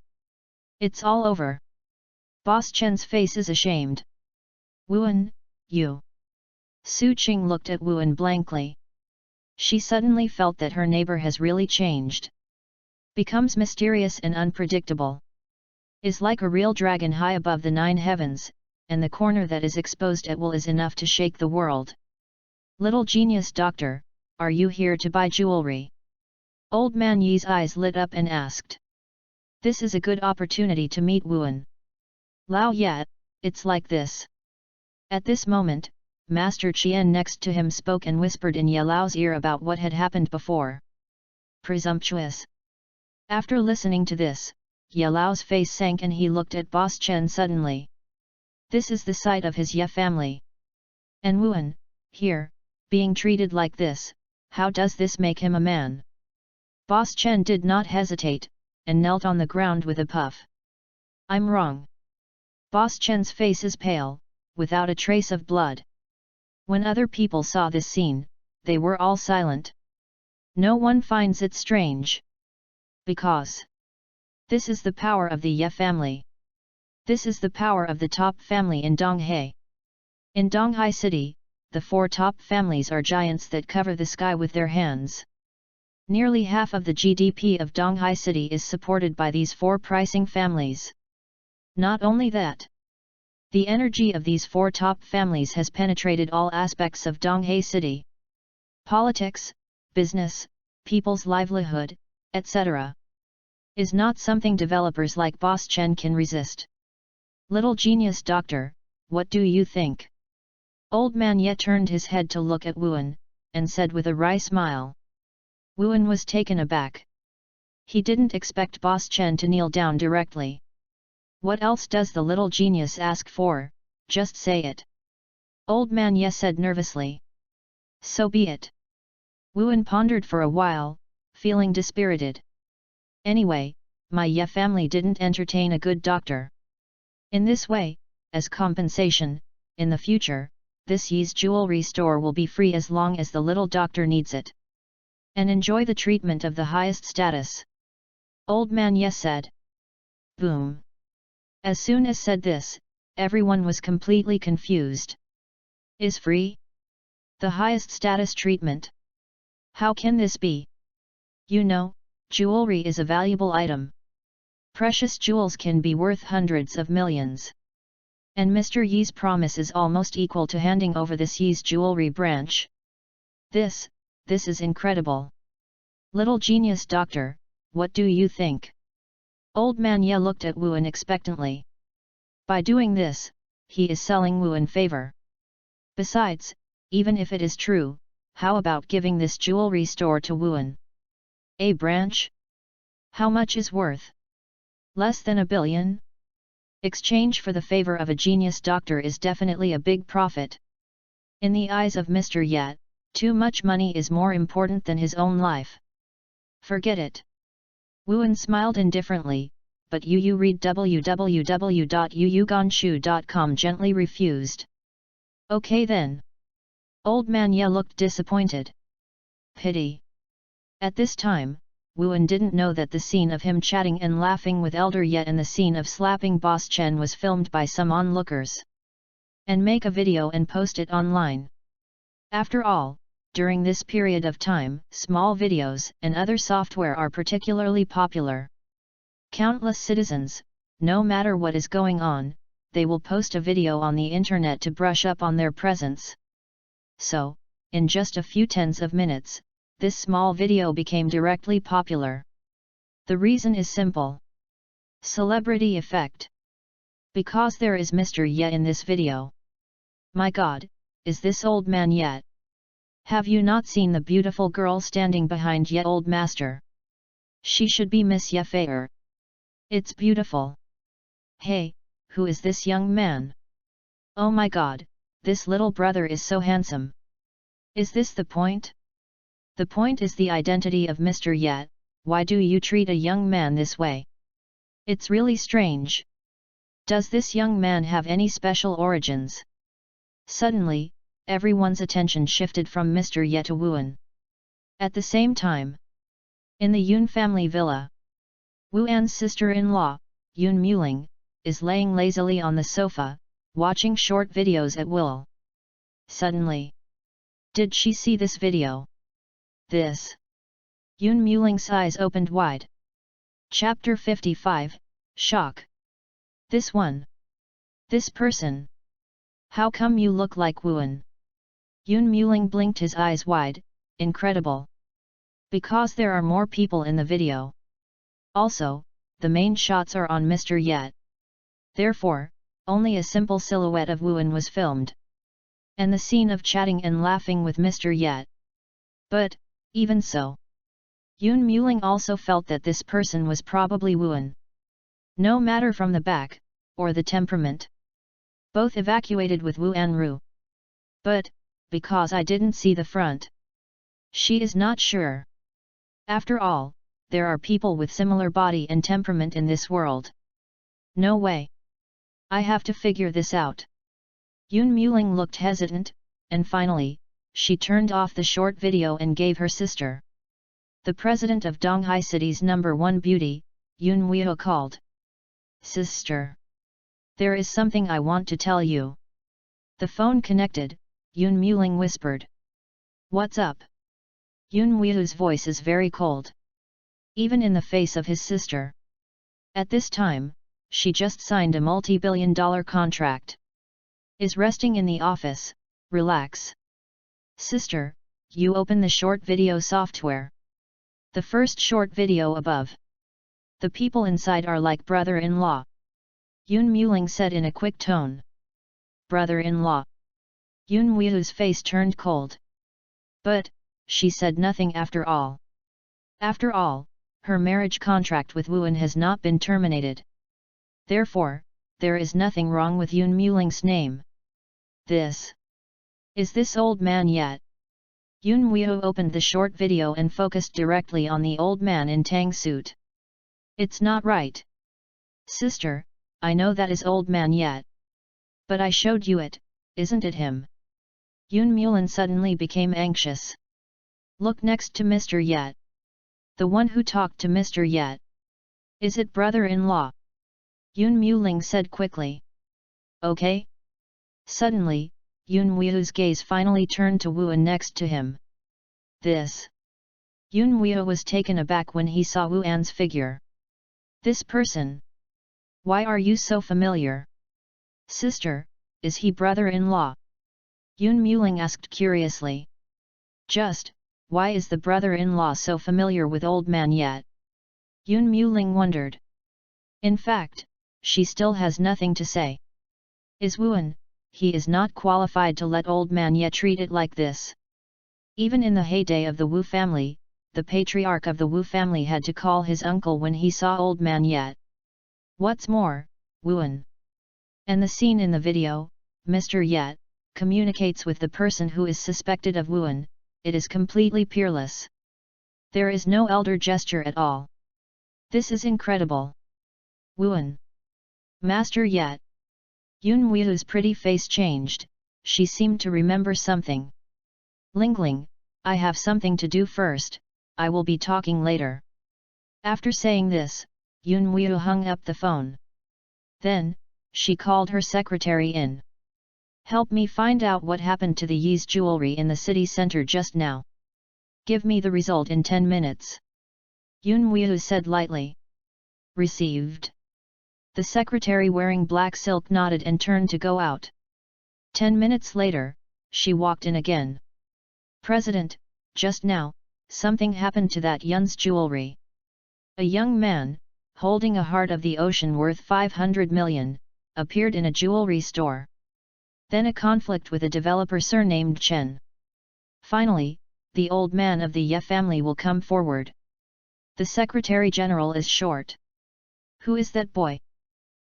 It's all over. Boss Chen's face is ashamed. Wuan, you. Su Qing looked at Wuan blankly. She suddenly felt that her neighbor has really changed. Becomes mysterious and unpredictable. Is like a real dragon high above the 9 heavens, and the corner that is exposed at will is enough to shake the world. Little genius doctor, are you here to buy jewelry? Old man Yi's eyes lit up and asked. This is a good opportunity to meet Wuan. Lao Ye, it's like this. At this moment, Master Qian next to him spoke and whispered in Ye Lao's ear about what had happened before. Presumptuous. After listening to this, Ye Lao's face sank and he looked at Boss Chen suddenly. This is the sight of his Ye family. And Wuan, here, being treated like this, how does this make him a man? Boss Chen did not hesitate, and knelt on the ground with a puff. I'm wrong. Boss Chen's face is pale, without a trace of blood. When other people saw this scene, they were all silent. No one finds it strange. Because this is the power of the Ye family. This is the power of the top family in Donghai. In Donghai City, the 4 top families are giants that cover the sky with their hands. Nearly half of the GDP of Donghai City is supported by these 4 pricing families. Not only that, the energy of these 4 top families has penetrated all aspects of Donghai City. Politics, business, people's livelihood, etc. is not something developers like Boss Chen can resist. Little genius doctor, what do you think? Old man Ye turned his head to look at Wuan, and said with a wry smile. Wuan was taken aback. He didn't expect Boss Chen to kneel down directly. What else does the little genius ask for? Just say it. Old man Ye said nervously. So be it. Wuan pondered for a while, feeling dispirited. Anyway, my Ye family didn't entertain a good doctor. In this way, as compensation, in the future, this Ye's jewelry store will be free as long as the little doctor needs it. And enjoy the treatment of the highest status. Old man Ye said. Boom. As soon as said this, everyone was completely confused. Is free? The highest status treatment? How can this be? You know, jewelry is a valuable item. Precious jewels can be worth hundreds of millions. And Mr. Ye's promise is almost equal to handing over this Ye's jewelry branch. This is incredible. Little genius doctor, what do you think? Old man Ye looked at Wuan expectantly. By doing this, he is selling Wuan favor. Besides, even if it is true, how about giving this jewelry store to Wuan? A branch? How much is worth? Less than $1 billion? Exchange for the favor of a genius doctor is definitely a big profit. In the eyes of Mr. Ye, too much money is more important than his own life. Forget it. Wuan smiled indifferently, but Yu read www.yuyuganshu.com gently refused. Okay then. Old man Ye looked disappointed. Pity. At this time, Wuan didn't know that the scene of him chatting and laughing with Elder Ye and the scene of slapping Boss Chen was filmed by some onlookers. And make a video and post it online. After all, during this period of time, small videos and other software are particularly popular. Countless citizens, no matter what is going on, they will post a video on the internet to brush up on their presence. So, in just a few tens of minutes, this small video became directly popular. The reason is simple. Celebrity effect. Because there is Mr. Ye in this video. My God, is this old man yet? Have you not seen the beautiful girl standing behind Ye old master? She should be Miss Ye Fair. It's beautiful. Hey, who is this young man? Oh my God, this little brother is so handsome. Is this the point? The point is the identity of Mr. Ye. Why do you treat a young man this way? It's really strange. Does this young man have any special origins? Suddenly, everyone's attention shifted from Mr. Ye to Wuan. At the same time, in the Yun family villa, Wuan's sister-in-law, Yun Muling, is laying lazily on the sofa, watching short videos at will. Suddenly, did she see this video? This. Yun Muling's eyes opened wide. Chapter 55, Shock. This one. This person. How come you look like Wuan? Yun Muling blinked his eyes wide, incredible. Because there are more people in the video. Also, the main shots are on Mr. Ye. Therefore, only a simple silhouette of Wuan was filmed. And the scene of chatting and laughing with Mr. Ye. But, even so, Yun Muling also felt that this person was probably Wuan. No matter from the back, or the temperament. Both evacuated with Wu Anru. But, because I didn't see the front. She is not sure. After all, there are people with similar body and temperament in this world. No way. I have to figure this out. Yun Muling looked hesitant, and finally, she turned off the short video and gave her sister. The president of Donghai City's #1 beauty, Yun Weho called. Sister. There is something I want to tell you. The phone connected, Yun Muling whispered. What's up? Yun Weho's voice is very cold. Even in the face of his sister. At this time, she just signed a multi-billion-dollar contract. Is resting in the office, relax. Sister, you open the short video software. The first short video above. The people inside are like brother-in-law. Yun Muling said in a quick tone. Brother-in-law. Yun Muihu's face turned cold. But, she said nothing after all. After all, her marriage contract with Wuan has not been terminated. Therefore, there is nothing wrong with Yun Muling's name. Is this old man yet? Yun Muihu opened the short video and focused directly on the old man in tang suit. It's not right. Sister, I know that is old man yet. But I showed you it, isn't it him? Yun Muling suddenly became anxious. Look next to Mr. Yet. The one who talked to Mr. Yet. Is it brother-in-law? Yun Muling said quickly. Okay. Suddenly, Yun Muihu's gaze finally turned to Wuan next to him. Yun Muihu was taken aback when he saw Wuan's figure. This person. Why are you so familiar? Sister, is he brother-in-law? Yun Muling asked curiously. Why is the brother-in-law so familiar with old man yet? Yun Muling wondered. In fact, she still has nothing to say. Is Wuan, he is not qualified to let old man yet treat it like this. Even in the heyday of the Wu family, the patriarch of the Wu family had to call his uncle when he saw old man yet. What's more, Wuan. And the scene in the video, Mr. Yet, communicates with the person who is suspected of Wuan, it is completely peerless. There is no elder gesture at all. This is incredible. Wuan. Master Yet. Yun Muihu's pretty face changed, she seemed to remember something. Lingling, I have something to do first, I will be talking later. After saying this, Yun Muihu hung up the phone. Then, she called her secretary in. Help me find out what happened to the Yi's jewelry in the city center just now. Give me the result in 10 minutes. Yun Muihu said lightly. Received. The secretary wearing black silk nodded and turned to go out. 10 minutes later, she walked in again. President, just now, something happened to that Yun's jewelry. A young man, holding a heart of the ocean worth 500 million, appeared in a jewelry store. Then a conflict with a developer surnamed Chen. Finally, the old man of the Ye family will come forward. The Secretary General is short. Who is that boy?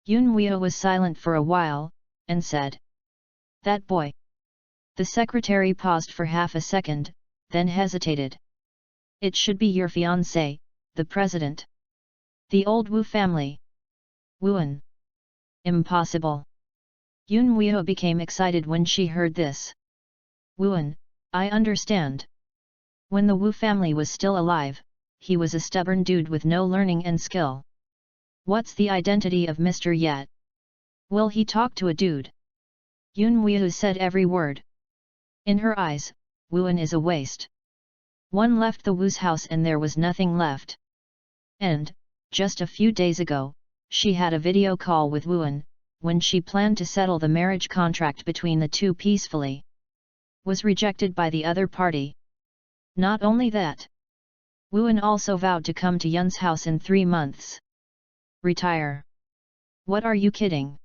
Yun Muihu was silent for a while, and said. That boy. The secretary paused for half a second, then hesitated. It should be your fiancé, the president. The old Wu family. Wuan. Impossible. Yun Muihu became excited when she heard this. Wuan, I understand. When the Wu family was still alive, he was a stubborn dude with no learning and skill. What's the identity of Mr. Yet? Will he talk to a dude? Yun Muihu said every word. In her eyes, Wuan is a waste. One left the Wu's house and there was nothing left. And, just a few days ago, she had a video call with Wuan, when she planned to settle the marriage contract between the two peacefully. Was rejected by the other party. Not only that. Wuan also vowed to come to Yun's house in 3 months. Retire. What are you kidding?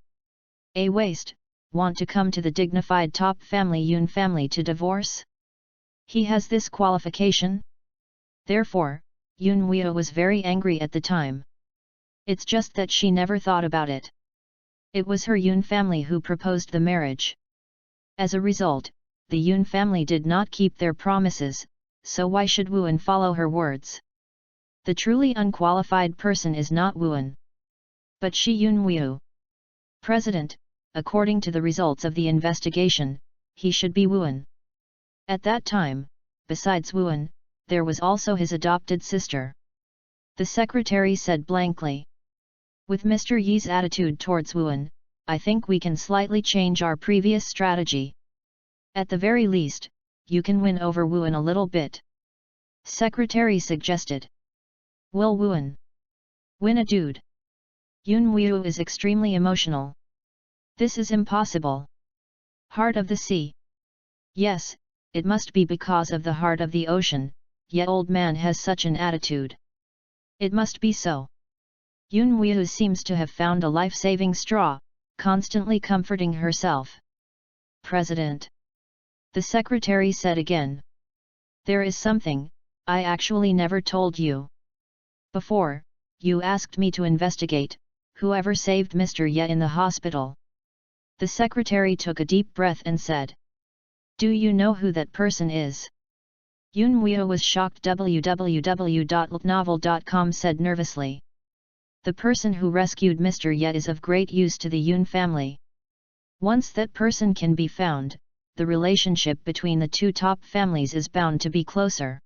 A waste, want to come to the dignified top family Yun family to divorce? He has this qualification? Therefore, Yun Muihu was very angry at the time. It's just that she never thought about it. It was her Yun family who proposed the marriage. As a result, the Yun family did not keep their promises, so why should Wuan follow her words? The truly unqualified person is not Wuan. But she Yun Muihu. President, according to the results of the investigation, he should be Wuan. At that time, besides Wuan, there was also his adopted sister. The secretary said blankly. With Mr. Yi's attitude towards Wuan, I think we can slightly change our previous strategy. At the very least, you can win over Wuan a little bit. Secretary suggested. Will Wuan win a dude? Yun Muihu is extremely emotional. This is impossible. Heart of the sea. Yes, it must be because of the heart of the ocean, yet old man has such an attitude. It must be so. Yun Wu seems to have found a life-saving straw, constantly comforting herself. President. The secretary said again. There is something, I actually never told you. Before, you asked me to investigate, whoever saved Mr. Ye in the hospital. The secretary took a deep breath and said. Do you know who that person is? Yun Wu was shocked. www.novel.com said nervously. The person who rescued Mr. Ye is of great use to the Yun family. Once that person can be found, the relationship between the two top families is bound to be closer.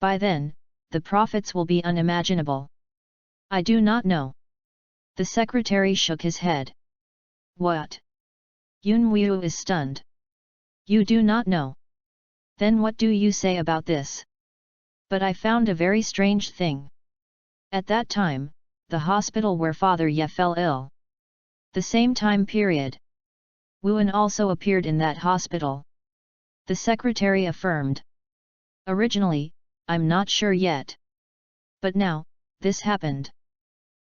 By then, the profits will be unimaginable. I do not know. The secretary shook his head. What? Yun Wu is stunned. You do not know. Then what do you say about this? But I found a very strange thing. At that time, the hospital where Father Ye fell ill. The same time period. Wuan also appeared in that hospital. The secretary affirmed. Originally, I'm not sure yet. But now, this happened.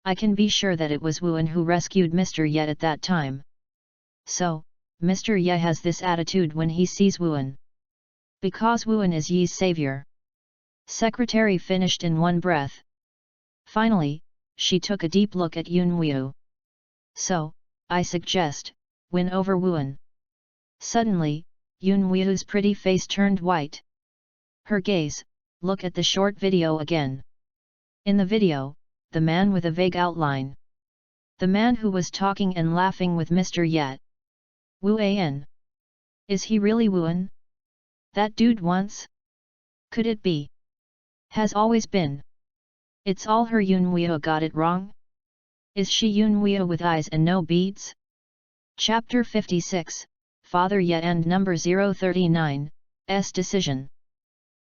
I can be sure that it was Wuan who rescued Mr. Ye at that time. So, Mr. Ye has this attitude when he sees Wuan. Because Wuan is Ye's savior. Secretary finished in one breath. Finally, she took a deep look at Yun Wu. So, I suggest, win over Wuan. Suddenly, Yun Wu's pretty face turned white. Her gaze, look at the short video again. In the video, the man with a vague outline. The man who was talking and laughing with Mr. Ye. Wu An. Is he really Wuan? That dude once? Could it be? Has always been. It's all her. Yun Wu got it wrong? Is she Yun Wu with eyes and no beads? Chapter 56, Father Ye and number 039, S decision.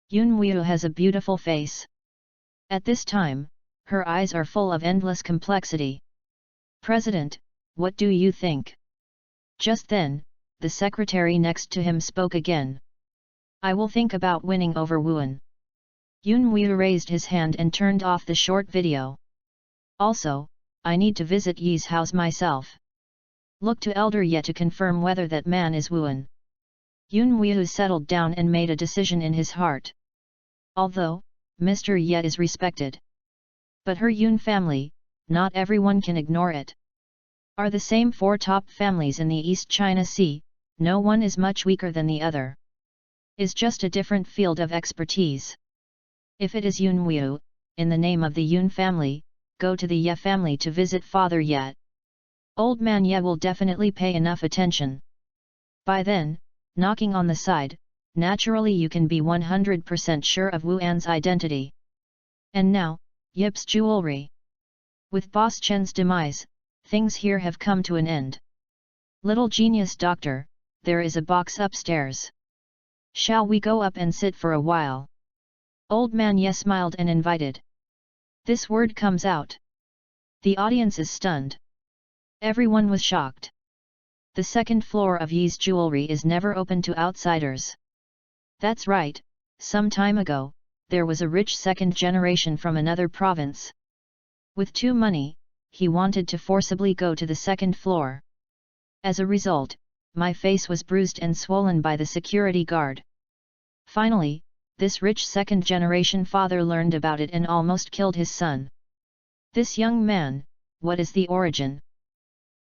Yun Wu has a beautiful face. At this time, her eyes are full of endless complexity. President, what do you think? Just then, the secretary next to him spoke again. I will think about winning over Wuan. Yun Wu raised his hand and turned off the short video. Also, I need to visit Ye's house myself. Look to Elder Ye to confirm whether that man is Wuan. Yun Wu settled down and made a decision in his heart. Although, Mr. Ye is respected. But her Yun family, not everyone can ignore it. Are the same four top families in the East China Sea, no one is much weaker than the other. Is just a different field of expertise. If it is Yun Wu, in the name of the Yun family, go to the Ye family to visit Father Ye. Old man Ye will definitely pay enough attention. By then, knocking on the side, naturally you can be 100% sure of Wuan's identity. And now, Yip's jewelry. With Boss Chen's demise, things here have come to an end. Little genius doctor, there is a box upstairs. Shall we go up and sit for a while? Old man Ye smiled and invited. This word comes out. The audience is stunned. Everyone was shocked. The second floor of Ye's jewelry is never open to outsiders. That's right, some time ago, there was a rich second generation from another province. With too money, he wanted to forcibly go to the second floor. As a result, my face was bruised and swollen by the security guard. Finally, this rich second generation father learned about it and almost killed his son. This young man, what is the origin?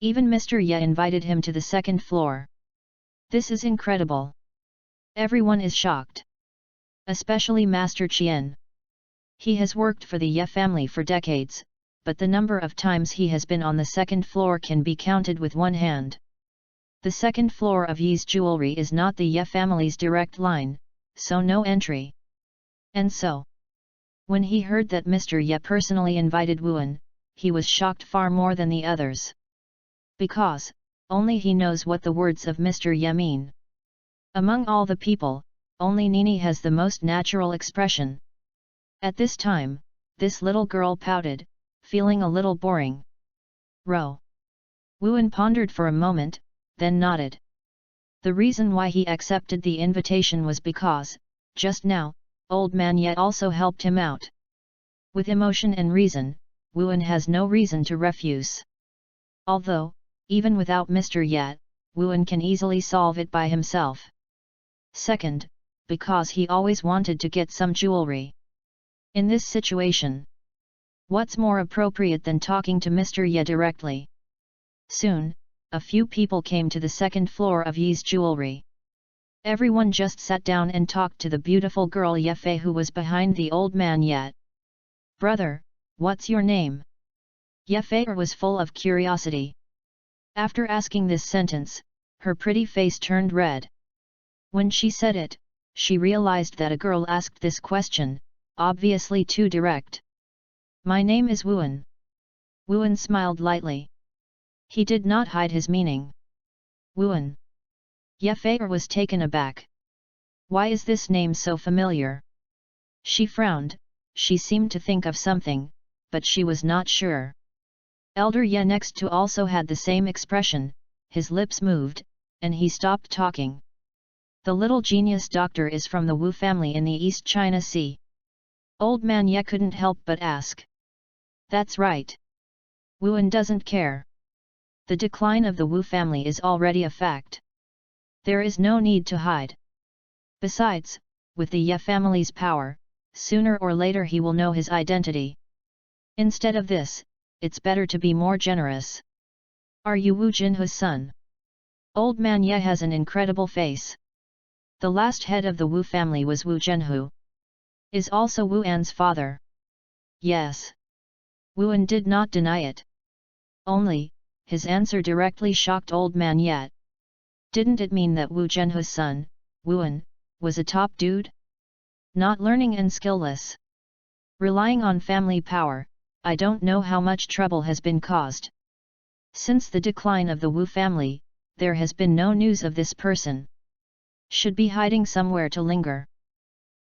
Even Mr. Ye invited him to the second floor. This is incredible. Everyone is shocked. Especially Master Qian. He has worked for the Ye family for decades, but the number of times he has been on the second floor can be counted with one hand. The second floor of Ye's jewelry is not the Ye family's direct line, so no entry. And so, when he heard that Mr. Ye personally invited Wuan, he was shocked far more than the others. Because, only he knows what the words of Mr. Ye mean. Among all the people, only Nini has the most natural expression. At this time, this little girl pouted, feeling a little boring. Ro. Wuan pondered for a moment, then nodded. The reason why he accepted the invitation was because, just now, Old Man Ye also helped him out. With emotion and reason, Wuan has no reason to refuse. Although, even without Mr. Ye, Wuan can easily solve it by himself. Second, because he always wanted to get some jewelry. In this situation, what's more appropriate than talking to Mr. Ye directly? Soon, a few people came to the second floor of Ye's jewelry. Everyone just sat down and talked to the beautiful girl Ye Fei who was behind the old man Ye. "Brother, what's your name?" Ye Fei was full of curiosity. After asking this sentence, her pretty face turned red. When she said it, she realized that a girl asked this question, obviously too direct. "My name is Wuan." Wuan smiled lightly. He did not hide his meaning. "Wuan." Ye Fei was taken aback. Why is this name so familiar? She frowned, she seemed to think of something, but she was not sure. Elder Ye next to also had the same expression, his lips moved, and he stopped talking. "The little genius doctor is from the Wu family in the East China Sea." Old Man Ye couldn't help but ask. "That's right. Wuan doesn't care. The decline of the Wu family is already a fact. There is no need to hide. Besides, with the Ye family's power, sooner or later he will know his identity. Instead of this, it's better to be more generous." "Are you Wu Jinhu's son?" Old Man Ye has an incredible face. The last head of the Wu family was Wu Zhenhu. Is also Wu An's father. Yes. Wuan did not deny it. Only, his answer directly shocked Old Man Ye. Didn't it mean that Wu Zhenhu's son, Wuan, was a top dude? Not learning and skillless. Relying on family power, I don't know how much trouble has been caused. Since the decline of the Wu family, there has been no news of this person. Should be hiding somewhere to linger.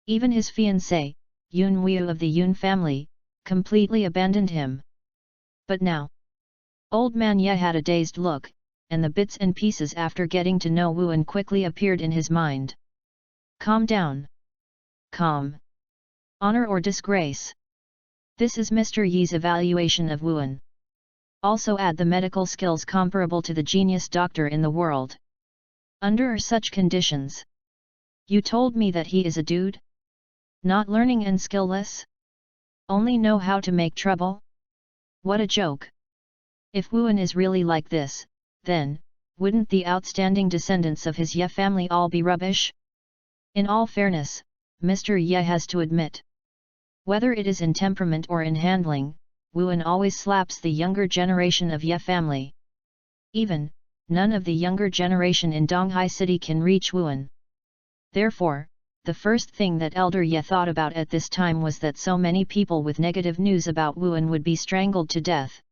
Even his fiancée, Yun Wu of the Yun family, completely abandoned him. But now, Old Man Ye had a dazed look, and the bits and pieces after getting to know Wuan quickly appeared in his mind. Calm down. Calm. Honor or disgrace? This is Mr. Yi's evaluation of Wuan. Also add the medical skills comparable to the genius doctor in the world. Under such conditions. You told me that he is a dude? Not learning and skillless? Only know how to make trouble? What a joke. If Wuan is really like this, then, wouldn't the outstanding descendants of his Ye family all be rubbish? In all fairness, Mr. Ye has to admit. Whether it is in temperament or in handling, Wuan always slaps the younger generation of Ye family. Even, none of the younger generation in Donghai City can reach Wuan. Therefore, the first thing that Elder Ye thought about at this time was that so many people with negative news about Wuan would be strangled to death.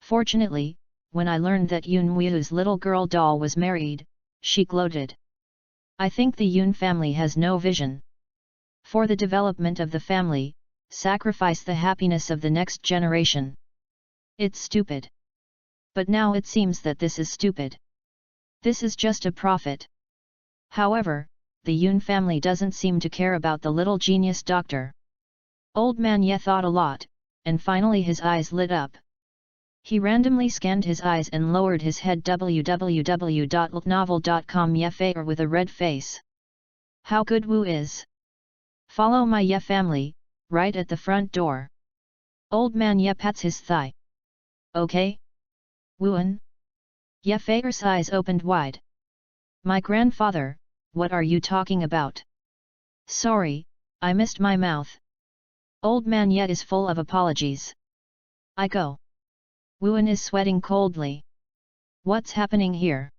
Fortunately, when I learned that Yun Wu's little girl doll was married, she gloated. I think the Yun family has no vision. For the development of the family, sacrifice the happiness of the next generation. It's stupid. But now it seems that this is stupid. This is just a profit. However, the Yun family doesn't seem to care about the little genius doctor. Old Man Ye thought a lot, and finally his eyes lit up. He randomly scanned his eyes and lowered his head. www.novel.com Ye Fei with a red face. How good Wu is. Follow my Ye family, right at the front door. Old Man Ye pats his thigh. Okay? Wuan? Ye Fei's eyes opened wide. My grandfather, what are you talking about? Sorry, I missed my mouth. Old Man Ye is full of apologies. I go. Wuan is sweating coldly. What's happening here?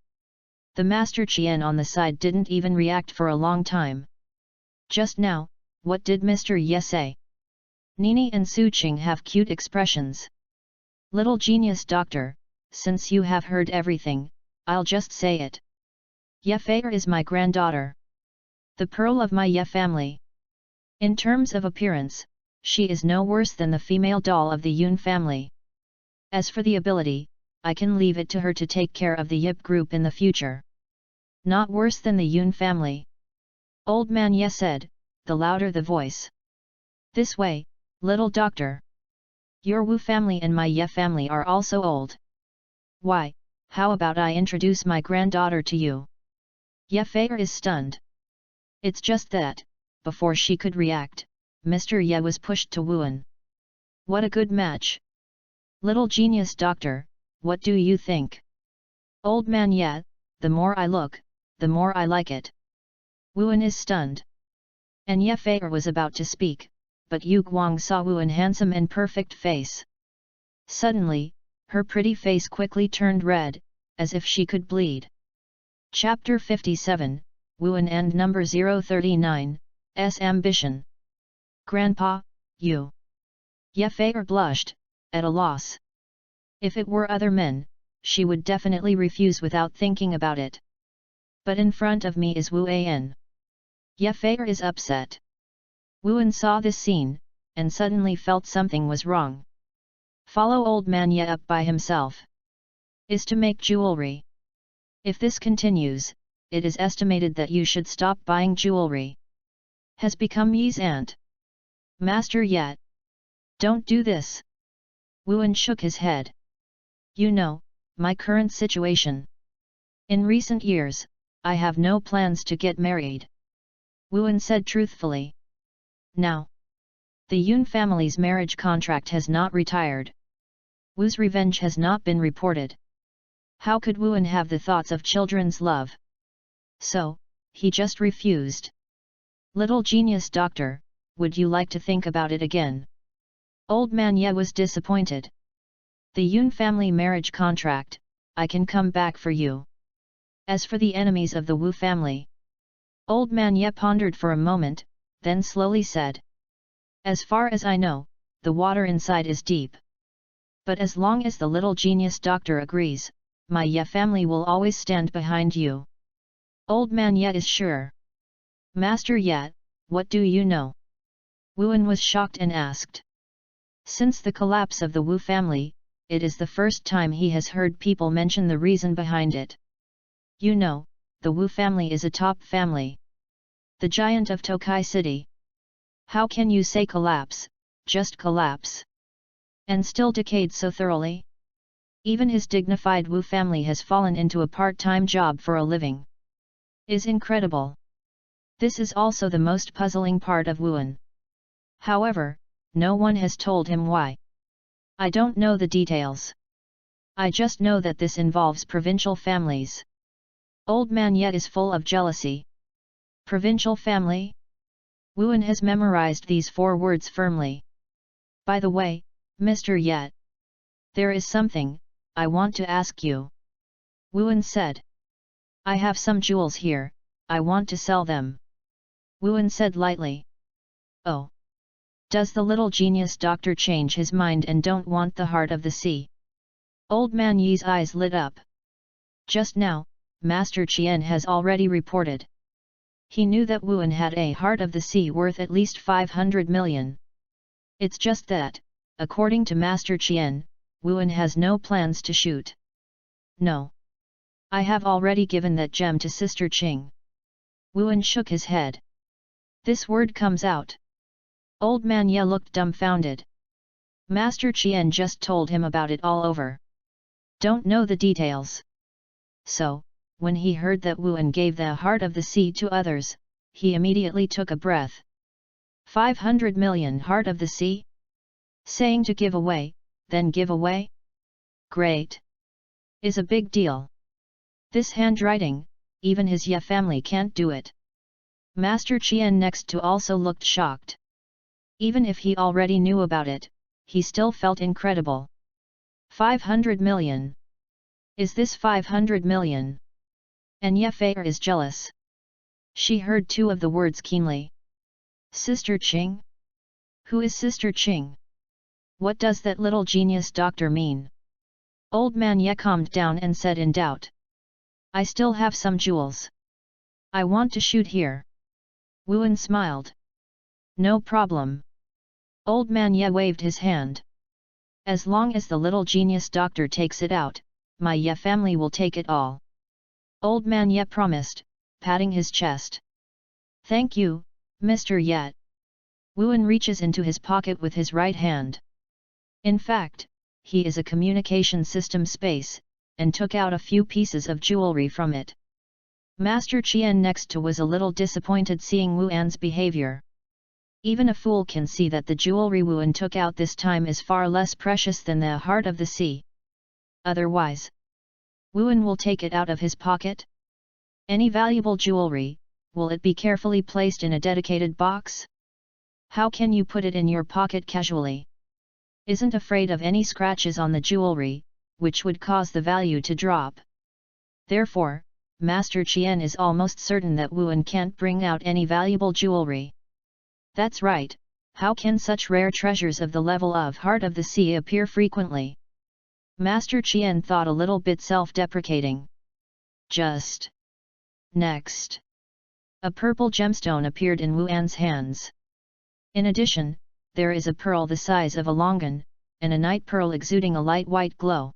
The Master Qian on the side didn't even react for a long time. Just now, what did Mr. Ye say? Nini and Su Qing have cute expressions. Little genius doctor, since you have heard everything, I'll just say it. Ye Fei is my granddaughter. The pearl of my Ye family. In terms of appearance, she is no worse than the female doll of the Yun family. As for the ability, I can leave it to her to take care of the Yip group in the future. Not worse than the Yun family. Old man Ye said, the louder the voice. This way, little doctor. Your Wu family and my Ye family are also old. Why, how about I introduce my granddaughter to you? Ye Fei is stunned. It's just that, before she could react, Mr. Ye was pushed to Wuan. What a good match! Little genius doctor, what do you think? Old man Ye, the more I look, the more I like it. Wuan is stunned. And Ye Fei was about to speak, but Yu Guang saw Wuan's handsome and perfect face. Suddenly, her pretty face quickly turned red, as if she could bleed. Chapter 57, Wuan and number 039, S Ambition. Grandpa, you. Ye Fei blushed, at a loss. If it were other men, she would definitely refuse without thinking about it. But in front of me is Wu An. Ye Fei is upset. Wuan saw this scene, and suddenly felt something was wrong. Follow old man Ye up by himself. Is to make jewelry. If this continues, it is estimated that you should stop buying jewelry. Has become Ye's aunt. Master Ye. Don't do this. Wuan shook his head. You know, my current situation. In recent years, I have no plans to get married. Wuan said truthfully. Now, the Yun family's marriage contract has not retired. Wu's revenge has not been reported. How could Wuan have the thoughts of children's love? So, he just refused. Little genius doctor, would you like to think about it again? Old man Ye was disappointed. The Yun family marriage contract, I can come back for you. As for the enemies of the Wu family. Old man Ye pondered for a moment, then slowly said. As far as I know, the water inside is deep. But as long as the little genius doctor agrees, my Ye family will always stand behind you. Old man Ye is sure. Master Ye, what do you know? Wuan was shocked and asked. Since the collapse of the Wu family, it is the first time he has heard people mention the reason behind it. You know, the Wu family is a top family. The giant of Tokai City. How can you say collapse, just collapse? And still decayed so thoroughly? Even his dignified Wu family has fallen into a part-time job for a living. Is incredible. This is also the most puzzling part of Wuan. However, no one has told him why. I don't know the details. I just know that this involves provincial families. Old man Ye is full of jealousy. Provincial family? Wuan has memorized these 4 words firmly. By the way, Mr. Ye. There is something I want to ask you. Wuan said. I have some jewels here, I want to sell them. Wuan said lightly. Oh. Does the little genius doctor change his mind and don't want the heart of the sea? Old man Ye's eyes lit up. Just now, Master Qian has already reported. He knew that Wuan had a heart of the sea worth at least 500 million. It's just that, according to Master Qian, Wuan has no plans to shoot. No. I have already given that gem to Sister Qing. Wuan shook his head. This word comes out. Old man Ye looked dumbfounded. Master Qian just told him about it all over. Don't know the details. So, when he heard that Wuan gave the heart of the sea to others, he immediately took a breath. 500 million heart of the sea? Saying to give away, then give away? Great! Is a big deal. This handwriting, even his Ye family can't do it. Master Qian next to also looked shocked. Even if he already knew about it, he still felt incredible. 500 million. Is this 500 million? And Ye Fei is jealous. She heard 2 of the words keenly. Sister Qing? Who is Sister Qing? What does that little genius doctor mean? Old man Ye calmed down and said in doubt. I still have some jewels. I want to shoot here. Wuan smiled. No problem. Old man Ye waved his hand. As long as the little genius doctor takes it out, my Ye family will take it all. Old man Ye promised, patting his chest. Thank you, Mr. Ye. Wuan reaches into his pocket with his right hand. In fact, he is a communication system space, and took out a few pieces of jewelry from it. Master Qian next to was a little disappointed seeing Wuan's behavior. Even a fool can see that the jewelry Wuan took out this time is far less precious than the heart of the sea. Otherwise, Wuan will take it out of his pocket? Any valuable jewelry, will it be carefully placed in a dedicated box? How can you put it in your pocket casually? Isn't afraid of any scratches on the jewelry, which would cause the value to drop. Therefore, Master Qian is almost certain that Wuan can't bring out any valuable jewelry. That's right, how can such rare treasures of the level of Heart of the Sea appear frequently? Master Qian thought a little bit self-deprecating. Just next, a purple gemstone appeared in Wuan's hands. In addition, there is a pearl the size of a longan, and a night pearl exuding a light white glow.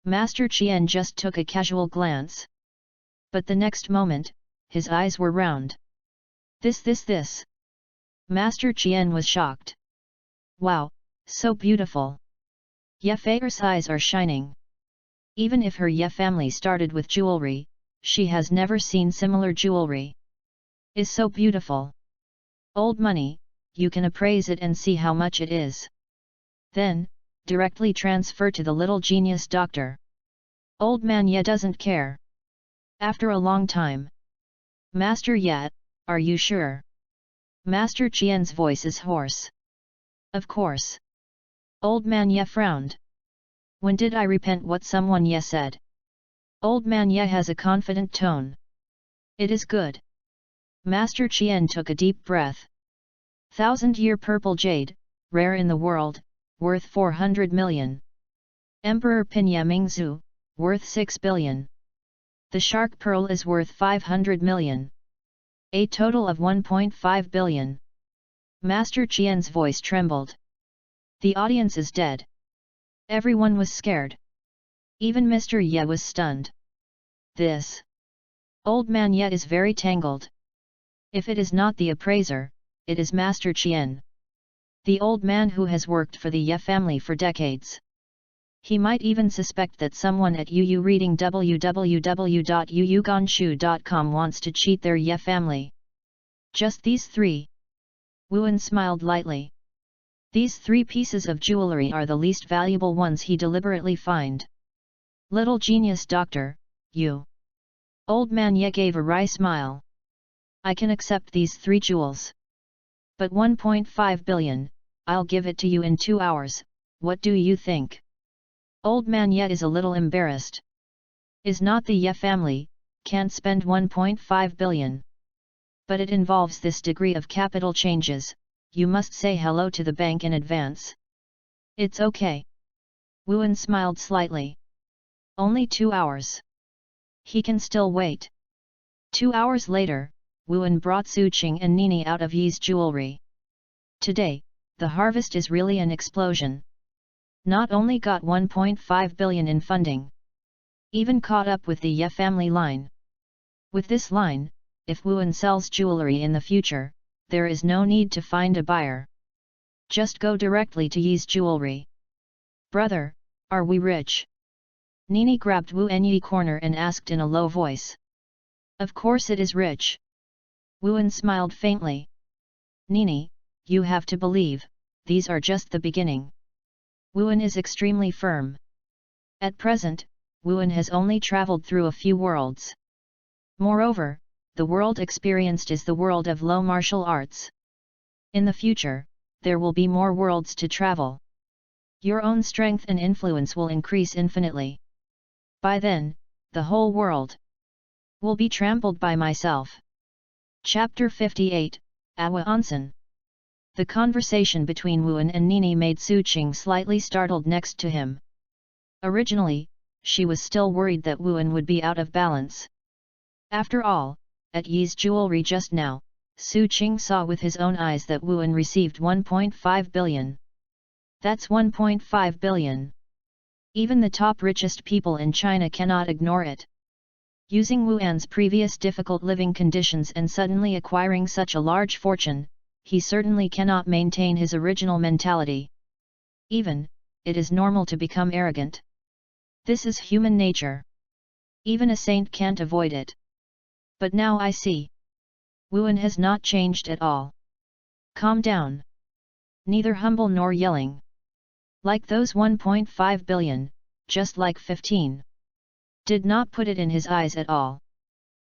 Master Qian just took a casual glance. But the next moment, his eyes were round. This. Master Qian was shocked. Wow, so beautiful. Ye Fei's eyes are shining. Even if her Ye family started with jewelry, she has never seen similar jewelry. Is so beautiful. Old money, you can appraise it and see how much it is. Then, directly transfer to the little genius doctor. Old man Ye doesn't care. After a long time. Master Ye, are you sure? Master Qian's voice is hoarse. Of course. Old man Ye frowned. When did I repent what someone Ye said? Old man Ye has a confident tone. It is good. Master Qian took a deep breath. 1,000-year purple jade, rare in the world, worth 400 million. Emperor Pinye Mingzhu, worth 6 billion. The shark pearl is worth 500 million. A total of 1.5 billion. Master Qian's voice trembled. The audience is dead. Everyone was scared. Even Mr. Ye was stunned. This old man Ye is very tangled. If it is not the appraiser, it is Master Qian. The old man who has worked for the Ye family for decades. He might even suspect that someone at UU reading www.uugonshu.com wants to cheat their Ye family. Just these three. Wuan smiled lightly. These 3 pieces of jewelry are the least valuable ones he deliberately find. Little genius doctor, you. Old man Ye gave a wry smile. I can accept these 3 jewels. But 1.5 billion, I'll give it to you in 2 hours, what do you think? Old man Ye is a little embarrassed. Is not the Ye family, can't spend 1.5 billion. But it involves this degree of capital changes, you must say hello to the bank in advance. It's okay. Wuan smiled slightly. Only 2 hours. He can still wait. 2 hours later, Wuan brought Su Qing and Nini out of Yi's jewelry. Today, the harvest is really an explosion. Not only got 1.5 billion in funding. Even caught up with the Ye family line. With this line, if Wuan sells jewelry in the future, there is no need to find a buyer. Just go directly to Yi's jewelry. Brother, are we rich? Nini grabbed Wu Enyi corner and asked in a low voice. Of course it is rich. Wuan smiled faintly. Nini, you have to believe, these are just the beginning. Wuan is extremely firm. At present, Wuan has only traveled through a few worlds. Moreover, the world experienced is the world of low martial arts. In the future, there will be more worlds to travel. Your own strength and influence will increase infinitely. By then, the whole world will be trampled by myself. Chapter 58, Awa Onsen. The conversation between Wuan and Nini made Su Qing slightly startled next to him. Originally, she was still worried that Wuan would be out of balance. After all, at Yi's jewelry just now, Su Qing saw with his own eyes that Wuan received 1.5 billion. That's 1.5 billion. Even the top richest people in China cannot ignore it. Using Wuan's previous difficult living conditions and suddenly acquiring such a large fortune, he certainly cannot maintain his original mentality. Even, it is normal to become arrogant. This is human nature. Even a saint can't avoid it. But now I see. Wuan has not changed at all. Calm down. Neither humble nor yelling. Like those 1.5 billion, just like 15. Did not put it in his eyes at all.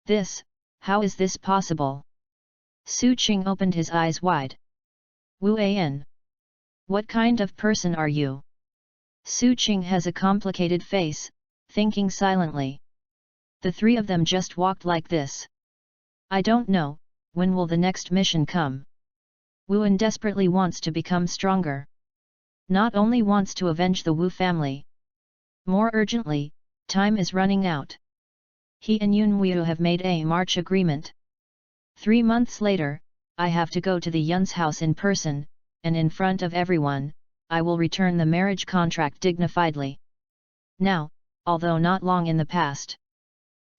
This, how is this possible? Su Qing opened his eyes wide. Wu An. What kind of person are you? Su Qing has a complicated face, thinking silently. The three of them just walked like this. I don't know, when will the next mission come? Wuan desperately wants to become stronger. Not only wants to avenge the Wu family. More urgently, time is running out. He and Yun Wu have made a march agreement. 3 months later, I have to go to the Yun's house in person, and in front of everyone, I will return the marriage contract dignifiedly. Now, although not long in the past.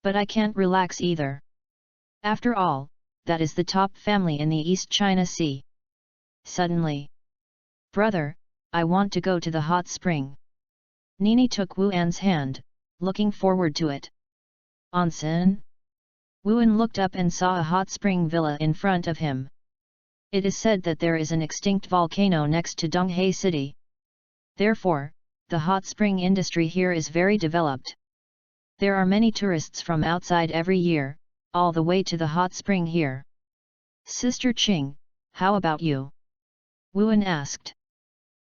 But I can't relax either. After all, that is the top family in the East China Sea. Suddenly. Brother, I want to go to the hot spring. Nini took Wuan's hand, looking forward to it. Onsen? Wuan looked up and saw a hot spring villa in front of him. It is said that there is an extinct volcano next to Donghai city. Therefore, the hot spring industry here is very developed. There are many tourists from outside every year, all the way to the hot spring here. Sister Qing, how about you? Wuan asked.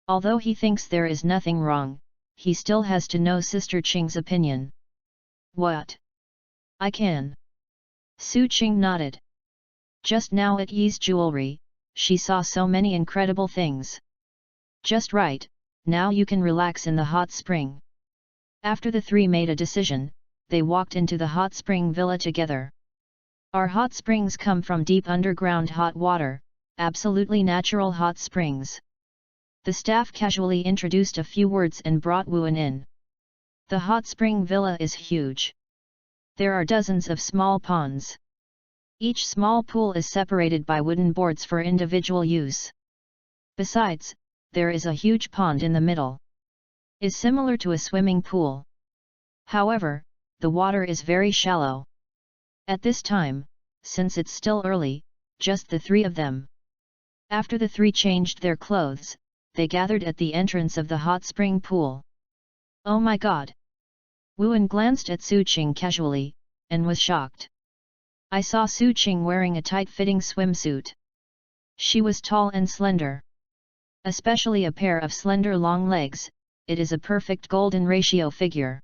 Although he thinks there is nothing wrong, he still has to know Sister Qing's opinion. What? I can. Su Qing nodded. Just now at Yi's jewelry, she saw so many incredible things. Just right, now you can relax in the hot spring. After the three made a decision, they walked into the hot spring villa together. Our hot springs come from deep underground hot water, absolutely natural hot springs. The staff casually introduced a few words and brought Wuan in. The hot spring villa is huge. There are dozens of small ponds. Each small pool is separated by wooden boards for individual use. Besides, there is a huge pond in the middle. Is similar to a swimming pool. However, the water is very shallow. At this time, since it's still early, just the three of them. After the three changed their clothes, they gathered at the entrance of the hot spring pool. Oh my god! Wuan glanced at Su Qing casually, and was shocked. I saw Su Qing wearing a tight-fitting swimsuit. She was tall and slender. Especially a pair of slender long legs, it is a perfect golden ratio figure.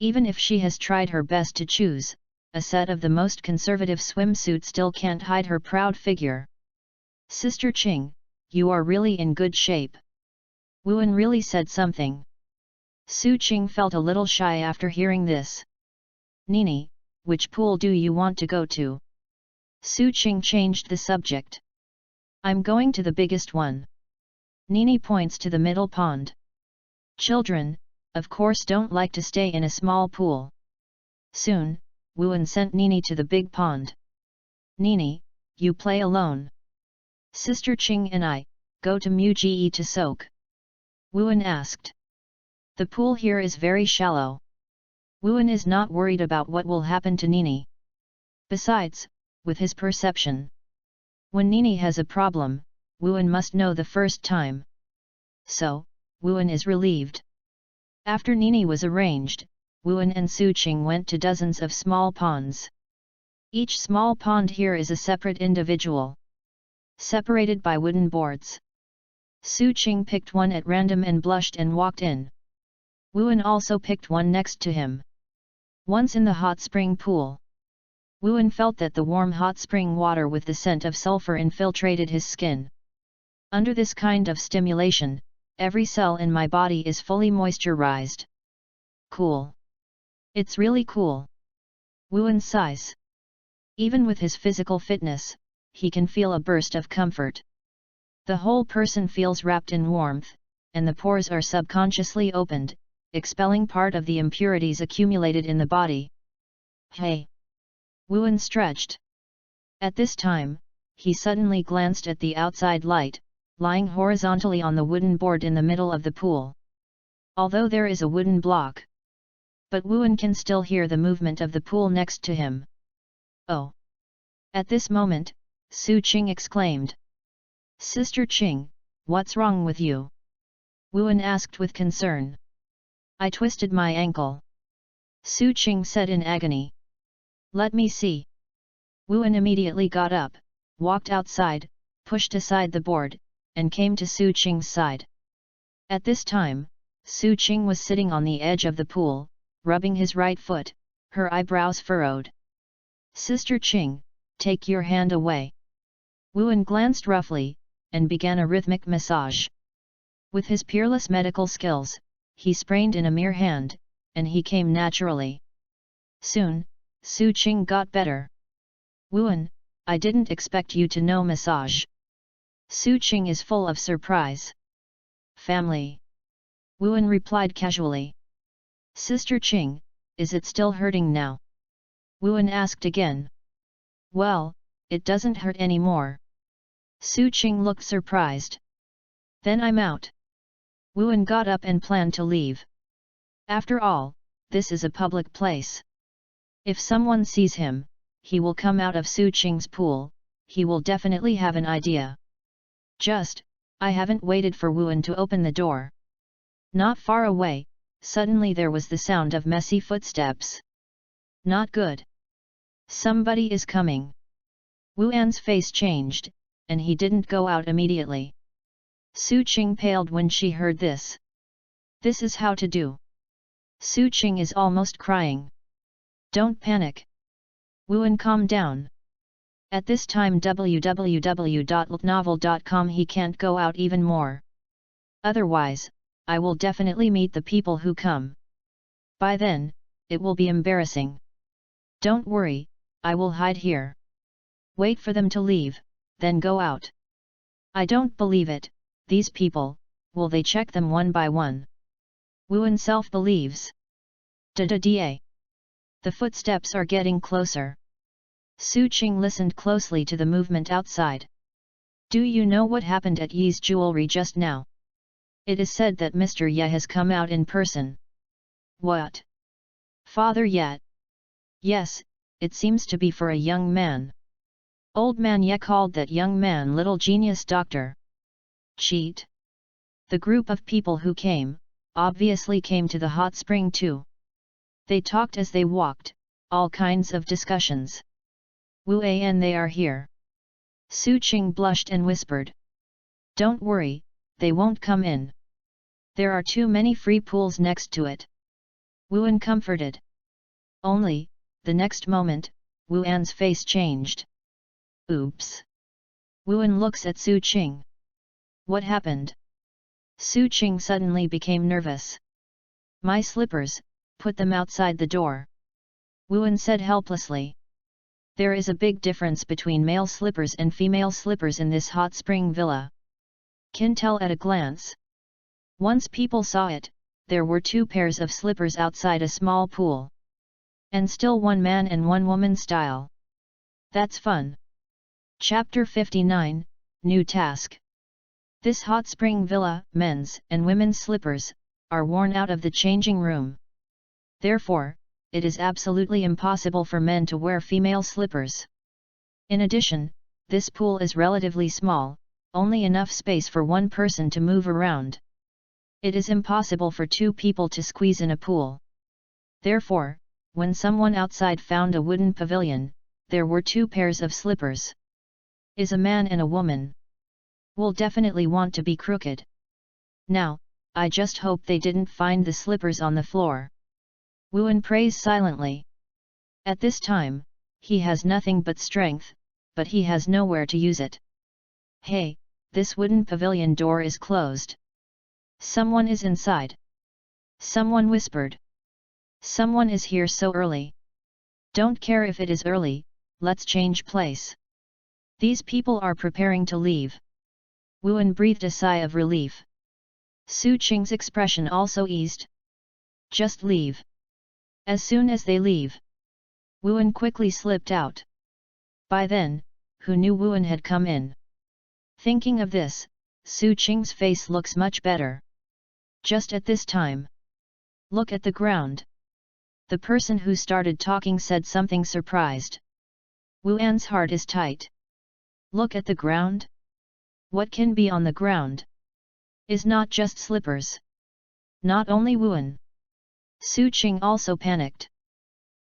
Even if she has tried her best to choose, a set of the most conservative swimsuit still can't hide her proud figure. Sister Qing, you are really in good shape. Wuan really said something. Su Qing felt a little shy after hearing this. Nini, which pool do you want to go to? Su Qing changed the subject. I'm going to the biggest one. Nini points to the middle pond. Children, of course, don't like to stay in a small pool. Soon, Wuan sent Nini to the big pond. Nini, you play alone. Sister Qing and I, go to Muji to soak. Wuan asked. The pool here is very shallow. Wuan is not worried about what will happen to Nini. Besides, with his perception, when Nini has a problem, Wuan must know the first time. So, Wuan is relieved. After Nini was arranged, Wuan and Su Qing went to dozens of small ponds. Each small pond here is a separate individual, separated by wooden boards. Su Qing picked one at random and blushed and walked in. Wuan also picked one next to him. Once in the hot spring pool, Wuan felt that the warm hot spring water with the scent of sulfur infiltrated his skin. Under this kind of stimulation, every cell in my body is fully moisturized. Cool. It's really cool. Wuan sighs. Even with his physical fitness, he can feel a burst of comfort. The whole person feels wrapped in warmth, and the pores are subconsciously opened, expelling part of the impurities accumulated in the body. Hey! Wuan stretched. At this time, he suddenly glanced at the outside light, lying horizontally on the wooden board in the middle of the pool. Although there is a wooden block, but Wuan can still hear the movement of the pool next to him. Oh! At this moment, Su Qing exclaimed. Sister Qing, what's wrong with you? Wuan asked with concern. I twisted my ankle. Su Qing said in agony. Let me see. Wuan immediately got up, walked outside, pushed aside the board, and came to Su Qing's side. At this time, Su Qing was sitting on the edge of the pool, rubbing his right foot, her eyebrows furrowed. Sister Qing, take your hand away. Wuan glanced roughly, and began a rhythmic massage. With his peerless medical skills, he sprained in a mere hand, and he came naturally. Soon, Su Qing got better. Wuan, I didn't expect you to know massage. Su Qing is full of surprise. Family. Wuan replied casually. Sister Qing, is it still hurting now? Wuan asked again. Well, it doesn't hurt anymore. Su Qing looked surprised. Then I'm out. Wuan got up and planned to leave. After all, this is a public place. If someone sees him, he will come out of Su Qing's pool, he will definitely have an idea. I haven't waited for Wuan to open the door. Not far away, suddenly there was the sound of messy footsteps. Not good. Somebody is coming. Wuan's face changed, and he didn't go out immediately. Su Qing paled when she heard this. This is how to do. Su Qing is almost crying. Don't panic. Wuan, calm down. At this time www.novel.com he can't go out even more. Otherwise, I will definitely meet the people who come. By then, it will be embarrassing. Don't worry, I will hide here. Wait for them to leave, then go out. I don't believe it, these people, will they check them one by one? Wuan self-believes. Da-da-da. The footsteps are getting closer. Su Qing listened closely to the movement outside. Do you know what happened at Yi's jewelry just now? It is said that Mr. Ye has come out in person. What? Father Ye? Yes, it seems to be for a young man. Old man Ye called that young man little genius doctor. Cheat? The group of people who came, obviously came to the hot spring too. They talked as they walked, all kinds of discussions. Wu An, they are here. Su Qing blushed and whispered. Don't worry, they won't come in. There are too many free pools next to it. Wuan comforted. Only, the next moment, Wuan's face changed. Oops. Wuan looks at Su Qing. What happened? Su Qing suddenly became nervous. My slippers, put them outside the door. Wuan said helplessly. There is a big difference between male slippers and female slippers in this hot spring villa. Can tell at a glance. Once people saw it, there were 2 pairs of slippers outside a small pool. And still one man and one woman style. That's fun. Chapter 59, New Task. This hot spring villa, men's and women's slippers, are worn out of the changing room. Therefore, it is absolutely impossible for men to wear female slippers. In addition, this pool is relatively small, only enough space for one person to move around. It is impossible for 2 people to squeeze in a pool. Therefore, when someone outside found a wooden pavilion, there were 2 pairs of slippers. Is a man and a woman. Will definitely want to be crooked. Now, I just hope they didn't find the slippers on the floor. Wuan prays silently. At this time, he has nothing but strength, but he has nowhere to use it. Hey, this wooden pavilion door is closed. Someone is inside. Someone whispered. Someone is here so early. Don't care if it is early, let's change place. These people are preparing to leave. Wuan breathed a sigh of relief. Su Qing's expression also eased. Just leave. As soon as they leave. Wuan quickly slipped out. By then, who knew Wuan had come in? Thinking of this, Su Qing's face looks much better. Just at this time. Look at the ground. The person who started talking said something surprised. Wuan's heart is tight. Look at the ground? What can be on the ground? Is not just slippers. Not only Wuan. Su Qing also panicked.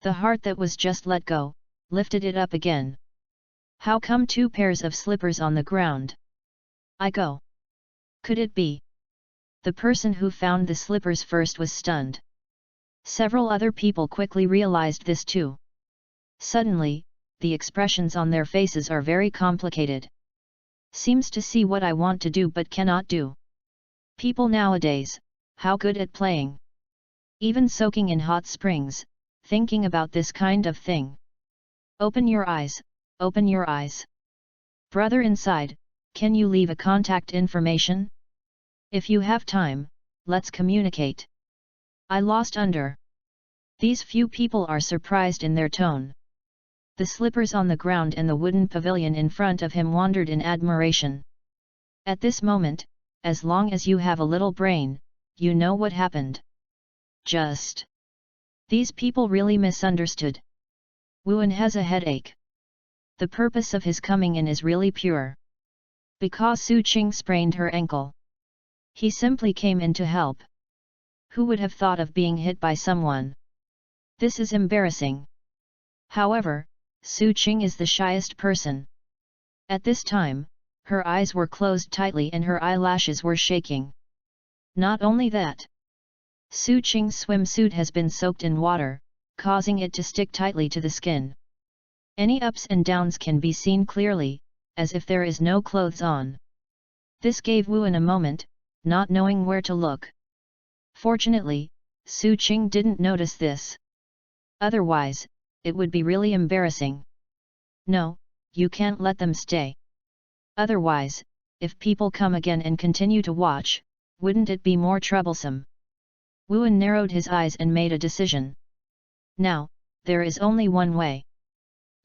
The heart that was just let go, lifted it up again. How come 2 pairs of slippers on the ground? I go. Could it be? The person who found the slippers first was stunned. Several other people quickly realized this too. Suddenly, the expressions on their faces are very complicated. Seems to see what I want to do but cannot do. People nowadays, how good at playing. Even soaking in hot springs, thinking about this kind of thing. Open your eyes, open your eyes. Brother inside, can you leave a contact information? If you have time, let's communicate. I lost under. These few people are surprised in their tone. The slippers on the ground and the wooden pavilion in front of him wandered in admiration. At this moment, as long as you have a little brain, you know what happened. Just. These people really misunderstood. Wuan has a headache. The purpose of his coming in is really pure. Because Su Qing sprained her ankle. He simply came in to help. Who would have thought of being hit by someone? This is embarrassing. However, Su Qing is the shyest person. At this time, her eyes were closed tightly and her eyelashes were shaking. Not only that. Su Qing's swimsuit has been soaked in water, causing it to stick tightly to the skin. Any ups and downs can be seen clearly, as if there is no clothes on. This gave Wuan a moment, not knowing where to look. Fortunately, Su Qing didn't notice this. Otherwise, it would be really embarrassing. No, you can't let them stay. Otherwise, if people come again and continue to watch, wouldn't it be more troublesome? Wuan narrowed his eyes and made a decision. Now, there is only one way.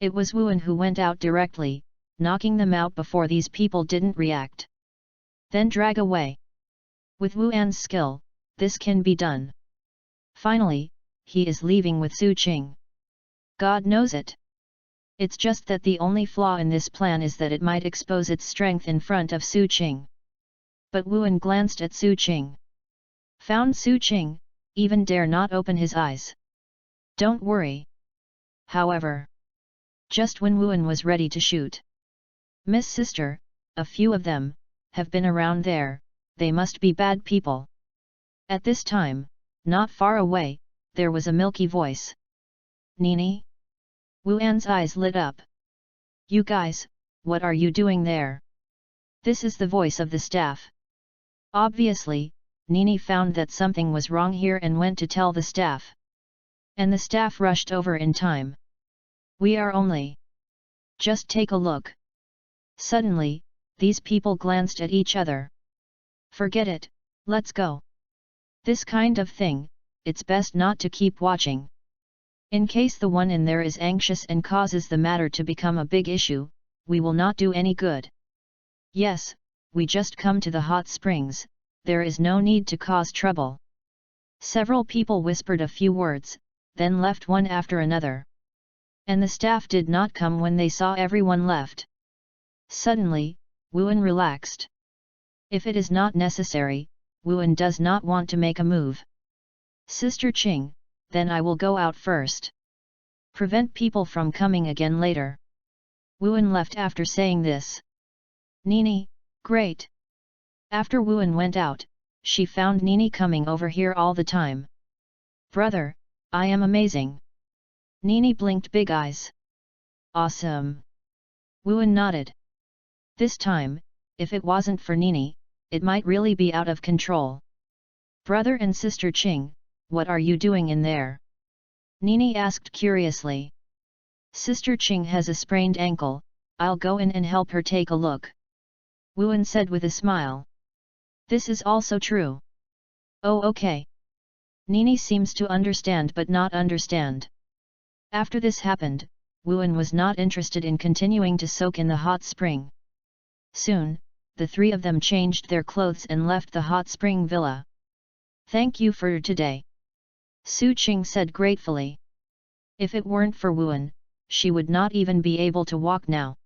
It was Wuan who went out directly, knocking them out before these people didn't react. Then drag away. With Wuan's skill, this can be done. Finally, he is leaving with Su Qing. God knows it. It's just that the only flaw in this plan is that it might expose its strength in front of Su Qing. But Wuan glanced at Su Qing. Found Su Qing, even dare not open his eyes. Don't worry. However, just when Wuan was ready to shoot. Miss Sister, a few of them, have been around there, they must be bad people. At this time, not far away, there was a milky voice. Nini? Wuan's eyes lit up. You guys, what are you doing there? This is the voice of the staff. Obviously, Nini found that something was wrong here and went to tell the staff. And the staff rushed over in time. We are only. Just take a look. Suddenly, these people glanced at each other. Forget it, let's go. This kind of thing, it's best not to keep watching. In case the one in there is anxious and causes the matter to become a big issue, we will not do any good. Yes, we just come to the hot springs, there is no need to cause trouble. Several people whispered a few words, then left one after another. And the staff did not come when they saw everyone left. Suddenly, Wuan relaxed. If it is not necessary, Wuan does not want to make a move. Sister Qing, then I will go out first. Prevent people from coming again later. Wuan left after saying this. Nini, great. After Wuan went out, she found Nini coming over here all the time. Brother, I am amazing. Nini blinked big eyes. Awesome. Wuan nodded. This time, if it wasn't for Nini, it might really be out of control. Brother and Sister Qing, what are you doing in there? Nini asked curiously. Sister Qing has a sprained ankle, I'll go in and help her take a look. Wuan said with a smile. This is also true. Oh okay. Nini seems to understand but not understand. After this happened, Wuan was not interested in continuing to soak in the hot spring. Soon, the three of them changed their clothes and left the hot spring villa. "Thank you for today," Su Qing said gratefully. If it weren't for Wuan, she would not even be able to walk now.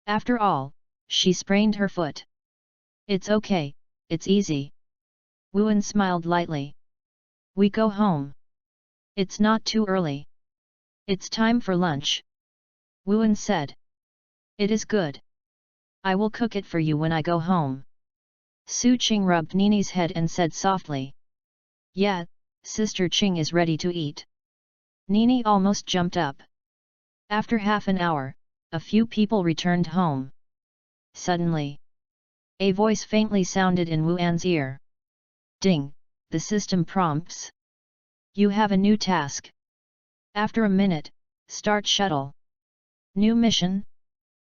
After all, she sprained her foot. "It's okay, it's easy." Wuan smiled lightly. "We go home. It's not too early. It's time for lunch," Wuan said. "It is good. I will cook it for you when I go home." Su Qing rubbed Nini's head and said softly. "Yeah, Sister Qing is ready to eat." Nini almost jumped up. After half an hour, a few people returned home. Suddenly, a voice faintly sounded in Wuan's ear. "Ding, the system prompts. You have a new task. After a minute, start shuttle. New mission?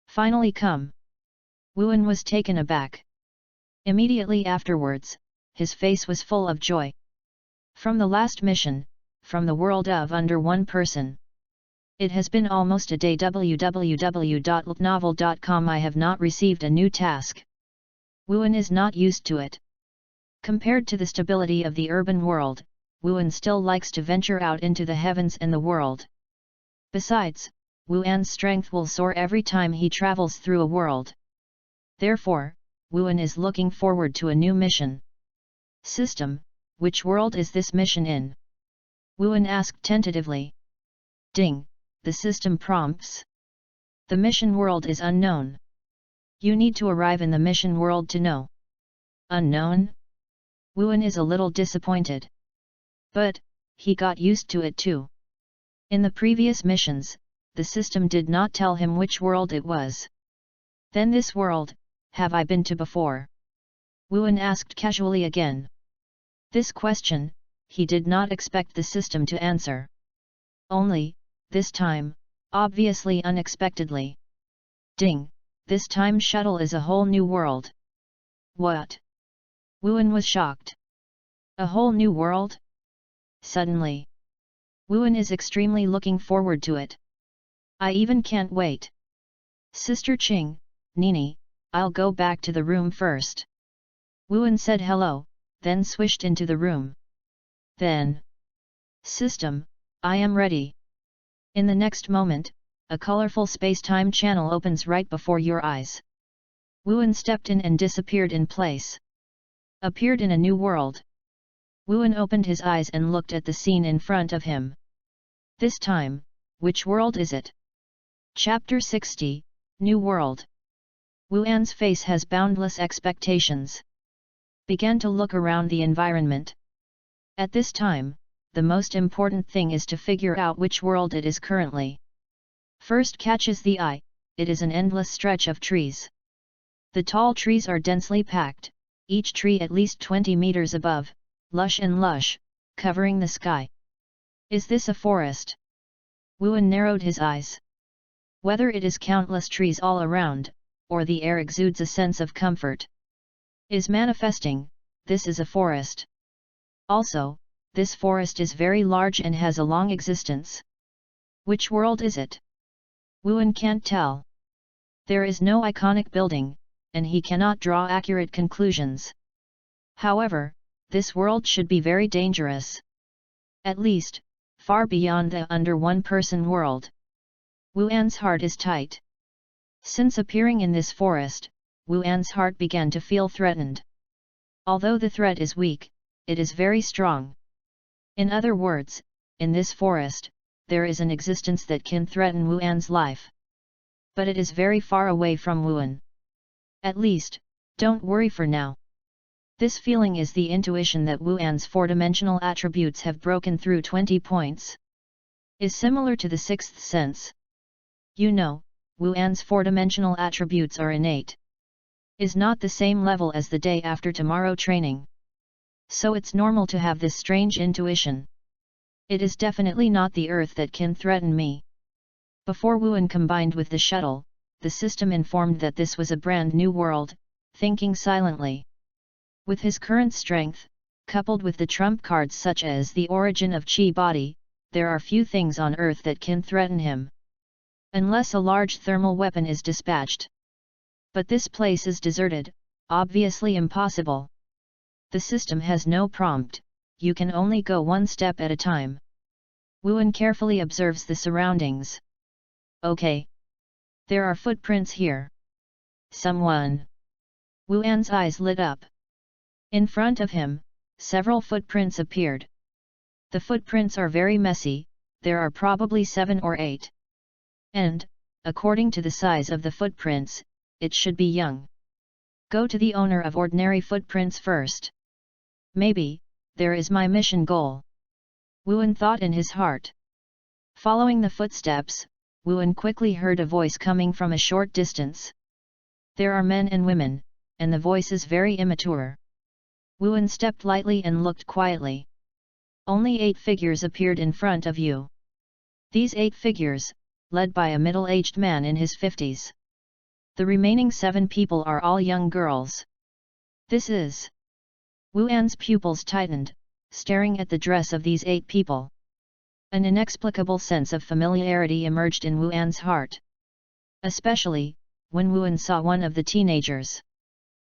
Finally come." Wuan was taken aback. Immediately afterwards, his face was full of joy. From the last mission, from the world of under one person. "It has been almost a day. www.novel.com. I have not received a new task." Wuan is not used to it. Compared to the stability of the urban world, Wuan still likes to venture out into the heavens and the world. Besides, Wuan's strength will soar every time he travels through a world. Therefore, Wuan is looking forward to a new mission. "System, which world is this mission in?" Wuan asked tentatively. "Ding, the system prompts. The mission world is unknown. You need to arrive in the mission world to know." "Unknown?" Wuan is a little disappointed. But, he got used to it too. In the previous missions, the system did not tell him which world it was. "Then this world, have I been to before?" Wuan asked casually again. This question, he did not expect the system to answer. Only, this time, obviously unexpectedly. "Ding, this time shuttle is a whole new world." "What?" Wuan was shocked. "A whole new world?" Suddenly. Wuan is extremely looking forward to it. "I even can't wait." "Sister Qing, Nini, I'll go back to the room first." Wuan said hello, then swished into the room. Then, "System, I am ready." In the next moment, a colorful space-time channel opens right before your eyes. Wuan stepped in and disappeared in place. Appeared in a new world. Wuan opened his eyes and looked at the scene in front of him. This time, which world is it? Chapter 60, New World. Wuan's face has boundless expectations. Began to look around the environment. At this time, the most important thing is to figure out which world it is currently. First catches the eye, it is an endless stretch of trees. The tall trees are densely packed, each tree at least 20 meters above, lush and lush, covering the sky. Is this a forest? Wuan narrowed his eyes. Whether it is countless trees all around, or the air exudes a sense of comfort, is manifesting, this is a forest. Also, this forest is very large and has a long existence. Which world is it? Wuan can't tell. There is no iconic building, and he cannot draw accurate conclusions. However, this world should be very dangerous. At least, far beyond the under one-person world. Wuan's heart is tight. Since appearing in this forest, Wuan's heart began to feel threatened. Although the threat is weak, it is very strong. In other words, in this forest, there is an existence that can threaten Wuan's life. But it is very far away from Wuan. At least, don't worry for now. This feeling is the intuition that Wuan's four-dimensional attributes have broken through 20 points. Is similar to the sixth sense. You know, Wuan's four-dimensional attributes are innate. Is not the same level as the day after tomorrow training. So it's normal to have this strange intuition. It is definitely not the Earth that can threaten me. Before Wuan combined with the shuttle, the system informed that this was a brand new world, thinking silently. With his current strength, coupled with the trump cards such as the origin of Qi body, there are few things on earth that can threaten him. Unless a large thermal weapon is dispatched. But this place is deserted, obviously impossible. The system has no prompt, you can only go one step at a time. Wuan carefully observes the surroundings. Okay. There are footprints here. Someone. Wuan's eyes lit up. In front of him, several footprints appeared. The footprints are very messy, there are probably 7 or 8. And, according to the size of the footprints, it should be young. Go to the owner of ordinary footprints first. Maybe, there is my mission goal. Wuan thought in his heart. Following the footsteps, Wuan quickly heard a voice coming from a short distance. There are men and women, and the voice is very immature. Wuan stepped lightly and looked quietly. Only 8 figures appeared in front of you. These 8 figures, led by a middle-aged man in his 50s. The remaining 7 people are all young girls. This is... Wuan's pupils tightened, staring at the dress of these 8 people. An inexplicable sense of familiarity emerged in Wuan's heart. Especially, when Wuan saw one of the teenagers.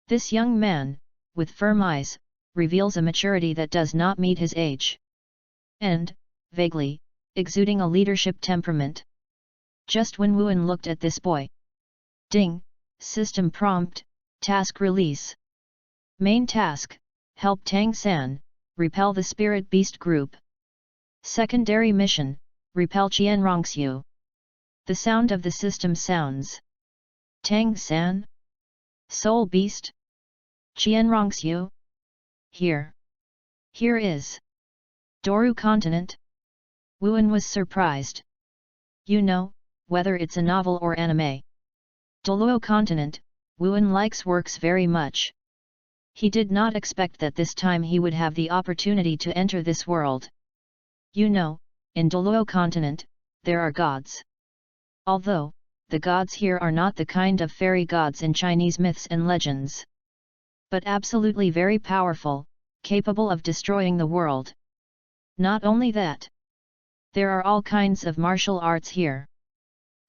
This young man, with firm eyes, reveals a maturity that does not meet his age. And, vaguely, exuding a leadership temperament. Just when Wuan looked at this boy. Ding! System prompt, task release. Main task, help Tang San, repel the spirit beast group. Secondary mission, repel Qianrongxiu. The sound of the system sounds. Tang San? Soul beast? Qianrongxiu? Here. Here is. Doru continent? Wuan was surprised. You know, whether it's a novel or anime. Doluo continent, Wuan likes works very much. He did not expect that this time he would have the opportunity to enter this world. You know, in Doluo continent, there are gods. Although, the gods here are not the kind of fairy gods in Chinese myths and legends. But absolutely very powerful, capable of destroying the world. Not only that. There are all kinds of martial arts here.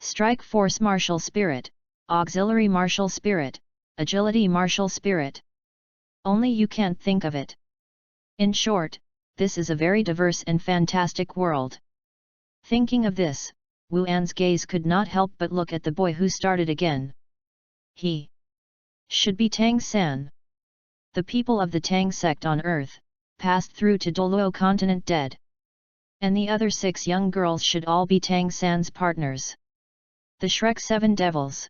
Strike force martial spirit, auxiliary martial spirit, agility martial spirit. Only you can't think of it. In short, this is a very diverse and fantastic world. Thinking of this, Wuan's gaze could not help but look at the boy who started again. He should be Tang San. The people of the Tang sect on Earth, passed through to Doluo continent dead. And the other 6 young girls should all be Tang San's partners. The Shrek 7 Devils.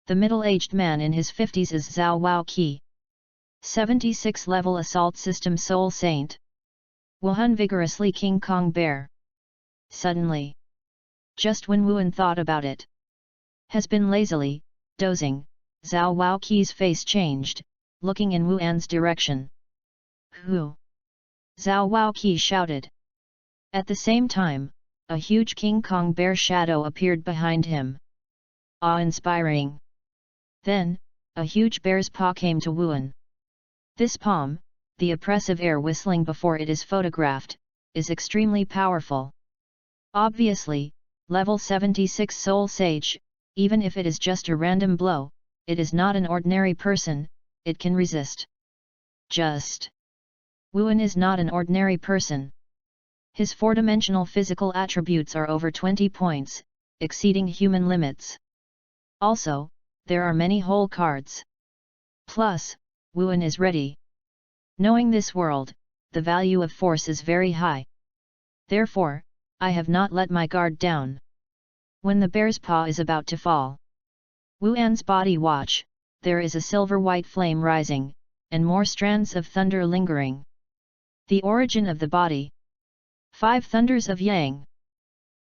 The middle-aged man in his 50s is Zhao Waoqi. 76 level assault system soul saint. Wuhan vigorously King Kong bear. Suddenly. Just when Wuan thought about it. Has been lazily, dozing, Zhao Waoqi's face changed, looking in Wuan's direction. Who? Zhao Waoqi shouted. At the same time, a huge King Kong bear shadow appeared behind him. Awe-inspiring. Then, a huge bear's paw came to Wuan. This palm, the oppressive air whistling before it is photographed, is extremely powerful. Obviously, level 76 Soul Sage, even if it is just a random blow, it is not an ordinary person, it can resist. Just. Wuan is not an ordinary person. His 4-dimensional physical attributes are over 20 points, exceeding human limits. Also, there are many whole cards. Plus, Wuan is ready. Knowing this world, the value of force is very high. Therefore, I have not let my guard down. When the bear's paw is about to fall. Wuan's body watch, there is a silver-white flame rising, and more strands of thunder lingering. The origin of the body. 5 thunders of Yang.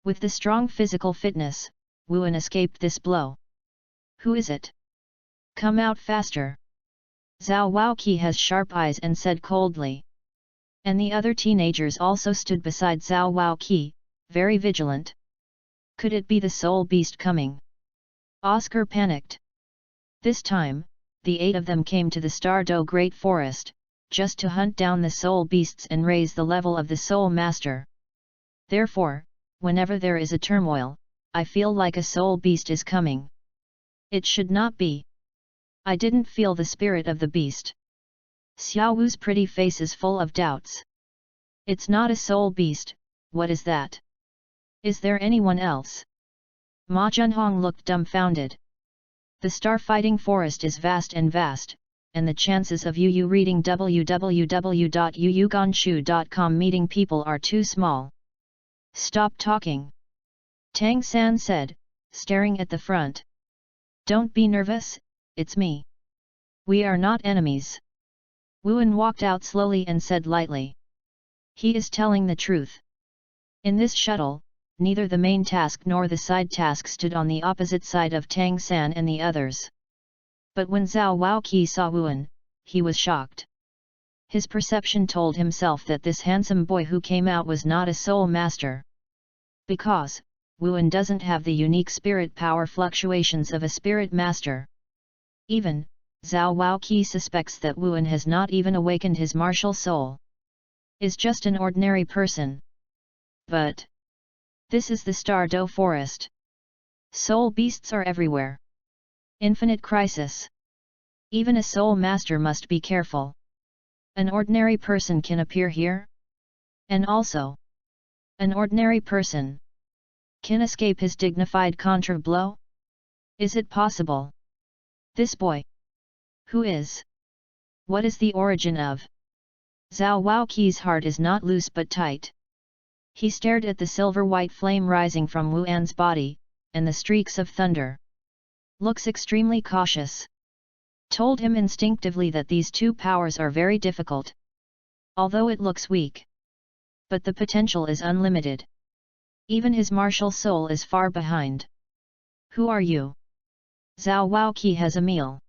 With the strong physical fitness, Wuan escaped this blow. Who is it? Come out faster. Zhao Waoqi has sharp eyes and said coldly. And the other teenagers also stood beside Zhao Waoqi, very vigilant. Could it be the soul beast coming? Oscar panicked. This time, the 8 of them came to the Star-Do Great Forest, just to hunt down the soul beasts and raise the level of the soul master. Therefore, whenever there is a turmoil, I feel like a soul beast is coming. It should not be. I didn't feel the spirit of the beast. Xiao Wu's pretty face is full of doubts. It's not a soul beast, what is that? Is there anyone else? Ma Junhong looked dumbfounded. The starfighting forest is vast, and the chances of you reading www.yuyuganshu.com meeting people are too small. Stop talking. Tang San said, staring at the front. Don't be nervous, it's me. We are not enemies. Wuan walked out slowly and said lightly. He is telling the truth. In this shuttle, neither the main task nor the side task stood on the opposite side of Tang San and the others. But when Zhao Waoqi saw Wuan, he was shocked. His perception told himself that this handsome boy who came out was not a soul master. Because, Wuan doesn't have the unique spirit power fluctuations of a spirit master. Even, Zhao Waoqi suspects that Wuan has not even awakened his martial soul. Is just an ordinary person. But this is the Star Do Forest. Soul beasts are everywhere. Infinite crisis. Even a soul master must be careful. An ordinary person can appear here? And also, an ordinary person can escape his dignified contra blow? Is it possible? This boy. Who is? What is the origin of? Zhao Waoqi's heart is not loose but tight. He stared at the silver-white flame rising from Wuan's body, and the streaks of thunder. Looks extremely cautious. Told him instinctively that these two powers are very difficult. Although it looks weak. But the potential is unlimited. Even his martial soul is far behind. Who are you? Zhao Waoqi has a meal.